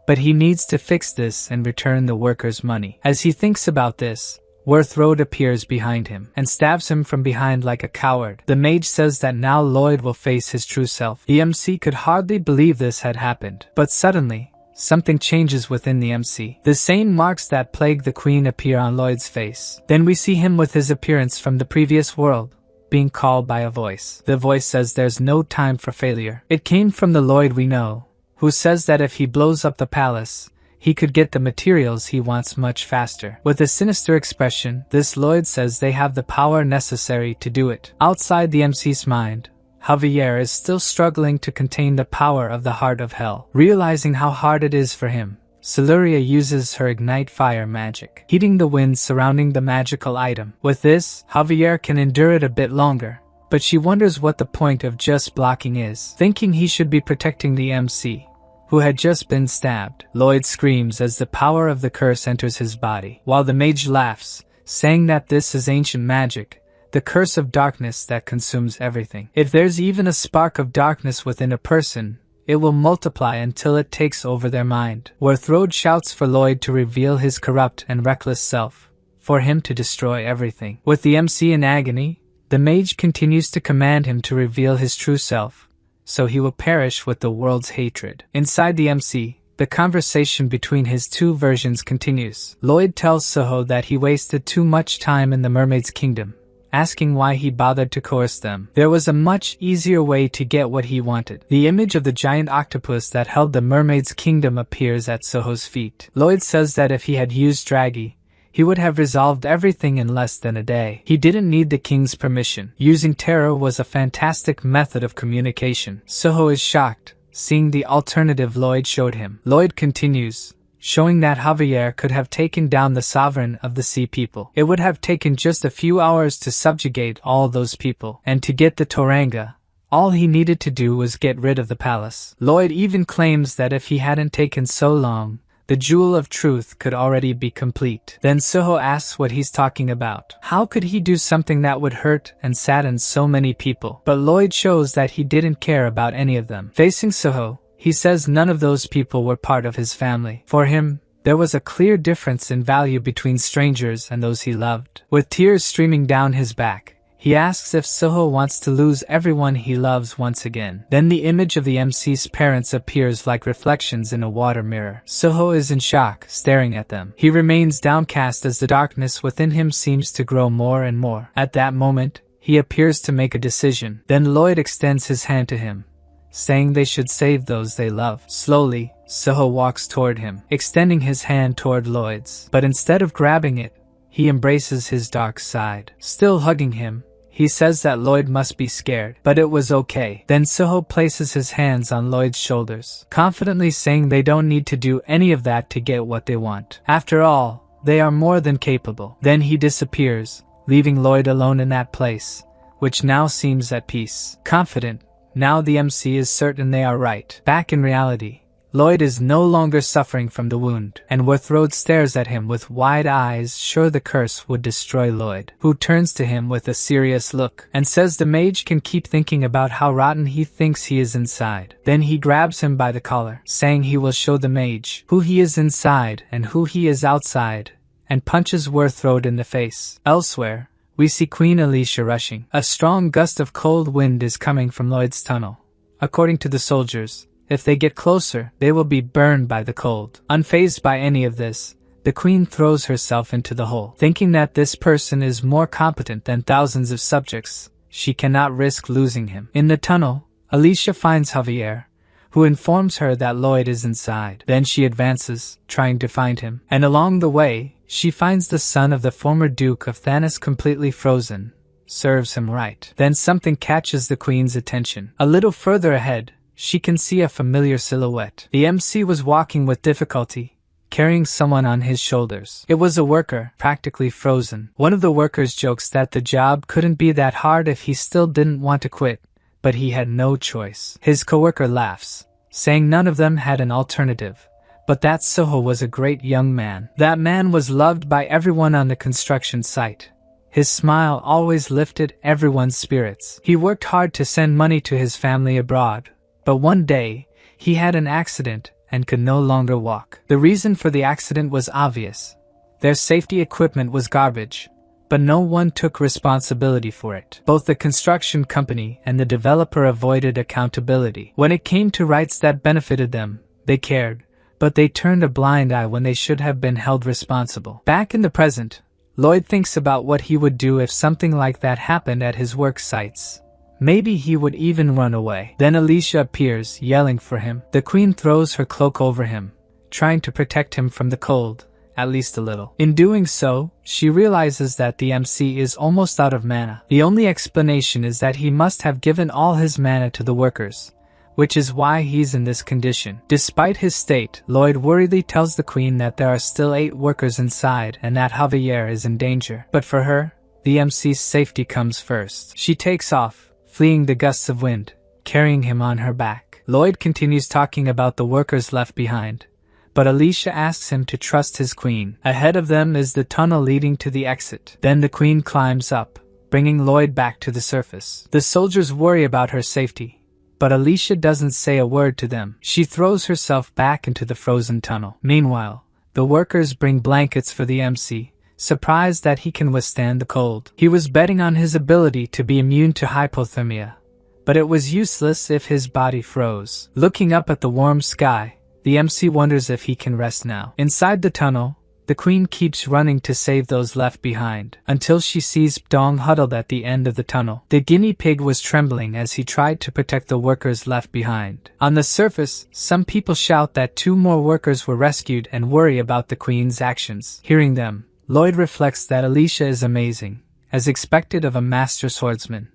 but he needs to fix this and return the workers' money. As he thinks about this, Werthrode appears behind him and stabs him from behind like a coward. The mage says that now Lloyd will face his true self. The MC could hardly believe this had happened, but suddenly, something changes within the MC. The same marks that plague the queen appear on Lloyd's face. Then we see him with his appearance from the previous world, being called by a voice. The voice says there's no time for failure. It came from the Lloyd we know, who says that if he blows up the palace, he could get the materials he wants much faster. With a sinister expression, this Lloyd says they have the power necessary to do it. Outside the MC's mind, Javier is still struggling to contain the power of the heart of hell. Realizing how hard it is for him, Siluria uses her ignite fire magic, heating the wind surrounding the magical item. With this, Javier can endure it a bit longer, but she wonders what the point of just blocking is. Thinking he should be protecting the MC, who had just been stabbed, Lloyd screams as the power of the curse enters his body, while the mage laughs, saying that this is ancient magic, the curse of darkness that consumes everything. If there's even a spark of darkness within a person, it will multiply until it takes over their mind. Werthrode shouts for Lloyd to reveal his corrupt and reckless self, for him to destroy everything. With the MC in agony, the mage continues to command him to reveal his true self, so he will perish with the world's hatred. Inside the MC, the conversation between his two versions continues. Lloyd tells Suho that he wasted too much time in the mermaid's kingdom, asking why he bothered to coerce them. There was a much easier way to get what he wanted. The image of the giant octopus that held the mermaid's kingdom appears at Suho's feet. Lloyd says that if he had used Draghi, he would have resolved everything in less than a day. He didn't need the king's permission. Using terror was a fantastic method of communication. Suho is shocked, seeing the alternative Lloyd showed him. Lloyd continues, showing that Javier could have taken down the sovereign of the sea people. It would have taken just a few hours to subjugate all those people, and to get the Toranga, all he needed to do was get rid of the palace. Lloyd even claims that if he hadn't taken so long, the jewel of truth could already be complete. Then Suho asks what he's talking about. How could he do something that would hurt and sadden so many people? But Lloyd shows that he didn't care about any of them. Facing Suho, he says none of those people were part of his family. For him, there was a clear difference in value between strangers and those he loved. With tears streaming down his back, he asks if Suho wants to lose everyone he loves once again. Then the image of the MC's parents appears like reflections in a water mirror. Suho is in shock, staring at them. He remains downcast as the darkness within him seems to grow more and more. At that moment, he appears to make a decision. Then Lloyd extends his hand to him, saying they should save those they love. Slowly, Suho walks toward him, extending his hand toward Lloyd's. But instead of grabbing it, he embraces his dark side. Still hugging him, he says that Lloyd must be scared, but it was okay. Then Suho places his hands on Lloyd's shoulders, confidently saying they don't need to do any of that to get what they want. After all, they are more than capable. Then he disappears, leaving Lloyd alone in that place, which now seems at peace. Confident, now the MC is certain they are right. Back in reality, Lloyd is no longer suffering from the wound, and Werthrode stares at him with wide eyes, sure the curse would destroy Lloyd, who turns to him with a serious look, and says the mage can keep thinking about how rotten he thinks he is inside. Then he grabs him by the collar, saying he will show the mage who he is inside and who he is outside, and punches Werthrode in the face. Elsewhere, we see Queen Alicia rushing. A strong gust of cold wind is coming from Lloyd's tunnel. According to the soldiers, if they get closer, they will be burned by the cold. Unfazed by any of this, the queen throws herself into the hole. Thinking that this person is more competent than thousands of subjects, she cannot risk losing him. In the tunnel, Alicia finds Javier, who informs her that Lloyd is inside. Then she advances, trying to find him, and along the way, she finds the son of the former Duke of Thanos completely frozen. Serves him right. Then something catches the queen's attention. A little further ahead, she can see a familiar silhouette. The MC was walking with difficulty, carrying someone on his shoulders. It was a worker, practically frozen. One of the workers jokes that the job couldn't be that hard if he still didn't want to quit, but he had no choice. His coworker laughs, saying none of them had an alternative, but that Suho was a great young man. That man was loved by everyone on the construction site, His smile always lifted everyone's spirits. He worked hard to send money to his family abroad, but one day, he had an accident and could no longer walk. The reason for the accident was obvious. Their safety equipment was garbage, but no one took responsibility for it. Both the construction company and the developer avoided accountability. When it came to rights that benefited them, they cared, but they turned a blind eye when they should have been held responsible. Back in the present, Lloyd thinks about what he would do if something like that happened at his work sites. Maybe he would even run away. Then Alicia appears, yelling for him. The queen throws her cloak over him, trying to protect him from the cold, at least a little. In doing so, she realizes that the MC is almost out of mana. The only explanation is that he must have given all his mana to the workers, which is why he's in this condition. Despite his state, Lloyd worriedly tells the queen that there are still 8 workers inside and that Javier is in danger. But for her, the MC's safety comes first. She takes off, fleeing the gusts of wind, carrying him on her back. Lloyd continues talking about the workers left behind, but Alicia asks him to trust his queen. Ahead of them is the tunnel leading to the exit. Then the queen climbs up, bringing Lloyd back to the surface. The soldiers worry about her safety, but Alicia doesn't say a word to them. She throws herself back into the frozen tunnel. Meanwhile, the workers bring blankets for the MC, surprised that he can withstand the cold. He was betting on his ability to be immune to hypothermia, but it was useless if his body froze. Looking up at the warm sky, the MC wonders if he can rest now. Inside the tunnel, the queen keeps running to save those left behind, until she sees Dong huddled at the end of the tunnel. The guinea pig was trembling as he tried to protect the workers left behind. On the surface, some people shout that 2 more workers were rescued and worry about the queen's actions. Hearing them, Lloyd reflects that Alicia is amazing, as expected of a master swordsman,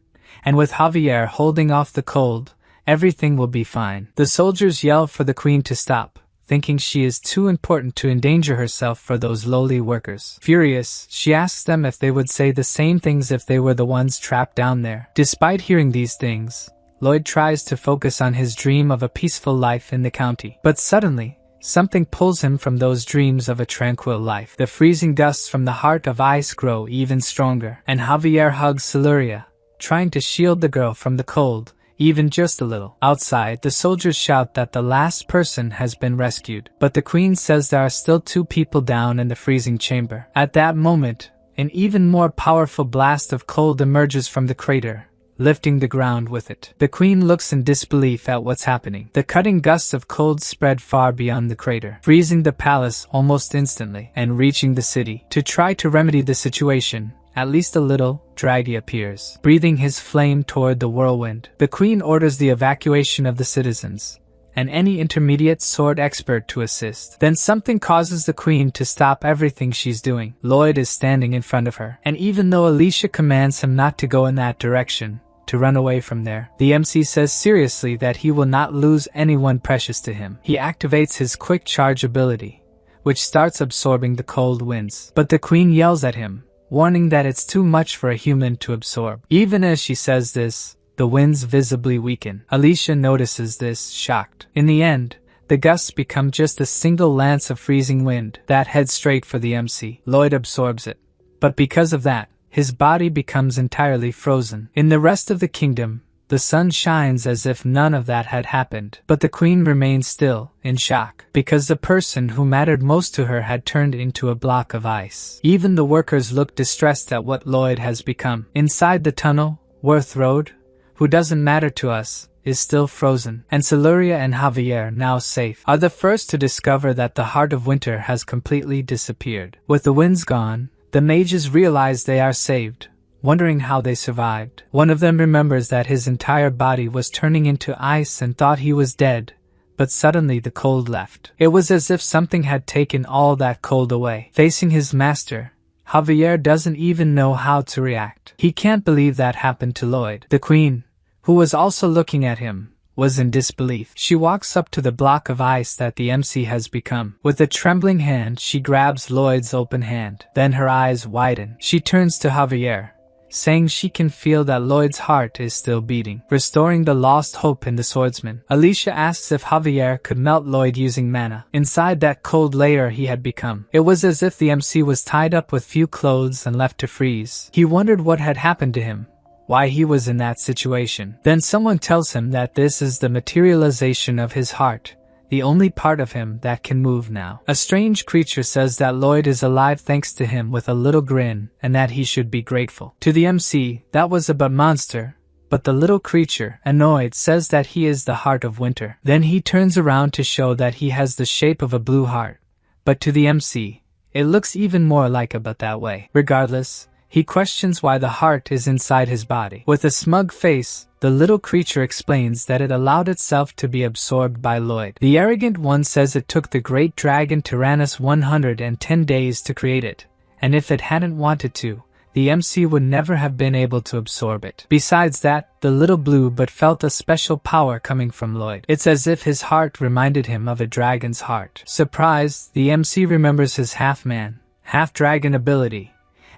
and with Javier holding off the cold, everything will be fine. The soldiers yell for the queen to stop, thinking she is too important to endanger herself for those lowly workers. Furious, she asks them if they would say the same things if they were the ones trapped down there. Despite hearing these things, Lloyd tries to focus on his dream of a peaceful life in the county. But suddenly, something pulls him from those dreams of a tranquil life. The freezing gusts from the heart of ice grow even stronger, and Javier hugs Siluria, trying to shield the girl from the cold, even just a little. Outside, the soldiers shout that the last person has been rescued, but the queen says there are still 2 people down in the freezing chamber. At that moment, an even more powerful blast of cold emerges from the crater, lifting the ground with it. The queen looks in disbelief at what's happening. The cutting gusts of cold spread far beyond the crater, freezing the palace almost instantly and reaching the city. To try to remedy the situation, at least a little, Draghi appears, breathing his flame toward the whirlwind. The queen orders the evacuation of the citizens, and any intermediate sword expert to assist. Then something causes the queen to stop everything she's doing. Lloyd is standing in front of her, and even though Alicia commands him not to go in that direction, to run away from there, the MC says seriously that he will not lose anyone precious to him. He activates his quick charge ability, which starts absorbing the cold winds. But the queen yells at him, warning that it's too much for a human to absorb. Even as she says this, the winds visibly weaken. Alicia notices this, shocked. In the end, the gusts become just a single lance of freezing wind that heads straight for the MC. Lloyd absorbs it, but because of that, his body becomes entirely frozen. In the rest of the kingdom, the sun shines as if none of that had happened, but the queen remains still, in shock, because the person who mattered most to her had turned into a block of ice. Even the workers look distressed at what Lloyd has become. Inside the tunnel, Worth Road, who doesn't matter to us, is still frozen, and Siluria and Javier, now safe, are the first to discover that the heart of winter has completely disappeared. With the winds gone, the mages realize they are saved, wondering how they survived. One of them remembers that his entire body was turning into ice and thought he was dead, but suddenly the cold left. It was as if something had taken all that cold away. Facing his master, Javier doesn't even know how to react. He can't believe that happened to Lloyd. The queen, who was also looking at him, was in disbelief. She walks up to the block of ice that the MC has become. With a trembling hand, she grabs Lloyd's open hand. Then her eyes widen. She turns to Javier, saying she can feel that Lloyd's heart is still beating, restoring the lost hope in the swordsman. Alicia asks if Javier could melt Lloyd using mana. Inside that cold layer he had become, it was as if the MC was tied up with few clothes and left to freeze. He wondered what had happened to him, why he was in that situation. Then someone tells him that this is the materialization of his heart, the only part of him that can move now. A strange creature says that Lloyd is alive thanks to him with a little grin, and that he should be grateful. To the MC, that was a monster, but the little creature, annoyed, says that he is the heart of winter. Then he turns around to show that he has the shape of a blue heart, but to the MC, it looks even more like a but that way. Regardless, he questions why the heart is inside his body. With a smug face, the little creature explains that it allowed itself to be absorbed by Lloyd. The arrogant one says it took the great dragon Tyrannus 110 days to create it, and if it hadn't wanted to, the MC would never have been able to absorb it. Besides that, the little blue but felt a special power coming from Lloyd. It's as if his heart reminded him of a dragon's heart. Surprised, the MC remembers his half-man, half-dragon ability.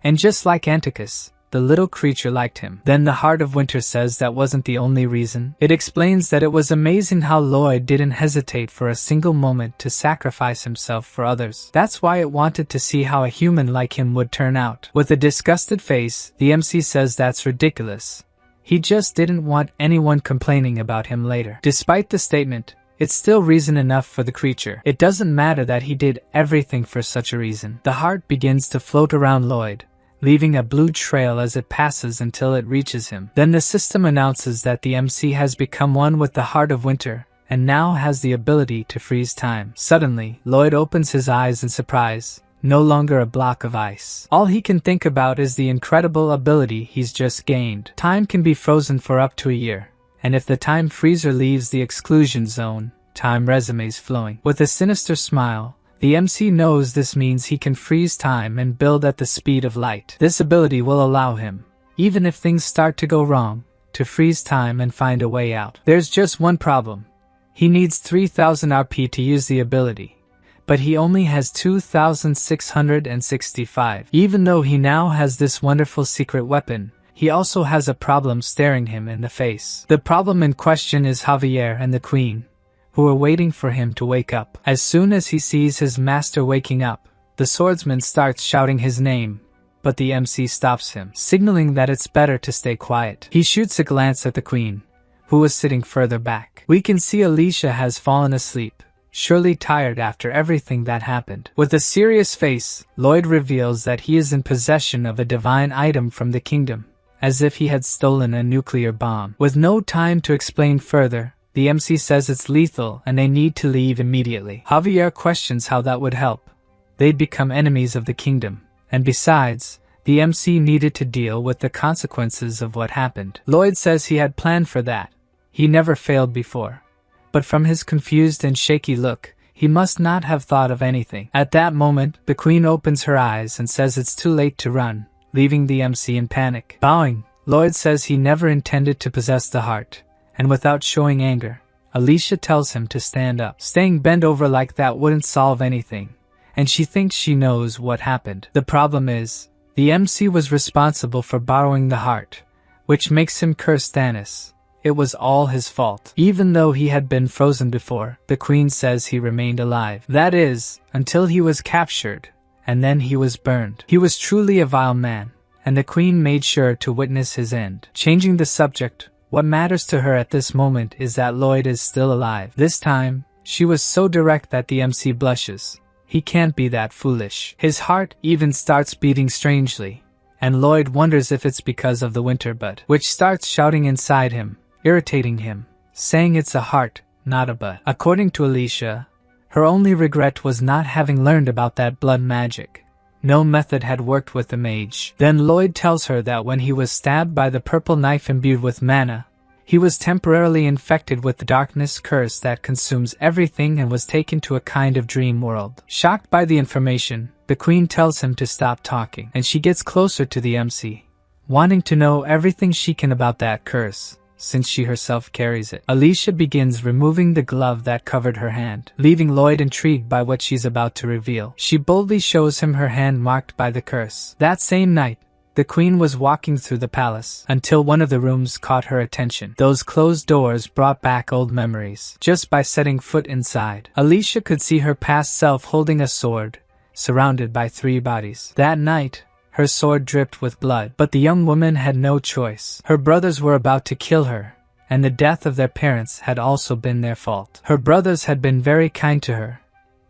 And just like Anticus, the little creature liked him. Then the Heart of Winter says that wasn't the only reason. It explains that it was amazing how Lloyd didn't hesitate for a single moment to sacrifice himself for others. That's why it wanted to see how a human like him would turn out. With a disgusted face, the MC says that's ridiculous. He just didn't want anyone complaining about him later. Despite the statement, it's still reason enough for the creature. It doesn't matter that he did everything for such a reason. The heart begins to float around Lloyd, leaving a blue trail as it passes until it reaches him. Then the system announces that the MC has become one with the Heart of Winter, and now has the ability to freeze time. Suddenly, Lloyd opens his eyes in surprise, no longer a block of ice. All he can think about is the incredible ability he's just gained. Time can be frozen for up to a year, and if the time freezer leaves the exclusion zone, time resumes flowing. With a sinister smile, the MC knows this means he can freeze time and build at the speed of light. This ability will allow him, even if things start to go wrong, to freeze time and find a way out. There's just one problem. He needs 3000 RP to use the ability, but he only has 2665. Even though he now has this wonderful secret weapon, he also has a problem staring him in the face. The problem in question is Javier and the Queen, who are waiting for him to wake up. As soon as he sees his master waking up, the swordsman starts shouting his name, but the MC stops him, signaling that it's better to stay quiet. He shoots a glance at the Queen, who was sitting further back. We can see Alicia has fallen asleep, surely tired after everything that happened. With a serious face, Lloyd reveals that he is in possession of a divine item from the kingdom, as if he had stolen a nuclear bomb. With no time to explain further, the MC says it's lethal and they need to leave immediately. Javier questions how that would help. They'd become enemies of the kingdom, and besides, the MC needed to deal with the consequences of what happened. Lloyd says he had planned for that. He never failed before. But from his confused and shaky look, he must not have thought of anything. At that moment, the Queen opens her eyes and says it's too late to run, leaving the MC in panic. Bowing, Lloyd says he never intended to possess the heart, and without showing anger, Alicia tells him to stand up. Staying bent over like that wouldn't solve anything, and she thinks she knows what happened. The problem is, the MC was responsible for borrowing the heart, which makes him curse Stannis. It was all his fault. Even though he had been frozen before, the Queen says he remained alive. That is, until he was captured, and then he was burned. He was truly a vile man, and the Queen made sure to witness his end. Changing the subject, what matters to her at this moment is that Lloyd is still alive. This time, she was so direct that the MC blushes. He can't be that foolish. His heart even starts beating strangely, and Lloyd wonders if it's because of the winter bud, which starts shouting inside him, irritating him, saying it's a heart, not a bud. According to Alicia, her only regret was not having learned about that blood magic. No method had worked with the mage. Then Lloyd tells her that when he was stabbed by the purple knife imbued with mana, he was temporarily infected with the darkness curse that consumes everything and was taken to a kind of dream world. Shocked by the information, the Queen tells him to stop talking, and she gets closer to the MC, wanting to know everything she can about that curse, since she herself carries it. Alicia begins removing the glove that covered her hand, leaving Lloyd intrigued by what she's about to reveal. She boldly shows him her hand marked by the curse. That same night, The queen was walking through the palace until one of the rooms caught her attention. Those closed doors brought back old memories. Just by setting foot inside, Alicia could see her past self holding a sword, surrounded by 3 bodies. That night, her sword dripped with blood, but the young woman had no choice. Her brothers were about to kill her, and the death of their parents had also been their fault. Her brothers had been very kind to her,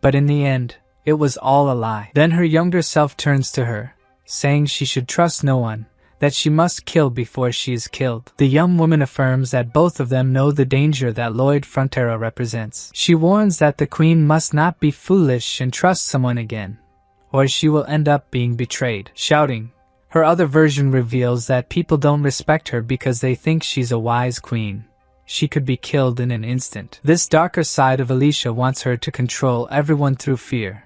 but in the end, it was all a lie. Then her younger self turns to her, saying she should trust no one, that she must kill before she is killed. The young woman affirms that both of them know the danger that Lloyd Frontera represents. She warns that the queen must not be foolish and trust someone again, or she will end up being betrayed. Shouting, her other version reveals that people don't respect her because they think she's a wise queen. She could be killed in an instant. This darker side of Alicia wants her to control everyone through fear.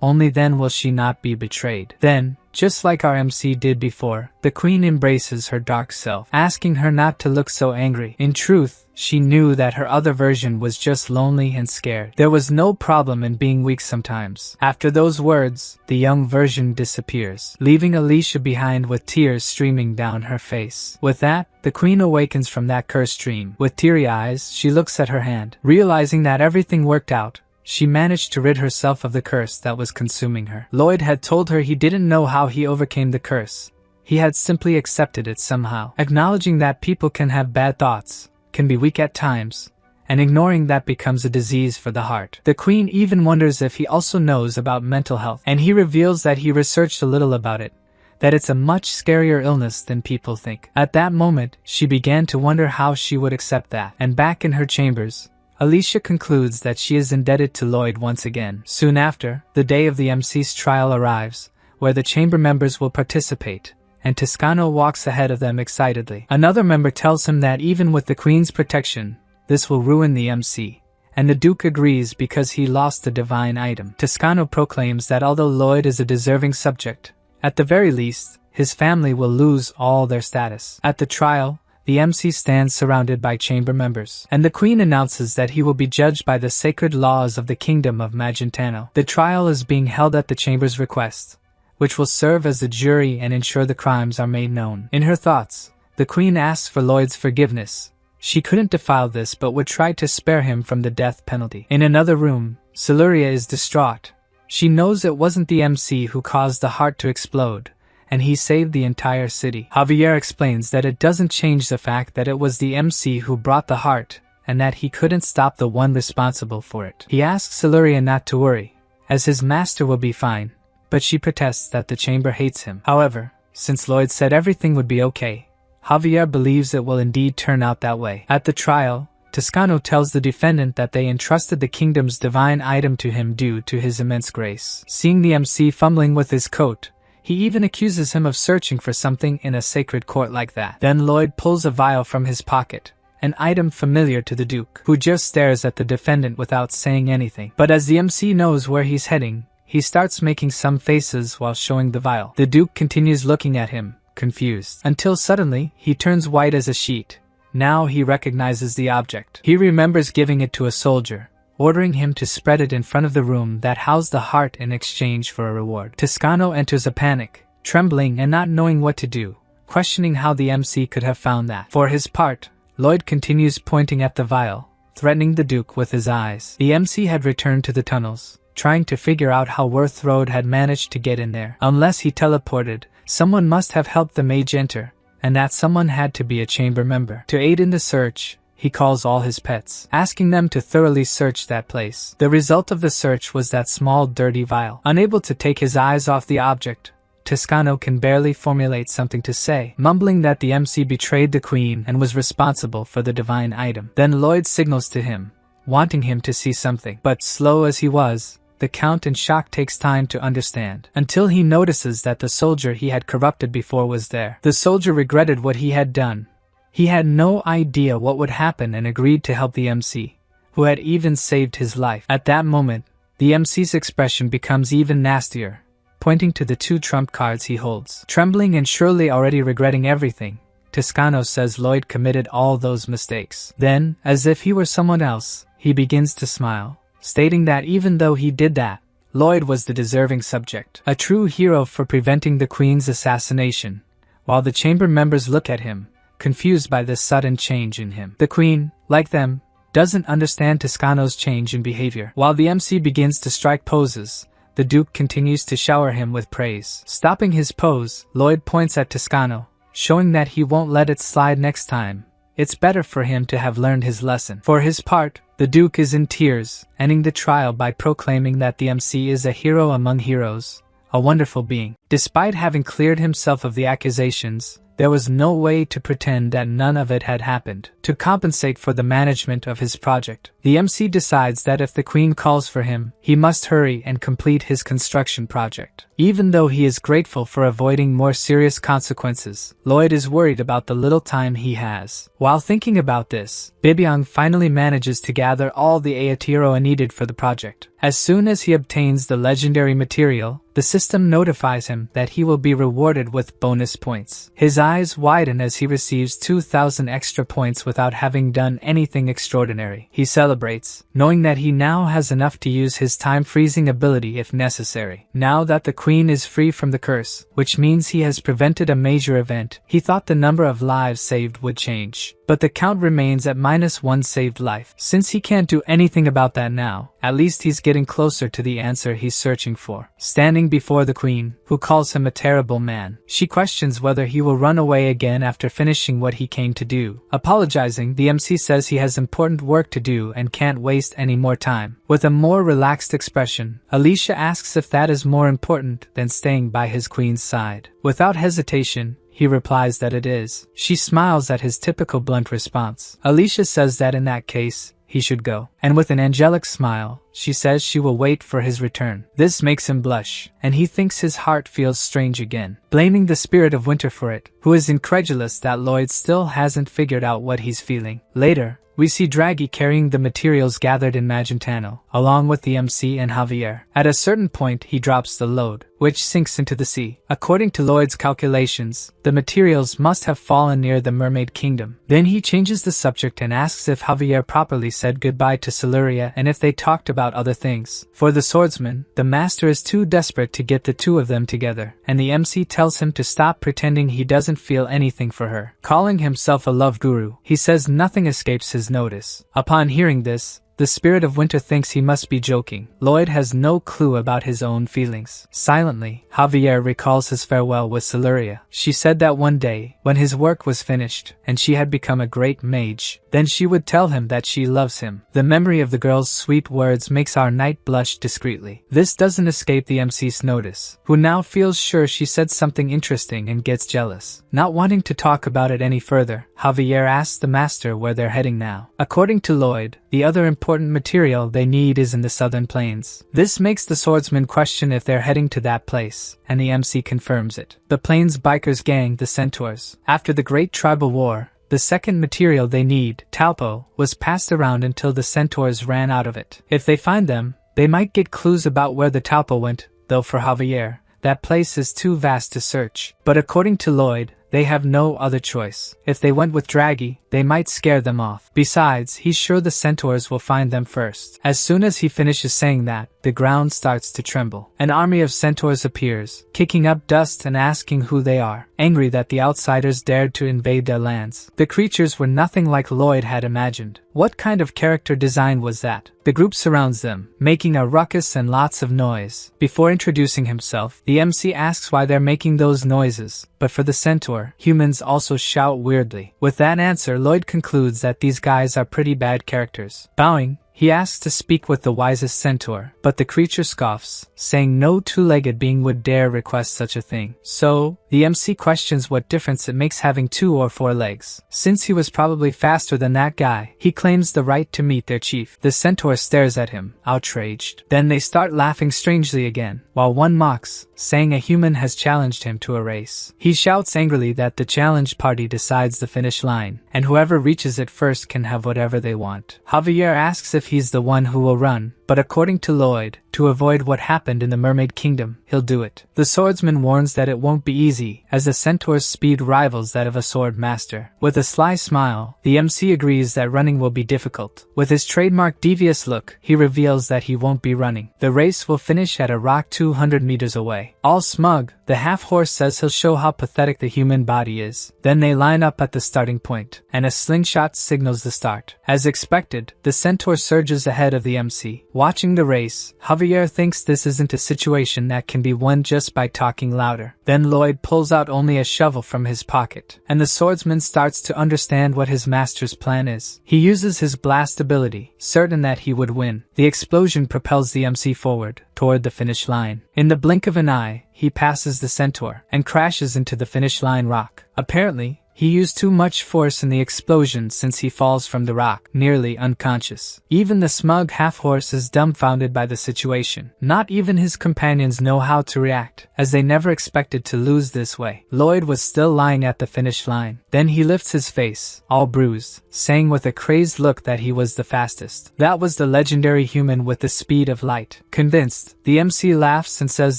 Only then will she not be betrayed. Then, just like our MC did before, the queen embraces her dark self, asking her not to look so angry. In truth, she knew that her other version was just lonely and scared. There was no problem in being weak sometimes. After those words, the young version disappears, leaving Alicia behind with tears streaming down her face. With that, the queen awakens from that cursed dream. With teary eyes, she looks at her hand, realizing that everything worked out. She managed to rid herself of the curse that was consuming her. Lloyd had told her he didn't know how he overcame the curse. He had simply accepted it somehow, acknowledging that people can have bad thoughts, can be weak at times, and ignoring that becomes a disease for the heart. The queen even wonders if he also knows about mental health, and he reveals that he researched a little about it, that it's a much scarier illness than people think. At that moment, she began to wonder how she would accept that, and back in her chambers, Alicia concludes that she is indebted to Lloyd once again. Soon after, the day of the MC's trial arrives, where the chamber members will participate, and Toscano walks ahead of them excitedly. Another member tells him that even with the Queen's protection, this will ruin the MC, and the Duke agrees because he lost the divine item. Toscano proclaims that although Lloyd is a deserving subject, at the very least, his family will lose all their status. At the trial, the MC stands surrounded by chamber members, and the Queen announces that he will be judged by the sacred laws of the Kingdom of Magentano. The trial is being held at the chamber's request, which will serve as the jury and ensure the crimes are made known. In her thoughts, the Queen asks for Lloyd's forgiveness. She couldn't defile this but would try to spare him from the death penalty. In another room, Siluria is distraught. She knows it wasn't the MC who caused the heart to explode, and he saved the entire city. Javier explains that it doesn't change the fact that it was the MC who brought the heart, and that he couldn't stop the one responsible for it. He asks Siluria not to worry, as his master will be fine, but she protests that the chamber hates him. However, since Lloyd said everything would be okay, Javier believes it will indeed turn out that way. At the trial, Toscano tells the defendant that they entrusted the kingdom's divine item to him due to his immense grace. Seeing the MC fumbling with his coat, he even accuses him of searching for something in a sacred court like that. Then Lloyd pulls a vial from his pocket, an item familiar to the Duke, who just stares at the defendant without saying anything. But as the MC knows where he's heading, he starts making some faces while showing the vial. The Duke continues looking at him, confused, until suddenly he turns white as a sheet. Now he recognizes the object. He remembers giving it to a soldier, ordering him to spread it in front of the room that housed the heart in exchange for a reward. Toscano enters a panic, trembling and not knowing what to do, questioning how the MC could have found that. For his part, Lloyd continues pointing at the vial, threatening the Duke with his eyes. The MC had returned to the tunnels, trying to figure out how Worthrode had managed to get in there. Unless he teleported, someone must have helped the mage enter, and that someone had to be a chamber member. To aid in the search, he calls all his pets, asking them to thoroughly search that place. The result of the search was that small dirty vial. Unable to take his eyes off the object, Toscano can barely formulate something to say, mumbling that the MC betrayed the Queen and was responsible for the divine item. Then Lloyd signals to him, wanting him to see something. But slow as he was, the Count in shock takes time to understand, until he notices that the soldier he had corrupted before was there. The soldier regretted what he had done. He had no idea what would happen and agreed to help the MC, who had even saved his life. At that moment, the MC's expression becomes even nastier, pointing to the 2 trump cards he holds. Trembling and surely already regretting everything, Toscano says Lloyd committed all those mistakes. Then, as if he were someone else, he begins to smile, stating that even though he did that, Lloyd was the deserving subject, a true hero for preventing the Queen's assassination, while the chamber members look at him, confused by this sudden change in him. The queen, like them, doesn't understand Toscano's change in behavior. While the MC begins to strike poses, the Duke continues to shower him with praise. Stopping his pose, Lloyd points at Toscano, showing that he won't let it slide next time. It's better for him to have learned his lesson. For his part, the Duke is in tears, ending the trial by proclaiming that the MC is a hero among heroes, a wonderful being. Despite having cleared himself of the accusations, there was no way to pretend that none of it had happened. To compensate for the management of his project, the MC decides that if the queen calls for him, he must hurry and complete his construction project. Even though he is grateful for avoiding more serious consequences, Lloyd is worried about the little time he has. While thinking about this, Bibyong finally manages to gather all the Aotearoa needed for the project. As soon as he obtains the legendary material, the system notifies him that he will be rewarded with bonus points. His eyes widen as he receives 2,000 extra points without having done anything extraordinary. He celebrates, knowing that he now has enough to use his time-freezing ability if necessary. Now that the queen is free from the curse, which means he has prevented a major event, he thought the number of lives saved would change. But the count remains at -1 saved life. Since he can't do anything about that now, at least he's getting closer to the answer he's searching for. Standing before the queen, who calls him a terrible man, she questions whether he will run away again after finishing what he came to do. Apologizing, the MC says he has important work to do and can't waste any more time. With a more relaxed expression, Alicia asks if that is more important than staying by his queen's side. Without hesitation, he replies that it is. She smiles at his typical blunt response. Alicia says that in that case, he should go. And with an angelic smile, she says she will wait for his return. This makes him blush, and he thinks his heart feels strange again, blaming the spirit of winter for it, who is incredulous that Lloyd still hasn't figured out what he's feeling. Later, we see Draghi carrying the materials gathered in Magentano, along with the MC and Javier. At a certain point, he drops the load, which sinks into the sea. According to Lloyd's calculations, the materials must have fallen near the Mermaid Kingdom. Then he changes the subject and asks if Javier properly said goodbye to Siluria and if they talked about other things. For the swordsman, the master is too desperate to get the two of them together, and the MC tells him to stop pretending he doesn't feel anything for her. Calling himself a love guru, he says nothing escapes his notice. Upon hearing this, the spirit of winter thinks he must be joking. Lloyd has no clue about his own feelings. Silently, Javier recalls his farewell with Siluria. She said that one day, when his work was finished, and she had become a great mage, then she would tell him that she loves him. The memory of the girl's sweet words makes our knight blush discreetly. This doesn't escape the MC's notice, who now feels sure she said something interesting and gets jealous. Not wanting to talk about it any further, Javier asks the master where they're heading now. According to Lloyd, the other important material they need is in the southern plains. This makes the swordsman question if they're heading to that place, and the MC confirms it. The plains bikers gang the Centaurs. After the Great Tribal War, the second material they need, Taupo, was passed around until the Centaurs ran out of it. If they find them, they might get clues about where the Taupo went, though for Javier, that place is too vast to search. But according to Lloyd, they have no other choice. If they went with Draghi, they might scare them off. Besides, he's sure the centaurs will find them first. As soon as he finishes saying that, the ground starts to tremble. An army of centaurs appears, kicking up dust and asking who they are, angry that the outsiders dared to invade their lands. The creatures were nothing like Lloyd had imagined. What kind of character design was that? The group surrounds them, making a ruckus and lots of noise. Before introducing himself, the MC asks why they're making those noises, but for the centaur, humans also shout weirdly. With that answer, Lloyd concludes that these guys are pretty bad characters. Bowing, he asks to speak with the wisest centaur, but the creature scoffs, saying no two-legged being would dare request such a thing. So, the MC questions what difference it makes having 2 or 4 legs. Since he was probably faster than that guy, he claims the right to meet their chief. The centaur stares at him, outraged. Then they start laughing strangely again, while one mocks, saying a human has challenged him to a race. He shouts angrily that the challenged party decides the finish line, and whoever reaches it first can have whatever they want. Javier asks if he's the one who will run, but according to Lloyd, to avoid what happened in the Mermaid Kingdom, he'll do it. The swordsman warns that it won't be easy, as the centaur's speed rivals that of a sword master. With a sly smile, the MC agrees that running will be difficult. With his trademark devious look, he reveals that he won't be running. The race will finish at a rock 200 meters away. All smug, the half-horse says he'll show how pathetic the human body is. Then they line up at the starting point, and a slingshot signals the start. As expected, the centaur surges ahead of the MC. Watching the race, Javier thinks this isn't a situation that can be won just by talking louder. Then Lloyd pulls out only a shovel from his pocket, and the swordsman starts to understand what his master's plan is. He uses his blast ability, certain that he would win. The explosion propels the MC forward, toward the finish line. In the blink of an eye, he passes the centaur, and crashes into the finish line rock. Apparently, he used too much force in the explosion since he falls from the rock, nearly unconscious. Even the smug half-horse is dumbfounded by the situation. Not even his companions know how to react, as they never expected to lose this way. Lloyd was still lying at the finish line. Then he lifts his face, all bruised, saying with a crazed look that he was the fastest. That was the legendary human with the speed of light. Convinced, the MC laughs and says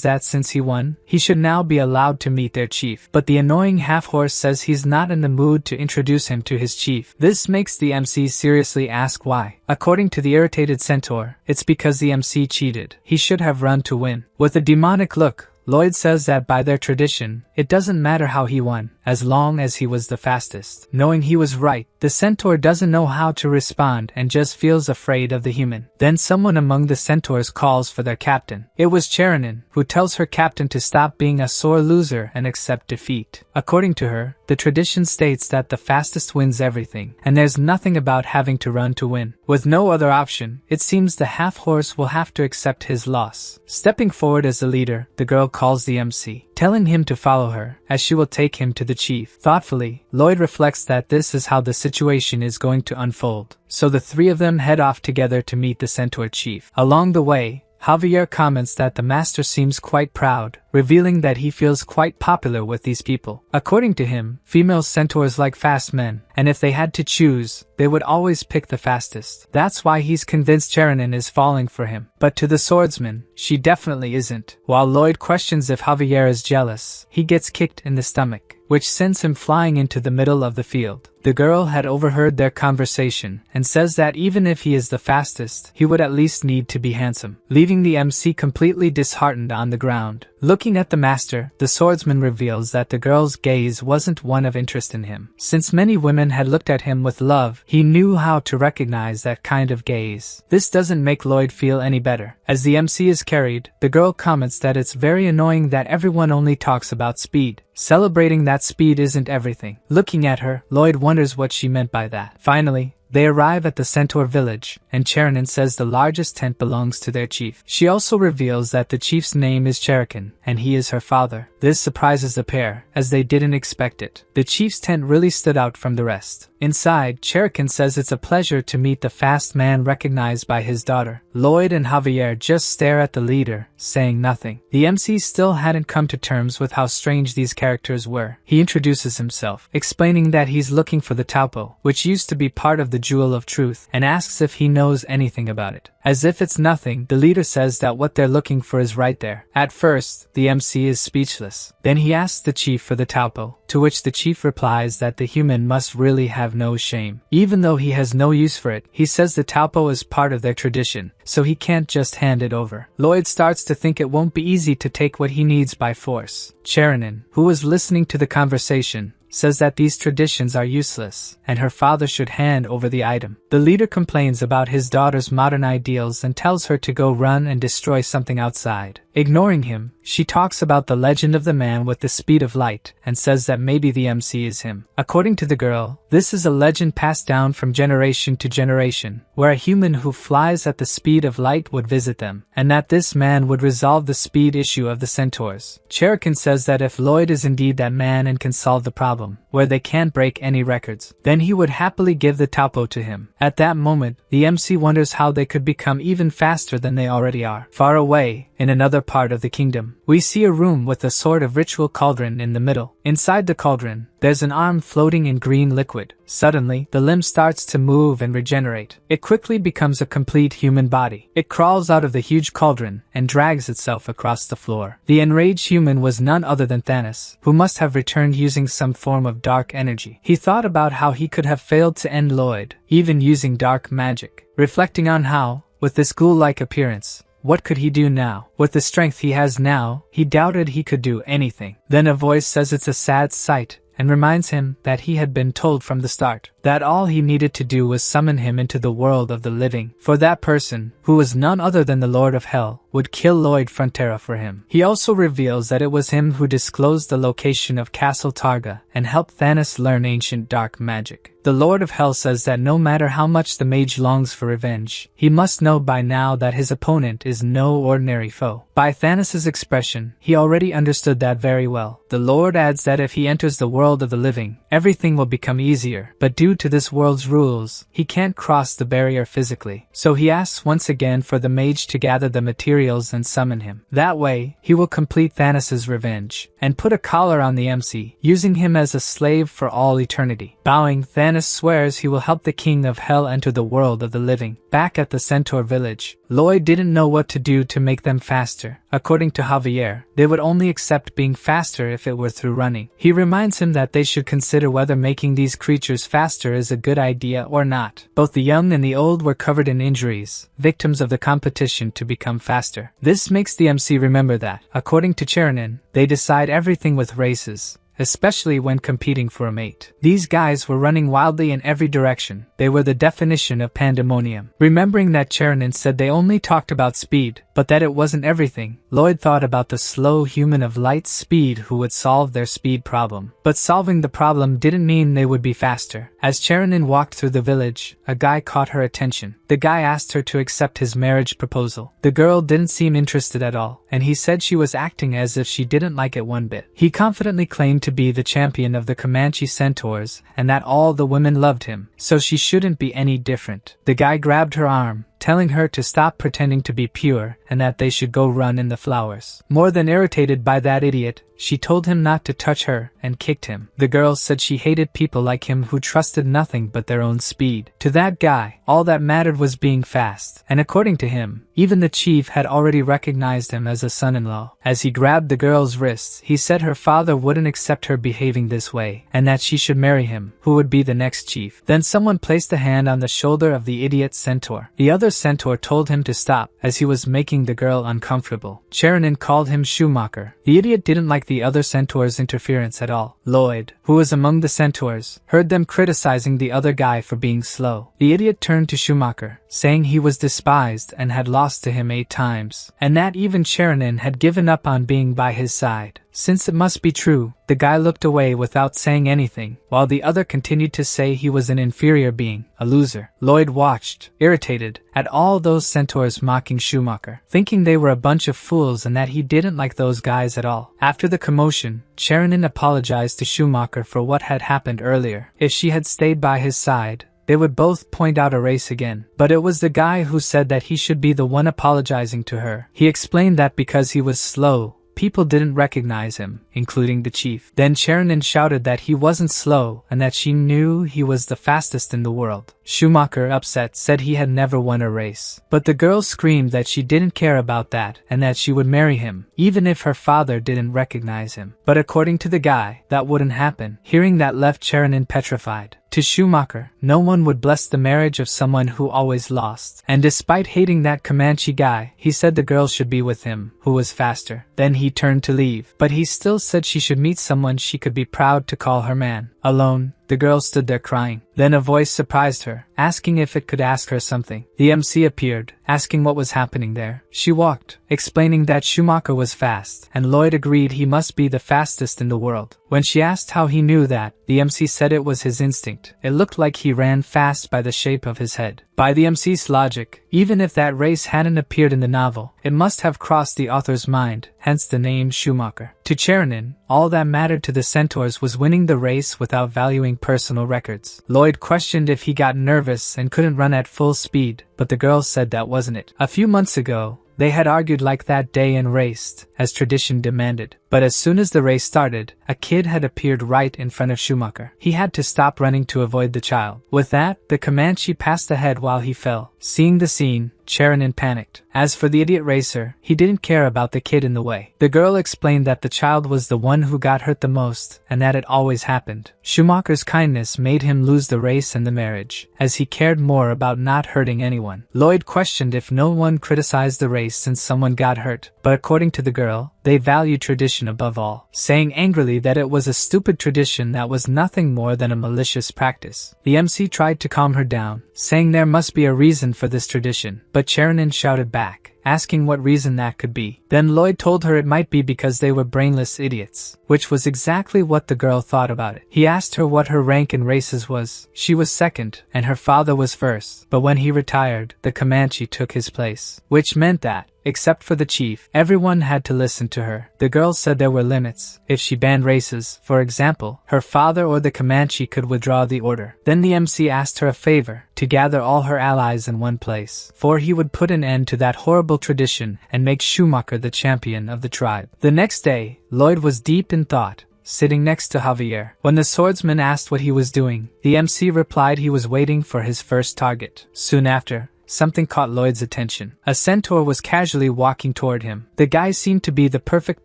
that since he won, he should now be allowed to meet their chief. But the annoying half-horse says he's not in the mood to introduce him to his chief. This makes the MC seriously ask why. According to the irritated centaur, it's because the MC cheated. He should have run to win. With a demonic look, Lloyd says that by their tradition, it doesn't matter how he won, as long as he was the fastest. Knowing he was right, the centaur doesn't know how to respond and just feels afraid of the human. Then someone among the centaurs calls for their captain. It was Shounen, who tells her captain to stop being a sore loser and accept defeat. According to her, the tradition states that the fastest wins everything, and there's nothing about having to run to win. With no other option, it seems the half-horse will have to accept his loss. Stepping forward as the leader, the girl calls the MC, telling him to follow her, as she will take him to the chief. Thoughtfully, Lloyd reflects that this is how the situation is going to unfold. So the three of them head off together to meet the centaur chief. Along the way, Javier comments that the master seems quite proud, revealing that he feels quite popular with these people. According to him, female centaurs like fast men, and if they had to choose, they would always pick the fastest. That's why he's convinced Shounen is falling for him. But to the swordsman, she definitely isn't. While Lloyd questions if Javier is jealous, he gets kicked in the stomach, which sends him flying into the middle of the field. The girl had overheard their conversation and says that even if he is the fastest, he would at least need to be handsome, leaving the MC completely disheartened on the ground. Looking at the master, the swordsman reveals that the girl's gaze wasn't one of interest in him. Since many women had looked at him with love, he knew how to recognize that kind of gaze. This doesn't make Lloyd feel any better. As the MC is carried, the girl comments that it's very annoying that everyone only talks about speed. Celebrating that speed isn't everything. Looking at her, Lloyd wonders what she meant by that. Finally, they arrive at the centaur village, and Shounen says the largest tent belongs to their chief. She also reveals that the chief's name is Cherokee, and he is her father. This surprises the pair, as they didn't expect it. The chief's tent really stood out from the rest. Inside, Cherokee says it's a pleasure to meet the fast man recognized by his daughter. Lloyd and Javier just stare at the leader, saying nothing. The MC still hadn't come to terms with how strange these characters were. He introduces himself, explaining that he's looking for the taupo, which used to be part of the Jewel of Truth, and asks if he knows anything about it. As if it's nothing, the leader says that what they're looking for is right there. At first, the MC is speechless. Then he asks the chief for the taupo, to which the chief replies that the human must really have no shame. Even though he has no use for it, he says the taupo is part of their tradition, so he can't just hand it over. Lloyd starts to think it won't be easy to take what he needs by force. Shounen, who was listening to the conversation, says that these traditions are useless, and her father should hand over the item. The leader complains about his daughter's modern ideals and tells her to go run and destroy something outside. Ignoring him, she talks about the legend of the man with the speed of light and says that maybe the MC is him. According to the girl, this is a legend passed down from generation to generation, where a human who flies at the speed of light would visit them, and that this man would resolve the speed issue of the centaurs. Cherokee says that if Lloyd is indeed that man and can solve the problem, where they can't break any records, then he would happily give the taupo to him. At that moment, the MC wonders how they could become even faster than they already are. Far away, in another part of the kingdom, we see a room with a sort of ritual cauldron in the middle. Inside the cauldron, There's an arm floating in green liquid. Suddenly, the limb starts to move and regenerate. It quickly becomes a complete human body. It crawls out of the huge cauldron and drags itself across the floor. The enraged human was none other than Thanos, who must have returned using some form of dark energy. He thought about how he could have failed to end Lloyd, even using dark magic. Reflecting on how, with this ghoul-like appearance, what could he do now? With the strength he has now, he doubted he could do anything. Then a voice says it's a sad sight, and reminds him that he had been told from the start that all he needed to do was summon him into the world of the living. For that person, who was none other than the Lord of Hell, would kill Lloyd Frontera for him. He also reveals that it was him who disclosed the location of Castle Targa and helped Thanos learn ancient dark magic. The Lord of Hell says that no matter how much the mage longs for revenge, he must know by now that his opponent is no ordinary foe. By Thanos' expression, he already understood that very well. The Lord adds that if he enters the world of the living, everything will become easier, but due to this world's rules, he can't cross the barrier physically. So he asks once again for the mage to gather the materials and summon him. That way, he will complete Thanos' revenge, and put a collar on the MC, using him as a slave for all eternity. Bowing, Thanos swears he will help the King of Hell enter the world of the living. Back at the Centaur village, Lloyd didn't know what to do to make them faster. According to Javier, they would only accept being faster if it were through running. He reminds him that they should consider whether making these creatures faster is a good idea or not. Both the young and the old were covered in injuries, victims of the competition to become faster. This makes the MC remember that, according to Shounen, they decide everything with races, especially when competing for a mate. These guys were running wildly in every direction. They were the definition of pandemonium. Remembering that Shounen said they only talked about speed, but that it wasn't everything, Lloyd thought about the slow human of light speed who would solve their speed problem. But solving the problem didn't mean they would be faster. As Shounen walked through the village, a guy caught her attention. The guy asked her to accept his marriage proposal. The girl didn't seem interested at all, and he said she was acting as if she didn't like it one bit. He confidently claimed to be the champion of the Comanche centaurs, and that all the women loved him, so she shouldn't be any different. The guy grabbed her arm, telling her to stop pretending to be pure and that they should go run in the flowers. More than irritated by that idiot, she told him not to touch her and kicked him. The girl said she hated people like him who trusted nothing but their own speed. To that guy, all that mattered was being fast, and according to him, even the chief had already recognized him as a son-in-law. As he grabbed the girl's wrists, he said her father wouldn't accept her behaving this way, and that she should marry him, who would be the next chief. Then someone placed a hand on the shoulder of the idiot centaur. The other centaur told him to stop, as he was making the girl uncomfortable. Shounen called him Schumacher. The idiot didn't like the other centaur's interference at all. Lloyd, who was among the centaurs, heard them criticizing the other guy for being slow. The idiot turned to Schumacher, saying he was despised and had lost to him 8 times, and that even Shounen had given up on being by his side. Since it must be true, the guy looked away without saying anything, while the other continued to say he was an inferior being, a loser. Lloyd watched, irritated, at all those centaurs mocking Schumacher, thinking they were a bunch of fools and that he didn't like those guys at all. After the commotion, Shounen apologized to Schumacher for what had happened earlier. If she had stayed by his side, they would both point out a race again. But it was the guy who said that he should be the one apologizing to her. He explained that because he was slow, people didn't recognize him, including the chief. Then Shounen shouted that he wasn't slow and that she knew he was the fastest in the world. Schumacher, upset, said he had never won a race. But the girl screamed that she didn't care about that and that she would marry him, even if her father didn't recognize him. But according to the guy, that wouldn't happen. Hearing that left Shounen petrified. To Schumacher, no one would bless the marriage of someone who always lost. And despite hating that Comanche guy, he said the girl should be with him, who was faster. Then he turned to leave, but he still said she should meet someone she could be proud to call her man. Alone, the girl stood there crying. Then a voice surprised her, asking if it could ask her something. The MC appeared, asking what was happening there. She walked, explaining that Schumacher was fast, and Lloyd agreed he must be the fastest in the world. When she asked how he knew that, the MC said it was his instinct. It looked like he ran fast by the shape of his head. By the MC's logic, even if that race hadn't appeared in the novel, it must have crossed the author's mind, hence the name Schumacher. To Shounen, all that mattered to the centaurs was winning the race without valuing personal records. Lloyd questioned if he got nervous and couldn't run at full speed, but the girl said that wasn't it. A few months ago, they had argued like that day and raced, as tradition demanded. But as soon as the race started, a kid had appeared right in front of Schumacher. He had to stop running to avoid the child. With that, the Comanche passed ahead while he fell. Seeing the scene, Sharon panicked. As for the idiot racer, he didn't care about the kid in the way. The girl explained that the child was the one who got hurt the most, and that it always happened. Schumacher's kindness made him lose the race and the marriage, as he cared more about not hurting anyone. Lloyd questioned if no one criticized the race since someone got hurt, but according to the girl, they valued tradition above all, saying angrily that it was a stupid tradition that was nothing more than a malicious practice. The MC tried to calm her down, saying there must be a reason for this tradition, but Sharon shouted back, asking what reason that could be. Then Lloyd told her it might be because they were brainless idiots, which was exactly what the girl thought about it. He asked her what her rank in races was. She was second, and her father was first, but when he retired, the Comanche took his place, which meant that, except for the chief, everyone had to listen to her. The girl said there were limits. If she banned races, for example, her father or the Comanche could withdraw the order. Then the MC asked her a favor, to gather all her allies in one place, for he would put an end to that horrible tradition and make Schumacher the champion of the tribe. The next day, Lloyd was deep in thought, sitting next to Javier. When the swordsman asked what he was doing, the MC replied he was waiting for his first target. Soon after, something caught Lloyd's attention. A centaur was casually walking toward him. The guy seemed to be the perfect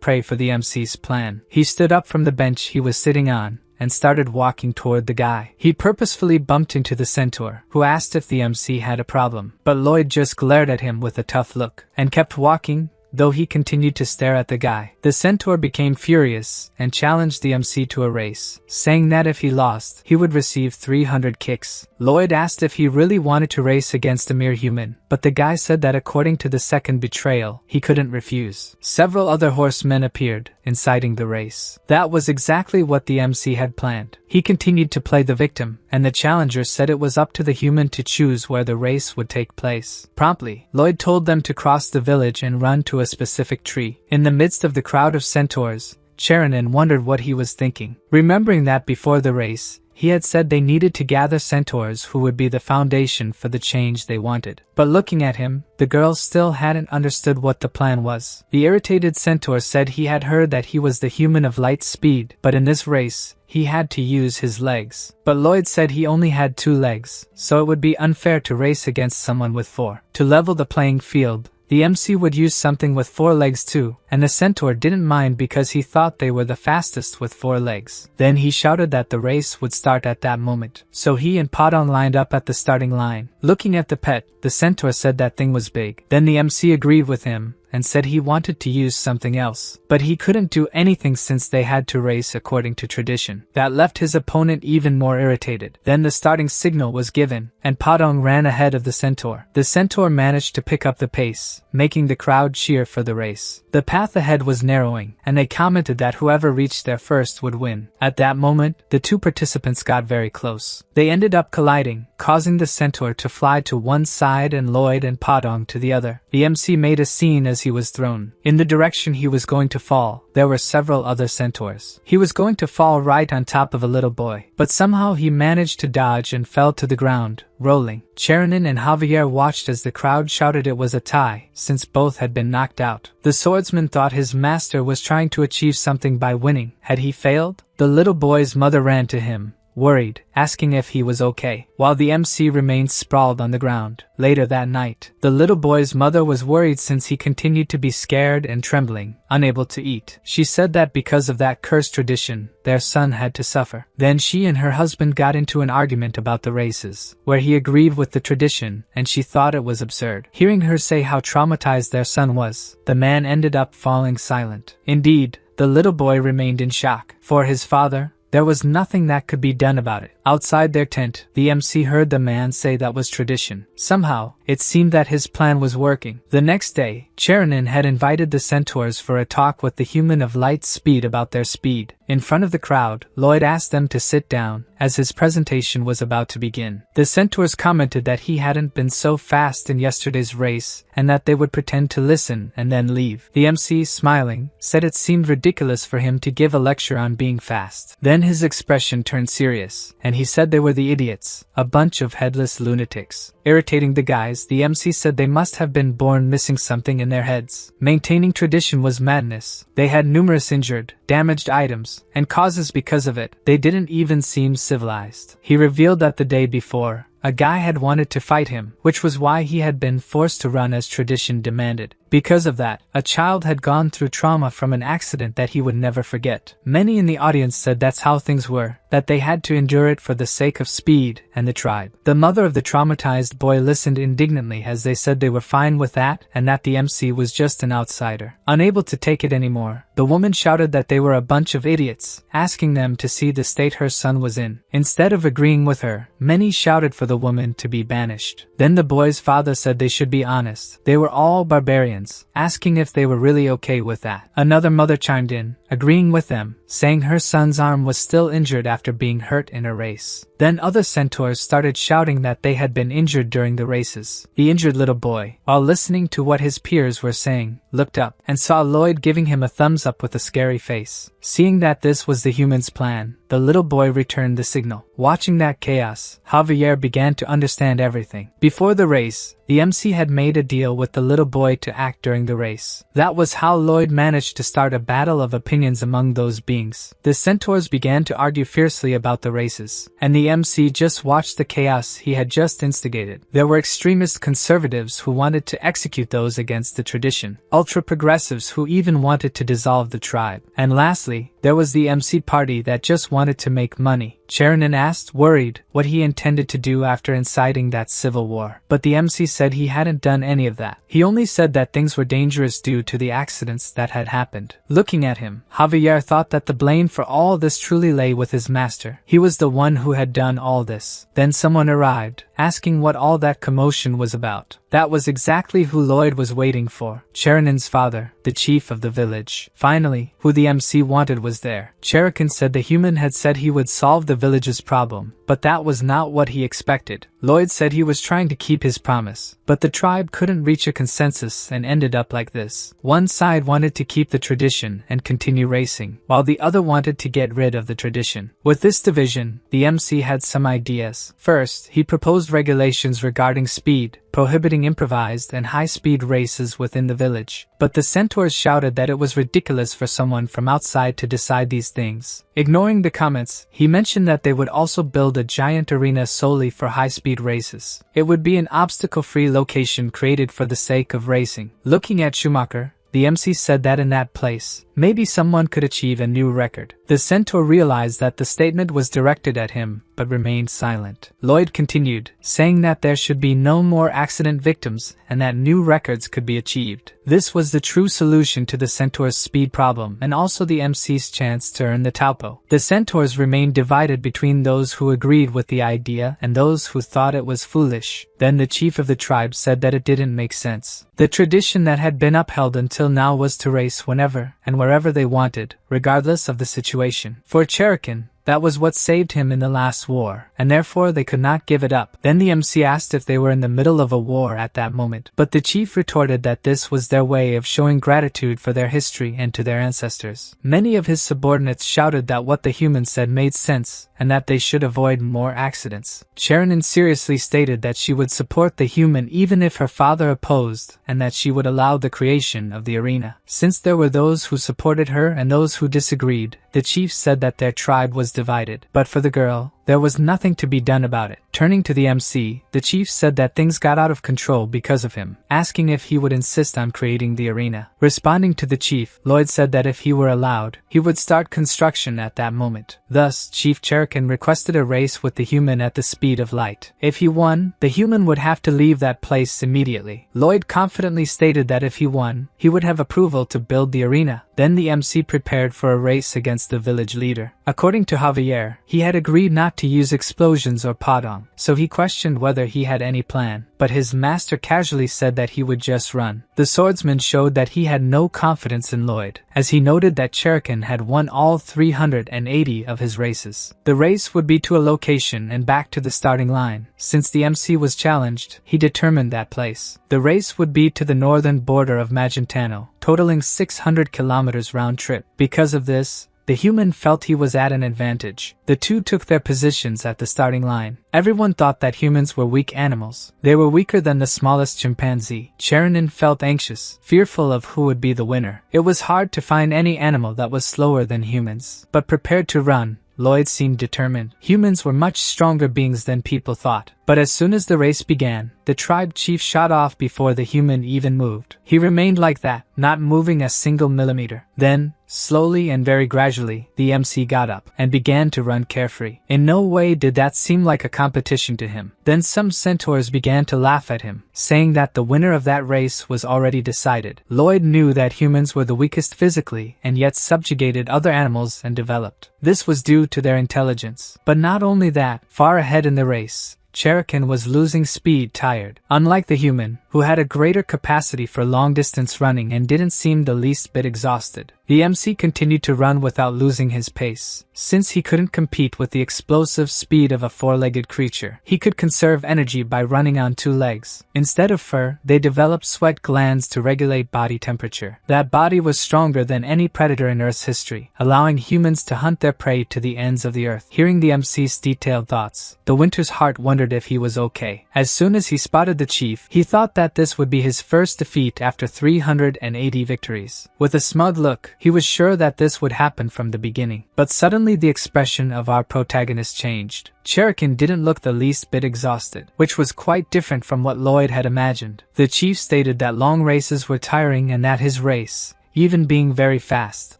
prey for the MC's plan. He stood up from the bench he was sitting on and started walking toward the guy. He purposefully bumped into the centaur, who asked if the MC had a problem. But Lloyd just glared at him with a tough look and kept walking, though he continued to stare at the guy. The centaur became furious and challenged the MC to a race, saying that if he lost, he would receive 300 kicks. Lloyd asked if he really wanted to race against a mere human, but the guy said that according to the second betrayal, he couldn't refuse. Several other horsemen appeared, inciting the race. That was exactly what the MC had planned. He continued to play the victim, and the challenger said it was up to the human to choose where the race would take place. Promptly, Lloyd told them to cross the village and run to a specific tree. In the midst of the crowd of centaurs, Sharon wondered what he was thinking, remembering that before the race, he had said they needed to gather centaurs who would be the foundation for the change they wanted. But looking at him, the girl still hadn't understood what the plan was. The irritated centaur said he had heard that he was the human of light speed, but in this race, he had to use his legs. But Lloyd said he only had 2 legs, so it would be unfair to race against someone with 4. To level the playing field, the MC would use something with 4 legs too, and the centaur didn't mind because he thought they were the fastest with 4 legs. Then he shouted that the race would start at that moment, so he and Padong lined up at the starting line. Looking at the pet, the centaur said that thing was big. Then the MC agreed with him and said he wanted to use something else, but he couldn't do anything since they had to race according to tradition. That left his opponent even more irritated. Then the starting signal was given, and Padong ran ahead of the centaur. The centaur managed to pick up the pace, making the crowd cheer for the race. The path ahead was narrowing, and they commented that whoever reached there first would win. At that moment, the 2 participants got very close. They ended up colliding, causing the centaur to fly to one side and Lloyd and Padong to the other. The MC made a scene as he was thrown. In the direction he was going to fall, there were several other centaurs. He was going to fall right on top of a little boy, but somehow he managed to dodge and fell to the ground, rolling. Sharon and Javier watched as the crowd shouted it was a tie, since both had been knocked out. The swordsman thought his master was trying to achieve something by winning. Had he failed? The little boy's mother ran to him, worried, asking if he was okay, while the MC remained sprawled on the ground. Later that night, the little boy's mother was worried since he continued to be scared and trembling, unable to eat. She said that because of that cursed tradition, their son had to suffer. Then she and her husband got into an argument about the races, where he agreed with the tradition, and she thought it was absurd. Hearing her say how traumatized their son was, the man ended up falling silent. Indeed, the little boy remained in shock. For his father, there was nothing that could be done about it. Outside their tent, the MC heard the man say that was tradition. Somehow, it seemed that his plan was working. The next day, Sharon had invited the centaurs for a talk with the human of light speed about their speed. In front of the crowd, Lloyd asked them to sit down, as his presentation was about to begin. The centaurs commented that he hadn't been so fast in yesterday's race, and that they would pretend to listen and then leave. The MC, smiling, said it seemed ridiculous for him to give a lecture on being fast. Then his expression turned serious, and and he said they were the idiots, a bunch of headless lunatics. Irritating the guys, the MC said they must have been born missing something in their heads. Maintaining tradition was madness. They had numerous injured, damaged items, and causes because of it. They didn't even seem civilized. He revealed that the day before, a guy had wanted to fight him, which was why he had been forced to run as tradition demanded. Because of that, a child had gone through trauma from an accident that he would never forget. Many in the audience said that's how things were, that they had to endure it for the sake of speed and the tribe. The mother of the traumatized boy listened indignantly as they said they were fine with that and that the MC was just an outsider. Unable to take it anymore, the woman shouted that they were a bunch of idiots, asking them to see the state her son was in. Instead of agreeing with her, many shouted for the woman to be banished. Then the boy's father said they should be honest. They were all barbarians, asking if they were really okay with that. Another mother chimed in, agreeing with them, saying her son's arm was still injured after being hurt in a race. Then other centaurs started shouting that they had been injured during the races. The injured little boy, while listening to what his peers were saying, looked up and saw Lloyd giving him a thumbs up with a scary face. Seeing that this was the human's plan, the little boy returned the signal. Watching that chaos, Javier began to understand everything. Before the race, the MC had made a deal with the little boy to act during the race. That was how Lloyd managed to start a battle of opinions among those beings. The centaurs began to argue fiercely about the races, and the MC just watched the chaos he had just instigated. There were extremist conservatives who wanted to execute those against the tradition, ultra-progressives who even wanted to dissolve the tribe, and lastly, there was the MC party that just wanted to make money. Shounen asked, worried, what he intended to do after inciting that civil war. But the MC said he hadn't done any of that. He only said that things were dangerous due to the accidents that had happened. Looking at him, Javier thought that the blame for all this truly lay with his master. He was the one who had done all this. Then someone arrived, asking what all that commotion was about. That was exactly who Lloyd was waiting for. Cherenen's father, the chief of the village. Finally, who the MC wanted was there. Cherokee said the human had said he would solve the village's problem, but that was not what he expected. Lloyd said he was trying to keep his promise, but the tribe couldn't reach a consensus and ended up like this. One side wanted to keep the tradition and continue racing, while the other wanted to get rid of the tradition. With this division, the MC had some ideas. First, he proposed regulations regarding speed, prohibiting improvised and high-speed races within the village. But the centaurs shouted that it was ridiculous for someone from outside to decide these things. Ignoring the comments, he mentioned that they would also build a giant arena solely for high-speed races. It would be an obstacle-free location created for the sake of racing. Looking at Schumacher, the MC said that in that place, maybe someone could achieve a new record. The centaur realized that the statement was directed at him, but remained silent. Lloyd continued, saying that there should be no more accident victims and that new records could be achieved. This was the true solution to the centaur's speed problem and also the MC's chance to earn the taupo. The centaurs remained divided between those who agreed with the idea and those who thought it was foolish. Then the chief of the tribe said that it didn't make sense. The tradition that had been upheld until now was to race whenever and wherever they wanted, regardless of the situation. For Cherokee, that was what saved him in the last war, and therefore they could not give it up. Then the MC asked if they were in the middle of a war at that moment, but the chief retorted that this was their way of showing gratitude for their history and to their ancestors. Many of his subordinates shouted that what the human said made sense, and that they should avoid more accidents. Cherenin seriously stated that she would support the human even if her father opposed, and that she would allow the creation of the arena. Since there were those who supported her and those who disagreed, the chief said that their tribe was divided. But for the girl, there was nothing to be done about it. Turning to the MC, the chief said that things got out of control because of him, asking if he would insist on creating the arena. Responding to the chief, Lloyd said that if he were allowed, he would start construction at that moment. Thus, Chief Cherokee requested a race with the human at the speed of light. If he won, the human would have to leave that place immediately. Lloyd confidently stated that if he won, he would have approval to build the arena. Then the MC prepared for a race against the village leader. According to Javier, he had agreed not to use explosions or padong, so he questioned whether he had any plan, but his master casually said that he would just run. The swordsman showed that he had no confidence in Lloyd, as he noted that Cherokee had won all 380 of his races. The race would be to a location and back to the starting line. Since the MC was challenged, he determined that place. The race would be to the northern border of Magentano, totaling 600 kilometers round trip. Because of this, the human felt he was at an advantage. The two took their positions at the starting line. Everyone thought that humans were weak animals. They were weaker than the smallest chimpanzee. Shounen felt anxious, fearful of who would be the winner. It was hard to find any animal that was slower than humans, but prepared to run. Lloyd seemed determined. Humans were much stronger beings than people thought. But as soon as the race began, the tribe chief shot off before the human even moved. He remained like that, not moving a single millimeter. Then, slowly and very gradually, the MC got up and began to run carefree. In no way did that seem like a competition to him. Then some centaurs began to laugh at him, saying that the winner of that race was already decided. Lloyd knew that humans were the weakest physically and yet subjugated other animals and developed. This was due to their intelligence. But not only that, far ahead in the race, Cherokee was losing speed tired. Unlike the human, who had a greater capacity for long-distance running and didn't seem the least bit exhausted, the MC continued to run without losing his pace. Since he couldn't compete with the explosive speed of a four-legged creature, he could conserve energy by running on two legs. Instead of fur, they developed sweat glands to regulate body temperature. That body was stronger than any predator in Earth's history, allowing humans to hunt their prey to the ends of the earth. Hearing the MC's detailed thoughts, the Winter's heart wondered if he was okay. As soon as he spotted the chief, he thought that this would be his first defeat after 380 victories. With a smug look, he was sure that this would happen from the beginning. But suddenly the expression of our protagonist changed. Cherokee didn't look the least bit exhausted, which was quite different from what Lloyd had imagined. The chief stated that long races were tiring and that his race, even being very fast,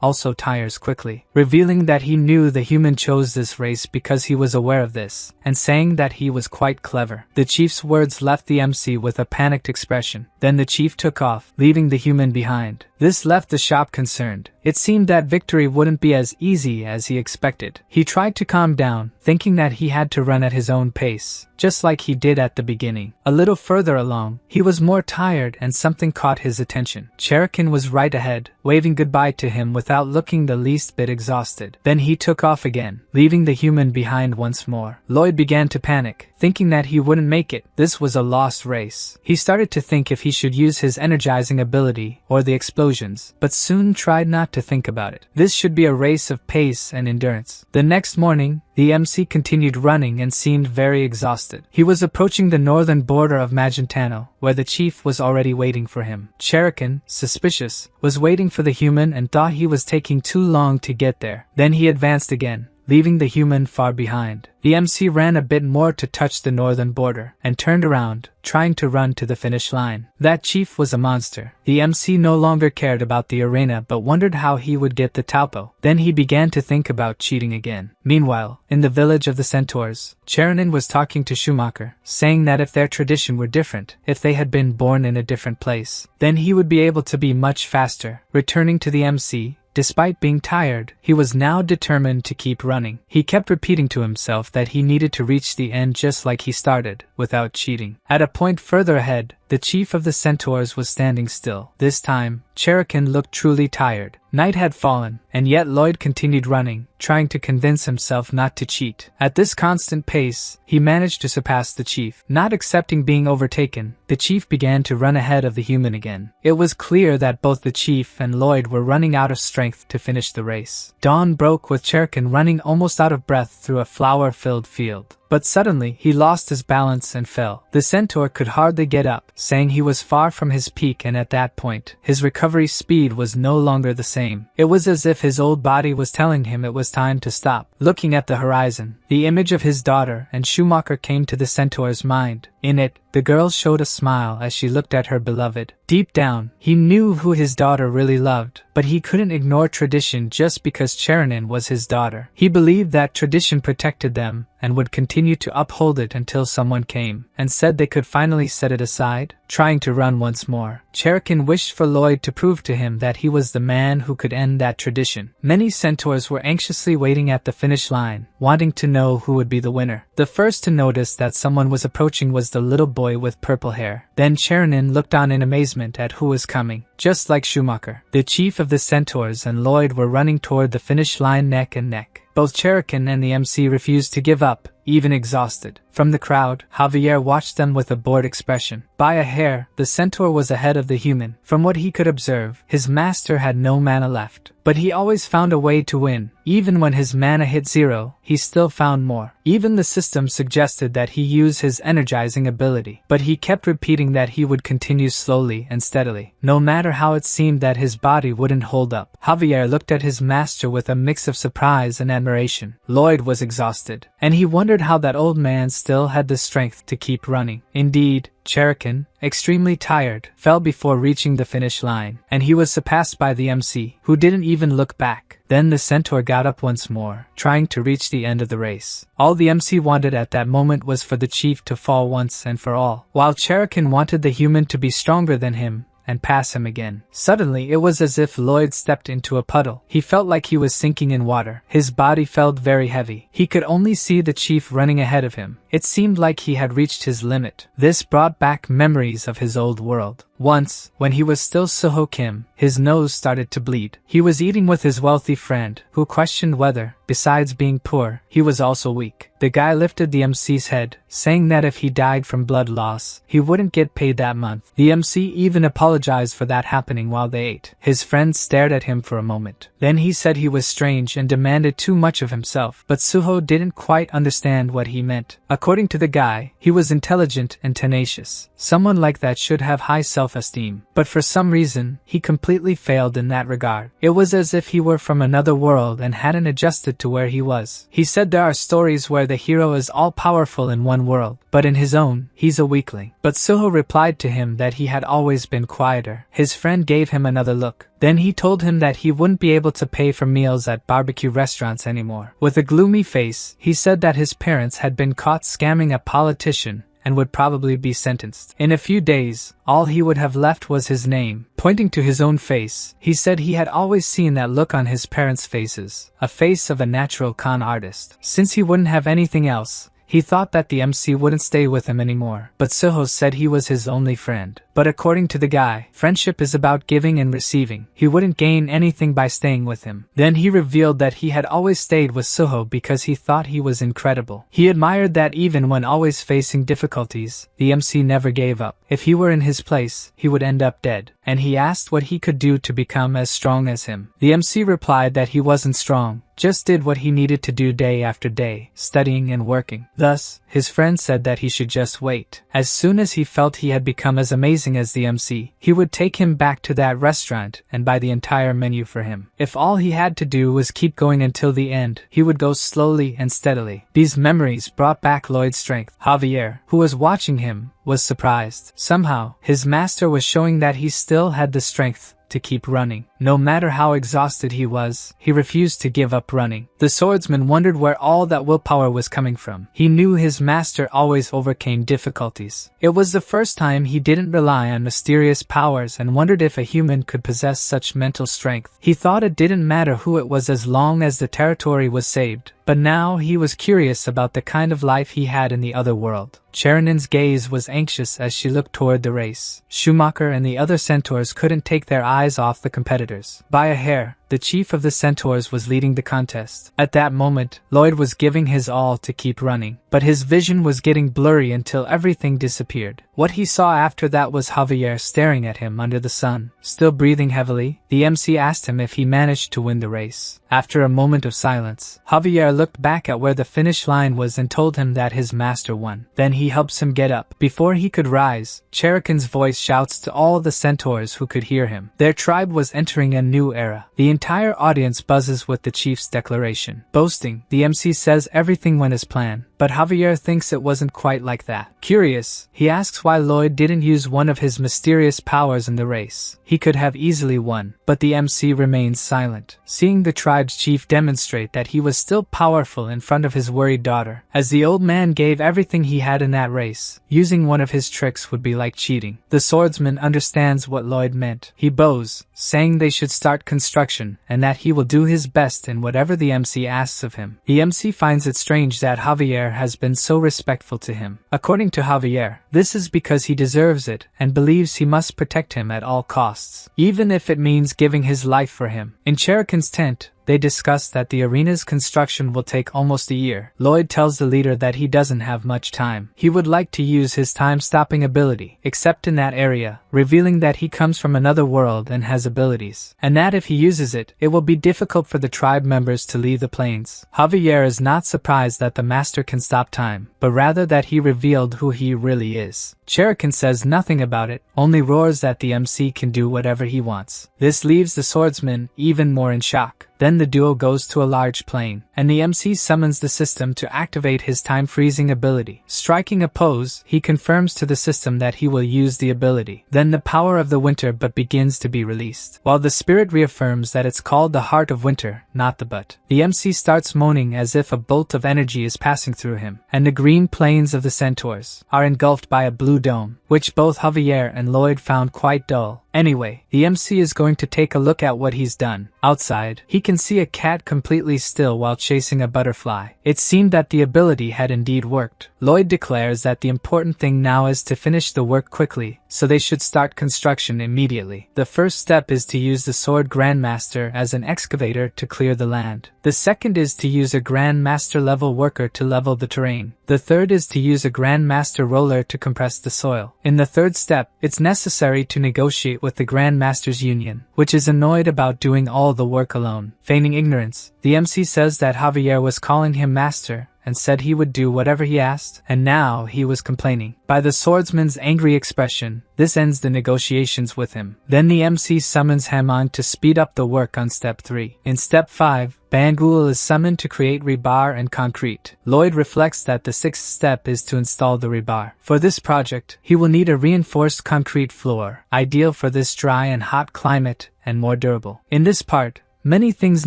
also tires quickly, revealing that he knew the human chose this race because he was aware of this, and saying that he was quite clever. The chief's words left the MC with a panicked expression. Then the chief took off, leaving the human behind. This left the shop concerned. It seemed that victory wouldn't be as easy as he expected. He tried to calm down, thinking that he had to run at his own pace, just like he did at the beginning. A little further along, he was more tired and something caught his attention. Cherokee was right ahead, waving goodbye to him without looking the least bit exhausted. Then he took off again, leaving the human behind once more. Lloyd began to panic, thinking that he wouldn't make it. This was a lost race. He started to think if he should use his energizing ability or the explosions, but soon tried not to think about it. This should be a race of pace and endurance. The next morning, the MC continued running and seemed very exhausted. He was approaching the northern border of Magentano, where the chief was already waiting for him. Cherokee, suspicious, was waiting for the human and thought he was taking too long to get there. Then he advanced again, leaving the human far behind. The MC ran a bit more to touch the northern border, and turned around, trying to run to the finish line. That chief was a monster. The MC no longer cared about the arena but wondered how he would get the taupo. Then he began to think about cheating again. Meanwhile, in the village of the centaurs, Cherokee was talking to Schumacher, saying that if their tradition were different, if they had been born in a different place, then he would be able to be much faster. Returning to the MC, despite being tired, he was now determined to keep running. He kept repeating to himself that he needed to reach the end just like he started, without cheating. At a point further ahead, the chief of the centaurs was standing still. This time, Cherokee looked truly tired. Night had fallen, and yet Lloyd continued running, trying to convince himself not to cheat. At this constant pace, he managed to surpass the chief. Not accepting being overtaken, the chief began to run ahead of the human again. It was clear that both the chief and Lloyd were running out of strength to finish the race. Dawn broke with Cherokee running almost out of breath through a flower-filled field. But suddenly, he lost his balance and fell. The centaur could hardly get up, saying he was far from his peak, and at that point, his recovery speed was no longer the same. It was as if his old body was telling him it was time to stop. Looking at the horizon, the image of his daughter and Schumacher came to the centaur's mind. In it, the girl showed a smile as she looked at her beloved. Deep down, he knew who his daughter really loved, but he couldn't ignore tradition just because Cherokee was his daughter. He believed that tradition protected them and would continue to uphold it until someone came and said they could finally set it aside. Trying to run once more, Cherokee wished for Lloyd to prove to him that he was the man who could end that tradition. Many centaurs were anxiously waiting at the finish line, wanting to know who would be the winner. The first to notice that someone was approaching was the little boy with purple hair. Then Cherokee looked on in amazement at who was coming. Just like Schumacher, the chief of the centaurs and Lloyd were running toward the finish line neck and neck. Both Cherokee and the MC refused to give up, even exhausted. From the crowd, Javier watched them with a bored expression. By a hair, the centaur was ahead of the human. From what he could observe, his master had no mana left. But he always found a way to win. Even when his mana hit 0, he still found more. Even the system suggested that he use his energizing ability, but he kept repeating that he would continue slowly and steadily, no matter how it seemed that his body wouldn't hold up. Javier looked at his master with a mix of surprise and admiration. Lloyd was exhausted, and he wondered how that old man still had the strength to keep running. Indeed, Cherokee, extremely tired, fell before reaching the finish line, and he was surpassed by the MC, who didn't even look back. Then the centaur got up once more, trying to reach the end of the race. All the MC wanted at that moment was for the chief to fall once and for all, while Cherokee wanted the human to be stronger than him and pass him again. Suddenly, it was as if Lloyd stepped into a puddle. He felt like he was sinking in water. His body felt very heavy. He could only see the chief running ahead of him. It seemed like he had reached his limit. This brought back memories of his old world. Once, when he was still Suho Kim, his nose started to bleed. He was eating with his wealthy friend, who questioned whether, besides being poor, he was also weak. The guy lifted the MC's head, saying that if he died from blood loss, he wouldn't get paid that month. The MC even apologized for that happening while they ate. His friend stared at him for a moment. Then he said he was strange and demanded too much of himself, but Suho didn't quite understand what he meant. According to the guy, he was intelligent and tenacious. Someone like that should have high self-esteem. But for some reason, he completely failed in that regard. It was as if he were from another world and hadn't adjusted to where he was. He said there are stories where the hero is all-powerful in one world, but in his own, he's a weakling. But Suho replied to him that he had always been quieter. His friend gave him another look. Then he told him that he wouldn't be able to pay for meals at barbecue restaurants anymore. With a gloomy face, he said that his parents had been caught scamming a politician and would probably be sentenced. In a few days, all he would have left was his name. Pointing to his own face, he said he had always seen that look on his parents' faces, a face of a natural con artist. Since he wouldn't have anything else, he thought that the MC wouldn't stay with him anymore. But Suho said he was his only friend. But according to the guy, friendship is about giving and receiving. He wouldn't gain anything by staying with him. Then he revealed that he had always stayed with Suho because he thought he was incredible. He admired that even when always facing difficulties, the MC never gave up. If he were in his place, he would end up dead. And he asked what he could do to become as strong as him. The MC replied that he wasn't strong, just did what he needed to do day after day, studying and working. Thus, his friend said that he should just wait. As soon as he felt he had become as amazing as the MC, he would take him back to that restaurant and buy the entire menu for him. If all he had to do was keep going until the end, he would go slowly and steadily. These memories brought back Lloyd's strength. Javier, who was watching him, was surprised. Somehow, his master was showing that he still had the strength to keep running. No matter how exhausted he was, he refused to give up running. The swordsman wondered where all that willpower was coming from. He knew his master always overcame difficulties. It was the first time he didn't rely on mysterious powers and wondered if a human could possess such mental strength. He thought it didn't matter who it was as long as the territory was saved. But now he was curious about the kind of life he had in the other world. Cheronin's gaze was anxious as she looked toward the race. Schumacher and the other centaurs couldn't take their eyes off the competitors. By a hair, the chief of the centaurs was leading the contest. At that moment, Lloyd was giving his all to keep running, but his vision was getting blurry until everything disappeared. What he saw after that was Javier staring at him under the sun. Still breathing heavily, the MC asked him if he managed to win the race. After a moment of silence, Javier looked back at where the finish line was and told him that his master won. Then he helps him get up. Before he could rise, Cherokee's voice shouts to all the centaurs who could hear him. Their tribe was entering a new era. The entire audience buzzes with the chief's declaration. Boasting, the MC says everything went as planned, but Javier thinks it wasn't quite like that. Curious, he asks why Lloyd didn't use one of his mysterious powers in the race. He could have easily won, but the MC remains silent, seeing the tribe's chief demonstrate that he was still powerful in front of his worried daughter. As the old man gave everything he had in that race, using one of his tricks would be like cheating. The swordsman understands what Lloyd meant. He bows, saying they should start construction and that he will do his best in whatever the MC asks of him. The MC finds it strange that Javier has been so respectful to him. According to Javier, this is because he deserves it and believes he must protect him at all costs, even if it means giving his life for him. In Cherokee's tent, they discuss that the arena's construction will take almost a year. Lloyd tells the leader that he doesn't have much time. He would like to use his time-stopping ability, except in that area, revealing that he comes from another world and has abilities, and that if he uses it, it will be difficult for the tribe members to leave the plains. Javier is not surprised that the master can stop time, but rather that he revealed who he really is. Cherokee says nothing about it, only roars that the MC can do whatever he wants. This leaves the swordsman even more in shock. Then the duo goes to a large plain, and the MC summons the system to activate his time-freezing ability. Striking a pose, he confirms to the system that he will use the ability. Then the power of the winter but begins to be released, while the spirit reaffirms that it's called the heart of winter, not the butt. The MC starts moaning as if a bolt of energy is passing through him, and the green plains of the centaurs are engulfed by a blue dome, which both Javier and Lloyd found quite dull. Anyway, the MC is going to take a look at what he's done. Outside, he can see a cat completely still while chasing a butterfly. It seemed that the ability had indeed worked. Lloyd declares that the important thing now is to finish the work quickly, so they should start construction immediately. The first step is to use the Sword Grandmaster as an excavator to clear the land. The second is to use a Grandmaster level worker to level the terrain. The third is to use a Grandmaster roller to compress the soil. In the third step, it's necessary to negotiate with the Grandmasters Union, which is annoyed about doing all the work alone. Feigning ignorance, the MC says that Javier was calling him master, and said he would do whatever he asked, and now he was complaining. By the swordsman's angry expression, this ends the negotiations with him. Then the MC summons Hamon to speed up the work on step 3. In step 5, Bangul is summoned to create rebar and concrete. Lloyd reflects that the 6th step is to install the rebar. For this project, he will need a reinforced concrete floor, ideal for this dry and hot climate, and more durable. In this part, many things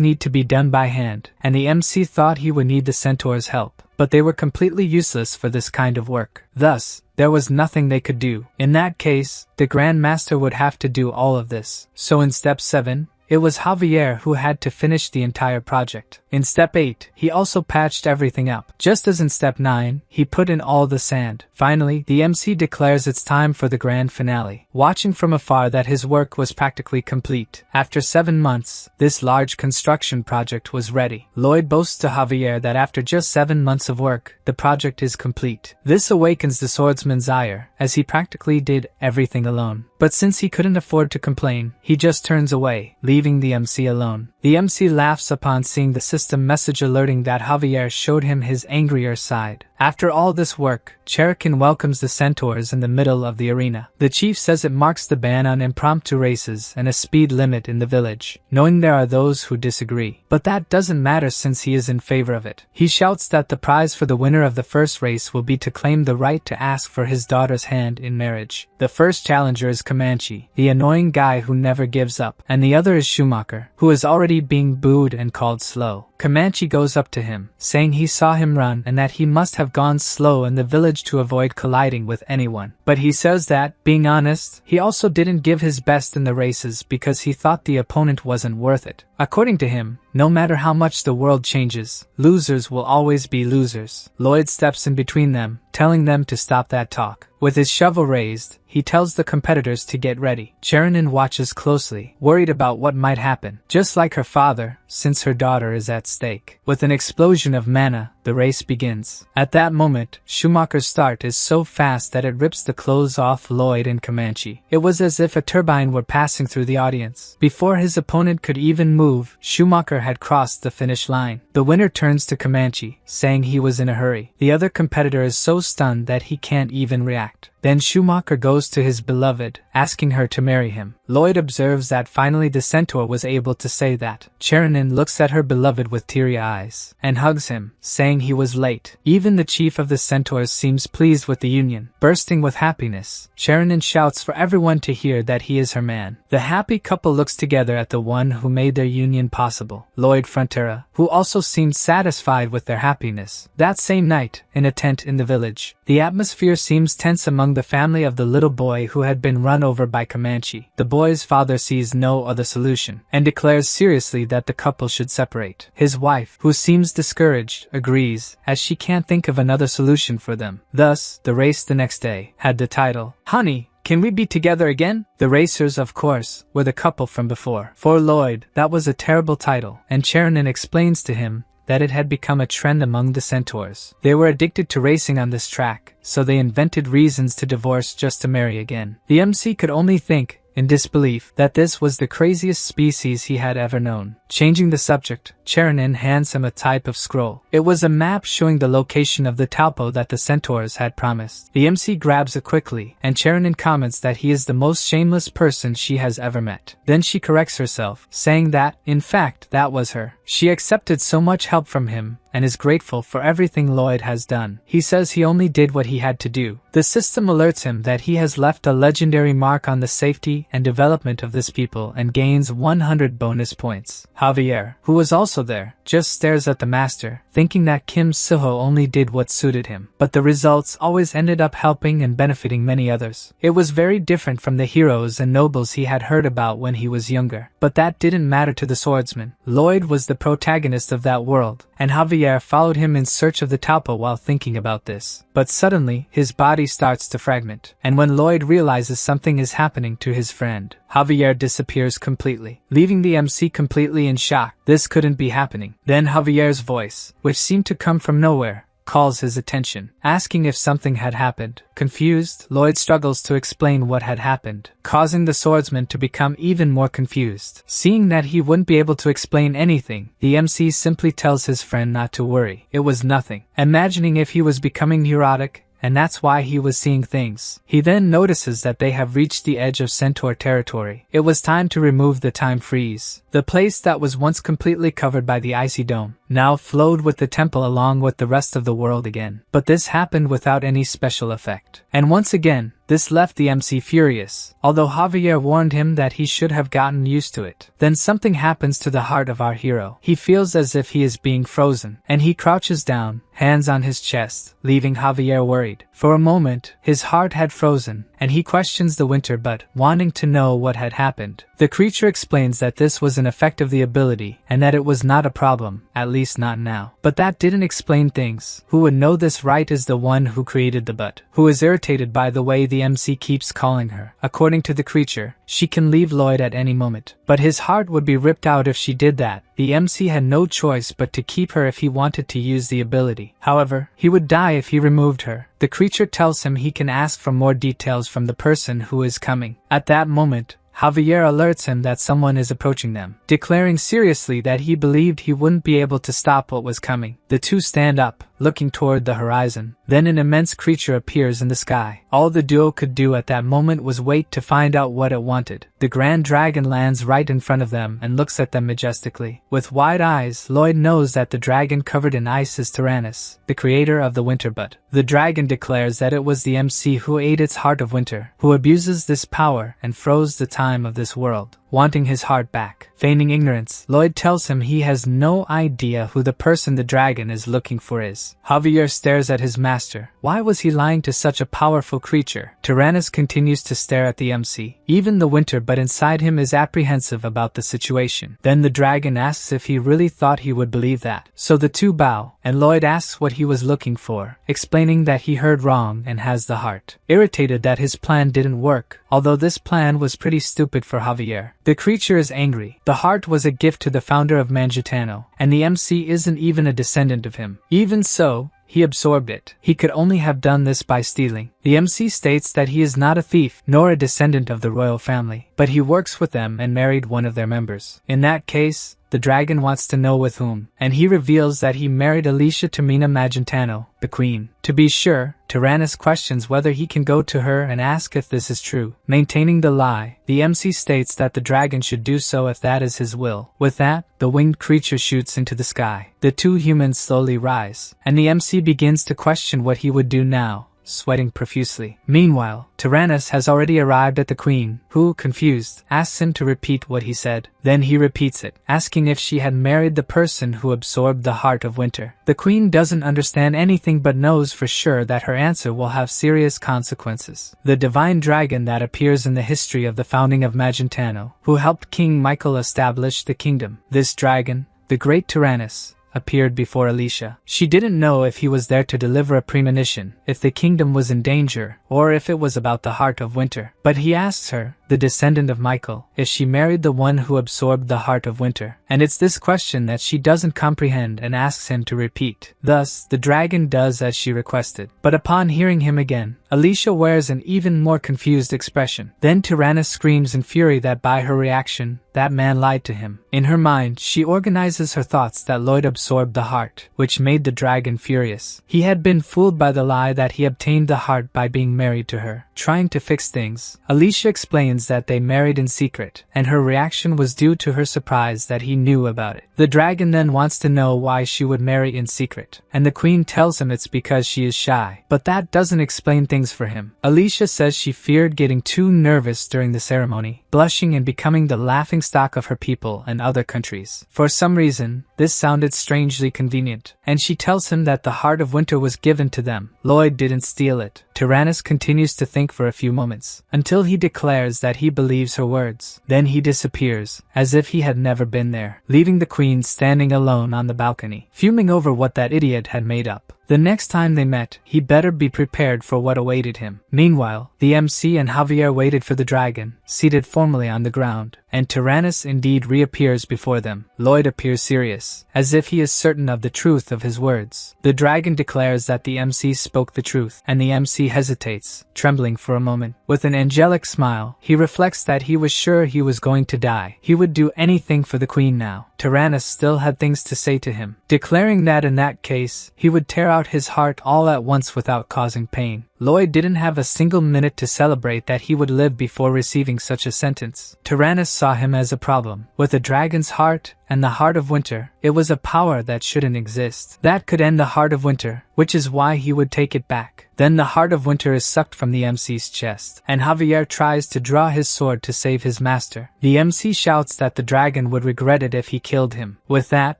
need to be done by hand, and the MC thought he would need the centaurs' help, but they were completely useless for this kind of work. Thus, there was nothing they could do. In that case, the Grandmaster would have to do all of this. So in step 7, it was Javier who had to finish the entire project. In step 8, he also patched everything up. Just as in step 9, he put in all the sand. Finally, the MC declares it's time for the grand finale, watching from afar that his work was practically complete. After 7 months, this large construction project was ready. Lloyd boasts to Javier that after just 7 months of work, the project is complete. This awakens the swordsman's ire, as he practically did everything alone. But since he couldn't afford to complain, he just turns away, leaving the MC alone. The MC laughs upon seeing the system message alerting that Javier showed him his angrier side. After all this work, Cherokee welcomes the centaurs in the middle of the arena. The chief says it marks the ban on impromptu races and a speed limit in the village, knowing there are those who disagree. But that doesn't matter since he is in favor of it. He shouts that the prize for the winner of the first race will be to claim the right to ask for his daughter's hand in marriage. The first challenger is Comanche, the annoying guy who never gives up, and the other is Schumacher, who is already being booed and called slow. Comanche goes up to him, saying he saw him run and that he must have gone slow in the village to avoid colliding with anyone. But he says that, being honest, he also didn't give his best in the races because he thought the opponent wasn't worth it. According to him, no matter how much the world changes, losers will always be losers. Lloyd steps in between them, telling them to stop that talk. With his shovel raised, he tells the competitors to get ready. Sharonin watches closely, worried about what might happen, just like her father, since her daughter is at stake. With an explosion of mana, the race begins. At that moment, Schumacher's start is so fast that it rips the clothes off Lloyd and Comanche. It was as if a turbine were passing through the audience. Before his opponent could even move, Schumacher had crossed the finish line. The winner turns to Comanche, saying he was in a hurry. The other competitor is so stunned that he can't even react. Then Schumacher goes to his beloved, asking her to marry him. Lloyd observes that finally the centaur was able to say that. Sharonin looks at her beloved with teary eyes, and hugs him, saying he was late. Even the chief of the centaurs seems pleased with the union. Bursting with happiness, Sharonin shouts for everyone to hear that he is her man. The happy couple looks together at the one who made their union possible, Lloyd Frontera, who also seemed satisfied with their happiness. That same night, in a tent in the village, the atmosphere seems tense among the family of the little boy who had been run over by Comanche. The boy's father sees no other solution, and declares seriously that the couple should separate. His wife, who seems discouraged, agrees, as she can't think of another solution for them. Thus, the race the next day had the title, Honey, can we be together again? The racers, of course, were the couple from before. For Lloyd, that was a terrible title, and Shounen explains to him that it had become a trend among the centaurs. They were addicted to racing on this track, so they invented reasons to divorce just to marry again. The MC could only think, in disbelief, that this was the craziest species he had ever known. Changing the subject, Shounen hands him a type of scroll. It was a map showing the location of the Taupo that the centaurs had promised. The MC grabs it quickly, and Shounen comments that he is the most shameless person she has ever met. Then she corrects herself, saying that, in fact, that was her. She accepted so much help from him, and is grateful for everything Lloyd has done. He says he only did what he had to do. The system alerts him that he has left a legendary mark on the safety and development of this people and gains 100 bonus points. Javier, who was also there, just stares at the master, thinking that Kim Suho only did what suited him. But the results always ended up helping and benefiting many others. It was very different from the heroes and nobles he had heard about when he was younger. But that didn't matter to the swordsman. Lloyd was the protagonist of that world, and Javier followed him in search of the Taupo while thinking about this. But suddenly, his body starts to fragment, and when Lloyd realizes something is happening to his friend, Javier disappears completely, leaving the MC completely in shock. This couldn't be happening. Then Javier's voice, which seemed to come from nowhere, calls his attention, asking if something had happened. Confused, Lloyd struggles to explain what had happened, causing the swordsman to become even more confused. Seeing that he wouldn't be able to explain anything, the MC simply tells his friend not to worry. It was nothing, imagining if he was becoming neurotic, and that's why he was seeing things. He then notices that they have reached the edge of centaur territory. It was time to remove the time freeze. The place that was once completely covered by the icy dome now flowed with the temple along with the rest of the world again. But this happened without any special effect. And once again, this left the MC furious, although Javier warned him that he should have gotten used to it. Then something happens to the heart of our hero. He feels as if he is being frozen, and he crouches down, hands on his chest, leaving Javier worried. For a moment, his heart had frozen, and he questions the winter but, wanting to know what had happened. The creature explains that this was an effect of the ability, and that it was not a problem, at least not now. But that didn't explain things. Who would know this right is the one who created the butt, who is irritated by the way the MC keeps calling her. According to the creature, she can leave Lloyd at any moment, but his heart would be ripped out if she did that. The MC had no choice but to keep her if he wanted to use the ability. However, he would die if he removed her. The creature tells him he can ask for more details from the person who is coming. At that moment, Javier alerts him that someone is approaching them, declaring seriously that he believed he wouldn't be able to stop what was coming. The two stand up, looking toward the horizon. Then an immense creature appears in the sky. All the duo could do at that moment was wait to find out what it wanted. The grand dragon lands right in front of them and looks at them majestically. With wide eyes, Lloyd knows that the dragon covered in ice is Tyrannus, the creator of the winter bud. The dragon declares that it was the MC who ate its heart of winter, who abuses this power and froze the time of this world, wanting his heart back. Feigning ignorance, Lloyd tells him he has no idea who the person the dragon is looking for is. Javier stares at his master. Why was he lying to such a powerful creature? Tyrannus continues to stare at the MC. Even the winter but inside him is apprehensive about the situation. Then the dragon asks if he really thought he would believe that. So the two bow, and Lloyd asks what he was looking for, explaining that he heard wrong and has the heart. Irritated that his plan didn't work, although this plan was pretty stupid for Javier. The creature is angry. The heart was a gift to the founder of Manjitano, and the MC isn't even a descendant of him. Even so, he absorbed it. He could only have done this by stealing. The MC states that he is not a thief, nor a descendant of the royal family, but he works with them and married one of their members. In that case, the dragon wants to know with whom, and he reveals that he married Alicia Termina Magentano, the queen. To be sure, Tyrannus questions whether he can go to her and ask if this is true. Maintaining the lie, the MC states that the dragon should do so if that is his will. With that, the winged creature shoots into the sky. The two humans slowly rise, and the MC begins to question what he would do now, sweating profusely. Meanwhile, Tyrannus has already arrived at the queen, who, confused, asks him to repeat what he said. Then he repeats it, asking if she had married the person who absorbed the heart of winter. The queen doesn't understand anything but knows for sure that her answer will have serious consequences. The divine dragon that appears in the history of the founding of Magentano, who helped King Michael establish the kingdom. This dragon, the great Tyrannus, appeared before Alicia. She didn't know if he was there to deliver a premonition, if the kingdom was in danger, or if it was about the heart of winter. But he asks her, the descendant of Michael, if she married the one who absorbed the heart of winter. And it's this question that she doesn't comprehend and asks him to repeat. Thus, the dragon does as she requested. But upon hearing him again, Alicia wears an even more confused expression. Then Tyrannus screams in fury that by her reaction, that man lied to him. In her mind, she organizes her thoughts that Lloyd absorbed the heart, which made the dragon furious. He had been fooled by the lie that he obtained the heart by being married to her. Trying to fix things, Alicia explains that they married in secret, and her reaction was due to her surprise that he knew about it. The dragon then wants to know why she would marry in secret, and the queen tells him it's because she is shy. But that doesn't explain things for him. Alicia says she feared getting too nervous during the ceremony, blushing and becoming the laughingstock of her people and other countries. For some reason, this sounded strangely convenient, and she tells him that the heart of winter was given to them. Lloyd didn't steal it. Tyrannus continues to think for a few moments, until he declares that he believes her words. Then he disappears, as if he had never been there, leaving the queen standing alone on the balcony, fuming over what that idiot had made up. The next time they met, he better be prepared for what awaited him. Meanwhile, the MC and Javier waited for the dragon, seated formally on the ground, and Tyrannus indeed reappears before them. Lloyd appears serious, as if he is certain of the truth of his words. The dragon declares that the MC spoke the truth, and the MC hesitates, trembling for a moment. With an angelic smile, he reflects that he was sure he was going to die. He would do anything for the queen now. Tyrannus still had things to say to him, declaring that in that case, he would tear out his heart all at once without causing pain. Lloyd didn't have a single minute to celebrate that he would live before receiving such a sentence. Tyrannus saw him as a problem. With a dragon's heart and the heart of winter, it was a power that shouldn't exist. That could end the heart of winter, which is why he would take it back. Then the heart of winter is sucked from the MC's chest, and Javier tries to draw his sword to save his master. The MC shouts that the dragon would regret it if he killed him. With that,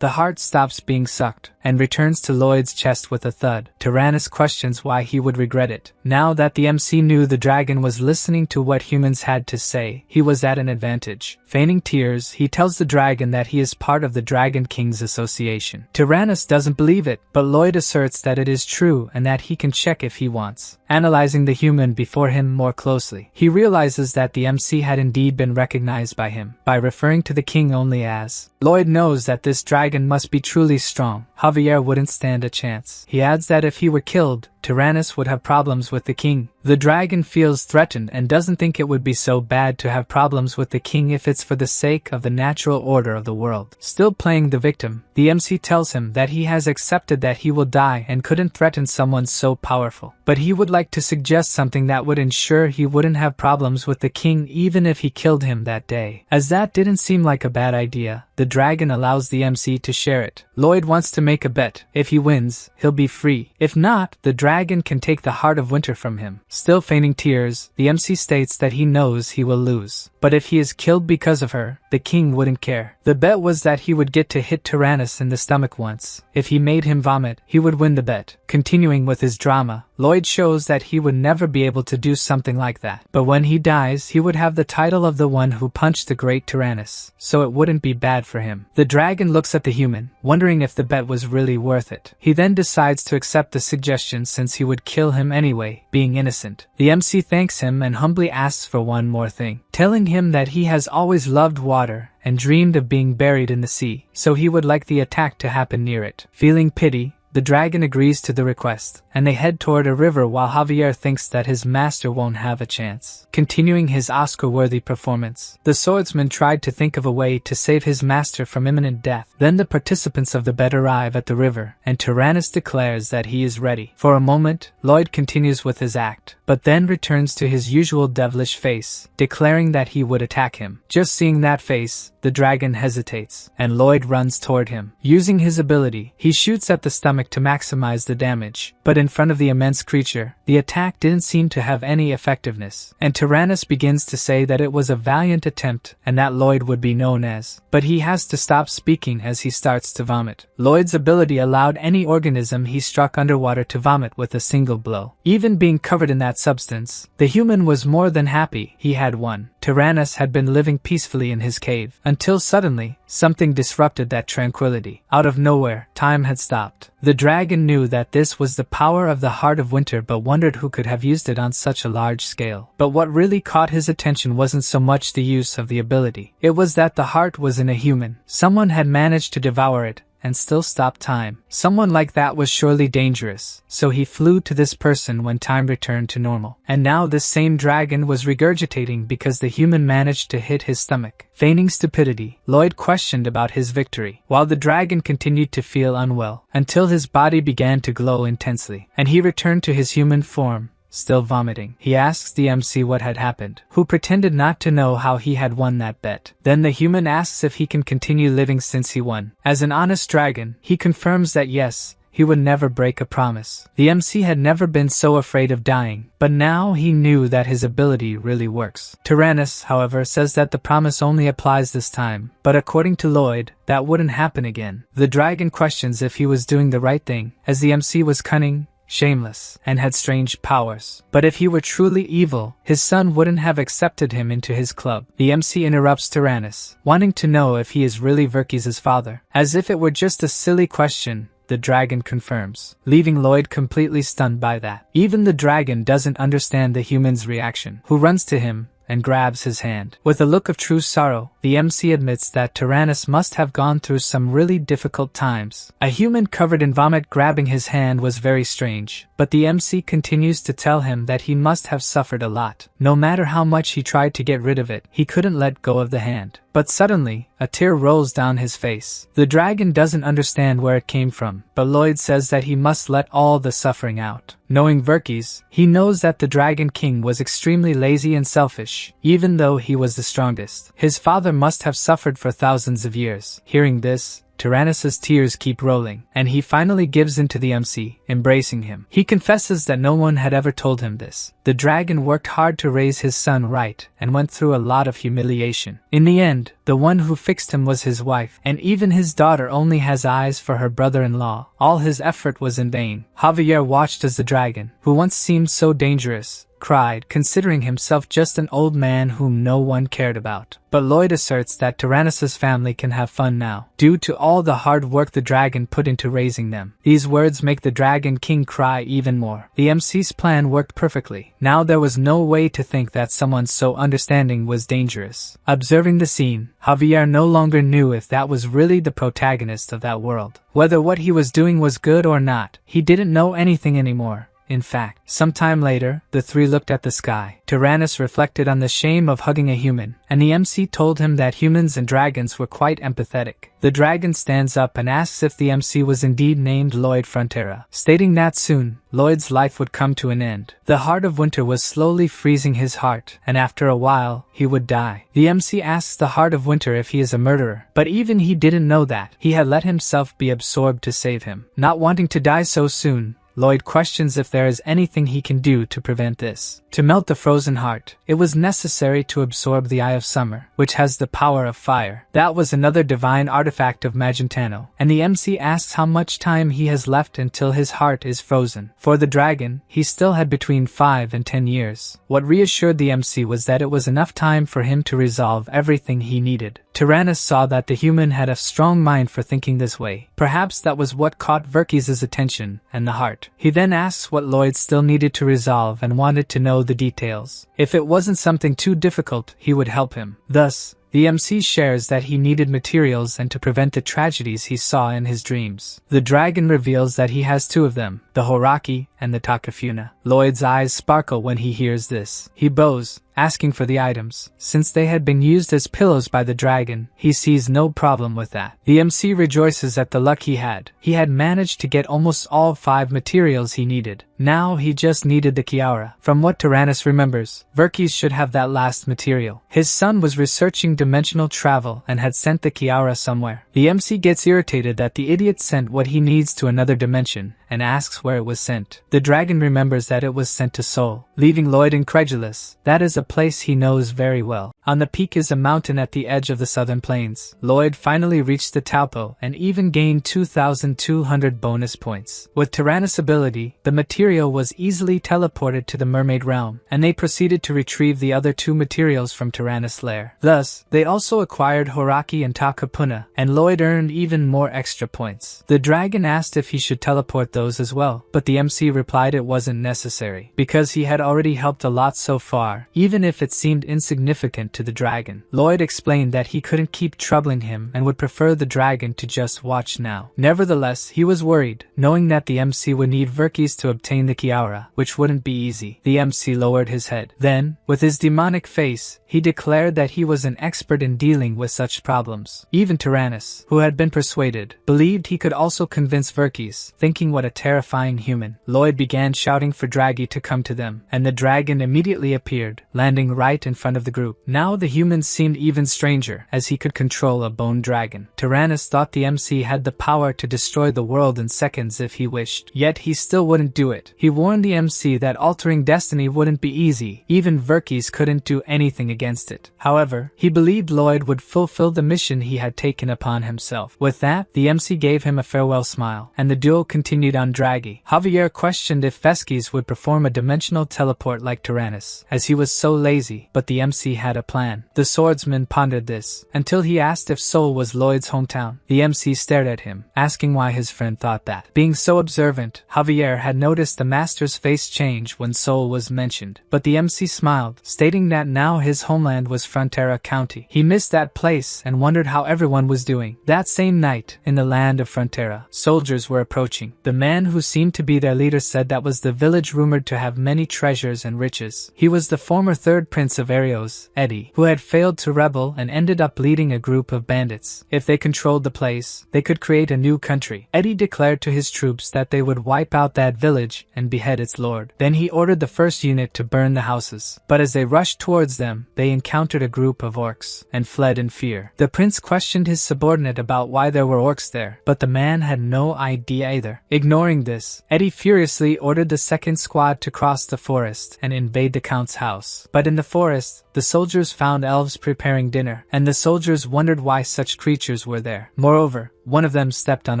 the heart stops being sucked, and returns to Lloyd's chest with a thud. Tyrannus questions why he would regret it. Now that the MC knew the dragon was listening to what humans had to say, he was at an advantage. Feigning tears, he tells the dragon that he is part of the Dragon Kings Association. Tyrannus doesn't believe it, but Lloyd asserts that it is true and that he can check if he wants. Analyzing the human before him more closely, he realizes that the MC had indeed been recognized by him, by referring to the king only as. Lloyd knows that this dragon must be truly strong. Javier wouldn't stand a chance. He adds that if he were killed, Tyrannus would have problems with the king. The dragon feels threatened and doesn't think it would be so bad to have problems with the king if it's for the sake of the natural order of the world. Still playing the victim, the MC tells him that he has accepted that he will die and couldn't threaten someone so powerful. But he would like to suggest something that would ensure he wouldn't have problems with the king even if he killed him that day. As that didn't seem like a bad idea, the dragon allows the MC to share it. Lloyd wants to make a bet. If he wins, he'll be free. If not, the dragon can take the heart of winter from him. Still feigning tears, the MC states that he knows he will lose. But if he is killed because of her, the king wouldn't care. The bet was that he would get to hit Tyrannus in the stomach once. If he made him vomit, he would win the bet. Continuing with his drama, Lloyd shows that he would never be able to do something like that. But when he dies, he would have the title of the one who punched the great Tyrannus, so it wouldn't be bad for him. The dragon looks at the human, wondering if the bet was really worth it. He then decides to accept the suggestion since he would kill him anyway, being innocent. The MC thanks him and humbly asks for one more thing, telling him that he has always loved water and dreamed of being buried in the sea, so he would like the attack to happen near it. Feeling pity, the dragon agrees to the request, and they head toward a river while Javier thinks that his master won't have a chance. Continuing his Oscar-worthy performance, the swordsman tried to think of a way to save his master from imminent death. Then the participants of the bet arrive at the river, and Tyrannus declares that he is ready. For a moment, Lloyd continues with his act, but then returns to his usual devilish face, declaring that he would attack him. Just seeing that face, the dragon hesitates, and Lloyd runs toward him. Using his ability, he shoots at the stomach to maximize the damage, but in front of the immense creature, the attack didn't seem to have any effectiveness, and Tyrannus begins to say that it was a valiant attempt and that Lloyd would be known as. But he has to stop speaking as he starts to vomit. Lloyd's ability allowed any organism he struck underwater to vomit with a single blow. Even being covered in that substance, the human was more than happy he had won. Tyrannus had been living peacefully in his cave, until suddenly, something disrupted that tranquility. Out of nowhere, time had stopped. The dragon knew that this was the power of the Heart of Winter, but wondered who could have used it on such a large scale. But what really caught his attention wasn't so much the use of the ability. It was that the heart was in a human. Someone had managed to devour it and still stop time. Someone like that was surely dangerous, so he flew to this person when time returned to normal. And now this same dragon was regurgitating because the human managed to hit his stomach. Feigning stupidity, Lloyd questioned about his victory, while the dragon continued to feel unwell, until his body began to glow intensely, and he returned to his human form. Still vomiting. He asks the MC what had happened, who pretended not to know how he had won that bet. Then the human asks if he can continue living since he won. As an honest dragon, he confirms that yes, he would never break a promise. The MC had never been so afraid of dying, but now he knew that his ability really works. Tyrannus, however, says that the promise only applies this time, but according to Lloyd, that wouldn't happen again. The dragon questions if he was doing the right thing, as the MC was cunning, shameless, and had strange powers. But if he were truly evil, his son wouldn't have accepted him into his club. The MC interrupts Tyrannus, wanting to know if he is really Verkis' father. As if it were just a silly question, the dragon confirms, leaving Lloyd completely stunned by that. Even the dragon doesn't understand the human's reaction, who runs to him and grabs his hand. With a look of true sorrow, the MC admits that Tyrannus must have gone through some really difficult times. A human covered in vomit grabbing his hand was very strange, but the MC continues to tell him that he must have suffered a lot. No matter how much he tried to get rid of it, he couldn't let go of the hand. But suddenly, a tear rolls down his face. The dragon doesn't understand where it came from, but Lloyd says that he must let all the suffering out. Knowing Verkis, he knows that the Dragon King was extremely lazy and selfish, even though he was the strongest. His father must have suffered for thousands of years. Hearing this, Tyrannus' tears keep rolling, and he finally gives in to the MC, embracing him. He confesses that no one had ever told him this. The dragon worked hard to raise his son right, and went through a lot of humiliation. In the end, the one who fixed him was his wife, and even his daughter only has eyes for her brother-in-law. All his effort was in vain. Javier watched as the dragon, who once seemed so dangerous, cried, considering himself just an old man whom no one cared about. But Lloyd asserts that Tyrannus' family can have fun now, due to all the hard work the dragon put into raising them. These words make the Dragon King cry even more. The MC's plan worked perfectly. Now there was no way to think that someone so understanding was dangerous. Observing the scene, Javier no longer knew if that was really the protagonist of that world. Whether what he was doing was good or not, he didn't know anything anymore. In fact, sometime later, the three looked at the sky. Tyrannus reflected on the shame of hugging a human, and the MC told him that humans and dragons were quite empathetic. The dragon stands up and asks if the MC was indeed named Lloyd Frontera, stating that soon, Lloyd's life would come to an end. The Heart of Winter was slowly freezing his heart, and after a while, he would die. The MC asks the Heart of Winter if he is a murderer, but even he didn't know that. He had let himself be absorbed to save him. Not wanting to die so soon, Lloyd questions if there is anything he can do to prevent this. To melt the frozen heart, it was necessary to absorb the Eye of Summer, which has the power of fire. That was another divine artifact of Magentano, and the MC asks how much time he has left until his heart is frozen. For the dragon, he still had between 5 and 10 years. What reassured the MC was that it was enough time for him to resolve everything he needed. Tyrannus saw that the human had a strong mind for thinking this way. Perhaps that was what caught Verkis' attention and the heart. He then asks what Lloyd still needed to resolve and wanted to know the details. If it wasn't something too difficult, he would help him. Thus, the MC shares that he needed materials and to prevent the tragedies he saw in his dreams. The dragon reveals that he has 2 of them, the Horaki and the Takafuna. Lloyd's eyes sparkle when he hears this. He bows, asking for the items. Since they had been used as pillows by the dragon, he sees no problem with that. The MC rejoices at the luck he had. He had managed to get almost all 5 materials he needed. Now he just needed the Kiara. From what Tyrannus remembers, Verkis should have that last material. His son was researching dimensional travel and had sent the Kiara somewhere. The MC gets irritated that the idiot sent what he needs to another dimension and asks where it was sent. The dragon remembers that it was sent to Seoul. leaving Lloyd incredulous. That is a place he knows very well. On the peak is a mountain at the edge of the southern plains. Lloyd finally reached the Taupo and even gained 2,200 bonus points. With Tyrannus' ability, the material was easily teleported to the mermaid realm, and they proceeded to retrieve the other 2 materials from Tyrannus' lair. Thus, they also acquired Horaki and Takapuna, and Lloyd earned even more extra points. The dragon asked if he should teleport those as well, but the MC replied it wasn't necessary, because he had already helped a lot so far, even if it seemed insignificant to the dragon. Lloyd explained that he couldn't keep troubling him and would prefer the dragon to just watch now. Nevertheless, he was worried, knowing that the MC would need Verkis to obtain the Kiaura, which wouldn't be easy. The MC lowered his head. Then, with his demonic face, he declared that he was an expert in dealing with such problems. Even Tyrannus, who had been persuaded, believed he could also convince Verkis, thinking what a terrifying human. Lloyd began shouting for Draghi to come to them, and the dragon immediately appeared, landing right in front of the group. Now the humans seemed even stranger, as he could control a bone dragon. Tyrannus thought the MC had the power to destroy the world in seconds if he wished, yet he still wouldn't do it. He warned the MC that altering destiny wouldn't be easy. Even Verkis couldn't do anything against it. However, he believed Lloyd would fulfill the mission he had taken upon himself. With that, the MC gave him a farewell smile, and the duel continued on Draghi. Javier questioned if Verkis would perform a dimensional teleport like Tyrannus, as he was so lazy, but the MC had a plan. The swordsman pondered this, until he asked if Seoul was Lloyd's hometown. The MC stared at him, asking why his friend thought that. Being so observant, Javier had noticed the master's face change when Seoul was mentioned, but the MC smiled, stating that now his homeland was Frontera County. He missed that place and wondered how everyone was doing. That same night, in the land of Frontera, soldiers were approaching. The man who seemed to be their leader said that was the village rumored to have many treasures and riches. He was the former third prince of Arios, Eddie, who had failed to rebel and ended up leading a group of bandits. If they controlled the place, they could create a new country. Eddie declared to his troops that they would wipe out that village and behead its lord. Then he ordered the first unit to burn the houses. But as they rushed towards them, they encountered a group of orcs and fled in fear. The prince questioned his subordinate about why there were orcs there, but the man had no idea either. Ignoring this, Eddie furiously ordered the second squad to cross the forest and invade the count's house. But in the forest, the soldiers found elves preparing dinner, and the soldiers wondered why such creatures were there. Moreover, one of them stepped on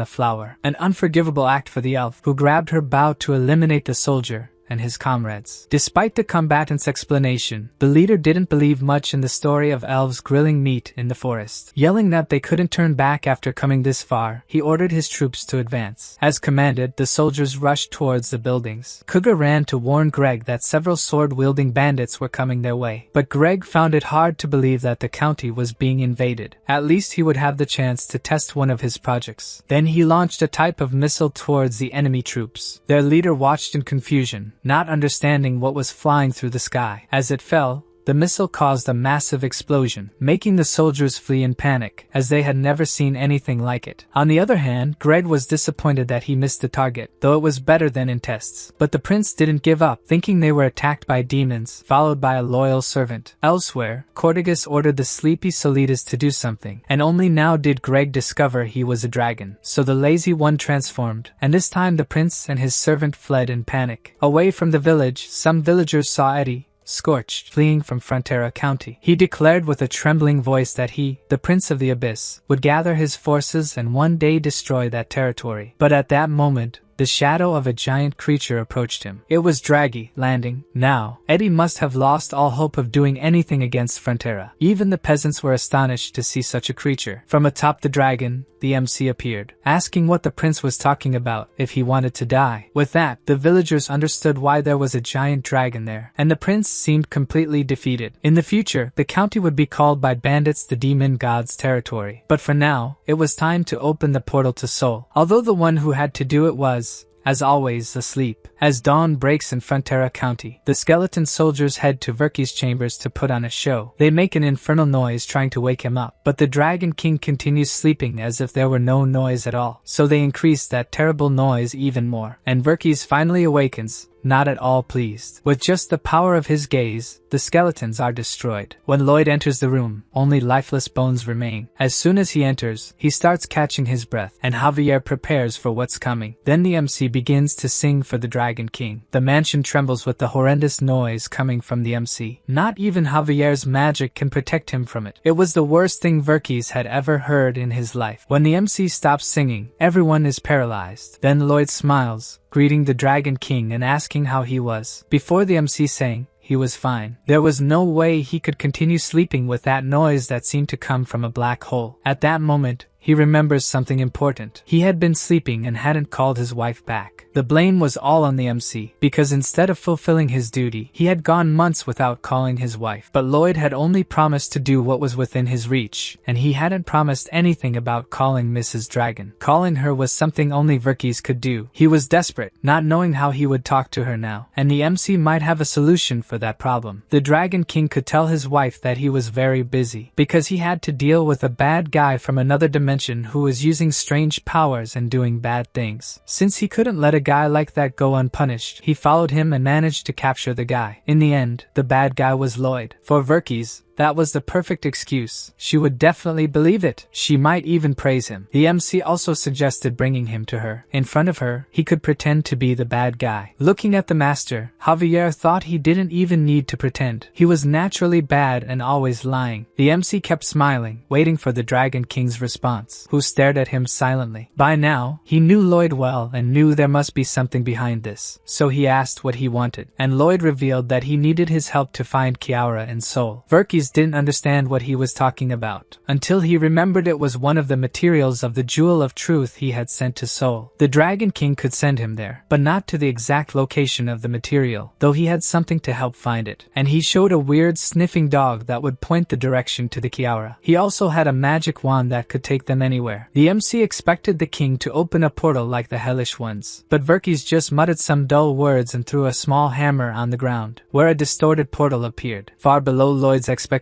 a flower, an unforgivable act for the elf, who grabbed her bow to eliminate the soldier and his comrades. Despite the combatant's explanation, the leader didn't believe much in the story of elves grilling meat in the forest. Yelling that they couldn't turn back after coming this far, he ordered his troops to advance. As commanded, the soldiers rushed towards the buildings. Cougar ran to warn Greg that several sword-wielding bandits were coming their way, but Greg found it hard to believe that the county was being invaded. At least he would have the chance to test one of his projects. Then he launched a type of missile towards the enemy troops. Their leader watched in confusion, not understanding what was flying through the sky. As it fell, the missile caused a massive explosion, making the soldiers flee in panic, as they had never seen anything like it. On the other hand, Greg was disappointed that he missed the target, though it was better than in tests. But the prince didn't give up, thinking they were attacked by demons, followed by a loyal servant. Elsewhere, Cortigus ordered the sleepy Solidas to do something, and only now did Greg discover he was a dragon. So the lazy one transformed, and this time the prince and his servant fled in panic. Away from the village, some villagers saw Eddie, scorched, fleeing from Frontera County. He declared with a trembling voice that he, the Prince of the Abyss, would gather his forces and one day destroy that territory. But at that moment, the shadow of a giant creature approached him. It was Draghi, landing. Now, Eddie must have lost all hope of doing anything against Frontera. Even the peasants were astonished to see such a creature. From atop the dragon, the MC appeared, asking what the prince was talking about, if he wanted to die. With that, the villagers understood why there was a giant dragon there, and the prince seemed completely defeated. In the future, the county would be called by bandits the demon god's territory. But for now, it was time to open the portal to Seoul. Although the one who had to do it was, as always, asleep. As dawn breaks in Frontera County, the skeleton soldiers head to Verki's chambers to put on a show. They make an infernal noise trying to wake him up, but the Dragon King continues sleeping as if there were no noise at all. So they increase that terrible noise even more, and Verkis finally awakens, not at all pleased. With just the power of his gaze, the skeletons are destroyed. When Lloyd enters the room, only lifeless bones remain. As soon as he enters, he starts catching his breath, and Javier prepares for what's coming. Then the MC begins to sing for the Dragon King. The mansion trembles with the horrendous noise coming from the MC. Not even Javier's magic can protect him from it. It was the worst thing Verkis had ever heard in his life. When the MC stops singing, everyone is paralyzed. Then Lloyd smiles, greeting the Dragon King and asking how he was. Before the MC sang, he was fine. There was no way he could continue sleeping with that noise that seemed to come from a black hole. At that moment, he remembers something important. He had been sleeping and hadn't called his wife back. The blame was all on the MC, because instead of fulfilling his duty, he had gone months without calling his wife. But Lloyd had only promised to do what was within his reach, and he hadn't promised anything about calling Mrs. Dragon. Calling her was something only Verkis could do. He was desperate, not knowing how he would talk to her now, and the MC might have a solution for that problem. The Dragon King could tell his wife that he was very busy, because he had to deal with a bad guy from another dimension who was using strange powers and doing bad things. Since he couldn't let a guy like that go unpunished, he followed him and managed to capture the guy. In the end, the bad guy was Lloyd. For Verkis, that was the perfect excuse. She would definitely believe it. She might even praise him. The MC also suggested bringing him to her. In front of her, he could pretend to be the bad guy. Looking at the master, Javier thought he didn't even need to pretend. He was naturally bad and always lying. The MC kept smiling, waiting for the Dragon King's response, who stared at him silently. By now, he knew Lloyd well and knew there must be something behind this. So he asked what he wanted, and Lloyd revealed that he needed his help to find Kiara and Soul. Verkis didn't understand what he was talking about, until he remembered it was one of the materials of the Jewel of Truth he had sent to Soul. The Dragon King could send him there, but not to the exact location of the material, though he had something to help find it, and he showed a weird sniffing dog that would point the direction to the Kiara. He also had a magic wand that could take them anywhere. The MC expected the king to open a portal like the hellish ones, but Verkis just muttered some dull words and threw a small hammer on the ground, where a distorted portal appeared, far below Lloyd's expectations,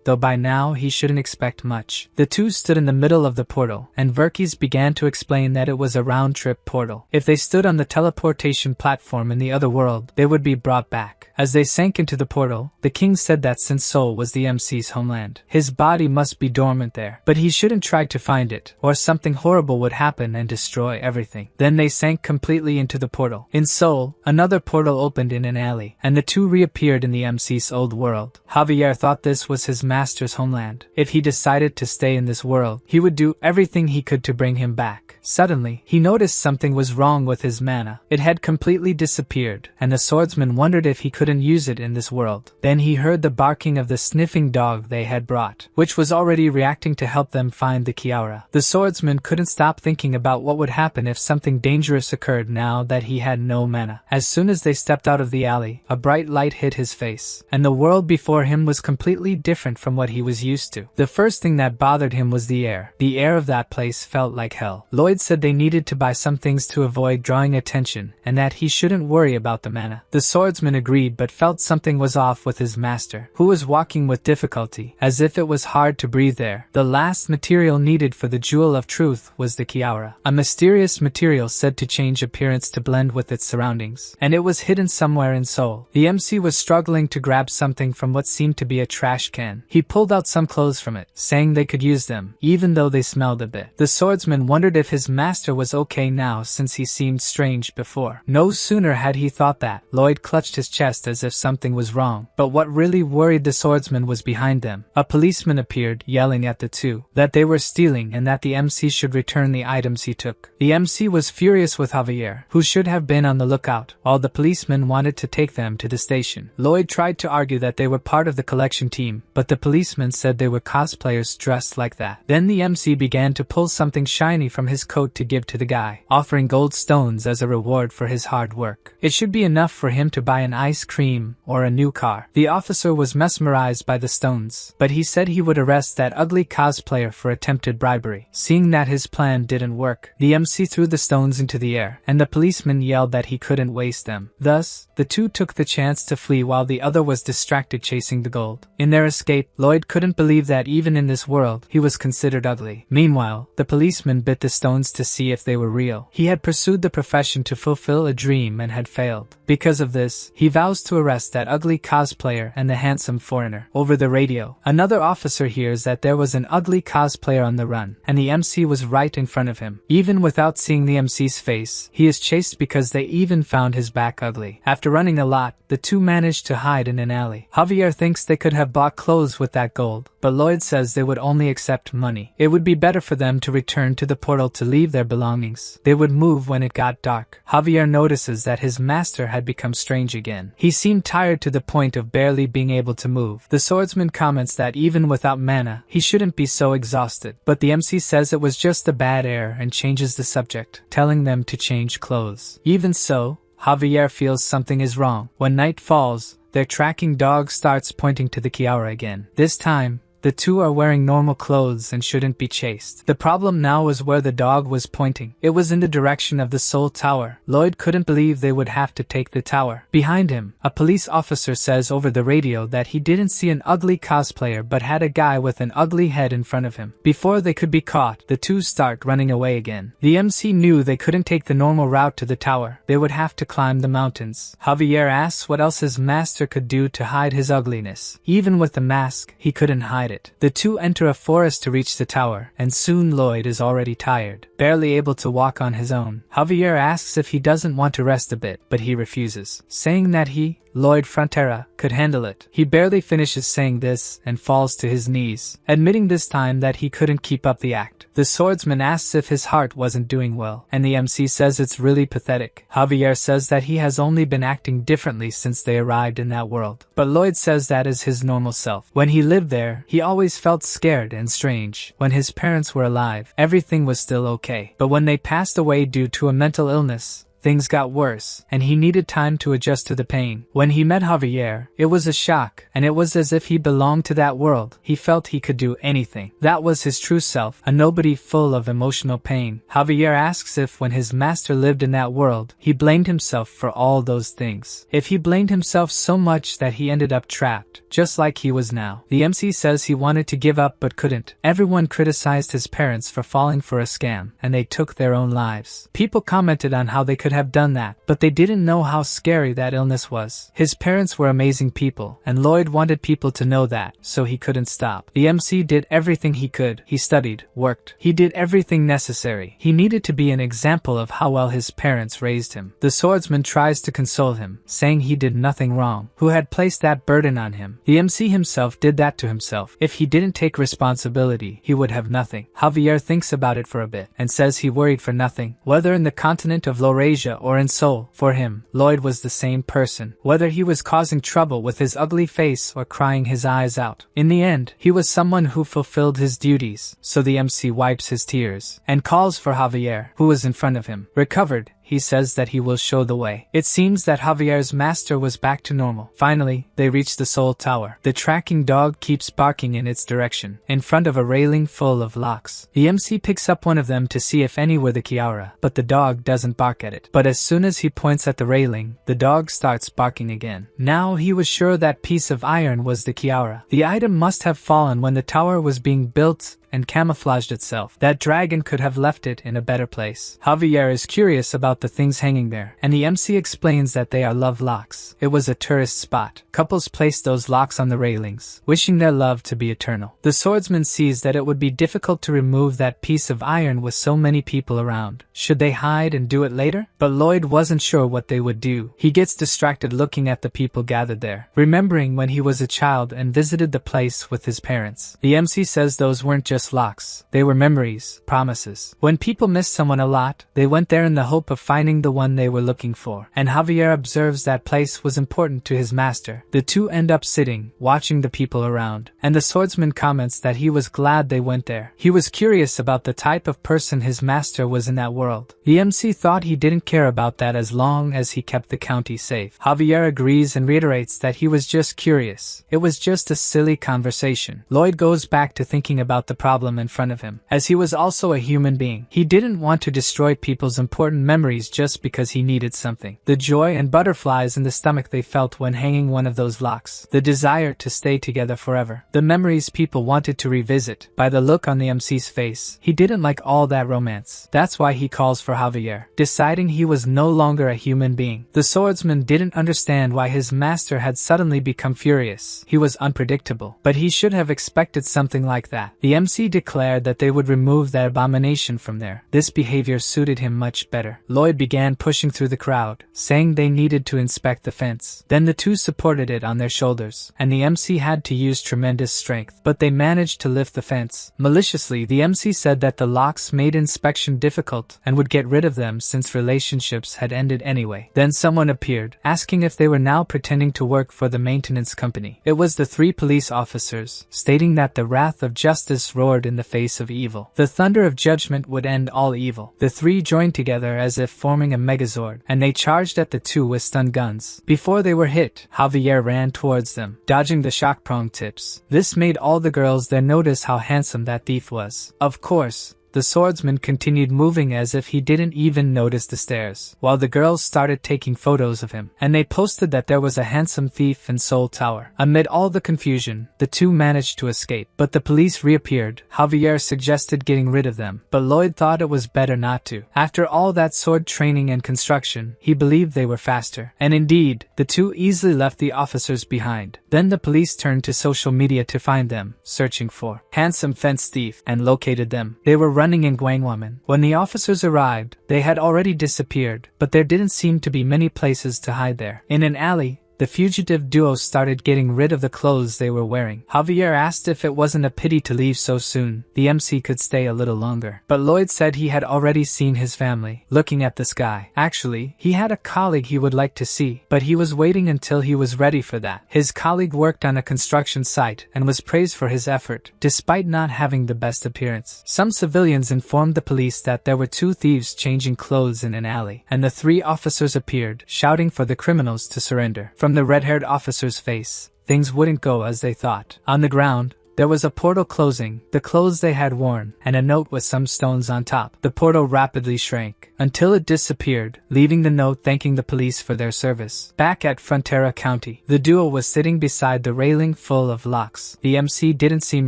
though by now he shouldn't expect much. The two stood in the middle of the portal, and Verkis began to explain that it was a round-trip portal. If they stood on the teleportation platform in the other world, they would be brought back. As they sank into the portal, the king said that since Soul was the MC's homeland, his body must be dormant there, but he shouldn't try to find it, or something horrible would happen and destroy everything. Then they sank completely into the portal. In Soul, another portal opened in an alley, and the two reappeared in the MC's old world. Javier thought this was his master's homeland. If he decided to stay in this world, he would do everything he could to bring him back. Suddenly, he noticed something was wrong with his mana. It had completely disappeared, and the swordsman wondered if he couldn't use it in this world. Then he heard the barking of the sniffing dog they had brought, which was already reacting to help them find the Kiara. The swordsman couldn't stop thinking about what would happen if something dangerous occurred now that he had no mana. As soon as they stepped out of the alley, a bright light hit his face, and the world before him was completely different from what he was used to. The first thing that bothered him was the air. The air of that place felt like hell. Lloyd said they needed to buy some things to avoid drawing attention, and that he shouldn't worry about the mana. The swordsman agreed but felt something was off with his master, who was walking with difficulty, as if it was hard to breathe there. The last material needed for the Jewel of Truth was the Kiara, a mysterious material said to change appearance to blend with its surroundings, and it was hidden somewhere in Seoul. The MC was struggling to grab something from what seemed to be a trash can. He pulled out some clothes from it, saying they could use them, even though they smelled a bit. The swordsman wondered if his master was okay now since he seemed strange before. No sooner had he thought that, Lloyd clutched his chest as if something was wrong. But what really worried the swordsman was behind them. A policeman appeared, yelling at the two that they were stealing and that the MC should return the items he took. The MC was furious with Javier, who should have been on the lookout, while the policeman wanted to take them to the station. Lloyd tried to argue that they were part of the collection team, but the policeman said they were cosplayers dressed like that. Then the MC began to pull something shiny from his coat to give to the guy, offering gold stones as a reward for his hard work. It should be enough for him to buy an ice cream or a new car. The officer was mesmerized by the stones, but he said he would arrest that ugly cosplayer for attempted bribery. Seeing that his plan didn't work, the MC threw the stones into the air, and the policeman yelled that he couldn't waste them. Thus, the two took the chance to flee while the other was distracted chasing the gold. In their escape, Lloyd couldn't believe that even in this world, he was considered ugly. Meanwhile, the policeman bit the stones to see if they were real. He had pursued the profession to fulfill a dream and had failed. Because of this, he vows to arrest that ugly cosplayer and the handsome foreigner. Over the radio, another officer hears that there was an ugly cosplayer on the run, and the MC was right in front of him. Even without seeing the MC's face, he is chased because they even found his back ugly. After running a lot, the two managed to hide in an alley. Javier thinks they could have bought clothes with that gold, but Lloyd says they would only accept money. It would be better for them to return to the portal to leave their belongings. They would move when it got dark. Javier notices that his master had become strange again. He seemed tired to the point of barely being able to move. The swordsman comments that even without mana, he shouldn't be so exhausted, but the MC says it was just a bad air and changes the subject, telling them to change clothes. Even so, Javier feels something is wrong. When night falls, their tracking dog starts pointing to the Kiara again. This time, the two are wearing normal clothes and shouldn't be chased. The problem now was where the dog was pointing. It was in the direction of the Soul Tower. Lloyd couldn't believe they would have to take the tower. Behind him, a police officer says over the radio that he didn't see an ugly cosplayer but had a guy with an ugly head in front of him. Before they could be caught, the two start running away again. The MC knew they couldn't take the normal route to the tower. They would have to climb the mountains. Javier asks what else his master could do to hide his ugliness. Even with the mask, he couldn't hide it. The two enter a forest to reach the tower, and soon Lloyd is already tired, barely able to walk on his own. Javier asks if he doesn't want to rest a bit, but he refuses, saying that he, Lloyd Frontera, could handle it. He barely finishes saying this and falls to his knees, admitting this time that he couldn't keep up the act. The swordsman asks if his heart wasn't doing well, and the MC says it's really pathetic. Javier says that he has only been acting differently since they arrived in that world, but Lloyd says that is his normal self. When he lived there, he always felt scared and strange. When his parents were alive, everything was still okay, but when they passed away due to a mental illness, things got worse, and he needed time to adjust to the pain. When he met Javier, it was a shock, and it was as if he belonged to that world. He felt he could do anything. That was his true self, a nobody full of emotional pain. Javier asks if when his master lived in that world, he blamed himself for all those things. If he blamed himself so much that he ended up trapped, just like he was now. The MC says he wanted to give up but couldn't. Everyone criticized his parents for falling for a scam, and they took their own lives. People commented on how they could have done that, but they didn't know how scary that illness was. His parents were amazing people, and Lloyd wanted people to know that, so he couldn't stop. The MC did everything he could. He studied, worked. He did everything necessary. He needed to be an example of how well his parents raised him. The swordsman tries to console him, saying he did nothing wrong. Who had placed that burden on him? The MC himself did that to himself. If he didn't take responsibility, he would have nothing. Javier thinks about it for a bit, and says he worried for nothing. Whether in the continent of Laurasia or in Seoul, for him, Lloyd was the same person. Whether he was causing trouble with his ugly face or crying his eyes out. In the end, he was someone who fulfilled his duties, so the MC wipes his tears, and calls for Javier, who was in front of him. Recovered, he says that he will show the way. It seems that Javier's master was back to normal. Finally, they reach the Soul Tower. The tracking dog keeps barking in its direction, in front of a railing full of locks. The MC picks up one of them to see if any were the Kiara, but the dog doesn't bark at it. But as soon as he points at the railing, the dog starts barking again. Now he was sure that piece of iron was the Kiara. The item must have fallen when the tower was being built and camouflaged itself. That dragon could have left it in a better place. Javier is curious about the things hanging there, and the MC explains that they are love locks. It was a tourist spot. Couples placed those locks on the railings, wishing their love to be eternal. The swordsman sees that it would be difficult to remove that piece of iron with so many people around. Should they hide and do it later? But Lloyd wasn't sure what they would do. He gets distracted looking at the people gathered there, remembering when he was a child and visited the place with his parents. The MC says those weren't just locks. They were memories, promises. When people missed someone a lot, they went there in the hope of finding the one they were looking for. And Javier observes that place was important to his master. The two end up sitting, watching the people around, and the swordsman comments that he was glad they went there. He was curious about the type of person his master was in that world. The MC thought he didn't care about that as long as he kept the county safe. Javier agrees and reiterates that he was just curious. It was just a silly conversation. Lloyd goes back to thinking about the problem problem in front of him, as he was also a human being. He didn't want to destroy people's important memories just because he needed something. The joy and butterflies in the stomach they felt when hanging one of those locks. The desire to stay together forever. The memories people wanted to revisit. By the look on the MC's face, he didn't like all that romance. That's why he calls for Javier, deciding he was no longer a human being. The swordsman didn't understand why his master had suddenly become furious. He was unpredictable, but he should have expected something like that. The MC declared that they would remove that abomination from there. This behavior suited him much better. Lloyd began pushing through the crowd, saying they needed to inspect the fence. Then the two supported it on their shoulders, and the MC had to use tremendous strength, but they managed to lift the fence. Maliciously, the MC said that the locks made inspection difficult and would get rid of them since relationships had ended anyway. Then someone appeared, asking if they were now pretending to work for the maintenance company. It was the three police officers, stating that the wrath of justice roared in the face of evil. The thunder of judgment would end all evil. The three joined together as if forming a megazord, and they charged at the two with stun guns. Before they were hit, Javier ran towards them, dodging the shock prong tips. This made all the girls there notice how handsome that thief was. Of course, the swordsman continued moving as if he didn't even notice the stairs, while the girls started taking photos of him, and they posted that there was a handsome thief in Seoul Tower. Amid all the confusion, the two managed to escape, but the police reappeared. Javier suggested getting rid of them, but Lloyd thought it was better not to. After all that sword training and construction, he believed they were faster, and indeed, the two easily left the officers behind. Then the police turned to social media to find them, searching for handsome fence thief, and located them. They were running in Gwangwaman. When the officers arrived, they had already disappeared, but there didn't seem to be many places to hide there. In an alley, the fugitive duo started getting rid of the clothes they were wearing. Javier asked if it wasn't a pity to leave so soon. The MC could stay a little longer. But Lloyd said he had already seen his family, looking at the sky. Actually, he had a colleague he would like to see, but he was waiting until he was ready for that. His colleague worked on a construction site and was praised for his effort, despite not having the best appearance. Some civilians informed the police that there were two thieves changing clothes in an alley, and the three officers appeared, shouting for the criminals to surrender. From the red-haired officer's face, things wouldn't go as they thought. On the ground, there was a portal closing, the clothes they had worn, and a note with some stones on top. The portal rapidly shrank, until it disappeared, leaving the note thanking the police for their service. Back at Frontera County, the duo was sitting beside the railing full of locks. The MC didn't seem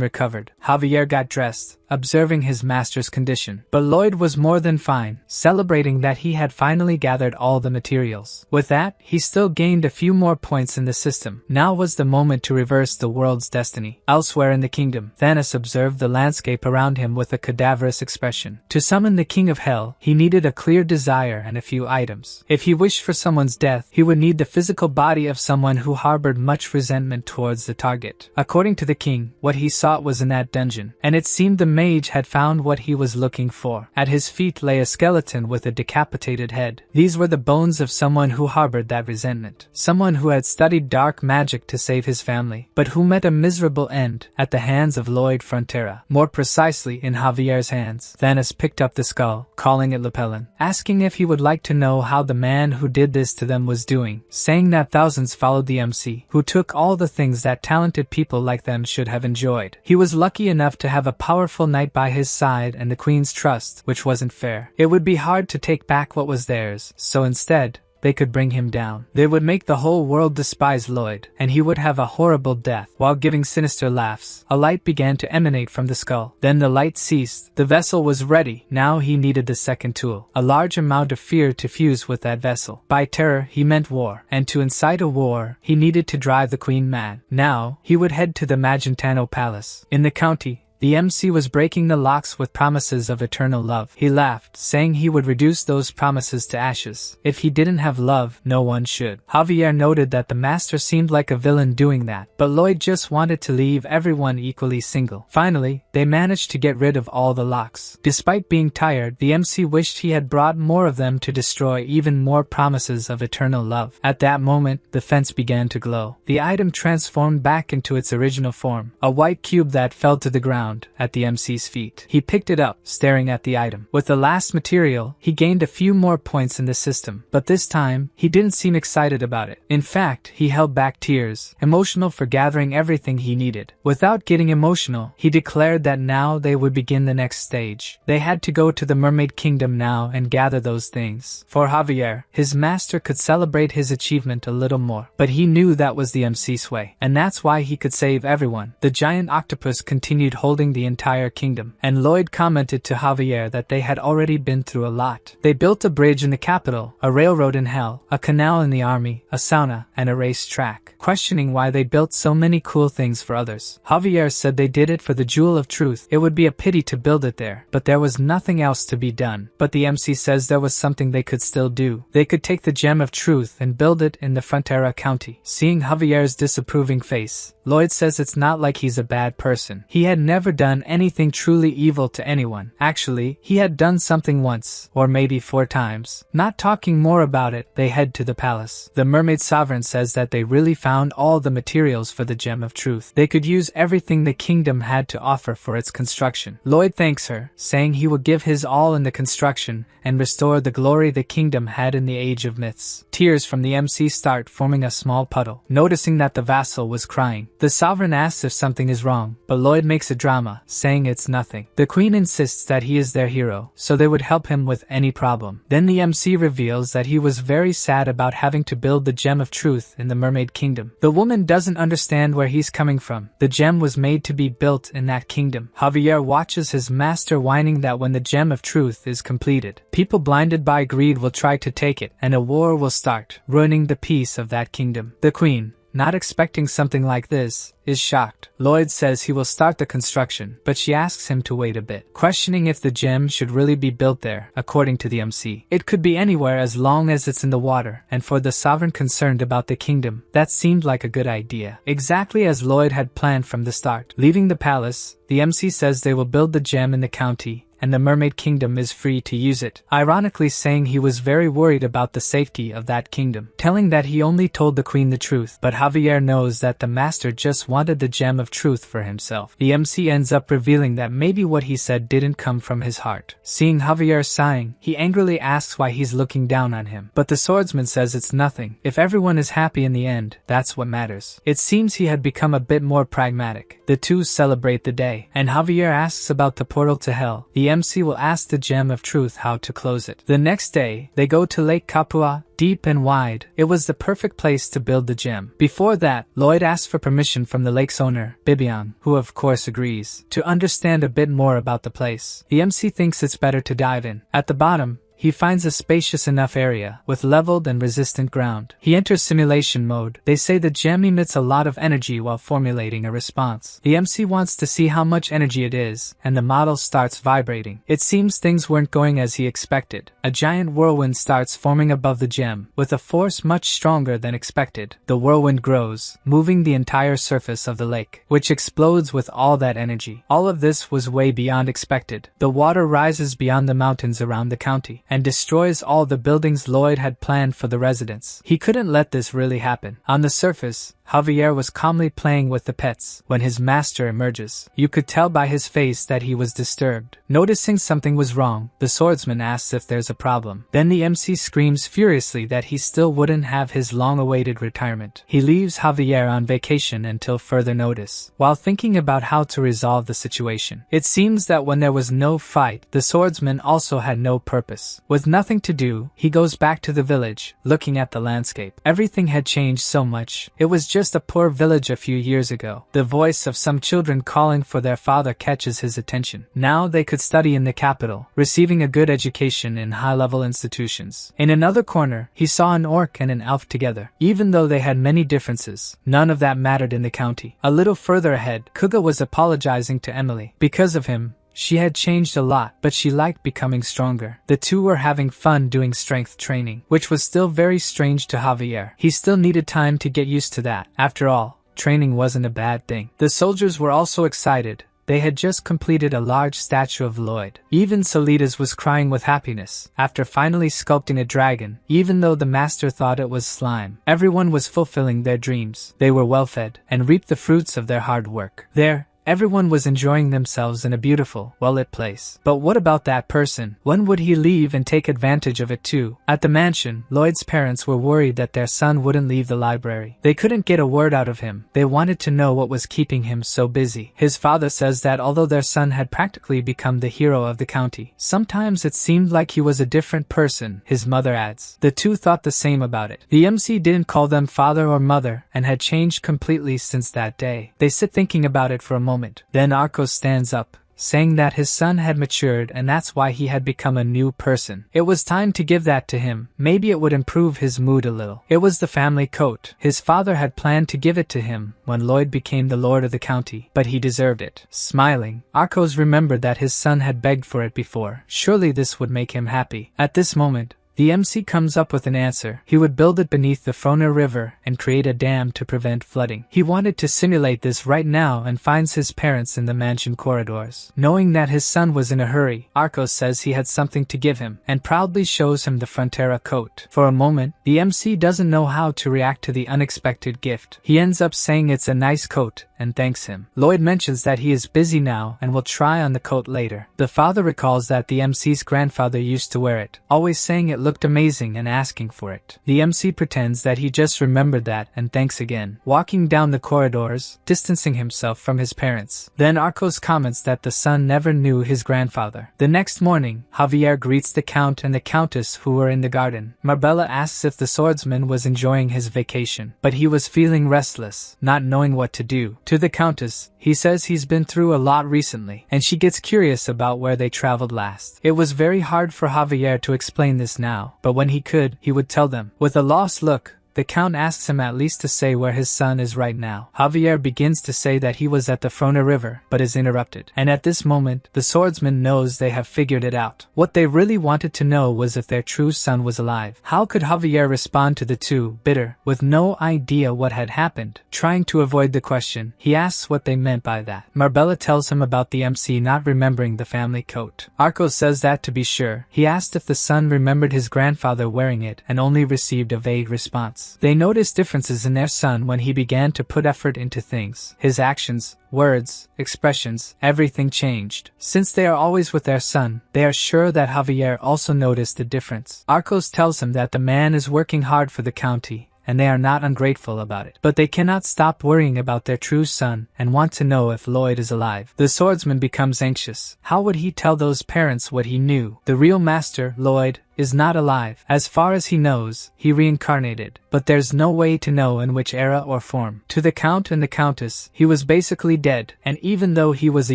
recovered. Javier got dressed, observing his master's condition. But Lloyd was more than fine, celebrating that he had finally gathered all the materials. With that, he still gained a few more points in the system. Now was the moment to reverse the world's destiny. Elsewhere in the kingdom, Thanos observed the landscape around him with a cadaverous expression. To summon the king of hell, he needed a clear desire and a few items. If he wished for someone's death, he would need the physical body of someone who harbored much resentment towards the target. According to the king, what he sought was in that dungeon, and it seemed the mage had found what he was looking for. At his feet lay a skeleton with a decapitated head. These were the bones of someone who harbored that resentment. Someone who had studied dark magic to save his family, but who met a miserable end at the hands of Lloyd Frontera. More precisely, in Javier's hands. Thanos picked up the skull, calling it Lepellin, asking if he would like to know how the man who did this to them was doing, saying that thousands followed the MC, who took all the things that talented people like them should have enjoyed. He was lucky enough to have a powerful knight by his side and the queen's trust, which wasn't fair. It would be hard to take back what was theirs, so instead, they could bring him down. They would make the whole world despise Lloyd, and he would have a horrible death. While giving sinister laughs, a light began to emanate from the skull. Then the light ceased. The vessel was ready. Now he needed the second tool, a large amount of fear to fuse with that vessel. By terror, he meant war, and to incite a war, he needed to drive the queen mad. Now, he would head to the Magentano Palace. In the county, the MC was breaking the locks with promises of eternal love. He laughed, saying he would reduce those promises to ashes. If he didn't have love, no one should. Javier noted that the master seemed like a villain doing that, but Lloyd just wanted to leave everyone equally single. Finally, they managed to get rid of all the locks. Despite being tired, the MC wished he had brought more of them to destroy even more promises of eternal love. At that moment, the fence began to glow. The item transformed back into its original form, a white cube that fell to the ground. ground at the MC's feet. He picked it up, staring at the item. With the last material, he gained a few more points in the system, but this time, he didn't seem excited about it. In fact, he held back tears, emotional for gathering everything he needed. Without getting emotional, he declared that now they would begin the next stage. They had to go to the Mermaid Kingdom now and gather those things. For Javier, his master could celebrate his achievement a little more, but he knew that was the MC's way, and that's why he could save everyone. The giant octopus continued holding the entire kingdom, and Lloyd commented to Javier that they had already been through a lot. They built a bridge in the capital, a railroad in hell, a canal in the army, a sauna, and a race track. Questioning why they built so many cool things for others, Javier said they did it for the Jewel of Truth. It would be a pity to build it there, but there was nothing else to be done. But the MC says there was something they could still do. They could take the Gem of Truth and build it in the Frontera County. Seeing Javier's disapproving face, Lloyd says it's not like he's a bad person. He had never done anything truly evil to anyone. Actually, he had done something once, or maybe 4 times. Not talking more about it, they head to the palace. The Mermaid Sovereign says that they really found all the materials for the Gem of Truth. They could use everything the kingdom had to offer for its construction. Lloyd thanks her, saying he would give his all in the construction and restore the glory the kingdom had in the Age of Myths. Tears from the MC start forming a small puddle. Noticing that the vassal was crying, the sovereign asks if something is wrong, but Lloyd makes a drama, saying it's nothing. The queen insists that he is their hero, so they would help him with any problem. Then the MC reveals that he was very sad about having to build the Gem of Truth in the Mermaid Kingdom. The woman doesn't understand where he's coming from. The gem was made to be built in that kingdom. Javier watches his master whining that when the Gem of Truth is completed, people blinded by greed will try to take it, and a war will start, ruining the peace of that kingdom. The queen, not expecting something like this, is shocked. Lloyd says he will start the construction, but she asks him to wait a bit, questioning if the gem should really be built there. According to the MC, it could be anywhere as long as it's in the water, and for the sovereign concerned about the kingdom, that seemed like a good idea. Exactly as Lloyd had planned from the start. Leaving the palace, the MC says they will build the gem in the county, and the Mermaid Kingdom is free to use it, ironically saying he was very worried about the safety of that kingdom, telling that he only told the queen the truth, but Javier knows that the master just wanted the Gem of Truth for himself. The MC ends up revealing that maybe what he said didn't come from his heart. Seeing Javier sighing, he angrily asks why he's looking down on him, but the swordsman says it's nothing. If everyone is happy in the end, that's what matters. It seems he had become a bit more pragmatic. The two celebrate the day, and Javier asks about the portal to hell. The MC will ask the Gem of Truth how to close it. The next day, they go to Lake Kapua, deep and wide. It was the perfect place to build the gem. Before that, Lloyd asks for permission from the lake's owner, Bibian, who of course agrees, to understand a bit more about the place. The MC thinks it's better to dive in. At the bottom, he finds a spacious enough area, with leveled and resistant ground. He enters simulation mode. They say the gem emits a lot of energy while formulating a response. The MC wants to see how much energy it is, and the model starts vibrating. It seems things weren't going as he expected. A giant whirlwind starts forming above the gem, with a force much stronger than expected. The whirlwind grows, moving the entire surface of the lake, which explodes with all that energy. All of this was way beyond expected. The water rises beyond the mountains around the county, and destroys all the buildings Lloyd had planned for the residents. He couldn't let this really happen. On the surface, Javier was calmly playing with the pets when his master emerges. You could tell by his face that he was disturbed. Noticing something was wrong, the swordsman asks if there's a problem. Then the MC screams furiously that he still wouldn't have his long-awaited retirement. He leaves Javier on vacation until further notice, while thinking about how to resolve the situation. It seems that when there was no fight, the swordsman also had no purpose. With nothing to do, he goes back to the village, looking at the landscape. Everything had changed so much. It was just a poor village a few years ago. The voice of some children calling for their father catches his attention. Now they could study in the capital, receiving a good education in high-level institutions. In another corner, he saw an orc and an elf together. Even though they had many differences, none of that mattered in the county. A little further ahead, Kuga was apologizing to Emily. Because of him, she had changed a lot, but she liked becoming stronger. The two were having fun doing strength training, which was still very strange to Javier. He still needed time to get used to that. After all, training wasn't a bad thing. The soldiers were also excited. They had just completed a large statue of Lloyd. Even Solitas was crying with happiness after finally sculpting a dragon, even though the master thought it was slime. Everyone was fulfilling their dreams. They were well fed and reaped the fruits of their hard work. There, Everyone was enjoying themselves in a beautiful, well-lit place. But what about that person? When would he leave and take advantage of it too? At the mansion, Lloyd's parents were worried that their son wouldn't leave the library. They couldn't get a word out of him. They wanted to know what was keeping him so busy. His father says that although their son had practically become the hero of the county, sometimes it seemed like he was a different person. His mother adds. The two thought the same about it. The MC didn't call them father or mother and had changed completely since that day. They sit thinking about it for a moment. Then Arcos stands up, saying that his son had matured and that's why he had become a new person. It was time to give that to him. Maybe it would improve his mood a little. It was the family coat. His father had planned to give it to him when Lloyd became the lord of the county, but he deserved it. Smiling, Arcos remembered that his son had begged for it before. Surely this would make him happy. At this moment, the MC comes up with an answer. He would build it beneath the Frona River and create a dam to prevent flooding. He wanted to simulate this right now and finds his parents in the mansion corridors. Knowing that his son was in a hurry, Arcos says he had something to give him and proudly shows him the Frontera coat. For a moment, the MC doesn't know how to react to the unexpected gift. He ends up saying it's a nice coat and thanks him. Lloyd mentions that he is busy now and will try on the coat later. The father recalls that the MC's grandfather used to wear it, always saying it looked amazing and asking for it. The MC pretends that he just remembered that and thanks again, walking down the corridors, distancing himself from his parents. Then Arcos comments that the son never knew his grandfather. The next morning, Javier greets the count and the countess who were in the garden. Marbella asks if the swordsman was enjoying his vacation, but he was feeling restless, not knowing what to do. To the countess, he says he's been through a lot recently, and she gets curious about where they traveled last. It was very hard for Javier to explain this now, but when he could, he would tell them. With a lost look, the count asks him at least to say where his son is right now. Javier begins to say that he was at the Frona River, but is interrupted. And at this moment, the swordsman knows they have figured it out. What they really wanted to know was if their true son was alive. How could Javier respond to the two, bitter, with no idea what had happened? Trying to avoid the question, he asks what they meant by that. Marbella tells him about the MC not remembering the family coat. Arcos says that to be sure, he asked if the son remembered his grandfather wearing it and only received a vague response. They noticed differences in their son when he began to put effort into things. His actions, words, expressions, everything changed. Since they are always with their son, they are sure that Javier also noticed the difference. Arcos tells him that the man is working hard for the county, and they are not ungrateful about it. But they cannot stop worrying about their true son and want to know if Lloyd is alive. The swordsman becomes anxious. How would he tell those parents what he knew? The real master, Lloyd, is not alive. As far as he knows, he reincarnated, but there's no way to know in which era or form. To the count and the countess, he was basically dead, and even though he was a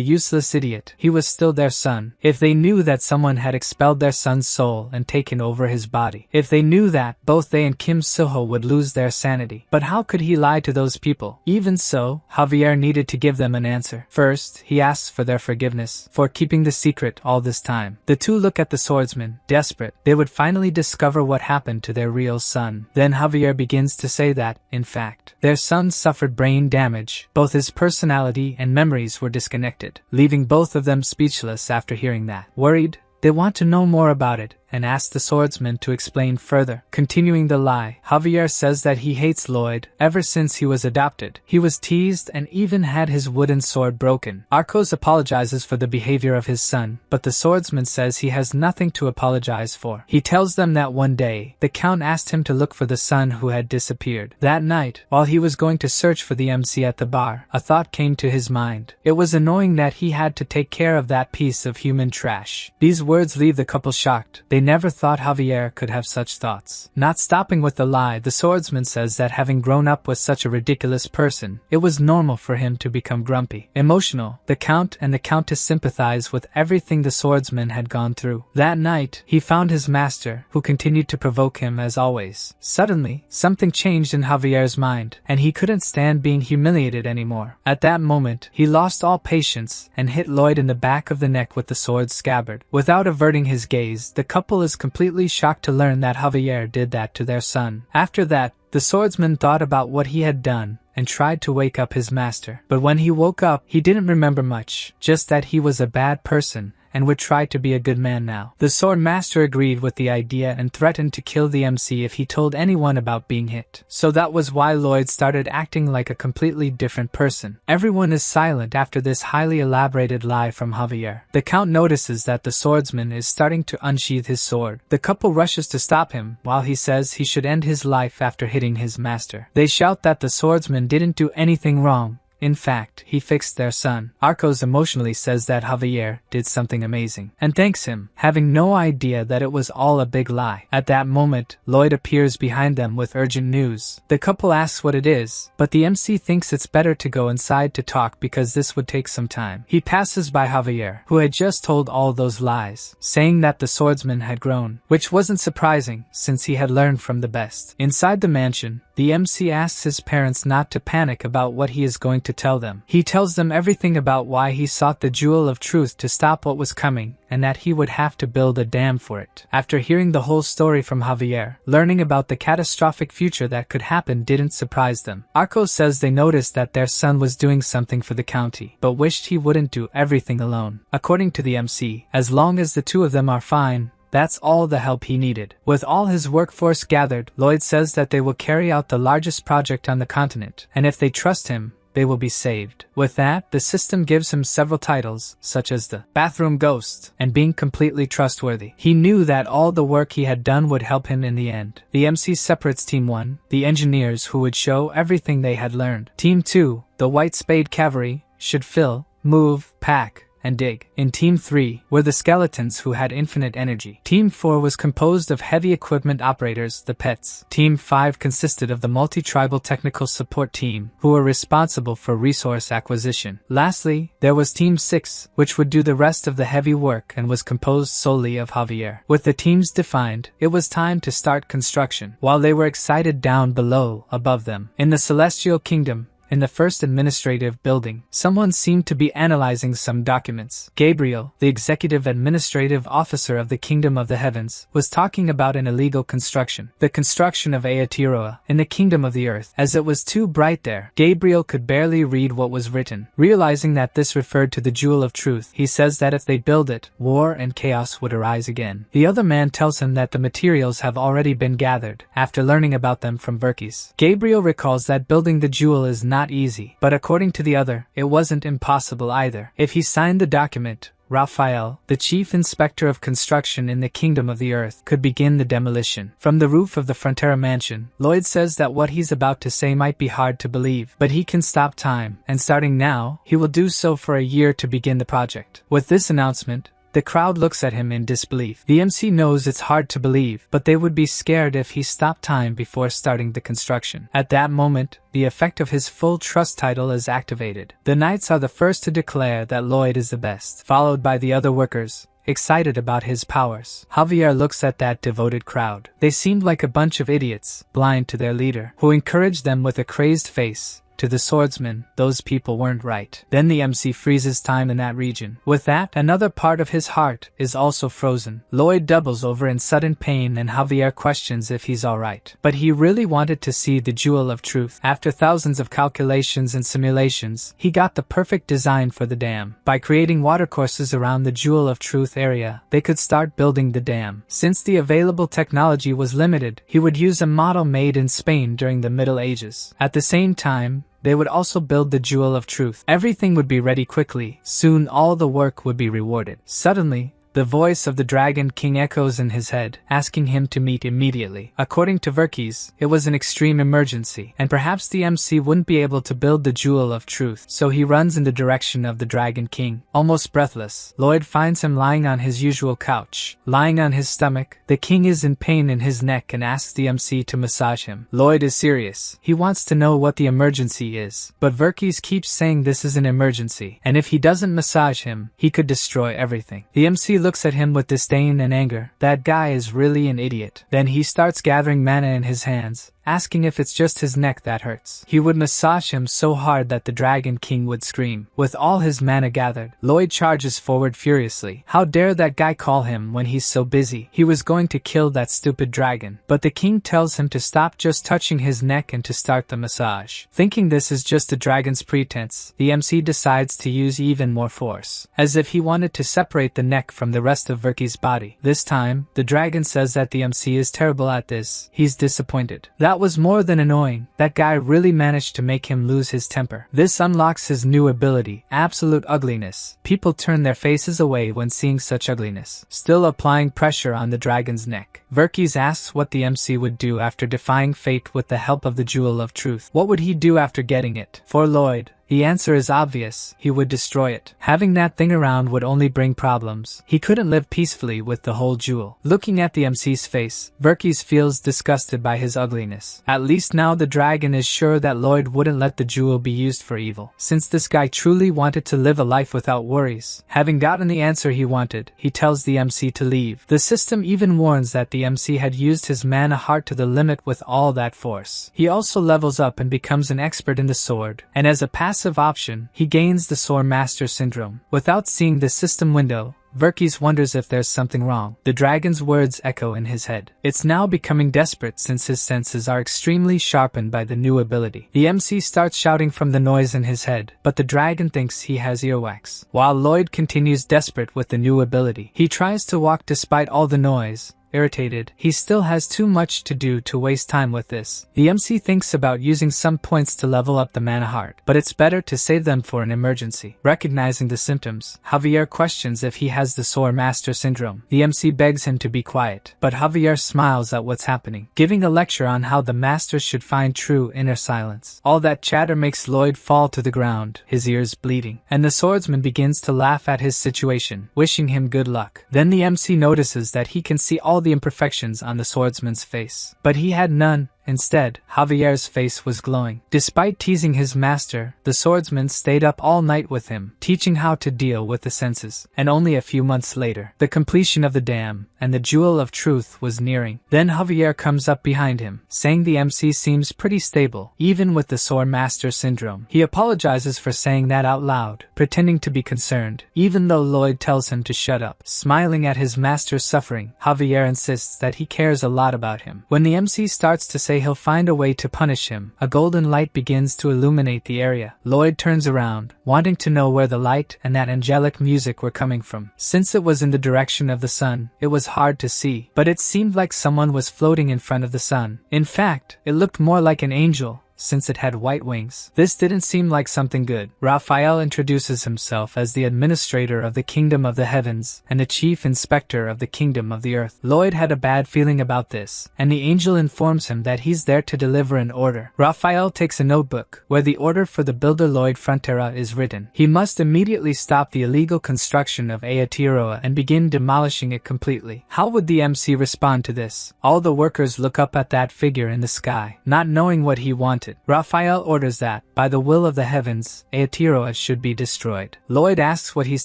useless idiot, he was still their son. If they knew that someone had expelled their son's soul and taken over his body, if they knew that, both they and Kim Suho would lose their sanity. But how could he lie to those people? Even so, Javier needed to give them an answer. First, he asks for their forgiveness for keeping the secret all this time. The two look at the swordsman, desperate. They would finally discover what happened to their real son. Then Javier begins to say that, in fact, their son suffered brain damage. Both his personality and memories were disconnected, leaving both of them speechless after hearing that. Worried, they want to know more about it and ask the swordsman to explain further. Continuing the lie, Javier says that he hates Lloyd ever since he was adopted. He was teased and even had his wooden sword broken. Arcos apologizes for the behavior of his son, but the swordsman says he has nothing to apologize for. He tells them that one day, the count asked him to look for the son who had disappeared. That night, while he was going to search for the MC at the bar, a thought came to his mind. It was annoying that he had to take care of that piece of human trash. These words leave the couple shocked. They never thought Javier could have such thoughts. Not stopping with the lie, the swordsman says that having grown up with such a ridiculous person, it was normal for him to become grumpy. Emotional, the count and the countess sympathize with everything the swordsman had gone through. That night, he found his master, who continued to provoke him as always. Suddenly, something changed in Javier's mind, and he couldn't stand being humiliated anymore. At that moment, he lost all patience and hit Lloyd in the back of the neck with the sword's scabbard. Without averting his gaze, the couple is completely shocked to learn that Javier did that to their son. After that, the swordsman thought about what he had done and tried to wake up his master. But when he woke up, he didn't remember much, just that he was a bad person and would try to be a good man now. The sword master agreed with the idea and threatened to kill the MC if he told anyone about being hit. So that was why Lloyd started acting like a completely different person. Everyone is silent after this highly elaborated lie from Javier. The Count notices that the swordsman is starting to unsheath his sword. The couple rushes to stop him, while he says he should end his life after hitting his master. They shout that the swordsman didn't do anything wrong. In fact, he fixed their son. Arcos emotionally says that Javier did something amazing, and thanks him, having no idea that it was all a big lie. At that moment, Lloyd appears behind them with urgent news. The couple asks what it is, but the MC thinks it's better to go inside to talk because this would take some time. He passes by Javier, who had just told all those lies, saying that the swordsman had grown, which wasn't surprising since he had learned from the best. Inside the mansion, the MC asks his parents not to panic about what he is going to tell them. He tells them everything about why he sought the Jewel of Truth to stop what was coming, and that he would have to build a dam for it. After hearing the whole story from Javier, learning about the catastrophic future that could happen didn't surprise them. Arcos says they noticed that their son was doing something for the county, but wished he wouldn't do everything alone. According to the MC, as long as the two of them are fine, that's all the help he needed. With all his workforce gathered, Lloyd says that they will carry out the largest project on the continent, and if they trust him, they will be saved. With that, the system gives him several titles, such as the Bathroom Ghost, and being completely trustworthy. He knew that all the work he had done would help him in the end. The MC separates Team 1, the engineers who would show everything they had learned. Team 2, the White Spade Cavalry, should fill, move, pack, and dig. In Team 3 were the skeletons who had infinite energy. Team 4 was composed of heavy equipment operators, the pets. Team 5 consisted of the multi-tribal technical support team, who were responsible for resource acquisition. Lastly, there was Team 6, which would do the rest of the heavy work and was composed solely of Javier. With the teams defined, it was time to start construction. While they were excited down below, above them, in the Celestial Kingdom, in the first administrative building, someone seemed to be analyzing some documents. Gabriel, the executive administrative officer of the Kingdom of the Heavens, was talking about an illegal construction, the construction of Aotearoa, in the Kingdom of the Earth. As it was too bright there, Gabriel could barely read what was written. Realizing that this referred to the Jewel of Truth, he says that if they build it, war and chaos would arise again. The other man tells him that the materials have already been gathered, after learning about them from Verkis. Gabriel recalls that building the jewel is not easy, but according to the other, it wasn't impossible either. If he signed the document, Raphael, the chief inspector of construction in the Kingdom of the Earth, could begin the demolition. From the roof of the Frontera mansion, Lloyd says that what he's about to say might be hard to believe, but he can stop time, and starting now, he will do so for a year to begin the project. With this announcement, the crowd looks at him in disbelief. The MC knows it's hard to believe, but they would be scared if he stopped time before starting the construction. At that moment, the effect of his full trust title is activated. The knights are the first to declare that Lloyd is the best, followed by the other workers, excited about his powers. Javier looks at that devoted crowd. They seemed like a bunch of idiots, blind to their leader, who encouraged them with a crazed face. To the swordsman, those people weren't right. Then the MC freezes time in that region. With that, another part of his heart is also frozen. Lloyd doubles over in sudden pain and Javier questions if he's alright. But he really wanted to see the Jewel of Truth. After thousands of calculations and simulations, he got the perfect design for the dam. By creating watercourses around the Jewel of Truth area, they could start building the dam. Since the available technology was limited, he would use a model made in Spain during the Middle Ages. At the same time, they would also build the Jewel of Truth. Everything would be ready quickly. Soon all the work would be rewarded. Suddenly, the voice of the Dragon King echoes in his head, asking him to meet immediately. According to Verkis, it was an extreme emergency, and perhaps the MC wouldn't be able to build the Jewel of Truth, so he runs in the direction of the Dragon King. Almost breathless, Lloyd finds him lying on his usual couch. Lying on his stomach, the king is in pain in his neck and asks the MC to massage him. Lloyd is serious. He wants to know what the emergency is, but Verkis keeps saying this is an emergency, and if he doesn't massage him, he could destroy everything. The MC looks at him with disdain and anger. That guy is really an idiot. Then he starts gathering mana in his hands, asking if it's just his neck that hurts. He would massage him so hard that the Dragon King would scream. With all his mana gathered, Lloyd charges forward furiously. How dare that guy call him when he's so busy? He was going to kill that stupid dragon. But the king tells him to stop just touching his neck and to start the massage. Thinking this is just the dragon's pretense, the MC decides to use even more force, as if he wanted to separate the neck from the rest of Verky's body. This time, the dragon says that the MC is terrible at this. He's disappointed. That was more than annoying. That guy really managed to make him lose his temper. This unlocks his new ability, absolute ugliness. People turn their faces away when seeing such ugliness. Still applying pressure on the dragon's neck, Verkys asks what the MC would do after defying fate with the help of the Jewel of Truth. What would he do after getting it? For Lloyd, the answer is obvious. He would destroy it. Having that thing around would only bring problems. He couldn't live peacefully with the whole jewel. Looking at the MC's face, Verkys feels disgusted by his ugliness. At least now the dragon is sure that Lloyd wouldn't let the jewel be used for evil, since this guy truly wanted to live a life without worries. Having gotten the answer he wanted, he tells the MC to leave. The system even warns that the MC had used his mana heart to the limit with all that force. He also levels up and becomes an expert in the sword, and as a passive option, he gains the Sword Master Syndrome. Without seeing the system window, Verkys wonders if there's something wrong. The dragon's words echo in his head. It's now becoming desperate since his senses are extremely sharpened by the new ability. The MC starts shouting from the noise in his head, but the dragon thinks he has earwax. While Lloyd continues desperate with the new ability, he tries to walk despite all the noise. Irritated, he still has too much to do to waste time with this. The MC thinks about using some points to level up the mana heart, but it's better to save them for an emergency. Recognizing the symptoms, Javier questions if he has the Sword Master Syndrome. The MC begs him to be quiet, but Javier smiles at what's happening, giving a lecture on how the masters should find true inner silence. All that chatter makes Lloyd fall to the ground, his ears bleeding, and the swordsman begins to laugh at his situation, wishing him good luck. Then the MC notices that he can see all the imperfections on the swordsman's face, but he had none. Instead, Javier's face was glowing. Despite teasing his master, the swordsman stayed up all night with him, teaching how to deal with the senses. And only a few months later, the completion of the dam and the Jewel of Truth was nearing. Then Javier comes up behind him, saying the MC seems pretty stable, even with the Sword Master Syndrome. He apologizes for saying that out loud, pretending to be concerned, even though Lloyd tells him to shut up. Smiling at his master's suffering, Javier insists that he cares a lot about him. When the MC starts to say he'll find a way to punish him, a golden light begins to illuminate the area. Lloyd turns around, wanting to know where the light and that angelic music were coming from. Since it was in the direction of the sun, it was hard to see, but it seemed like someone was floating in front of the sun. In fact, it looked more like an angel, since it had white wings. This didn't seem like something good. Raphael introduces himself as the administrator of the Kingdom of the Heavens and the chief inspector of the Kingdom of the Earth. Lloyd had a bad feeling about this, and the angel informs him that he's there to deliver an order. Raphael takes a notebook, where the order for the builder Lloyd Frontera is written. He must immediately stop the illegal construction of Aotearoa and begin demolishing it completely. How would the MC respond to this? All the workers look up at that figure in the sky, not knowing what he wanted. Raphael orders that, by the will of the heavens, Aotearoa should be destroyed. Lloyd asks what he's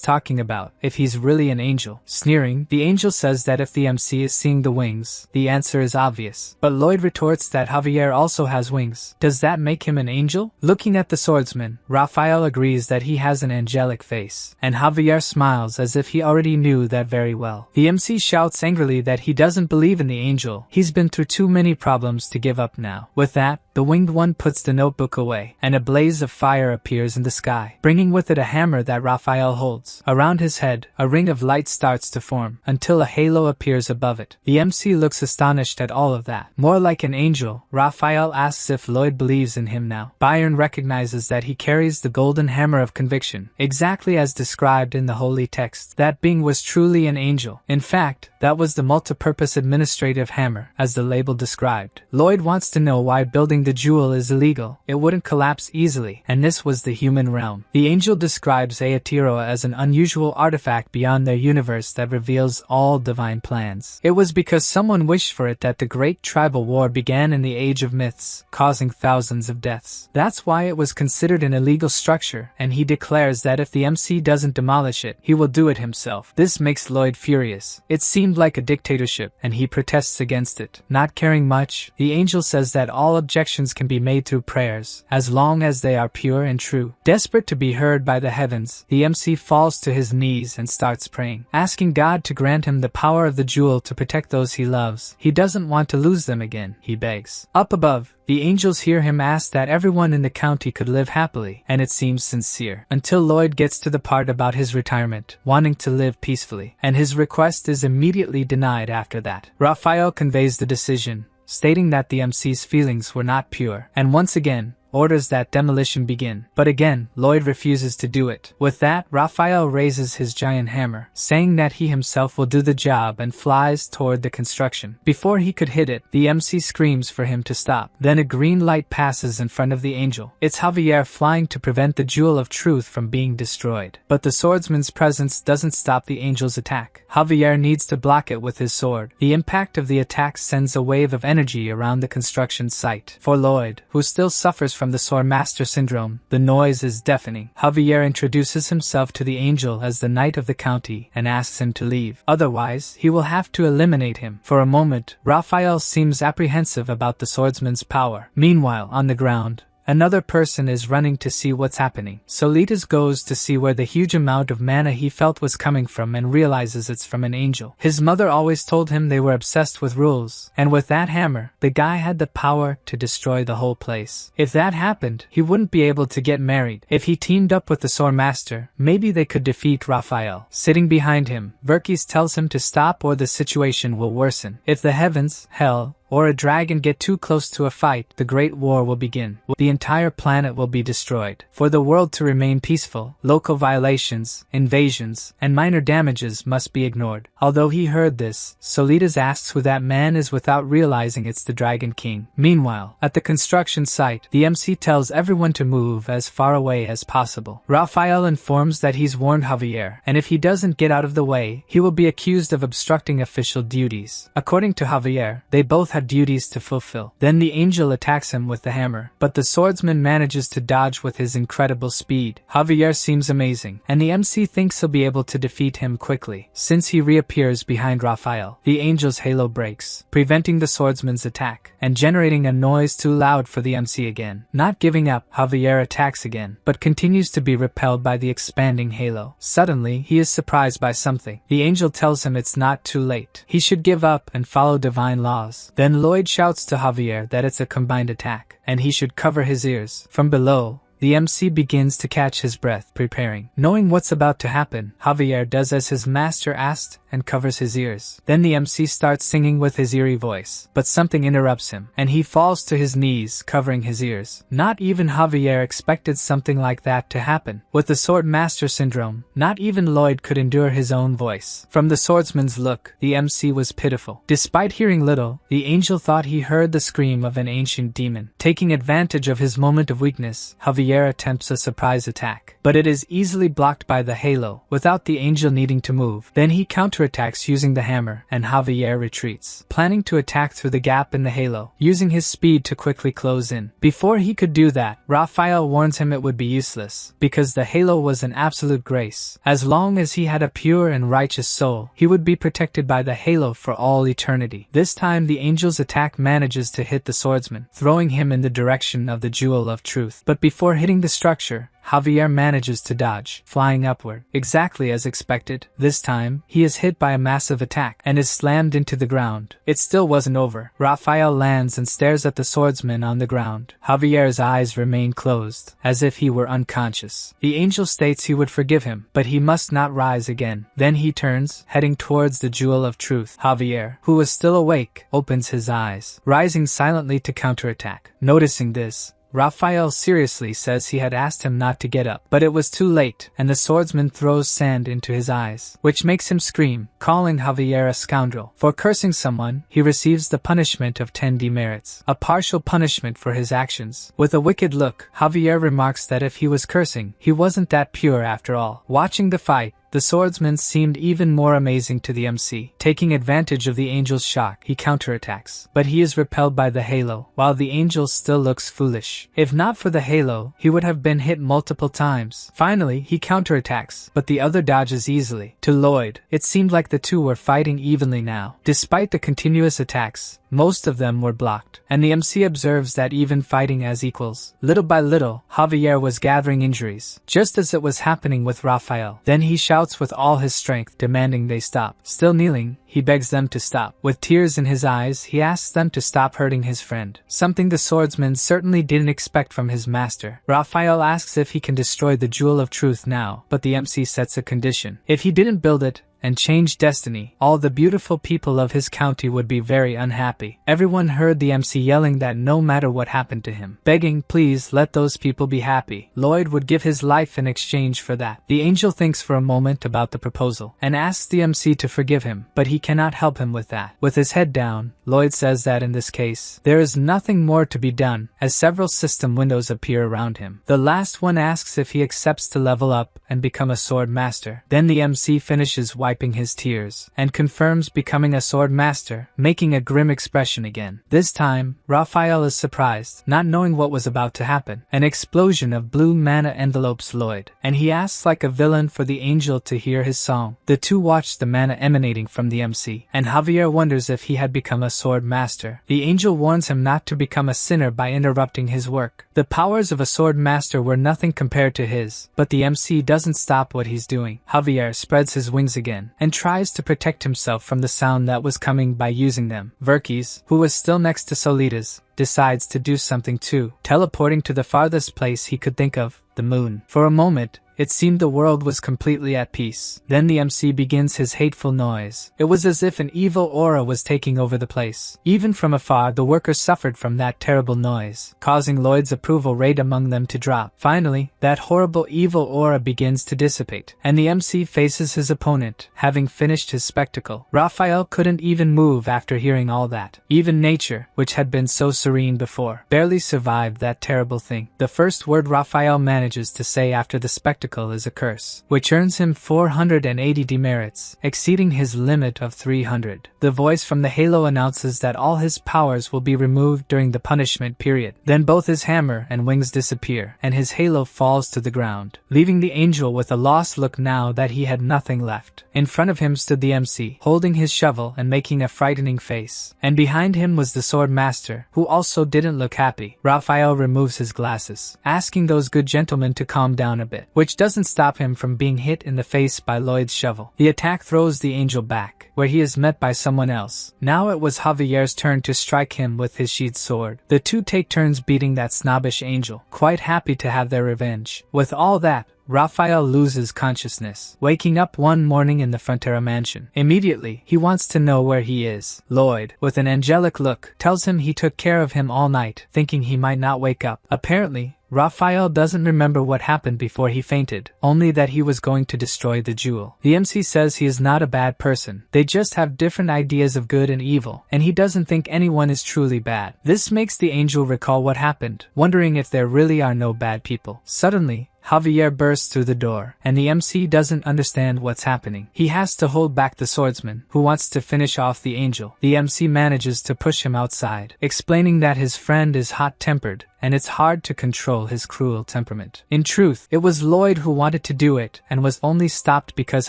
talking about, if he's really an angel. Sneering, the angel says that if the MC is seeing the wings, the answer is obvious. But Lloyd retorts that Javier also has wings. Does that make him an angel? Looking at the swordsman, Raphael agrees that he has an angelic face, and Javier smiles as if he already knew that very well. The MC shouts angrily that he doesn't believe in the angel. He's been through too many problems to give up now. With that, the winged one puts the notebook away, and a blaze of fire appears in the sky, bringing with it a hammer that Raphael holds. Around his head, a ring of light starts to form, until a halo appears above it. The MC looks astonished at all of that. More like an angel, Raphael asks if Lloyd believes in him now. Byron recognizes that he carries the golden hammer of conviction, exactly as described in the holy text. That being was truly an angel. In fact, that was the multipurpose administrative hammer, as the label described. Lloyd wants to know why building the jewel is illegal, it wouldn't collapse easily, and this was the human realm. The angel describes Aotearoa as an unusual artifact beyond their universe that reveals all divine plans. It was because someone wished for it that the great tribal war began in the Age of Myths, causing thousands of deaths. That's why it was considered an illegal structure, and he declares that if the MC doesn't demolish it, he will do it himself. This makes Lloyd furious. It seemed like a dictatorship, and he protests against it. Not caring much, the angel says that all objections can be made through prayers, as long as they are pure and true. Desperate to be heard by the heavens, the MC falls to his knees and starts praying, asking God to grant him the power of the jewel to protect those he loves. He doesn't want to lose them again, he begs. Up above, the angels hear him ask that everyone in the county could live happily, and it seems sincere, until Lloyd gets to the part about his retirement, wanting to live peacefully, and his request is immediately denied after that. Raphael conveys the decision, stating that the MC's feelings were not pure, and once again, orders that demolition begin. But again, Lloyd refuses to do it. With that, Raphael raises his giant hammer, saying that he himself will do the job and flies toward the construction. Before he could hit it, the MC screams for him to stop. Then a green light passes in front of the angel. It's Javier flying to prevent the Jewel of Truth from being destroyed. But the swordsman's presence doesn't stop the angel's attack. Javier needs to block it with his sword. The impact of the attack sends a wave of energy around the construction site. For Lloyd, who still suffers from the Sword Master syndrome, the noise is deafening. Javier introduces himself to the angel as the knight of the county and asks him to leave. Otherwise, he will have to eliminate him. For a moment, Raphael seems apprehensive about the swordsman's power. Meanwhile, on the ground, another person is running to see what's happening. Solitas goes to see where the huge amount of mana he felt was coming from and realizes it's from an angel. His mother always told him they were obsessed with rules, and with that hammer, the guy had the power to destroy the whole place. If that happened, he wouldn't be able to get married. If he teamed up with the Sword Master, maybe they could defeat Raphael. Sitting behind him, Verkis tells him to stop or the situation will worsen. If the heavens, hell, or a dragon get too close to a fight, the Great War will begin. The entire planet will be destroyed. For the world to remain peaceful, local violations, invasions, and minor damages must be ignored. Although he heard this, Solitas asks who that man is without realizing it's the Dragon King. Meanwhile, at the construction site, the MC tells everyone to move as far away as possible. Raphael informs that he's warned Javier, and if he doesn't get out of the way, he will be accused of obstructing official duties. According to Javier, they both had duties to fulfill. Then the angel attacks him with the hammer, but the swordsman manages to dodge with his incredible speed. Javier seems amazing, and the MC thinks he'll be able to defeat him quickly. Since he reappears behind Raphael, the angel's halo breaks, preventing the swordsman's attack, and generating a noise too loud for the MC again. Not giving up, Javier attacks again, but continues to be repelled by the expanding halo. Suddenly, he is surprised by something. The angel tells him it's not too late. He should give up and follow divine laws. Then Lloyd shouts to Javier that it's a combined attack, and he should cover his ears. From below, the MC begins to catch his breath, preparing. Knowing what's about to happen, Javier does as his master asked and covers his ears. Then the MC starts singing with his eerie voice, but something interrupts him, and he falls to his knees, covering his ears. Not even Javier expected something like that to happen. With the Sword Master syndrome, not even Lloyd could endure his own voice. From the swordsman's look, the MC was pitiful. Despite hearing little, the angel thought he heard the scream of an ancient demon. Taking advantage of his moment of weakness, Javier attempts a surprise attack, but it is easily blocked by the halo, without the angel needing to move. Then he counterattacks using the hammer, and Javier retreats, planning to attack through the gap in the halo, using his speed to quickly close in. Before he could do that, Raphael warns him it would be useless, because the halo was an absolute grace. As long as he had a pure and righteous soul, he would be protected by the halo for all eternity. This time the angel's attack manages to hit the swordsman, throwing him in the direction of the Jewel of Truth. But before hitting the structure, Javier manages to dodge, flying upward. Exactly as expected, this time, he is hit by a massive attack, and is slammed into the ground. It still wasn't over. Raphael lands and stares at the swordsman on the ground. Javier's eyes remain closed, as if he were unconscious. The angel states he would forgive him, but he must not rise again. Then he turns, heading towards the Jewel of Truth. Javier, who was still awake, opens his eyes, rising silently to counterattack. Noticing this, Raphael seriously says he had asked him not to get up, but it was too late, and the swordsman throws sand into his eyes, which makes him scream, calling Javier a scoundrel. For cursing someone, he receives the punishment of 10 demerits, a partial punishment for his actions. With a wicked look, Javier remarks that if he was cursing, he wasn't that pure after all. Watching the fight, the swordsman seemed even more amazing to the MC. Taking advantage of the angel's shock, he counterattacks, but he is repelled by the halo, while the angel still looks foolish. If not for the halo, he would have been hit multiple times. Finally, he counterattacks, but the other dodges easily. To Lloyd, it seemed like the two were fighting evenly now. Despite the continuous attacks, most of them were blocked, and the MC observes that even fighting as equals, little by little, Javier was gathering injuries, just as it was happening with Raphael. Then he shouts with all his strength, demanding they stop. Still kneeling, he begs them to stop. With tears in his eyes, he asks them to stop hurting his friend, something the swordsman certainly didn't expect from his master. Raphael asks if he can destroy the Jewel of Truth now, but the MC sets a condition. If he didn't build it, and change destiny, all the beautiful people of his county would be very unhappy. Everyone heard the MC yelling that no matter what happened to him, begging, please let those people be happy. Lloyd would give his life in exchange for that. The angel thinks for a moment about the proposal, and asks the MC to forgive him, but he cannot help him with that. With his head down, Lloyd says that in this case, there is nothing more to be done, as several system windows appear around him. The last one asks if he accepts to level up and become a sword master. Then the MC finishes wiping his tears, and confirms becoming a sword master, making a grim expression again. This time, Raphael is surprised, not knowing what was about to happen. An explosion of blue mana envelopes Lloyd, and he asks like a villain for the angel to hear his song. The two watch the mana emanating from the MC, and Javier wonders if he had become a sword master. The angel warns him not to become a sinner by interrupting his work. The powers of a sword master were nothing compared to his, but the MC doesn't stop what he's doing. Javier spreads his wings again, and tries to protect himself from the sound that was coming by using them. Verkis, who was still next to Solitas, decides to do something too, teleporting to the farthest place he could think of, the moon. For a moment, it seemed the world was completely at peace. Then the MC begins his hateful noise. It was as if an evil aura was taking over the place. Even from afar, the workers suffered from that terrible noise, causing Lloyd's approval rate among them to drop. Finally, that horrible evil aura begins to dissipate, and the MC faces his opponent, having finished his spectacle. Raphael couldn't even move after hearing all that. Even nature, which had been so serene before, barely survived that terrible thing. The first word Raphael manages to say after the spectacle is a curse, which earns him 480 demerits, exceeding his limit of 300. The voice from the halo announces that all his powers will be removed during the punishment period. Then both his hammer and wings disappear, and his halo falls to the ground, leaving the angel with a lost look now that he had nothing left. In front of him stood the MC, holding his shovel and making a frightening face, and behind him was the sword master, who also didn't look happy. Raphael removes his glasses, asking those good gentlemen to calm down a bit, which doesn't stop him from being hit in the face by Lloyd's shovel. The attack throws the angel back, where he is met by someone else. Now it was Javier's turn to strike him with his sheathed sword. The two take turns beating that snobbish angel, quite happy to have their revenge. With all that, Raphael loses consciousness, waking up one morning in the Frontera mansion. Immediately, he wants to know where he is. Lloyd, with an angelic look, tells him he took care of him all night, thinking he might not wake up. Apparently, Raphael doesn't remember what happened before he fainted, only that he was going to destroy the jewel. The MC says he is not a bad person, they just have different ideas of good and evil, and he doesn't think anyone is truly bad. This makes the angel recall what happened, wondering if there really are no bad people. Suddenly, Javier bursts through the door, and the MC doesn't understand what's happening. He has to hold back the swordsman, who wants to finish off the angel. The MC manages to push him outside, explaining that his friend is hot-tempered, and it's hard to control his cruel temperament. In truth, it was Lloyd who wanted to do it, and was only stopped because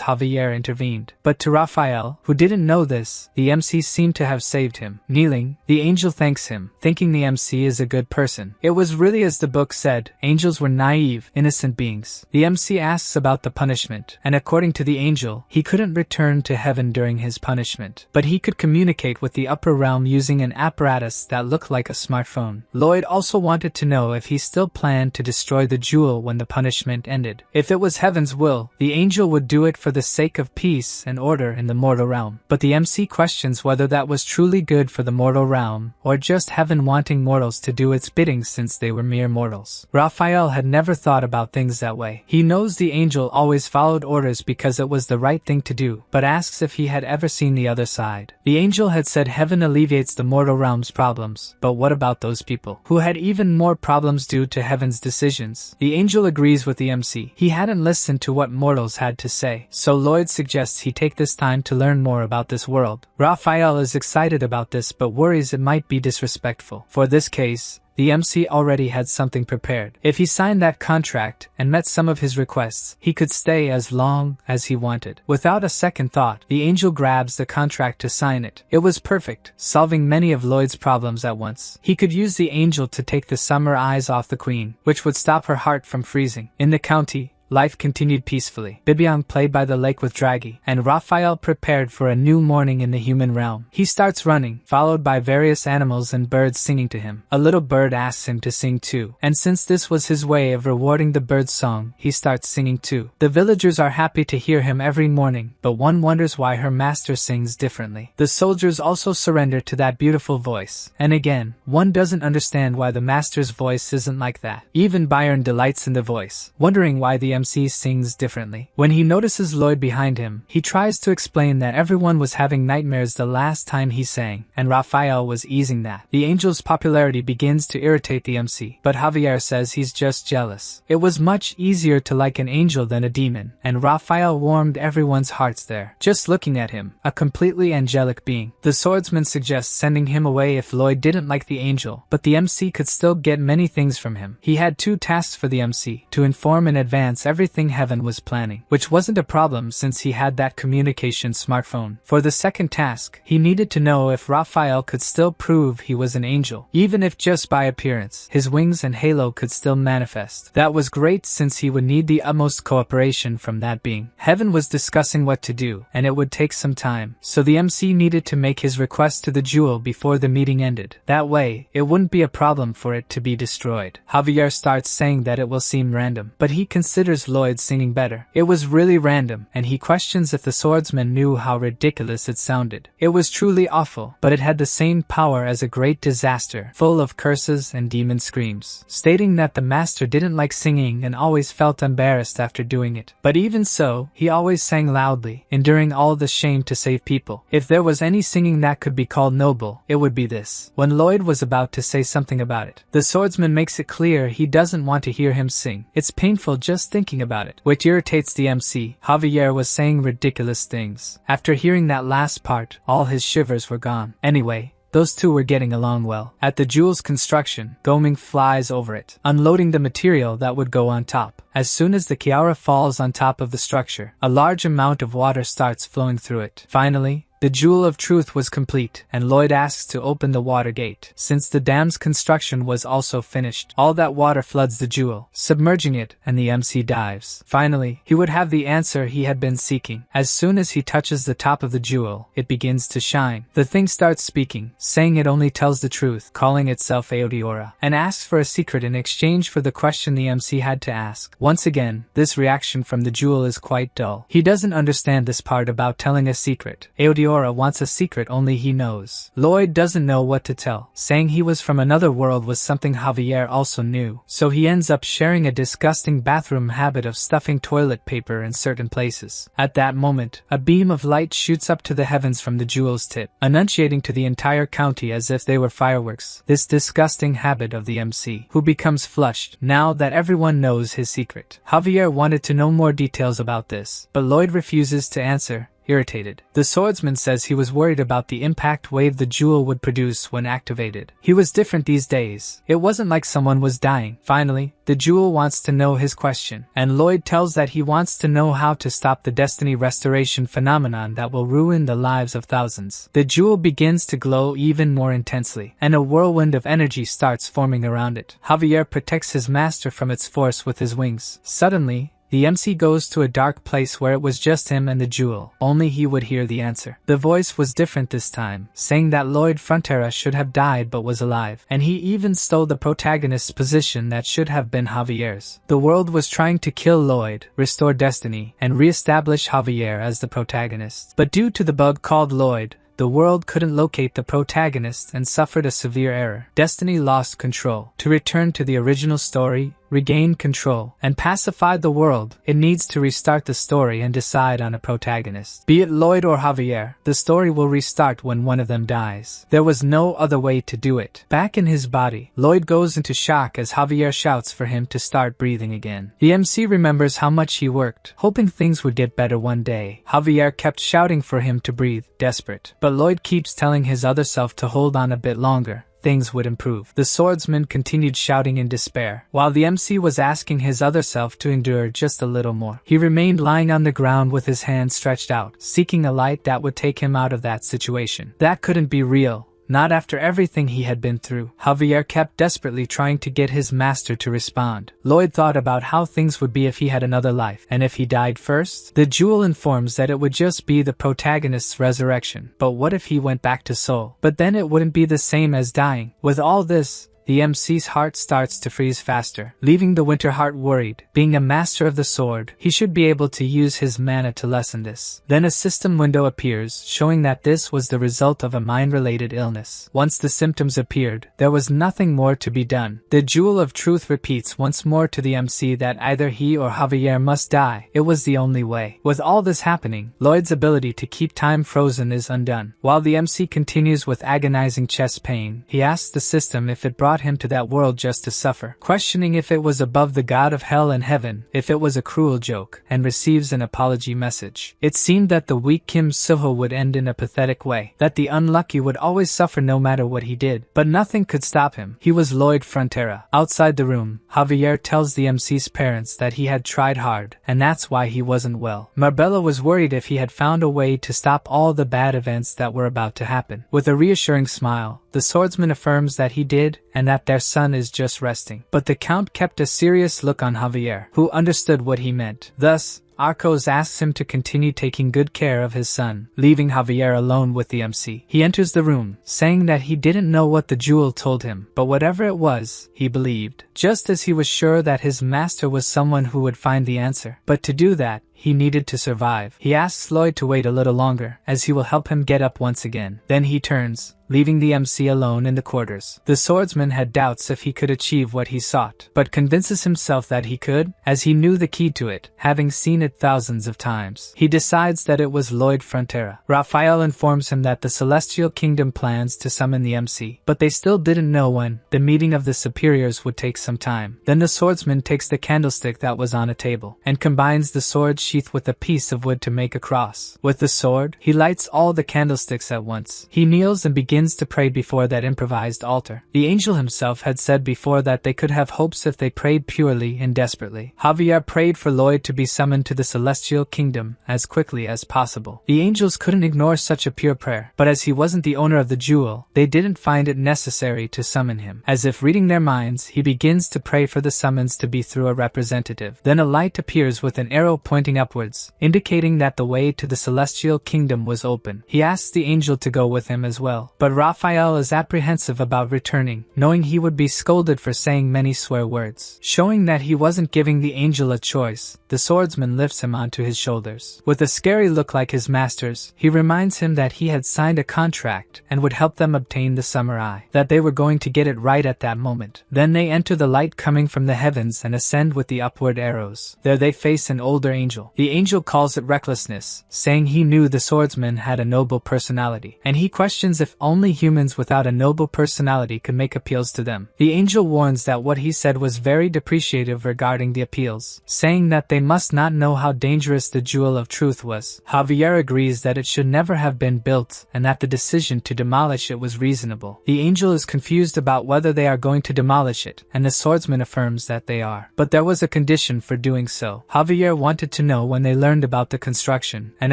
Javier intervened. But to Raphael, who didn't know this, the MC seemed to have saved him. Kneeling, the angel thanks him, thinking the MC is a good person. It was really as the book said, angels were naive, innocent beings. The MC asks about the punishment, and according to the angel, he couldn't return to heaven during his punishment, but he could communicate with the upper realm using an apparatus that looked like a smartphone. Lloyd also wanted wanted to know if he still planned to destroy the jewel when the punishment ended. If it was heaven's will, the angel would do it for the sake of peace and order in the mortal realm. But the MC questions whether that was truly good for the mortal realm, or just heaven wanting mortals to do its bidding since they were mere mortals. Raphael had never thought about things that way. He knows the angel always followed orders because it was the right thing to do, but asks if he had ever seen the other side. The angel had said heaven alleviates the mortal realm's problems, but what about those people who had even more problems due to heaven's decisions? The angel agrees with the MC. He hadn't listened to what mortals had to say, so Lloyd suggests he take this time to learn more about this world. Raphael is excited about this but worries it might be disrespectful. For this case, the MC already had something prepared. If he signed that contract and met some of his requests, he could stay as long as he wanted. Without a second thought, the angel grabs the contract to sign it. It was perfect, solving many of Lloyd's problems at once. He could use the angel to take the summer eyes off the queen, which would stop her heart from freezing. In the county, life continued peacefully. Bibyang played by the lake with Draghi, and Raphael prepared for a new morning in the human realm. He starts running, followed by various animals and birds singing to him. A little bird asks him to sing too, and since this was his way of rewarding the bird's song, he starts singing too. The villagers are happy to hear him every morning, but one wonders why her master sings differently. The soldiers also surrender to that beautiful voice, and again, one doesn't understand why the master's voice isn't like that. Even Byron delights in the voice, wondering why the MC sings differently. When he notices Lloyd behind him, he tries to explain that everyone was having nightmares the last time he sang, and Raphael was easing that. The angel's popularity begins to irritate the MC, but Javier says he's just jealous. It was much easier to like an angel than a demon, and Raphael warmed everyone's hearts there, just looking at him, a completely angelic being. The swordsman suggests sending him away if Lloyd didn't like the angel, but the MC could still get many things from him. He had two tasks for the MC: to inform in advance everything heaven was planning, which wasn't a problem since he had that communication smartphone. For the second task, he needed to know if Raphael could still prove he was an angel, even if just by appearance. His wings and halo could still manifest. That was great since he would need the utmost cooperation from that being. Heaven was discussing what to do, and it would take some time, so the MC needed to make his request to the jewel before the meeting ended. That way, it wouldn't be a problem for it to be destroyed. Javier starts saying that it will seem random, but he considers Lloyd singing better. It was really random, and he questions if the swordsman knew how ridiculous it sounded. It was truly awful, but it had the same power as a great disaster, full of curses and demon screams, stating that the master didn't like singing and always felt embarrassed after doing it. But even so, he always sang loudly, enduring all the shame to save people. If there was any singing that could be called noble, it would be this. When Lloyd was about to say something about it, the swordsman makes it clear he doesn't want to hear him sing. It's painful just thinking about it, which irritates the MC. Javier was saying ridiculous things. After hearing that last part, all his shivers were gone. Anyway, those two were getting along well. At the jewel's construction, Goming flies over it, unloading the material that would go on top. As soon as the Kiara falls on top of the structure, a large amount of water starts flowing through it. Finally, the Jewel of Truth was complete, and Lloyd asks to open the water gate. Since the dam's construction was also finished, all that water floods the jewel, submerging it, and the MC dives. Finally, he would have the answer he had been seeking. As soon as he touches the top of the jewel, it begins to shine. The thing starts speaking, saying it only tells the truth, calling itself Aodiora, and asks for a secret in exchange for the question the MC had to ask. Once again, this reaction from the jewel is quite dull. He doesn't understand this part about telling a secret. Aodiora wants a secret only he knows. Lloyd doesn't know what to tell. Saying he was from another world was something Javier also knew, so he ends up sharing a disgusting bathroom habit of stuffing toilet paper in certain places. At that moment, a beam of light shoots up to the heavens from the jewel's tip, annunciating to the entire county as if they were fireworks this disgusting habit of the MC, who becomes flushed now that everyone knows his secret. Javier wanted to know more details about this, but Lloyd refuses to answer, irritated. The swordsman says he was worried about the impact wave the jewel would produce when activated. He was different these days. It wasn't like someone was dying. Finally, the jewel wants to know his question, and Lloyd tells that he wants to know how to stop the destiny restoration phenomenon that will ruin the lives of thousands. The jewel begins to glow even more intensely, and a whirlwind of energy starts forming around it. Javier protects his master from its force with his wings. Suddenly, The MC goes to a dark place where it was just him and the jewel. Only he would hear the answer. The voice was different this time, saying that Lloyd Frontera should have died but was alive, and he even stole the protagonist's position that should have been Javier's. The world was trying to kill Lloyd, restore destiny, and re-establish Javier as the protagonist. But due to the bug called Lloyd, the world couldn't locate the protagonist and suffered a severe error. Destiny lost control. To return to the original story, regain control, and pacify the world, it needs to restart the story and decide on a protagonist. Be it Lloyd or Javier, the story will restart when one of them dies. There was no other way to do it. Back in his body, Lloyd goes into shock as Javier shouts for him to start breathing again. The MC remembers how much he worked, hoping things would get better one day. Javier kept shouting for him to breathe, desperate. But Lloyd keeps telling his other self to hold on a bit longer. Things would improve. The swordsman continued shouting in despair, while the MC was asking his other self to endure just a little more. He remained lying on the ground with his hands stretched out, seeking a light that would take him out of that situation. That couldn't be real. Not after everything he had been through. Javier kept desperately trying to get his master to respond. Lloyd thought about how things would be if he had another life, and if he died first? The jewel informs that it would just be the protagonist's resurrection. But what if he went back to Seoul? But then it wouldn't be the same as dying. With all this, the MC's heart starts to freeze faster, leaving the Winter Heart worried. Being a master of the sword, he should be able to use his mana to lessen this. Then a system window appears, showing that this was the result of a mind-related illness. Once the symptoms appeared, there was nothing more to be done. The Jewel of Truth repeats once more to the MC that either he or Javier must die. It was the only way. With all this happening, Lloyd's ability to keep time frozen is undone. While the MC continues with agonizing chest pain, he asks the system if it brought him to that world just to suffer, questioning if it was above the god of hell and heaven, if it was a cruel joke, and receives an apology message. It seemed that the weak Kim Suho would end in a pathetic way, that the unlucky would always suffer no matter what he did, but nothing could stop him. He was Lloyd Frontera. Outside the room, Javier tells the MC's parents that he had tried hard, and that's why he wasn't well. Marbella was worried if he had found a way to stop all the bad events that were about to happen. With a reassuring smile, the swordsman affirms that he did, and that their son is just resting. But the Count kept a serious look on Javier, who understood what he meant. Thus, Arcos asks him to continue taking good care of his son, leaving Javier alone with the MC. He enters the room, saying that he didn't know what the jewel told him, but whatever it was, he believed. Just as he was sure that his master was someone who would find the answer. But to do that, he needed to survive. He asks Lloyd to wait a little longer, as he will help him get up once again. Then he turns, leaving the MC alone in the quarters. The swordsman had doubts if he could achieve what he sought, but convinces himself that he could, as he knew the key to it, having seen it thousands of times. He decides that it was Lloyd Frontera. Raphael informs him that the Celestial Kingdom plans to summon the MC, but they still didn't know when. The meeting of the superiors would take some time. Then the swordsman takes the candlestick that was on a table, and combines the sword sheath with a piece of wood to make a cross. With the sword, he lights all the candlesticks at once. He kneels and begins to pray before that improvised altar. The angel himself had said before that they could have hopes if they prayed purely and desperately. Javier prayed for Lloyd to be summoned to the Celestial Kingdom as quickly as possible. The angels couldn't ignore such a pure prayer, but as he wasn't the owner of the jewel, they didn't find it necessary to summon him. As if reading their minds, he begins to pray for the summons to be through a representative. Then a light appears with an arrow pointing upwards, indicating that the way to the Celestial Kingdom was open. He asks the angel to go with him as well, but Raphael is apprehensive about returning, knowing he would be scolded for saying many swear words. Showing that he wasn't giving the angel a choice, the swordsman lifts him onto his shoulders. With a scary look like his master's, he reminds him that he had signed a contract and would help them obtain the Summer Eye, that they were going to get it right at that moment. Then they enter the light coming from the heavens and ascend with the upward arrows. There they face an older angel. The angel calls it recklessness, saying he knew the swordsman had a noble personality, and he questions if only humans without a noble personality could make appeals to them. The angel warns that what he said was very depreciative regarding the appeals, saying that they must not know how dangerous the Jewel of Truth was. Javier agrees that it should never have been built, and that the decision to demolish it was reasonable. The angel is confused about whether they are going to demolish it, and the swordsman affirms that they are. But there was a condition for doing so. Javier wanted to know when they learned about the construction, and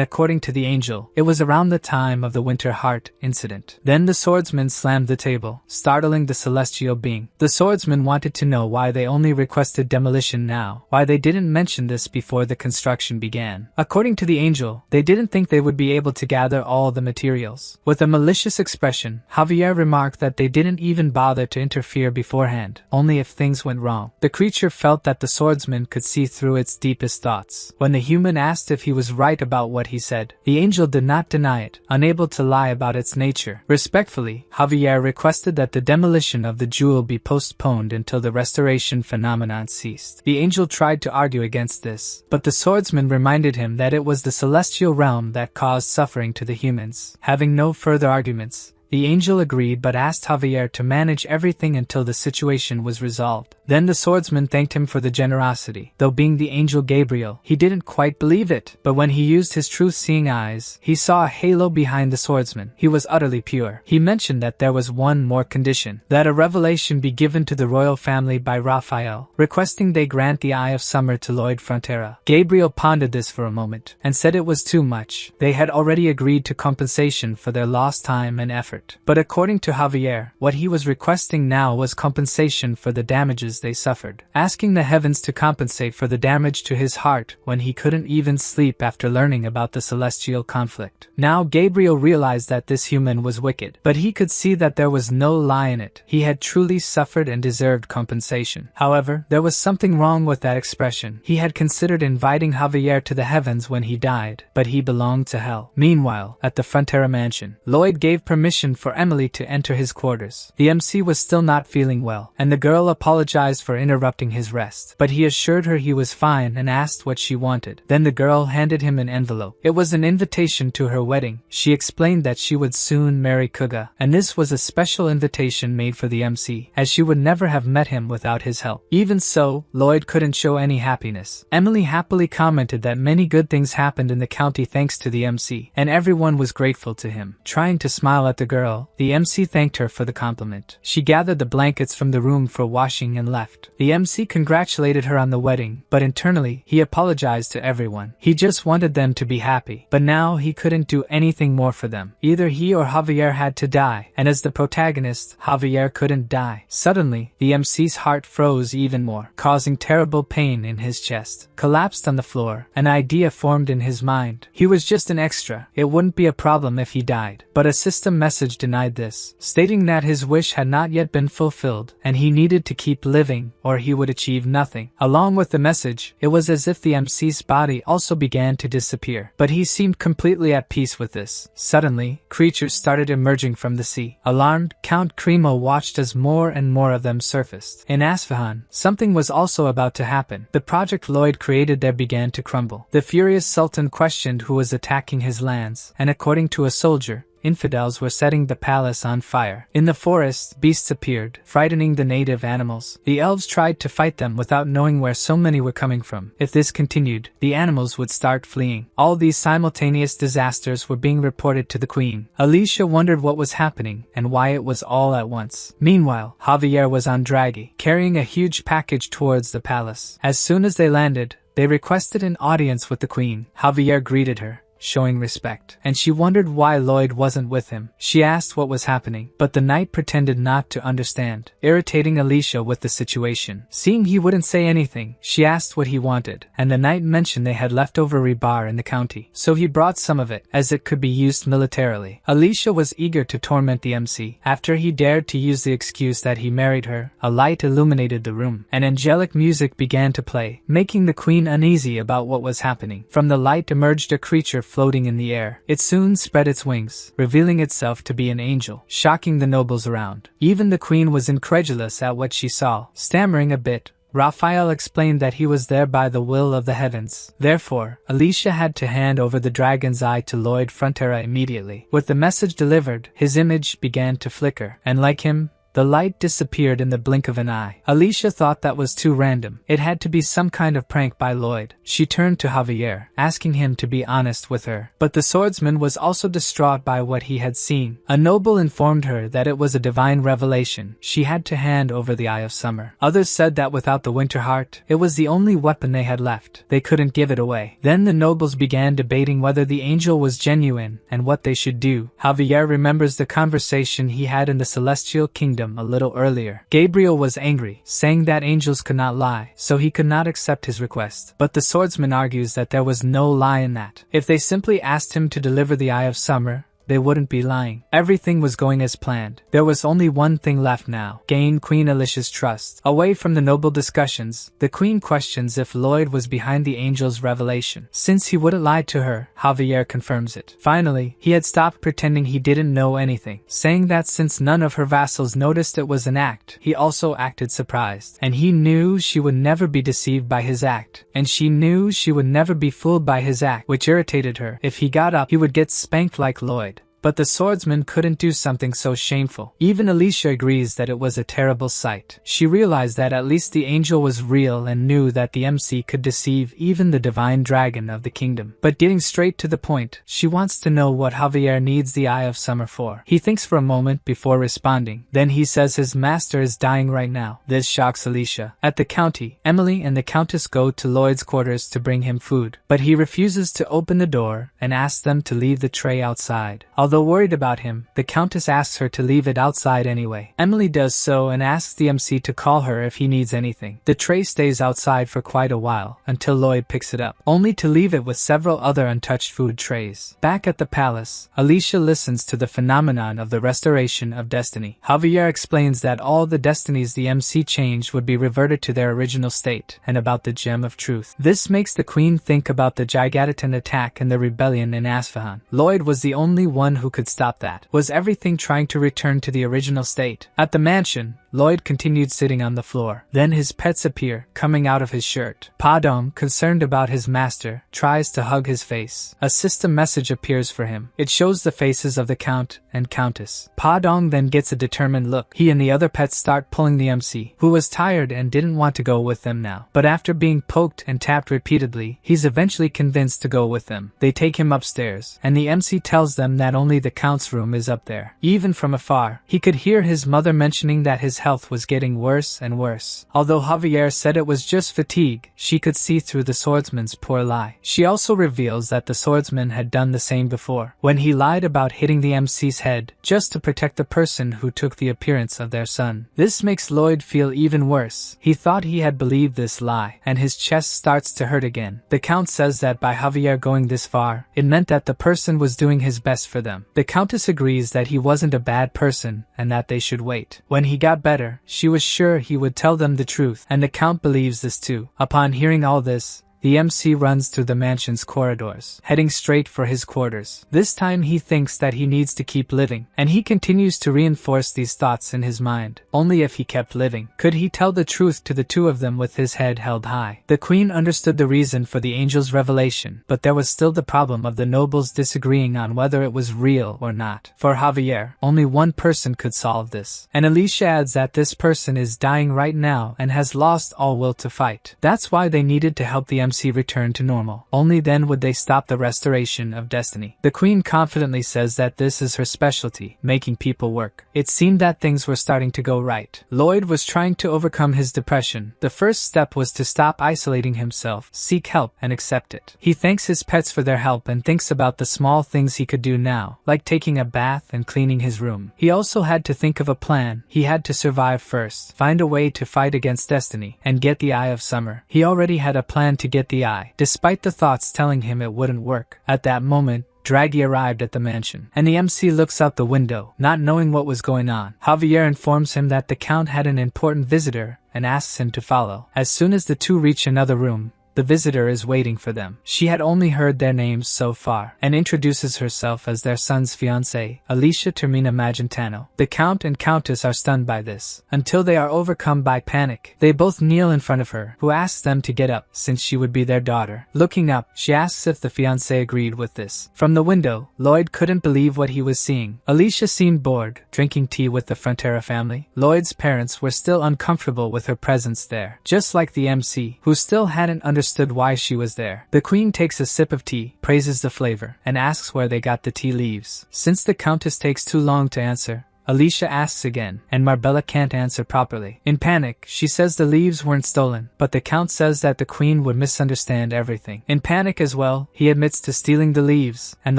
according to the angel, it was around the time of the Winter Heart incident. Then the swordsman slammed the table, startling the celestial being. The swordsman wanted to know why they only requested demolition now, why they didn't mention this before the construction began. According to the angel, they didn't think they would be able to gather all the materials. With a malicious expression, Javier remarked that they didn't even bother to interfere beforehand, only if things went wrong. The creature felt that the swordsman could see through its deepest thoughts. When the human asked if he was right about what he said, the angel did not deny it, unable to lie about its nature. Respectfully, Javier requested that the demolition of the jewel be postponed until the restoration phenomenon ceased. The angel tried to argue against this, but the swordsman reminded him that it was the celestial realm that caused suffering to the humans. Having no further arguments, the angel agreed but asked Javier to manage everything until the situation was resolved. Then the swordsman thanked him for the generosity. Though being the angel Gabriel, he didn't quite believe it. But when he used his truth-seeing eyes, he saw a halo behind the swordsman. He was utterly pure. He mentioned that there was one more condition, that a revelation be given to the royal family by Raphael, requesting they grant the Eye of Summer to Lloyd Frontera. Gabriel pondered this for a moment, and said it was too much. They had already agreed to compensation for their lost time and effort. But according to Javier, what he was requesting now was compensation for the damages they suffered, asking the heavens to compensate for the damage to his heart when he couldn't even sleep after learning about the celestial conflict. Now Gabriel realized that this human was wicked, but he could see that there was no lie in it. He had truly suffered and deserved compensation. However, there was something wrong with that expression. He had considered inviting Javier to the heavens when he died, but he belonged to hell. Meanwhile, at the Frontera mansion, Lloyd gave permission for Emily to enter his quarters. The MC was still not feeling well, and the girl apologized for interrupting his rest, but he assured her he was fine and asked what she wanted. Then the girl handed him an envelope. It was an invitation to her wedding. She explained that she would soon marry Kuga, and this was a special invitation made for the MC, as she would never have met him without his help. Even so, Lloyd couldn't show any happiness. Emily happily commented that many good things happened in the county thanks to the MC, and everyone was grateful to him. Trying to smile at the girl, the MC thanked her for the compliment. She gathered the blankets from the room for washing and left. The MC congratulated her on the wedding, but internally, he apologized to everyone. He just wanted them to be happy, but now he couldn't do anything more for them. Either he or Javier had to die, and as the protagonist, Javier couldn't die. Suddenly, the MC's heart froze even more, causing terrible pain in his chest. Collapsed on the floor, an idea formed in his mind. He was just an extra. It wouldn't be a problem if he died. But a system message denied this, stating that his wish had not yet been fulfilled, and he needed to keep living, or he would achieve nothing. Along with the message, it was as if the MC's body also began to disappear. But he seemed completely at peace with this. Suddenly, creatures started emerging from the sea. Alarmed, Count Cremo watched as more and more of them surfaced. In Asfahan, something was also about to happen. The project Lloyd created there began to crumble. The furious Sultan questioned who was attacking his lands, and according to a soldier, infidels were setting the palace on fire. In the forest, beasts appeared, frightening the native animals. The elves tried to fight them without knowing where so many were coming from. If this continued, the animals would start fleeing. All these simultaneous disasters were being reported to the queen. Alicia wondered what was happening and why it was all at once. Meanwhile, Javier was on Draghi, carrying a huge package towards the palace. As soon as they landed, they requested an audience with the queen. Javier greeted her, showing respect, and she wondered why Lloyd wasn't with him. She asked what was happening, but the knight pretended not to understand, irritating Alicia with the situation. Seeing he wouldn't say anything, she asked what he wanted, and the knight mentioned they had leftover rebar in the county, so he brought some of it, as it could be used militarily. Alicia was eager to torment the MC. After he dared to use the excuse that he married her, a light illuminated the room, and angelic music began to play, making the queen uneasy about what was happening. From the light emerged a creature floating in the air. It soon spread its wings, revealing itself to be an angel, shocking the nobles around. Even the queen was incredulous at what she saw. Stammering a bit, Raphael explained that he was there by the will of the heavens. Therefore, Alicia had to hand over the dragon's eye to Lloyd Frontera immediately. With the message delivered, his image began to flicker, and like him, the light disappeared in the blink of an eye. Alicia thought that was too random. It had to be some kind of prank by Lloyd. She turned to Javier, asking him to be honest with her. But the swordsman was also distraught by what he had seen. A noble informed her that it was a divine revelation. She had to hand over the Eye of Summer. Others said that without the Winter Heart, it was the only weapon they had left. They couldn't give it away. Then the nobles began debating whether the angel was genuine and what they should do. Javier remembers the conversation he had in the Celestial Kingdom a little earlier. Gabriel was angry, saying that angels could not lie, so he could not accept his request. But the swordsman argues that there was no lie in that. If they simply asked him to deliver the Eye of Summer, they wouldn't be lying. Everything was going as planned. There was only one thing left now: gain Queen Alicia's trust. Away from the noble discussions, the Queen questions if Lloyd was behind the angel's revelation. Since he wouldn't lie to her, Javier confirms it. Finally, he had stopped pretending he didn't know anything, saying that since none of her vassals noticed it was an act, he also acted surprised. And he knew she would never be deceived by his act. And she knew she would never be fooled by his act, which irritated her. If he got up, he would get spanked like Lloyd. But the swordsman couldn't do something so shameful. Even Alicia agrees that it was a terrible sight. She realized that at least the angel was real and knew that the MC could deceive even the divine dragon of the kingdom. But getting straight to the point, she wants to know what Javier needs the Eye of Summer for. He thinks for a moment before responding. Then he says his master is dying right now. This shocks Alicia. At the county, Emily and the Countess go to Lloyd's quarters to bring him food. But he refuses to open the door and asks them to leave the tray outside. Although worried about him, the Countess asks her to leave it outside anyway. Emily does so and asks the MC to call her if he needs anything. The tray stays outside for quite a while, until Lloyd picks it up, only to leave it with several other untouched food trays. Back at the palace, Alicia listens to the phenomenon of the restoration of destiny. Javier explains that all the destinies the MC changed would be reverted to their original state, and about the Gem of Truth. This makes the Queen think about the Gigantitan attack and the rebellion in Asfahan. Lloyd was the only one who could stop that. Was everything trying to return to the original state? At the mansion, Lloyd continued sitting on the floor. Then his pets appear, coming out of his shirt. Padong, concerned about his master, tries to hug his face. A system message appears for him. It shows the faces of the Count and Countess. Padong then gets a determined look. He and the other pets start pulling the MC, who was tired and didn't want to go with them now. But after being poked and tapped repeatedly, he's eventually convinced to go with them. They take him upstairs, and the MC tells them that only the Count's room is up there. Even from afar, he could hear his mother mentioning that his health was getting worse and worse. Although Javier said it was just fatigue, she could see through the swordsman's poor lie. She also reveals that the swordsman had done the same before, when he lied about hitting the MC's head, just to protect the person who took the appearance of their son. This makes Lloyd feel even worse. He thought he had believed this lie, and his chest starts to hurt again. The Count says that by Javier going this far, it meant that the person was doing his best for them. The Countess agrees that he wasn't a bad person, and that they should wait. When he got better, she was sure he would tell them the truth, and the Count believes this too. Upon hearing all this, the MC runs through the mansion's corridors, heading straight for his quarters. This time he thinks that he needs to keep living, and he continues to reinforce these thoughts in his mind. Only if he kept living could he tell the truth to the two of them with his head held high. The Queen understood the reason for the angel's revelation, but there was still the problem of the nobles disagreeing on whether it was real or not. For Javier, only one person could solve this, and Alicia adds that this person is dying right now and has lost all will to fight. That's why they needed to help the MC return to normal. Only then would they stop the restoration of destiny. The Queen confidently says that this is her specialty, making people work. It seemed that things were starting to go right. Lloyd was trying to overcome his depression. The first step was to stop isolating himself, seek help, and accept it. He thanks his pets for their help and thinks about the small things he could do now, like taking a bath and cleaning his room. He also had to think of a plan. He had to survive first, find a way to fight against destiny, and get the Eye of Summer. He already had a plan to get the eye, despite the thoughts telling him it wouldn't work. At that moment, Draghi arrived at the mansion, and the MC looks out the window, not knowing what was going on. Javier informs him that the Count had an important visitor and asks him to follow. As soon as the two reach another room, the visitor is waiting for them. She had only heard their names so far, and introduces herself as their son's fiancée, Alicia Termina Magentano. The Count and Countess are stunned by this, until they are overcome by panic. They both kneel in front of her, who asks them to get up, since she would be their daughter. Looking up, she asks if the fiancé agreed with this. From the window, Lloyd couldn't believe what he was seeing. Alicia seemed bored, drinking tea with the Frontera family. Lloyd's parents were still uncomfortable with her presence there, just like the MC, who still hadn't understood why she was there. The Queen takes a sip of tea, praises the flavor, and asks where they got the tea leaves. Since the Countess takes too long to answer, Alicia asks again, and Marbella can't answer properly. In panic, she says the leaves weren't stolen, but the Count says that the Queen would misunderstand everything. In panic as well, he admits to stealing the leaves, and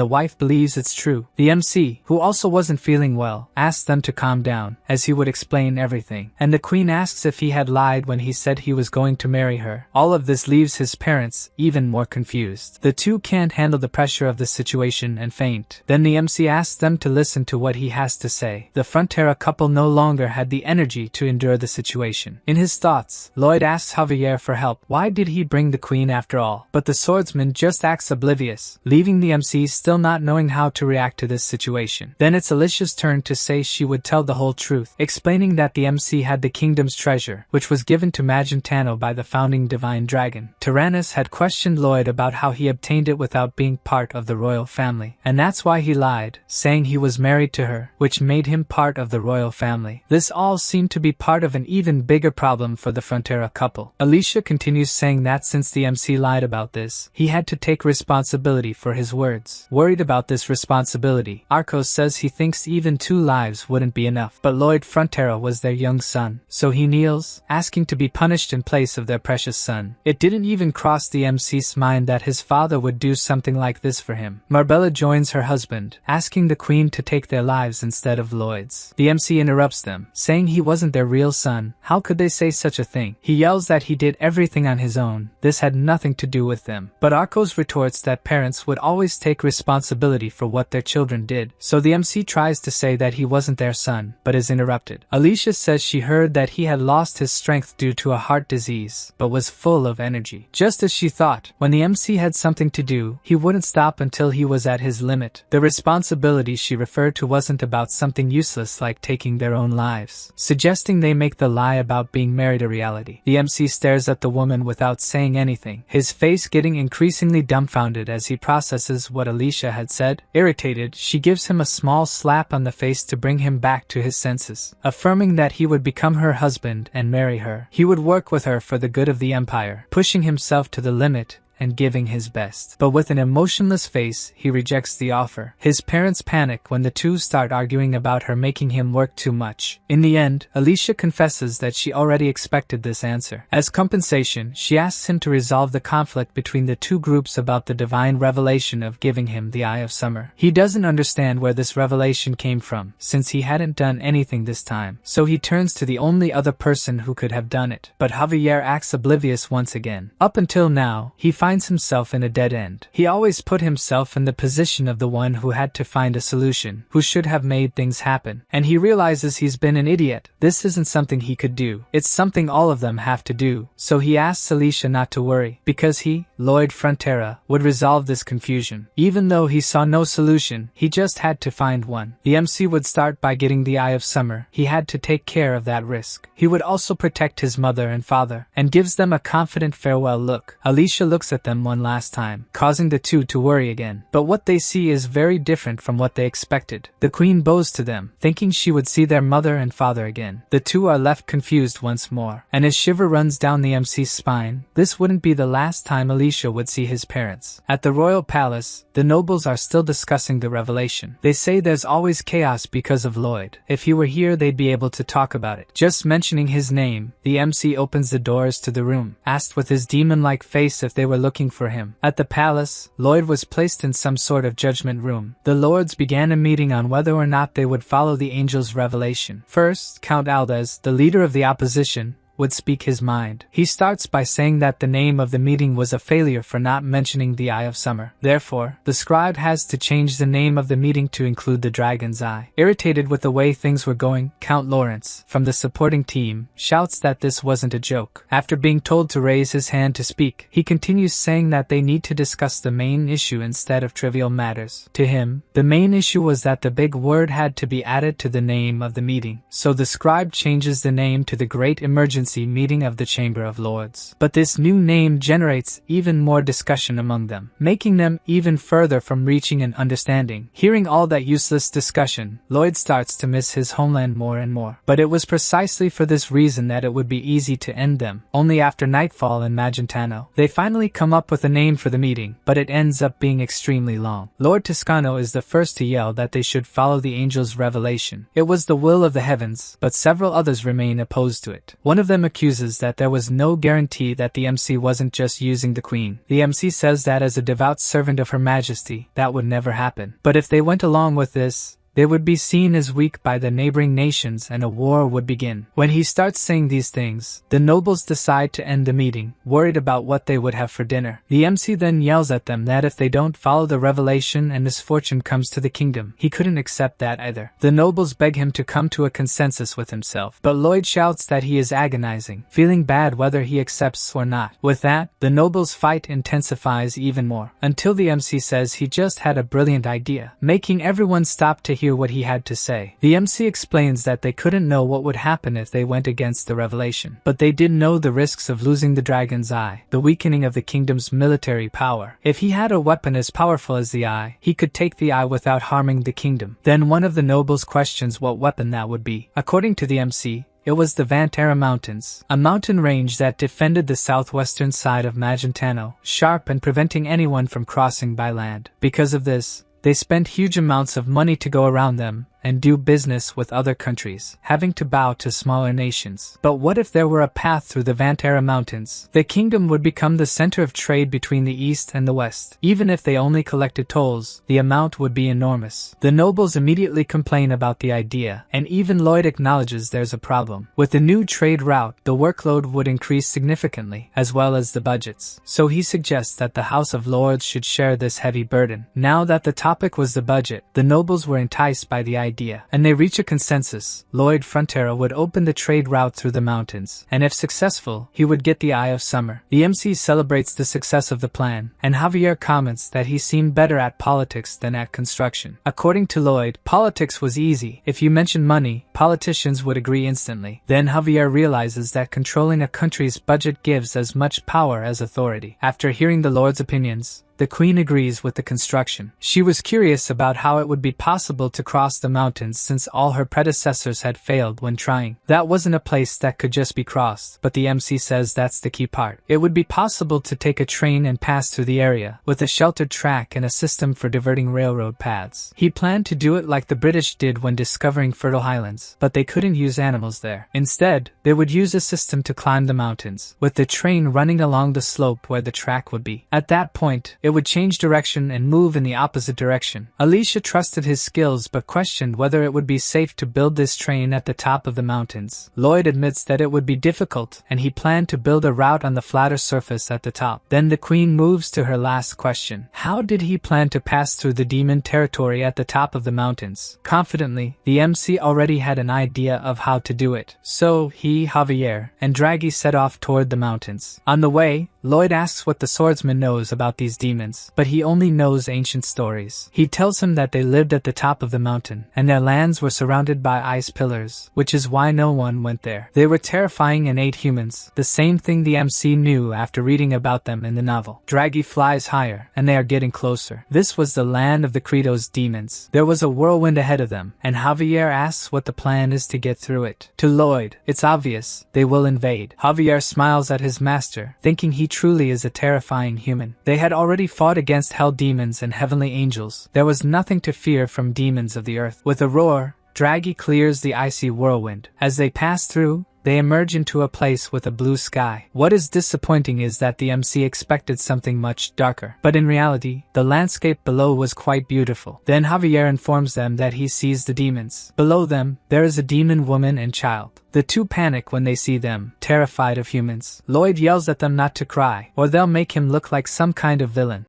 the wife believes it's true. The MC, who also wasn't feeling well, asks them to calm down, as he would explain everything, and the Queen asks if he had lied when he said he was going to marry her. All of this leaves his parents even more confused. The two can't handle the pressure of the situation and faint. Then the MC asks them to listen to what he has to say. The Frontera couple no longer had the energy to endure the situation. In his thoughts, Lloyd asks Javier for help. Why did he bring the Queen after all? But the swordsman just acts oblivious, leaving the MC still not knowing how to react to this situation. Then it's Alicia's turn to say she would tell the whole truth, explaining that the MC had the kingdom's treasure, which was given to Magentano by the founding divine dragon. Tyrannus had questioned Lloyd about how he obtained it without being part of the royal family, and that's why he lied, saying he was married to her, which made him part of the royal family. This all seemed to be part of an even bigger problem for the Frontera couple. Alicia continues saying that since the MC lied about this, he had to take responsibility for his words. Worried about this responsibility, Arcos says he thinks even 2 lives wouldn't be enough, but Lloyd Frontera was their young son, so he kneels, asking to be punished in place of their precious son. It didn't even cross the MC's mind that his father would do something like this for him. Marbella joins her husband, asking the Queen to take their lives instead of Lloyd's. The MC interrupts them, saying he wasn't their real son. How could they say such a thing? He yells that he did everything on his own. This had nothing to do with them. But Arcos retorts that parents would always take responsibility for what their children did. So the MC tries to say that he wasn't their son, but is interrupted. Alicia says she heard that he had lost his strength due to a heart disease, but was full of energy. Just as she thought, when the MC had something to do, he wouldn't stop until he was at his limit. The responsibility she referred to wasn't about something useless like taking their own lives, suggesting they make the lie about being married a reality. The MC stares at the woman without saying anything, his face getting increasingly dumbfounded as he processes what Alicia had said. Irritated, she gives him a small slap on the face to bring him back to his senses, affirming that he would become her husband and marry her. He would work with her for the good of the empire, pushing himself to the limit and giving his best. But with an emotionless face, he rejects the offer. His parents panic when the two start arguing about her making him work too much. In the end, Alicia confesses that she already expected this answer. As compensation, she asks him to resolve the conflict between the two groups about the divine revelation of giving him the Eye of Summer. He doesn't understand where this revelation came from, since he hadn't done anything this time, so he turns to the only other person who could have done it. But Javier acts oblivious once again. Up until now, he finds himself in a dead end. He always put himself in the position of the one who had to find a solution, who should have made things happen, and he realizes he's been an idiot. This isn't something he could do. It's something all of them have to do. So he asks Alicia not to worry, because he, Lloyd Frontera, would resolve this confusion. Even though he saw no solution, he just had to find one. The MC would start by getting the Eye of Summer. He had to take care of that risk. He would also protect his mother and father, and gives them a confident farewell look. Alicia looks at them one last time, causing the two to worry again. But what they see is very different from what they expected. The Queen bows to them, thinking she would see their mother and father again. The two are left confused once more, and a shiver runs down the MC's spine. This wouldn't be the last time Alicia would see his parents. At the royal palace, the nobles are still discussing the revelation. They say there's always chaos because of Lloyd. If he were here, they'd be able to talk about it. Just mentioning his name, the MC opens the doors to the room, asked with his demon-like face if they were looking for him. At the palace, Lloyd was placed in some sort of judgment room. The lords began a meeting on whether or not they would follow the angel's revelation. First, Count Aldez, the leader of the opposition, would speak his mind. He starts by saying that the name of the meeting was a failure for not mentioning the Eye of Summer. Therefore, the scribe has to change the name of the meeting to include the Dragon's Eye. Irritated with the way things were going, Count Lawrence, from the supporting team, shouts that this wasn't a joke. After being told to raise his hand to speak, he continues saying that they need to discuss the main issue instead of trivial matters. To him, the main issue was that the big word had to be added to the name of the meeting. So the scribe changes the name to the Great Emergency Meeting of the Chamber of Lords. But this new name generates even more discussion among them, making them even further from reaching an understanding. Hearing all that useless discussion, Lloyd starts to miss his homeland more and more. But it was precisely for this reason that it would be easy to end them. Only after nightfall in Magentano, they finally come up with a name for the meeting, but it ends up being extremely long. Lord Toscano is the first to yell that they should follow the angel's revelation. It was the will of the heavens, but several others remain opposed to it. One of them accuses that there was no guarantee that the MC wasn't just using the queen. The MC says that as a devout servant of Her Majesty, that would never happen. But if they went along with this, they would be seen as weak by the neighboring nations and a war would begin. When he starts saying these things, the nobles decide to end the meeting, worried about what they would have for dinner. The MC then yells at them that if they don't follow the revelation and misfortune comes to the kingdom, he couldn't accept that either. The nobles beg him to come to a consensus with himself, but Lloyd shouts that he is agonizing, feeling bad whether he accepts or not. With that, the nobles' fight intensifies even more, until the MC says he just had a brilliant idea, making everyone stop to hear what he had to say. The MC explains that they couldn't know what would happen if they went against the revelation, but they did know the risks of losing the Dragon's Eye, the weakening of the kingdom's military power. If he had a weapon as powerful as the Eye, he could take the Eye without harming the kingdom. Then one of the nobles questions what weapon that would be. According to the MC, it was the Frontera Mountains, a mountain range that defended the southwestern side of Magentano, sharp and preventing anyone from crossing by land. Because of this, they spent huge amounts of money to go around them and do business with other countries, having to bow to smaller nations. But what if there were a path through the Frontera Mountains? The kingdom would become the center of trade between the east and the west. Even if they only collected tolls, the amount would be enormous. The nobles immediately complain about the idea, and even Lloyd acknowledges there's a problem. With the new trade route, the workload would increase significantly, as well as the budgets. So he suggests that the House of Lords should share this heavy burden. Now that the topic was the budget, the nobles were enticed by the idea, and they reach a consensus. Lloyd Frontera would open the trade route through the mountains, and if successful, he would get the Eye of Summer. The MC celebrates the success of the plan, and Javier comments that he seemed better at politics than at construction. According to Lloyd, politics was easy. If you mentioned money, politicians would agree instantly. Then Javier realizes that controlling a country's budget gives as much power as authority. After hearing the Lord's opinions, the queen agrees with the construction. She was curious about how it would be possible to cross the mountains since all her predecessors had failed when trying. That wasn't a place that could just be crossed, but the MC says that's the key part. It would be possible to take a train and pass through the area, with a sheltered track and a system for diverting railroad paths. He planned to do it like the British did when discovering fertile highlands, but they couldn't use animals there. Instead, they would use a system to climb the mountains, with the train running along the slope where the track would be. At that point, it would change direction and move in the opposite direction. Alicia trusted his skills but questioned whether it would be safe to build this train at the top of the mountains. Lloyd admits that it would be difficult, and he planned to build a route on the flatter surface at the top. Then the queen moves to her last question. How did he plan to pass through the demon territory at the top of the mountains? Confidently, the MC already had an idea of how to do it. So he, Javier, and Draghi set off toward the mountains. On the way, Lloyd asks what the swordsman knows about these demons, but he only knows ancient stories. He tells him that they lived at the top of the mountain, and their lands were surrounded by ice pillars, which is why no one went there. They were terrifying and ate humans, the same thing the MC knew after reading about them in the novel. Draghi flies higher, and they are getting closer. This was the land of the Credo's demons. There was a whirlwind ahead of them, and Javier asks what the plan is to get through it. To Lloyd, it's obvious, they will invade. Javier smiles at his master, thinking he truly is a terrifying human. They had already fought against hell demons and heavenly angels. There was nothing to fear from demons of the earth. With a roar, Draghi clears the icy whirlwind. As they pass through, they emerge into a place with a blue sky. What is disappointing is that the MC expected something much darker. But in reality, the landscape below was quite beautiful. Then Javier informs them that he sees the demons. Below them, there is a demon woman and child. The two panic when they see them, terrified of humans. Lloyd yells at them not to cry, or they'll make him look like some kind of villain.